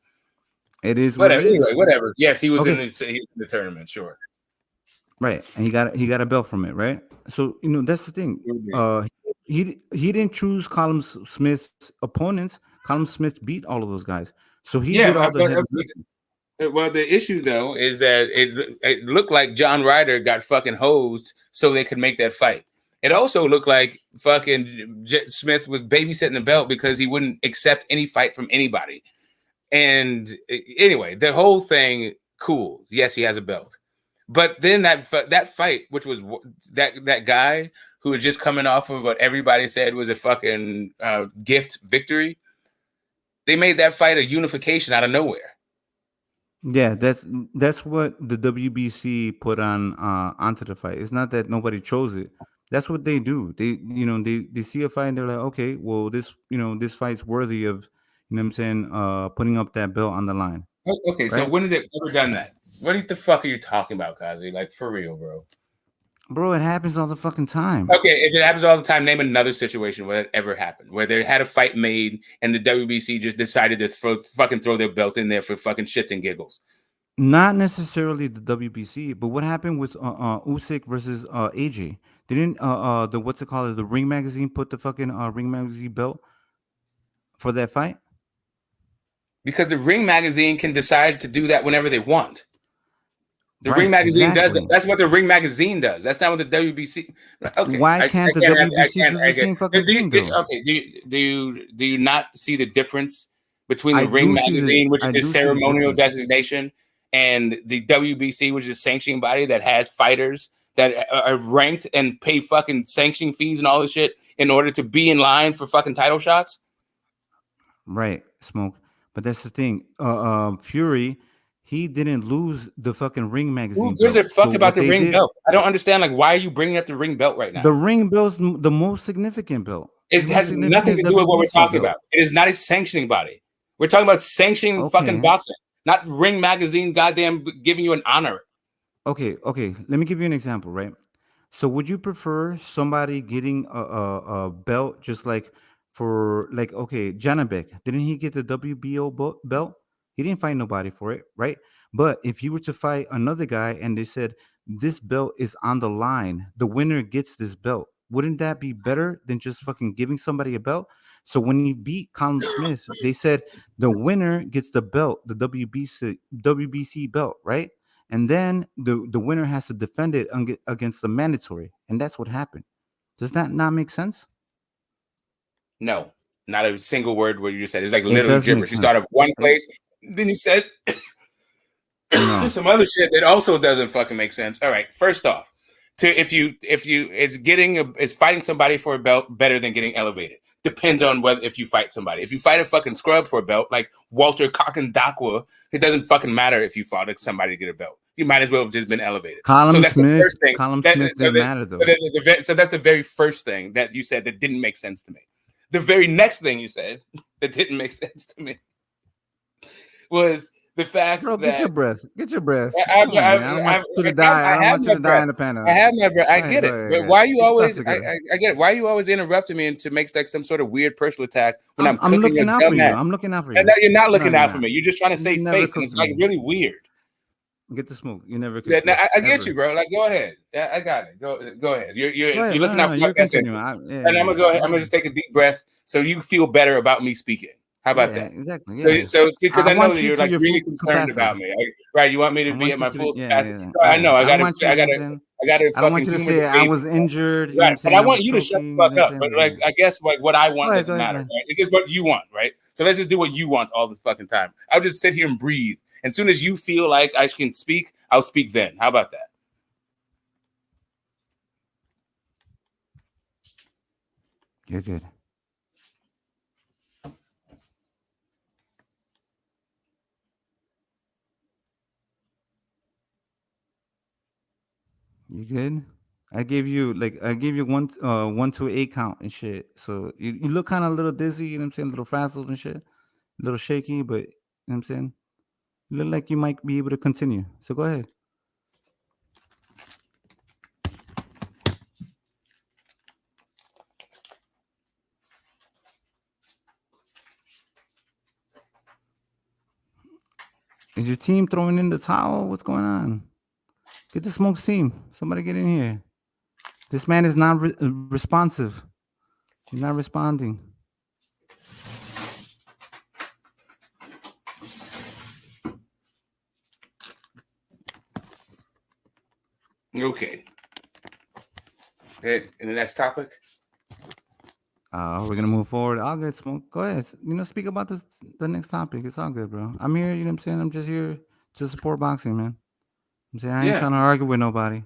It is whatever. What it is. Anyway, whatever. Yes, he was in the tournament, sure. Right, and he got a belt from it, right? So that's the thing. He didn't choose Callum Smith's opponents. Callum Smith beat all of those guys, so he did all the heavy lifting. Well, the issue though is that it looked like John Ryder got fucking hosed so they could make that fight. It also looked like fucking Smith was babysitting the belt because he wouldn't accept any fight from anybody. And anyway, the whole thing, cool. Yes, he has a belt, but then that fight, which was that guy who was just coming off of what everybody said was a fucking gift victory. They made that fight a unification out of nowhere. Yeah, that's what the WBC put on onto the fight. It's not that nobody chose it. That's what they do. They see a fight and they're like, okay, well, this fight's worthy of, what I'm saying, putting up that belt on the line. Okay, right? So when did it ever done that? What the fuck are you talking about, Kazi? Like, for real, bro. Bro, it happens all the fucking time. Okay, if it happens all the time, name another situation where it ever happened, where they had a fight made and the WBC just decided to throw their belt in there for fucking shits and giggles. Not necessarily the WBC, but what happened with Usyk versus AJ? Didn't the Ring Magazine put the fucking Ring Magazine belt for that fight? Because the Ring Magazine can decide to do that whenever they want. The Ring Magazine does it. That's what the Ring Magazine does. That's not what the WBC. Okay. Why can't the WBC do the same fucking thing? Okay. Do you not see the difference between the Ring Magazine, which is a ceremonial designation, and the WBC, which is a sanctioning body that has fighters that are ranked and pay fucking sanctioning fees and all this shit in order to be in line for fucking title shots? Right, Smoke. But that's the thing. Fury. He didn't lose the fucking Ring Magazine. Who gives a fuck about the Ring belt? I don't understand. Like, why are you bringing up the Ring belt right now? The Ring belt's the most significant belt. It has nothing to do with what we're talking about. It is not a sanctioning body. We're talking about sanctioning fucking boxing, not Ring Magazine goddamn giving you an honor. Okay. Let me give you an example, right? So would you prefer somebody getting a belt just like for like, okay, Janabek, didn't he get the WBO belt? He didn't fight nobody for it, right? But if you were to fight another guy and they said, this belt is on the line, the winner gets this belt, wouldn't that be better than just fucking giving somebody a belt? So when you beat Callum Smith, they said the winner gets the belt, the WBC belt, right? And then the winner has to defend it against the mandatory. And that's what happened. Does that not make sense? No, not a single word what you just said. It's like literally gibberish. You start off one place. Then you said some other shit that also doesn't fucking make sense. All right, first off, is fighting somebody for a belt better than getting elevated? Depends on if you fight somebody. If you fight a fucking scrub for a belt, like Walter Kakandakwa, it doesn't fucking matter if you fought somebody to get a belt. You might as well have just been elevated. Callum Smith didn't matter though. So that's the very first thing that you said that didn't make sense to me. The very next thing you said that didn't make sense to me was the fact that get your breath. I don't want you to die. I don't want you to die in the panel. I have my breath. I get it. But why are you always? I get it. Why are you always interrupting me and to make like some sort of weird personal attack when I'm cooking looking out for you. I'm looking out for you. And you're not looking out for me. You're just trying to save face, and it's like really weird. Get the smoke. You never. I get you, bro. Like, go ahead. Yeah, I got it. Go ahead. You're looking out for my best interest. And I'm gonna go ahead. I'm gonna just take a deep breath so you feel better about me speaking. How about that? Exactly. Yeah. So because I know that you're like really concerned about me, right? You want me to be at my full capacity. I know. I gotta. I don't want you to say I was injured. Right, but I want you to shut the fuck up. But like, I guess like what I want doesn't matter. Right? It's just what you want, right? So let's just do what you want all the fucking time. I'll just sit here and breathe As soon as you feel like I can speak, I'll speak then. How about that? You're good. You good? I gave you 1 to 8 count and shit. So you look kind of a little dizzy, you know what I'm saying? A little frazzled and shit. A little shaky, but you know what I'm saying? You look like you might be able to continue. So go ahead. Is your team throwing in the towel? What's going on? Get the Smokes team. Somebody get in here. This man is not responsive. He's not responding. Okay. Okay. In the next topic. We're gonna move forward. I'll get Smoke. Go ahead. Speak about the next topic. It's all good, bro. I'm here. You know what I'm saying? I'm just here to support boxing, man. I'm saying I ain't trying to argue with nobody.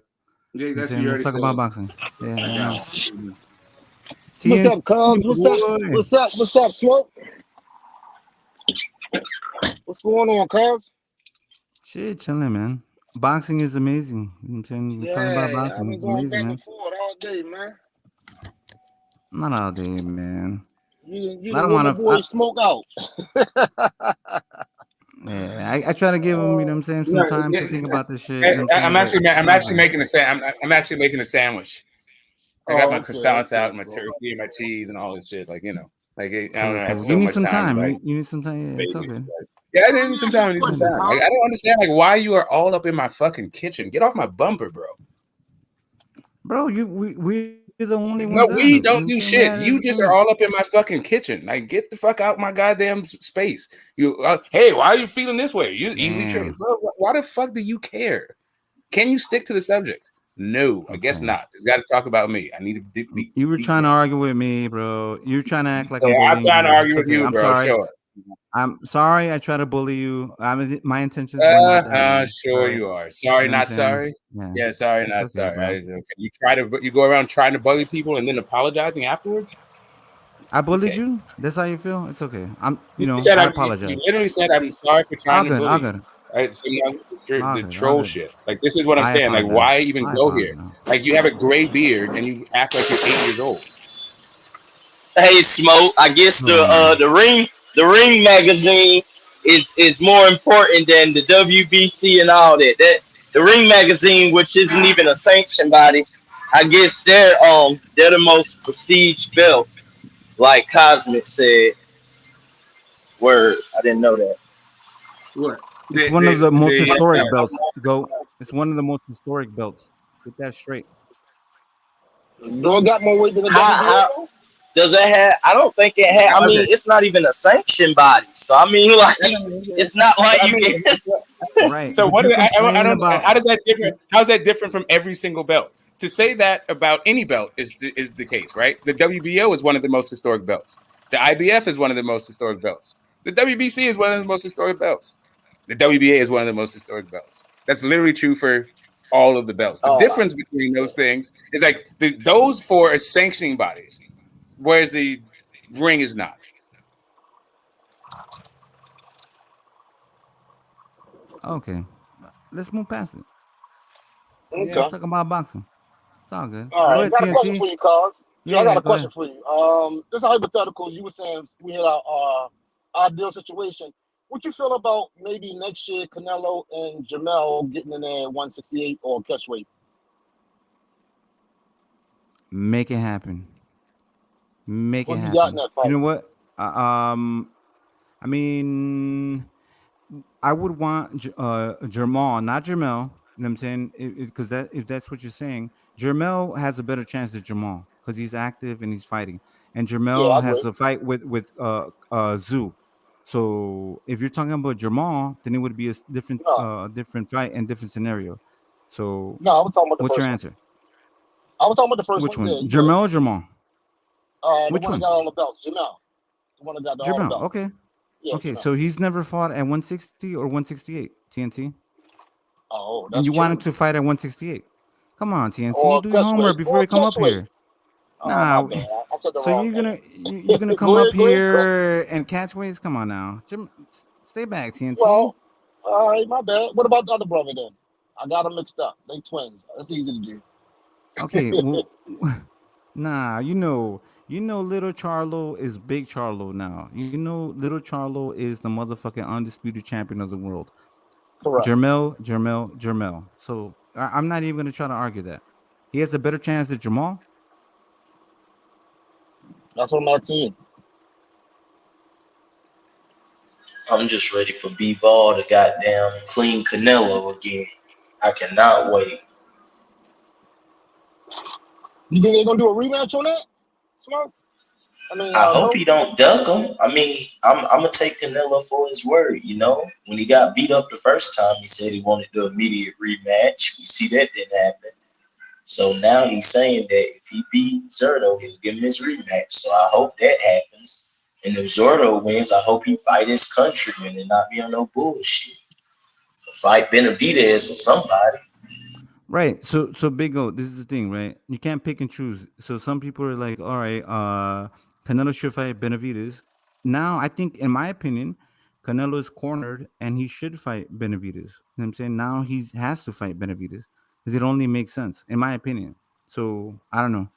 Yeah, that's what you already Let's talk said. about boxing. Yeah, I know. What's up, Cubs? What's up, Smoke? What's going on, Cubs? Shit, chilling, man. Boxing is amazing. You know what I'm saying? We're talking about boxing. It's amazing, man. All day, man. Not all day, man. You don't want to boy Smoke out. Yeah, I try to give him, you know what I'm saying, some time to think about this shit. You know I'm actually making a sandwich. I got my croissants out, and my turkey, and my cheese, and all this shit. Like, I don't know. I have so much time. You need some time. Yeah, it's all good. Yeah, I didn't need some time. Like, I don't understand why you are all up in my fucking kitchen. Get off my bumper, bro. Bro, we're the only ones. No, we don't do shit. You just are all up in my fucking kitchen. Like, get the fuck out my goddamn space. Hey, why are you feeling this way? You easily triggered, bro. Why the fuck do you care? Can you stick to the subject? No, I guess not. It's got to talk about me. I need to be. You were trying to argue with me, bro. You're trying to act like I'm bullying you. I'm trying to argue with you, I'm bro. sorry. Sure. I'm sorry. I try to bully you. My intentions were not that. Sure you are. Sorry, not sorry. Yeah, sorry, not sorry. You go around trying to bully people and then apologizing afterwards. I bullied you. That's how you feel. It's okay. I apologize. You literally said I'm sorry for trying to bully you. Right? So the troll shit. Like, this is what I'm saying. Like, why even go here? Like, you have a gray beard and you act like you're 8 years old. Hey, Smoke. I guess the Ring magazine is more important than the WBC and all that. The Ring magazine, which isn't even a sanctioned body, I guess they're the most prestige belt, like Cosmic said. Word, I didn't know that. What? It's one of the most historic belts. It's one of the most historic belts. Get that straight. No, got more weight than the WBO. Does it have? I don't think it has. I mean, it's not even a sanctioned body. So I mean, like, it's not like you can. Right. So what? I don't. How does that different? How is that different from every single belt? To say that about any belt is the case, right? The WBO is one of the most historic belts. The IBF is one of the most historic belts. The WBC is one of the most historic belts. The WBA is one of the most historic belts. That's literally true for all of the belts. The difference between those things is like those four are sanctioning bodies, whereas the ring is not. Okay, let's move past it. Okay. Let's talk about boxing. It's all good. All right, I got a question for you, Cos. I got a question for you. This is hypothetical. You were saying we had our ideal situation. What you feel about maybe next year Canelo and Jamel getting in there at 168 or catch weight? Make it happen. Make it happen. You got in that fight? You know what? I mean, I would want Jermall, not Jamel. You know what I'm saying? Because if that's what you're saying, Jermell has a better chance than Jamal because he's active and he's fighting, and Jermell has a fight with Zoo. So if you're talking about Jamal, then it would be a different different fight and different scenario. So no, I was talking about what's your answer? I was talking about the first Which one. one? Jermell or Jamal? The one that got all the belts. Jamel. The one that got all the belts. Okay. Yeah, Okay, Jamel. so he's never fought at 160 or 168 TNT, Oh, and that's you want him true. to fight at 168. Come on, TNT, Or do your homework catchweight. before Or you come up catchweight. here. Oh, my Nah, bad. I said the so wrong you're name. gonna you're gonna come Go up ahead, Cook. here and catch waves? Come on now, Jim, stay back, TNT. Well, all right, my bad. What about the other brother then? I got them mixed up. They twins. That's easy to do. Okay, well, nah, little Charlo is big Charlo now. Little Charlo is the motherfucking undisputed champion of the world. Correct. Jermell. So I'm not even gonna try to argue that. He has a better chance than Jamal. That's what I'm asking you. I'm just ready for B-Ball to goddamn clean Canelo again. I cannot wait. You think they're gonna do a rematch on that? Smoke? I hope no. he don't duck him. I mean, I'm gonna take Canelo for his word. When he got beat up the first time, he said he wanted the immediate rematch. We see that didn't happen. So now he's saying that if he beat Zerto, he'll give him his rematch. So I hope that happens. And if Zerto wins, I hope he fight his countryman and not be on no bullshit. Fight Benavidez or somebody. Right. So Big O, this is the thing, right? You can't pick and choose. So some people are like, all right, Canelo should fight Benavidez. Now, I think, in my opinion, Canelo is cornered and he should fight Benavidez. You know what I'm saying? Now he has to fight Benavidez because it only makes sense, in my opinion. So I don't know.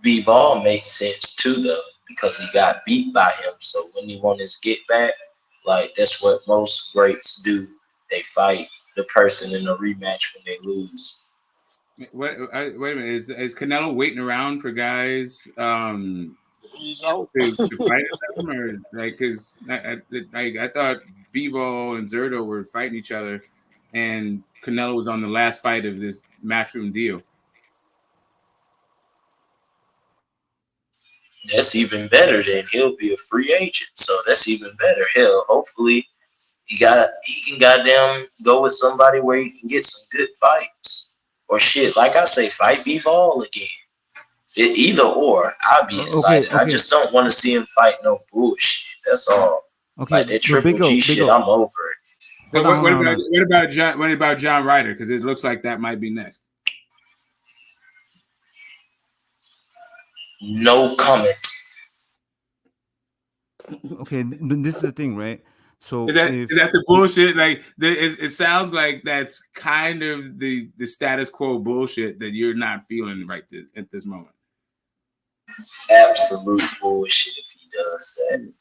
Bivol makes sense too, though, because he got beat by him. So when he won his get back, like that's what most greats do. They fight the person in a rematch when they lose. Wait a minute. Is Canelo waiting around for guys to fight him, or like? Because I thought Bivol and Zerto were fighting each other, and Canelo was on the last fight of this matchroom deal. That's even better. Then he'll be a free agent, so that's even better. Hell, hopefully he can goddamn go with somebody where he can get some good fights or shit. Like I say, fight Bivol again. Either or, I'll be excited. I just don't want to see him fight no bullshit. That's all. Okay, like that Triple G shit, I'm over it. So what about John Ryder? Because it looks like that might be next. No comment. Okay, this is the thing, right? So is that the bullshit? Like it sounds like that's kind of the status quo bullshit that you're not feeling at this moment. Absolute bullshit if he does that.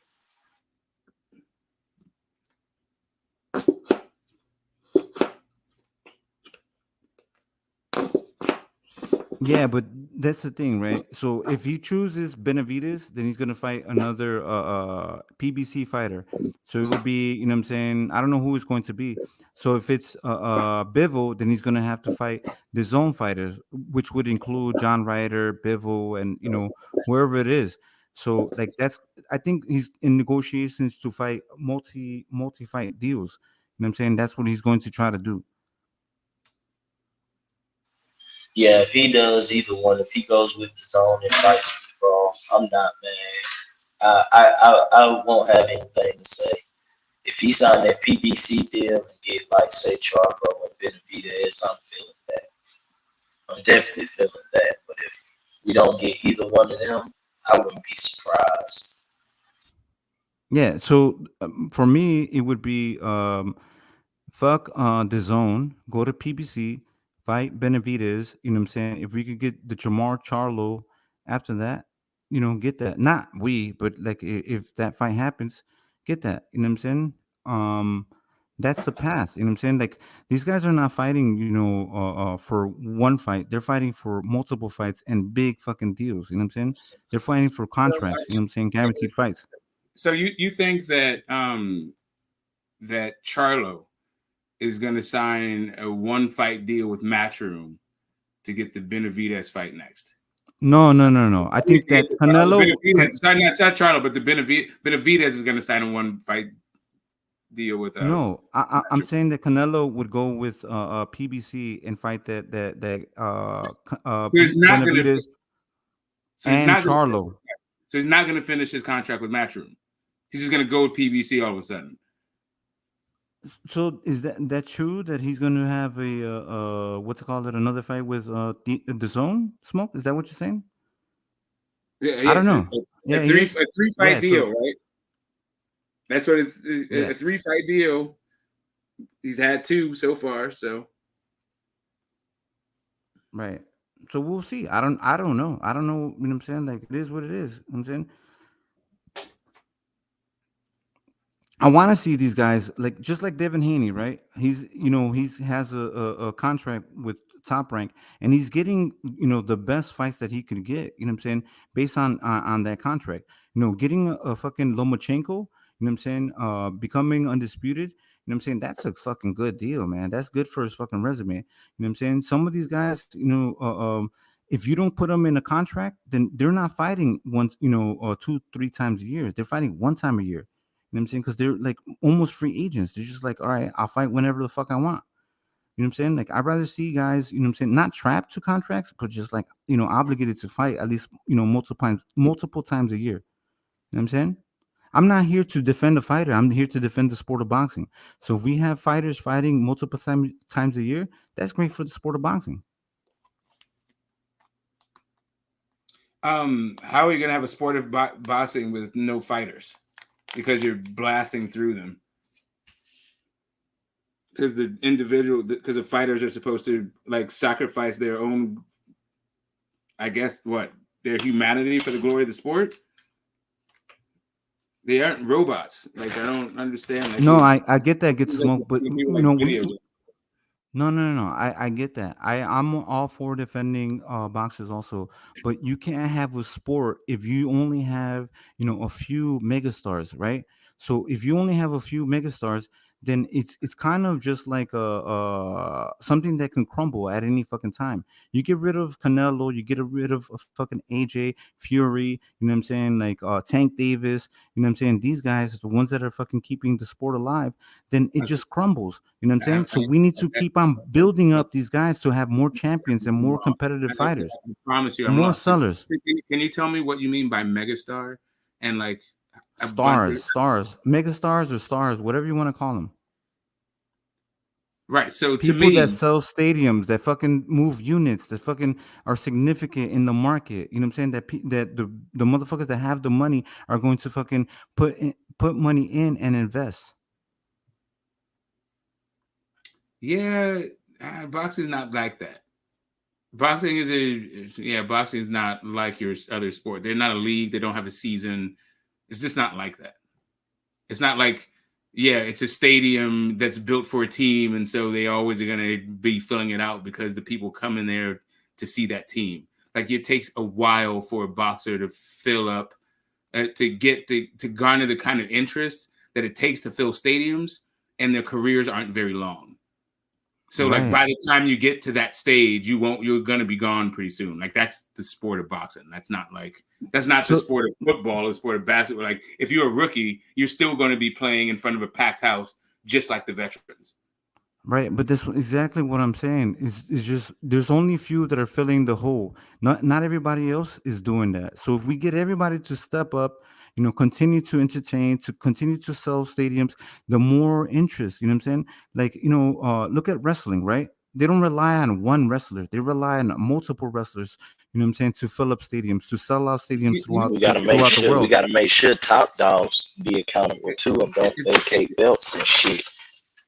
Yeah, but that's the thing, right? So if he chooses Benavidez, then he's gonna fight another PBC fighter. So it will be, you know what I'm saying? I don't know who it's going to be. So if it's Bivol, then he's gonna have to fight the zone fighters, which would include John Ryder, Bivol, and wherever it is. So like I think he's in negotiations to fight multi fight deals. You know what I'm saying? That's what he's going to try to do. Yeah, if he does either one, if he goes with the zone and fights people, I'm not mad. I won't have anything to say. If he signed that PBC deal and get like say Charlo and Benavidez, I'm feeling that. I'm definitely feeling that. But if we don't get either one of them, I wouldn't be surprised. Yeah. So for me, it would be fuck the zone, go to PBC, fight Benavidez. You know what I'm saying? If we could get the Jamar Charlo after that, get that. Not we, but like if that fight happens, get that. You know what I'm saying? That's the path. You know what I'm saying? Like these guys are not fighting, for one fight. They're fighting for multiple fights and big fucking deals. You know what I'm saying? They're fighting for contracts. You know what I'm saying? Guaranteed fights. So you think that that Charlo is going to sign a one fight deal with Matchroom to get the Benavidez fight next? No. I think that Canelo, not Charlo, but the Benavidez is going to sign a one fight deal with. No, I'm saying that Canelo would go with PBC and fight that Benavidez and Charlo. So he's not going to finish his contract with Matchroom. He's just gonna go with PBC all of a sudden. So is that true that he's going to have a what's it called, another fight with the Zone Smoke? Is that what you're saying? Yeah, I don't know. A three fight deal, right? That's what it's a 3-fight deal. He's had 2 so far, so right. So we'll see. I don't know. I don't know. You know what I'm saying? Like, it is what it is. You know what I'm saying? I want to see these guys, like, just like Devin Haney, right? He's has a contract with Top Rank, and he's getting the best fights that he could get. You know what I'm saying? Based on that contract, getting a fucking Lomachenko. You know what I'm saying? Becoming undisputed. You know what I'm saying? That's a fucking good deal, man. That's good for his fucking resume. You know what I'm saying? Some of these guys, if you don't put them in a contract, then they're not fighting once, 2-3 times a year. They're fighting 1 time a year. You know what I'm saying? Because they're like almost free agents. They're just like, all right, I'll fight whenever the fuck I want. You know what I'm saying? Like, I'd rather see guys, you know what I'm saying, not trapped to contracts, but just like, obligated to fight at least, multiple times a year. You know what I'm saying? I'm not here to defend a fighter. I'm here to defend the sport of boxing. So if we have fighters fighting multiple times a year, that's great for the sport of boxing. How are you gonna have a sport of boxing with no fighters? Because you're blasting through them. Because the fighters are supposed to like sacrifice their own, I guess, their humanity for the glory of the sport. They aren't robots. Like, I don't understand. Like, no, I get that. Get Smoke, but No. I get that. I'm all for defending boxers also, but you can't have a sport if you only have a few megastars, right? So if you only have a few megastars, then it's kind of just like something that can crumble at any fucking time. You get rid of Canelo, you get rid of fucking AJ Fury, you know what I'm saying, like Tank Davis, you know what I'm saying. These guys, the ones that are fucking keeping the sport alive, then it just crumbles. You know what I'm saying? So we need to keep on building up these guys to have more champions and more competitive fighters. I promise you, I'm more lost. sellers. Can you tell me what you mean by megastar and like stars, megastars or stars, whatever you want to call them? Right. So people to me, that sell stadiums, that fucking move units, that fucking are significant in the market. You know what I'm saying? That the motherfuckers that have the money are going to fucking put money in and invest. Yeah, boxing is not like that. Boxing is not like your other sport. They're not a league. They don't have a season. It's just not like that. It's not like, it's a stadium that's built for a team, and so they always are going to be filling it out because the people come in there to see that team. Like, it takes a while for a boxer to fill up, to garner the kind of interest that it takes to fill stadiums, and their careers aren't very long. So like by the time you get to that stage, you're gonna be gone pretty soon. Like, that's the sport of boxing. That's not the sport of football or the sport of basketball. Like, if you're a rookie, you're still gonna be playing in front of a packed house, just like the veterans. Right, but this exactly what I'm saying is just there's only a few that are filling the hole. Not everybody else is doing that. So if we get everybody to step up, continue to entertain, to continue to sell stadiums, the more interest. You know what I'm saying? Like, look at wrestling, right? They don't rely on one wrestler. They rely on multiple wrestlers. You know what I'm saying? To fill up stadiums, to sell out stadiums throughout the world. We gotta make sure top dogs be accountable too and don't vacate belts and shit.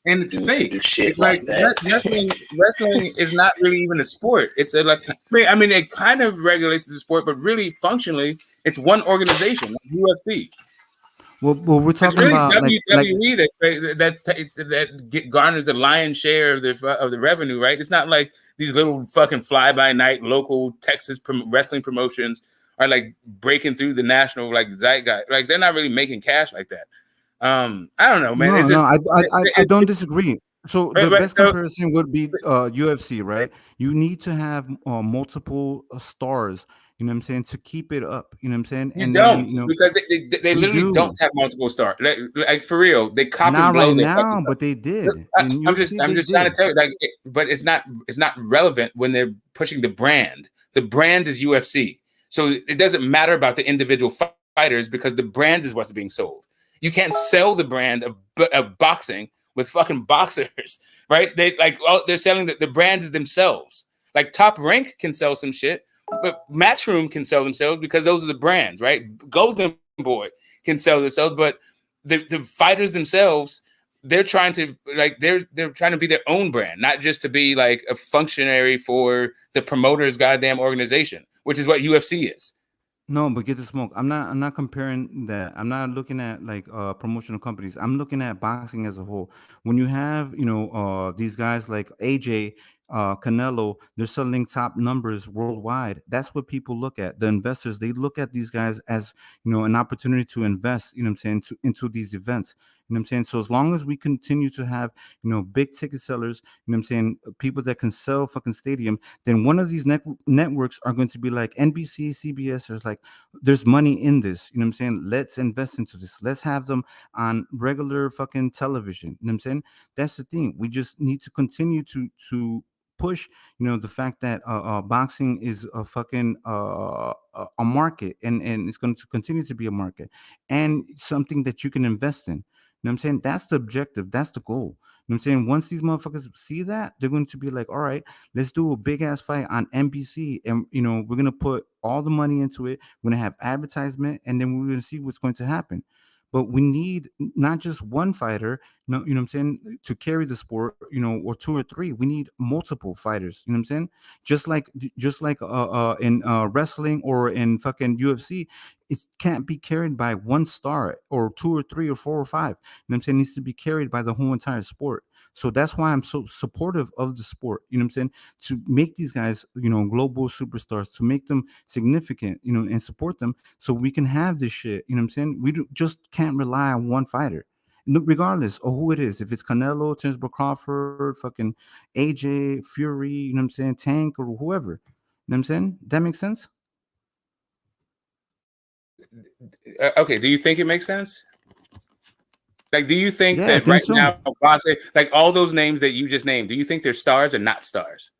And it's fake. It's like wrestling is not really even a sport. It's it kind of regulates the sport, but really functionally, it's one organization, like UFC. Well, we're talking about WWE that garners the lion's share of the revenue, right? It's not like these little fucking fly by night local Texas wrestling promotions are like breaking through the national like zeitgeist. Like, they're not really making cash like that. I don't know, man. I don't disagree. So the best comparison would be UFC, right? You need to have multiple stars. You know what I'm saying, to keep it up. You know what I'm saying? Because they literally don't have multiple stars. Like for real, they copy and blow. Not right now, but they did. I'm just trying to tell you, but it's not relevant when they're pushing the brand. The brand is UFC, so it doesn't matter about the individual fighters because the brand is what's being sold. You can't sell the brand of boxing with fucking boxers, right? They're selling the brands themselves. Like Top Rank can sell some shit, but Matchroom can sell themselves because those are the brands, right? Golden Boy can sell themselves, but the fighters themselves, they're trying to they're trying to be their own brand, not just to be like a functionary for the promoter's goddamn organization, which is what UFC is. No, but get the smoke. I'm not comparing that. I'm not looking at like promotional companies. I'm looking at boxing as a whole. When you have, these guys like AJ, Canelo, they're selling top numbers worldwide. That's what people look at. The investors, they look at these guys as, an opportunity to invest, you know what I'm saying, into these events. You know what I'm saying? So as long as we continue to have, big ticket sellers, you know what I'm saying, people that can sell fucking stadium, then one of these networks are going to be like NBC, CBS. There's money in this. You know what I'm saying? Let's invest into this. Let's have them on regular fucking television. You know what I'm saying? That's the thing. We just need to continue to push, the fact that boxing is a fucking a market, and it's going to continue to be a market and something that you can invest in. You know what I'm saying? That's the objective. That's the goal. You know what I'm saying? Once these motherfuckers see that, they're going to be like, all right, let's do a big ass fight on NBC. And, we're going to put all the money into it. We're going to have advertisement, and then we're going to see what's going to happen. But we need not just one fighter, you know what I'm saying, to carry the sport, or two or three. We need multiple fighters, you know what I'm saying? Just like in wrestling or in fucking UFC, it can't be carried by one star or two or three or four or five. You know what I'm saying? It needs to be carried by the whole entire sport. So that's why I'm so supportive of the sport, you know what I'm saying? To make these guys, global superstars, to make them significant, and support them so we can have this shit, you know what I'm saying? We just can't rely on one fighter, regardless of who it is. If it's Canelo, Terence Crawford, fucking AJ, Fury, you know what I'm saying, Tank, or whoever. You know what I'm saying? That makes sense? Okay, do you think it makes sense? Like, do you think that right now, boxing, like all those names that you just named, do you think they're stars or not stars?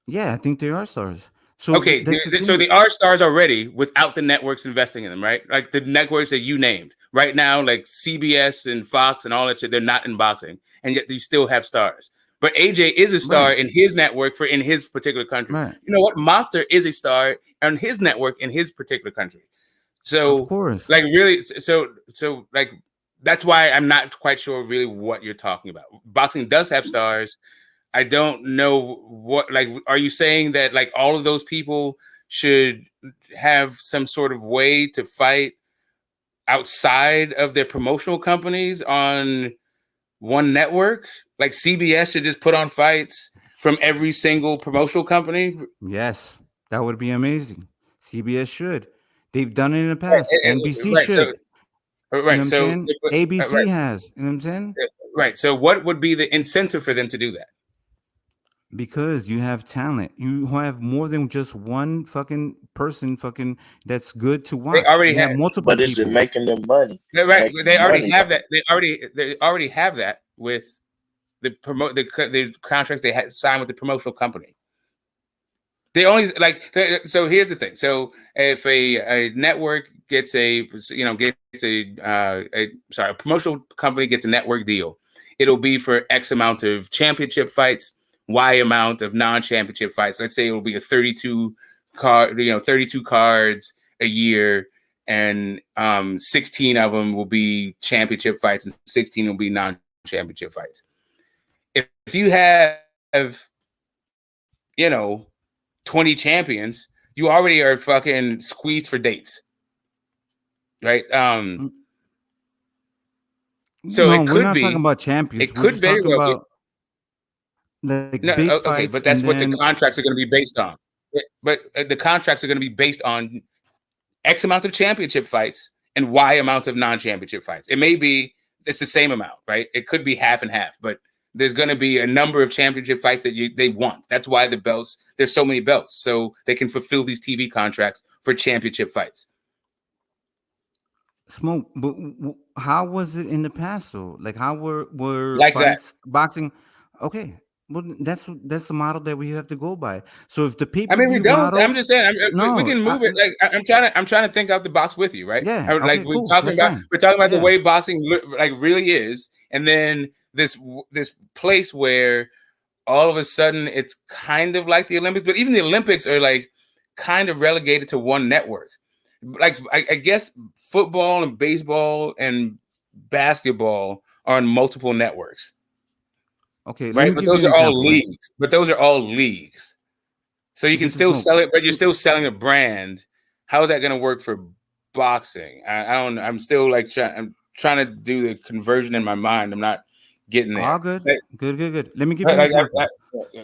Yeah, I think they are stars. So okay, so they are stars already without the networks investing in them, right? Like the networks that you named right now, like CBS and Fox and all that shit, they're not in boxing, and yet you still have stars. But AJ is a star in his network in his particular country. Right. You know what? Monster is a star on his network in his particular country. So, of course, like really, so like that's why I'm not quite sure really what you're talking about. Boxing does have stars. I don't know what, like, are you saying that like all of those people should have some sort of way to fight outside of their promotional companies on one network? Like CBS should just put on fights from every single promotional company? Yes, that would be amazing. CBS should. They've done it in the past. NBC should. Right. So ABC has. You know what I'm saying? Right. So what would be the incentive for them to do that? Because you have talent. You have more than just one fucking person that's good to watch. They already have multiple but is it making them money? Right. They already have that. They already have that with the contracts they had signed with the promotional company. They only so here's the thing. So if a network gets a promotional company gets a network deal, it'll be for X amount of championship fights, Y amount of non-championship fights. Let's say it will be a 32 cards a year, and 16 of them will be championship fights and 16 will be non-championship fights. If you have 20 champions, you already are fucking squeezed for dates, right? So no, we're not talking about champions. It could very well be big fights, but that's what the contracts are going to be based on. But the contracts are going to be based on X amount of championship fights and Y amount of non-championship fights. It may be it's the same amount, right? It could be half and half, but there's going to be a number of championship fights that they want. That's why the belts, there's so many belts, so they can fulfill these TV contracts for championship fights. Smoke, but how was it in the past though? Like how were like fights, that boxing? Okay, Well, that's the model that we have to go by. So if the I mean, we pay-per-view don't. model, I'm just saying. We no, can move it. Like I'm trying to think out the box with you, right? yeah, Like okay, cool, that's fine. we're talking about the Yeah. way boxing like really is, and then this place where all of a sudden it's kind of like the Olympics, but even the Olympics are like kind of relegated to one network. Like I guess football and baseball and basketball are on multiple networks. Okay, right, but those are all leagues. Right? But those are all leagues. So you can still sell it, but you're still selling a brand. How is that going to work for boxing? I don't. I'm still like I'm trying to do the conversion in my mind. I'm not getting there. All good. Good. Let me give you an example.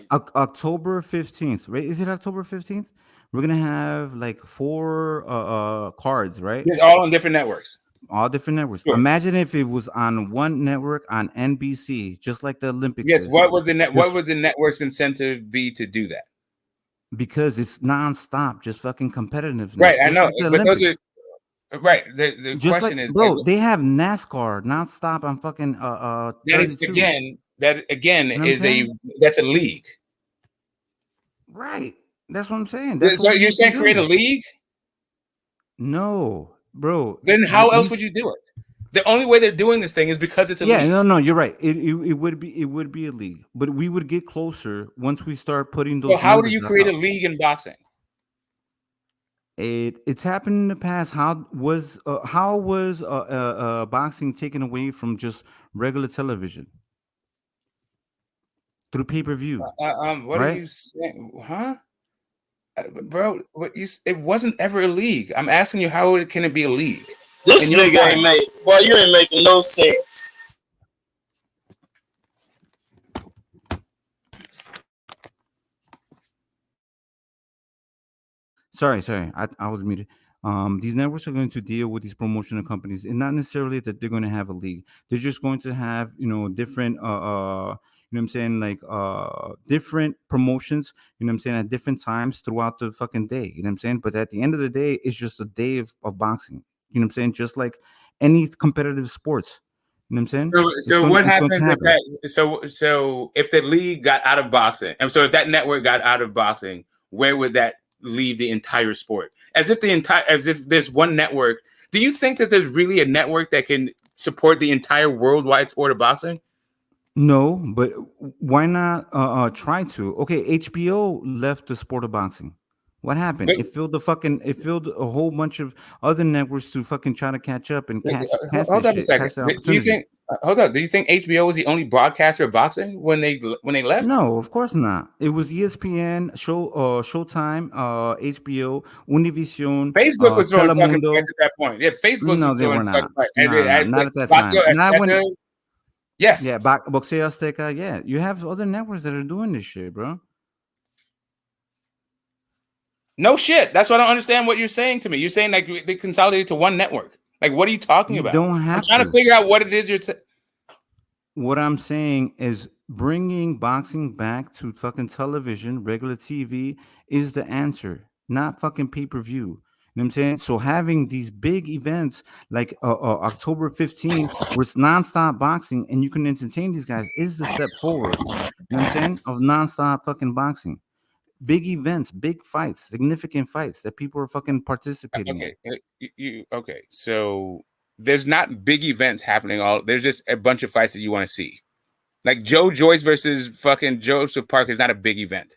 October 15th, right? Is it October 15th? We're gonna have like 4 cards, right? It's all on different networks. All different networks. Sure. Imagine if it was on one network on NBC, just like the Olympics. Yes. What would the network's incentive be to do that? Because it's nonstop, just fucking competitiveness. Right. I know, like but those are right. The question is, bro, they have NASCAR nonstop on fucking That again you know is that's a league. Right. That's what I'm saying. So you're saying create a league? No, bro. Then how else would you do it? The only way they're doing this thing is because it's a league. No, you're right. It would be a league, but we would get closer once we start putting those. So how do you create a league in boxing? It's happened in the past. How was boxing taken away from just regular television through pay-per-view? What are you saying, huh? Bro, it wasn't ever a league. I'm asking you, how can it be a league? This nigga you ain't making no sense. Sorry, I was muted. These networks are going to deal with these promotional companies, and not necessarily that they're going to have a league. They're just going to have, different, you know what I'm saying, like different promotions, you know what I'm saying, at different times throughout the fucking day, you know what I'm saying? But at the end of the day, it's just a day of boxing, you know what I'm saying? Just like any competitive sports, you know what I'm saying? So what happens if that? So if the league got out of boxing, and so if that network got out of boxing, where would that leave the entire sport? As if there's one network. Do you think that there's really a network that can support the entire worldwide sport of boxing? No, but why not try to? Okay, HBO left the sport of boxing. What happened? It filled a whole bunch of other networks to fucking try to catch up and catch hold on a second. Do you think HBO was the only broadcaster of boxing when they left? No, of course not. It was ESPN, Showtime, HBO, Univision. Facebook was throwing fucking fights at that point. Yeah, Facebook was throwing fucking fights. Not at that time. Not when. Yes. Yeah, Boxeo Azteca. Yeah, you have other networks that are doing this shit, bro. No shit. That's why I don't understand what you're saying to me. You're saying like they consolidated to one network. Like, what are you talking about? Don't have I'm trying to figure out what it is you're saying. What I'm saying is bringing boxing back to fucking television, regular TV, is the answer, not fucking pay-per-view. You know what I'm saying? So having these big events like October 15th, where it's nonstop boxing and you can entertain these guys, is the step forward. You know what I'm saying? Of nonstop fucking boxing. Big events, big fights, significant fights that people are fucking participating in. Okay, so there's not big events happening. There's just a bunch of fights that you want to see. Like Joe Joyce versus fucking Joseph Parker is not a big event.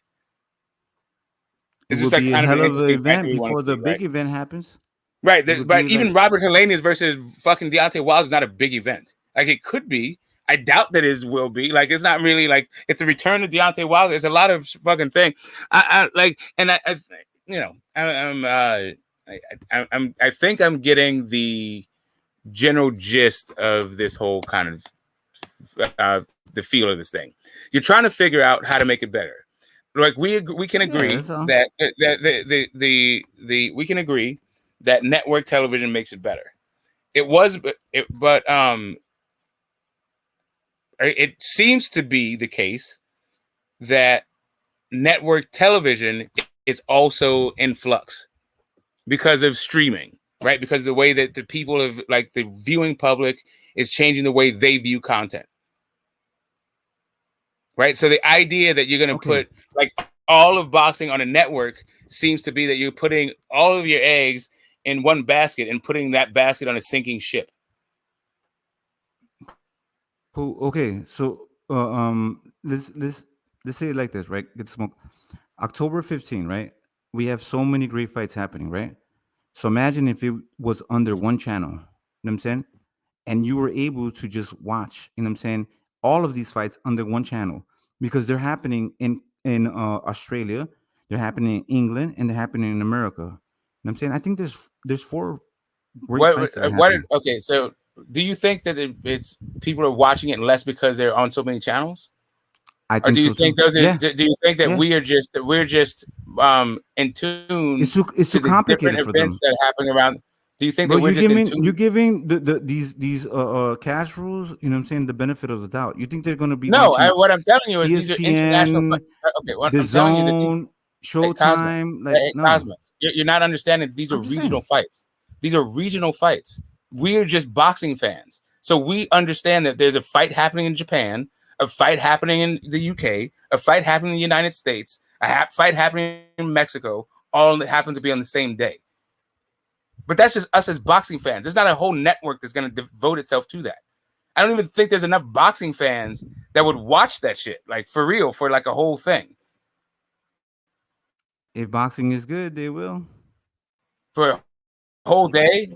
It's just like kind of an event before the big event happens. Right, but even Robert Helenius versus fucking Deontay Wilder is not a big event. Like it could be. I doubt that it will be. Like it's not really like it's a return to Deontay Wilder. It's a lot of fucking thing. I think I'm getting the general gist of this whole kind of the feel of this thing. You're trying to figure out how to make it better. Like we can agree that we can agree that network television makes it better. It seems to be the case that network television is also in flux because of streaming, right? Because the way that the people of like the viewing public is changing the way they view content. right? So the idea that you're going to put like all of boxing on a network seems to be that you're putting all of your eggs in one basket and putting that basket on a sinking ship. Okay, so let's say it like this, right? Get smoke. October 15, right? We have so many great fights happening, right? So imagine if it was under one channel, you know what I'm saying? And you were able to just watch, you know what I'm saying, all of these fights under one channel because they're happening in Australia, they're happening in England, and they're happening in America. You know what I'm saying? I think there's 4 great fights that are happening. Okay, so do you think that it's people are watching it less because they're on so many channels? I think or do you so think too. those are? Yeah. Do you think that Yeah. we're just in tune It's too to the different complicated for events them. that are happening around? Do you think Bro, that we're just in tune? you're giving these cash rules, you know what I'm saying, the benefit of the doubt. You think they're going to be No, watching what I'm telling you is these are international. ESPN, Okay, well, The I'm telling you that these. Zone, Hey, Cosmic. Showtime, like Hey, no. Cosmic. You're not understanding that these are I'm just regional saying. fights. These are regional fights. We're just boxing fans. So we understand that there's a fight happening in Japan, a fight happening in the UK, a fight happening in the United States, a fight happening in Mexico, all happen to be on the same day. But that's just us as boxing fans. There's not a whole network that's going to devote itself to that. I don't even think there's enough boxing fans that would watch that shit, like for real, for like a whole thing. If boxing is good, they will. For a whole day?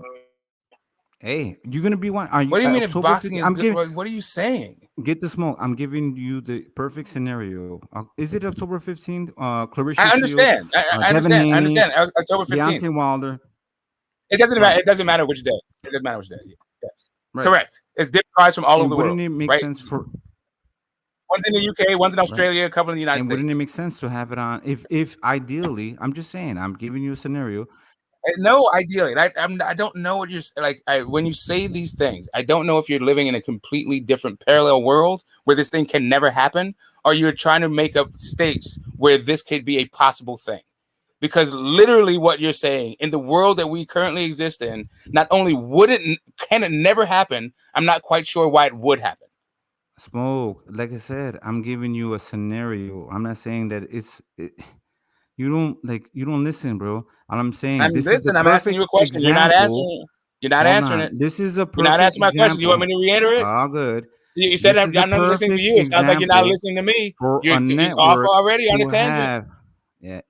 Hey, you're gonna be one. Are you? What do you mean if October boxing 15th, is good? What are you saying? Get the smoke. I'm giving you the perfect scenario. Is it October 15th? Clarissa I understand. Shields, I Devin understand. Haney, I understand. October 15th. Deontay Wilder. It doesn't matter. It doesn't matter which day. It doesn't matter which day. Yes. Right. Correct. It's different cards from all over the world. Wouldn't it make right? sense for? One's in the UK, one's in Australia, a couple in the United States. Wouldn't it make sense to have it on? If ideally, I'm just saying, I'm giving you a scenario. No, ideally, I don't know what you're like. When you say these things, I don't know if you're living in a completely different parallel world where this thing can never happen, or you're trying to make up states where this could be a possible thing. Because literally, what you're saying in the world that we currently exist in, not only can it never happen, I'm not quite sure why it would happen. Smoke, like I said, I'm giving you a scenario. I'm not saying that you don't listen, bro. All I'm saying, I'm asking you a question. Example. You're not answering. You're not answering it. This is a perfect. You're not answering my question. You want me to reiterate? Oh, good. You said I'm not listening to you. It sounds like you're not listening to me. You're off already on a tangent.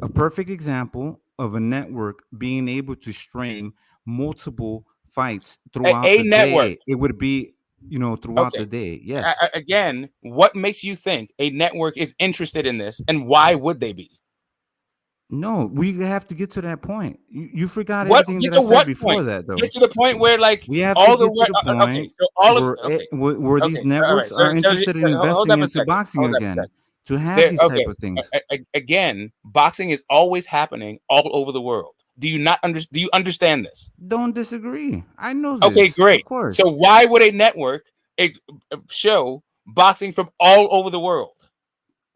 A perfect example of a network being able to stream multiple fights throughout the network. day. It would be, throughout the day. Yes. Again, what makes you think a network is interested in this, and why would they be? No, we have to get to that point. You forgot everything that I said before that, though. Get to the point where, like, we have all to get to the point where these networks are interested in investing into boxing again. To have these type of things. Again, boxing is always happening all over the world. Do you understand this? Don't disagree. I know this. Okay, great. Of course. So why would a network show boxing from all over the world?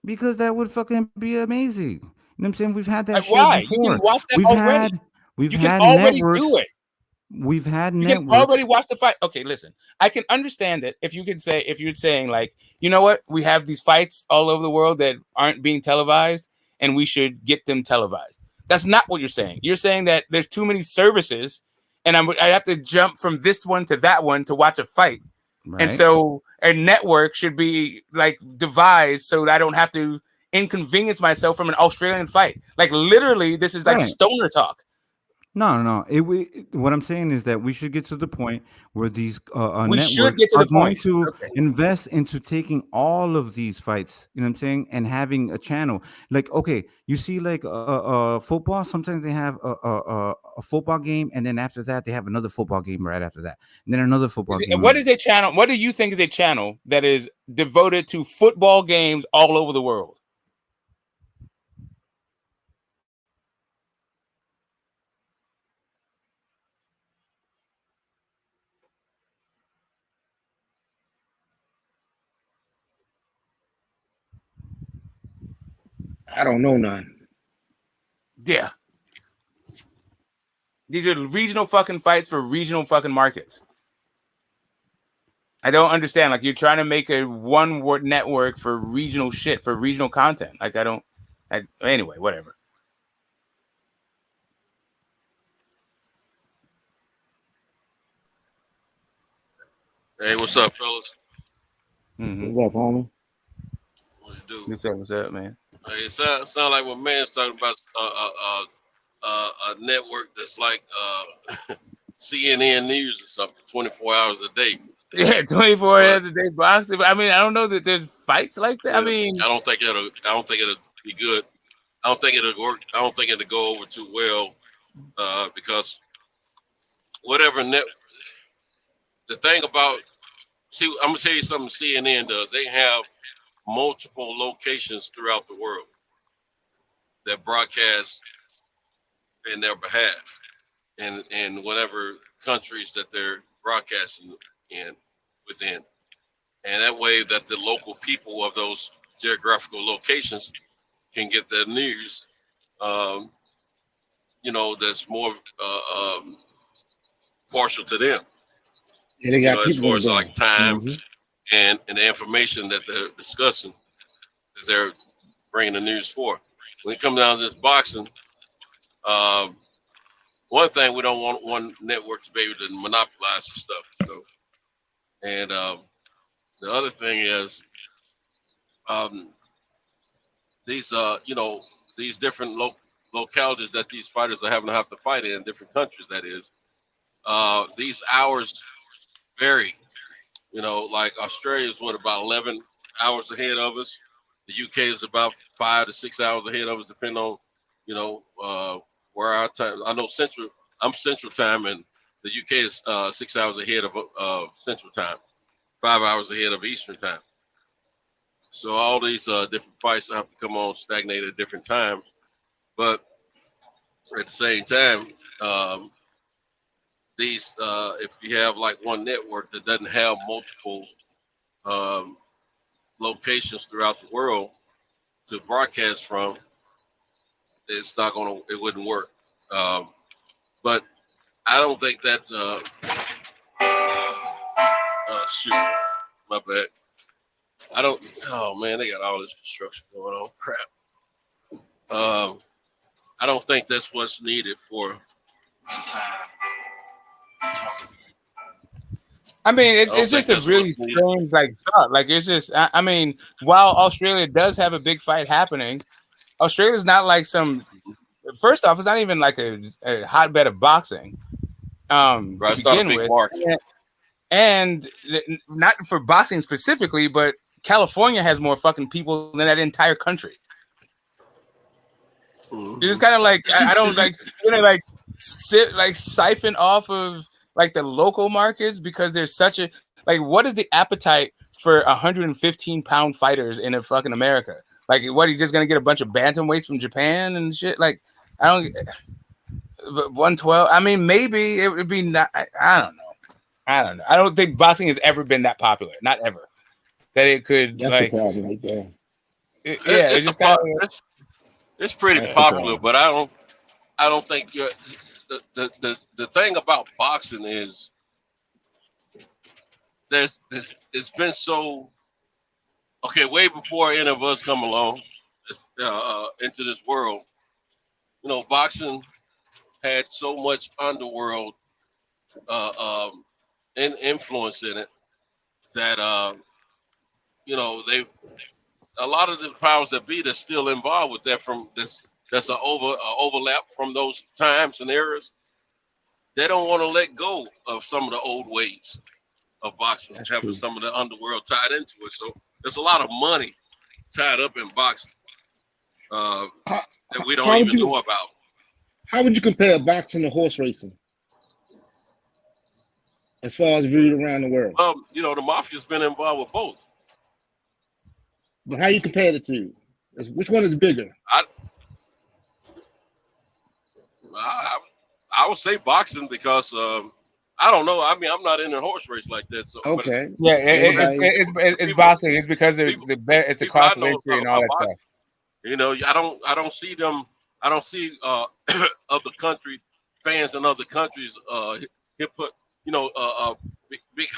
Because that would fucking be amazing. You know what I'm saying? We've had that shit why? before. You can watch that already. We've you had can already networks. do it. We've had you networks. can already watch the fight. Okay, listen. I can understand it if you're saying, like, you know what, we have these fights all over the world that aren't being televised, and we should get them televised. That's not what you're saying. You're saying that there's too many services, and I have to jump from this one to that one to watch a fight, right. And so a network should be like devised so that I don't have to inconvenience myself from an Australian fight. Like literally, this is like stoner talk. No. What I'm saying is that we should get to the point where these networks are going to invest into taking all of these fights, you know what I'm saying, and having a channel. Like, okay, you see, like football. Sometimes they have a football game, and then after that, they have another football game right after that, and then another football game. What is a channel? What do you think is a channel that is devoted to football games all over the world? I don't know none. Yeah. These are regional fucking fights for regional fucking markets. I don't understand. Like, you're trying to make a one-word network for regional shit, for regional content. Like, anyway, whatever. Hey, what's up, fellas? Mm-hmm. What's up, homie? What you do? What's up, man? Hey, it sound like what man's talking about a network that's like CNN News or something, 24 hours a day. Yeah, 24 hours a day boxing. I mean, I don't know that there's fights like that. Yeah, I mean, I don't think it'll be good. I don't think it'll work. I don't think it'll go over too well because whatever the thing about, see, I'm gonna tell you something CNN does. They have multiple locations throughout the world that broadcast in their behalf in whatever countries that they're broadcasting within. And that way that the local people of those geographical locations can get their news, that's more partial to them. Yeah, they got as people far as going. like time and the information that they're discussing, that they're bringing the news for. When it comes down to this boxing, one thing, we don't want one network to be able to monopolize the stuff. And the other thing is these different localities that these fighters are having to have to fight in different countries. That is, these hours vary. Like Australia is about 11 hours ahead of us. The UK is about 5 to 6 hours ahead of us, depending on where our time. I know I'm Central Time, and the UK is 6 hours ahead of Central Time, 5 hours ahead of Eastern Time. So all these different fights have to come on stagnated at different times, but at the same time, these if you have like one network that doesn't have multiple locations throughout the world to broadcast from, it wouldn't work. But I don't think that shoot, my bad. Oh man, they got all this construction going on. Crap. I don't think that's what's needed for. I mean, it's just a really strange thought. Like, it's just, I mean, while Australia does have a big fight happening, Australia's not like first off, it's not even like a hotbed of boxing to begin with. And not for boxing specifically, but California has more fucking people than that entire country. It's just kind of like, I don't siphon off of like the local markets because there's such a, like, what is the appetite for 115-pound fighters in fucking America? Like, what, are you just gonna get a bunch of bantamweights from Japan and shit? Like, 112. I mean, maybe it would be not. I don't know. I don't think boxing has ever been that popular. Not ever. That it could. That's like. The problem right there. It's pretty popular, but I don't think the thing about boxing is it's been so way before any of us come along into this world. Boxing had so much underworld influence in it that a lot of the powers that be that's still involved with that from this. That's an overlap from those times and eras. They don't want to let go of some of the old ways of boxing, having some of the underworld tied into it. So there's a lot of money tied up in boxing that we don't even know about. How would you compare boxing to horse racing as far as viewed around the world? The mafia's been involved with both. But how you compare the two? Which one is bigger? I would say boxing because I don't know. I mean, I'm not in a horse race like that. So okay, it's boxing. It's because it's the cost of entry and all that stuff. I don't see them. I don't see other country fans in other countries big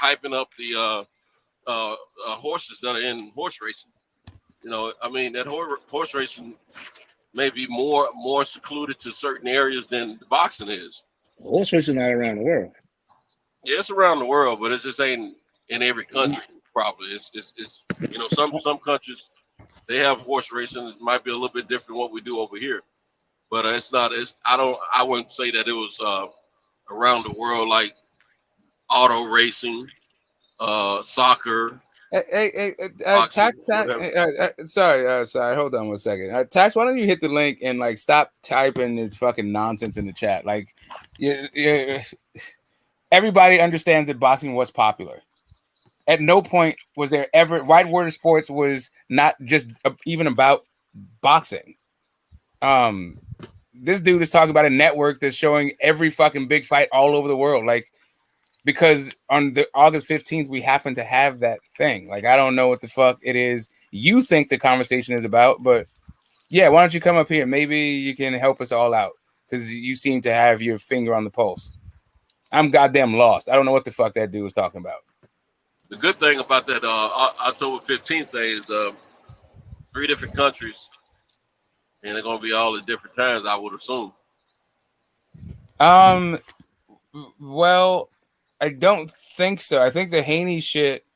hyping up horses that are in horse racing. You know, I mean, that horse racing may be more secluded to certain areas than the boxing is. Horse racing not around the world. Yeah, it's around the world, but it just ain't in every country. Probably, it's you know, some countries they have horse racing. It might be a little bit different than what we do over here, but it's not. I wouldn't say that it was around the world like auto racing, soccer. Tax. Sorry. Hold on 1 second. Tax. Why don't you hit the link and like stop typing the fucking nonsense in the chat? Like, everybody understands that boxing was popular. At no point was there ever Wide World of Sports was not just even about boxing. This dude is talking about a network that's showing every fucking big fight all over the world. Like, because on the August 15th, we happen to have that thing. Like, I don't know what the fuck it is you think the conversation is about, but yeah, why don't you come up here? Maybe you can help us all out because you seem to have your finger on the pulse. I'm goddamn lost. I don't know what the fuck that dude was talking about. The good thing about that October 15th day is 3 different countries, and they're going to be all at different times, I would assume. Well, I don't think so. I think the Haney shit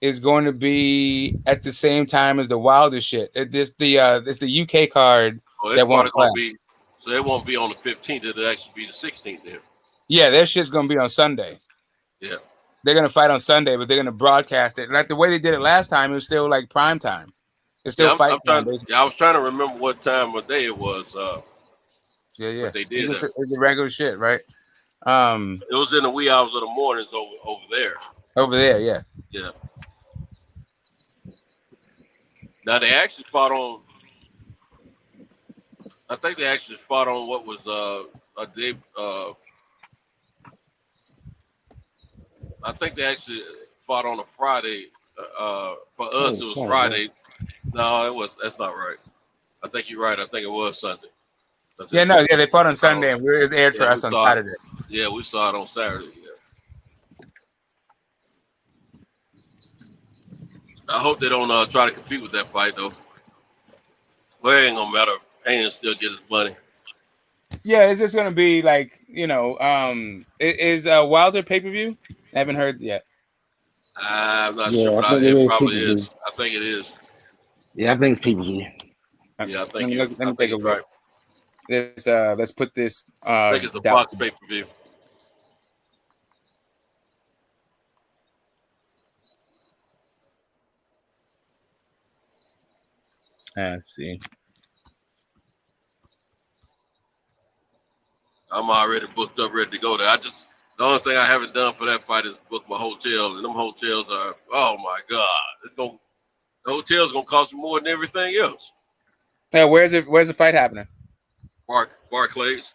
is going to be at the same time as the Wilder shit. It's the UK card that won't play. So it won't be on the 15th. It'll actually be the 16th there. Yeah, their shit's going to be on Sunday. Yeah. They're going to fight on Sunday, but they're going to broadcast it. Like the way they did it last time, it was still like prime time. It's still fight time. I was trying to remember what time of day it was. Yeah. They did it was a regular shit, right? It was in the wee hours of the mornings over there. Over there, yeah. Yeah. Now they actually fought on. I think they actually fought on what was a day. I think they actually fought on a Friday. For us, it was Friday. No, that's not right. I think you're right. I think it was Sunday. They fought on Sunday, and it was aired for us on Saturday. Yeah, we saw it on Saturday. Yeah. I hope they don't try to compete with that fight though. Well, it ain't gonna matter. Haney still get his money. Yeah, it's just gonna be like, is Wilder pay-per-view? I haven't heard yet. I'm not sure, but it probably is. I think it is. Yeah, I think it's pay-per-view. Yeah, I think let me take a look. Right. Let's put this. I think it's a Fox pay-per-view. Let's see. I'm already booked up, ready to go there. The only thing I haven't done for that fight is book my hotel, and them hotels are, oh my god, the hotel's gonna cost more than everything else. Yeah, where's the fight happening? Barclays.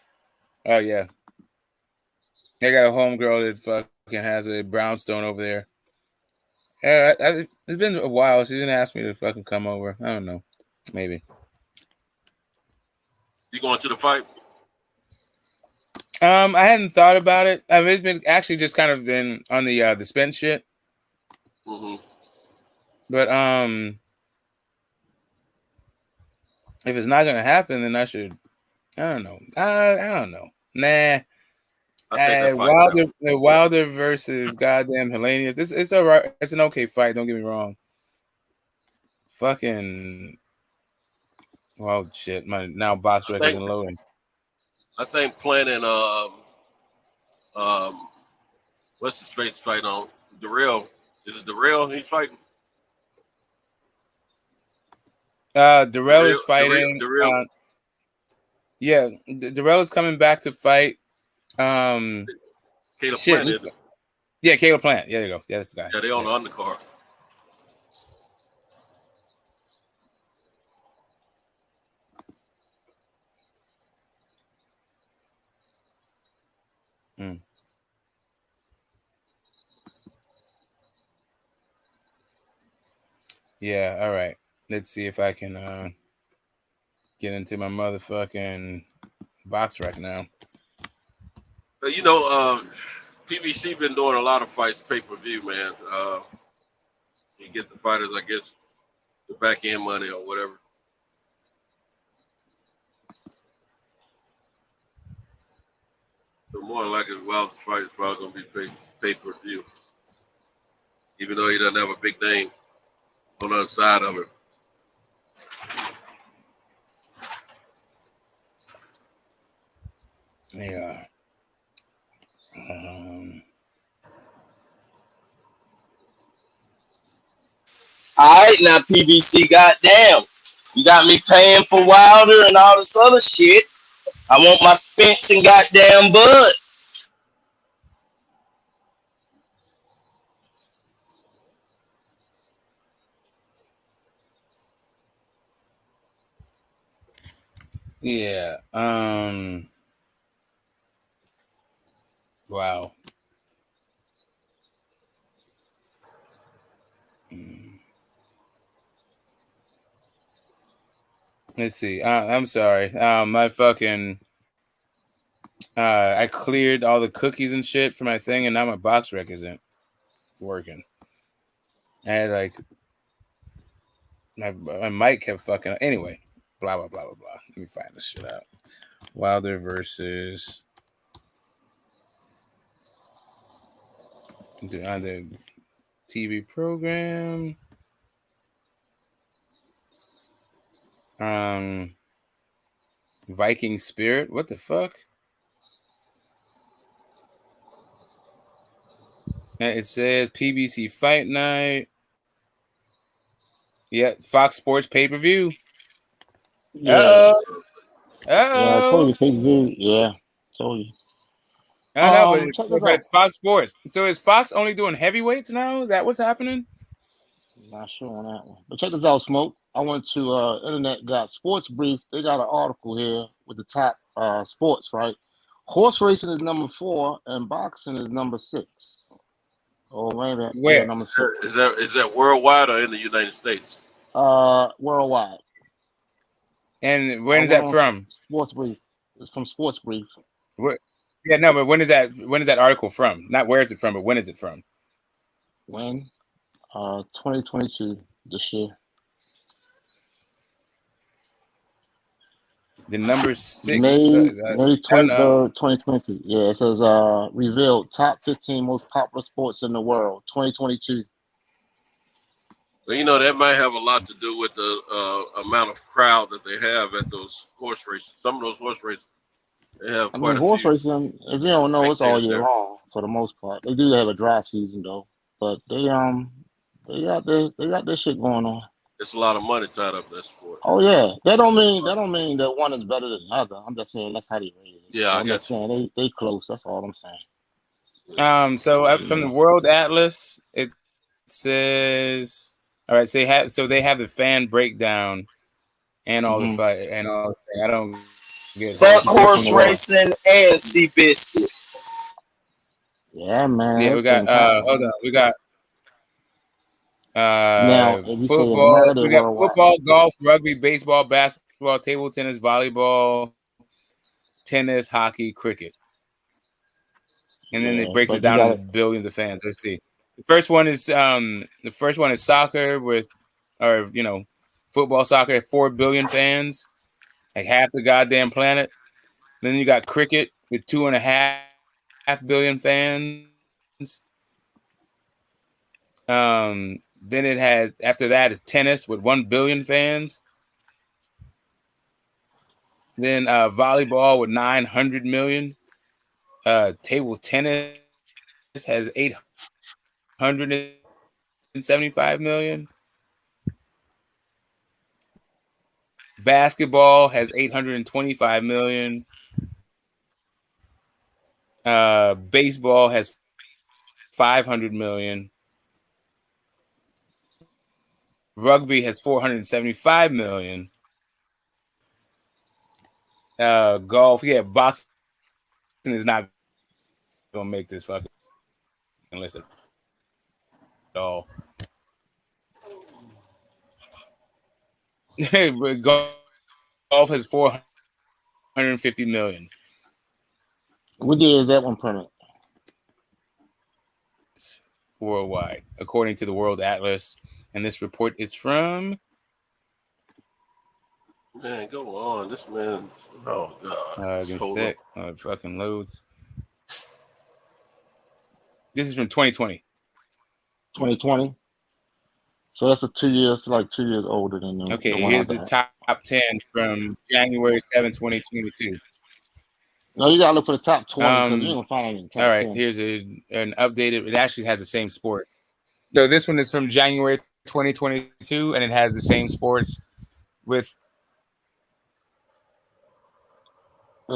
Oh yeah, they got a homegirl that fucking has a brownstone over there. Yeah, it's been a while. She didn't ask me to fucking come over. I don't know, maybe. You going to the fight? I hadn't thought about it. I mean, it's been actually just kind of been on the Spence shit. Mm-hmm. But if it's not gonna happen, then I should. I don't know. I don't know. Nah. Wilder versus goddamn Hellenius. It's all right. It's an okay fight. Don't get me wrong. Fucking. Well, shit. My now box record isn't loading. I think planning what's his face fight on Darrell. Is it Darrell he's fighting? Darrell is fighting. Darrell. Yeah, Darrell is coming back to fight. Caleb Plant, isn't it? Yeah, Caleb Plant. Yeah, there you go. Yeah, that's the guy. Yeah, they on the undercard. Yeah, all right. Let's see if I can get into my motherfucking box right now. PBC been doing a lot of fights pay-per-view, man. You get the fighters, I guess, the back end money or whatever. So more than likely, Wilder's fight is probably going to be pay per view, even though he doesn't have a big name on the other side of it. Yeah. All right, now PBC, goddamn, you got me paying for Wilder and all this other shit. I want my Spence and goddamn Bud. Yeah. Wow. Let's see. I'm sorry. My fucking I cleared all the cookies and shit for my thing, and now my box rec isn't working. I had like my mic kept fucking. Anyway, blah blah blah blah blah. Let me find this shit out. Wilder versus on the TV program. Viking Spirit. What the fuck? It says PBC Fight Night. Yeah, Fox Sports pay-per-view. Yeah. Uh-oh. Yeah, I told you pay-per-view. Yeah, told you. I know, but it's Fox Sports. So is Fox only doing heavyweights now? Is that what's happening? Not sure on that one. But check this out, Smoke. I went to Internet Got Sports Brief. They got an article here with the top sports, right? Horse racing is number 4 and boxing is number 6. Oh, wait a minute. Where? Yeah, number 6. Is that worldwide or in the United States? Worldwide. And when is that from? Sports Brief. It's from Sports Brief. What? Yeah, no, but when is that article from? Not where is it from, but when is it from? When? 2022, this year. The number 6. May 23rd, 2020. Yeah, it says revealed top 15 most popular sports in the world, 2022. Well, you know, that might have a lot to do with the amount of crowd that they have at those horse races. Some of those horse races, they have quite horse a few. racing, if you don't know, it's all year long for the most part. They do have a dry season though, but they got their shit going on. It's a lot of money tied up in that sport. Oh yeah, that don't mean that one is better than the other. I'm just saying that's how they rate it. Yeah, so I'm just saying they close. That's all I'm saying. So from the World Atlas, it says, all right. So they have the fan breakdown and all the fight and all. I don't get Fuck horse racing and Seabiscuit. Yeah, man. Yeah, we got. Hold on, we got. Now, football. We got football, golf, rugby, baseball, basketball, table tennis, volleyball, tennis, hockey, cricket, and then it breaks it down into billions of fans. Let's see. The first one is soccer football, soccer at 4 billion fans, like half the goddamn planet. Then you got cricket with 2.5 billion fans. Then it has, after that is tennis with 1 billion fans. Then volleyball with 900 million. Table tennis has 875 million. Basketball has 825 million. Baseball has 500 million. Rugby has 475 million. Golf, boxing is not gonna make this fucking list at all. Golf has 450 million. What year is that one printed? worldwide, according to the World Atlas. And this report is from. Man, go on. This man. Oh God. Give me a sec. It fucking loads. This is from 2020. 2020. So that's 2 years, like 2 years older than them. Okay, here's the top 10 from January 7, 2022. No, you gotta look for the top 20 because you ain't gonna find any in the top all right, 10. here's an updated. It actually has the same sports. So this one is from January 2022, and it has the same sports with.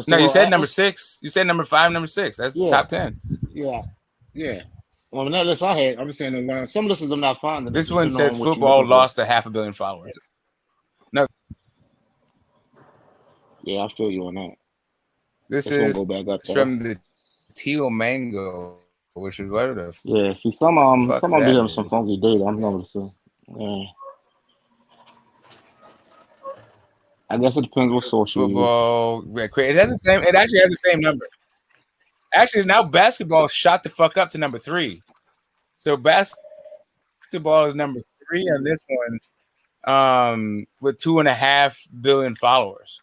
No, you said number 6. You said number 5, number 6. That's top 10. Yeah. Well, that list I had, I'm just saying that some lists I'm not finding. This one says football lost to 500 million followers. No. Yeah, I feel you on that. This is go back up from the Teal Mango, which is what the yeah. See, some be having some funky data. I'm going to say. Yeah. I guess it depends what source football. It has the same. It actually has the same number. Actually, now basketball shot the fuck up to number 3. So basketball is number 3 on this one, with 2.5 billion followers.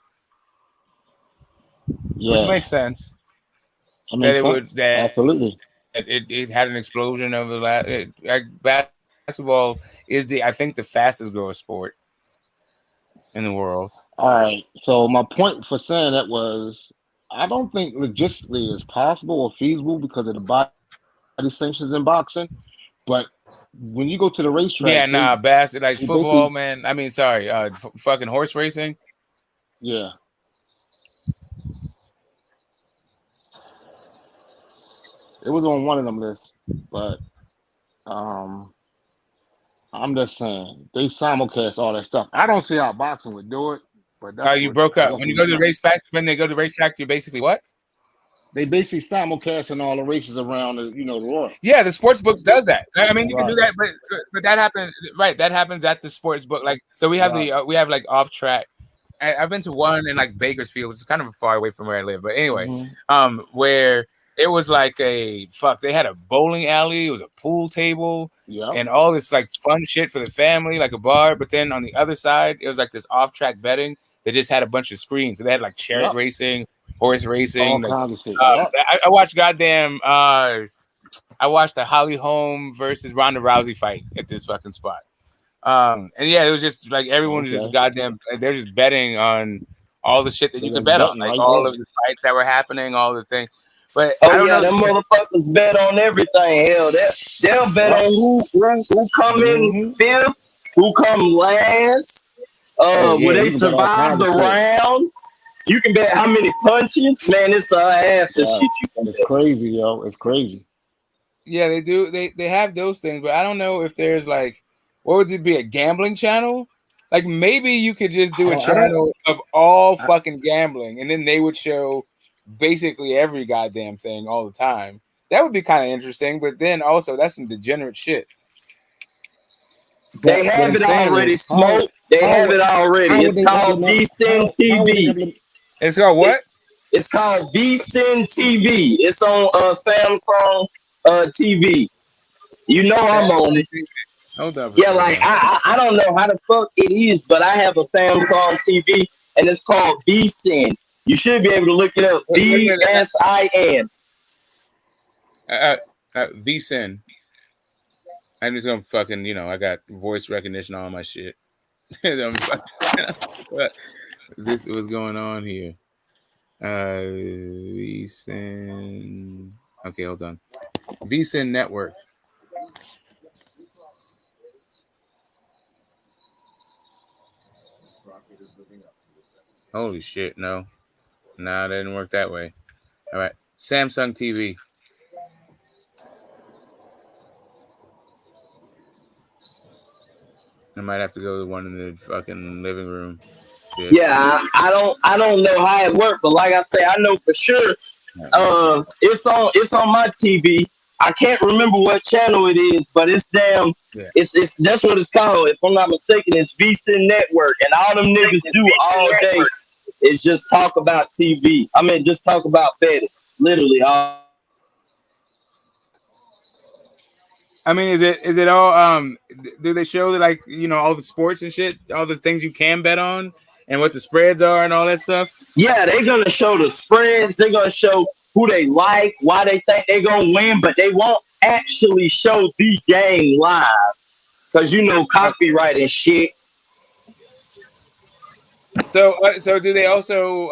Yeah. Which makes sense. Absolutely. It had an explosion over the last. Basketball is I think the fastest growing sport in the world. All right. So my point for saying that was, I don't think logistically it's possible or feasible because of the body sanctions in boxing. But when you go to the racetrack, football, man. I mean, sorry, fucking horse racing. Yeah. It was on one of them lists, but I'm just saying they simulcast all that stuff. I don't see how boxing would do it, but that's you broke up. When you go to the racetrack, you're basically what? They basically simulcasting all the races around the world. Yeah, the sports books does that. I mean, you can do that, but that happens right. That happens at the sports book. Like, so we have we have like off track. I've been to one in like Bakersfield, which is kind of far away from where I live. But anyway, where it was like they had a bowling alley, it was a pool table, and all this like fun shit for the family, like a bar. But then on the other side, it was like this off track betting. They just had a bunch of screens. So they had like chariot racing, horse racing. I watched I watched the Holly Holm versus Ronda Rousey fight at this fucking spot. And yeah, it was just like everyone was just goddamn. They're just betting on all the shit that you could bet on, like all of the fights that were happening, all the things. But them motherfuckers bet on everything. Hell, they'll bet on who come in fifth, who come last. Will they survive the round? You can bet how many punches. Man, it's ass and shit. It's crazy, yo. It's crazy. Yeah, they do. They have those things, but I don't know if there's like, what would it be, a gambling channel? Like maybe you could just do a channel of all fucking gambling, and then they would show basically every goddamn thing all the time. That would be kind of interesting, but then also that's some degenerate shit. They have it already, Smoke. They have it already. It's called VSIN TV. It's called what? It's called VSIN TV. It's on Samsung TV. You know I'm on it. Hold up. Yeah, like I don't know how the fuck it is, but I have a Samsung TV and it's called VSIN. You should be able to look it up. VSIN. VSIN. I'm just gonna fucking, I got voice recognition on my shit. This was going on here. VSIN. Okay, hold on. VSIN Network. Holy shit, no. Nah, that didn't work that way. All right. Samsung TV. I might have to go to one in the fucking living room. Shit. Yeah, I don't know how it worked, but like I say, I know for sure. It's on my TV. I can't remember what channel it is, but it's damn. Yeah. It's that's what it's called. If I'm not mistaken, it's VSIN Network, and all them niggas do all day is just talk about TV. I mean, just talk about betting, literally all. I mean, is it all? Do they show like all the sports and shit, all the things you can bet on, and what the spreads are and all that stuff? Yeah, they're gonna show the spreads. They're gonna show who they like, why they think they're gonna win, but they won't actually show the game live because copyright and shit. So do they also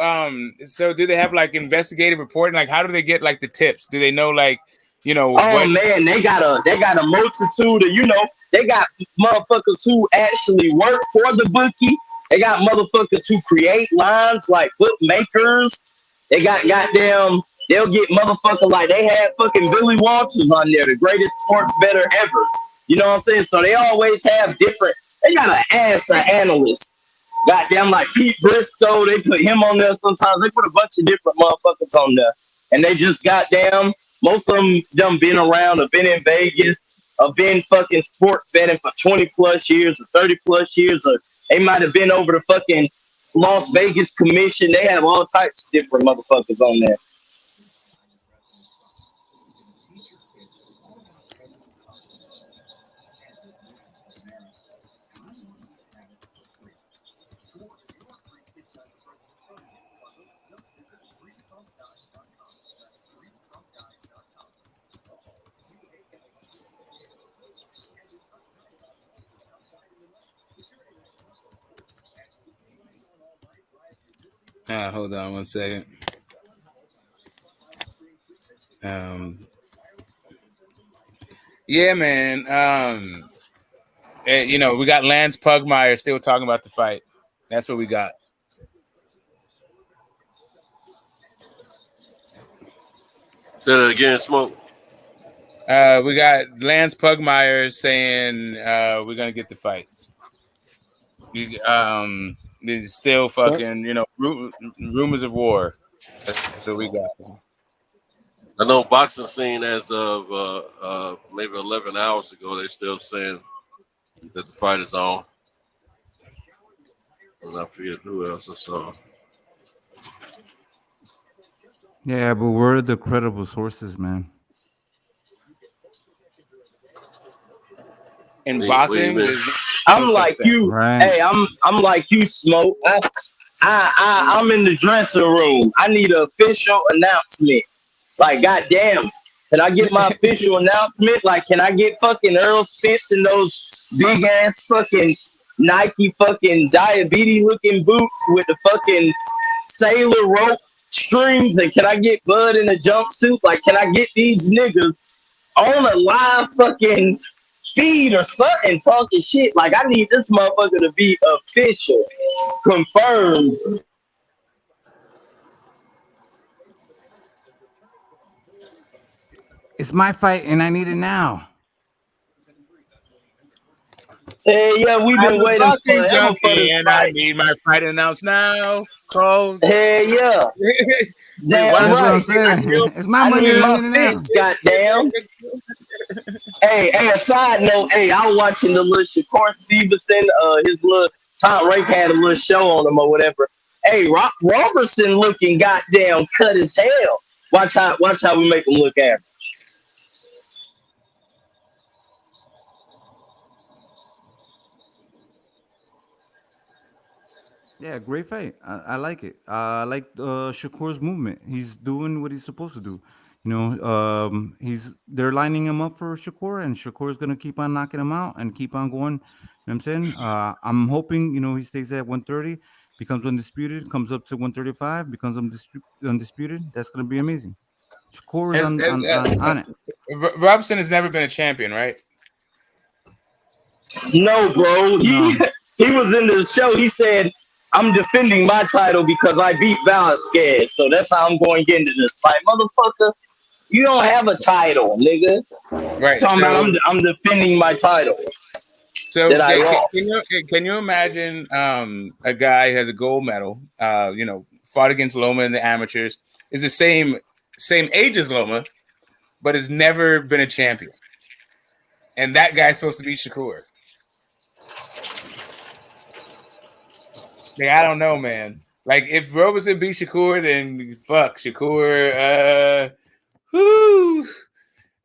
so do they have like investigative reporting? Like, how do they get like the tips? Do they know like Oh man, they got a multitude of they got motherfuckers who actually work for the bookie. They got motherfuckers who create lines like bookmakers. They got goddamn. They'll get motherfucker like they had fucking Billy Walters on there, the greatest sports bettor ever. You know what I'm saying? So they always have different. They got an ass of analysts. Goddamn, like Pete Briscoe, they put him on there sometimes. They put a bunch of different motherfuckers on there, and they just goddamn. Most of them been around, have been in Vegas, have been fucking sports betting for 20 plus years or 30 plus years, or they might have been over the fucking Las Vegas Commission. They have all types of different motherfuckers on there. Hold on one second. Yeah, man. We got Lance Pugmire still talking about the fight. That's what we got. Say that again, Smoke. We got Lance Pugmire saying we're gonna get the fight. Still fucking, rumors of war. That's what we got. I know boxing scene as of maybe 11 hours ago, they're still saying that the fight is on. And I forget who else I saw. Yeah, but we're the credible sources, man. In boxing, I'm like you. Right. Hey, I'm like you, Smoke. I'm in the dressing room. I need an official announcement. Like, goddamn, can I get my official announcement? Like, can I get fucking Errol Spence in those big ass fucking Nike fucking diabetes looking boots with the fucking sailor rope strings? And can I get Bud in a jumpsuit? Like, can I get these niggas on a live fucking feed or something talking shit? Like, I need this motherfucker to be official, confirmed. It's my fight, and I need it now. Hey, yeah, we've been waiting forever for this and fight. I need my fight announced now. Cole. Hey, yeah. Damn That's what I'm right. saying. It's my money, and I need it now. Goddamn. Hey, a side note. Hey, I was watching the little Shakur Stevenson. His little Tom Rape had a little show on him or whatever. Hey, Robertson looking goddamn cut as hell. Watch how we make him look average. Yeah, great fight. I like it. I like Shakur's movement. He's doing what he's supposed to do. They're lining him up for Shakur, and Shakur's gonna keep on knocking him out and keep on going. You know what I'm saying? I'm hoping he stays at 130, becomes undisputed, comes up to 135, becomes undisputed. That's gonna be amazing. Shakur is on it. Robinson has never been a champion, right? No, bro. He was in the show. He said, I'm defending my title because I beat Velasquez. So that's how I'm going to get into this fight. Motherfucker, you don't have a title, nigga. Right. Talking about I'm defending my title. So can you imagine a guy who has a gold medal, fought against Loma in the amateurs, is the same age as Loma, but has never been a champion. And that guy's supposed to be Shakur. Like, I don't know, man. Like, if Robertson beat Shakur, then fuck Shakur.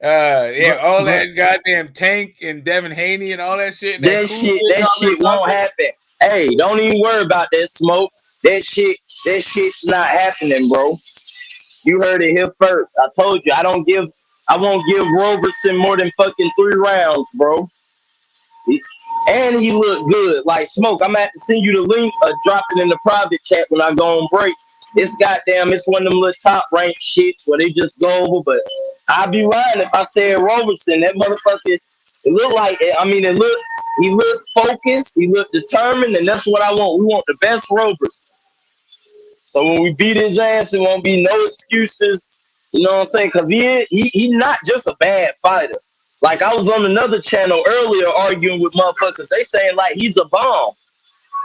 All that goddamn Tank and Devin Haney and all that shit. That shit won't happen. Hey, don't even worry about that, Smoke. That shit's not happening, bro. You heard it here first. I told you I won't give Roberson more than fucking 3 rounds, bro. And he looked good. Like, Smoke, I'm gonna have to send you the link or drop it in the private chat when I go on break. It's one of them little top ranked shits where they just go over, but I'd be lying if I said Roberson. That motherfucker, he looked focused, he looked determined, and that's what I want. We want the best Roberson. So when we beat his ass, it won't be no excuses. You know what I'm saying? Because he not just a bad fighter. Like, I was on another channel earlier arguing with motherfuckers. They saying, like, he's a bum.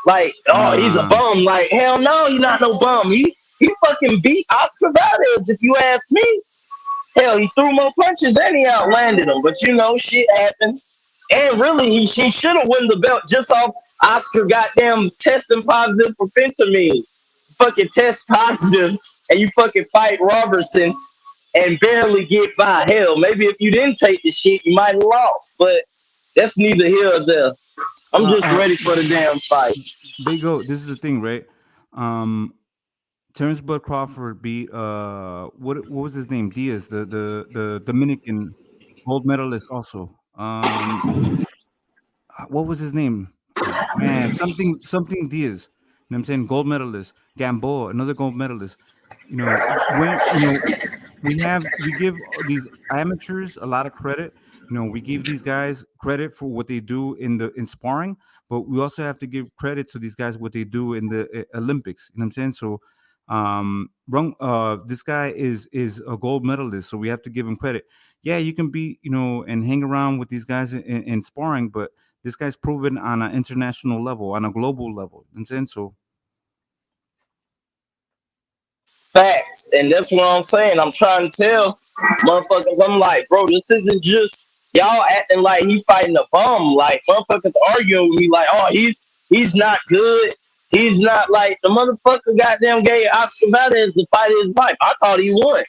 Like, he's a bum. Like, hell no, he's not no bum. He fucking beat Oscar Valdez, if you ask me. Hell, he threw more punches and he outlanded him. But, you know, shit happens. And really, he should have won the belt just off Oscar goddamn testing positive for fentanyl. Fucking test positive and you fucking fight Robertson and barely get by. Hell, maybe if you didn't take the shit, you might have lost. But that's neither here or there. I'm just ready for the damn fight. Big O, this is the thing, right? Terence Bud Crawford beat what was his name? Diaz, the Dominican gold medalist also. What was his name? Man, something Diaz. You know what I'm saying? Gold medalist. Gamboa, another gold medalist. You know, we give these amateurs a lot of credit. You know, we give these guys credit for what they do in sparring, but we also have to give credit to these guys what they do in the Olympics. You know what I'm saying? So this guy is a gold medalist, so we have to give him credit. Yeah, you can be, you know, and hang around with these guys in sparring, but this guy's proven on an international level, on a global level. You know what I'm saying? So facts, and that's what I'm saying. I'm trying to tell motherfuckers, I'm like, bro, this isn't just y'all acting like he fighting a bum. Like, motherfuckers arguing with me like, oh, he's not good. He's not like the motherfucker goddamn gave Oscar Valdez the fight of his life. I thought he won.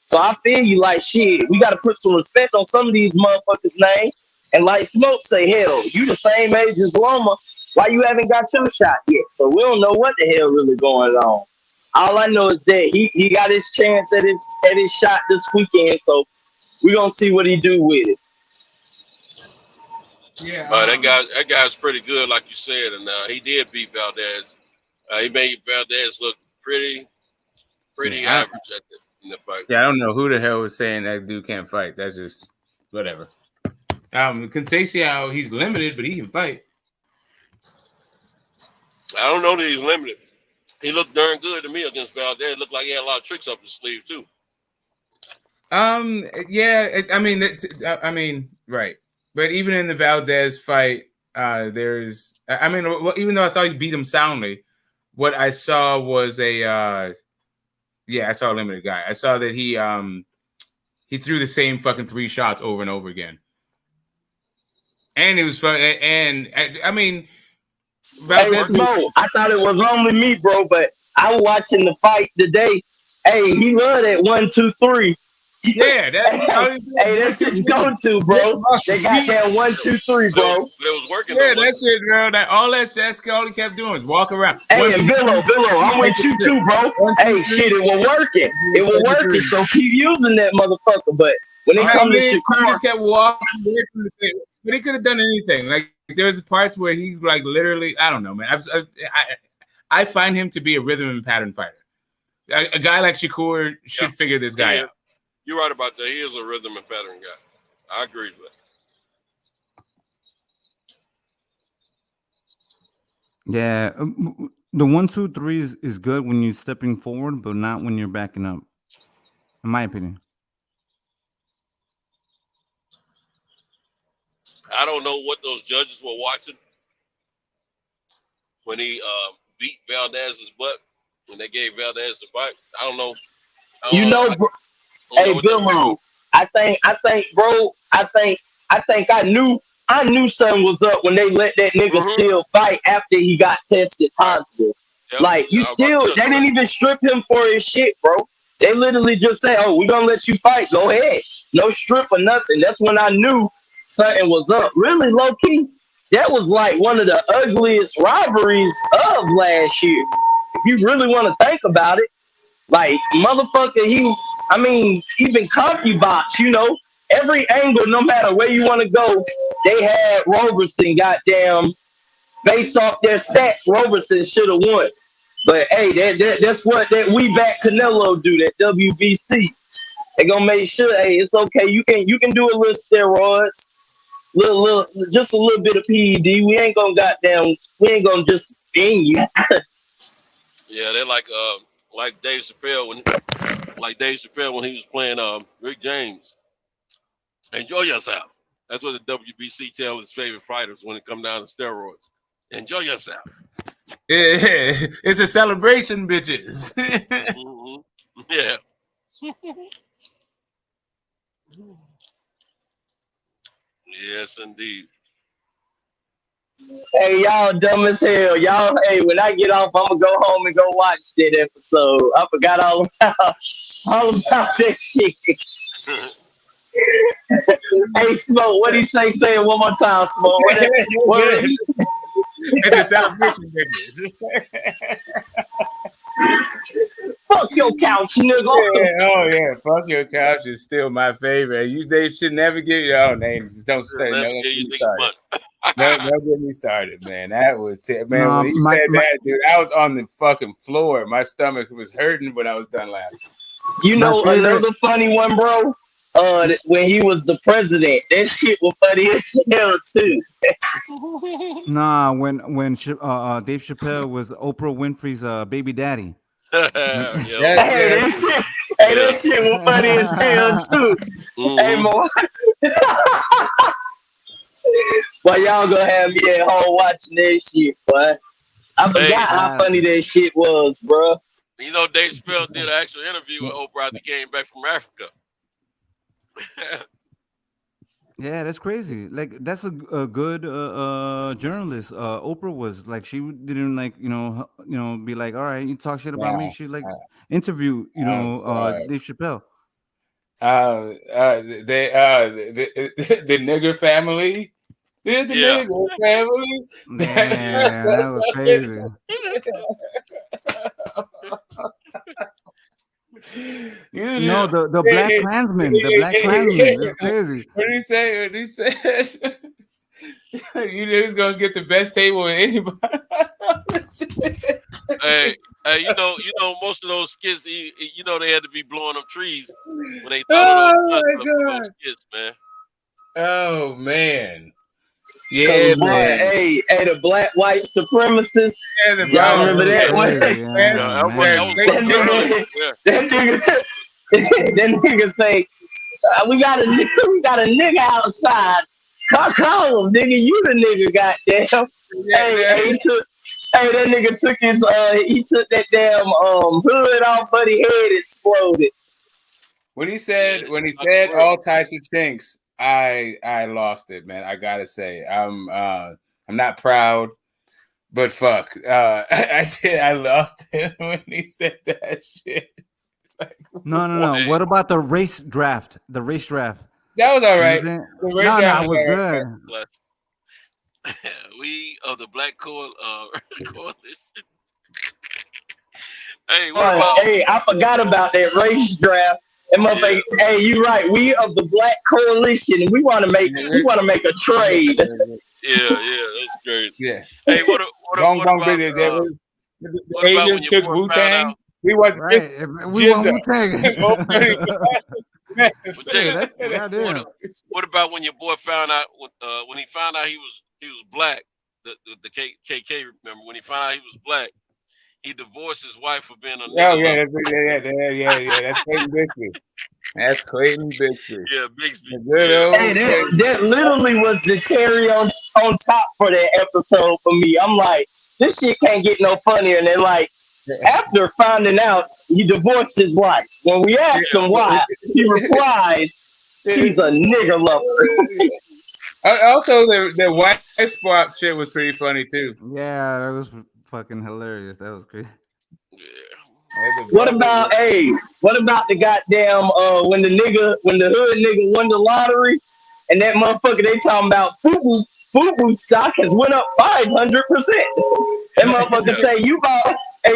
So I feel you like shit. We gotta put some respect on some of these motherfuckers' names. And like Smoke say, hell, you the same age as Loma. Why you haven't got your shot yet? So we don't know what the hell really going on. All I know is that he got his chance at his shot this weekend. So we're gonna see what he do with it. Yeah, that guy's pretty good, like you said, and he did beat Valdez. He made Valdez look pretty average in the fight. Yeah, I don't know who the hell was saying that dude can't fight. That's just whatever. Conceição, he's limited, but he can fight. I don't know that he's limited. He looked darn good to me against Valdez. It looked like he had a lot of tricks up his sleeve too. Yeah, I mean, right. But even in the Valdez fight, even though I thought he beat him soundly, what I saw was I saw a limited guy. I saw that he threw the same fucking 3 shots over and over again. And it was fun. And I mean, Valdez, I thought it was only me, bro, but I was watching the fight today. Hey, he loved that 1, 2, 3. Yeah, that's his go-to, bro. They got that 1, 2, 3, bro. It was working. Yeah, that's it, bro. That's all he kept doing is walk around. Hey, and Billo, I'm with you too, bro. Hey, shit, it was working. It was working. So keep using that motherfucker. But when it comes to Shakur, he just kept walking away from the thing. But he could have done anything. Like, there was parts where he's like literally, I don't know, man. I find him to be a rhythm and pattern fighter. A guy like Shakur should figure this guy out. You're right about that. He is a rhythm and pattern guy. I agree with that. Yeah, the 1, 2, 3 is good when you're stepping forward, but not when you're backing up, in my opinion. I don't know what those judges were watching when he beat Valdez's butt when they gave Valdez the fight. I don't know. Bro. Hey, Billo, I think, bro, I knew something was up when they let that nigga still fight after he got tested positive. Yep. Like, they didn't even strip him for his shit, bro. They literally just say, "Oh, we're gonna let you fight. Go ahead. No strip or nothing." That's when I knew something was up. Really, low key, that was like one of the ugliest rivalries of last year. If you really want to think about it, like motherfucker, even CompuBox, every angle, no matter where you want to go, they had Roberson. Goddamn, based off their stats, Roberson should have won. But hey, that's what that we back Canelo do. That WBC, they gonna make sure. Hey, it's okay. You can do a little steroids, little just a little bit of PED. We ain't gonna just spin you. Yeah, they're like Dave Chappelle when he was playing Rick James. Enjoy yourself. That's what the WBC tells his favorite fighters when it comes down to steroids. Enjoy yourself. Yeah, it's a celebration, bitches. Mm-hmm. Yeah. Yes, indeed. Hey, y'all dumb as hell. Y'all, hey, when I get off, I'm gonna go home and go watch that episode. I forgot all about that shit. Hey, Smoke, what do you say? Say it one more time, Smoke. What did he say? It's a celebration, bitches. Fuck your couch, nigga. Yeah, oh yeah, fuck your couch is still my favorite. They should never give you just don't stay. Don't get me started. Don't get me started, man. That was man. When he said that, dude, I was on the fucking floor. My stomach was hurting when I was done laughing. You know another funny one, bro? When he was the president, that shit was funny as hell too. Nah, when Dave Chappelle was Oprah Winfrey's baby daddy. That shit was funny as hell too. Mm-hmm. Hey, Mo. Well, y'all gonna have me at home watching that shit, boy. I forgot how funny that shit was, bro. You know, Dave Chappelle did an actual interview with Oprah after he came back from Africa. Yeah, that's crazy. Like, that's a good journalist. Oprah was like, she didn't be like, all right, you talk shit about me. She like interview, Dave Chappelle. The nigger family. The nigger family. Man, that was crazy. The Black Klansman. The Black Klansman. It's crazy. What did he say? He said, you niggas gonna get the best table with anybody. Hey, you know, most of those skits, they had to be blowing up trees when they thought of those skits, man. Oh man. Yeah, boy, man. Hey, the black white supremacists. Y'all remember that one? That nigga say, we got a nigga outside. Call him, nigga. You the nigga, goddamn. That nigga took that damn hood off, but his head exploded. When he said all types of chinks, I lost it, man. I gotta say, I'm not proud, but fuck, I lost it when he said that shit. No. What about the race draft? The race draft. That was all right. No, it was good. We of the Black Coalition. Hey, I forgot about that race draft. Hey, you're right. We of the Black Coalition. We want to make a trade. Yeah, that's great. Yeah. Hey, what about the Asians took Wu-Tang? We want Wu-Tang. What about when your boy found out when he found out he was black? The KK, remember when he found out he was black, he divorced his wife for being a nigga. Oh yeah, that's Clayton Bixby. That's Clayton Bixby. Yeah, Bixby. Hey, that literally was the cherry on top for that episode for me. I'm like, this shit can't get no funnier. And then like, after finding out he divorced his wife, when we asked him why, he replied, "She's a nigger lover." Also, the white spot shit was pretty funny too. Yeah, that was fucking hilarious. That was great. What about the goddamn when the hood nigga won the lottery and that motherfucker they talking about FUBU stock has went up 500%. That motherfucker say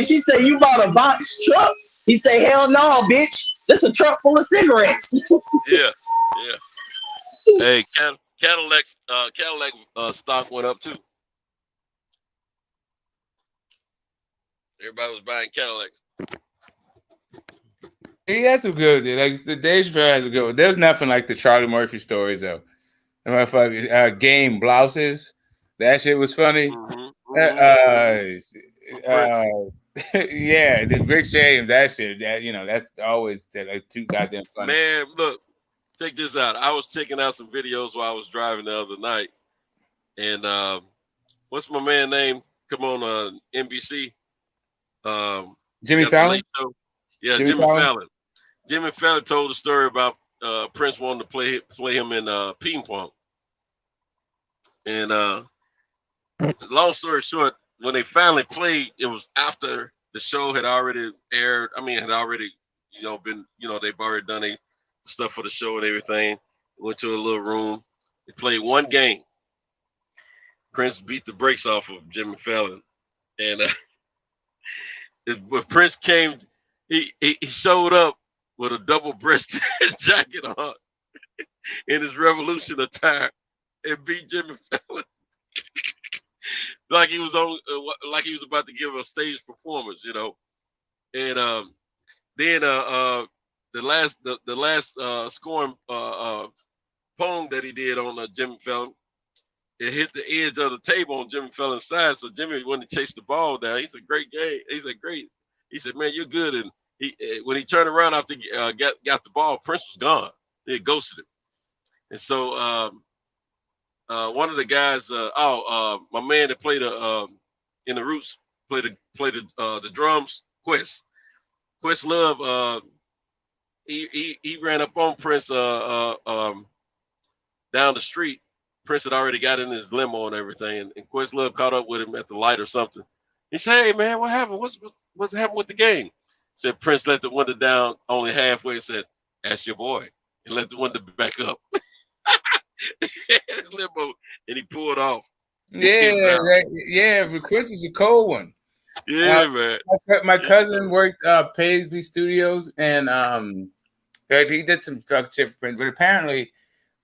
she say you bought a box truck. He say hell no, bitch. This a truck full of cigarettes. Yeah. Hey, Cadillac stock went up too. Everybody was buying Cadillac. He has some good. Like the Dave Chappelle has a good one. There's nothing like the Charlie Murphy stories though. The motherfucking game blouses. That shit was funny. Yeah, the Rick James. That shit. That's always like too goddamn funny. Man, look, check this out. I was checking out some videos while I was driving the other night, and what's my man name? Come on, NBC. Jimmy Fallon. Yeah, Jimmy Fallon. Jimmy Fallon told a story about Prince wanting to play him in ping pong. And long story short, when they finally played, it was after the show had already aired. I mean, had already, been, they've already done stuff for the show and everything. Went to a little room. They played one game. Prince beat the brakes off of Jimmy Fallon. And when Prince came, he showed up with a double-breasted jacket on in his Revolution attire and beat Jimmy Fallon like he was about to give a stage performance, And then the last scoring poem that he did on Jimmy Fallon, it hit the edge of the table on Jimmy Fallon's side. So Jimmy went to chase the ball down. He said, "Great game." He said, "Great." He said, "Man, you're good." And when he turned around after he got the ball, Prince was gone. He had ghosted him. And so one of the guys, my man that played in the Roots, played the drums, Quest Love. He ran up on Prince down the street. Prince had already got in his limo and everything, and Quest Love caught up with him at the light or something. He said, "Hey man, what happened? What's happened with the game?" Said Prince let the window down only halfway and said, "Ask your boy," and let the window back up. His limo, and he pulled off. Yeah, but Chris is a cold one. Yeah, man. My cousin worked Paisley Studios, and he did some drug shit for Prince, but apparently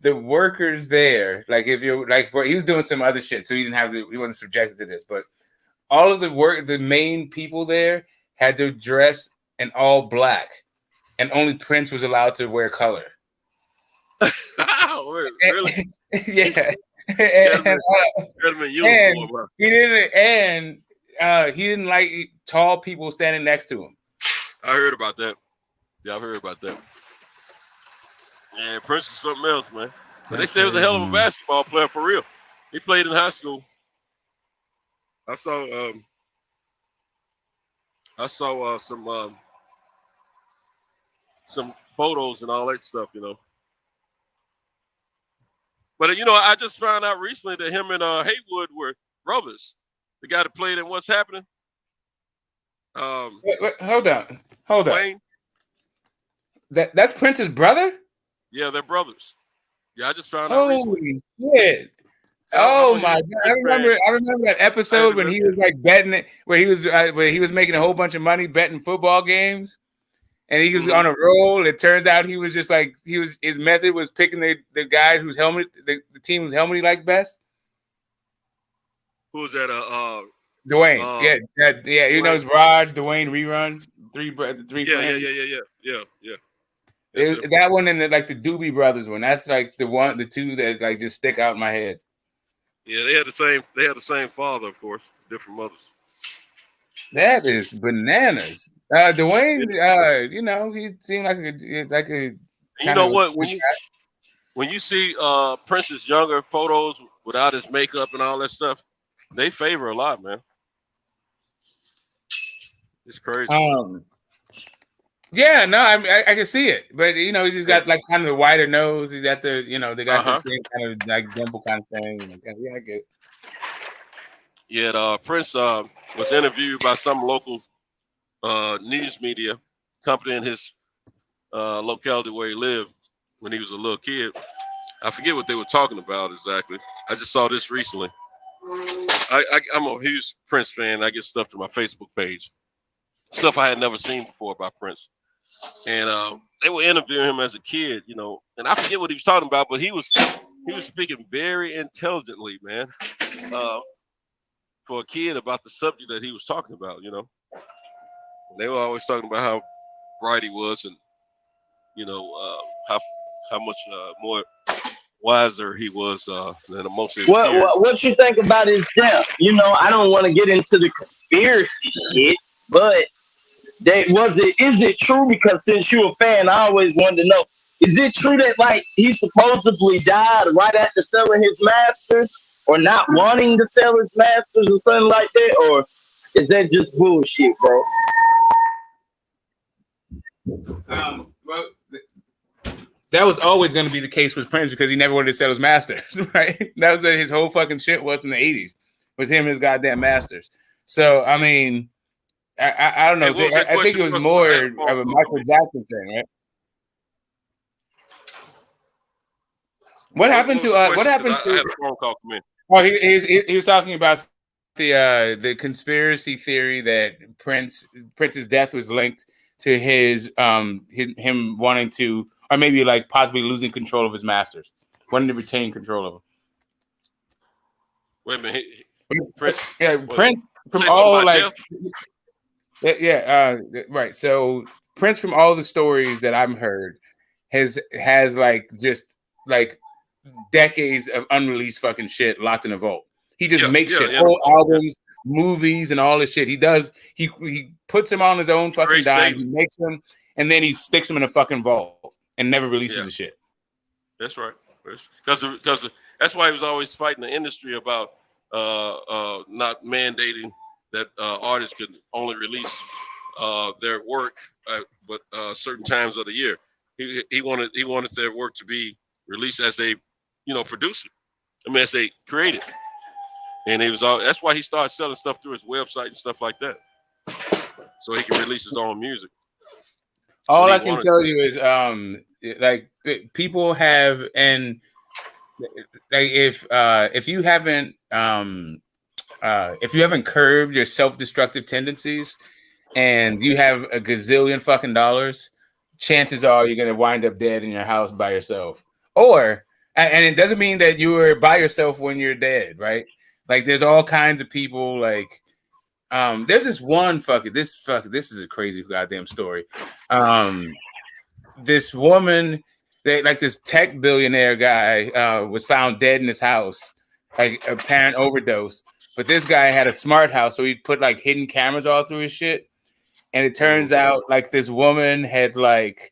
the workers there, like if you're like he was doing some other shit, so he wasn't subjected to this, but all of the main people there had to dress in all black, and only Prince was allowed to wear color. Really? Yeah. He didn't like tall people standing next to him. I heard about that. Yeah, I've heard about that. And Prince is something else, man. But they say he was a hell of a basketball player for real. He played in high school. I saw some photos and all that stuff, But I just found out recently that him and Haywood were brothers. The guy that played in What's Happening. Wait, hold on. Wayne. That's Prince's brother? Yeah, they're brothers. Yeah, I just found out recently. Holy shit. Oh my God! I remember that episode when he was like betting it, where he was making a whole bunch of money betting football games, and he was on a roll. It turns out he was just like his method was picking the guys whose helmet the team whose helmet he liked best. Who's that? Dwayne. Yeah. You know, it's Raj, Dwayne, Rerun, three friends. Yeah. That one and the Doobie Brothers one. That's like the two that like just stick out in my head. Yeah, they had the same father, of course, different mothers. That is bananas. Dwayne, he seemed like a. You know what? When you see Prince's younger photos without his makeup and all that stuff, they favor a lot, man. It's crazy. Yeah, no, I can see it, but he's just got like kind of the wider nose. He's got they got the same kind of like dimple kind of thing. Yeah, I get it. Yeah, Prince was interviewed by some local news media company in his locality where he lived when he was a little kid. I forget what they were talking about exactly. I just saw this recently. I'm a huge Prince fan. I get stuff to my Facebook page, stuff I had never seen before about Prince. And they were interviewing him as a kid, you know, and I forget what he was talking about, but he was speaking very intelligently, man, for a kid about the subject that he was talking about, you know. And they were always talking about how bright he was, and you know how much more wiser he was than most of his peers. What you think about his death? You know, I don't want to get into the conspiracy shit, but is it true? Because since you're a fan, I always wanted to know, is it true that like he supposedly died right after selling his masters, or not wanting to sell his masters or something like that, or is that just bullshit, bro? Well, that was always going to be the case with Prince because he never wanted to sell his masters, right? That was his whole fucking shit was in the 80s, was him and his goddamn masters. So, I mean, I don't know. I think it was more of a Michael Jackson thing, right? What happened to? I had a phone call come in. Oh, he was talking about the conspiracy theory that Prince's death was linked to him wanting to, or maybe like possibly losing control of his masters, wanting to retain control of them. Wait a minute, Prince from all like. Right. So Prince, from all the stories that I've heard, has like just like decades of unreleased fucking shit locked in a vault. He just makes shit, whole albums, movies, and all this shit. He does. He puts them on his own fucking dime. He makes them, and then he sticks them in a fucking vault and never releases the shit. That's right. Because that's why he was always fighting the industry about not mandating that artists could only release their work but certain times of the year. He wanted their work to be released as they, produce it. I mean, as they create it. And that's why he started selling stuff through his website and stuff like that, so he can release his own music. All I can tell you is, like, people have, and like if you haven't curbed your self-destructive tendencies and you have a gazillion fucking dollars, chances are you're gonna wind up dead in your house by yourself. And it doesn't mean that you were by yourself when you're dead, right? Like, there's all kinds of people. Like, there's this one this is a crazy goddamn story. This woman, this tech billionaire guy was found dead in his house, like apparent overdose. But this guy had a smart house, so he put like hidden cameras all through his shit. And it turns out like this woman had like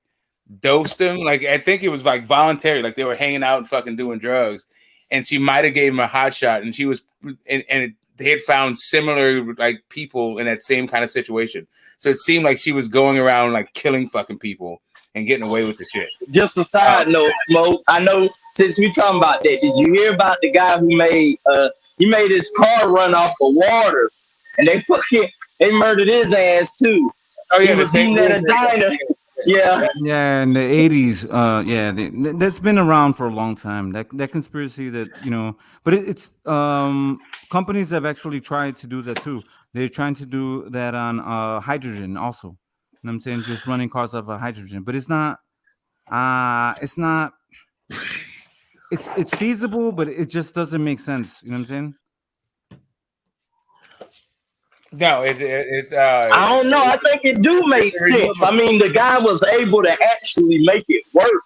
dosed him. Like, I think it was like voluntary, like they were hanging out and fucking doing drugs. And she might have gave him a hot shot, and she was, they had found similar like people in that same kind of situation. So it seemed like she was going around like killing fucking people and getting away with the shit. Just a side note, Smoke. I know since we talking about that, did you hear about the guy who made his car run off of water, and they murdered his ass too? Oh yeah, he was eating at a diner. Yeah, in the 80s. That's been around for a long time. That conspiracy that, but it's companies have actually tried to do that too. They're trying to do that on hydrogen also. You know what I'm saying? Just running cars off of hydrogen, but it's not it's feasible, but it just doesn't make sense. You know what I'm saying? No, it's I don't know. I think it do make sense. I mean, the guy was able to actually make it work.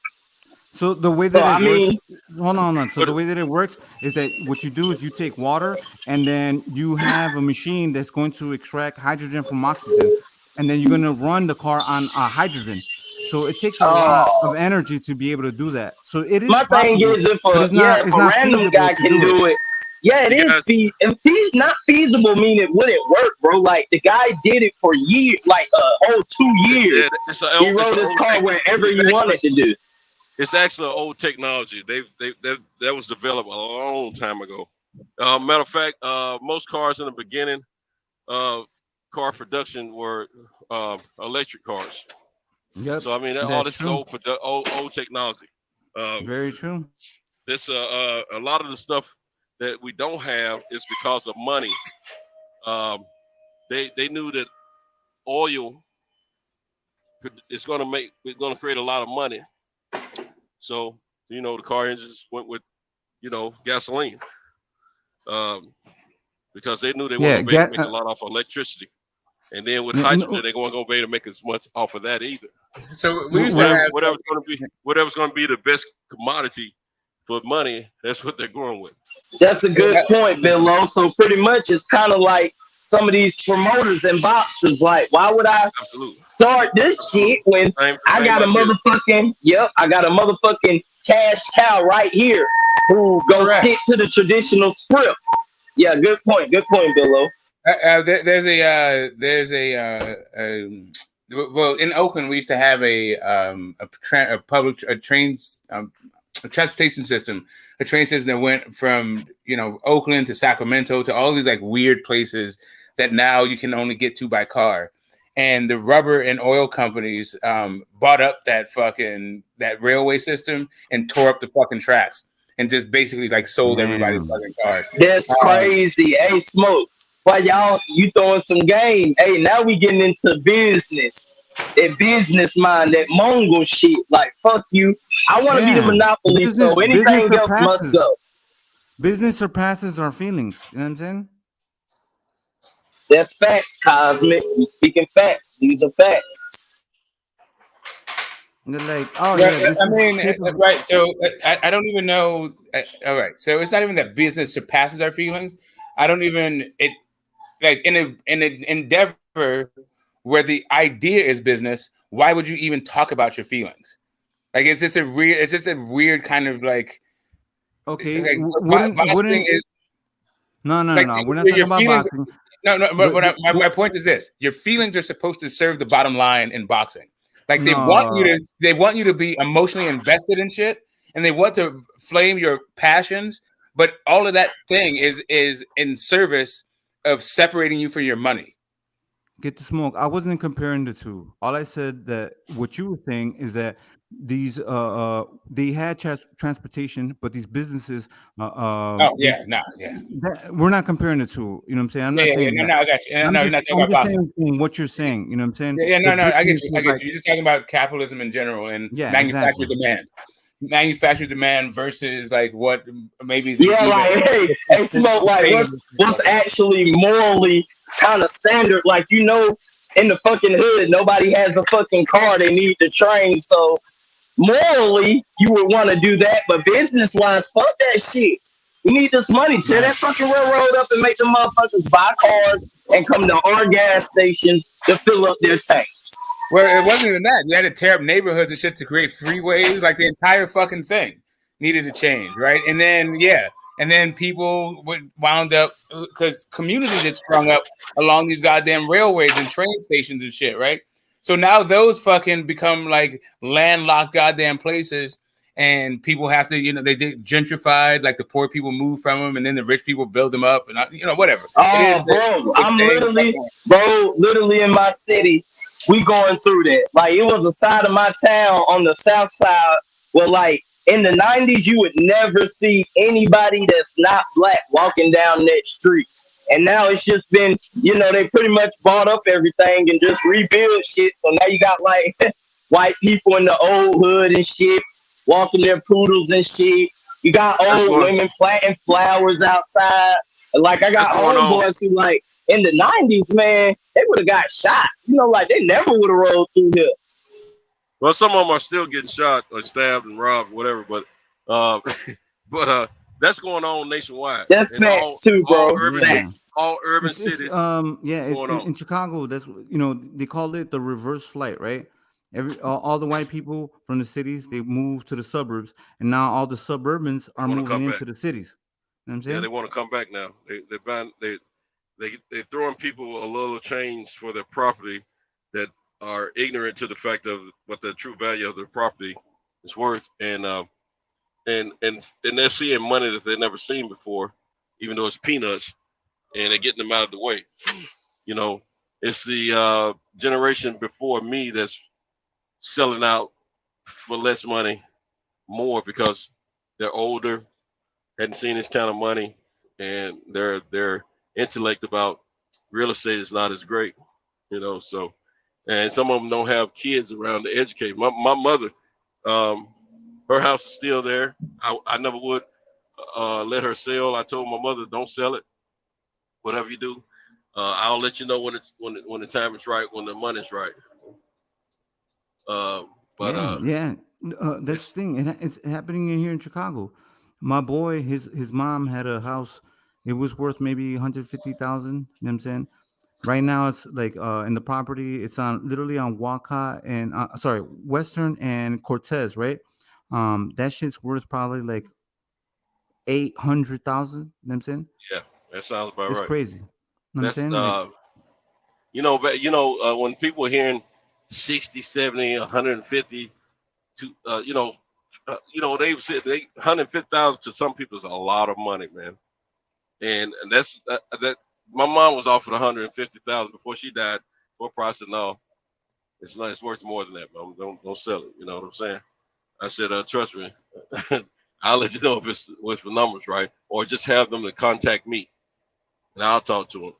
So the way that works, hold on. So the way that it works is that what you do is you take water and then you have a machine that's going to extract hydrogen from oxygen, and then you're going to run the car on hydrogen. So it takes a lot of energy to be able to do that. So it is. My thing is, if a random guy can do it. Yeah, it is feasible. If not feasible, mean it wouldn't work, bro. Like, the guy did it for years, like a whole 2 years. He rode his car wherever he wanted to do. It's actually old technology. That was developed a long time ago. Matter of fact, most cars in the beginning, car production were electric cars. Yep. So I mean, all That's this is true. old technology. Very true. This a lot of the stuff that we don't have is because of money. They knew that oil is going to create a lot of money. So the car engines went with gasoline because they knew they weren't going to be able to make a lot off electricity. And then with hydrogen, they weren't going to be able to make as much off of that either. So we used to have whatever's going to be the best commodity for money. That's what they're going with. That's a good point, Billo. So pretty much, it's kind of like some of these promoters and boxers. Like, why would I start this shit when I got a motherfucking cash cow right here who goes stick to the traditional script? Yeah, good point. Good point, Billo. Well, in Oakland, we used to have a transportation system, a train system that went from Oakland to Sacramento to all these like weird places that now you can only get to by car. And the rubber and oil companies bought up that railway system and tore up the fucking tracks and just basically like sold everybody's fucking cars. That's crazy. Hey, Smoke. Why you throwing some game? Hey, now we getting into business. That business mind, that Mongol shit. Like, fuck you. I want to be the monopoly, so anything else must go. Business surpasses our feelings. You know what I'm saying? That's facts, Cosmic. We speaking facts. These are facts. They're like, right. So I don't even know. All right. So it's not even that business surpasses our feelings. I don't even like in an endeavor where the idea is business. Why would you even talk about your feelings? Like it's just a weird kind of like. Okay. Like, No. Like, We're not talking about boxing. No. But my point is this: your feelings are supposed to serve the bottom line in boxing. Like they want you to be emotionally invested in shit, and they want to flame your passions. But all of that thing is in service of separating you from your money. Get the smoke. I wasn't comparing the two. All I said that what you were saying is that these they had transportation, but these businesses we're not comparing the two. You know what I'm saying? I'm not saying that. No, I got you. You're not talking about boxing. What you're saying, you know what I'm saying? I get you. You're just talking about capitalism in general and manufactured demand. Manufactured demand versus like what maybe hey Smoke, like what's actually morally kind of standard. Like in the fucking hood nobody has a fucking car, they need to train, so morally you would want to do that, but business wise, fuck that shit. We need this money. Tear that fucking railroad up and make the motherfuckers buy cars and come to our gas stations to fill up their tanks. Well, it wasn't even that. You had to tear up neighborhoods and shit to create freeways. Like the entire fucking thing needed to change, right? And then people wound up because communities had sprung up along these goddamn railways and train stations and shit, right? So now those fucking become like landlocked goddamn places, and people have to, they get gentrified. Like the poor people move from them, and then the rich people build them up, and whatever. Oh, bro, literally in my city. We going through that. Like it was a side of my town on the south side where like in the 90s you would never see anybody that's not black walking down that street. And now it's just been, they pretty much bought up everything and just rebuild shit. So now you got like white people in the old hood and shit, walking their poodles and shit. You got old women planting flowers outside. And like I got homeboys who like in the 90s, man, they would have got shot. Like they never would have rolled through here. Well, some of them are still getting shot or stabbed and robbed, whatever. But that's going on nationwide. That's facts too, bro. All urban cities. In Chicago, that's they call it the reverse flight, right? All the white people from the cities, they move to the suburbs, and now all the suburbans are moving into the cities. You know what I'm saying? Yeah, they want to come back now. They're throwing people a little change for their property that are ignorant to the fact of what the true value of their property is worth, and they're seeing money that they've never seen before, even though it's peanuts, and they're getting them out of the way. it's the generation before me that's selling out for less money, more because they're older, hadn't seen this kind of money, and their intellect about real estate is not as great, So, and some of them don't have kids around to educate. My mother, her house is still there. I never would let her sell. I told my mother, don't sell it. Whatever you do, I'll let you know when the time is right, when the money's right. That's the thing. It's happening in here in Chicago. My boy, his mom had a house. It was worth maybe 150,000. You know what I'm saying? Right now, it's like in the property. It's literally on Walcott and Western and Cortez, right? That shit's worth probably like 800,000. You know what I'm saying? Yeah, that sounds about it's right. It's crazy. You know what I'm saying? When people are hearing 60, 70, 150, they've said 150,000 to some people is a lot of money, man. And that's that. My mom was offered 150,000 before she died. Before I said no, it's not. It's worth more than that, Mom. Don't sell it. You know what I'm saying? I said, trust me, I'll let you know if it's the numbers right, or just have them to contact me, and I'll talk to them.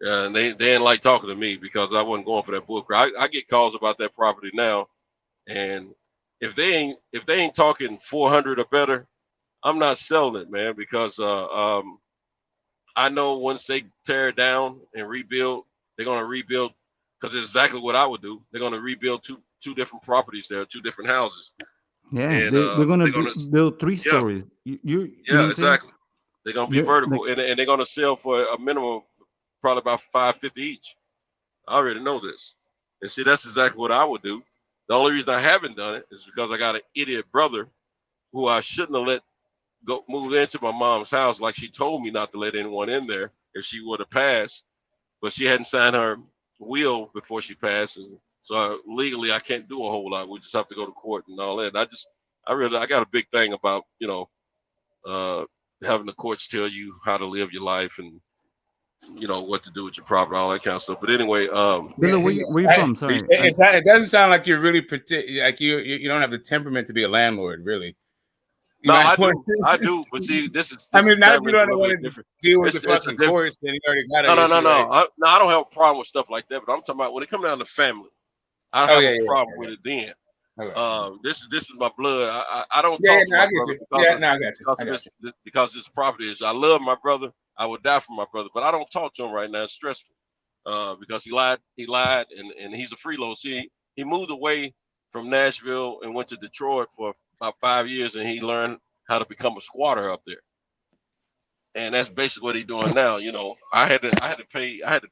And they didn't like talking to me because I wasn't going for that bull crap. I get calls about that property now, and if they ain't talking 400 or better, I'm not selling it, man, because I know once they tear it down and rebuild, they're gonna rebuild because it's exactly what I would do. They're gonna rebuild two different properties there, two different houses. Yeah, and they're gonna build 3 stories. You know exactly. They're gonna be vertical, and they're gonna sell for a minimum, probably about $550 each. I already know this, and see, that's exactly what I would do. The only reason I haven't done it is because I got an idiot brother who I shouldn't have let go move into my mom's house like she told me not to let anyone in there if she would have passed, but she hadn't signed her will before she passed, and so legally I can't do a whole lot. We just have to go to court and all that. I got a big thing about having the courts tell you how to live your life and what to do with your property, all that kind of stuff. But anyway, Bill, where you from? Sorry, it doesn't sound like you're really like you don't have the temperament to be a landlord, really. I do. But see, this is. Now that you don't want to deal with the fucking courts, then you already got it. No. I don't have a problem with stuff like that. But I'm talking about when it comes down to family, I have a problem with it then. This is my blood. I don't talk to my brother because this property is. I love my brother. I would die for my brother, but I don't talk to him right now. It's stressful because he lied, and he's a freeloader. See, he moved away from Nashville and went to Detroit for about 5 years, and he learned how to become a squatter up there. And that's basically what he's doing now. I had to pay about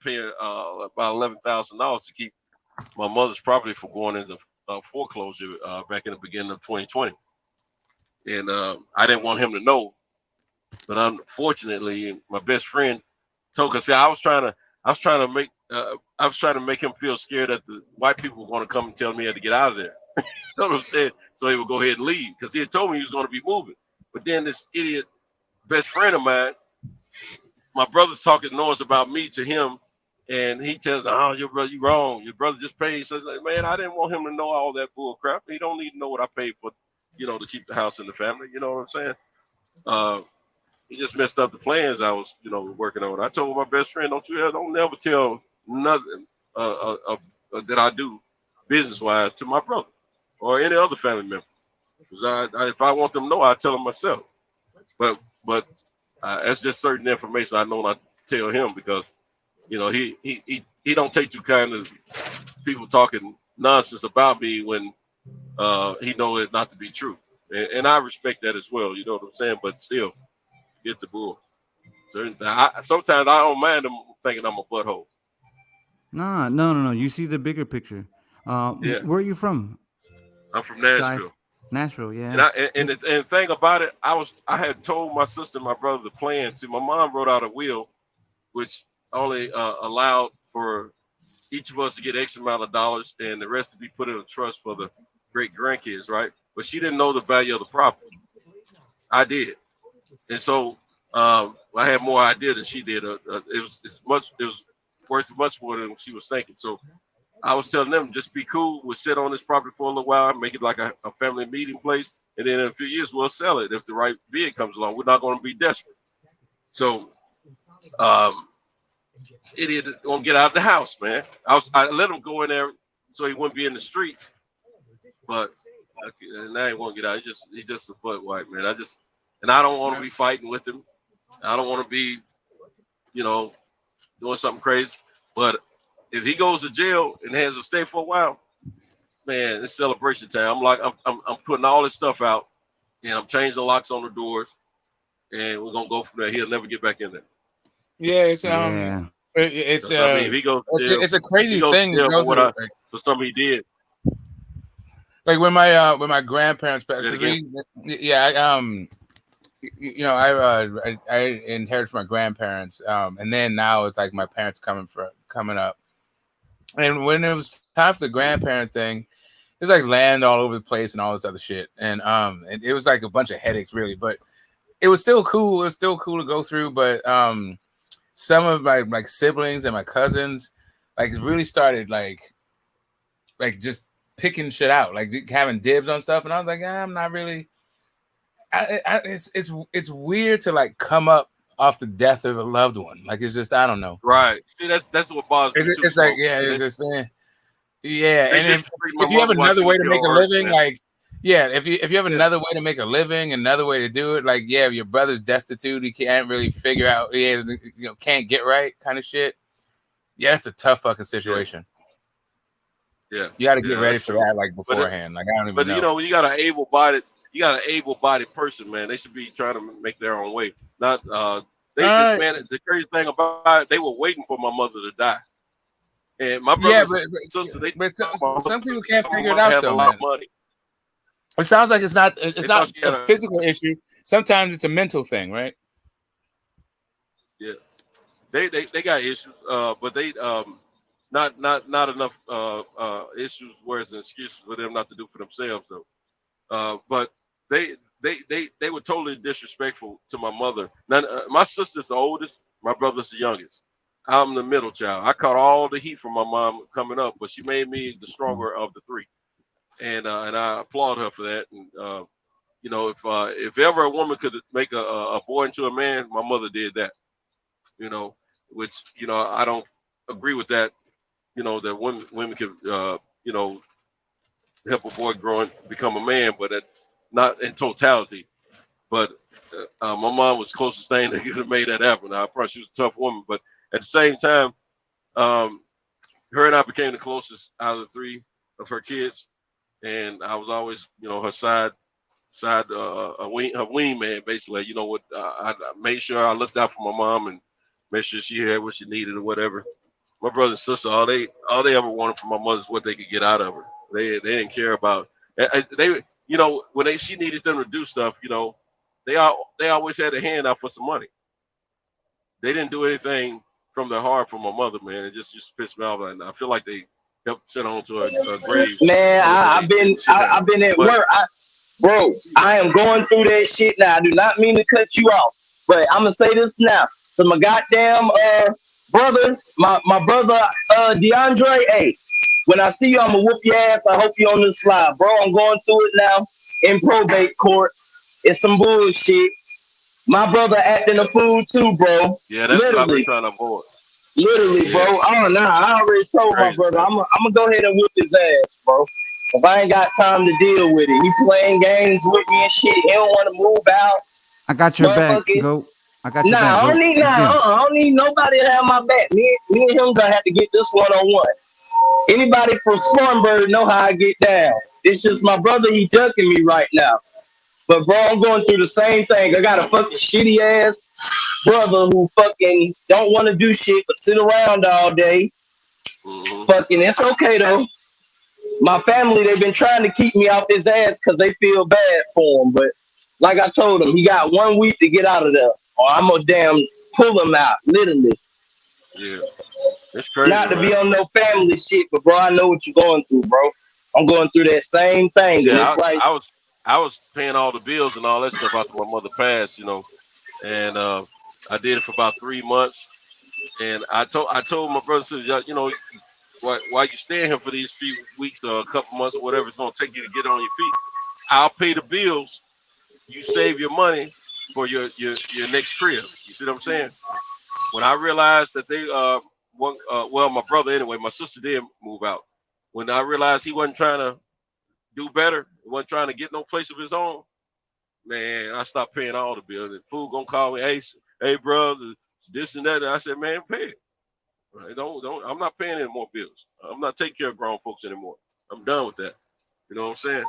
$11,000 to keep my mother's property from going into foreclosure back in the beginning of 2020, and I didn't want him to know. But unfortunately, my best friend told us, I was trying to make him feel scared that the white people were going to come and tell me I had to get out of there. So what I'm saying, so he would go ahead and leave because he had told me he was going to be moving. But then this idiot best friend of mine, my brother's talking noise about me to him, and he tells, "Oh, your brother, you wrong. Your brother just paid." So like, man, I didn't want him to know all that bull crap. He don't need to know what I paid for, to keep the house in the family. You know what I'm saying? He just messed up the plans I was, working on. I told my best friend, don't never tell nothing that I do business-wise to my brother or any other family member. Because if I want them to know, I tell them myself. But that's just certain information I know not to tell him because, he don't take too kind of people talking nonsense about me when he knows it not to be true. And I respect that as well. You know what I'm saying? But still. Get the bull. Sometimes I don't mind them thinking I'm a butthole. No. You see the bigger picture. Where are you from? I'm from Nashville. Nashville, yeah. And the thing about it, I had told my sister and my brother the plan. See, my mom wrote out a will, which only allowed for each of us to get X amount of dollars and the rest to be put in a trust for the great grandkids, right? But she didn't know the value of the property. I did. And so I had more idea than she did. It was worth much more than she was thinking. So I was telling them, just be cool. We'll sit on this property for a little while, make it like a family meeting place, and then in a few years we'll sell it if the right bid comes along. We're not going to be desperate. So, this idiot won't get out of the house, man. I let him go in there so he wouldn't be in the streets, but now he won't get out. He's just a butt wipe, man. And I don't want to be fighting with him. I don't want to be, doing something crazy. But if he goes to jail and has to stay for a while, man, it's celebration time. I'm putting all this stuff out, and I'm changing the locks on the doors, and we're gonna go from there. He'll never get back in there. Yeah, it's if he goes to jail, it's a crazy thing to go through. For something he did. Like when my grandparents passed, I inherited from my grandparents, and then now it's like my parents coming up. And when it was time for the grandparent thing, it was like land all over the place and all this other shit, and it was like a bunch of headaches, really. But it was still cool. It was still cool to go through. But some of my siblings and my cousins like really started like just picking shit out, like having dibs on stuff, and I was like, I'm not really. It's weird to like come up off the death of a loved one. Like it's just I don't know. Right. See, that's what bothers me. It's like it's just and if you have another way to make a living, like if you have another way to make a living, another way to do it, like if your brother's destitute, he can't really figure out, can't get right, kind of shit. Yeah, that's a tough fucking situation. Yeah, you got to get ready for that like beforehand. Like I don't even know. But when you got an able-bodied person, man, they should be trying to make their own way. Not man, the crazy thing about it, they were waiting for my mother to die. And my brother and sister, some people can't figure it out though, man. It sounds like it's not a physical issue. Sometimes it's a mental thing, right? Yeah. They got issues, but they not enough issues where it's an excuse for them not to do for themselves though. But they were totally disrespectful to my mother. Now, my sister's the oldest, my brother's the youngest. I'm the middle child. I caught all the heat from my mom coming up, but she made me the stronger of the three, and I applaud her for that. And if ever a woman could make a boy into a man, my mother did that. Which I don't agree with that. That women could help a boy grow and become a man, but that's not in totality. But my mom was the closest thing that could have made that happen. I probably she was a tough woman, but at the same time, her and I became the closest out of the three of her kids, and I was always, her her wingman, basically. I made sure I looked out for my mom and made sure she had what she needed or whatever. My brother and sister, all they ever wanted from my mother is what they could get out of her. They didn't care about when she needed them to do stuff. They always had a hand out for some money. They didn't do anything from their heart for my mother, man. It just pissed me off. And I feel like they helped send on to a grave. Man, I've been at work. Bro, I am going through that shit now. I do not mean to cut you off, but I'm gonna say this now. So my goddamn brother, my brother DeAndre, hey, when I see you, I'm gonna whoop your ass. I hope you're on this slide, bro. I'm going through it now in probate court. It's some bullshit. My brother acting a fool too, bro. Yeah, that's what I've been trying to avoid. Literally, bro. Oh no, I already told my brother. I'm gonna go ahead and whoop his ass, bro. If I ain't got time to deal with it, he playing games with me and shit. He don't want to move out. I got your back. Go. I got your back. I don't need nobody to have my back. Me and him gonna have to get this one-on-one. Anybody from Spartanburg know how I get down. It's just my brother, he ducking me right now. But bro, I'm going through the same thing. I got a fucking shitty ass brother who fucking don't want to do shit but sit around all day. Fucking, it's okay though. My family, they've been trying to keep me off his ass because they feel bad for him. But like I told him, he got 1 week to get out of there, or I'm gonna damn pull him out, literally. Yeah, it's crazy. Not to be on no family shit, but bro, I know what you're going through, bro. I'm going through that same thing. Yeah, it's I was paying all the bills and all that stuff after my mother passed, and I did it for about 3 months, And I told my brother, you know, while you staying here for these few weeks or a couple months or whatever it's gonna take you to get on your feet, I'll pay the bills. You save your money for your next crib. You see what I'm saying? When I realized that they well, my brother anyway, my sister did move out. When I realized he wasn't trying to do better, he wasn't trying to get no place of his own, man, I stopped paying all the bills. And fool gonna call me, hey, brother, this and that. And I said, man, pay it. Right? Don't. I'm not paying any more bills. I'm not taking care of grown folks anymore. I'm done with that. You know what I'm saying?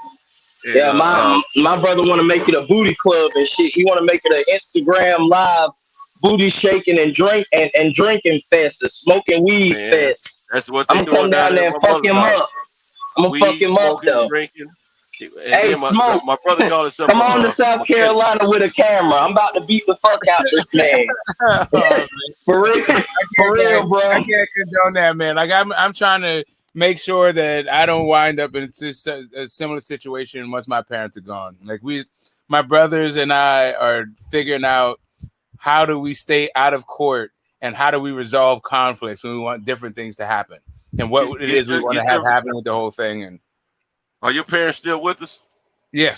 And, yeah, my brother want to make it a booty club and shit. He want to make it an Instagram live booty shaking and drinking fest, and smoking weed fest. That's what I'm gonna come down there and fuck him up. I'm gonna fuck him up though. Drinking. Hey, Smoke. My brother called himself. Come on to South Carolina with a camera. I'm about to beat the fuck out this man. For real, bro. I can't condone that, man. Like I'm trying to make sure that I don't wind up in a similar situation once my parents are gone. Like my brothers and I are figuring out how do we stay out of court and how do we resolve conflicts when we want different things to happen and what it is we want to have happen with the whole thing. And are your parents still with us? Yeah.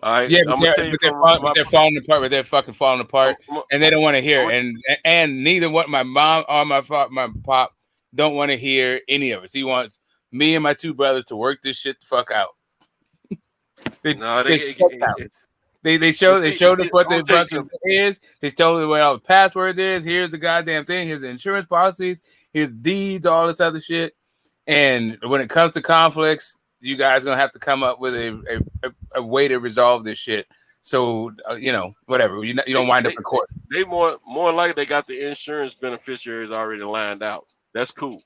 All right. Yeah, but they're falling apart. But they're fucking falling apart, and they don't want to hear it. And neither what my mom or my pop don't want to hear any of us. He wants me and my two brothers to work this shit the fuck out. They showed us what the fucking is. They told us what all the passwords is. Here's the goddamn thing. Here's the insurance policies. Here's deeds. All this other shit. And when it comes to conflicts, you guys are gonna have to come up with a way to resolve this shit. So whatever. You don't wind up in court. They more likely they got the insurance beneficiaries already lined out. That's cool.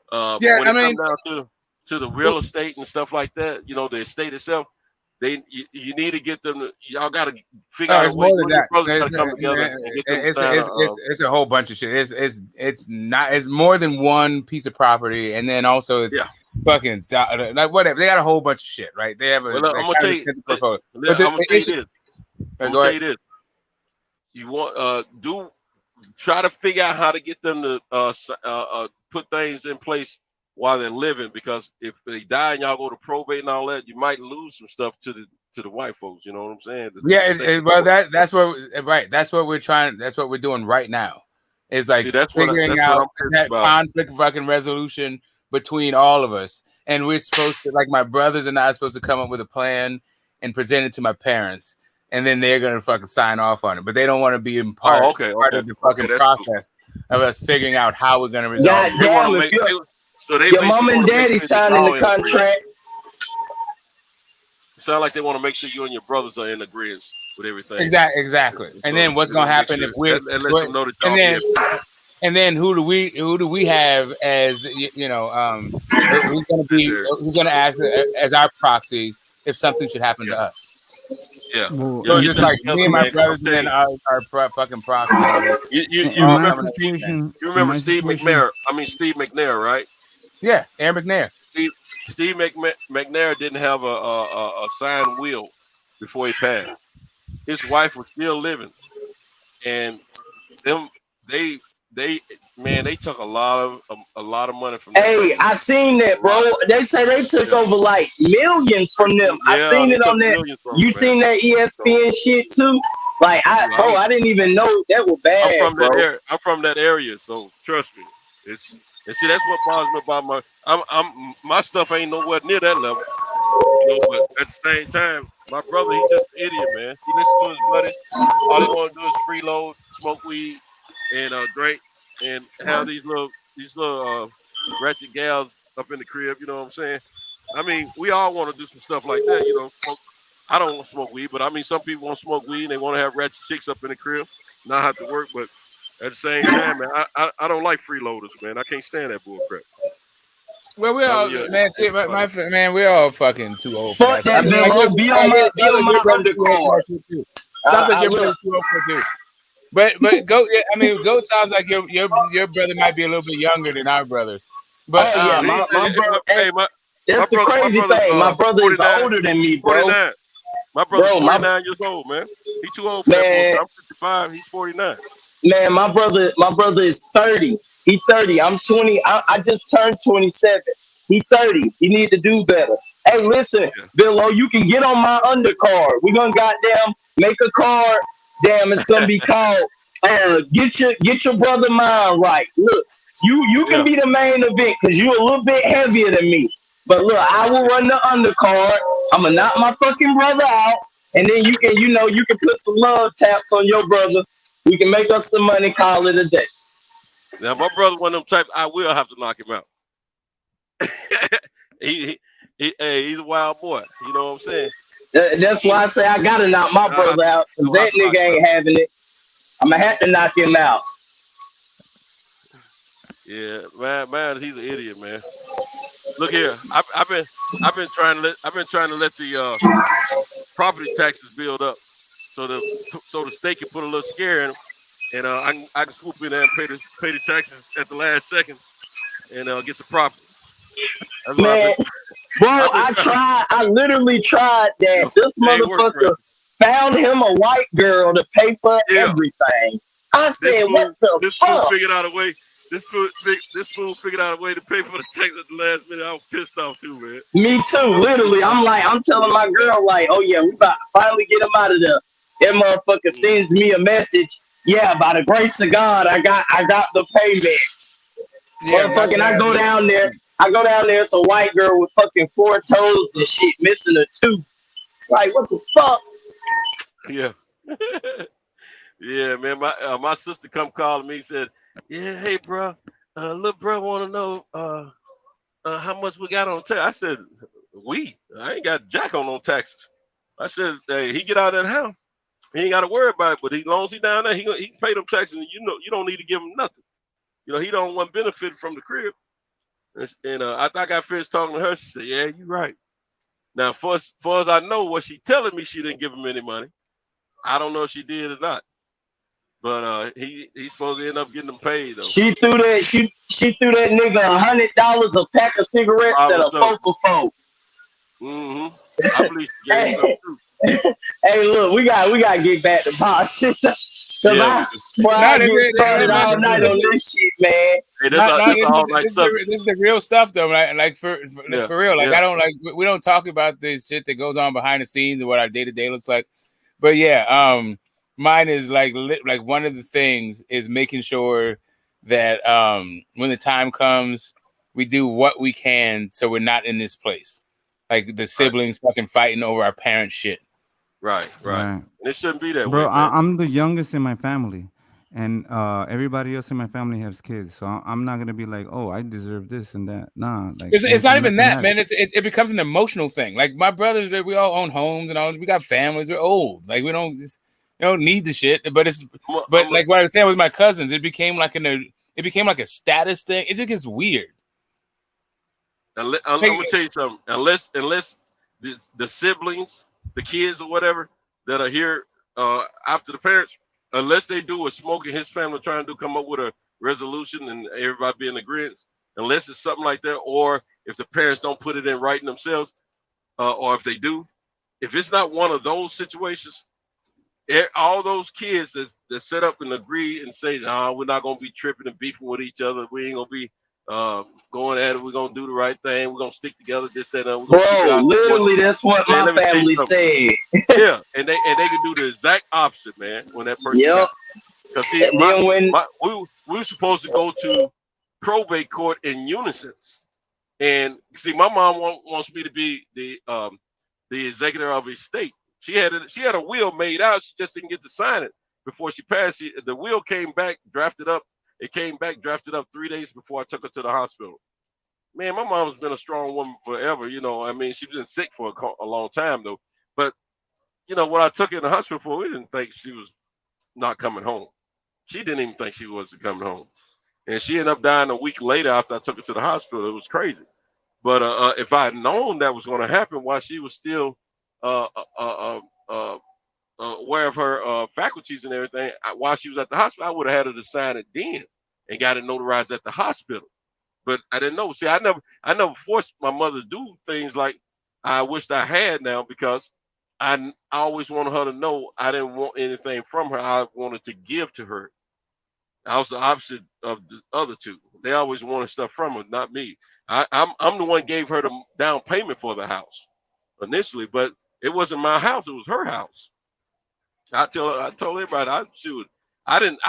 When it comes down to the real estate and stuff like that, the estate itself, you need to get them. Y'all got to figure out a way for your brothers to come together. It's a whole bunch of shit. It's more than one piece of property, and then also it's fucking like whatever. They got a whole bunch of shit, right? They have a. Well, I'm gonna tell you this. You want try to figure out how to get them to put things in place while they're living, because if they die and y'all go to probate and all that, you might lose some stuff to the white folks. You know what I'm saying? That's what we're trying. That's what we're doing right now. It's like figuring out that conflict fucking resolution between all of us, and we're supposed to, like, my brothers and I are supposed to come up with a plan and present it to my parents, and then they're gonna fucking sign off on it. But they don't want to be in part of the fucking process of us figuring out how we're gonna resolve it. Your mom and daddy signing the contract. Sound like they want to make sure you and your brothers are in agreement with everything. Exactly. And then what's gonna happen if we're and then who do we have as who's gonna act as our proxies if something should happen to us? Yeah. So just like me and my brothers, and then our fucking proxies. You remember Steve McNair? Steve McNair, right? Yeah, Aaron McNair. Steve McNair didn't have a signed will before he passed. His wife was still living, and they took a lot of money from. Hey, I seen that, bro. They say they took over like millions from them. I seen it on that. You seen that ESPN shit too? Like, I didn't even know that was bad. I'm from that area, so trust me. And see, that's what bothers me about my stuff ain't nowhere near that level. But at the same time, my brother, he's just an idiot, man. He listens to his buddies. All he want to do is freeload, smoke weed, and drink, and have these little ratchet gals up in the crib. You know what I'm saying? I mean, we all want to do some stuff like that. I don't want to smoke weed, but I mean, some people want to smoke weed and they want to have ratchet chicks up in the crib, not have to work, but. At the same time, man, I don't like freeloaders, man. I can't stand that bull crap. Well, we're all man. We're all fucking too old. Fuck that, man. Be on my undercard. But Goat sounds like your brother might be a little bit younger than our brothers. But my brother. That's the crazy thing. My brother is older than me, bro. 49. My brother's 49 years old, man. He's too old for that. I'm 55. He's 49. Man, my brother is 30. He 30. I'm 20. I just turned 27. He 30. He need to do better. Hey, listen, Billo, you can get on my undercard. We're gonna goddamn make a card. Damn, it's gonna be called get your brother mind right. Look, you can be the main event because you a little bit heavier than me. But look, I will run the undercard. I'm gonna knock my fucking brother out, and then you can put some love taps on your brother. We can make us some money, call it a day. Now, my brother, one of them type, I will have to knock him out. He's a wild boy. You know what I'm saying? That's why I say I gotta knock my brother out, because that nigga ain't having it. I'm gonna have to knock him out. Yeah, man, he's an idiot, man. Look here, I've been trying to let the property taxes build up, so the state can put a little scare in them, and I can swoop in there and pay the taxes at the last second, and get the profit. Man, bro, I literally tried that. This motherfucker found him a white girl to pay for everything. I said, what the this fuck? fool figured out a way. This fool figured out a way to pay for the tax at the last minute. I was pissed off too, man. Me too, literally. I'm telling my girl, like, oh yeah, we about to finally get him out of there. That motherfucker sends me a message. Yeah, by the grace of God, I got the payment. Yeah, motherfucking, I go down there. It's a white girl with fucking 4 toes and shit, missing a tooth. Like, what the fuck? Yeah. Yeah, man. My sister come calling me and said, yeah, hey, bro, little bro want to know how much we got on tax. I said, I ain't got jack on no taxes. I said, hey, he get out of that house. He ain't got to worry about it, but as long as he down there, he can pay them taxes, and you don't need to give him nothing. He don't want benefit from the crib. And after I got finished talking to her, she said, yeah, you're right. Now, far as I know, what she telling me, she didn't give him any money. I don't know if she did or not. But he's supposed to end up getting them paid, though. She threw that nigga $100 a pack of cigarettes at a 4-for-4. Mm-hmm. I believe she gave him something too. Hey, look, we got to get back to politics. Cause I get started all night on this shit, man. Hey, this is the real stuff, though. Like for real. Like I don't we don't talk about this shit that goes on behind the scenes and what our day-to-day looks like. But yeah, mine is like one of the things is making sure that when the time comes, we do what we can so we're not in this place. Like the siblings fucking fighting over our parents' shit. Right. And it shouldn't be that bro, way, man. I'm the youngest in my family, and everybody else in my family has kids, so I'm not gonna be like, oh, I deserve this and that. Nah, like it's not even that, man. It becomes an emotional thing. Like my brothers, we all own homes and all. We got families. We're old. Like we don't need the shit. But like what I was saying with my cousins, it became like a status thing. It just gets weird. I'm gonna tell you something. Unless the siblings, the kids or whatever that are here after the parents, unless they do what Smoke and his family trying to come up with a resolution and everybody be in agreement, unless it's something like that, or if the parents don't put it in writing themselves, or if they do, if it's not one of those situations, all those kids that set up and agree and say, nah, we're not gonna be tripping and beefing with each other. We ain't gonna be going at it. We're gonna do the right thing. We're gonna stick together. This, that, and bro. Literally, that's what my family said. Yeah, and they can do the exact opposite, man. When that person, because see, we were supposed to go to probate court in unison, and see, my mom wants me to be the executor of his estate. She had a will made out. She just didn't get to sign it before she passed. The will came back, drafted up. It came back, drafted up 3 days before I took her to the hospital. Man, my mom's been a strong woman forever. I mean, she's been sick for a long time, though. But, when I took her in the hospital for, we didn't think she was not coming home. She didn't even think she wasn't coming home. And she ended up dying a week later after I took her to the hospital. It was crazy. But if I had known that was going to happen while she was still aware of her faculties and everything, while she was at the hospital, I would have had her to sign it then and got it notarized at the hospital. But I didn't know. See, I never forced my mother to do things like I wished I had now, because I always wanted her to know I didn't want anything from her. I wanted to give to her. I was the opposite of the other two. They always wanted stuff from her, not me. I'm the one gave her the down payment for the house initially, but it wasn't my house; it was her house. I told everybody, I didn't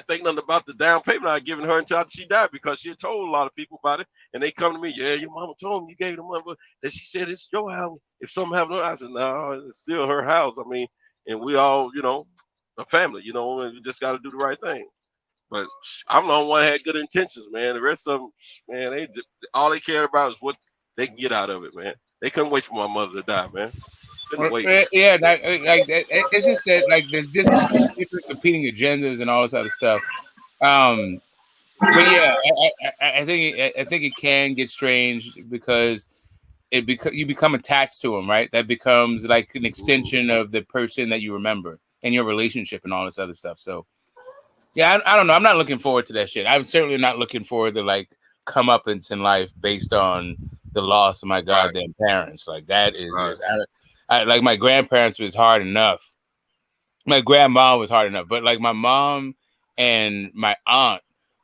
think nothing about the down payment I had given her until she died, because she had told a lot of people about it, and they come to me, yeah, your mama told me you gave the money, but then she said it's your house. If something happened, I said, no, it's still her house. I mean, and we all, a family, and we just got to do the right thing. But I'm the only one that had good intentions, man. The rest of them, man, all they cared about is what they can get out of it, man. They couldn't wait for my mother to die, man. Couldn't wait. Yeah, it's just that there's just different competing agendas and all this other stuff. But yeah, I think it can get strange because you become attached to them, right? That becomes like an extension of the person that you remember and your relationship and all this other stuff. So yeah, I don't know. I'm not looking forward to that shit. I'm certainly not looking forward to like comeuppance in life based on the loss of my goddamn parents. Like that is just, I like my grandparents was hard enough. My grandma was hard enough, but like my mom and my aunt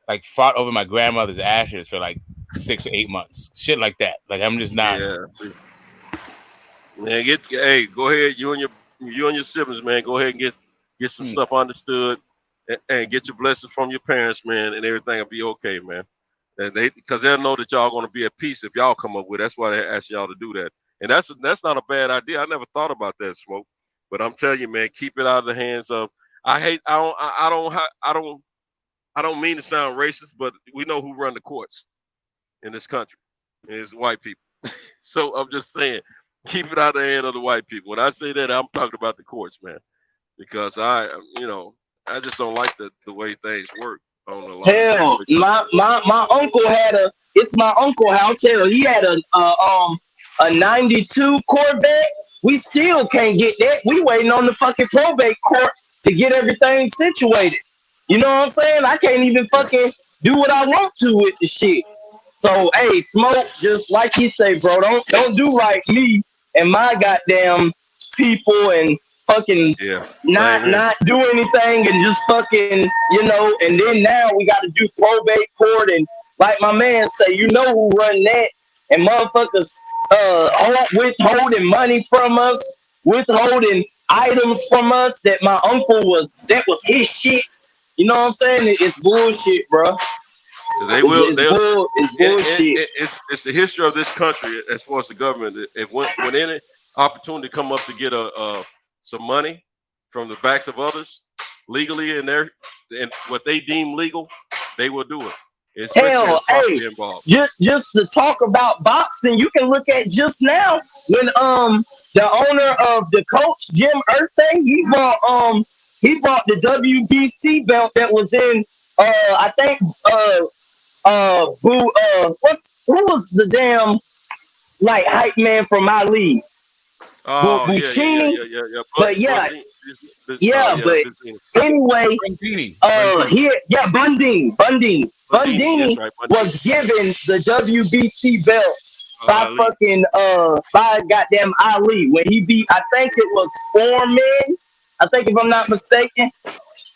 like fought over my grandmother's ashes for like 6 or 8 months. Shit like that. Like I'm just not. Yeah. Man, hey, go ahead. You and your siblings, man. Go ahead and get some stuff understood, and get your blessings from your parents, man, and everything will be okay, man. And because they'll know that y'all going to be at peace if y'all come up with it. That's why they ask y'all to do that. And that's not a bad idea. I never thought about that, Smoke. But I'm telling you, man, keep it out of the hands of. I don't mean to sound racist, but we know who run the courts in this country. And it's white people. So I'm just saying, keep it out of the hand of the white people. When I say that, I'm talking about the courts, man, because I just don't like the way things work. Hell, my uncle it's my uncle's house. Hell, he had a 92 Corvette. We still can't get that. We waiting on the fucking probate court to get everything situated. You know what I'm saying? I can't even fucking do what I want to with the shit. So hey, Smoke, just like you say, bro, don't do like me and my goddamn people and fucking not do anything and just fucking, and then now we got to do probate court and like my man say, who run that, and motherfuckers withholding money from us, withholding items from us that my uncle was his shit. You know what I'm saying? It's bullshit, bro. They will. It's bullshit. It's the history of this country as far as the government. If when any opportunity come up to get some money from the backs of others legally and what they deem legal, they will do it. Hell, hey, just to talk about boxing, you can look at just now when the owner of the coach Jim Irsay, he bought the WBC belt that was in I think who was the damn like hype man from Ali? Bushini? Yeah. But anyway, Bundini was given the WBC belt by goddamn Ali when he beat, I think it was Foreman, I think if I'm not mistaken.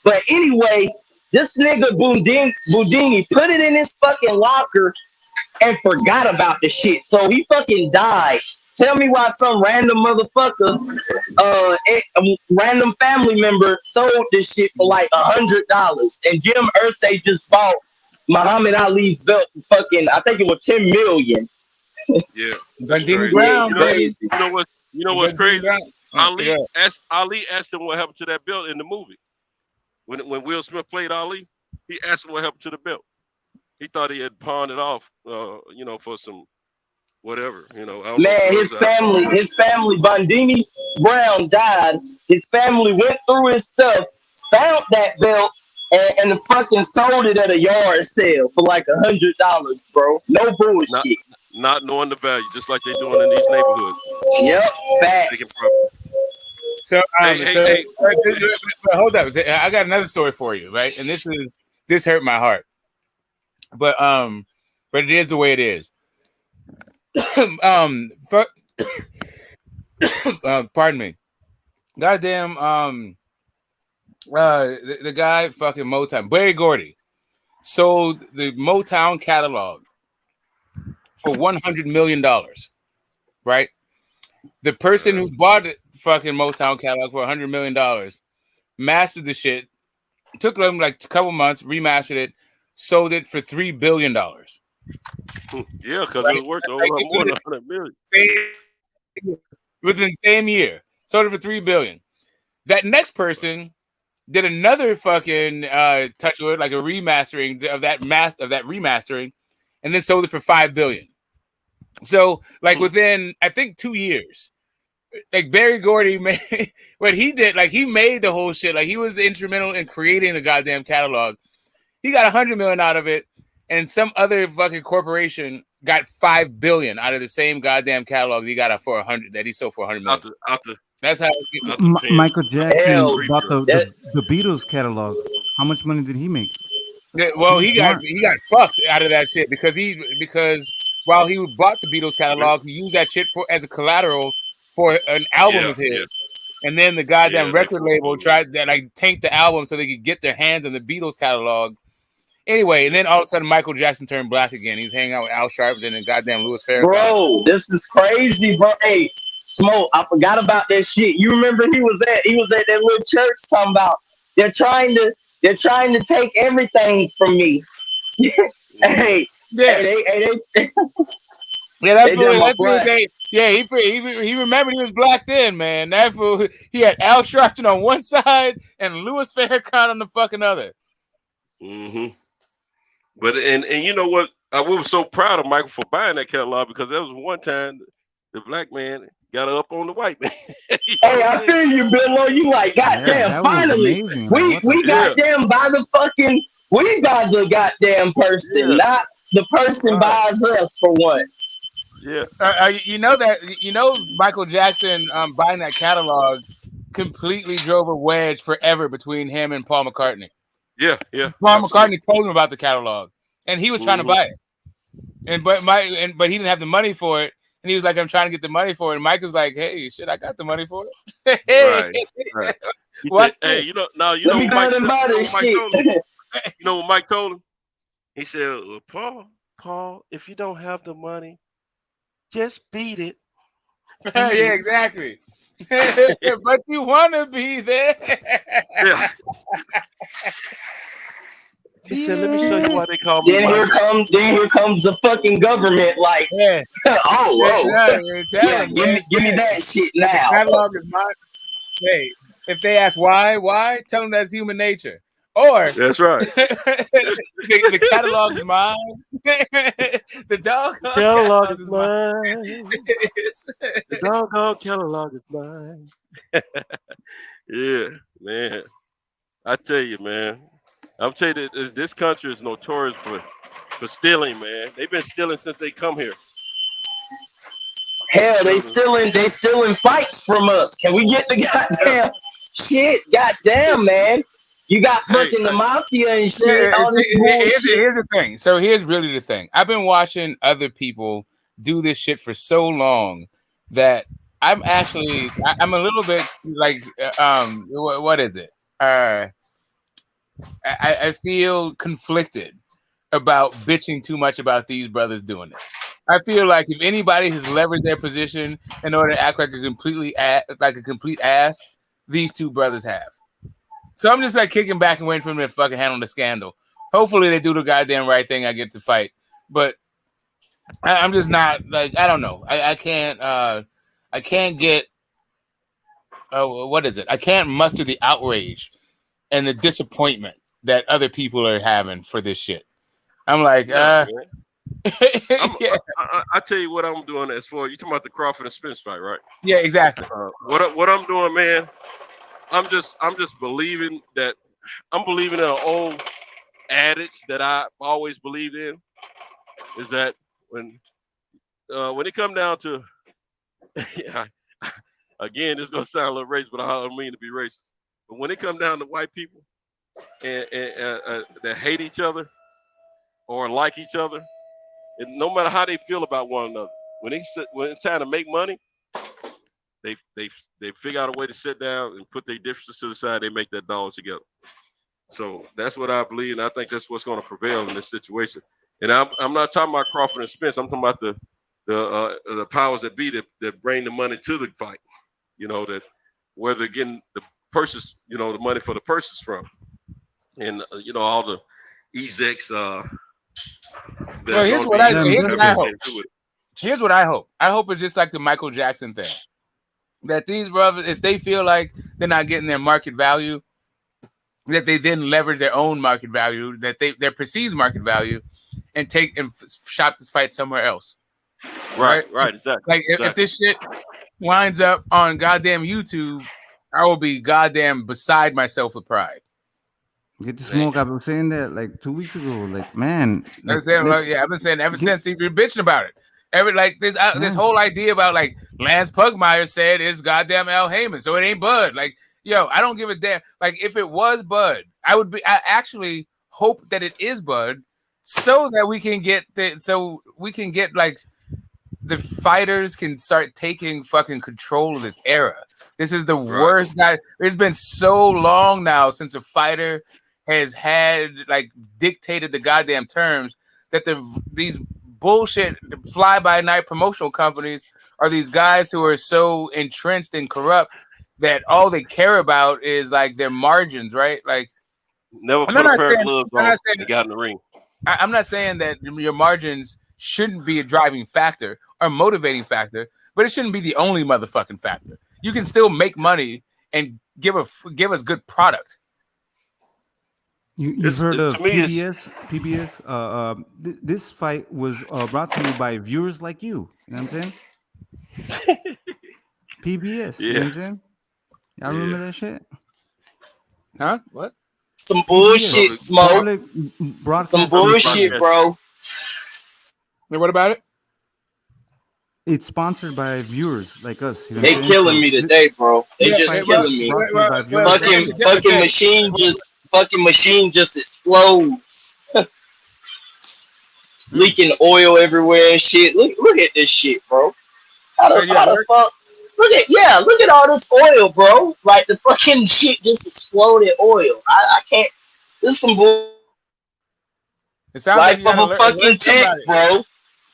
But anyway, this nigga Budini put it in his fucking locker and forgot about the shit. So he fucking died. Tell me why some random motherfucker, random family member sold this shit for like $100, and Jim Irsay just bought Muhammad Ali's belt for fucking, I think it was $10 million. Yeah, Bandini Brown, crazy. You know what's crazy? Ali asked him what happened to that belt in the movie. When Will Smith played Ali, he asked him what happened to the belt. He thought he had pawned it off, for some whatever, Man, his family, Bandini Brown died. His family went through his stuff, found that belt, and fucking sold it at a yard sale for like $100, bro. No bullshit. Not knowing the value, just like they're doing in these neighborhoods. Yep, facts. So, hold up. I got another story for you, right? And this hurt my heart, but it is the way it is. Pardon me. Goddamn. The guy fucking Motown, Barry Gordy, sold the Motown catalog for $100 million. Right? The person who bought the fucking Motown catalog for $100 million mastered the shit, took them like a couple months, remastered it, sold it for $3 billion. Yeah, because it was worth over more than $100 million. Within the same year, sold it for $3 billion. That next person did another fucking touch wood, like a remastering of that remastering, and then sold it for $5 billion. So, like within, I think 2 years, like Barry Gordy made what he did. Like he made the whole shit. Like he was instrumental in creating the goddamn catalog. He got $100 million out of it, and some other fucking corporation got $5 billion out of the same goddamn catalog that he got for $100 that he sold for $100 million. That's how Michael Jackson bought the Beatles catalog. How much money did he make? Yeah, well, he got fucked out of that shit because while he bought the Beatles catalog, he used that shit as a collateral for an album of his. And then the goddamn record label tried to like tank the album so they could get their hands on the Beatles catalog. Anyway, and then all of a sudden Michael Jackson turned black again. He's hanging out with Al Sharpton and goddamn Louis Farrakhan. Bro, this is crazy, bro. Hey, Smoke, I forgot about that shit. You remember he was at that little church talking about they're trying to take everything from me. Hey, he remembered he was black then, man. That fool, he had Al Sharpton on one side and Louis Farrakhan on the fucking other. Mm-hmm. But and you know what? We were so proud of Michael for buying that catalog because there was one time the black man got up on the white man. Hey, I feel you, Billo. You like, goddamn, finally. We goddamn by the goddamn person, not the person buys us for once. Yeah. Michael Jackson buying that catalog completely drove a wedge forever between him and Paul McCartney. Yeah. Paul McCartney told him about the catalog, and he was trying to buy it, but he didn't have the money for it, and he was like, "I'm trying to get the money for it." And Mike was like, "Hey, shit, I got the money for it." Right. What? Hey, you know what Mike told him? He said, well, Paul, if you don't have the money, just beat it. Yeah, exactly. But you want to be there. Yeah. He said, "Let me show you why they call me." Then here comes the fucking government. Like, give me that shit now. The catalog is mine. Hey, if they ask why? Tell them that's human nature. Or that's right. the catalog is mine. The doggone catalog is mine. The doggone catalog is mine. Yeah, man. I tell you, man. I'm telling you, this country is notorious for stealing, man. They've been stealing since they come here. Hell, they stealing fights from us. Can we get the goddamn shit? Goddamn, man. You got fucking the mafia and shit. All this bullshit. Here's the thing. So here's really the thing. I've been watching other people do this shit for so long that I'm a little bit like, what is it? I feel conflicted about bitching too much about these brothers doing it. I feel like if anybody has leveraged their position in order to act like a complete ass, these two brothers have. So I'm just like kicking back and waiting for them to fucking handle the scandal. Hopefully they do the goddamn right thing. I get to fight, but I'm just not like, I don't know. I can't get. What is it? I can't muster the outrage and the disappointment that other people are having for this shit. I'm like, I tell you what I'm doing as for you talking about the Crawford and Spence fight, right? Yeah, exactly. What I'm doing, man, I'm just believing that I'm believing in an old adage that I always believed in, is that when it come down to again, it's gonna sound a little racist, but I don't mean to be racist. But when it come down to white people and that hate each other or like each other, and no matter how they feel about one another, when it's time to make money, They figure out a way to sit down and put their differences to the side. They make that dollar together. So that's what I believe, and I think that's what's going to prevail in this situation. And I'm not talking about Crawford and Spence. I'm talking about the powers that be that bring the money to the fight. That where they're getting the purses, the money for the purses from, and all the execs. Well, here's what I hope. Here's what I hope. I hope it's just like the Michael Jackson thing. That these brothers, if they feel like they're not getting their market value, that they then leverage their own market value, that their perceived market value, and shop this fight somewhere else. Right, exactly. Like if this shit winds up on goddamn YouTube, I will be goddamn beside myself with pride. Get the smoke. I was saying that like 2 weeks ago. Like, man. I've been saying ever since you've been bitching about it. This whole idea about like Lance Pugmire said is goddamn Al Heyman, so it ain't Bud. Like, yo, I don't give a damn. Like, if it was Bud, I actually hope that it is Bud, so that we can get like the fighters can start taking fucking control of this era. This is the worst guy. It's been so long now since a fighter has had like dictated the goddamn terms that these bullshit fly-by-night promotional companies are these guys who are so entrenched and corrupt that all they care about is like their margins, right? Like, never put a pair of gloves on and got in the ring. I'm not saying that your margins shouldn't be a driving factor or motivating factor, but it shouldn't be the only motherfucking factor. You can still make money and give us good product. You've heard of PBS? PBS. This fight was brought to you by viewers like you. You know what I'm saying? PBS. You know what I'm saying? Y'all remember that shit? Huh? What? Some bullshit, Smoke. Some bullshit, bro. What about it? It's sponsored by viewers like us. You know they killing me today, bro. They just killing me. Fucking machine just explodes. Leaking oil everywhere and shit. Look at this shit, bro. How the fuck? Look at all this oil, bro. Like the fucking shit just exploded oil. I can't. This is some bull. Life of a fucking tech, bro.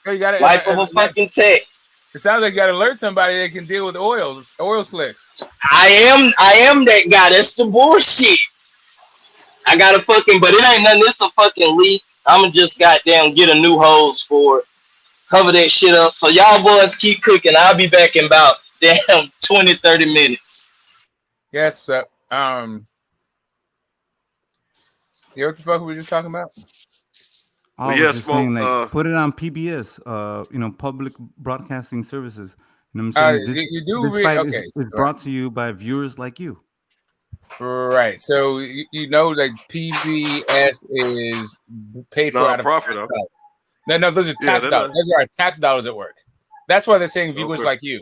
Life of a fucking tech. It sounds like you gotta alert somebody that can deal with oil slicks. I am that guy. That's the bullshit. I got a fucking, but it ain't nothing. It's a fucking leak. I'ma just goddamn get a new hose for it. Cover that shit up. So y'all boys keep cooking. I'll be back in about damn 20-30 minutes. Yes, yeah, you know what the fuck were we just talking about? I was just saying, like, put it on PBS, public broadcasting services. You know what I'm saying? This fight is brought to you by viewers like you. Right. So like PBS is paid for out of profit. No, those are tax dollars. Those are our tax dollars at work. That's why they're saying viewers like you.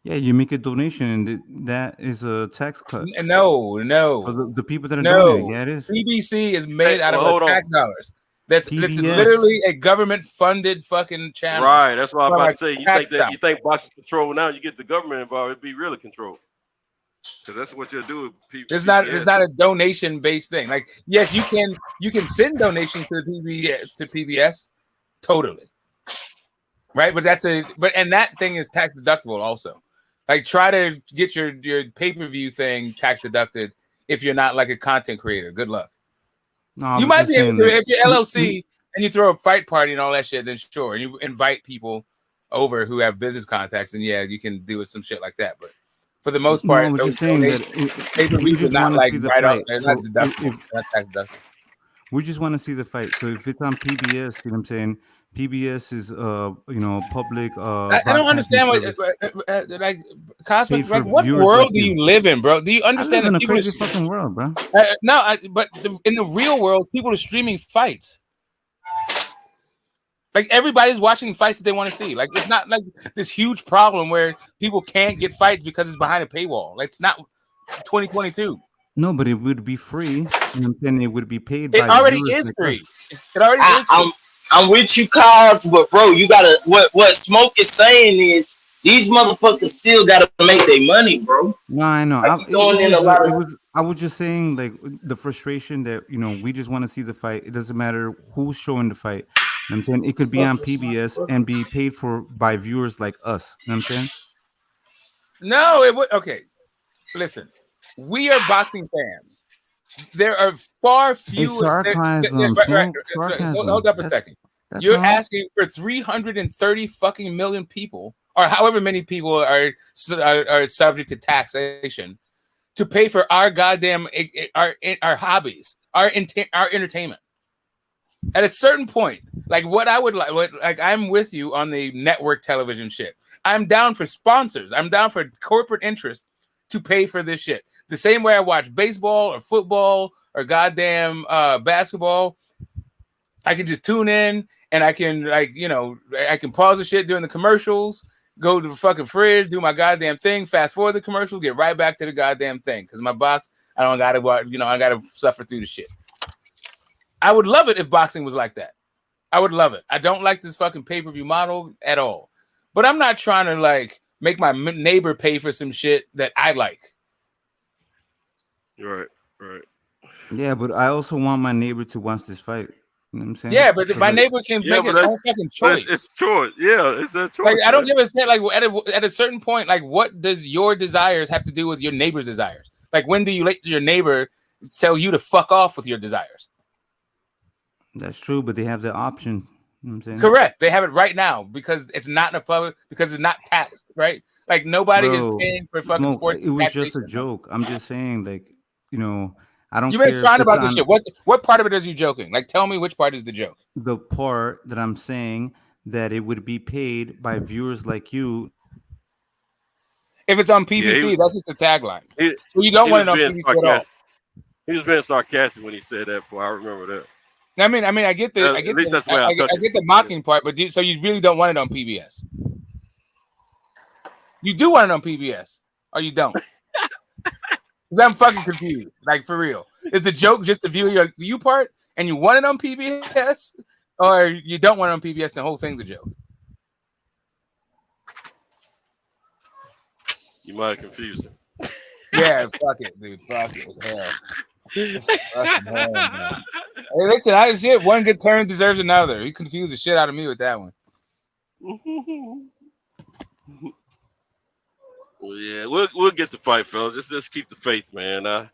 Yeah, you make a donation, and that is a tax cut. No. For the people that are donating, yeah, it is. PBC is made out of tax dollars. That's literally a government-funded fucking channel. Right. That's what I'm about to say. You think boxing control now? You get the government involved, it'd be really controlled. Because that's what you'll do. It's not a donation-based thing. Like, yes, you can send donations to PBS, totally. Right, but that thing is tax deductible also. Like, try to get your pay-per-view thing tax deducted if you're not like a content creator. Good luck. No, you might be able to if you're LLC and you throw a fight party and all that shit. Then sure, and you invite people over who have business contacts, and yeah, you can do some shit like that. But for the most part, no, those pay-per-view is not like right out. They're not deductible. Not tax deductible. We just want to see the fight. So if it's on PBS, you know what I'm saying? PBS is public. I don't understand like Cosmic. Like, what world do you live in, bro? Do you understand that people crazy fucking world, bro? But in the real world, people are streaming fights. Like, everybody's watching fights that they want to see. Like, it's not like this huge problem where people can't get fights because it's behind a paywall. Like, it's not 2022. No, but it would be free, and then it would be paid. It already is free. It already is free. I'm with you, Cos, but bro, you gotta. What Smoke is saying is these motherfuckers still gotta make their money, bro. No, I know. Like, I was just saying, like, the frustration that, you know, we just want to see the fight. It doesn't matter who's showing the fight. You know what I'm saying? It could be on PBS and be paid for by viewers like us. You know what I'm saying? No, it would. Okay, listen, we are boxing fans. There are far fewer. It's sarcasm. Sarcasm. Hold up a second. You're asking for 330 fucking million people, or however many people are subject to taxation, to pay for our goddamn our hobbies, our entertainment. At a certain point, like what I would like I'm with you on the network television shit. I'm down for sponsors. I'm down for corporate interest to pay for this shit. The same way I watch baseball or football or goddamn basketball. I can just tune in and I can, like, you know, I can pause the shit during the commercials, go to the fucking fridge, do my goddamn thing, fast forward the commercial, get right back to the goddamn thing. Because my box, I don't got to, you know, I got to suffer through the shit. I would love it if boxing was like that. I would love it. I don't like this fucking pay-per-view model at all. But I'm not trying to, like, make my neighbor pay for some shit that I like. Right. Yeah, but I also want my neighbor to watch this fight. You know what I'm saying? Yeah, but my neighbor can make his own fucking choice. It's choice. Yeah, it's a choice. Like, I don't give a shit. Like, at a certain point, like, what does your desires have to do with your neighbor's desires? Like, when do you let your neighbor tell you to fuck off with your desires? That's true, but they have the option. You know what I'm saying? Correct. They have it right now because it's not in a public, because it's not taxed, right? Like, nobody is paying for fucking sports. It was just a joke. I'm just saying, like, you know, I don't. You've been crying about this shit. What part of it is you joking? Like, tell me which part is the joke. The part that I'm saying that it would be paid by viewers like you. If it's on PBC, that's just a tagline. So you don't want it on PBC at all. He was being sarcastic when he said that. I remember that. I mean, I get the mocking part, but so you really don't want it on PBS? You do want it on PBS, or you don't? Because I'm fucking confused. Like, for real, is the joke just the view part, and you want it on PBS, or you don't want it on PBS, and the whole thing's a joke? You might have confused him. Yeah, fuck it, dude. Fuck it. Hell. Hell, man. Hey, listen, shit. One good turn deserves another. He confused the shit out of me with that one. Well, yeah, we'll get the fight, fellas. Just keep the faith, man. I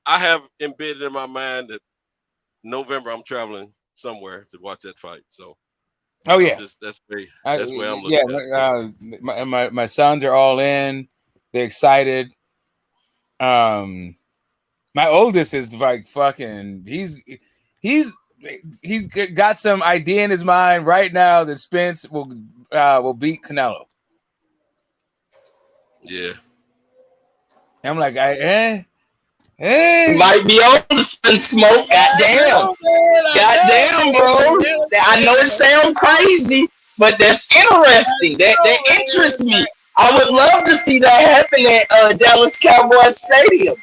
have embedded in my mind that November I'm traveling somewhere to watch that fight. So, oh yeah, that's where I'm looking. Yeah, my sons are all in. They're excited. My oldest is like fucking. He's got some idea in his mind right now that Spence will beat Canelo. Yeah. I'm like, might be on the sun smoke. Goddamn. Goddamn, bro. I know it sounds crazy, but that's interesting. That interests me. I would love to see that happen at Dallas Cowboys Stadium.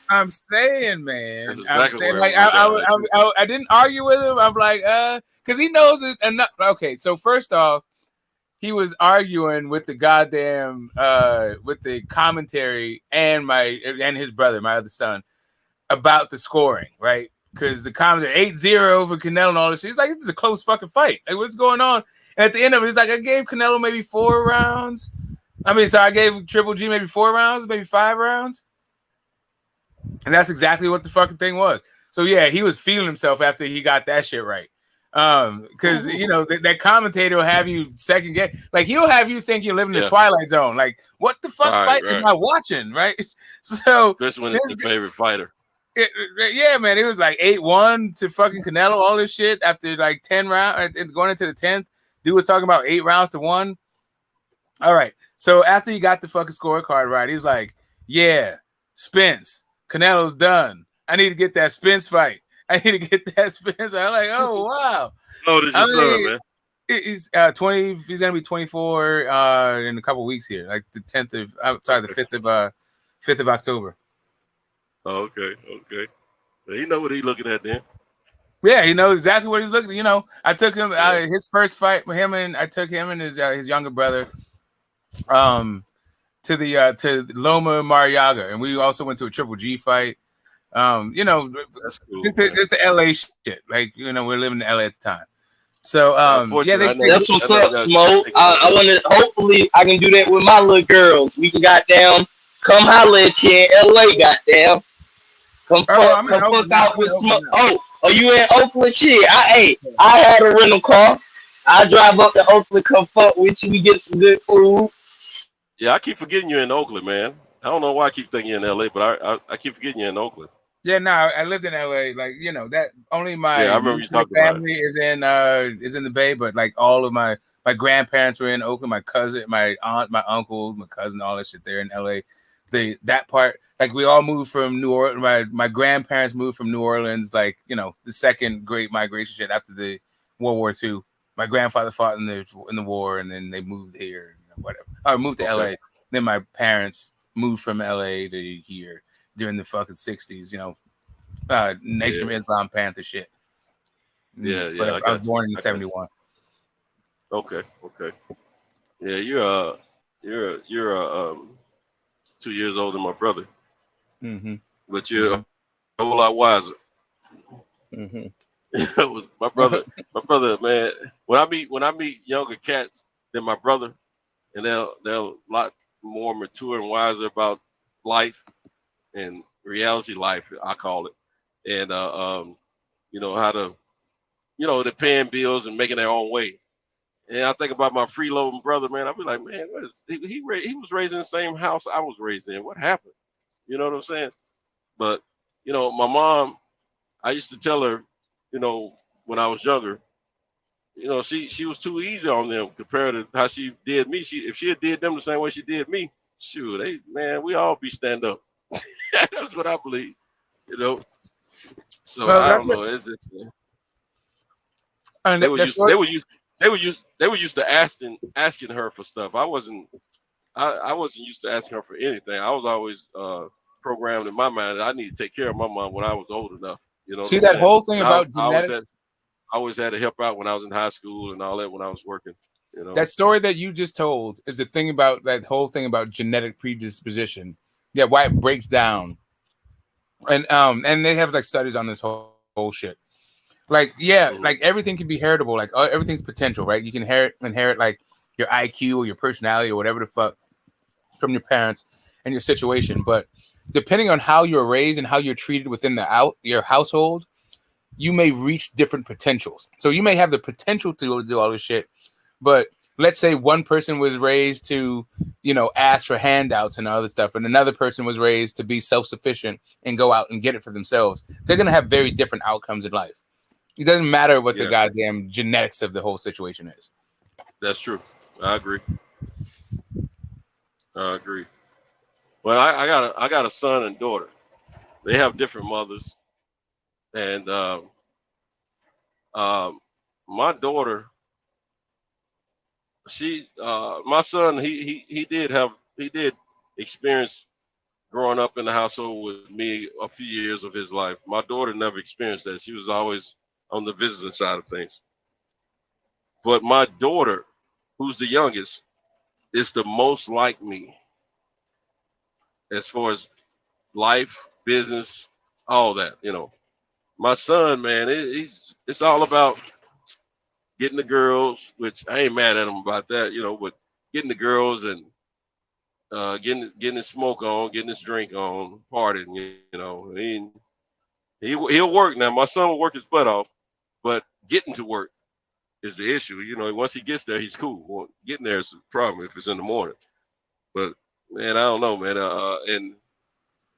I'm saying, man. Exactly, I'm saying, like, I didn't argue with him. I'm like, because he knows it enough. Okay, so first off, he was arguing with the goddamn with the commentary and his brother, my other son, about the scoring, right? Because the commentary 8-0 for Canelo and all this shit. He's like, this is a close fucking fight. Like, what's going on? And at the end of it, he's like, I gave Canelo maybe 4 rounds. I gave Triple G maybe 4 rounds, maybe 5 rounds. And that's exactly what the fucking thing was. So yeah, he was feeling himself after he got that shit right. Because you know that commentator will have you second guess, like he'll have you think you're living in the Twilight Zone. Like, what the fuck fight am I watching? Right? So especially when it's the favorite fighter. Yeah, man, it was like 8-1 to fucking Canelo, all this shit after like 10 rounds, going into the 10th. Dude was talking about 8 rounds to 1. All right. So after he got the fucking scorecard right, he's like, yeah, Spence, Canelo's done. I need to get that Spence fight. I need to get that Spence. I'm like, oh, wow. Oh, this is your son, man. He's 20. He's going to be 24 in a couple of weeks here, like the 5th of October. Oh, okay. Well, you know what he's looking at then. Yeah, he knows exactly what he's looking. You know, I took him his first fight with him, and I took him and his younger brother, to the to Loma Mariaga, and we also went to a Triple G fight. You know, that's cool, just the LA shit. Like, you know, we're living in LA at the time. So yeah, that's what's up, Smoke. I want to. Hopefully, I can do that with my little girls. We can goddamn come holler at you in LA. Goddamn, come fuck out with Smoke. Oh, you in Oakland? Shit, I had a rental car. I drive up to Oakland, come fuck with you. We get some good food. Yeah, I keep forgetting you're in Oakland, man. I don't know why I keep thinking you're in LA, but I keep forgetting you're in Oakland. Yeah, no, I lived in LA. Like, you know, that only my I remember you talking about family is in the Bay, but like all of my grandparents were in Oakland. My cousin, my aunt, my uncle, my cousin, all that shit there in LA. That part, like, we all moved from New Orleans. My grandparents moved from New Orleans, like, you know, the second great migration shit after the World War II. My grandfather fought in the war, and then they moved here, you know, whatever. I moved to LA. Then my parents moved from LA to here during the fucking 60s, you know, Nation of Islam, Panther shit. Yeah. I was born in 71. Okay. Yeah, you're 2 years older than my brother. Mm-hmm. But you're a whole lot wiser. Mm-hmm. My brother, man. When I meet younger cats than my brother, and they're a lot more mature and wiser about life and reality life, I call it, and you know, how to, you know, they're paying bills and making their own way. And I think about my freeloading brother, man. I'll be like, man, he was raised in the same house I was raised in. What happened? You know what I'm saying? But, you know, my mom, I used to tell her, you know, when I was younger, you know, she was too easy on them compared to how she did me. If she had did them the same way she did me, shoot, we all be stand up. That's what I believe, you know. So I don't know. They were used to asking her for stuff. I wasn't used to asking her for anything. I was always programmed in my mind that I need to take care of my mom when I was old enough. You know. See, that whole thing about genetics. I always had to help out when I was in high school and all that when I was working. You know. That story that you just told is the thing about that whole thing about genetic predisposition. Yeah, why it breaks down. And they have like studies on this whole shit. Like, yeah, like everything can be heritable. Like everything's potential, right? You can inherit like your IQ or your personality or whatever the fuck from your parents and your situation. But depending on how you're raised and how you're treated within your household, you may reach different potentials. So you may have the potential to do all this shit, but let's say one person was raised to, you know, ask for handouts and other stuff, and another person was raised to be self-sufficient and go out and get it for themselves. They're going to have very different outcomes in life. It doesn't matter what the goddamn genetics of the whole situation is. That's true. I agree. Well, I got a son and daughter. They have different mothers, and my daughter, my son, he did experience growing up in the household with me a few years of his life. My daughter never experienced that. She was always on the visiting side of things. But my daughter, who's the youngest, is the most like me as far as life, business, all that, you know. My son, man, it's all about getting the girls, which I ain't mad at him about that, you know, but getting the girls and getting his smoke on, getting his drink on, partying, you know. He'll work now. My son will work his butt off, but getting to work is the issue. You know, once he gets there, he's cool. Well, getting there is a problem if it's in the morning. But man, I don't know, man. And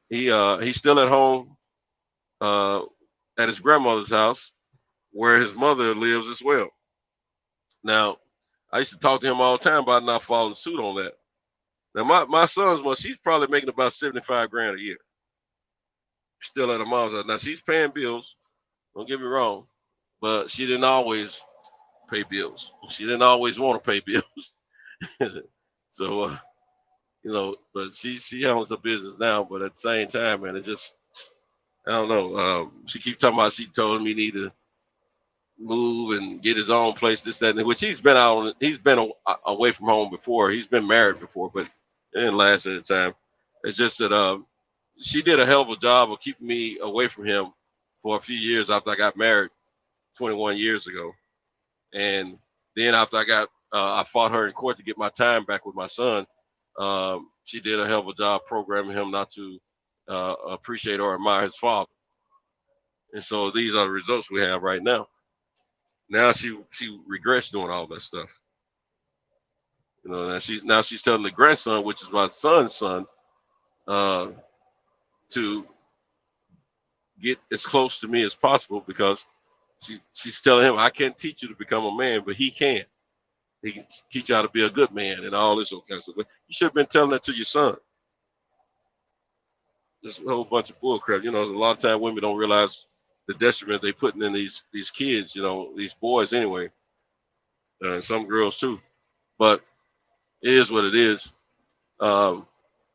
he's still at home at his grandmother's house, where his mother lives as well. Now, I used to talk to him all the time about not following suit on that. Now, my son's mother, she's probably making about $75,000 a year. Still at her mom's house. Now, she's paying bills. Don't get me wrong, but she didn't always pay bills. She didn't always want to pay bills. So, you know, but she owns her business now. But at the same time, man, it just, I don't know. She keeps talking about she told him he need to move and get his own place, this, that, and which he's been out. He's been away from home before. He's been married before, but it didn't last any time. It's just that she did a hell of a job of keeping me away from him for a few years after I got married 21 years ago. And then after I fought her in court to get my time back with my son, she did a hell of a job programming him not to appreciate or admire his father. And so these are the results we have right now. Now she regrets doing all that stuff. You know, now she's telling the grandson, which is my son's son, to get as close to me as possible, because she's telling him, I can't teach you to become a man, but he can. He can teach you how to be a good man and all this kind of stuff. But you should have been telling that to your son. There's a whole bunch of bullcrap. You know, a lot of times women don't realize the detriment they putting in these kids, you know, these boys anyway, and some girls too. But it is what it is. But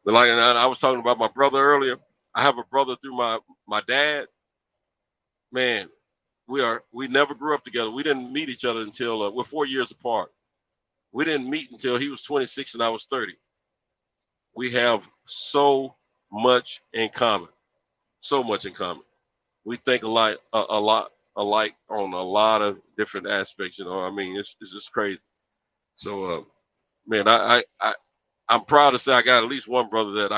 like I was talking about my brother earlier, I have a brother through my dad. Man, we never grew up together. We didn't meet each other until we're 4 years apart. We didn't meet until he was 26 and I was 30. We have so much in common. So much in common. We think a lot alike on a lot of different aspects. You know, I mean, it's just crazy. So, man, I'm proud to say I got at least one brother that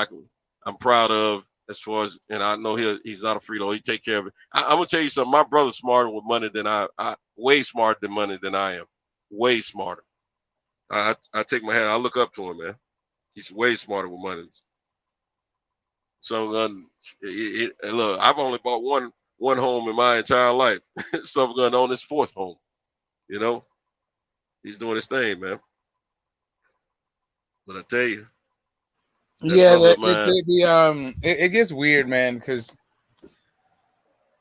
I'm proud of, as far as, and I know he's not a freeloader. He take care of it. I'm gonna tell you something. My brother's smarter with money than I way smarter than money than I am. Way smarter. I take my hat. I look up to him, man. He's way smarter with money. So look, I've only bought one home in my entire life. So I'm gonna own his fourth home. You know, he's doing his thing, man. But I tell you, yeah, it gets weird, man, because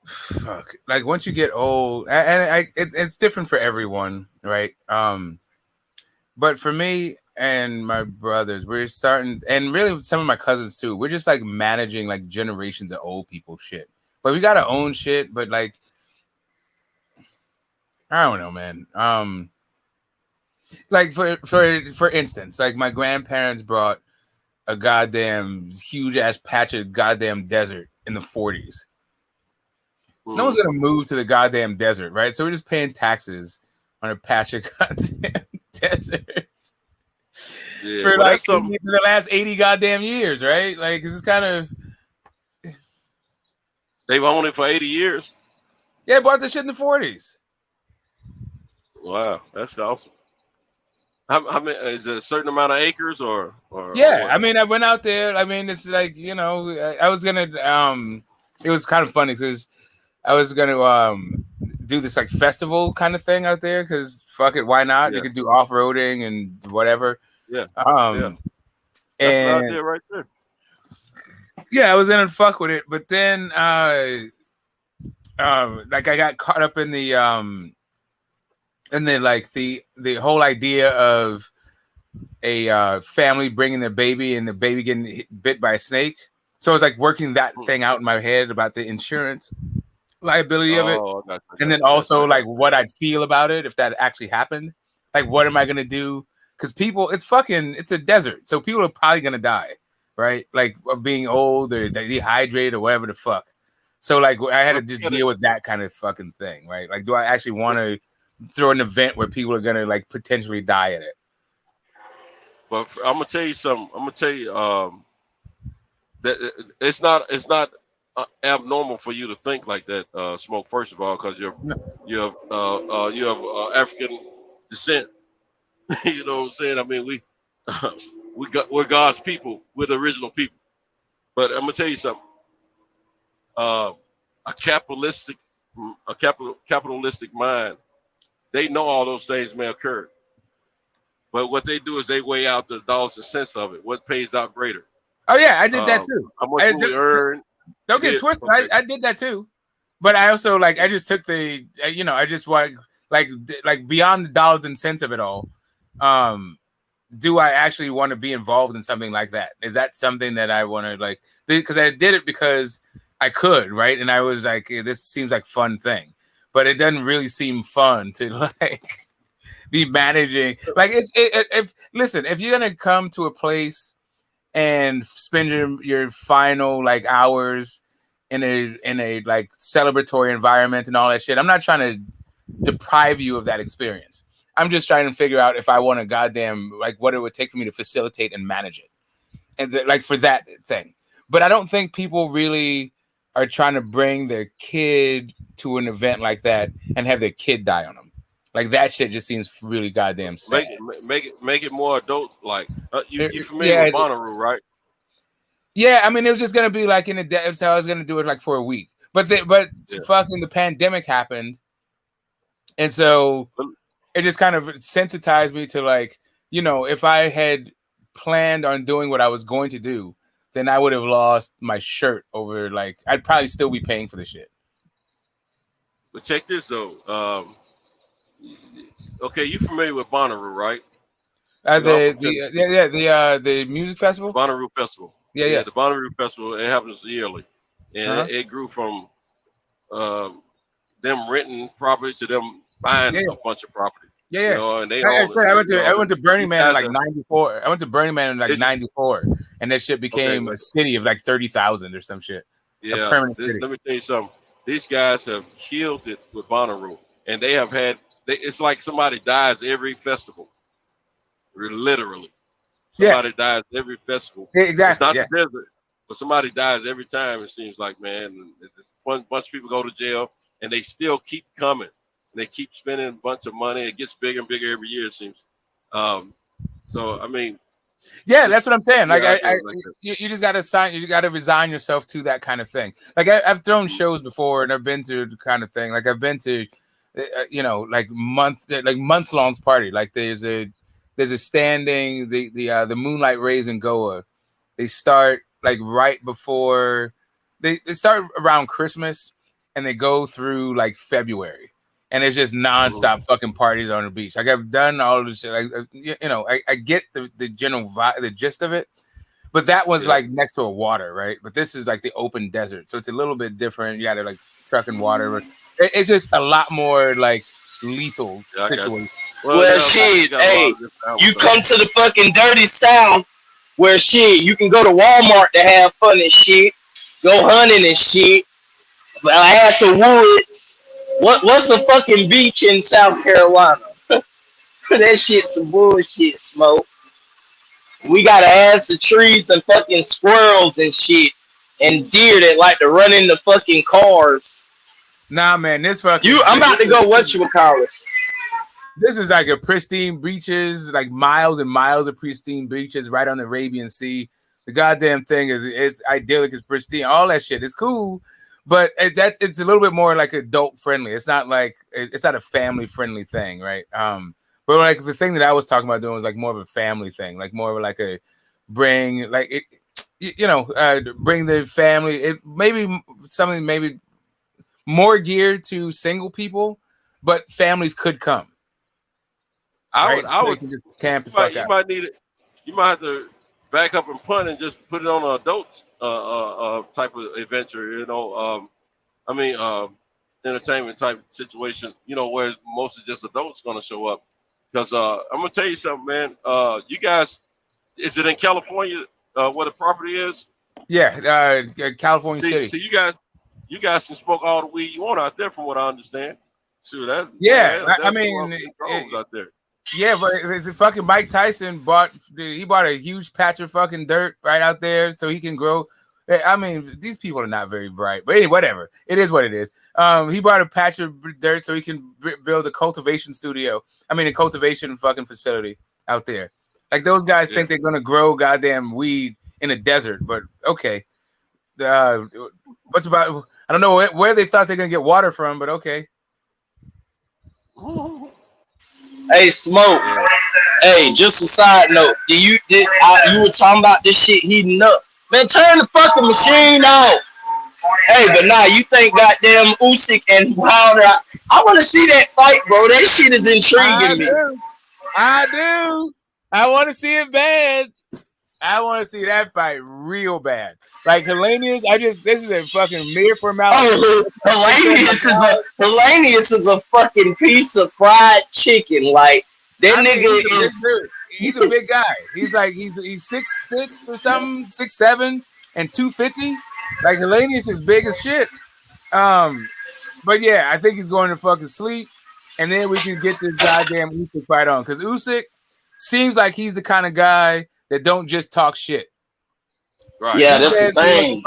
fuck, like once you get old, and it's different for everyone, right? But for me and my brothers, we're starting, and really some of my cousins too, we're just like managing like generations of old people shit. But we gotta own shit. But like, I don't know, man. Like for instance, like my grandparents brought a goddamn huge ass patch of goddamn desert in the 40s. No one's gonna move to the goddamn desert, right? So we're just paying taxes on a patch of goddamn desert for like the last 80 goddamn years, right? Like this is kind of, they've owned it for 80 years. Yeah, bought the shit in the 40s. Wow, that's awesome. How many, is it a certain amount of acres or yeah, I mean, I went out there. I mean, it's like, you know, I was gonna it was kind of funny because I was gonna do this like festival kind of thing out there, because fuck it, why not? Yeah. You could do off-roading and whatever. Yeah. And that's what I did right there. Yeah, I was gonna fuck with it, but then like I got caught up in the and then like the whole idea of a family bringing their baby and the baby getting bit by a snake. So I was like working that thing out in my head about the insurance liability of it. And then also like what I'd feel about it if that actually happened. Like, what am I going to do? Because people, it's a desert. So people are probably going to die, right? Like of being old or dehydrated or whatever the fuck. So like I had to just deal with that kind of fucking thing, right? Like, do I actually want to throw an event where people are going to like potentially die at it? But I'm gonna tell you something. I'm gonna tell you that it's not abnormal for you to think like that, Smoke. First of all, because you have African descent. You know what I'm saying? I mean, we're God's people. We're the original people. But I'm gonna tell you something. A capitalistic mind, they know all those things may occur. But what they do is they weigh out the dollars and cents of it. What pays out greater? Oh yeah, I did that too. How much we earn? Don't get twisted. Okay. I did that too. But I also like I just took the I just want like beyond the dollars and cents of it all. Do I actually want to be involved in something like that? Is that something that I want to like? Because I did it because I could, right? And I was like, this seems like fun thing. but it doesn't really seem fun to like be managing. Like if you're gonna come to a place and spend your final like hours in a like celebratory environment and all that shit, I'm not trying to deprive you of that experience. I'm just trying to figure out if I want to goddamn like what it would take for me to facilitate and manage it, and like for that thing. But I don't think people really are trying to bring their kid to an event like that and have their kid die on them. Like that shit just seems really goddamn sad. Make it more adult like. You familiar with Bonnaroo, right? Yeah, I mean it was just gonna be like in a day, so I was gonna do it like for a week. But fucking the pandemic happened, and so it just kind of sensitized me to like, you know, if I had planned on doing what I was going to do, then I would have lost my shirt over like I'd probably still be paying for the shit. But check this though. Okay, you familiar with Bonnaroo, right? The music festival? Bonnaroo Festival. Yeah. The Bonnaroo Festival, it happens yearly. And it grew from them renting property to them buying a bunch of property. Yeah. You know, and I went to Burning Man in like 94. I went to Burning Man in like 94, and that shit became a city of like 30,000 or some shit. Yeah. A permanent city. Let me tell you something. These guys have killed it with Bonnaroo, and they have had. It's like somebody dies every festival. Literally. Somebody dies every festival. Exactly. It's not the desert, but somebody dies every time. It seems like, man, one bunch of people go to jail, and they still keep coming. They keep spending a bunch of money. It gets bigger and bigger every year, it seems. So I mean, yeah, that's what I'm saying. Like, you just got to you got to resign yourself to that kind of thing. Like, I've thrown shows before, and I've been to the kind of thing. Like, I've been to, like months long party. Like, there's a standing the Moonlight Rays in Goa. They start like right before they start around Christmas, and they go through like February. And it's just nonstop fucking parties on the beach. Like I've done all this shit. Like, I get the general vibe, the gist of it, but that was like next to a water, right? But this is like the open desert, so it's a little bit different. You got to like trucking water, but it's just a lot more like lethal situation. Well, shit, hey, you come to the fucking dirty South, where shit you can go to Walmart to have fun and shit, go hunting and shit. But I had some woods. What's the fucking beach in South Carolina? That shit's some bullshit, Smoke. We gotta add some trees and fucking squirrels and shit, and deer that like to run into fucking cars. Nah, man, this fucking. I'm about to go whatchamacallit. This is like a pristine beaches, like miles and miles of pristine beaches right on the Arabian Sea. The goddamn thing is idyllic, it's pristine, all that shit. It's cool. But it's a little bit more like adult friendly. It's not a family friendly thing, right? But like the thing that I was talking about doing was like more of a family thing, like more of like a bring the family. It maybe something maybe more geared to single people, but families could come. I would just camp the fuck out. You might have to back up and punt and just put it on an adult type of adventure, entertainment type situation, where mostly just adults going to show up. Because I'm going to tell you something, man. You guys, is it in California where the property is? Yeah, California City. So you guys can smoke all the weed you want out there, from what I understand. Sure, out there. Yeah, but it's fucking Mike Tyson bought a huge patch of fucking dirt right out there so he can grow. I mean, these people are not very bright, but anyway, whatever. It is what it is. He bought a patch of dirt so he can build a cultivation fucking facility out there. Like those guys think they're gonna grow goddamn weed in a desert, but okay. What's about? I don't know where they thought they're gonna get water from, but okay. Hey, Smoke. Hey, just a side note. You were talking about this shit heating up. Man, turn the fucking machine off. Hey, but nah, you think goddamn Usyk and Wilder? I want to see that fight, bro. That shit is intriguing me. I do. I want to see it bad. I want to see that fight real bad. Like Hellenius, this is a fucking mere formality. Oh, Hellenius is a fucking piece of fried chicken. Like that nigga is. He's a big guy. He's 6'6" or something, 6'7" and 250. Like Hellenius is big as shit. But yeah, I think he's going to fucking sleep, and then we can get this goddamn Usyk fight on. Because Usyk seems like he's the kind of guy that don't just talk shit. Right. Yeah, that's the thing.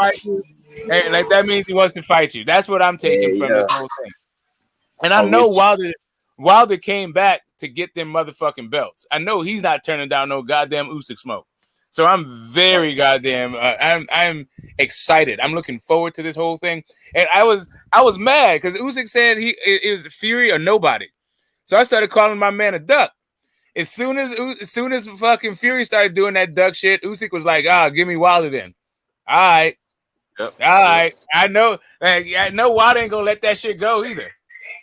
Hey, like that means he wants to fight you. That's what I'm taking from this whole thing. And I know Wilder came back to get them motherfucking belts. I know he's not turning down no goddamn Usyk smoke. So I'm very goddamn. I'm excited. I'm looking forward to this whole thing. And I was mad because Usyk said it was Fury or nobody. So I started calling my man a duck. As soon as fucking Fury started doing that duck shit, Usyk was like, give me Wilder then. All right. Yep. All right. I know Wilder ain't gonna let that shit go either.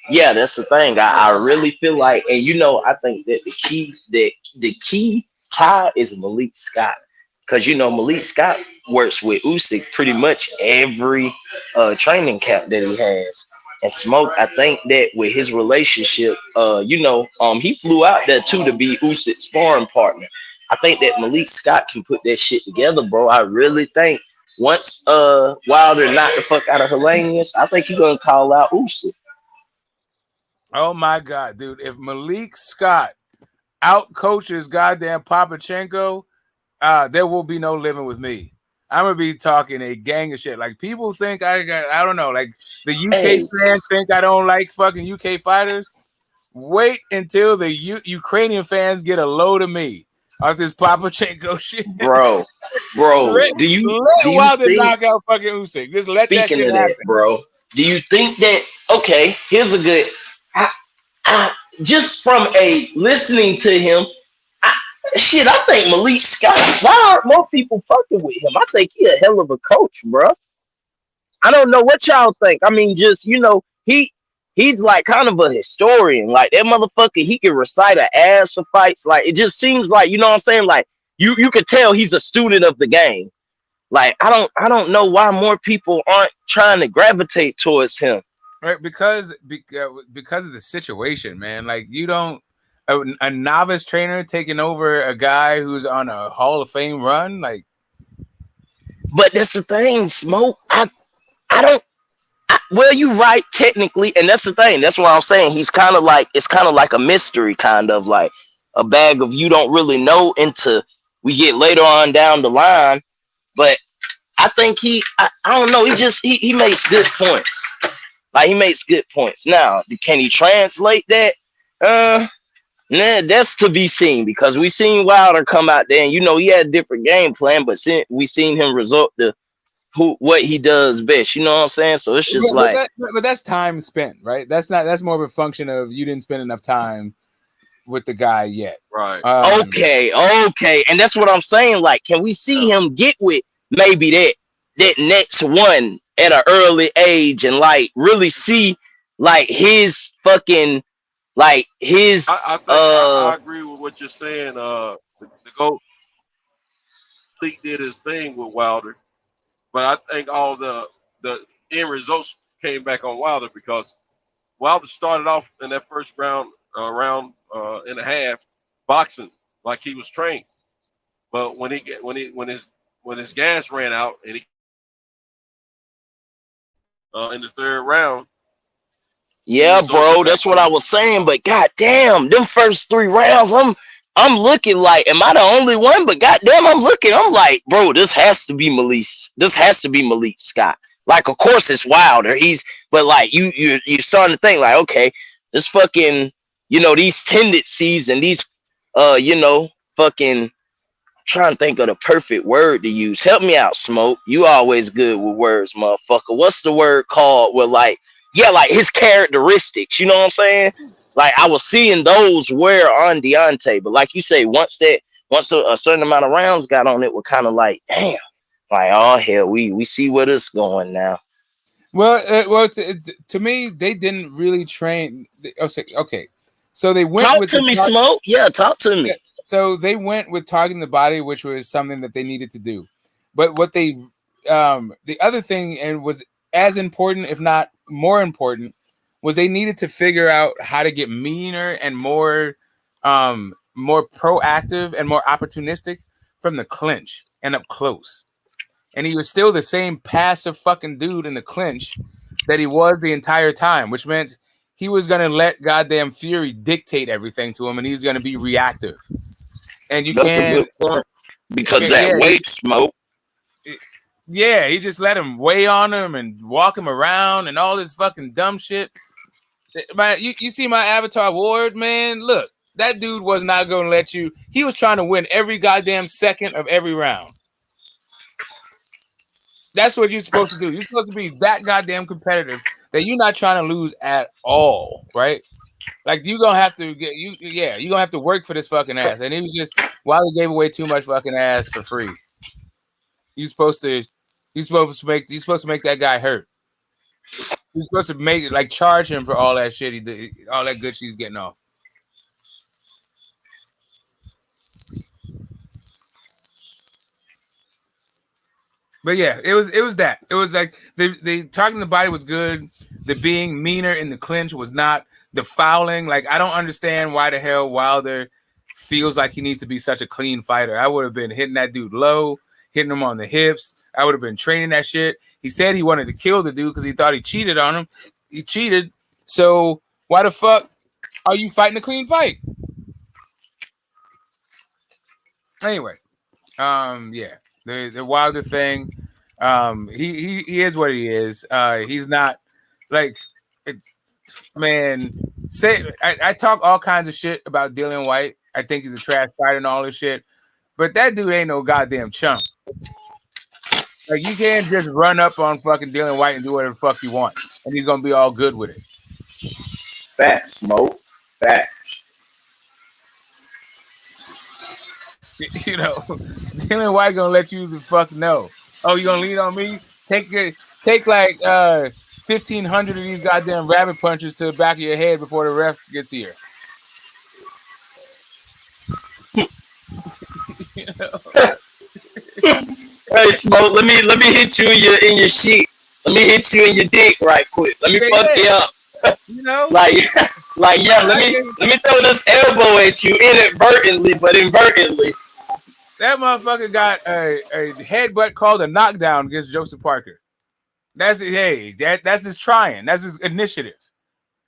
Yeah, that's the thing. I really feel like, and I think that the key tie is Malik Scott. Because Malik Scott works with Usyk pretty much every training camp that he has. And Smoke, I think that with his relationship, he flew out there too to be Usyk's sparring partner. I think that Malik Scott can put that shit together, bro. I really think once Wilder knocked the fuck out of Hellenius, I think he's gonna call out Usyk. Oh my god, dude! If Malik Scott out coaches goddamn Papachenko, there will be no living with me. I'm gonna be talking a gang of shit. Like people think I don't know. Like the UK fans think I don't like fucking UK fighters. Wait until the Ukrainian fans get a load of me off this Papachenko shit, bro. Do you think knock out fucking Usyk? Just let that shit happen, bro. Do you think that? Okay, here's a good. Just from listening to him. I think Malik Scott, why aren't more people fucking with him? I think he's a hell of a coach, bro. I don't know what y'all think. I mean, just, he's like kind of a historian. Like that motherfucker, he can recite an ass of fights. Like it just seems like, you know what I'm saying? Like you could tell he's a student of the game. Like I don't know why more people aren't trying to gravitate towards him. Right, because of the situation, man. Like you don't. A novice trainer taking over a guy who's on a Hall of Fame run, like. But that's the thing, Smoke. Well, you're right technically, and that's the thing. That's what I'm saying. It's kind of like a mystery, kind of like a bag of you don't really know until we get later on down the line. But I think I don't know. He makes good points. Like he makes good points. Now, can he translate that? Nah, that's to be seen because we seen Wilder come out there and he had a different game plan, but we seen him resort to what he does best. You know what I'm saying? So it's just but that's time spent, right? That's more of a function of you didn't spend enough time with the guy yet. Right. Okay. And that's what I'm saying. Like, can we see him get with maybe that next one at an early age and like really see like his fucking like his I agree with what you're saying. The GOAT did his thing with Wilder, but I think all the end results came back on Wilder because Wilder started off in that first round and a half boxing like he was trained, but when his gas ran out and he in the third round. Yeah, bro, that's what I was saying. But goddamn, them first 3 rounds, I'm looking like, am I the only one? But goddamn, I'm like, bro, this has to be Malik. This has to be Malik Scott. Like, of course, it's Wilder. But like, you're starting to think like, okay, this fucking, these tendencies and these, fucking. Trying to think of the perfect word to use. Help me out, Smoke. You always good with words, motherfucker. What's the word called? Well, like his characteristics. You know what I'm saying? Like I was seeing those wear on Deontay, but like you say, once a certain amount of rounds got on it, we're kind of like, damn, like oh hell, we see where this going now. Well, to me, they didn't really train. Okay. So they went talk to me, Smoke. Yeah, talk to me. So they went with targeting the body, which was something that they needed to do. But what they, the other thing, and was as important, if not more important, was they needed to figure out how to get meaner and more proactive and more opportunistic from the clinch and up close. And he was still the same passive fucking dude in the clinch that he was the entire time, which meant he was going to let goddamn Fury dictate everything to him, and he's going to be reactive. And you can't, because that weight smoke. Yeah, he just let him weigh on him and walk him around and all this fucking dumb shit. You see my Avatar Ward, man? Look, that dude was not going to let you. He was trying to win every goddamn second of every round. That's what you're supposed to do. You're supposed to be that goddamn competitive that you're not trying to lose at all, right? Like you're gonna have to you're gonna have to work for this fucking ass. And he was just Wilder gave away too much fucking ass for free. You're supposed to make that guy hurt. You're supposed to make it like charge him for all that shit he did, all that good shit he's getting off. But yeah, it was that. It was like the targeting the body was good. The being meaner in the clinch was not. The fouling, like I don't understand why the hell Wilder feels like he needs to be such a clean fighter. I would have been hitting that dude low, hitting him on the hips. I would have been training that shit. He said he wanted to kill the dude because he thought he cheated on him. He cheated. So why the fuck are you fighting a clean fight? Anyway, yeah, the Wilder thing. He is what he is. He's not like man. I talk all kinds of shit about Dillian White. I think he's a trash fighter and all this shit, but that dude ain't no goddamn chump. Like you can't just run up on fucking Dillian White and do whatever the fuck you want, and he's gonna be all good with it. Fat smoke, fat. You know, Dillian White gonna let you the fuck know. Oh, you gonna lean on me? Take like 1,500 of these goddamn rabbit punches to the back of your head before the ref gets here. You know? Hey, Smoke, let me hit you in your sheet. Let me hit you in your dick right quick. Let me fuck you up. You know, like yeah. Let me throw this elbow at you inadvertently, but inadvertently. That motherfucker got a headbutt called a knockdown against Joseph Parker. That's it. Hey, that's his trying. That's his initiative.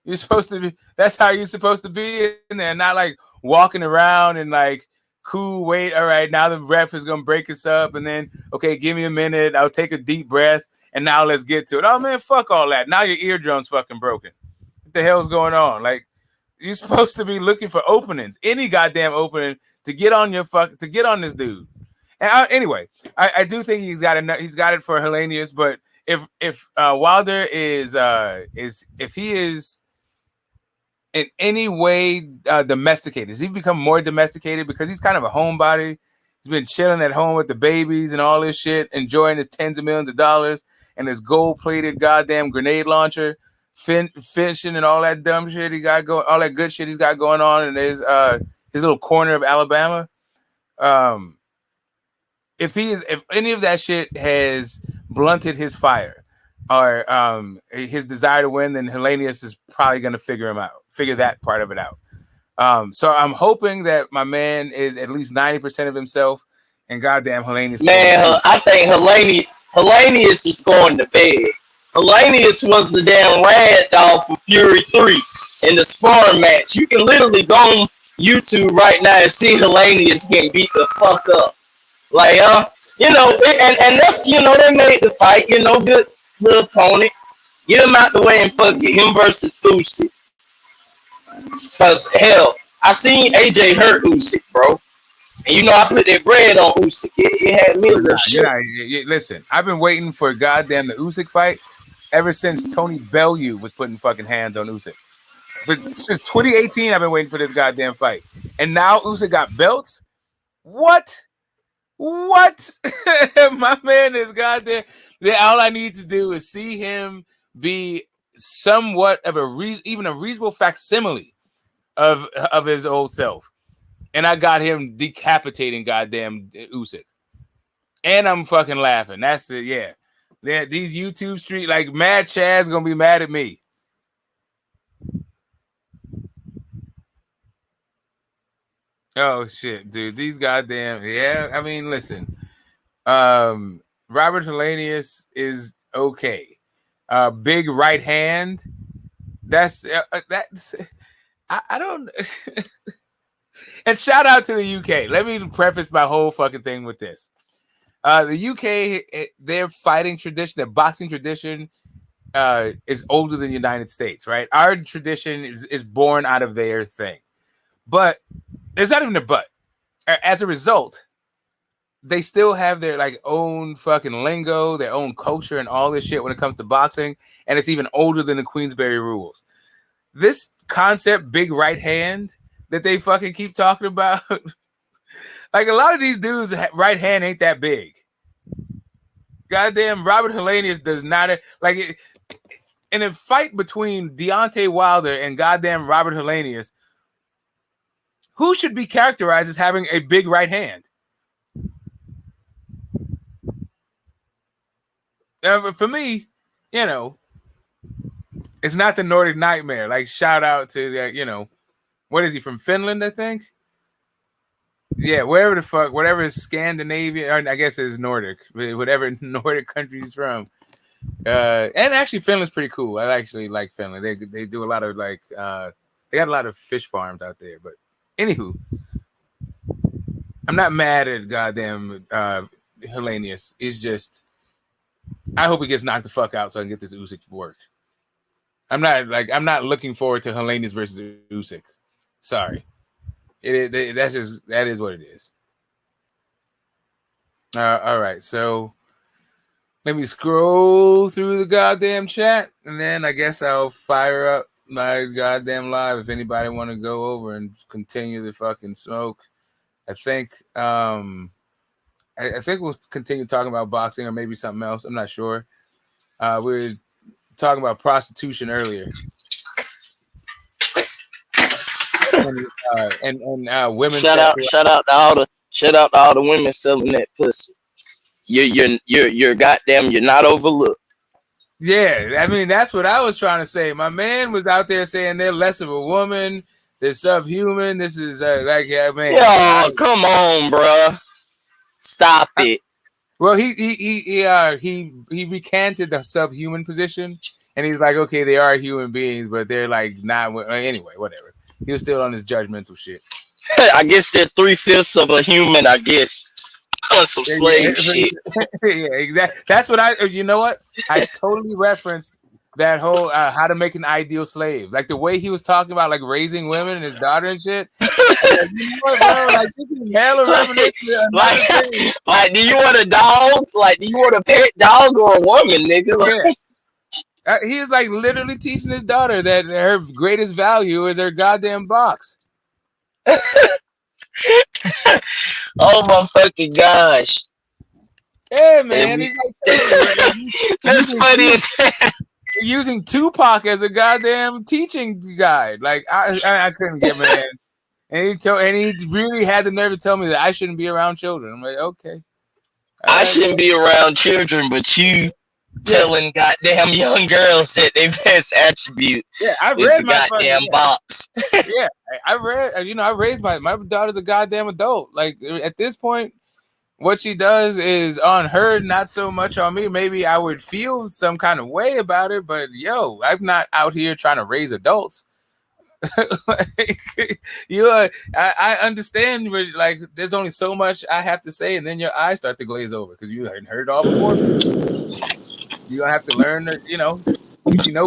You're supposed to be. That's how you're supposed to be in there, not like walking around and like, cool. Wait, all right. Now the ref is gonna break us up, and then okay, give me a minute. I'll take a deep breath, and now let's get to it. Oh man, fuck all that. Now your eardrum's fucking broken. What the hell's going on? Like, you're supposed to be looking for openings, any goddamn opening to get on this dude. And anyway, I do think he's got it for Helenius, but if Wilder is if he is in any way domesticated, has he become more domesticated because he's kind of a homebody? He's been chilling at home with the babies and all this shit, enjoying his tens of millions of dollars and his gold-plated goddamn grenade launcher, fishing and all that dumb shit he got going, all that good shit he's got going on in his little corner of Alabama. If any of that shit has blunted his fire or his desire to win, then Helenius is probably going to figure that part of it out. So I'm hoping that my man is at least 90% of himself, and goddamn Helenius. Man, I think Helenius is going to bed. Helenius was the damn rad dog from Fury 3 in the sparring match. You can literally go on YouTube right now and see Helenius getting beat the fuck up. Like, you know, and that's, you know, they made the fight, you know, good opponent. Get him out the way and fuck it. Him versus Usyk. Because, hell, I seen AJ hurt Usyk, bro. And, you know, I put that bread on Usyk. It had me a little shit. Listen, I've been waiting for goddamn the Usyk fight ever since Tony Bellew was putting fucking hands on Usyk. But since 2018, I've been waiting for this goddamn fight. And now Usyk got belts? What? My man is goddamn. All I need to do is see him be somewhat of even a reasonable facsimile of his old self. and I got him decapitating goddamn Usyk. And I'm fucking laughing. That's it. Yeah. These YouTube street, like Mad Chad's gonna be mad at me. Oh shit, dude. These goddamn I mean, listen. Robert Helenius is okay. Big right hand. That's I don't. And shout out to the UK. Let me preface my whole fucking thing with this. The UK, their fighting tradition, their boxing tradition, is older than the United States, right? Our tradition is born out of their thing, but it's not even a but. As a result, they still have their like own fucking lingo, their own culture, and all this shit when it comes to boxing, and it's even older than the Queensberry rules. This concept, big right hand, that they fucking keep talking about. Like a lot of these dudes' right hand ain't that big. Goddamn, Robert Helenius does not like in a fight between Deontay Wilder and goddamn Robert Helenius. Who should be characterized as having a big right hand? For me, you know, it's not the Nordic Nightmare. Like shout out to you know, what is he from Finland? I think. Yeah, wherever the fuck, whatever is Scandinavian, or I guess it's Nordic, whatever Nordic country he's from. And actually, Finland's pretty cool. I actually like Finland. They do a lot of like, they got a lot of fish farms out there. But anywho, I'm not mad at goddamn Helenius. It's just, I hope he gets knocked the fuck out so I can get this Usyk work. I'm not looking forward to Helenius versus Usyk. Sorry. That is what it is. All right, so let me scroll through the goddamn chat, and then I guess I'll fire up my goddamn live if anybody want to go over and continue the fucking smoke. I think I think we'll continue talking about boxing or maybe something else. I'm not sure. We were talking about prostitution earlier. And women. Shout out to all the women selling that pussy. You're goddamn. You're not overlooked. Yeah, I mean that's what I was trying to say. My man was out there saying they're less of a woman, they're subhuman. This is man. Yeah, come on, bro. Stop it. Well, he recanted the subhuman position, and he's like, okay, they are human beings, but they're like not. Anyway, whatever. He was still on his judgmental shit. I guess they're 3/5 of a human, I guess. On some slave shit. Yeah, exactly. That's what you know what? I totally referenced that whole how to make an ideal slave. Like the way he was talking about like raising women and his daughter and shit. Like, you know what, bro? Like this is hella reminiscent. Like, do you want a dog? Like, do you want a pet dog or a woman, nigga? Like, yeah. He was like literally teaching his daughter that her greatest value is her goddamn box. Oh my fucking gosh! Hey man, he's like that's funny as hell. Using Tupac as a goddamn teaching guide. Like I couldn't get man. And he really had the nerve to tell me that I shouldn't be around children. I'm like, okay. I shouldn't be around children, but you telling goddamn young girls that their best attribute is a goddamn box. Yeah, I raised my daughter's a goddamn adult. Like at this point, what she does is on her, not so much on me. Maybe I would feel some kind of way about it, but yo, I'm not out here trying to raise adults. Like, I understand, but like there's only so much I have to say, and then your eyes start to glaze over because you hadn't heard it all before. You're gonna have to learn that, you know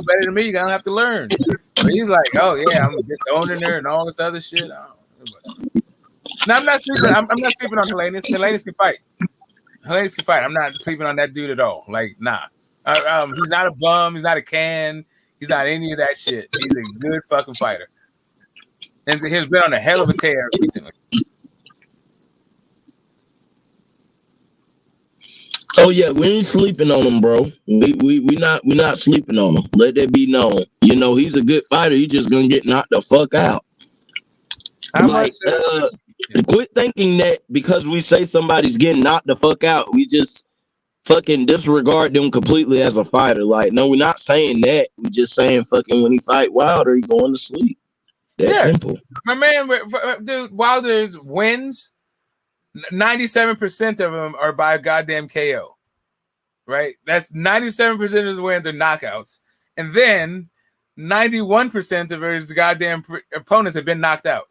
better than me, you're gonna have to learn. But he's like, oh yeah, I'm disowning her and all this other shit. No, I'm not sleeping. I'm not sleeping on Helenius. Helenius can fight. Helenius can fight. I'm not sleeping on that dude at all. Like, nah. He's not a bum. He's not a can. He's not any of that shit. He's a good fucking fighter. And he's been on a hell of a tear recently. Oh yeah, we ain't sleeping on him, bro. We not sleeping on him. Let that be known. You know, he's a good fighter. He's just gonna get knocked the fuck out. Quit thinking that because we say somebody's getting knocked the fuck out, we just fucking disregard them completely as a fighter. Like, no, we're not saying that. We're just saying fucking when he fight Wilder, he's going to sleep. That's simple. My man, dude, Wilder's wins, 97% of them are by a goddamn KO. Right? That's 97% of his wins are knockouts. And then 91% of his goddamn opponents have been knocked out.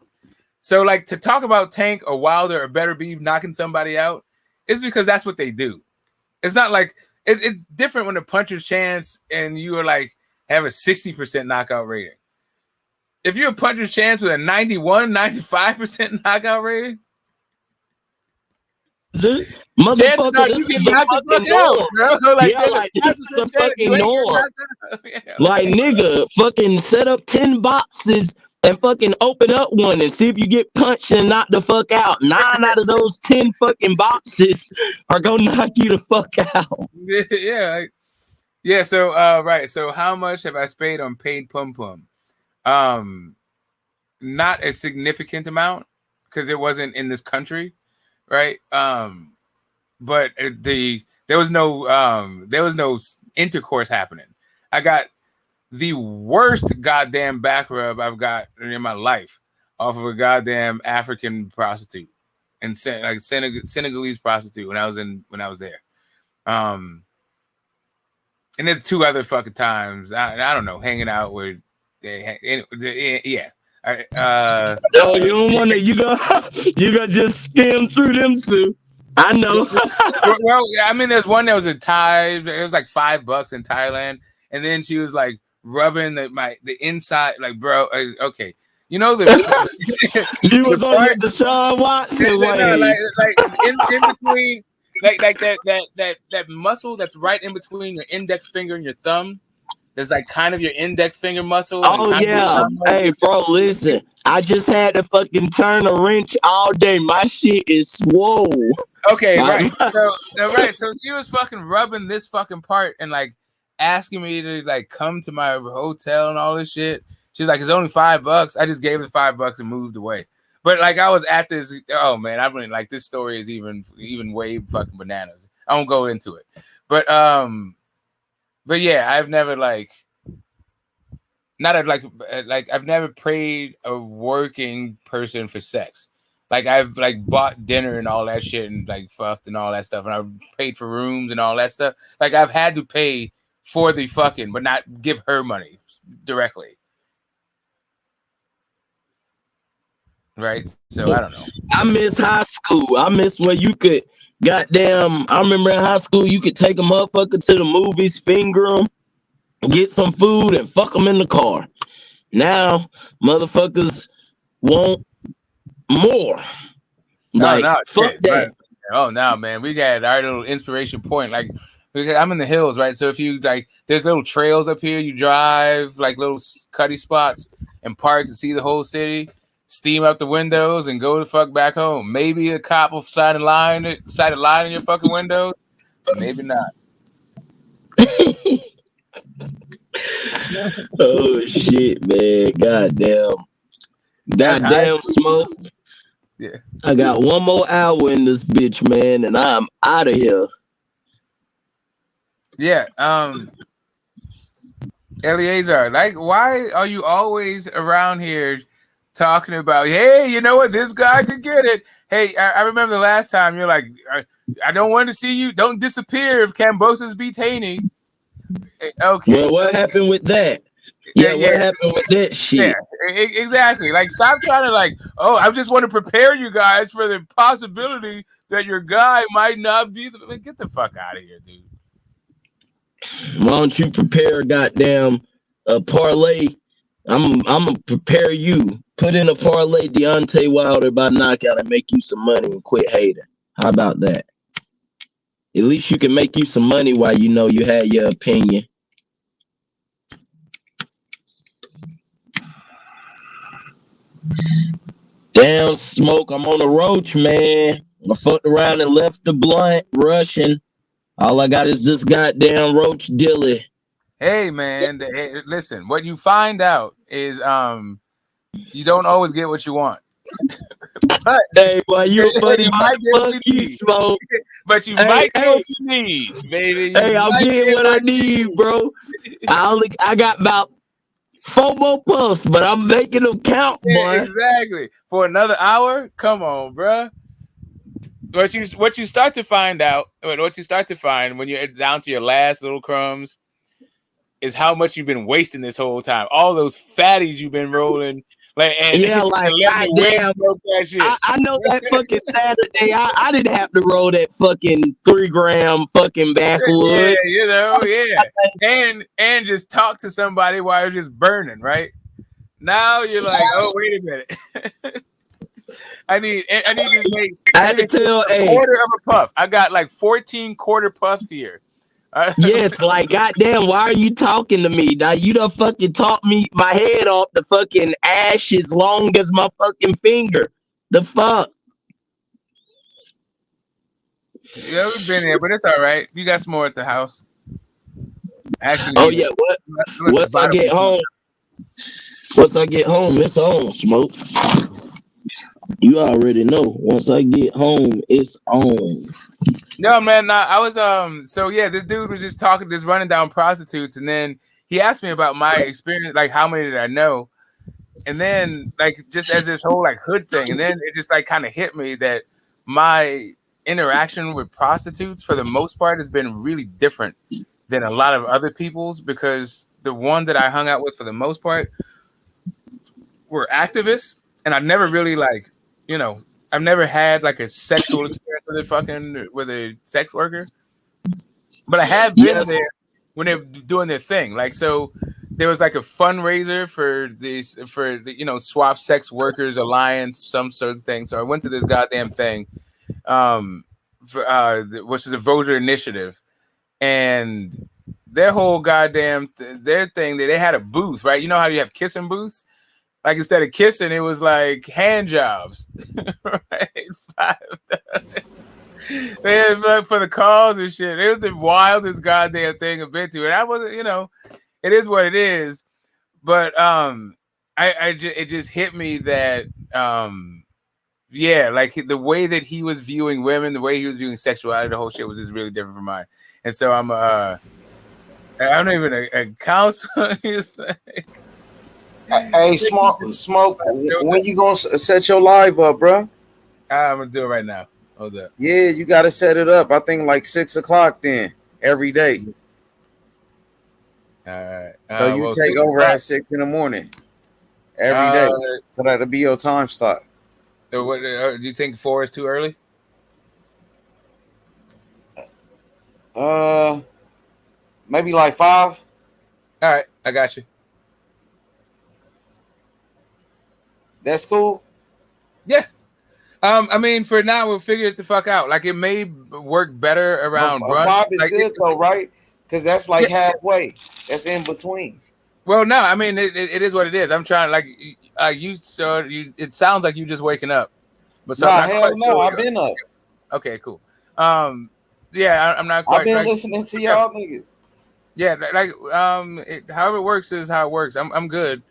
So, like, to talk about Tank or Wilder or Better Beef knocking somebody out is because that's what they do. It's not like it's different when the puncher's chance and you are like have a 60% knockout rating. If you're a puncher's chance with a 91, 95% knockout rating, the motherfucker, this is the fucking norm. Like, yeah, like this is the fucking norm. Like, nigga, fucking set up 10 boxes and fucking open up one and see if you get punched and knocked the fuck out. 9 out of those 10 fucking boxes are gonna knock you the fuck out. Yeah. So, right. So, how much have I spent on paid pum pum? Not a significant amount because it wasn't in this country, right? But there was no intercourse happening. I got the worst goddamn back rub I've got in my life off of a goddamn African prostitute and like Senegalese prostitute when I was there. And there's 2 other fucking times I don't know, hanging out with yeah. Oh, you don't want to. You got just skim through them 2. I know. Well, I mean, there's one that was in Thai. It was like $5 in Thailand, and then she was like rubbing the inside, like, bro. Okay, you know the you was on your Deshaun Watson way. No, like in between, like that muscle that's right in between your index finger and your thumb. There's like kind of your index finger muscle. Oh yeah. Hey, bro, listen. I just had to fucking turn a wrench all day. My shit is swole. Okay, right. So she was fucking rubbing this fucking part and like asking me to like come to my hotel and all this shit. She's like, it's only $5. I just gave her $5 and moved away. But like I was at this. Oh man, I really like this story is even way fucking bananas. I won't go into it. But yeah, I've never I've never paid a working person for sex. Like I've like bought dinner and all that shit and like fucked and all that stuff, and I've paid for rooms and all that stuff. Like I've had to pay for the fucking, but not give her money directly. Right? So I don't know. I miss high school. I miss where you could goddamn. I remember in high school you could take a motherfucker to the movies, finger them, get some food, and fuck them in the car. Now motherfuckers want more. Like, fuck that. Right. Oh no, man, we got our little inspiration point. Like I'm in the hills, right? So if you like, there's little trails up here. You drive like little cutty spots and park and see the whole city. Steam up the windows and go the fuck back home. Maybe a cop will sight a line in your fucking windows. Maybe not. Oh shit, man! Goddamn, smoke. Yeah, I got one more hour in this bitch, man, and I'm out of here. Yeah. Eliezer, like, why are you always around here? Talking about, hey, you know what? This guy could get it. Hey, I remember the last time you're like, I don't want to see you. Don't disappear if Kambosos beats Haney. Okay. Well, what happened with that? Yeah, what happened with that shit? Yeah, exactly. Like, stop trying to like, oh, I just want to prepare you guys for the possibility that your guy might not be the. Get the fuck out of here, dude. Why don't you prepare goddamn a parlay? I'm gonna prepare you. Put in a parlay Deontay Wilder by knockout and make you some money and quit hating. How about that? At least you can make you some money while you know you had your opinion. Damn, smoke. I'm on the roach, man. I fucked around and left the blunt rushing. All I got is this goddamn roach dilly. Hey, man. Hey, listen, what you find out is you don't always get what you want. Hey, boy, you a funny you might get what you need. Smoke. But you might get what you need, baby. Hey, I'm getting what I need, bro. I got about 4 more puffs, but I'm making them count, boy. Yeah, exactly. For another hour? Come on, bro. What you start to find when you're down to your last little crumbs is how much you've been wasting this whole time. All those fatties you've been rolling. Goddamn, I know that fucking Saturday. I didn't have to roll that fucking 3 gram fucking backwood. And just talk to somebody while it's just burning, right? Now you're like, oh, wait a minute. I need to make a quarter of a puff. I got like 14 quarter puffs here. Yes, like goddamn, why are you talking to me? Now you done fucking taught me my head off the fucking ash as long as my fucking finger. The fuck? Yeah, we've been there, but it's all right. You got some more at the house. Actually, once I get home, it's on, Smoke. You already know. Once I get home, it's on. No, man, I was this dude was just running down prostitutes, and then he asked me about my experience, like how many did I know, and then like just as this whole like hood thing, and then it just like kind of hit me that my interaction with prostitutes for the most part has been really different than a lot of other people's, because the one that I hung out with for the most part were activists, and I never really like, I've never had like a sexual experience with a sex worker, but I have been there when they're doing their thing. Like, so there was like a fundraiser for the Swap Sex Workers Alliance, some sort of thing. So I went to this goddamn thing, which is a voter initiative, and their whole goddamn their thing, they had a booth, right? You know how you have kissing booths? Like instead of kissing, it was like hand jobs, right? They had for the calls and shit. It was the wildest goddamn thing I've been to, and I wasn't, it is what it is. But it just hit me that, like the way that he was viewing women, the way he was viewing sexuality, the whole shit was just really different from mine. And so I'm not even a counselor. Hey, Smoke, when you gonna set your live up, bro? I'm gonna do it right now. Hold up. Yeah, you gotta set it up. I think like 6 o'clock then every day. All right. So you take over at 6 in the morning every day. So that'll be your time slot. So what do you think 4 is too early? Maybe like 5. All right, I got you. That's cool. Yeah. I mean, for now, we'll figure it the fuck out. Like, it may work better around brunch. 5 is like, good though, right? Because that's like halfway. That's in between. Well, no, I mean, it is what it is. I'm trying, like, it sounds like you just waking up. But so hell no, I've been up. Okay, cool. Yeah, I'm not quite. I've been listening to y'all niggas. Yeah, like, however it works is how it works. I'm good.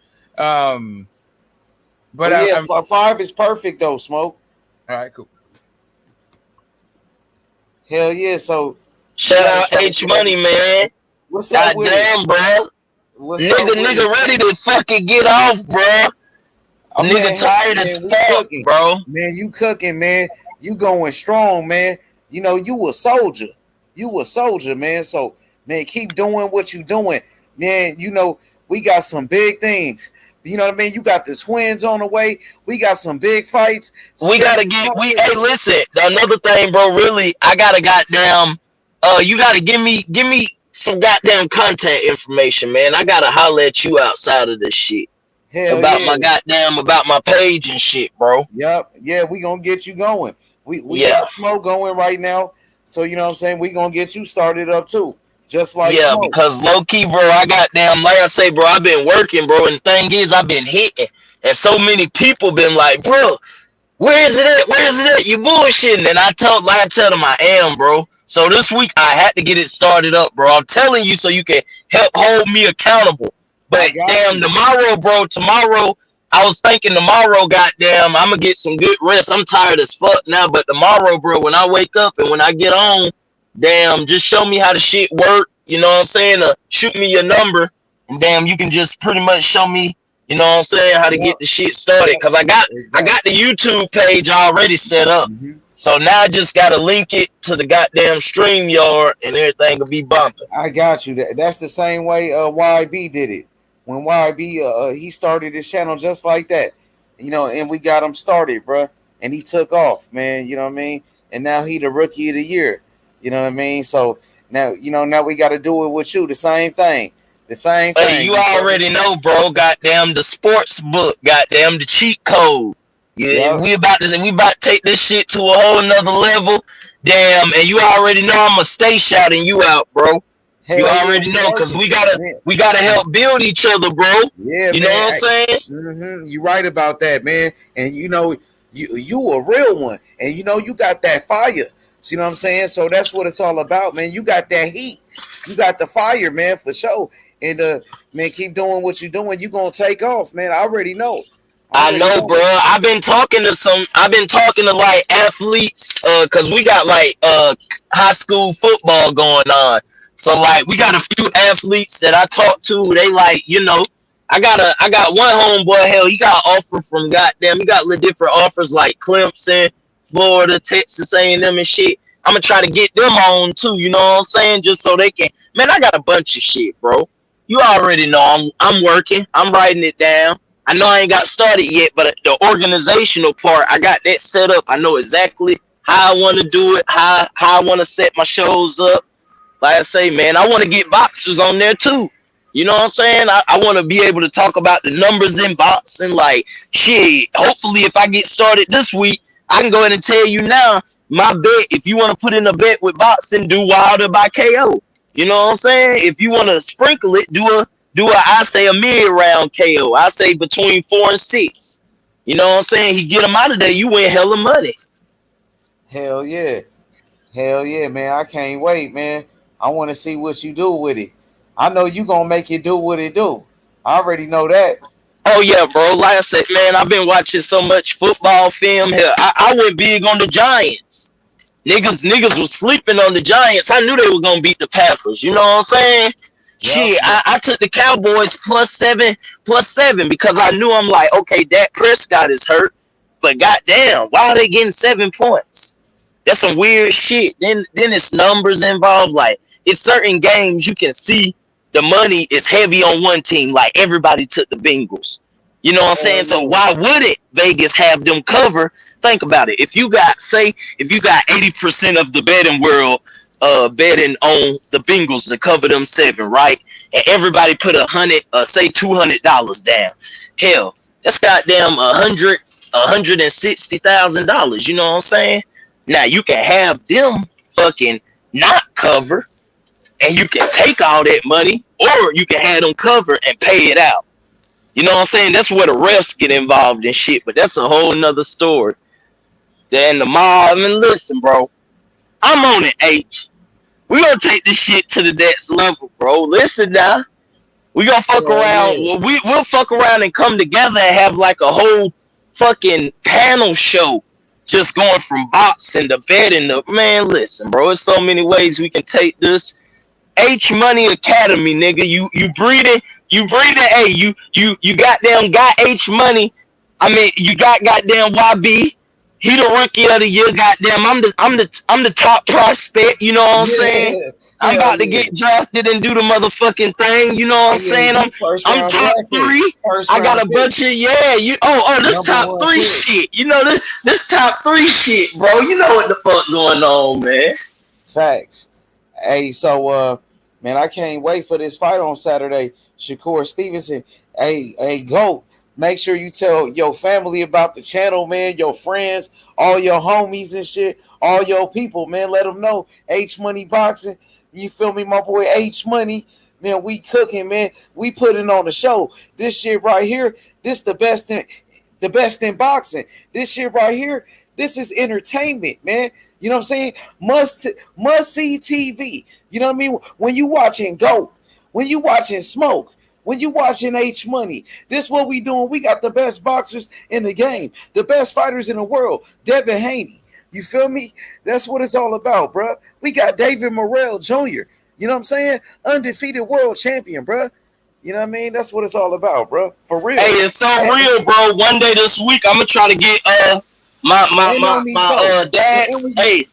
But yeah, 5 is perfect though, Smoke. All right, cool. Hell yeah! So shout out H Money, man. What's up? Goddamn, bro. Nigga ready to fucking get off, bro. Nigga tired as fuck, bro. Man, you cooking, man. You going strong, man. You a soldier. You a soldier, man. So, man, keep doing what you doing, man. We got some big things. You know what I mean? You got the twins on the way. We got some big fights. We gotta get. Hey, listen. Another thing, bro. Really, I gotta goddamn. You gotta give me some goddamn contact information, man. I gotta holler at you outside of this shit. Hell about yeah. about my page and shit, bro. Yep. Yeah, we gonna get you going. We got Smoke going right now. So you know what I'm saying? We gonna get you started up too. Just like Smoke. Because low key, bro, I goddamn, like I say, bro, I've been working, bro, and the thing is, I've been hitting, and so many people been like, bro, where is it at? Where is it at? You bullshitting, and I tell them I am, bro. So this week I had to get it started up, bro. I'm telling you so you can help hold me accountable. But damn, tomorrow I was thinking tomorrow, goddamn, I'm gonna get some good rest. I'm tired as fuck now, but tomorrow, bro, when I wake up and when I get on, damn, just show me how the shit work. You know what I'm saying? Shoot me your number, and damn, you can just pretty much show me, you know what I'm saying, how to get the shit started. Cause I got the YouTube page already set up. So now I just gotta link it to the goddamn StreamYard and everything will be bumping. I got you. That's the same way YB did it. When YB he started his channel just like that, you know, and we got him started, bro, and he took off, man. You know what I mean? And now he the rookie of the year. You know what I mean? So now, you know, now we got to do it with you. The same thing. The same thing. Hey, you already know, bro. Goddamn the sports book. Goddamn the cheat code. Yeah, we about to take this shit to a whole nother level. Damn, and you already know I'm gonna stay shouting you out, bro. Hell, you already know, cause we gotta help build each other, bro. Yeah, you know what I'm saying? You right about that, man. And you know, you a real one, and you know you got that fire. See what I'm saying? So that's what it's all about, man. You got that heat, you got the fire, man, for sure. And man, keep doing what you're doing. You gonna take off, man. I already know. I know, bro. I've been talking to like athletes, cause we got like high school football going on. So like we got a few athletes that I talk to. They like, you know, I got one homeboy. Hell, he got an offer from goddamn. He got different offers like Clemson, Florida, Texas A&M and shit. I'm gonna try to get them on too. You know what I'm saying? Just so they can. Man, I got a bunch of shit, bro. You already know I'm working. I'm writing it down. I know I ain't got started yet, but the organizational part, I got that set up. I know exactly how I want to do it, how I want to set my shows up. Like I say, man, I want to get boxers on there too. You know what I'm saying? I want to be able to talk about the numbers in boxing. Like, shit, hopefully if I get started this week, I can go ahead and tell you now, my bet, if you want to put in a bet with boxing, do Wilder by KO. You know what I'm saying? If you want to sprinkle it, I say a mid-round KO. I say between 4 and 6. You know what I'm saying? He get him out of there, you win hella money. Hell yeah. Hell yeah, man. I can't wait, man. I want to see what you do with it. I know you going to make it do what it do. I already know that. Oh, yeah, bro. Like I said, man, I've been watching so much football film here. I went big on the Giants. Niggas was sleeping on the Giants. I knew they were going to beat the Packers. You know what I'm saying? Shit, I took the Cowboys plus seven because I knew I'm like, okay, Dak Prescott is hurt, but goddamn, why are they getting 7 points? That's some weird shit. Then it's numbers involved. Like, it's certain games you can see the money is heavy on one team. Like everybody took the Bengals. You know what I'm saying? So why wouldn't Vegas have them cover? Think about it. If you got 80% of the betting world betting on the Bengals to cover them 7, right? And everybody put say $200 down. Hell, that's goddamn $160,000. You know what I'm saying? Now you can have them fucking not cover, and you can take all that money, or you can have them cover and pay it out. You know what I'm saying? That's where the refs get involved in shit, but that's a whole nother story. Then the mob, I mean, listen, bro. I'm on it, H. We gonna take this shit to the next level, bro. Listen now. We gonna fuck around. Well, we'll fuck around and come together and have like a whole fucking panel show. Just going from boxing to betting to, man, listen, bro. There's so many ways we can take this. H Money Academy, nigga. You breathing, hey, you goddamn got H Money. I mean, you got goddamn YB. He the rookie of the year, goddamn. I'm the top prospect, you know what I'm saying? I'm about to get drafted and do the motherfucking thing, you know what I'm saying? I'm top 3. I got a bunch of this top 3 shit. You know this top 3 shit, bro. You know what the fuck going on, man. Facts. Hey, so man, I can't wait for this fight on Saturday. Shakur Stevenson. Hey, GOAT. Make sure you tell your family about the channel, man, your friends, all your homies and shit, all your people, man. Let them know. H Money Boxing. You feel me, my boy H Money? Man, we cooking, man. We putting on the show. This shit right here, this the best in boxing. This shit right here, this is entertainment, man. You know what I'm saying? Must see TV. You know what I mean? When you watching GOAT, when you watching Smoke, When you watching H Money, this what we doing. We got the best boxers in the game, the best fighters in the world. Devin Haney, you feel me? That's what it's all about, bro. We got David Morrell Jr. You know what I'm saying? Undefeated world champion, bro. You know what I mean? That's what it's all about, bro. For real. Hey, it's so real, bro. One day this week, I'm gonna try to get my dad's. Hey,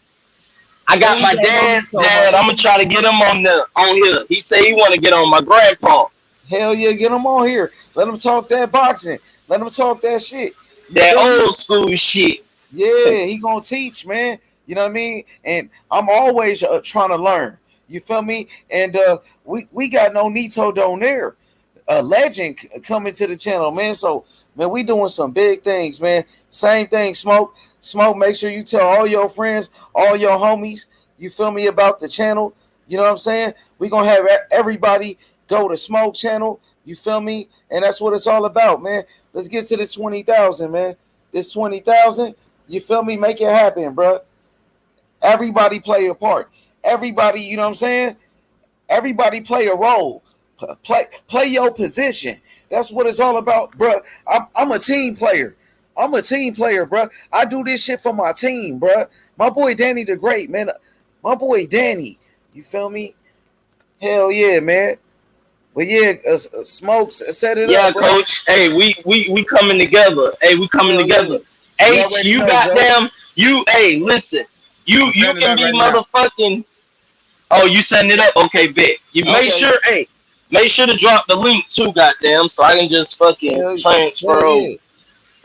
I got my dad's dad. I'm gonna try to get him on here. He said he want to get on my grandpa. Hell yeah, get him on here. Let him talk that boxing. Let him talk that shit. That old school shit. Yeah, he gonna teach, man. You know what I mean? And I'm always trying to learn. You feel me? And we got no Nito Donaire, a legend coming to the channel, man. So, man, we doing some big things, man. Same thing, Smoke. Smoke, make sure you tell all your friends, all your homies, you feel me, about the channel. You know what I'm saying? We gonna have everybody go to Smoke channel. You feel me? And that's what it's all about, man. Let's get to this 20,000, man. This 20,000, you feel me? Make it happen, bro. Everybody play a part. Everybody, you know what I'm saying? Everybody play a role. Play your position. That's what it's all about, bro. I'm a team player. I'm a team player, bro. I do this shit for my team, bro. My boy Danny the Great, man. My boy Danny. You feel me? Hell yeah, man. But yeah, Smoke set it up. Yeah, coach. Hey, we coming together. Hey, we coming together. H, you goddamn. You. Hey, listen. You can be motherfucking. Oh, you setting it up? Okay, bet. You make sure. Hey, make sure to drop the link too, goddamn, so I can just fucking transfer over.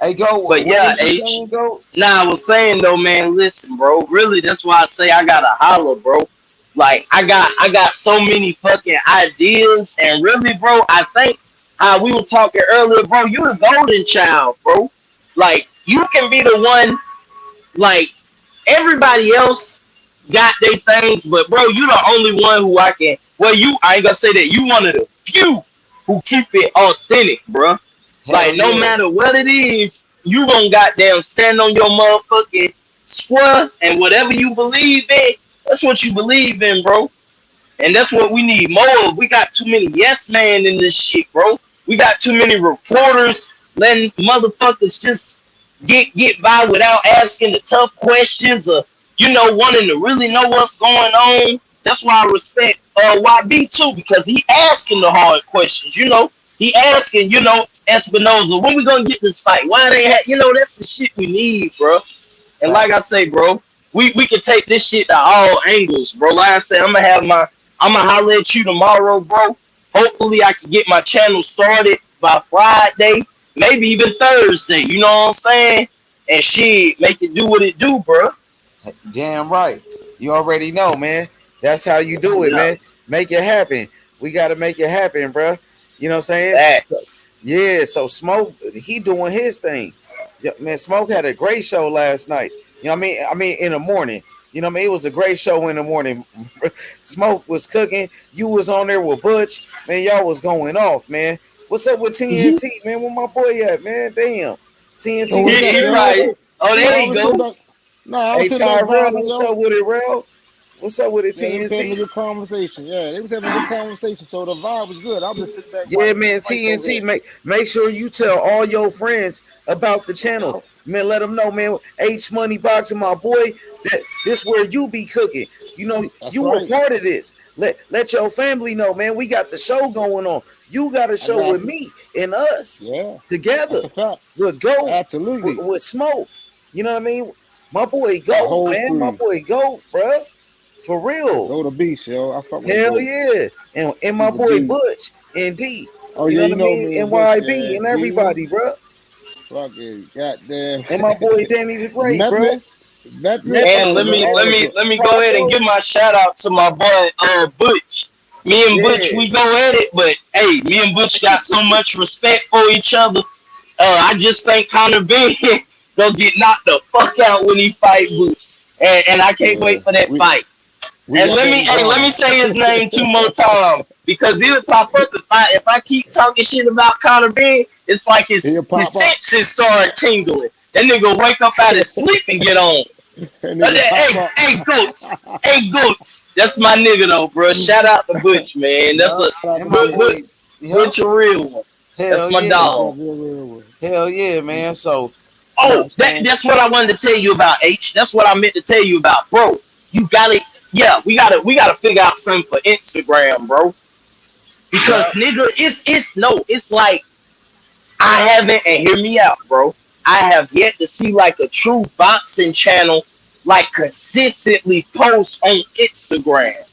Hey, go. But yeah, H. Nah, I was saying though, man. Listen, bro. Really, that's why I say I gotta holler, bro. Like I got so many fucking ideas, and really, bro, I think how we were talking earlier, bro. You the golden child, bro. Like you can be the one. Like everybody else got their things, but bro, you the only one who I can. Well, I ain't gonna say that. You one of the few who keep it authentic, bro. Like no matter what it is, you gonna goddamn stand on your motherfucking square, and whatever you believe in, that's what you believe in, bro. And that's what we need more of. We got too many yes man in this shit, bro. We got too many reporters letting motherfuckers just get by without asking the tough questions, or wanting to really know what's going on. That's why I respect YB too, because he asking the hard questions. He asking, Espinoza, when we gonna get this fight? Why they that's the shit we need, bro. And like I say, bro, we can take this shit to all angles, bro. Like I said, I'm gonna holler at you tomorrow, bro. Hopefully I can get my channel started by Friday, maybe even Thursday, you know what I'm saying? And shit, make it do what it do, bro. Damn right. You already know, man. That's how you do it, man. Make it happen. We gotta make it happen, bro. You know what I'm saying? Yeah, so Smoke, he doing his thing. Yeah, man, Smoke had a great show last night. You know what I mean? In the morning. You know what I mean? It was a great show in the morning. Smoke was cooking. You was on there with Butch. Man, y'all was going off, man. What's up with TNT, man? Where my boy at, man? Damn. TNT. He right. Oh, there you go. Hey, Tyrell, what's up with it, Rel? What's up with it, TNT? They was having a good conversation. Yeah, they was having a good conversation, so the vibe was good. I'm just sitting back. Yeah, man, TNT, make sure you tell all your friends about the channel. Man, let them know, man. H Money Boxing, my boy, that this where you be cooking. You were part of this. Let your family know, man. We got the show going on. You got a show with me and us together. With Go, absolutely, with Smoke. You know what I mean? My boy Go, man. Crew. My boy Go, bro. For real. Go the beast, yo. I fuck with Hell yeah. And my boy Butch and D. Oh, you yeah, know what I mean? And YB and everybody, bro. Fucking goddamn. And my boy Danny the Great, bro. And let me go ahead and give my shout out to my boy Butch. Me and Butch, we go at it, but hey, me and Butch got so much respect for each other. I just think Conor Ben gonna get knocked the fuck out when he fight Boots, and I can't wait for that fight. And let me say his name 2 more times, because he'll pop up if I keep talking shit about Conor Ben. It's like his senses start tingling. That nigga wake up out of his sleep and get on. Hey, Goats. That's my nigga though, bro. Shout out to Butch, man. That's With your real one. That's my dog. Hell yeah, man. So that's what I wanted to tell you about, H. That's what I meant to tell you about, bro. You gotta, we gotta figure out something for Instagram, bro. Because nigga, it's like I haven't, and hear me out, bro. I have yet to see like a true boxing channel like consistently post on Instagram.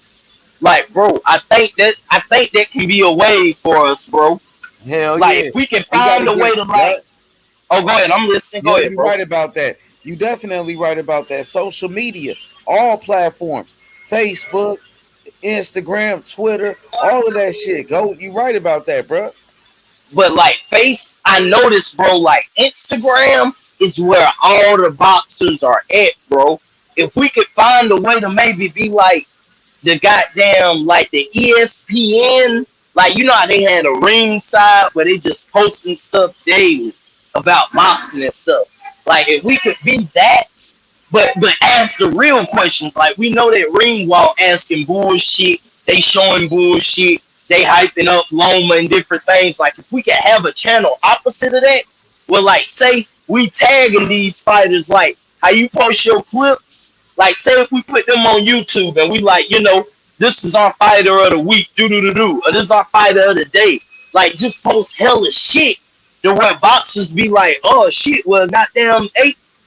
Like, bro, I think that can be a way for us, bro. Hell like, yeah. if we can find a way to like. Oh, go ahead. I'm listening. Go ahead, you're bro. right about that. You definitely right about that. Social media, all platforms, Facebook, Instagram, Twitter, all of that shit. You right about that, bro. But like I noticed, bro, like Instagram is where all the boxers are at, bro. If we could find a way to maybe be like the goddamn, like the ESPN, like, you know how they had a ringside where they just posting stuff daily about boxing and stuff. Like, if we could be that, but ask the real questions. Like, we know that ring wall asking bullshit, they showing bullshit, they hyping up Loma and different things. Like, if we could have a channel opposite of that, where, like, say we tagging these fighters, like how you post your clips. Like, say if we put them on YouTube and we like, you know, this is our fighter of the week, or this is our fighter of the day. Like, just post hella shit. The way boxers be like, oh shit, well, goddamn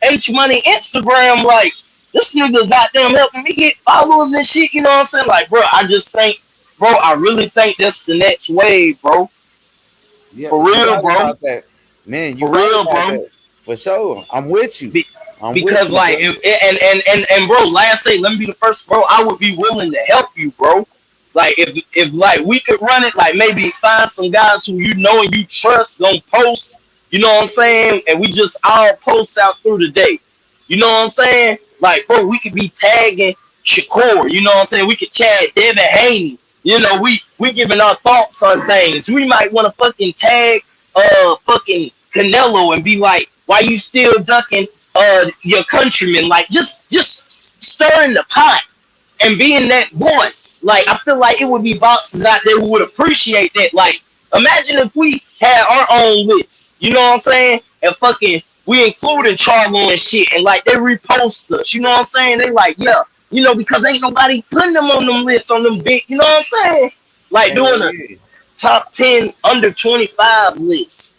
H Money Instagram, like, this nigga goddamn helping me get followers and shit, you know what I'm saying? Like, bro, I just think, bro, I really think that's the next wave, bro. Yeah, for real, bro. About that. Man, you for real, bro. That. For sure. I'm with you. Because like, and bro, last say, let me be the first, bro. I would be willing to help you, bro. Like, if like we could run it, like maybe find some guys who you know and you trust gonna post, you know what I'm saying, and we just all post out through the day, you know what I'm saying. Like, bro, we could be tagging Shakur, you know what I'm saying. We could chat Devin Haney, you know, we giving our thoughts on things. We might want to fucking tag fucking Canelo and be like, why you still ducking your countrymen? Like, just stirring the pot and being that voice. Like, I feel like it would be boxers out there who would appreciate that. Like, imagine if we had our own list, you know what I'm saying, and fucking we included Charlo and shit, and like they repost us, you know what I'm saying. They like, yeah, you know, because ain't nobody putting them on them lists, on them big, you know what I'm saying, like doing a top 10 under 25 list.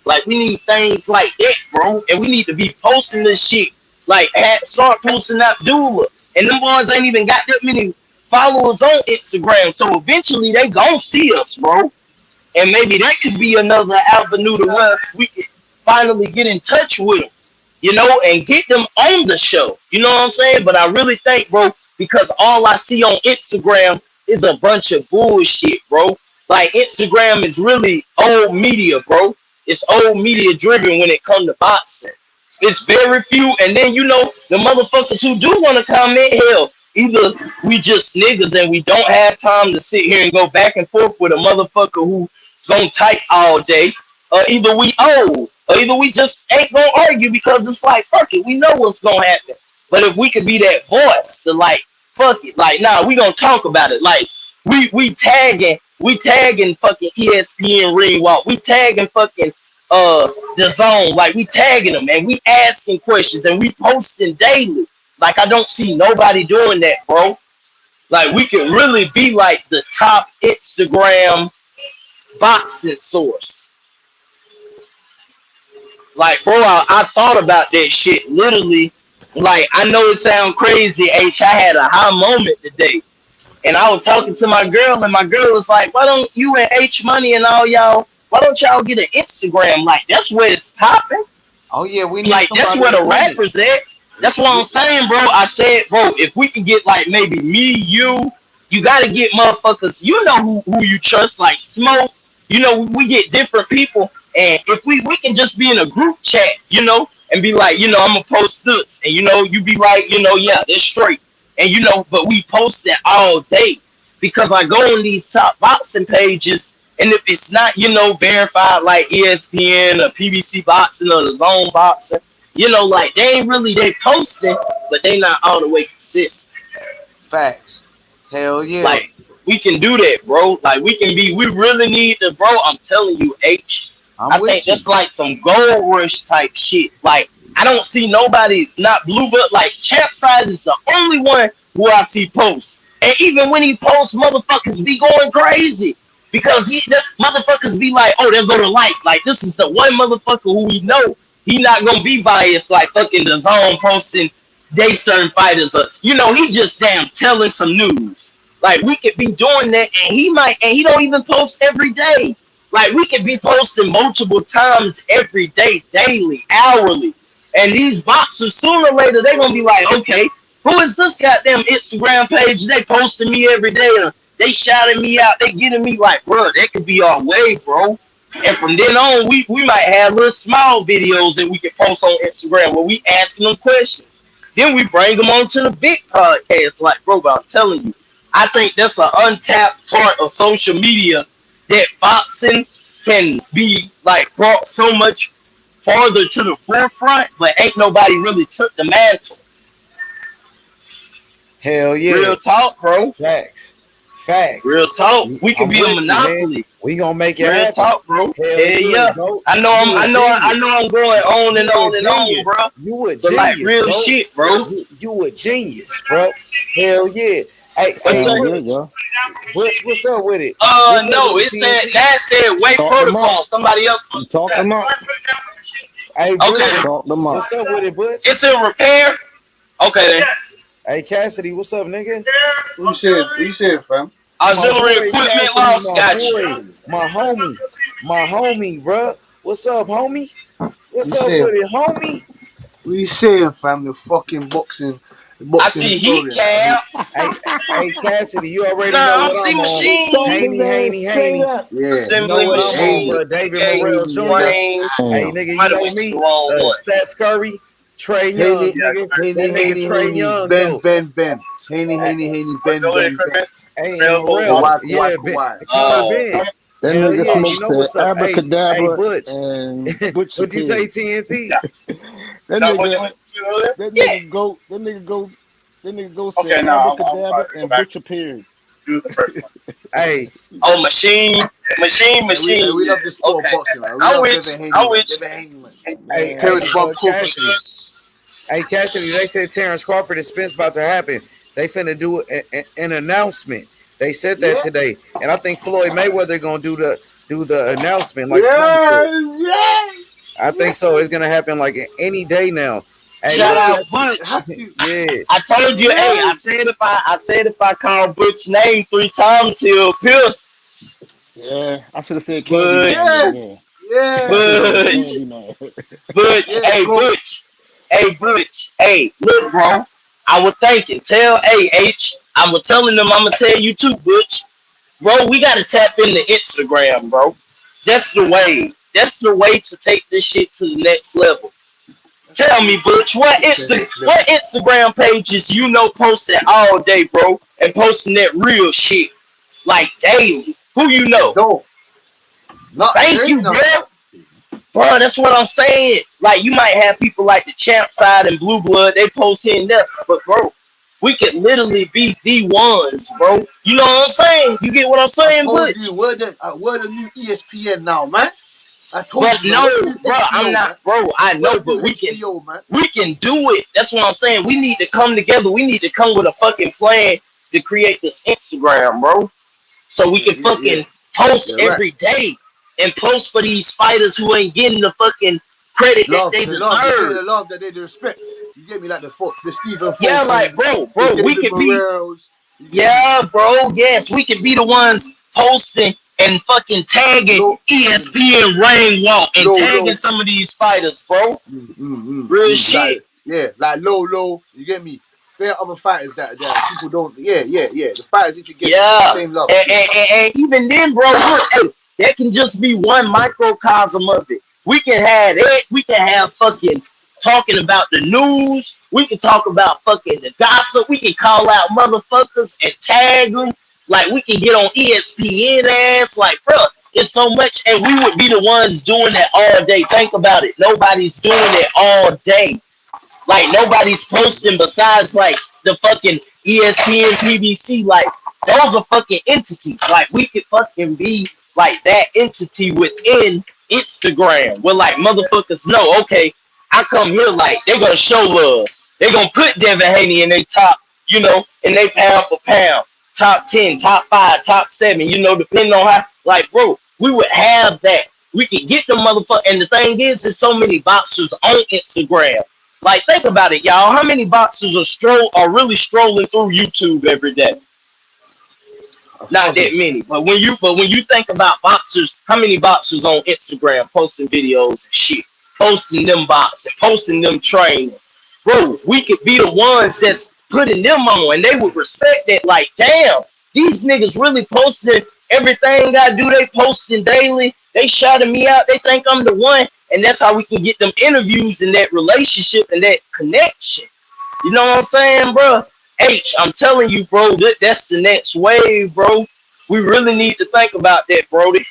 Like, we need things like that, bro. And we need to be posting this shit. Like, start posting Abdullah. And them boys ain't even got that many followers on Instagram. So eventually they gon' see us, bro. And maybe that could be another avenue to where we can finally get in touch with them, you know, and get them on the show. You know what I'm saying? But I really think, bro, because all I see on Instagram is a bunch of bullshit, bro. Like, Instagram is really old media, bro. It's old media driven when it comes to boxing. It's very few, and then, you know, the motherfuckers who do want to comment, hell, either we just niggas and we don't have time to sit here and go back and forth with a motherfucker who's gonna type all day, or either we old, or either we just ain't gonna argue because it's like, fuck it, we know what's gonna happen. But if we could be that voice to like, fuck it, like, nah, we gonna talk about it. Like, we tagging fucking ESPN Ring Walk. We tagging fucking the zone. Like, we tagging them and we asking questions and we posting daily. Like, I don't see nobody doing that, bro. Like, we can really be like the top Instagram boxing source. Like, bro, I thought about that shit literally. Like, I know it sounds crazy, H. I had a high moment today. And I was talking to my girl, and my girl was like, why don't you and H Money and all y'all, why don't y'all get an Instagram? Like, that's where it's popping. Oh, yeah, we need like, that's where the rappers at. That's what I'm saying, bro. I said, bro, if we can get, like, maybe me, you got to get motherfuckers, you know who you trust, like Smoke. You know, we get different people. And if we can just be in a group chat, you know, and be like, you know, I'm going to post this. And, you know, you be like, you know, yeah, they're straight. And, you know, but we post it all day because I go on these top boxing pages, and if it's not, you know, verified like ESPN or PBC Boxing or the Zone Boxing, you know, like, they posting, but they not all the way consistent. Facts. Hell yeah. Like, we can do that, bro. Like we really need to, bro. I'm telling you, I think that's like some gold rush type shit. Like I don't see nobody not blue, but like Champ Side is the only one who I see post. And even when he posts, motherfuckers be going crazy because the motherfuckers be like, oh, they'll go to like this is the one motherfucker who we know he not gonna be biased like fucking the zone posting they certain fighters. He just damn telling some news. Like we could be doing that, and he don't even post every day. Like we could be posting multiple times every day, daily, hourly. And these boxers, sooner or later, they're gonna be like, okay, who is this goddamn Instagram page? They posting me every day. They shouting me out. They getting me like, bro, that could be our way, bro. And from then on, we might have little small videos that we can post on Instagram where we asking them questions. Then we bring them on to the big podcast. Like, bro, I'm telling you, I think that's an untapped part of social media that boxing can be like brought so much farther to the forefront, but ain't nobody really took the mantle. Hell yeah. Real talk, bro. Facts. Real talk. We can be a monopoly. We gonna make it Real happen. talk, bro. Hell yeah. bro. I know I'm going on and on and on, bro. You a but genius, like real bro. shit, bro. You a genius, bro. Hell yeah. Hey, what's up with it? No, it said that said weight protocol. Somebody else talk them up. Hey, okay. What's up with it, Butch? It's in repair. Okay then. Hey, Cassidy, what's up, nigga? You said, fam. Auxiliary equipment loss. Got you. My homie, bro. What's up, homie? What's up with it, homie? We saying, fam, the fucking boxing. I see heat cap. Hey, Cassidy, you already know what I'm on. Haney. Yeah. Assembly machine. David Morrell Jr. Hey, nigga, you know me. Steph Curry. Trey Young, Haney, Trey Young, Ben. Haney, Ben. Hey, Morrell. Yeah, Ben. That nigga smokes abracadabra Butch. and Butch. What'd you say, TNT? That nigga go say abracadabra and Butch appeared. Hey. Oh, machine. We love this sport boxing. I wish. Hey, Cassidy, they said Terence Crawford and Spence about to happen. They finna do an announcement. They said that today, and I think Floyd Mayweather gonna do the announcement. Like, I think so. It's gonna happen like any day now. Hey, shout out Butch. Yeah, I told you. Hey, I said if I call Butch name 3 times, he'll appear. Yeah, I should have said Candy. Butch. Hey, Butch. Hey, look, bro. I was thinking. Tell I was telling them. I'm gonna tell you too, Butch. Bro, we gotta tap into Instagram, bro. That's the way. That's the way to take this shit to the next level. Tell me, Butch, what Instagram pages you know posting all day, bro, and posting that real shit like daily? Who you know? Thank you, bro. Bro, that's what I'm saying. Like, you might have people like the Champ Side and Blue Blood, they post here and there, but bro, we could literally be the ones, bro. You know what I'm saying? You get what I'm saying, Butch? We're the new ESPN now, man. I told you, bro, I'm not, bro. I know, but we can do it. That's what I'm saying. We need to come together. We need to come with a fucking plan to create this Instagram, bro, so we can post every day and post for these fighters who ain't getting the fucking credit that they deserve. The love that they respect. You get me like the Stephen. Yeah, like bro, we could be. Yeah, bro. Yes, we could be the ones posting and fucking tagging ESPN Rain Walk and tagging some of these fighters, bro. Real shit. Like low. You get me? There are other fighters that people don't. Yeah. The fighters need to get the same love. And even then, bro, look, that can just be one microcosm of it. We can have it. We can have fucking talking about the news. We can talk about fucking the gossip. We can call out motherfuckers and tag them. Like, we can get on ESPN ass. Like, bro, it's so much. And we would be the ones doing that all day. Think about it. Nobody's doing it all day. Like, nobody's posting besides, like, the fucking ESPN, PBC. Like, those are fucking entities. Like we could fucking be like that entity within Instagram. Where like motherfuckers know, okay, I come here like they're gonna show love. They're gonna put Devin Haney in their top, you know, in their pound for pound, top 10, top 5, top 7, you know, depending on how. Like, bro, we would have that. We could get the motherfucker. And the thing is, there's so many boxers on Instagram. Like, think about it, y'all. How many boxers are really strolling through YouTube every day? Not that many. But when you think about boxers, how many boxers on Instagram posting videos and shit, posting them boxing, posting them training? Bro, we could be the ones that's putting them on, and they would respect that. Like, damn, these niggas really posting everything I do. They posting daily. They shouting me out. They think I'm the one, and that's how we can get them interviews and that relationship and that connection. You know what I'm saying, bro? H, I'm telling you, bro, that's the next wave, bro. We really need to think about that, Brody.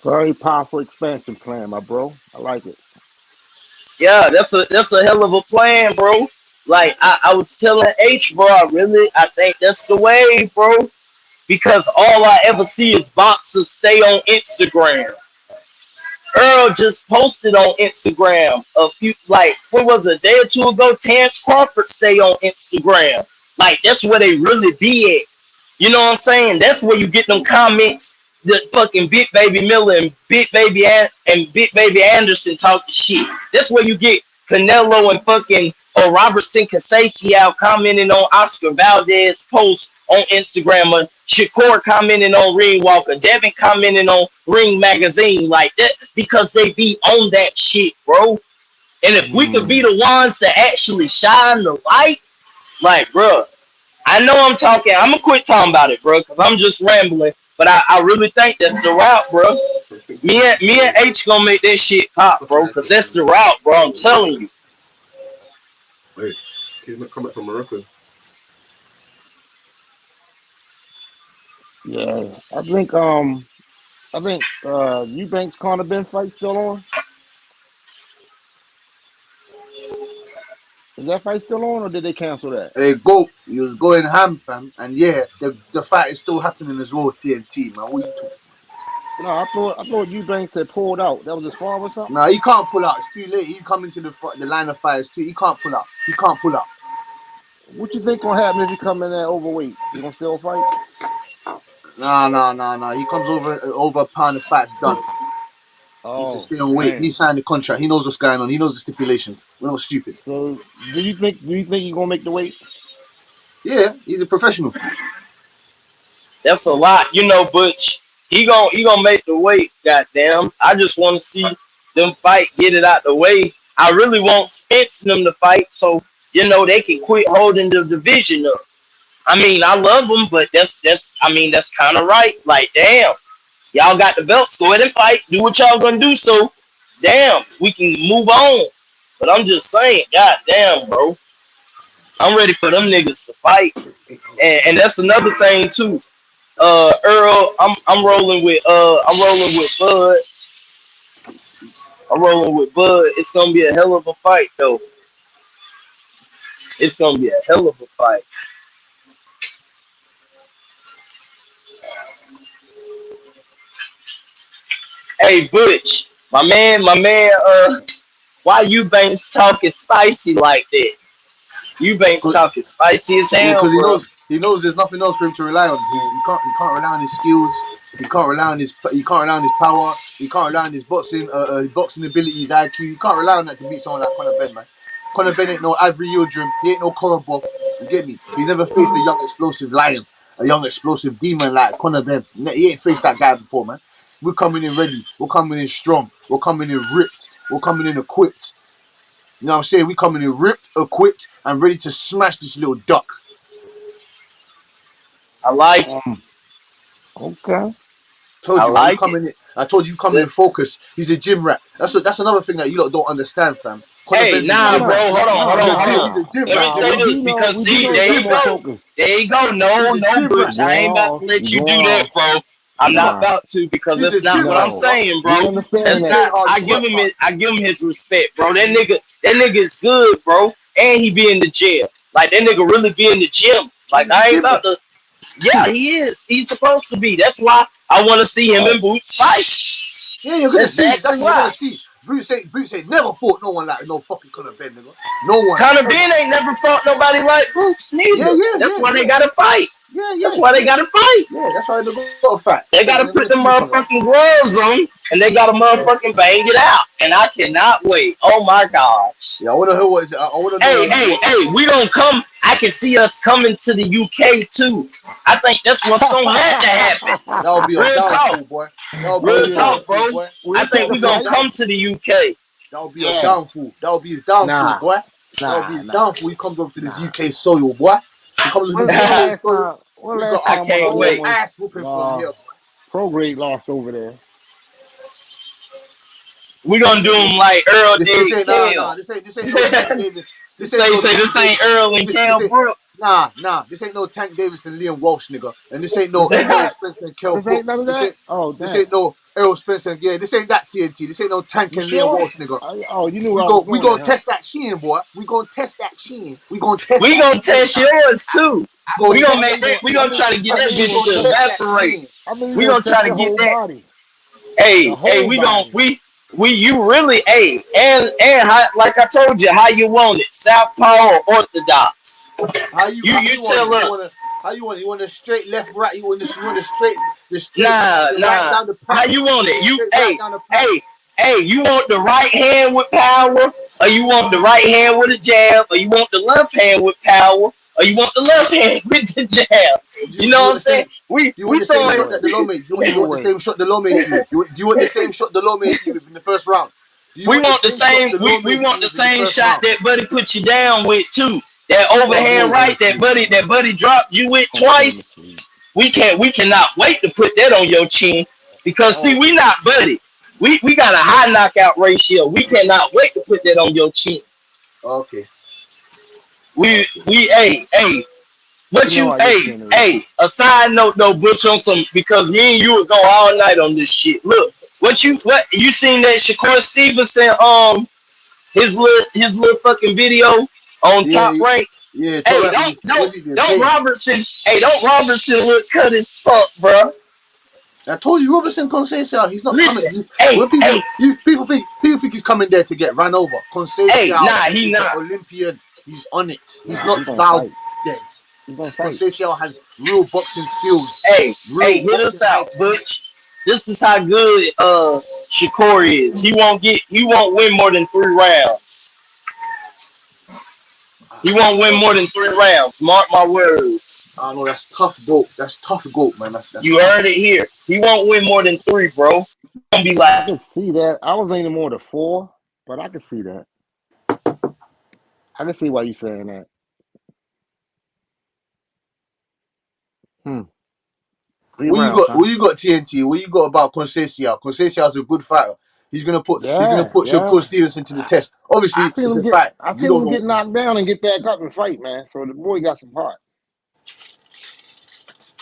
Very powerful expansion plan, my bro. I like it. Yeah, that's a hell of a plan, bro. Like I was telling H, bro, I think that's the way, bro. Because all I ever see is boxers stay on Instagram. Earl just posted on Instagram a few, like, what was it, a day or two ago? Terence Crawford stay on Instagram. Like, that's where they really be at. You know what I'm saying? That's where you get them comments. The fucking Big Baby Miller and Big Baby Anderson talking shit. That's where you get Canelo and fucking Robertson Casasiao commenting on Oscar Valdez posts on Instagram, or Shakur commenting on Ring Walker, Devin commenting on Ring Magazine, like that, because they be on that shit, bro. And if we could be the ones that actually shine the light, like, bro, I know I'm gonna quit talking about it, bro, because I'm just rambling, but I really think that's the route, bro. Me and H gonna make that shit pop, bro, because that's the route, bro, I'm telling you. Wait, he's not coming from Morocco. Yeah, I think Eubanks Conor Ben fight still on. Is that fight still on, or did they cancel that? Hey, go! He was going ham, fam, and yeah, the fight is still happening as well. TNT, man. What you talking? No, I thought Eubanks had pulled out. That was his fault or something. No, he can't pull out. It's too late. He come into the line of fire. He can't pull out. He can't pull out. What you think gonna happen if he come in there overweight? He gonna still fight? No. He comes over a pound. The fight's done. Oh, he's stay on weight. man. He signed the contract. He knows what's going on. He knows the stipulations. We're not stupid. So, do you think he's gonna make the weight? Yeah, he's a professional. That's a lot, you know, Butch. He gonna make the weight, goddamn. I just want to see them fight, get it out the way. I really want Spence and them to fight, so you know they can quit holding the division up. I mean, I love them, but that's kind of right. Like, damn, y'all got the belts, go ahead and fight, do what y'all gonna do. So, damn, we can move on. But I'm just saying, goddamn, bro, I'm ready for them niggas to fight, and that's another thing too. Earl, I'm rolling with Bud. I'm rolling with Bud. It's gonna be a hell of a fight, though. It's gonna be a hell of a fight. Hey, Butch, my man, why Eubanks talking spicy like that? Eubanks talking spicy as hell, because he knows there's nothing else for him to rely on. He can't rely on his skills. He can't rely on his power. He can't rely on his boxing abilities, IQ. He can't rely on that to beat someone like Conor Ben, man. Conor Ben ain't no Avery Yildirim. He ain't no Korobov. You get me? He's never faced a young explosive lion, a young explosive demon like Conor Ben. He ain't faced that guy before, man. We're coming in ready. We're coming in strong. We're coming in ripped. We're coming in equipped. You know what I'm saying? We coming in ripped, equipped, and ready to smash this little duck. I like okay. I told you coming in focus. He's a gym rat. That's another thing that you lot don't understand, fam. Hey, nah, bro. Hold on. He's a gym Let me rat, say nigga. this because He's see, a there gym you rat. go. There you go. No, He's a gym Butch. rat. I ain't about to let you do that, bro. I'm not about to because He's a that's not gym what I'm rat, bro. saying, bro. We understand That's that. not. I give him his respect, bro. That nigga is good, bro. And he be in the gym. Like that nigga really be in the gym. Like I ain't about to. Yeah, he is. He's supposed to be. That's why I want to see him and Boots fight. Yeah, you're gonna That's see. exactly Exactly, you're gonna why. see. Bruce ain't never fought no one like no fucking Conor Ben, nigga. No one. Conor Ben ain't never fought nobody like Boots neither. That's why they gotta fight. That's why they gotta fight. Yeah, that's why they gotta fight. They gotta put the motherfucking gloves on and they gotta motherfucking bang it out. And I cannot wait. Oh my gosh. Yeah, I wanna hear what is it. I wanna know. Hey, we don't come. I can see us coming to the UK too. I think that's what's gonna have to happen. That would be a Real downfall, talk. boy. That would be Real a talk, downfall, bro. boy. I think we're gonna come to the UK. That would be a downfall. That would be his downfall, boy. That would be his downfall. He comes over to this UK soil, boy. He comes over to this UK soil. We got I can't wait. ass whooping from here, boy. Prograde lost over there. We gonna do him like Earl did Cal. This ain't no Tank Davis. This ain't Earl and Cal Brook. Nah. This ain't no Tank Davis and Liam Walsh, nigga. And this ain't no Errol Spence and Kel This ain't none of that. This ain't no Errol Spence and this ain't that TNT. This ain't no Tank and Liam Walsh, nigga. You knew where I was going. We gonna test that chin, boy. We gonna test that chin. We gonna test. We gonna test yours too. We gonna make that. We gonna try to get that bitch to evaporate. We gonna try to get that. Body. Hey, you really, and like I told you, how you want it, Southpaw or Orthodox? How you tell want us. How you want it? You want a straight left, right? You want the straight, Nah. right down the path. How you want it? You, hey, you want the right hand with power, or you want the right hand with a jab, or you want the left hand with power, or you want the left hand with the jab? You know what I'm saying? Do you want the same shot that Delome? Do you want the same shot Delome hit you with? Do you want the same shot Delome hit you with in the first round? We want the same. We want the same shot that Buddy put you down with too. That overhand right that Buddy dropped you with twice. We cannot wait to put that on your chin because see we not Buddy. We got a high knockout ratio. We cannot wait to put that on your chin. Okay. But a side note though, Butch, on some because me and you would go all night on this shit. Look, what you seen that Shakur Stevenson his little fucking video on Top Rank? Yeah, hey, don't Robertson look cut as fuck, bro. I told you Robertson Conceição, he's not Listen, coming. People think he's coming there to get run over. Conceição, he's not. An Olympian. He's on it. He's not Valdez. Conceição has real boxing skills. Hey, hit us out, Butch. This is how good Shakur is. He won't win more than 3 rounds. He won't win more than 3 rounds. Mark my words. I know that's tough, goat. That's tough, goat, man. That's you heard it here. He won't win more than 3, bro. Gonna be like, I can see that. I was leaning more to 4, but I can see that. I can see why you're saying that. What you got, TNT? What you got about Conceição? Conceição is a good fighter. He's gonna put Shakur Stevenson to the test. Obviously, it's a fight. I seen him get knocked down and get back up and fight, man. So the boy got some heart.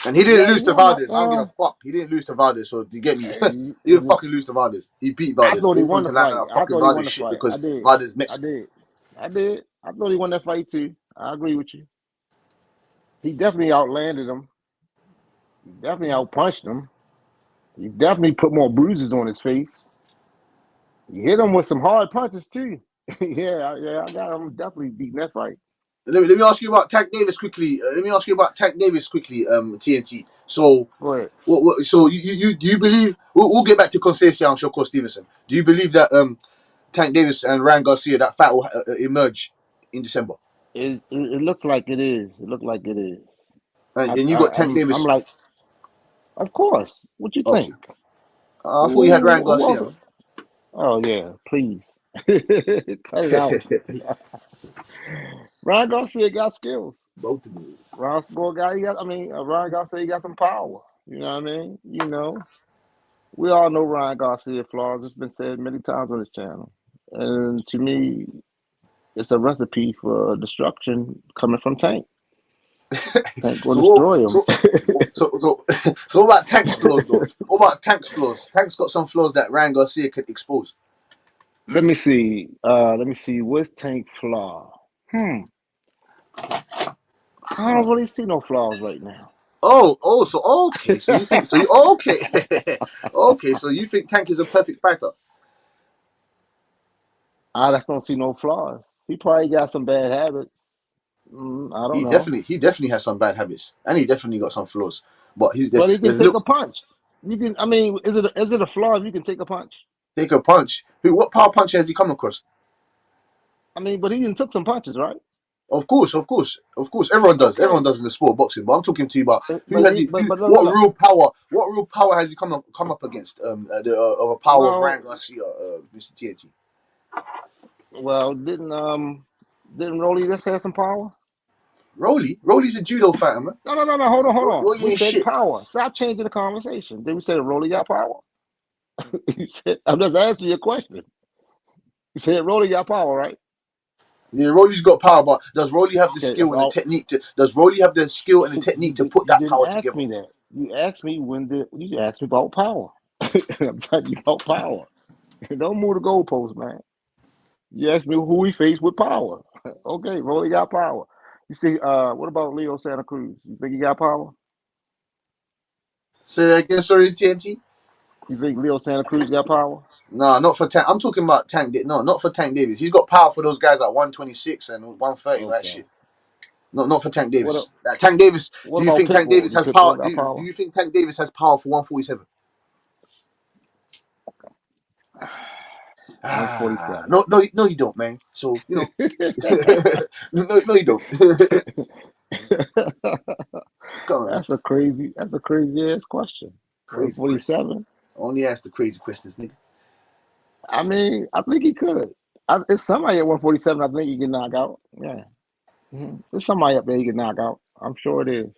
And he didn't lose to Valdez. I don't give a fuck. He didn't lose to Valdez, so you get me? He didn't fucking lose to Valdez. He beat Valdez. I thought he won the fight. I thought he won the shit fight. because Valdez Mexican. I did. I thought he won that fight too. I agree with you. He definitely outlanded him. He definitely outpunched him. He definitely put more bruises on his face. You hit him with some hard punches too. yeah, I got him definitely beating that fight. Let me ask you about Tank Davis quickly. TNT. So, so you do you believe? We'll get back to Conceição and Shakur Stevenson. Do you believe that Tank Davis and Ryan Garcia, that fight will emerge in December? It looks like it is. It looked like it is. And you got Tank Davis. I'm like, of course. What you think? I thought you had Ryan Garcia. Oh yeah, please cut it out. Ryan Garcia got skills. Both of them. Ryan Garcia got some power. You know what I mean? You know, we all know Ryan Garcia flaws. It's been said many times on this channel. And to me, it's a recipe for destruction coming from Tank. Tank will destroy him. So what about Tank's flaws though? What about Tank's flaws? Tank's got some flaws that Ryan Garcia could expose. Let me see. What's Tank flaw? I don't really see no flaws right now. Okay. So you think okay, so you think Tank is a perfect fighter? I just don't see no flaws. He probably got some bad habits. I don't know. He definitely has some bad habits, and he definitely got some flaws. But he can take a punch. You can. I mean, is it a flaw if you can take a punch? Take a punch. What power punch has he come across? I mean, but he didn't took some punches, right? Of course. Everyone does. Okay. Everyone does in the sport of boxing. But I'm talking to you about what real power? What real power has he come up against? Of a power of Ryan Garcia, Mr. TNT. Well, didn't Rolly just have some power? Rolly's a judo fighter, man. No. Hold on. We said power. Stop changing the conversation. Then we said Rolly got power. You said I'm just asking you a question. You said Rolly got power, right? Yeah, Rolly's got power, but does Rolly have the skill and the technique to? Does Rolly have the skill and the technique to put that power together? Me that. You asked me you asked me about power. I'm telling you about power. Don't move the goalpost, man. You asked me who he faced with power. Okay, Rolly got power. You see, what about Leo Santa Cruz? You think he got power? Say that again, sorry, TNT. You think Leo Santa Cruz got power? No, not for Tank. I'm talking about Tank. No, not for Tank Davis. He's got power for those guys at 126 and 130. That shit. Not for Tank Davis. Tank Davis. Do you think Tank Davis has power? Do you think Tank Davis has power for 147? 147. No, you don't, man. So you know, no, you don't. That's a crazy ass question. 147. Only ask the crazy questions, nigga. I mean, I think he could. It's somebody at 147. I think he can knock out. Yeah, there's somebody up there he can knock out. I'm sure it is.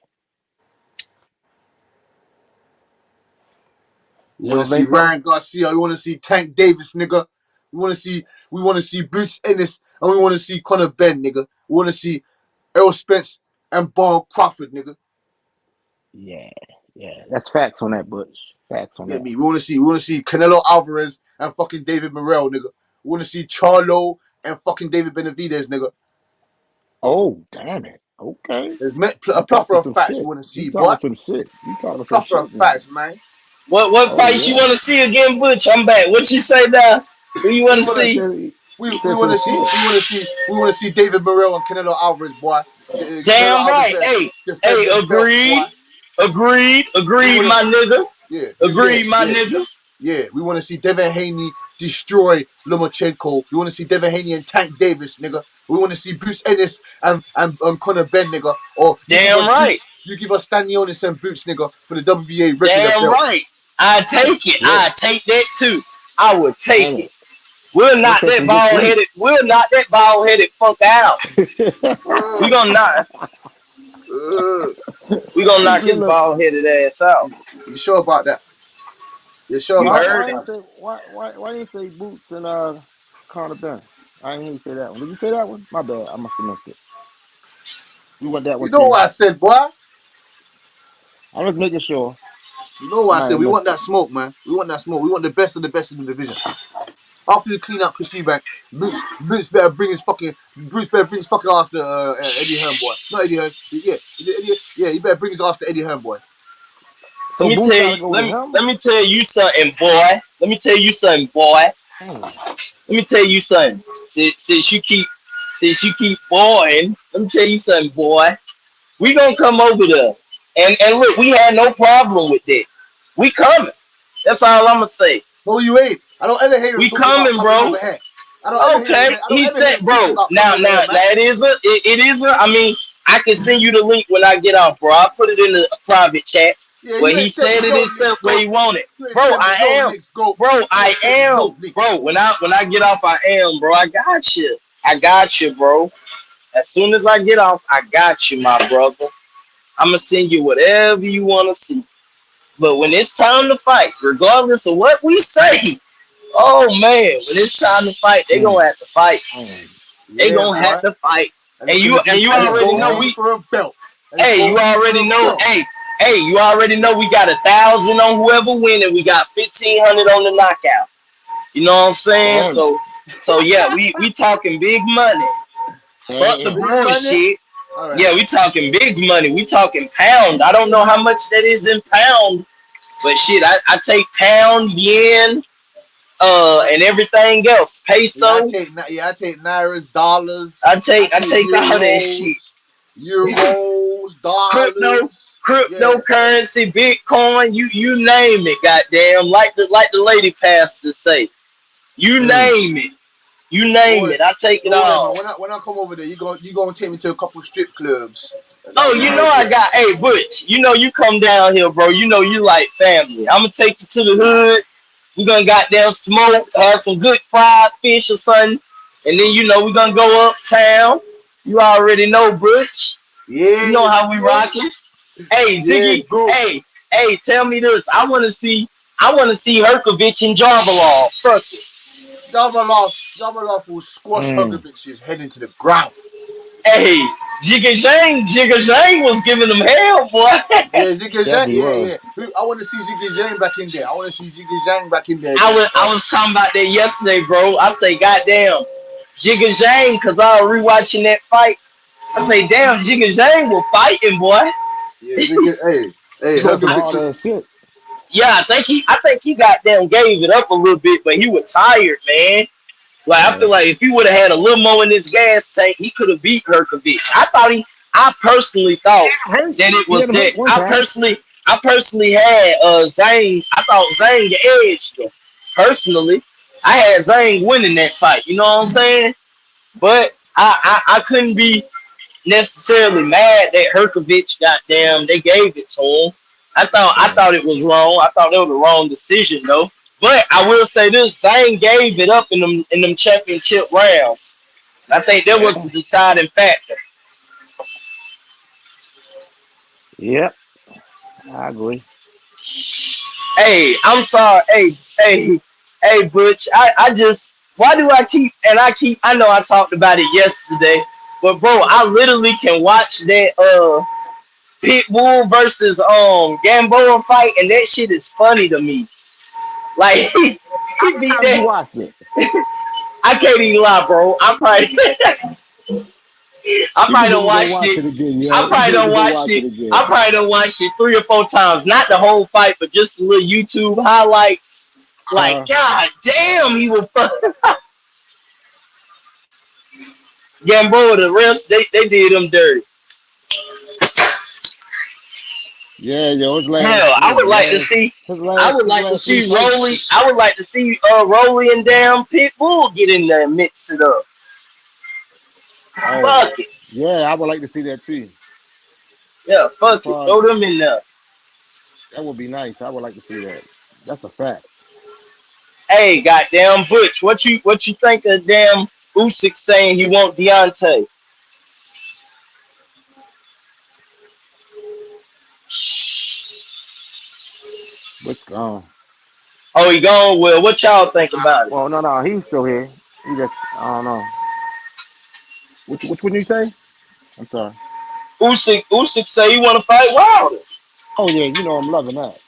You want to see Ryan Garcia? You want to see Tank Davis, nigga? We want to see Boots Ennis, and we want to see Conor Benn, nigga. We want to see Errol Spence and Errol Crawford, nigga. Yeah, that's facts on that, Butch. Facts on that. We want to see Canelo Alvarez and fucking David Morrell, nigga. We want to see Charlo and fucking David Benavidez, nigga. Oh, damn it. Okay. There's a plethora of facts we want to see, boy. Some shit. You talking some plethora of facts, man. What fights you want to see again, Butch? I'm back. What you say now? Who you want to see? We want to see David Morrell and Canelo Alvarez, boy. Damn right. Hey, agreed, my nigga. Yeah. Agreed, my nigga. Yeah, we want to see Devin Haney destroy Lomachenko. We want to see Devin Haney and Tank Davis, nigga. We want to see Bruce Ennis and Conor Benn, nigga. Or damn right. You give us Stanionis and Boots, nigga, for the WBA regular damn belt. Right. I take it. Yeah. I take that too. I would take it. We'll knock that bald headed fuck out. We gonna knock his bald headed ass out. You sure about that? You sure about that? Why didn't you say Boots and Conor Benn? I didn't even say that one. Did you say that one? My bad. I must have missed it. You want that one? You know what I said, boy? I'm just making sure. You know what I said? We want that smoke, man. We want that smoke. We want the best of the best in the division. After you clean up Chris Eubank, Bruce better bring his fucking ass to Eddie Hearn, boy. Not Eddie Hearn. Yeah, he better bring his ass to Eddie Hearn, boy. So let me tell you something, boy. Let me tell you something. Since you keep boying, let me tell you something, boy. We gonna come over there. And look, we had no problem with that. We coming. That's all I'm gonna say. No, you ain't. I don't ever hate. We coming, bro. Okay, he said, bro. Now, it is a. I mean, I can send you the link when I get off, bro. I'll put it in the private chat. Yeah, where he said it himself, where he want it, bro. I am, bro. When I get off, I am, bro. I got you, bro. As soon as I get off, I got you, my brother. I'm gonna send you whatever you want to see. But when it's time to fight, regardless of what we say, oh man, when it's time to fight, they gonna have to fight. They gonna have to fight. And you already know we for a belt. Hey, you already know. Hey, you already know we got 1,000 on whoever win, and we got 1,500 on the knockout. You know what I'm saying? So yeah, we talking big money. Fuck the bullshit. Right. Yeah, we talking big money. We talking pound. I don't know how much that is in pound, but shit, I take pound, yen, and everything else. Peso. I take nairas, dollars. I take euros, all that shit. Euros, dollars, cryptocurrency, Bitcoin, you name it, goddamn. Like the lady pastor say, you name it. You name it. I take it all. When I come over there, you gonna take me to a couple strip clubs. Oh, you know I got. Hey, Butch. You know you come down here, bro. You know you like family. I'm gonna take you to the hood. We gonna goddamn smoke, have some good fried fish or something, and then you know we gonna go uptown. You already know, Butch. Yeah. You know how we rocking. Hey, Ziggy. Hey, tell me this. I wanna see Herkovich and Jarvalov. Fuck it. Jarvalov will squash Herkovich's head into the ground. Hey, Jigga Zhang was giving them hell, boy. Yeah, Zigga Zhang. Yeah. I want to see Zigga Zhang back in there. I was talking about that yesterday, bro. I say, goddamn, Jigga Zhang, because I was rewatching that fight. I say, damn, Jigga Zhang was fighting, boy. Yeah, Herkovich. Yeah, I think he goddamn gave it up a little bit, but he was tired, man. Like I feel like if he would have had a little more in his gas tank, he could have beat Herkovich. I personally thought that it was that. I personally had Zhang. I thought Zhang edged him. Personally, I had Zhang winning that fight. You know what I'm saying? But I couldn't be necessarily mad that Herkovich goddamn they gave it to him. I thought it was wrong. I thought it was the wrong decision though. But I will say this: Zhang gave it up in them championship rounds. I think that was the deciding factor. Yep, I agree. Hey, I'm sorry. Hey, Butch. I just why do I keep I know I talked about it yesterday, but bro, I literally can watch that Pitbull versus Gamboa fight, and that shit is funny to me. Like he beat that. You watched it. I can't even lie, bro. I probably don't watch it. I probably don't watch it. I probably don't watch it 3 or 4 times. Not the whole fight, but just a little YouTube highlights. Like, god damn, he was Gamboa, the rest, they did him dirty. Yeah, yo, it's like hell, I would like to see Rolly. I would like to see Rolly and damn Pitbull get in there and mix it up. Fuck it. Yeah, I would like to see that too. Yeah, fuck it. Throw them in there. That would be nice. I would like to see that. That's a fact. Hey, goddamn Butch, what you think of damn Usyk saying he want Deontay? Butch gone. Oh, he gone. Well, what y'all think about it? Well, no, he's still here. He just, I don't know. Which one you say? I'm sorry. Usyk say he want to fight Wilder. Oh yeah, you know I'm loving that.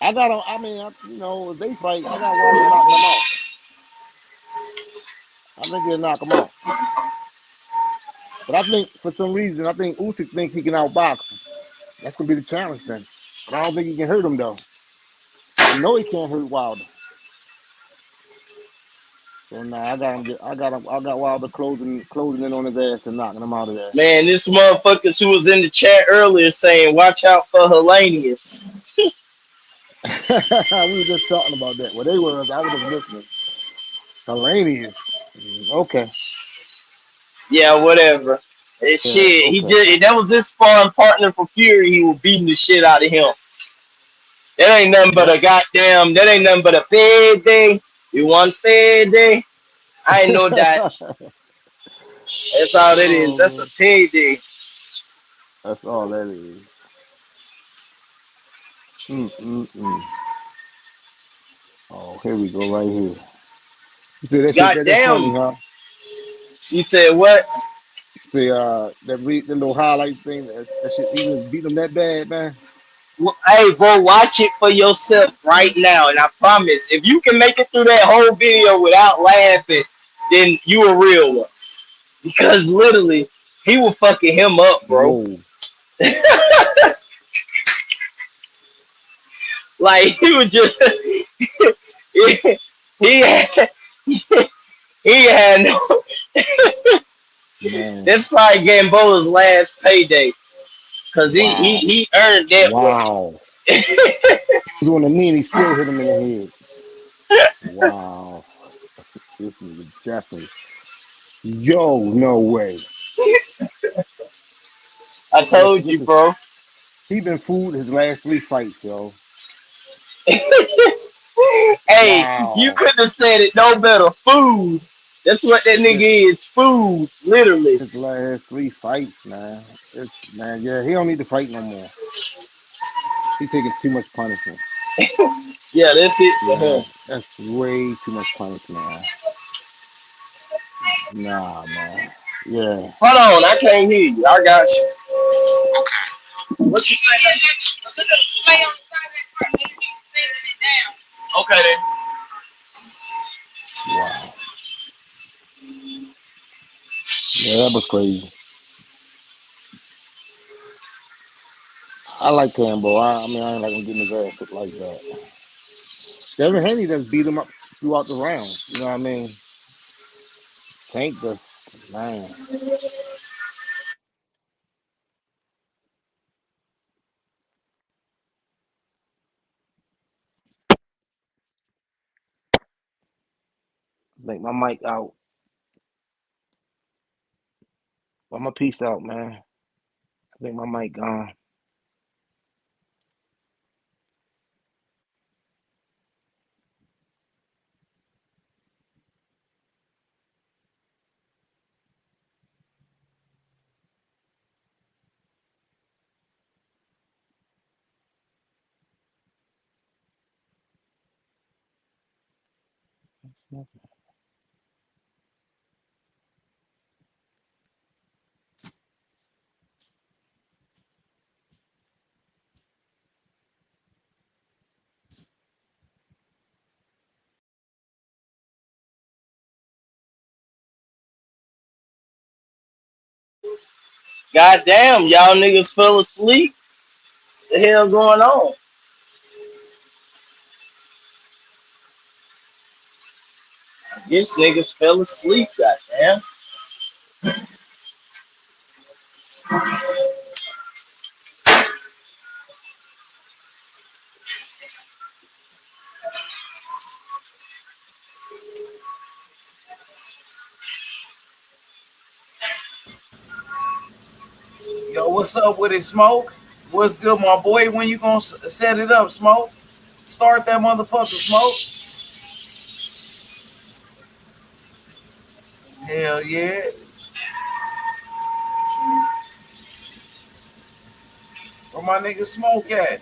I got him. I mean, if they fight, I got Wilder knocking him out. I think they'll knock him out. But I think for some reason, Usyk thinks he can outbox him. That's gonna be the challenge then. But I don't think he can hurt him though. I know he can't hurt Wilder. So now I got Wilder closing in on his ass and knocking him out of there. Man, this motherfuckers who was in the chat earlier saying, "Watch out for Hellenius." We were just talking about that. Well, I was listening. Hellenius. Okay. Yeah, whatever. Shit, okay. He did. That was this sparring partner for Fury. He was beating the shit out of him. That ain't nothing but a goddamn. That ain't nothing but a fair day. You want fair day? I ain't know that. That's all that is. That's a payday. That's all that is. Oh, here we go, right here. You say that shit that's funny, Goddamn. huh? You said what? Say the little highlight thing that shit he was beating him that bad, man. Well, hey, bro, watch it for yourself right now, and I promise, if you can make it through that whole video without laughing, then you a real one. Because literally, he was fucking him up, bro. Whoa. Like he was just he had, he had no. Man. That's probably Gamboa's last payday, cause he earned that one. Wow. He was on the knee and he still hit him in the head. Wow. This nigga definitely. Yo, no way. I told you, bro. He been fooled his last 3 fights, yo. Hey, wow. You couldn't have said it no better. Food. That's what that nigga is. Food, literally. His last 3 fights, man. Yeah, he don't need to fight no more. He taking too much punishment. Yeah, that's it for him. That's way too much punishment, man. Nah, man. Yeah. Hold on, I can't hear you. I got you. What you say? Okay then. Wow. Yeah, that was crazy. I like Campbell. I mean, I ain't like him getting his ass put like that. Devin Haney just beat him up throughout the round. You know what I mean? Tank just, man. Make my mic out. Well, my piece out, man. I think my mic gone. Goddamn, y'all niggas fell asleep. The hell going on? This niggas fell asleep. Goddamn. Yo, what's up with it, Smoke? What's good, my boy? When you gonna set it up, Smoke? Start that motherfucker, Smoke. Hell yeah. Where my nigga Smoke at?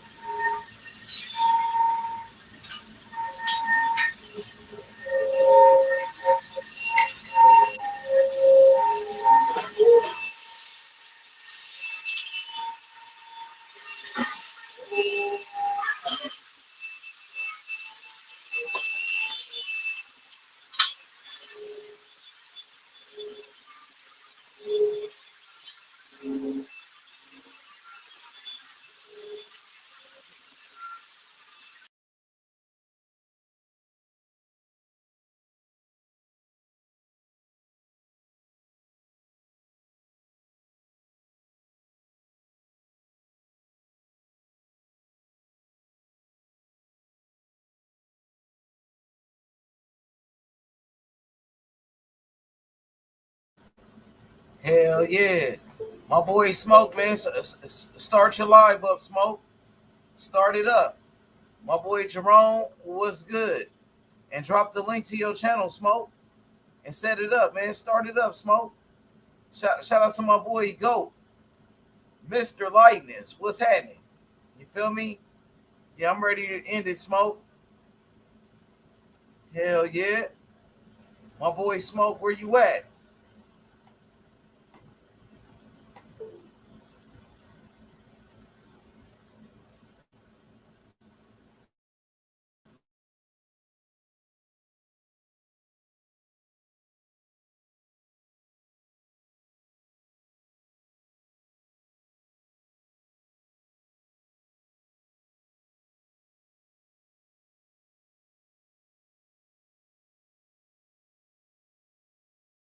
Hell yeah. My boy Smoke, man. Start your live up, Smoke. Start it up. My boy Jerome, what's good? And drop the link to your channel, Smoke. And set it up, man. Start it up, Smoke. Shout out to my boy Goat. Mr. Lightness. What's happening? You feel me? Yeah, I'm ready to end it, Smoke. Hell yeah. My boy Smoke, where you at?